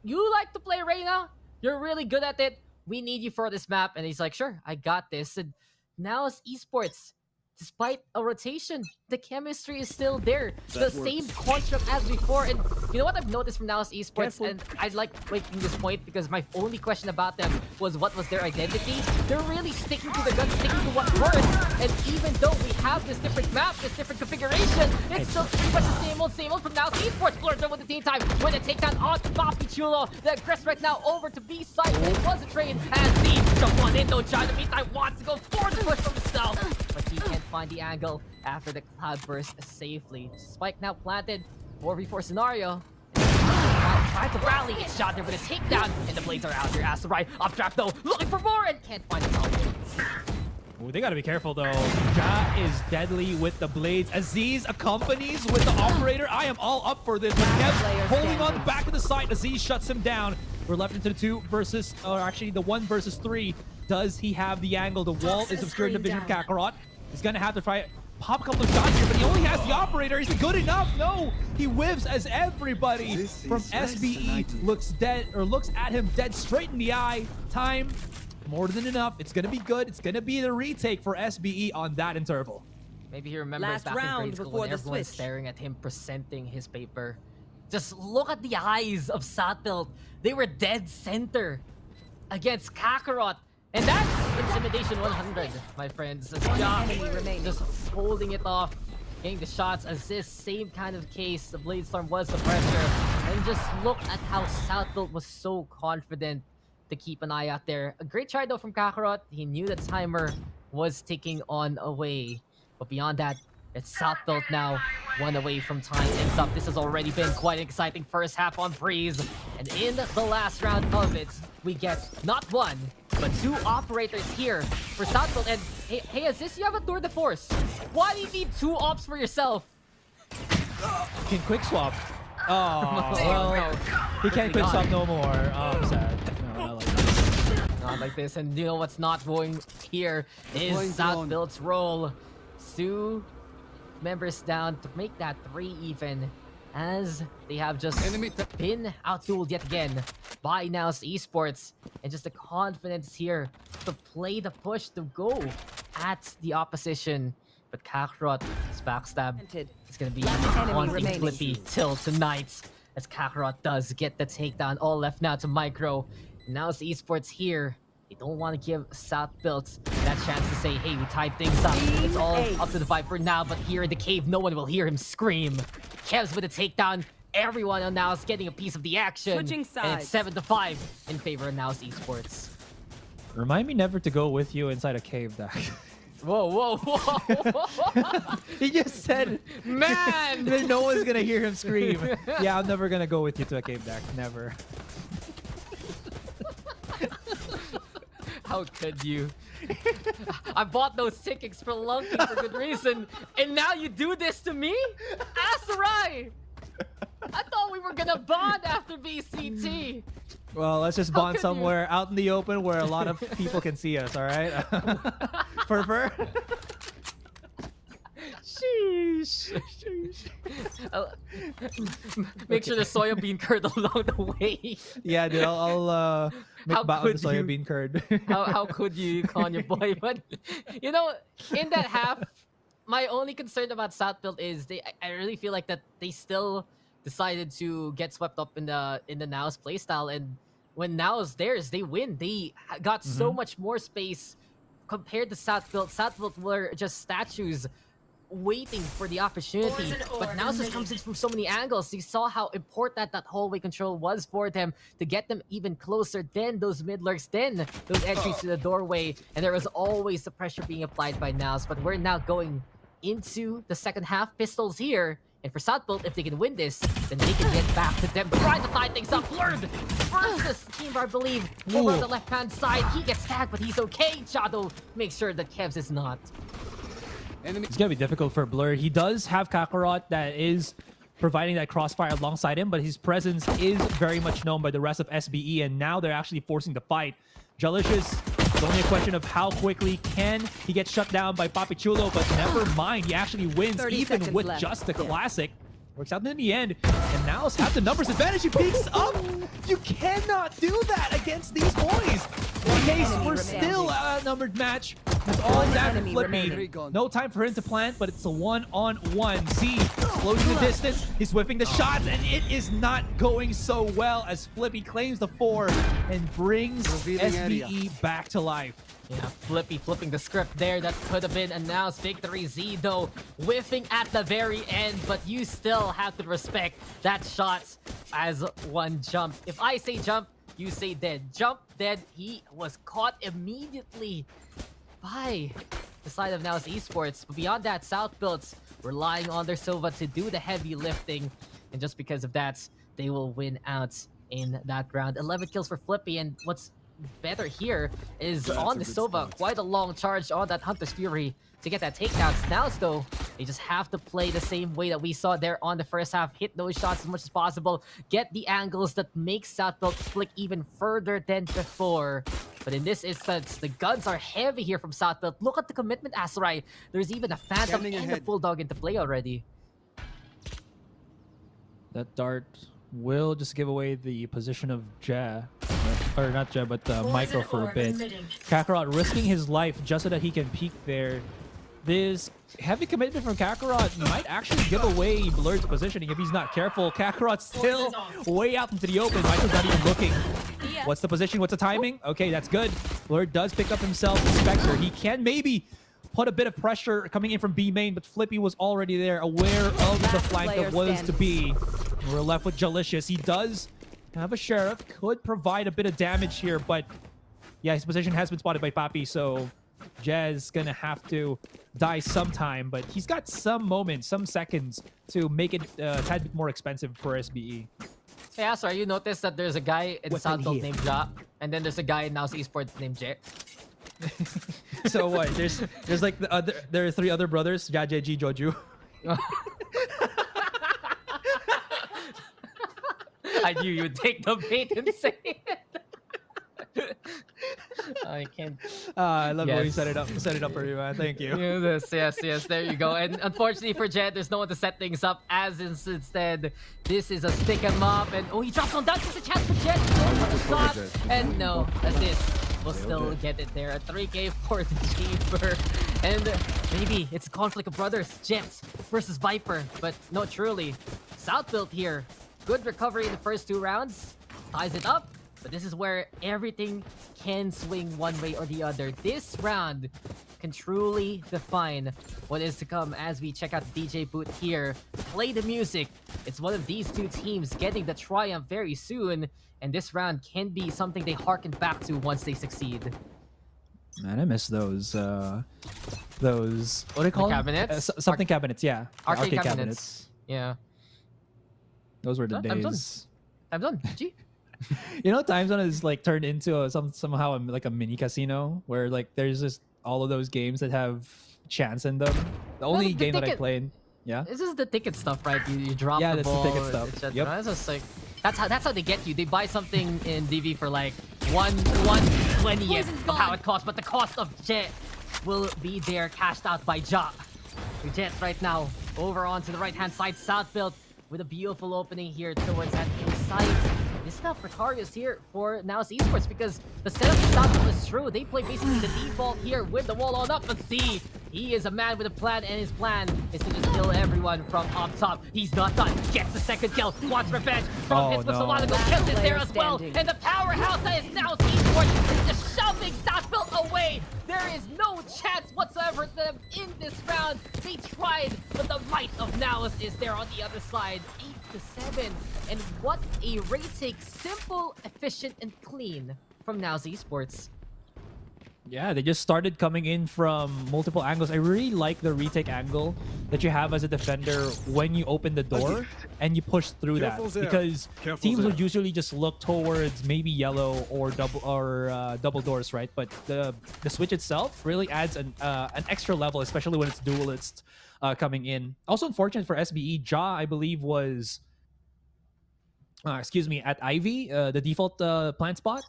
you like to play Reyna? You're really good at it. We need you for this map. And he's like, sure, I got this. And NAOS Esports, despite a rotation, the chemistry is still there. The same construct as before. And you know what I've noticed from NAOS Esports? And I'd like making this point because my only question about them was what was their identity? They're really sticking to the guns, sticking to what works. And even though we have this different map, this different configuration, it's still pretty much the same old from NAOS Esports. Blur done with the team time. When they take down on Papi Chulo, the aggress right now over to B side. It was a trade. And Z jump on in though. John in the meantime wants to go for the push from himself. But he can't find the angle after the cloud burst safely. Spike now planted. 4v4 scenario. Tries to rally. It's shot there with a takedown. And the blades are out here. As the right up trap though. Looking for more and can't find it. Ooh, they gotta be careful though. Ja is deadly with the blades. Aziz accompanies with the operator. I am all up for this. Nev holding on the back of the side. Aziz shuts him down. We're left into the 2 versus, or actually the 1 versus 3. Does he have the angle? The wall is obscuring the vision of Kakarot. He's gonna have to try pop a couple of shots here, but he only has the operator. Is it good enough? No, he whiffs as everybody from SBE looks dead, or looks at him dead straight in the eye. Time more than enough. It's gonna be good. It's gonna be the retake for SBE on that interval. Maybe he remembers Last back round in grade school before when the everyone's switch. staring at him presenting his paper. Just look at the eyes of Satbelt. They were dead center against Kakarot. And that's Intimidation 100, my friends. As Ja just holding it off, getting the shots. Assist, same kind of case. The Blade Storm was the pressure. And just look at how Southfield was so confident to keep an eye out there. A great try though from Kakarot. He knew the timer was ticking on away. But beyond that, it's Southfield now, 1 away from time ends up. This has already been quite an exciting first half on Breeze. And in the last round of it, we get not 1, but 2 operators here for Southfield. And hey, Aziz, you have a tour de force. Why do you need 2 ops for yourself? Can quick swap. Oh, well, he can't quick swap no more. Oh, I'm sad. No, not like this. Not like this. And you know what's not going here is Southfield's role. 2 members down to make that 3 even, as they have just been outdueled yet again by NAOS Esports. And just the confidence here to play the push, to go at the opposition. But Kakarot, his backstab, is going to be haunting Flippy till tonight, as Kakarot does get the takedown. All left now to Micro. NAOS Esports here. They don't want to give Southfield that chance to say, hey, we tied things up. It's all up to the Viper now, but here in the cave, no one will hear him scream. Kev's with a takedown. Everyone on NAOS getting a piece of the action. Switching And it's 7-5 in favor of NAOS Esports. Remind me never to go with you inside a cave, Dak. Whoa. He just said, man, that no one's gonna hear him scream. Yeah, I'm never gonna go with you to a cave, Dak. Never. How could you? I bought those tickets for Lunky for good reason, and now you do this to me? Asarai! I thought we were gonna bond after VCT. Well, let's just bond somewhere out in the open where a lot of people can see us, alright? Fur. Sheesh. Make sure the soya bean curd along the way. Yeah, dude, I'll make How back with the could you? soya bean curd. How could you con your boy? But you know, in that half, my only concern about Southfield is I really feel like that they still decided to get swept up in the NAOS playstyle, and when NAOS theirs, they win. They got so much more space compared to Southfield. Southfield were just statues waiting for the opportunity, but now just comes in from so many angles. You saw how important that hallway control was for them to get them even closer, then those mid lurks, then those entries to the doorway, and there was always the pressure being applied by NAOS. But we're now going into the second half. Pistols here, and for Southfield, if they can win this, then they can get back to them. Trying to tie things up. Blurred versus Team, I believe. Over on the left-hand side, he gets tagged, but he's okay. Shadow makes sure that Kevs is not. It's gonna be difficult for Blur. He does have Kakarot that is providing that crossfire alongside him, but his presence is very much known by the rest of SBE, and now they're actually forcing the fight. Jalicious, it's only a question of how quickly can he get shut down by Papichulo, but never mind, he actually wins even with just the classic. Works out in the end, and NAOS have the numbers advantage. He peeks up. You cannot do that against these boys. In case we're still a numbered match. It's all down to Flippy. No time for him to plant, but it's a one-on-one. Z closing the distance. He's whipping the shots, and it is not going so well as Flippy claims the 4 and brings SBE back to life. Yeah, Flippy flipping the script there. That could have been announced. Victory. Z, though, whiffing at the very end, but you still have to respect that shot as one jump. If I say jump, you say dead. Jump, dead. He was caught immediately by the side of NAOS Esports. But beyond that, Southfield's relying on their Silva to do the heavy lifting, and just because of that, they will win out in that round. 11 kills for Flippy, and what's better here is on the Silva, quite a long charge on that Hunter's Fury to get that takedown. Now, though, they just have to play the same way that we saw there on the first half. Hit those shots as much as possible. Get the angles that make Southfield flick even further than before. But in this instance, the guns are heavy here from Southfield. Look at the commitment, Asarai. There's even a Phantom and a Bulldog into play already. That dart will just give away the position of Ja. Or not Ja, but Micro for a bit. Kakarot risking his life just so that he can peek there. This heavy commitment from Kakarot might actually give away Blurred's positioning if he's not careful. Kakarot's still way out into the open. Micro's not even looking. What's the position? What's the timing? Okay, that's good. Blurred does pick up himself. Spectre, he can maybe put a bit of pressure coming in from B main, but Flippy was already there, aware of the flank that was to be. We're left with Jalicious. He does have a Sheriff, could provide a bit of damage here, but yeah, his position has been spotted by Papi, so Jazz gonna have to die sometime, but he's got some moments, some seconds to make it a tad bit more expensive for SBE. Hey, Asra, you noticed that there's a guy in Southfield named Ja, and then there's a guy in NAOS Esports named Jet. So what? There's like there are 3 other brothers, Ja, Jeji, Joju. I knew you would take the bait and say it. I can't. I love how you set it up for you, man. Thank you. Yes. There you go. And unfortunately for Jet, there's no one to set things up. As instead, this is a stick 'em up, and he drops on. That's a chance for Jet. Shot, and no, assist. We'll still get it there. A 3K for the Chamber, and maybe it's a conflict of brothers. Jet versus Viper, but no, truly, Southfield here. Good recovery in the first 2 rounds. Ties it up. But this is where everything can swing one way or the other. This round can truly define what is to come as we check out the DJ booth here. Play the music. It's one of these 2 teams getting the triumph very soon. And this round can be something they harken back to once they succeed. Man, I miss those, what do they call them? Cabinets? Something cabinets, yeah. Arcade cabinets. Yeah. Those were the days. I'm done. Gee. You know, Time Zone is like turned into somehow like a mini casino where like there's just all of those games that have chance in them. The only game that I played, yeah. This is the ticket stuff, right? You drop the ball. Yeah, that's the ticket stuff. Yep. That's just like that's how they get you. They buy something in DV for like 1/20th of how it costs, but the cost of Jet will be there, cashed out by Ja. to Jet right now. Over onto the right-hand side, South build with a beautiful opening here towards that inside. This is now precarious here for NAOS Esports because the setup of South build is true. They play basically the default here with the wall on up. But see, he is a man with a plan, and his plan is to just kill everyone from up top. He's not done. Gets the second kill. Wants revenge from his a while ago. Kills it there as well. And the powerhouse that is NAOS Esports is just shoving Southfield away. There is no chance whatsoever for them in this round. They tried, but the might of NAOS is there on the other side. 8-7. And what a retake. Simple, efficient, and clean from NAOS Esports. Yeah, they just started coming in from multiple angles. I really like the retake angle that you have as a defender when you open the door and you push through that, because teams would usually just look towards maybe yellow or double doors, right? But the switch itself really adds an extra level, especially when it's duelist coming in. Also unfortunate for SBE, Ja, I believe, was at Ivy, the default plant spot.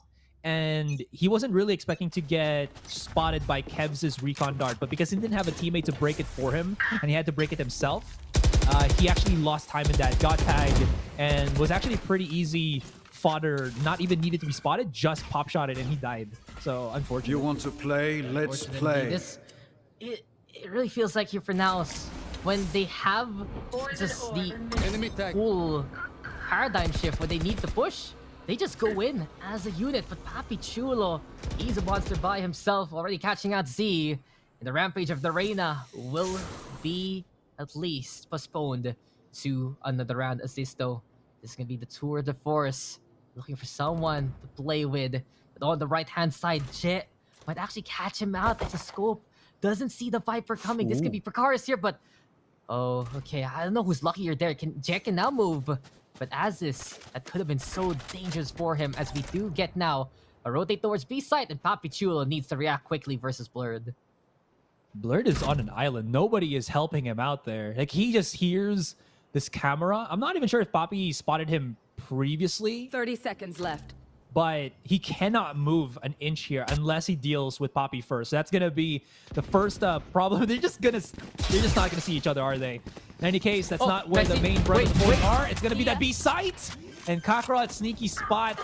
And he wasn't really expecting to get spotted by Kev's recon dart, but because he didn't have a teammate to break it for him, and he had to break it himself, he actually lost time in that, got tagged, and was actually pretty easy fodder, not even needed to be spotted, just pop shot it, and he died. So, unfortunate. You want to play? Let's play. It really feels like here for NAOS, when they have just the full paradigm shift, when they need to push, they just go in as a unit. But Papi Chulo, he's a monster by himself, already catching out Z. And the rampage of the Reina will be at least postponed to another round assist, though. This is going to be the tour de force. Looking for someone to play with. But on the right-hand side, Jet might actually catch him out. It's a scope. Doesn't see the Viper coming. This could be precarious here, but... Oh, okay. I don't know who's luckier there. Jet can now move. But ASUS, that could have been so dangerous for him, as we do get now a rotate towards B site, and Papi Chulo needs to react quickly versus Blurred. Blurred is on an island. Nobody is helping him out there. Like, he just hears this camera. I'm not even sure if Papi spotted him previously. 30 seconds left. But he cannot move an inch here unless he deals with Papi first. So that's gonna be the first problem. They're just not gonna see each other, are they? In any case, that's not where the main brunt of the point are. It's gonna be that B site, and Kakarot, sneaky spot,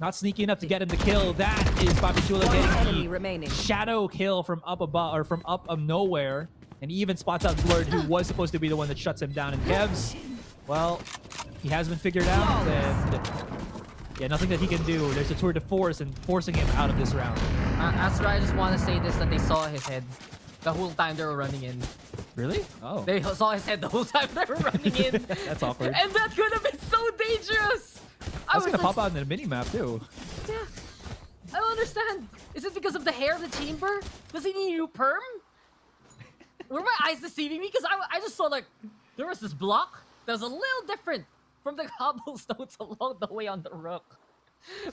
not sneaky enough to get him the kill. That is Papi Chulo getting the shadow kill from up above, or from up of nowhere, and he even spots out Blurred, who was supposed to be the one that shuts him down. And Kevs, well, he has been figured out, and yeah, nothing that he can do. There's a tour de force and forcing him out of this round. Astro, I just want to say this, that they saw his head the whole time they were running in. Really? Oh. They saw his head the whole time they were running in. That's awkward. And that could have been so dangerous! I was gonna pop out in the mini-map too. Yeah. I don't understand. Is it because of the hair of the chamber? Does he need a new perm? Were my eyes deceiving me? Because I just saw, like, there was this block that was a little different from the cobblestones along the way on the rook.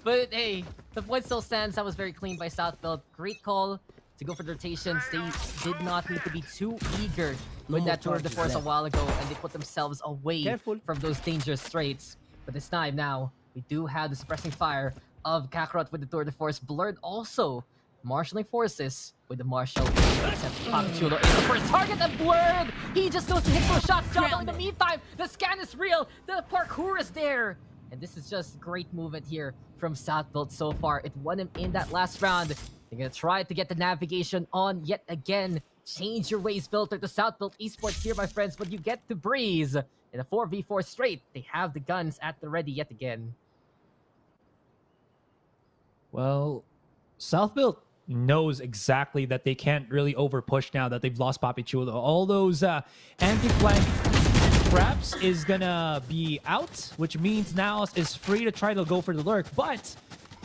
But hey, the point still stands. That was very clean by Southfield. Great call to go for the rotations. They did not need to be too eager with that tour de force a while ago, and they put themselves away from those dangerous straights. But this time now, we do have the suppressing fire of Kakarot with the tour de force. Blurred also marshalling forces with the Marshall. Except Papi Chulo is the first target, and Blurred! He just goes to hit those shots. Drop in the meantime, the scan is real. The parkour is there. And this is just great movement here from Southfield so far. It won him in that last round. They're gonna try to get the navigation on yet again. Change your ways filter to Southfield Esports here, my friends, but you get to breeze. In a 4v4 straight, they have the guns at the ready yet again. Well, Southfield knows exactly that they can't really over push now that they've lost Papi Chulo. All those anti-flank traps is gonna be out, which means NAOS is free to try to go for the lurk. But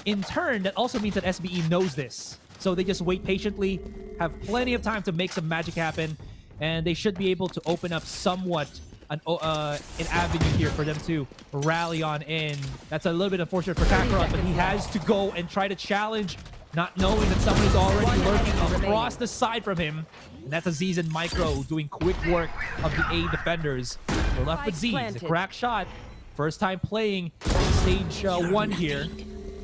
in turn, that also means that SBE knows this. So they just wait patiently, have plenty of time to make some magic happen, and they should be able to open up somewhat an avenue here for them to rally on in. That's a little bit unfortunate for Kakarot, but he has to go and try to challenge, not knowing that somebody's already lurking across the side from him. And that's Aziz and Micro doing quick work of the A defenders. We're left with Z. It's a crack shot. First time playing stage 1 here.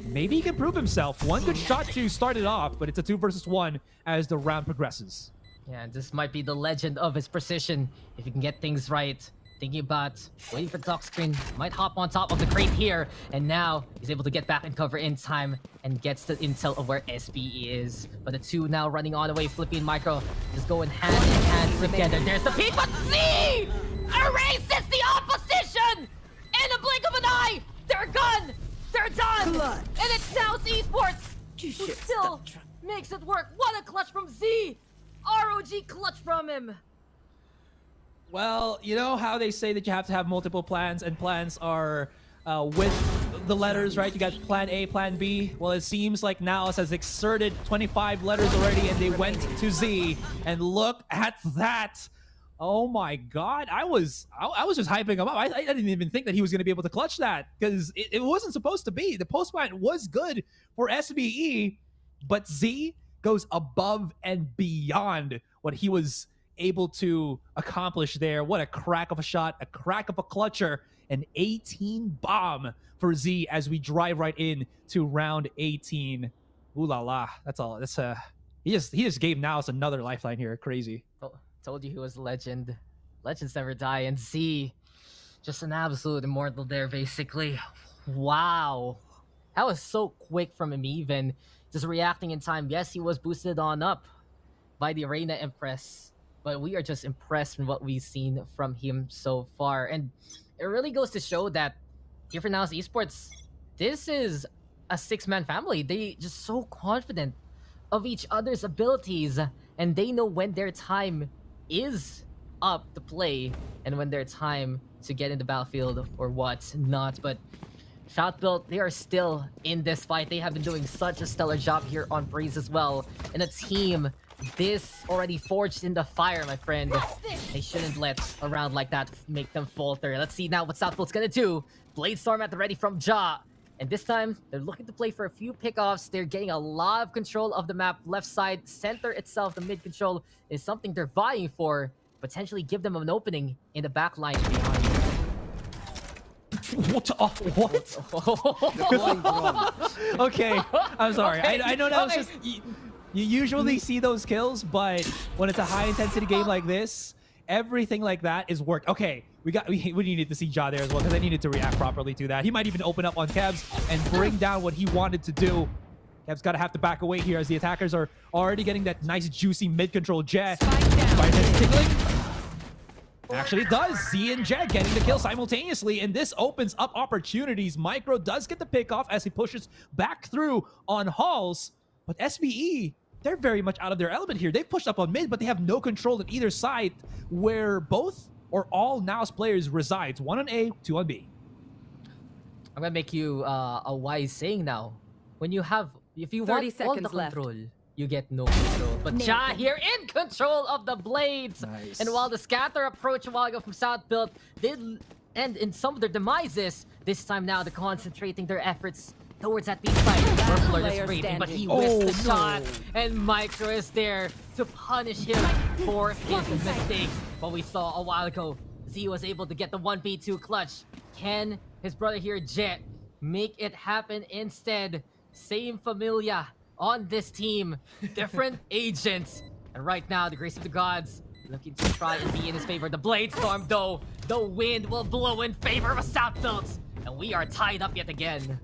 Maybe he can prove himself. One good shot to start it off, but it's a 2 versus 1 as the round progresses. Yeah, this might be the legend of his precision if he can get things right. Thinking about waiting for the talk screen, might hop on top of the crate here, and now he's able to get back and cover in time and gets the intel of where SBE is. But the two now running on the way, Flippy and Micro just going hand in hand together. There's the peak, but Z erases the opposition in a blink of an eye. They're gone, they're done, and it's now Esports who still makes it work. What a clutch from Z! ROG clutch from him. Well, you know how they say that you have to have multiple plans, and plans are with the letters, right? You got plan A, plan B. Well, it seems like NAOS has exerted 25 letters already, and they went to Z. And look at that. Oh my God. I was just hyping him up. I didn't even think that he was going to be able to clutch that, because it wasn't supposed to be. The post plan was good for SBE, but Z goes above and beyond what he was able to accomplish there. What a crack of a shot, a crack of a clutcher, an 18 bomb for Z as we drive right in to round 18. Ooh la la. That's all. That's he just gave NAOS another lifeline here. Crazy. Told you he was a legend. Legends never die, and Z, just an absolute immortal there, basically. Wow. That was so quick from him, even just reacting in time. Yes, he was boosted on up by the Arena Empress, but we are just impressed with what we've seen from him so far. And it really goes to show that here for NAOS Esports, this is a six-man family. They just so confident of each other's abilities, and they know when their time is up to play and when their time to get in the battlefield or what not. But Shoutbuilt, they are still in this fight. They have been doing such a stellar job here on Breeze as well. And a team this already forged in the fire, my friend. They shouldn't let a round like that make them falter. Let's see now what Southbuilt's gonna do. Bladestorm at the ready from Ja. And this time, they're looking to play for a few pickoffs. They're getting a lot of control of the map. Left side, center itself, the mid control is something they're vying for. Potentially give them an opening in the back line behind. What? Okay, I'm sorry. Okay, I know that was okay. just... You usually see those kills, but when it's a high-intensity game like this, everything like that is worked. Okay, we needed to see Ja there as well, because I needed to react properly to that. He might even open up on Kevs and bring down what he wanted to do. Kev's got to have to back away here as the attackers are already getting that nice, juicy mid-control jet. Spider's tickling. Actually, it does. Z and Jet getting the kill simultaneously, and this opens up opportunities. Micro does get the pick off as he pushes back through on Halls, but SBE, they're very much out of their element here. They've pushed up on mid, but they have no control at either side where both or all NAOS players resides. One on A, two on B. I'm gonna make you a wise saying now. When you have, if you 30 want all the seconds left. control, you get no control. But Nailed Ja them. here in control of the blades. Nice. And while the scatter approach a while ago from Southbuilt did end in some of their demises, this time now they're concentrating their efforts towards that B side. Burfler is waiting, but he whiffs the shot, and Micro is there to punish him for his mistakes. What we saw a while ago, Z was able to get the 1v2 clutch. Can his brother here, Jet, make it happen instead? Same familia on this team, different agents. And right now, the grace of the gods looking to try and be in his favor. The Bladestorm, though, the wind will blow in favor of Southbuilt, and we are tied up yet again.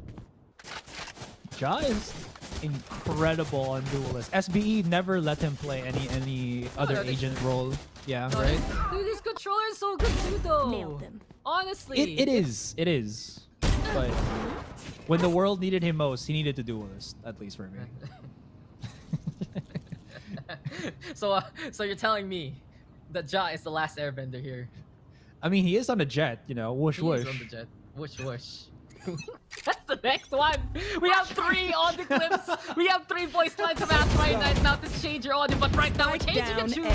Ja is incredible on Duelist. SBE never let him play any other agent role. Yeah, right? Dude, this controller is so good too, though. Nailed them. Honestly. It is. But when the world needed him most, he needed to Duelist, at least for me. So you're telling me that Ja is the last airbender here? I mean, he is on a jet, you know, whoosh He whoosh. is on the jet. Whoosh whoosh. That's the next one. We have 3 on the clips. We have 3 voice lines of Ask right now to change your audio, but right now we're changing the tune.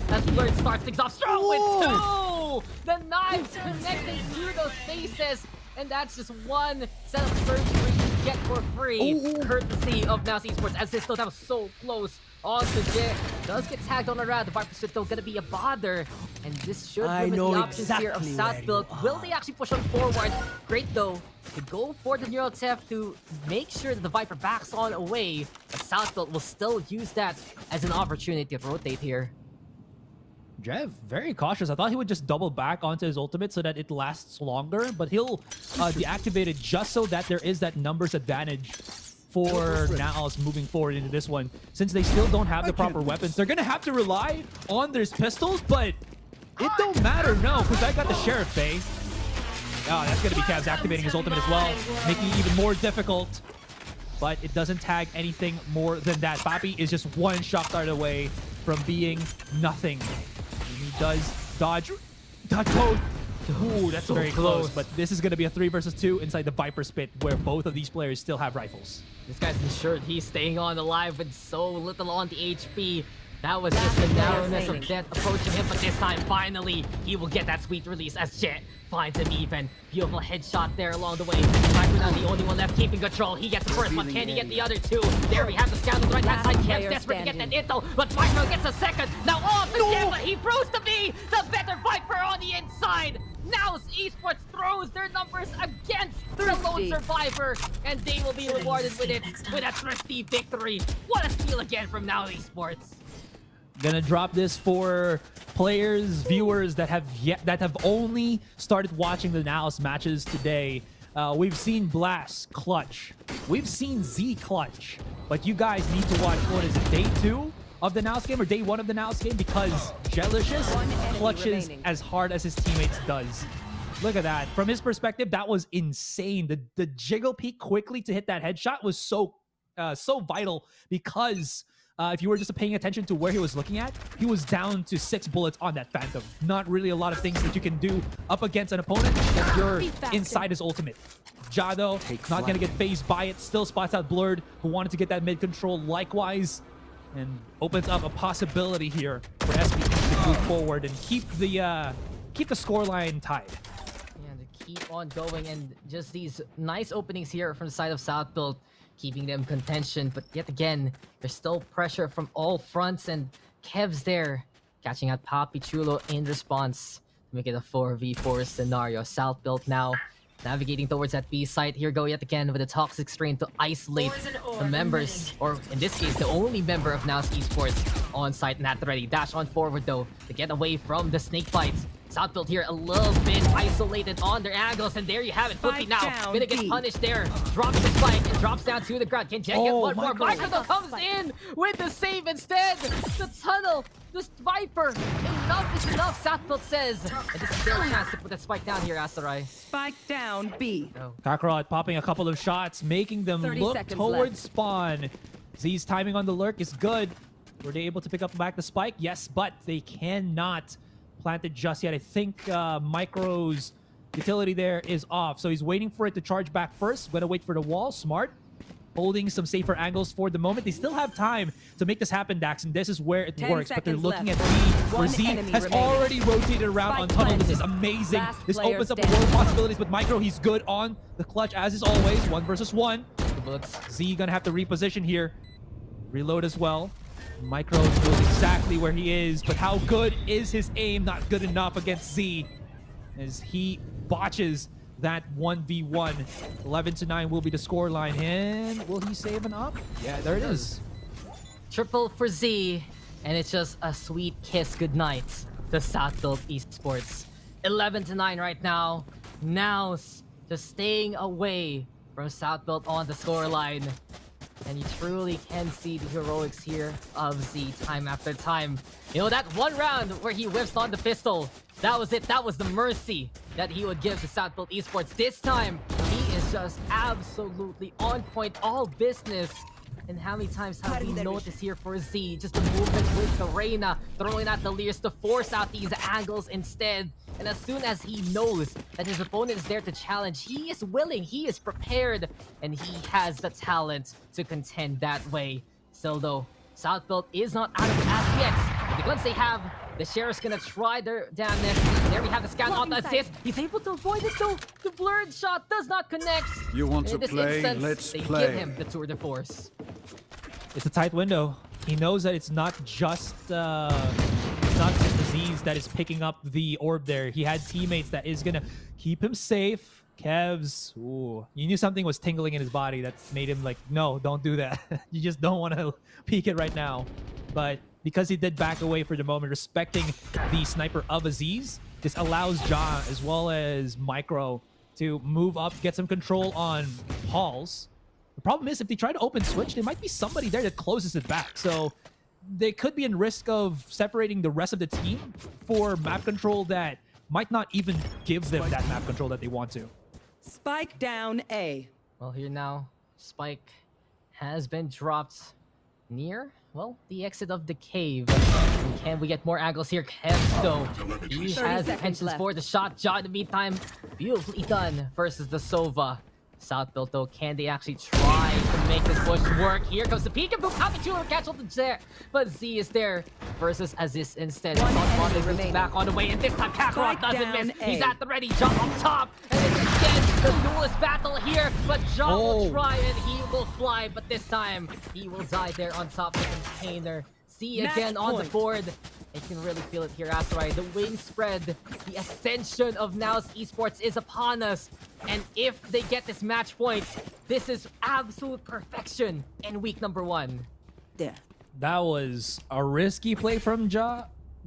As Blurred starts things off strong with 2. The knives connecting to those faces. And that's just one set of surgery you get for free, courtesy of NAOS Esports. As this though, that was so close. Also, Jet does get tagged on around. The Viper Pursuit though gonna be a bother, and this should limit the options here of Southbuilt. Will they actually push on forward? Great though to go for the Neural Theft to make sure that the Viper backs on away. But Southbuilt will still use that as an opportunity to rotate here. Jev, very cautious. I thought he would just double back onto his ultimate so that it lasts longer, but he'll deactivate it just so that there is that numbers advantage for NAOS moving forward into this one. Since they still don't have the proper weapons, they're going to have to rely on their pistols, but it don't matter, no, because I got the Sheriff Bay. Oh, that's going to be Cavs activating his ultimate as well, making it even more difficult. But it doesn't tag anything more than that. Papi is just one shot dart away from being nothing. And he does dodge both. Ooh, that's so very close. But this is going to be a 3 versus 2 inside the Viper's Pit, where both of these players still have rifles. This guy's ensured he's staying on alive with so little on the HP. That was just the narrowness of death approaching him, but this time, finally, he will get that sweet release as Jet finds him even. Beautiful headshot there along the way. Viper now the only one left keeping control. He gets the first one. Can he get the other two? There we have the scout on the right-hand side. Kev's desperate to get that intel, but Viper gets a second. Now off again, but he proves to be the better Viper on the inside. Now Esports throws their numbers against the lone survivor, and they will be rewarded with it with a thrifty victory. What a steal again from Now Esports. Gonna drop this for players, viewers that have only started watching the NAOS matches today. We've seen Blast clutch, we've seen Z clutch, but you guys need to watch, what is it, day 2 of the NAOS game or day 1 of the NAOS game, because Jelicious clutches as hard as his teammates does. Look at that. From his perspective, that was insane. The jiggle peek quickly to hit that headshot was so vital, because if you were just paying attention to where he was looking at, he was down to 6 bullets on that Phantom. Not really a lot of things that you can do up against an opponent if you're inside his ultimate. Jado, not going to get phased by it. Still spots out Blurred, who wanted to get that mid control likewise, and opens up a possibility here for SPP to move forward and keep the scoreline tied. And to keep on going, and just these nice openings here from the side of South Build, keeping them contention, but yet again, there's still pressure from all fronts, and Kev's there, catching out Papi Chulo in response to make it a 4v4 scenario. South Built now navigating towards that B site. Here go yet again with a toxic strain to isolate the members, or in this case, the only member of NAOS Esports on site and at the ready. Dash on forward though to get away from the snake bites. South Build here a little bit isolated on their angles, and there you have it. Flippy now gonna get punished there. Drops the spike and drops down to the ground. Can Jet get one more? Michael comes in with the save instead. The tunnel, this Viper. Enough is enough, South Build says. And this is their chance to put that spike down here, Asarai. Spike down B. Kakarot popping a couple of shots, making them look towards spawn. Z's timing on the lurk is good. Were they able to pick up back the spike? Yes, but they cannot plant it just yet. I think Micro's utility there is off, so he's waiting for it to charge back first. Gonna wait for the wall. Smart. Holding some safer angles for the moment. They still have time to make this happen, Dax, and this is where it works. But they're looking at Z, where Z has already rotated around on tunnel. This is amazing. This opens up a world of possibilities, but Micro, he's good on the clutch, as is always. 1 versus 1. Z gonna have to reposition here. Reload as well. Micro knows exactly where he is, but how good is his aim? Not good enough against Z, as he botches that 1v1. 11-9 will be the scoreline, and will he save an up? Yeah, there it is. Triple for Z, and it's just a sweet kiss goodnight to South Build Esports. 11-9 right now. NAOS just staying away from South Build on the scoreline. And you truly can see the heroics here of Z time after time. You know, that one round where he whiffs on the pistol, that was it. That was the mercy that he would give to South Build Esports. This time, he is just absolutely on point, all business. And how many times have we noticed here for Z, just the movement with the Reyna, throwing out the Leers to force out these angles instead. And as soon as he knows that his opponent is there to challenge, he is willing, he is prepared, and he has the talent to contend that way. Still though, South Build is not out of it as yet. The guns they have, the Sheriff's gonna try their damnedest. There we have the scan on the assist. He's able to avoid it though. The blurred shot does not connect. You want and to play? Instance, Let's they play. give him the tour de force. It's a tight window. He knows that it's not just Disease that is picking up the orb there. He had teammates that is gonna keep him safe. Kevs, ooh, you knew something was tingling in his body that made him like, no, don't do that. You just don't want to peek it right now. but because he did back away for the moment, respecting the sniper of Aziz, this allows Ja as well as Micro to move up, get some control on Halls. The problem is if they try to open switch, there might be somebody there that closes it back. So they could be in risk of separating the rest of the team for map control that might not even give them that map control that they want to. Spike down A. Well, here now, Spike has been dropped near, well, the exit of the cave. And can we get more angles here? Kev, though, he has intentions for the shot. Ja, in the meantime, beautifully done versus the Sova. South built though, can they actually try to make this push work? Here comes the peekaboo, Kapichula catch there, but Z is there versus Aziz instead. One back on the way, and this time Kakarot doesn't miss. He's at the ready, jump on top, and then again the duelist battle here, but John will try and he will fly, but this time he will die there on top of the container. Z again on the board. You can really feel it here, Asarai. The wing spread, the ascension of NAOS Esports is upon us. And if they get this match point, this is absolute perfection in week number 1. Yeah. That was a risky play from Ja,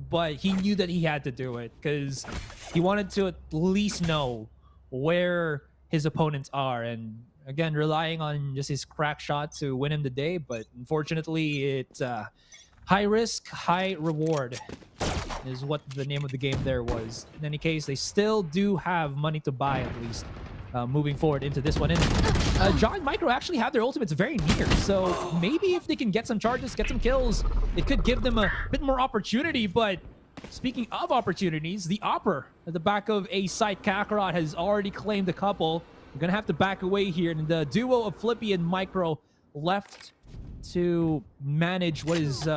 but he knew that he had to do it because he wanted to at least know where his opponents are. And again, relying on just his crack shot to win him the day. But unfortunately, it's high risk, high reward is what the name of the game there was. In any case, they still do have money to buy at least moving forward into this one. And John and Micro actually have their ultimates very near. So maybe if they can get some charges, get some kills, it could give them a bit more opportunity. But speaking of opportunities, the Opper at the back of a site, Kakarot, has already claimed a couple. We're going to have to back away here. And the duo of Flippy and Micro left to manage what is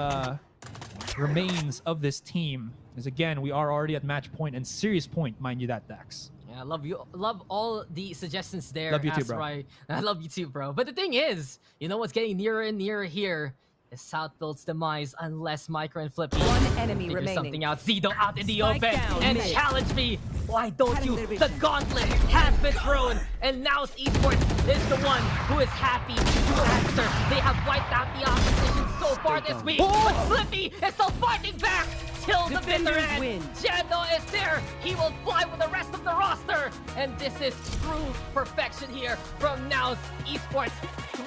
remains of this team. Because again, we are already at match point and serious point, mind you that, Dax. Yeah, I love you. Love all the suggestions there. Love you too, bro. I love you too, bro. But the thing is, you know what's getting nearer and nearer here is South Build's demise unless Micro and Flippy One enemy figure remaining. something out. Zido out in the Spike open down, and mid. challenge me. Why don't you? The gauntlet has been thrown, and now Esports is the one who is happy to answer. They have wiped out the opposition so far this week, but Flippy is still fighting back till the bitter Defenders end. win. Jando is there. He will fly with the rest of the roster, and this is true perfection here from NAOS Esports.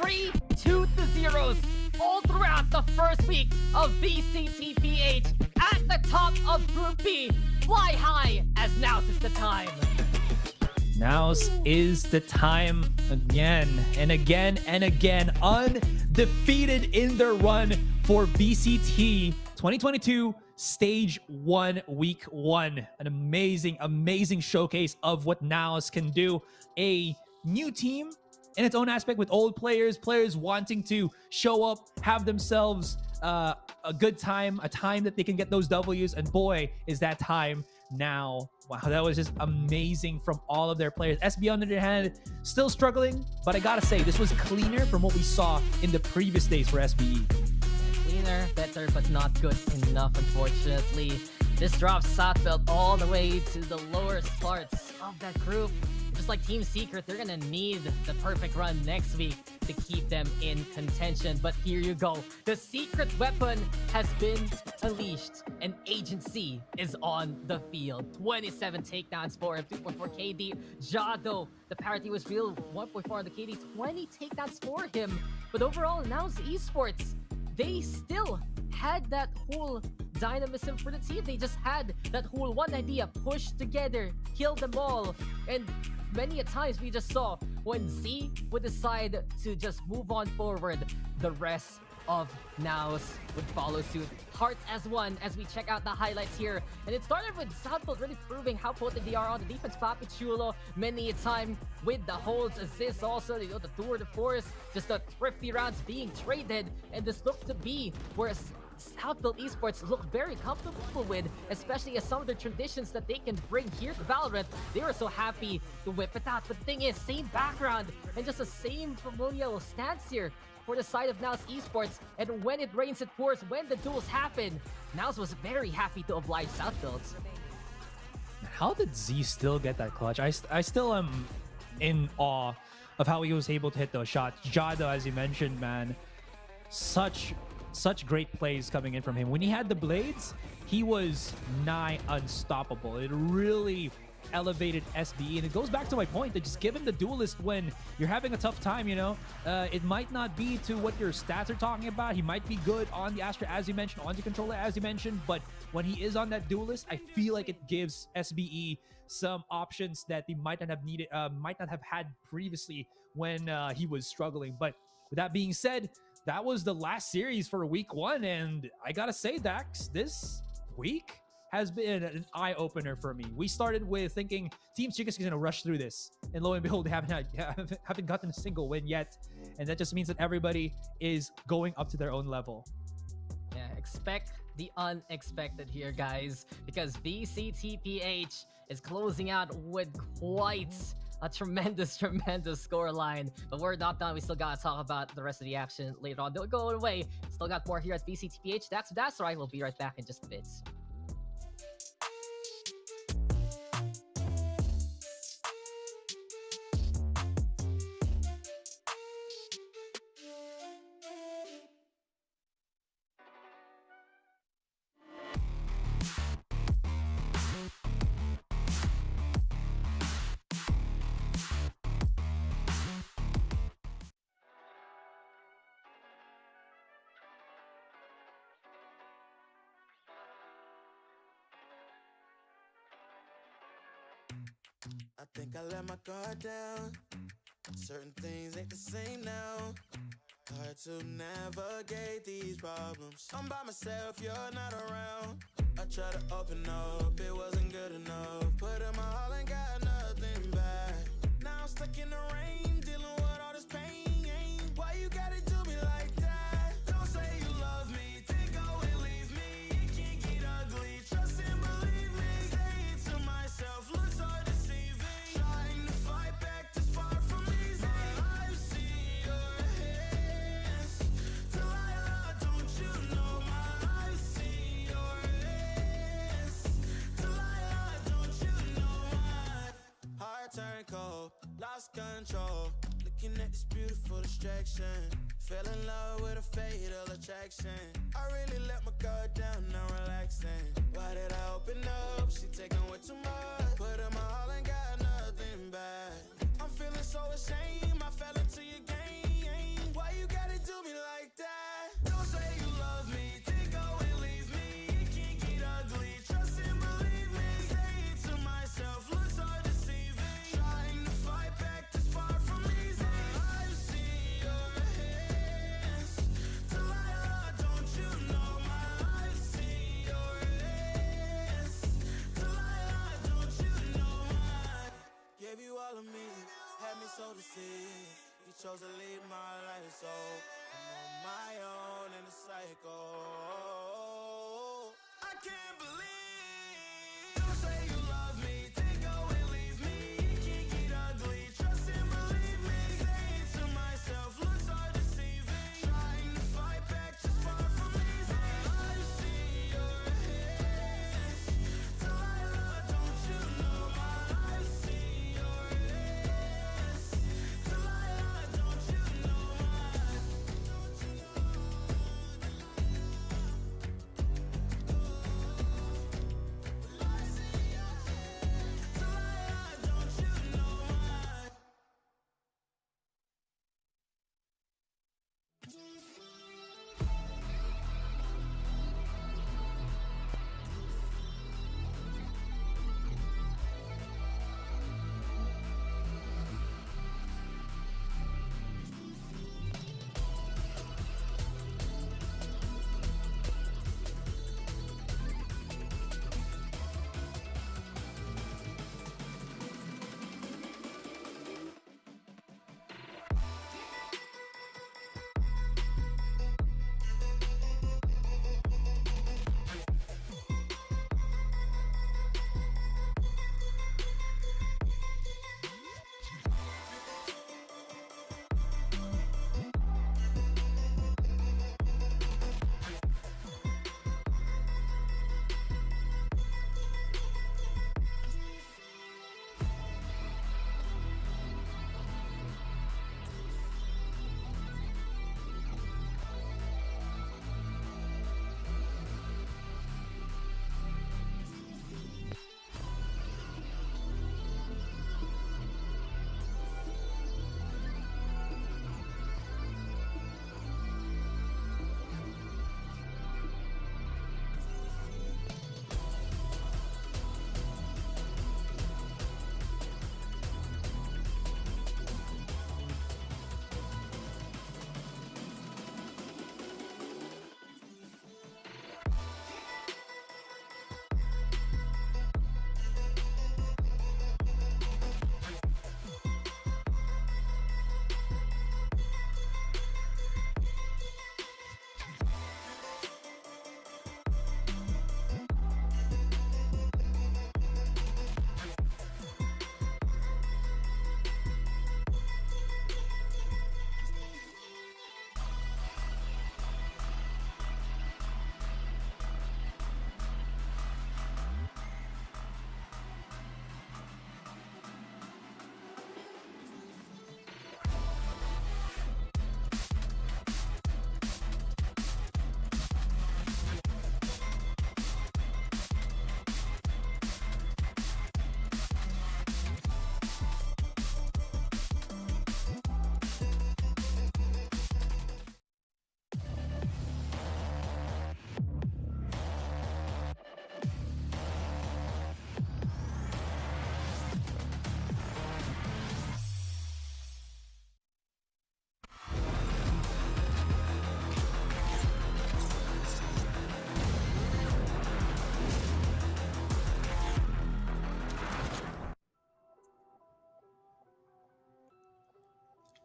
3 2-0s all throughout the first week of VCTPH at the top of Group B. Fly high, as NAOS is the time. NAOS is the time again and again and again. Undefeated in their run for VCT 2022 Stage 1 Week 1. An amazing, amazing showcase of what NAOS can do. A new team in its own aspect with old players wanting to show up, have themselves a good time, a time that they can get those W's, and boy, is that time now. Wow, that was just amazing from all of their players. SB, on the other hand, still struggling, but I gotta say, this was cleaner from what we saw in the previous days for SBE. Cleaner, better, but not good enough, unfortunately. This drops Southbelt all the way to the lower parts of that group. Just like Team Secret, they're gonna need the perfect run next week to keep them in contention. But here you go. The secret weapon has been unleashed, and agency is on the field. 27 takedowns for him, 2.4 KD. Jado, the parity was real, 1.4 on the KD, 20 takedowns for him. But overall, now it's Esports. They still had that whole dynamism for the team. They just had that whole one idea, push together, kill them all. And many a times we just saw when Z would decide to just move on forward, the rest of NAOS would follow suit. Hearts as one as we check out the highlights here. And it started with Southfield really proving how potent they are on the defense. Papichulo many a time with the holds. Aziz also, you know, the tour de force, just the thrifty rounds being traded. And this looked to be where Southfield Esports look very comfortable with, especially as some of the traditions that they can bring here to Valorant. They were so happy to whip it out. But the thing is, same background and just the same familial stance here for the side of NAOS Esports. And when it rains, it pours. When the duels happen, NAOS was very happy to oblige Southfield. How did Z still get that clutch? I still am in awe of how he was able to hit those shots. Jada, as you mentioned, man, such such great plays coming in from him. When he had the blades, he was nigh unstoppable. It really elevated SBE, and it goes back to my point that just give him the duelist when you're having a tough time, you know. It might not be to what your stats are talking about. He might be good on the Astra, as you mentioned, on the controller, as you mentioned, but when he is on that duelist, I feel like it gives SBE some options that they might not have needed, might not have had previously when he was struggling. But with that being said, that was the last series for week 1, and I gotta say, Dax, this week has been an eye-opener for me. We started with thinking Team Chicas is going to rush through this, and lo and behold, they haven't gotten a single win yet, and that just means that everybody is going up to their own level. Yeah, expect the unexpected here, guys, because VCTPH is closing out with quite a tremendous score line. But we're not done. We still gotta talk about the rest of the action later on. Don't go away. Still got more here at VCTPH. That's right. We'll be right back in just a bit. I think I let my guard down. Certain things ain't the same now. Hard to navigate these problems. I'm by myself, you're not around. I tried to open up, it wasn't good enough. Put in my all and got nothing back. Now I'm stuck in the rain, dealing with all this pain. Why you gotta do me like that? Don't say you love me, then go and leave me. It can get ugly, trust and believe me. Say it to myself, looks so deceiving. Trying to fight back this far from easy. I see your hands. Delilah, don't you know my eyes see your hands. Delilah, don't you know my heart turned cold, lost control. Looking at this beautiful distraction. Fell in love with a fatal attraction. I really let my guard down, now relaxing. Why did I open up? She taking way too much. Put in my all and got nothing back. I'm feeling so ashamed, I fell into your game. Why you gotta do me like that? Don't say you love me, then go and leave me. It can get ugly, trust and believe me. Say it to myself, looks so deceiving. Trying to fight back this far from easy. I see your hands. Delilah, don't you know my eyes see your hands. Delilah, don't you know my gave you all of me, had me so deceived. You chose to leave my life, so I'm on my own in the cycle. I can't believe. Don't say you love me, then go and leave me. It can get ugly, trust and believe me. Say it to myself, looks so deceiving. Trying to fight back just far from easy. I see your hands. Delilah, don't you know my eyes see your hands. Delilah, don't you know my I see your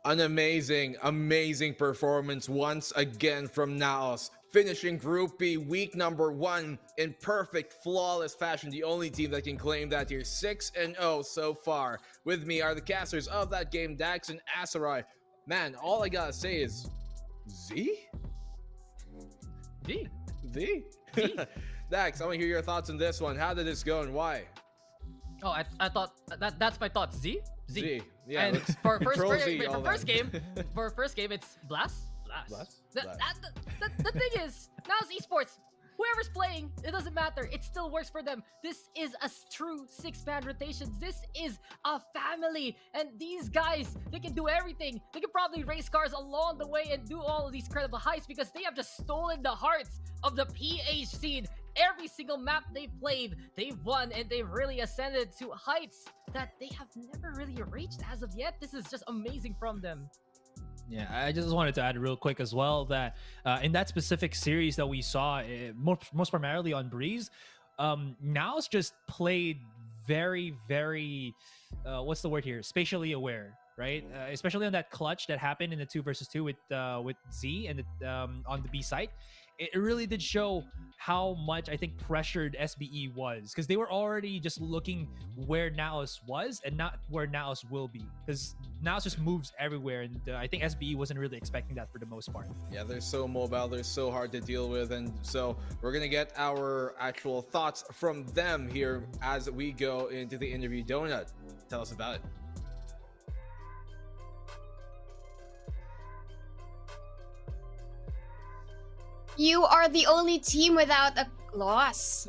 An amazing performance once again from NAOS, finishing Group B week number 1 in perfect, flawless fashion. The only team that can claim that here, 6-0 so far. With me are the casters of that game, Dax and Asarai. Man, all I gotta say is, Z? Z. Z? Dax, I want to hear your thoughts on this one. How did this go and why? Oh, I thought that's my thought. Z. Yeah. And for first game, it's Blast. The thing is, now it's esports. Whoever's playing, it doesn't matter. It still works for them. This is a true 6-man rotation. This is a family, and these guys, they can do everything. They can probably race cars along the way and do all of these credible heists because they have just stolen the hearts of the PH scene. Every single map they've played, they've won, and they've really ascended to heights that they have never really reached as of yet. This is just amazing from them. Yeah, I just wanted to add real quick as well that in that specific series that we saw, most primarily on Breeze, NAOS just played very, what's the word here? Spatially aware, right? Especially on that clutch that happened in the 2 versus 2 with Z and on the B site. It really did show how much I think pressured SBE was, because they were already just looking where NAOS was and not where NAOS will be, because NAOS just moves everywhere, and I think SBE wasn't really expecting that for the most part. Yeah, they're so mobile, they're so hard to deal with, and so we're gonna get our actual thoughts from them here as we go into the interview. Donut, tell us about it. You are the only team without a loss.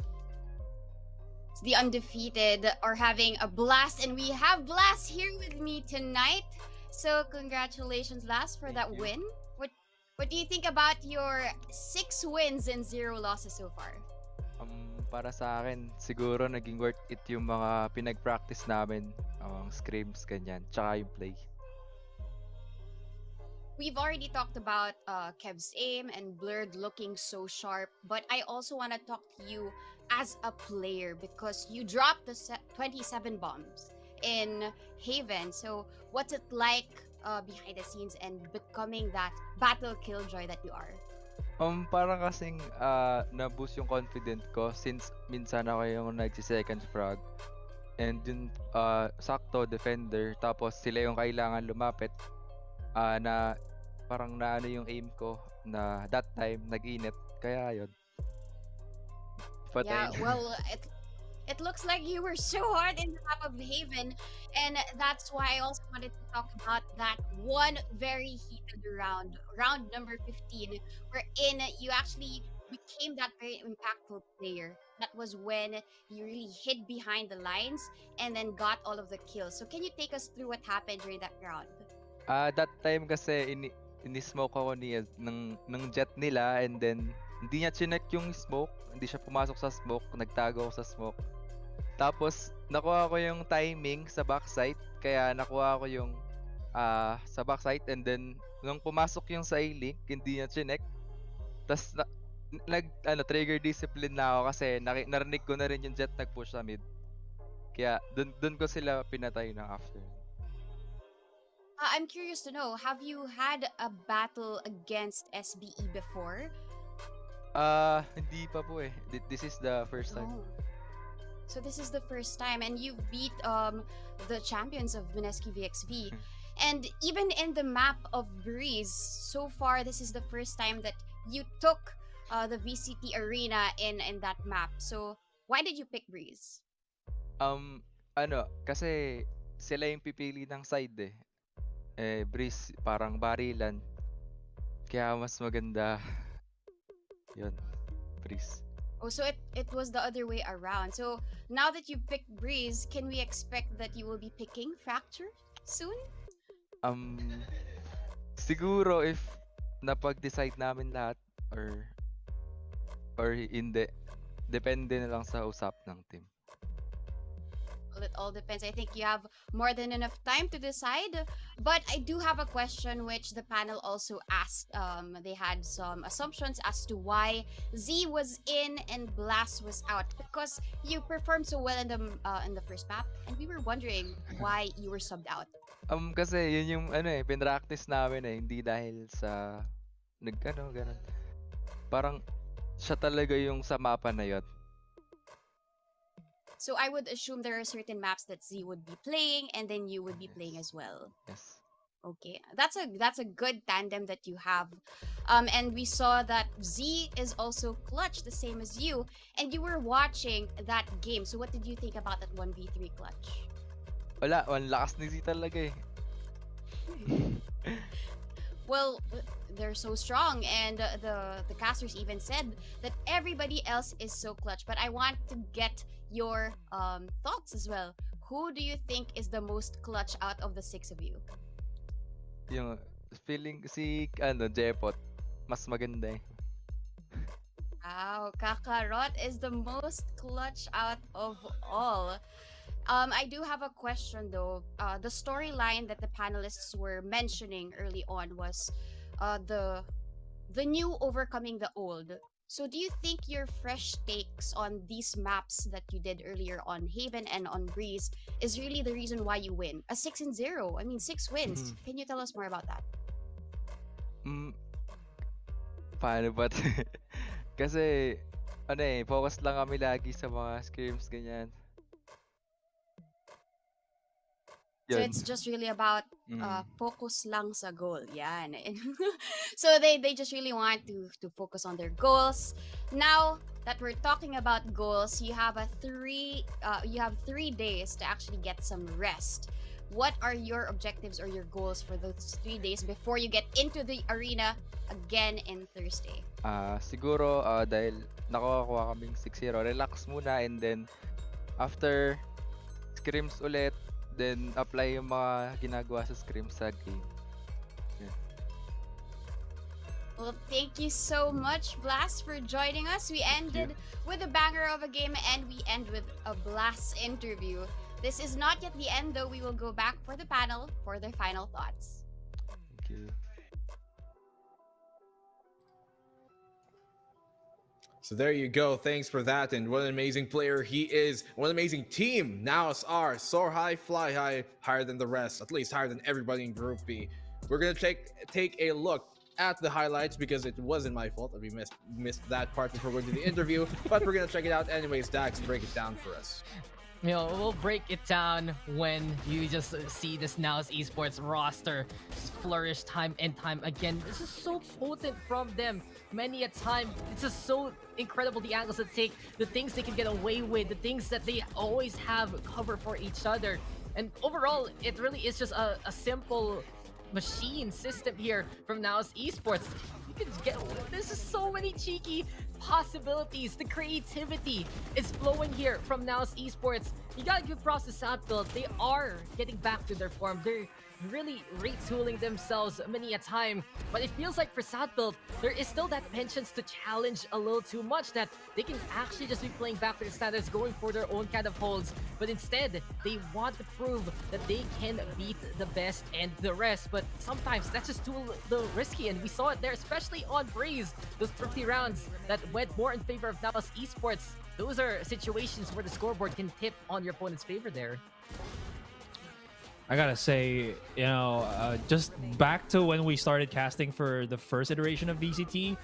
The undefeated are having a blast, and we have Blast here with me tonight. So congratulations, Blast, for that win. What do you think about your 6 wins and 0 losses so far? Para sa akin, siguro naging worth it yung mga pinag-practice namin, scrims, ganyan, tsaka yung play. We've already talked about Kev's aim and Blurred looking so sharp, but I also want to talk to you as a player because you dropped the 27 bombs in Haven. So what's it like behind the scenes and becoming that battle killjoy that you are? Parang kasing na-boost yung confidence ko since minsan ako yung nagsi-second frag. And yun, sakto, defender, tapos sila yung kailangan lumapit. Na parang naano yung aim ko na that time nag-init, kaya yun. Yeah, well, it looks like you were so hard in the map of Haven, and that's why I also wanted to talk about that one very heated round number 15, wherein you actually became that very impactful player. That was when you really hid behind the lines and then got all of the kills. So can you take us through what happened during that round? That time kasi ini-smoke ako ng jet nila, and then hindi niya chinek yung smoke, hindi siya pumasok sa smoke, nagtago ako sa smoke. Tapos nakuha ko yung timing sa backside, kaya nakuha ko yung sa backside, and then nung pumasok yung sa A-link, hindi niya chinek. Tapos trigger discipline na ako kasi narinig ko na rin yung jet nag-push sa mid. Kaya dun ko sila pinatay ng after. I'm curious to know, have you had a battle against SBE before? Hindi pa po eh. This is the first time. Oh. So this is the first time, and you beat the champions of Mineski VXV. And even in the map of Breeze, so far this is the first time that you took the VCT arena in that map. So why did you pick Breeze? Kasi sila yung pipili ng side eh. Breeze parang barilan, kaya mas maganda yun, Breeze. Oh, so it was the other way around. So now that you picked Breeze, can we expect that you will be picking Fracture soon? Siguro if napag-decide namin lahat or hindi, depende na lang sa usap ng team. it all depends. I think you have more than enough time to decide. But I do have a question which the panel also asked. They had some assumptions as to why Z was in and Blast was out, because you performed so well in the first map, and we were wondering why you were subbed out. Kasi yun yung pinractice namin hindi dahil sa ganun. Parang siya talaga yung sa mapa na yun. So I would assume there are certain maps that Z would be playing, and then you would be playing as well. Yes. Okay, that's a good tandem that you have, and we saw that Z is also clutch, the same as you, and you were watching that game. So what did you think about that 1v3 clutch? Wala, lakas ni Z talaga eh. Well, they're so strong, and the casters even said that everybody else is so clutch. But I want to get your thoughts as well. Who do you think is the most clutch out of the 6 of you? Yung feeling si Jepot mas maganda eh. Wow, Kakarot is the most clutch out of all. I do have a question though. The storyline that the panelists were mentioning early on was the new overcoming the old. So do you think your fresh takes on these maps that you did earlier on Haven and on Breeze is really the reason why you win? A 6-0. I mean, 6 wins. Can you tell us more about that? Paano ba? Kasi focus lang kami lagi sa mga scrims ganyan. So it's just really about focus lang sa goal. Yan. So they just really want to focus on their goals. Now that we're talking about goals, you have 3 days to actually get some rest. What are your objectives or your goals for those 3 days before you get into the arena again in Thursday? Siguro dahil nakuha kaming 6-0, relax muna, and then after scrims ulit, then apply yung mga ginagawa sa scrims sa game. Yeah. Well, thank you so much, Blast, for joining us. We ended with a banger of a game, and we end with a Blast interview. This is not yet the end, though. We will go back for the panel for their final thoughts. Thank you. So there you go. Thanks for that. And what an amazing player he is. What an amazing team NAOS are. Soar high, fly high, higher than the rest. At least higher than everybody in Group B. We're going to take a look at the highlights because it wasn't my fault that we missed that part before going to the interview. But we're going to check it out anyways. Dax, break it down for us. You know, we'll break it down when you just see this NAOS Esports roster just flourish time and time again. This is so potent from them. Many a time, it's just so incredible, the angles that take, the things they can get away with, the things that they always have cover for each other. And overall, it really is just a simple machine system here from NAOS Esports. You can get, there's just so many cheeky possibilities. The creativity is flowing here from NAOS Esports. You gotta give props to Southfield. They are getting back to their form. They're really retooling themselves many a time, but it feels like for Southfield, there is still that penchant to challenge a little too much, that they can actually just be playing back to their standards, going for their own kind of holds, but instead they want to prove that they can beat the best and the rest. But sometimes that's just too risky, and we saw it there, especially on Breeze. Those 30 rounds that went more in favor of NAOS Esports. Those are situations where the scoreboard can tip on your opponent's favor there. I gotta say, you know, just back to when we started casting for the first iteration of VCT,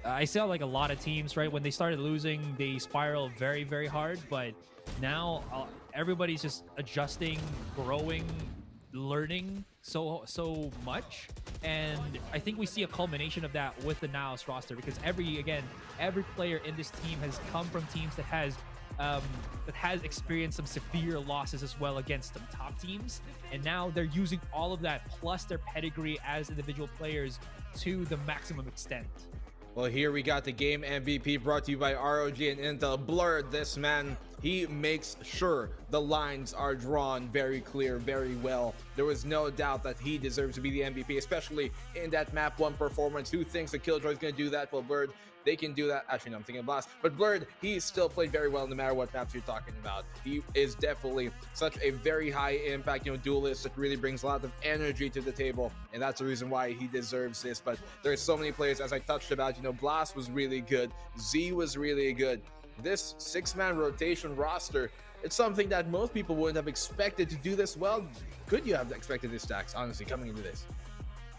I saw like a lot of teams, right? When they started losing, they spiraled very, very hard. But now everybody's just adjusting, growing, learning so much. And I think we see a culmination of that with the NAOS roster, because every player in this team has come from teams that has experienced some severe losses as well against some top teams, and now they're using all of that plus their pedigree as individual players to the maximum extent. Well, here we got the game MVP brought to you by ROG and Intel. Blurred, this man He makes sure the lines are drawn very clear, very well. There was no doubt that he deserves to be the MVP, especially in that map 1 performance. Who thinks the Killjoy is going to do that? Well, Blurred, they can do that. Actually, no, I'm thinking of Blast. But Blurred, he still played very well no matter what maps you're talking about. He is definitely such a very high impact, duelist that really brings a lot of energy to the table. And that's the reason why he deserves this. But there's so many players, as I touched about, Blast was really good. Z was really good. This 6-man rotation roster, it's something that most people wouldn't have expected to do this well. Could you have expected this, Dax, honestly, coming into this?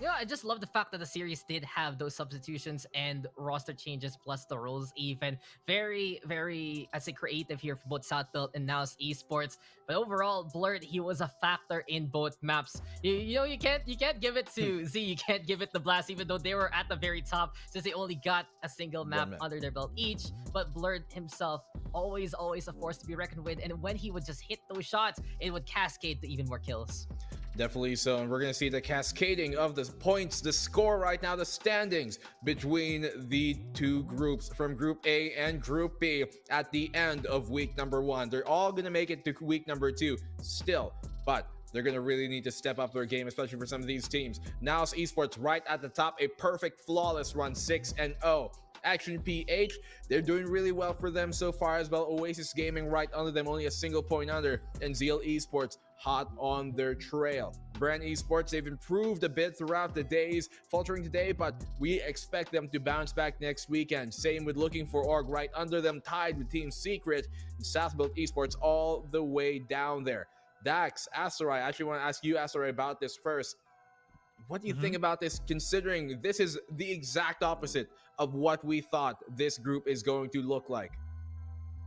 Yeah, I just love the fact that the series did have those substitutions and roster changes plus the roles even. Very, very, I say, creative here for both Southbelt and NAOS Esports. But overall, Blurred, he was a factor in both maps. You can't give it to Z, you can't give it to Blast, even though they were at the very top since they only got a single map under their belt each. But Blurred himself, always a force to be reckoned with. And when he would just hit those shots, it would cascade to even more kills. Definitely so, and we're going to see the cascading of the points, the score right now, the standings between the two groups from Group A and Group B at the end of week number 1. They're all going to make it to week number 2 still, but they're going to really need to step up their game, especially for some of these teams. NAOS Esports right at the top, a perfect, flawless run, 6-0. Action PH, they're doing really well for them so far as well. Oasis Gaming right under them, only a single point under. And Zeal Esports hot on their trail. Bren Esports, they've improved a bit throughout the days, faltering today, but we expect them to bounce back next weekend. Same with Looking for Org right under them, tied with Team Secret and Southbuilt Esports all the way down there. Dax, Asarai, I actually want to ask you, Asarai, about this first. What do you think about this, considering this is the exact opposite of what we thought this group is going to look like?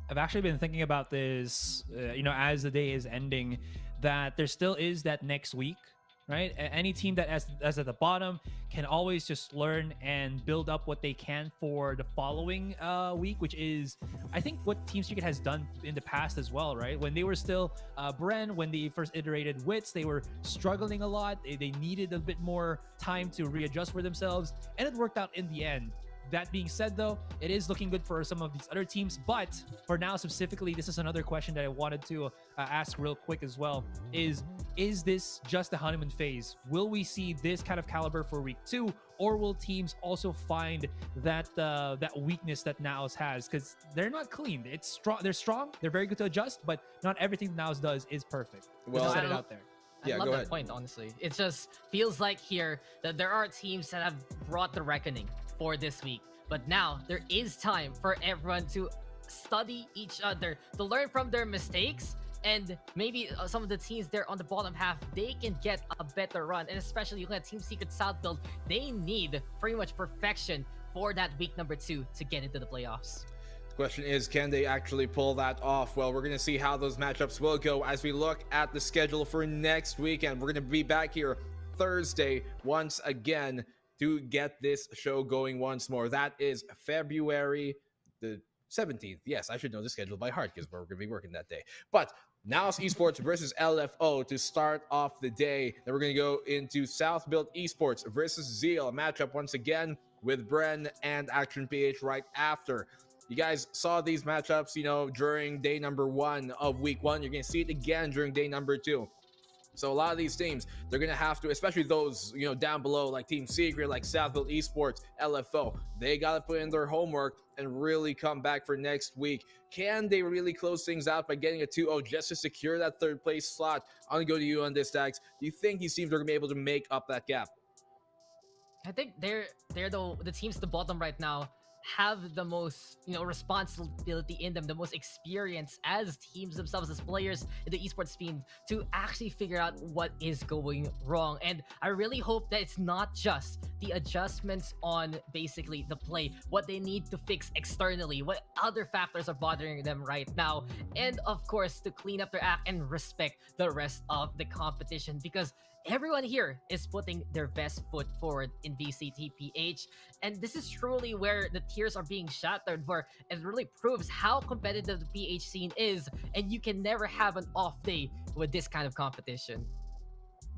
I've actually been thinking about this, as the day is ending, that there still is that next week, right? Any team that is at the bottom can always just learn and build up what they can for the following week, which is, I think, what Team Secret has done in the past as well, right? When they were still Bren, when they first iterated Wits, they were struggling a lot. They needed a bit more time to readjust for themselves, and it worked out in the end. That being said, though, it is looking good for some of these other teams. But for now, specifically, this is another question that I wanted to ask real quick as well. Is this just the honeymoon phase? Will we see this kind of caliber for week 2? Or will teams also find that weakness that NAOS has? Because they're not clean. It's strong. They're strong. They're very good to adjust. But not everything NAOS does is perfect. Well, just set it out there. I love that point, honestly. It just feels like here that there are teams that have brought the reckoning for this week. But now there is time for everyone to study each other, to learn from their mistakes, and maybe some of the teams there on the bottom half, they can get a better run. And especially looking at Team Secret Southbuilt, they need pretty much perfection for that week number 2 to get into the playoffs. Question is, can they actually pull that off? Well, we're going to see how those matchups will go as we look at the schedule for next weekend. We're going to be back here Thursday once again to get this show going once more. That is February the 17th. Yes, I should know the schedule by heart because we're going to be working that day. But NAOS Esports versus LFO to start off the day. Then we're going to go into Southbuilt Esports versus Zeal, a matchup once again with Bren and Action PH right after. You guys saw these matchups, during day number 1 of week 1. You're going to see it again during day number 2. So a lot of these teams, they're going to have to, especially those, down below, like Team Secret, like Southfield Esports, LFO, they got to put in their homework and really come back for next week. Can they really close things out by getting a 2-0 just to secure that 3rd place slot? I'm going to go to you on this, Dax. Do you think these teams are going to be able to make up that gap? I think they're the teams at the bottom right now have the most responsibility in them, the most experience as teams themselves, as players in the esports scene, to actually figure out what is going wrong. And I really hope that it's not just the adjustments on basically the play, what they need to fix externally, what other factors are bothering them right now, and of course to clean up their act and respect the rest of the competition, because everyone here is putting their best foot forward in VCTPH, and this is truly where the tiers are being shattered, where it really proves how competitive the PH scene is, and you can never have an off day with this kind of competition.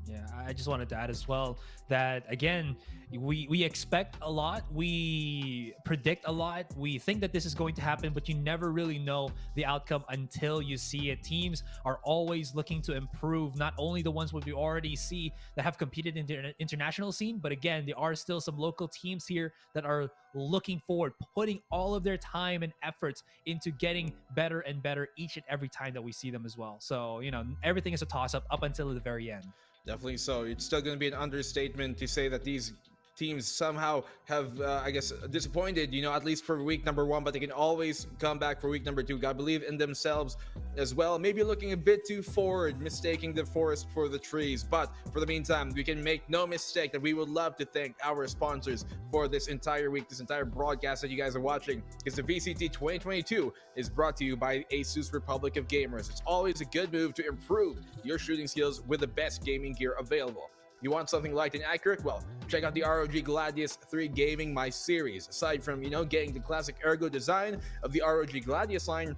Yeah, I just wanted to add as well that again, we expect a lot, we predict a lot, we think that this is going to happen, but you never really know the outcome until you see it. Teams are always looking to improve, not only the ones what we already see that have competed in the international scene, but again, there are still some local teams here that are looking forward, putting all of their time and efforts into getting better and better each and every time that we see them as well. So, you know, everything is a toss-up up until the very end. Definitely so. It's still going to be an understatement to say that these teams somehow have, I guess, disappointed, you know, at least for week number 1, but they can always come back for week number 2. Gotta believe in themselves as well. Maybe looking a bit too forward, mistaking the forest for the trees. But for the meantime, we can make no mistake that we would love to thank our sponsors for this entire week, this entire broadcast that you guys are watching, because the VCT 2022 is brought to you by ASUS Republic of Gamers. It's always a good move to improve your shooting skills with the best gaming gear available. You want something light and accurate? Well, check out the ROG Gladius 3 Gaming My Series. Aside from, you know, getting the classic ergo design of the ROG Gladius line,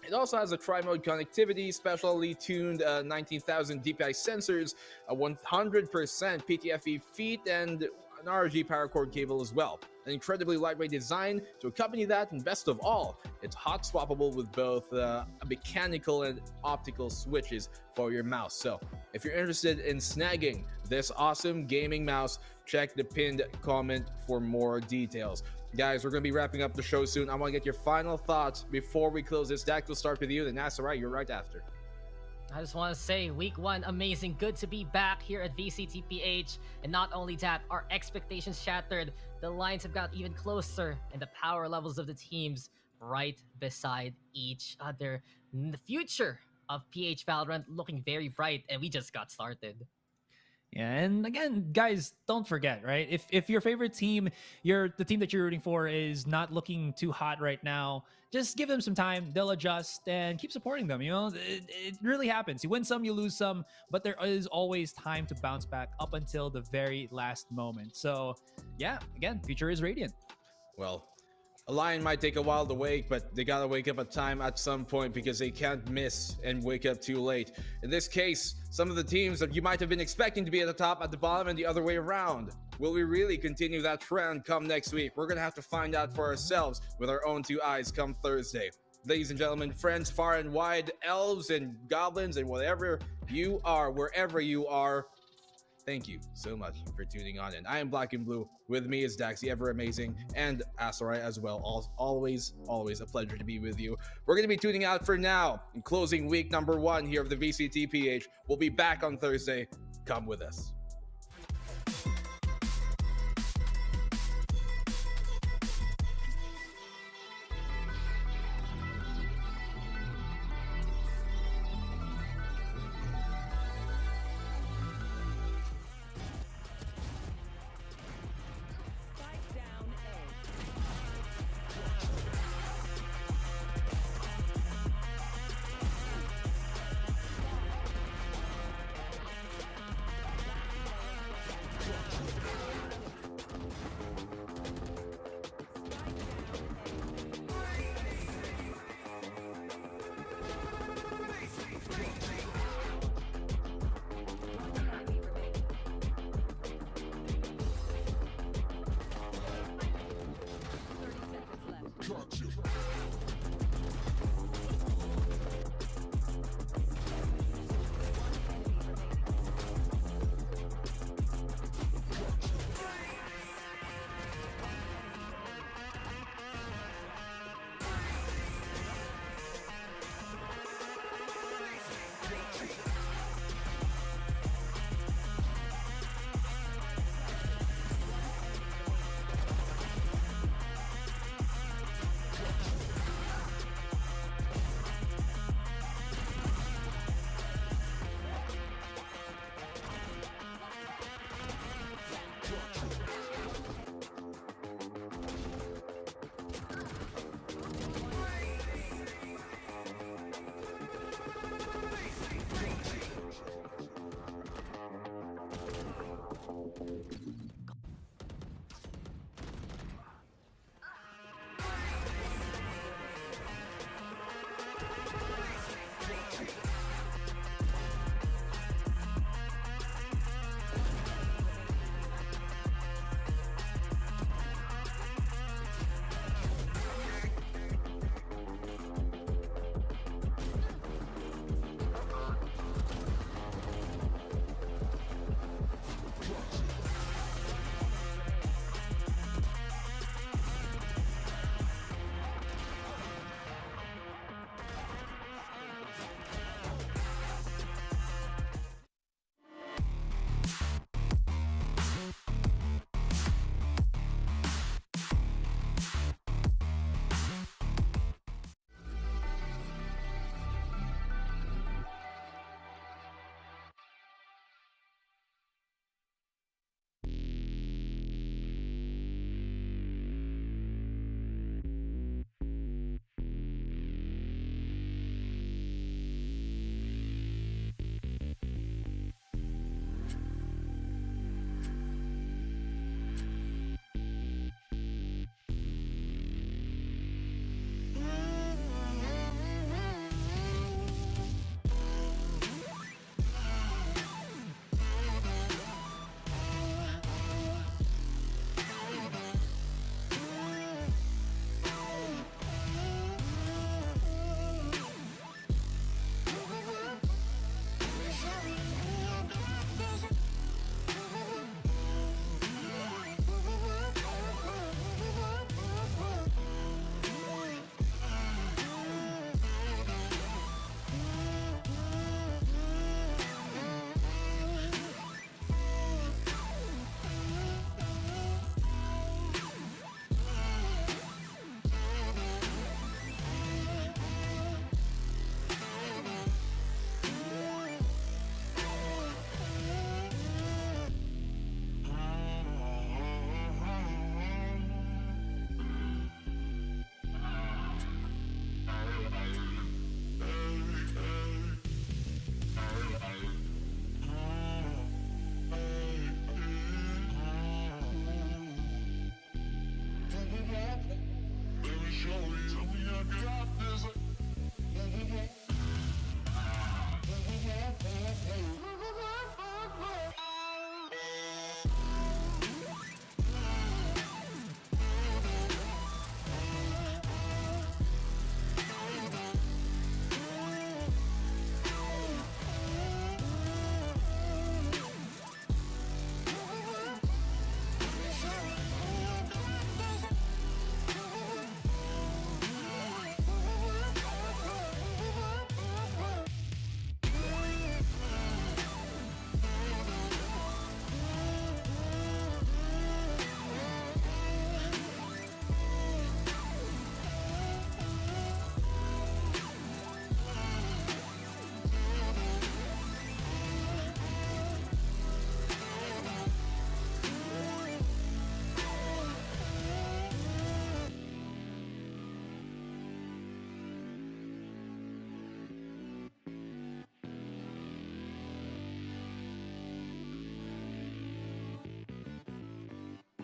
it also has a tri-mode connectivity, specially tuned 19,000 DPI sensors, a 100% PTFE feet, and an ROG power cord cable as well. An incredibly lightweight design to accompany that, and best of all, it's hot swappable with both mechanical and optical switches for your mouse. So if you're interested in snagging this awesome gaming mouse, check the pinned comment for more details. Guys, we're going to be wrapping up the show soon. I want to get your final thoughts before we close this. Dak, we'll start with you, then Asarai, you're right after. I just want to say, week 1, amazing. Good to be back here at VCTPH. And not only that, our expectations shattered. The lines have got even closer, and the power levels of the teams right beside each other. The future of PH Valorant looking very bright, and we just got started. Yeah, and again, guys, don't forget, right? If your favorite team, the team that you're rooting for is not looking too hot right now, just give them some time. They'll adjust and keep supporting them. You know, it really happens. You win some, you lose some, but there is always time to bounce back up until the very last moment. So, yeah, again, future is radiant. Well, a lion might take a while to wake, but they gotta wake up at time at some point because they can't miss and wake up too late. In this case, some of the teams that you might have been expecting to be at the top at the bottom and the other way around. Will we really continue that trend come next week? We're gonna have to find out for ourselves with our own 2 eyes come Thursday. Ladies and gentlemen, friends far and wide, elves and goblins and whatever you are, wherever you are, thank you so much for tuning on in. I am Black and Blue. With me is Dax, the ever amazing, and Asarai as well. Always a pleasure to be with you. We're going to be tuning out for now and closing week number 1 here of the VCTPH. We'll be back on Thursday. Come with us.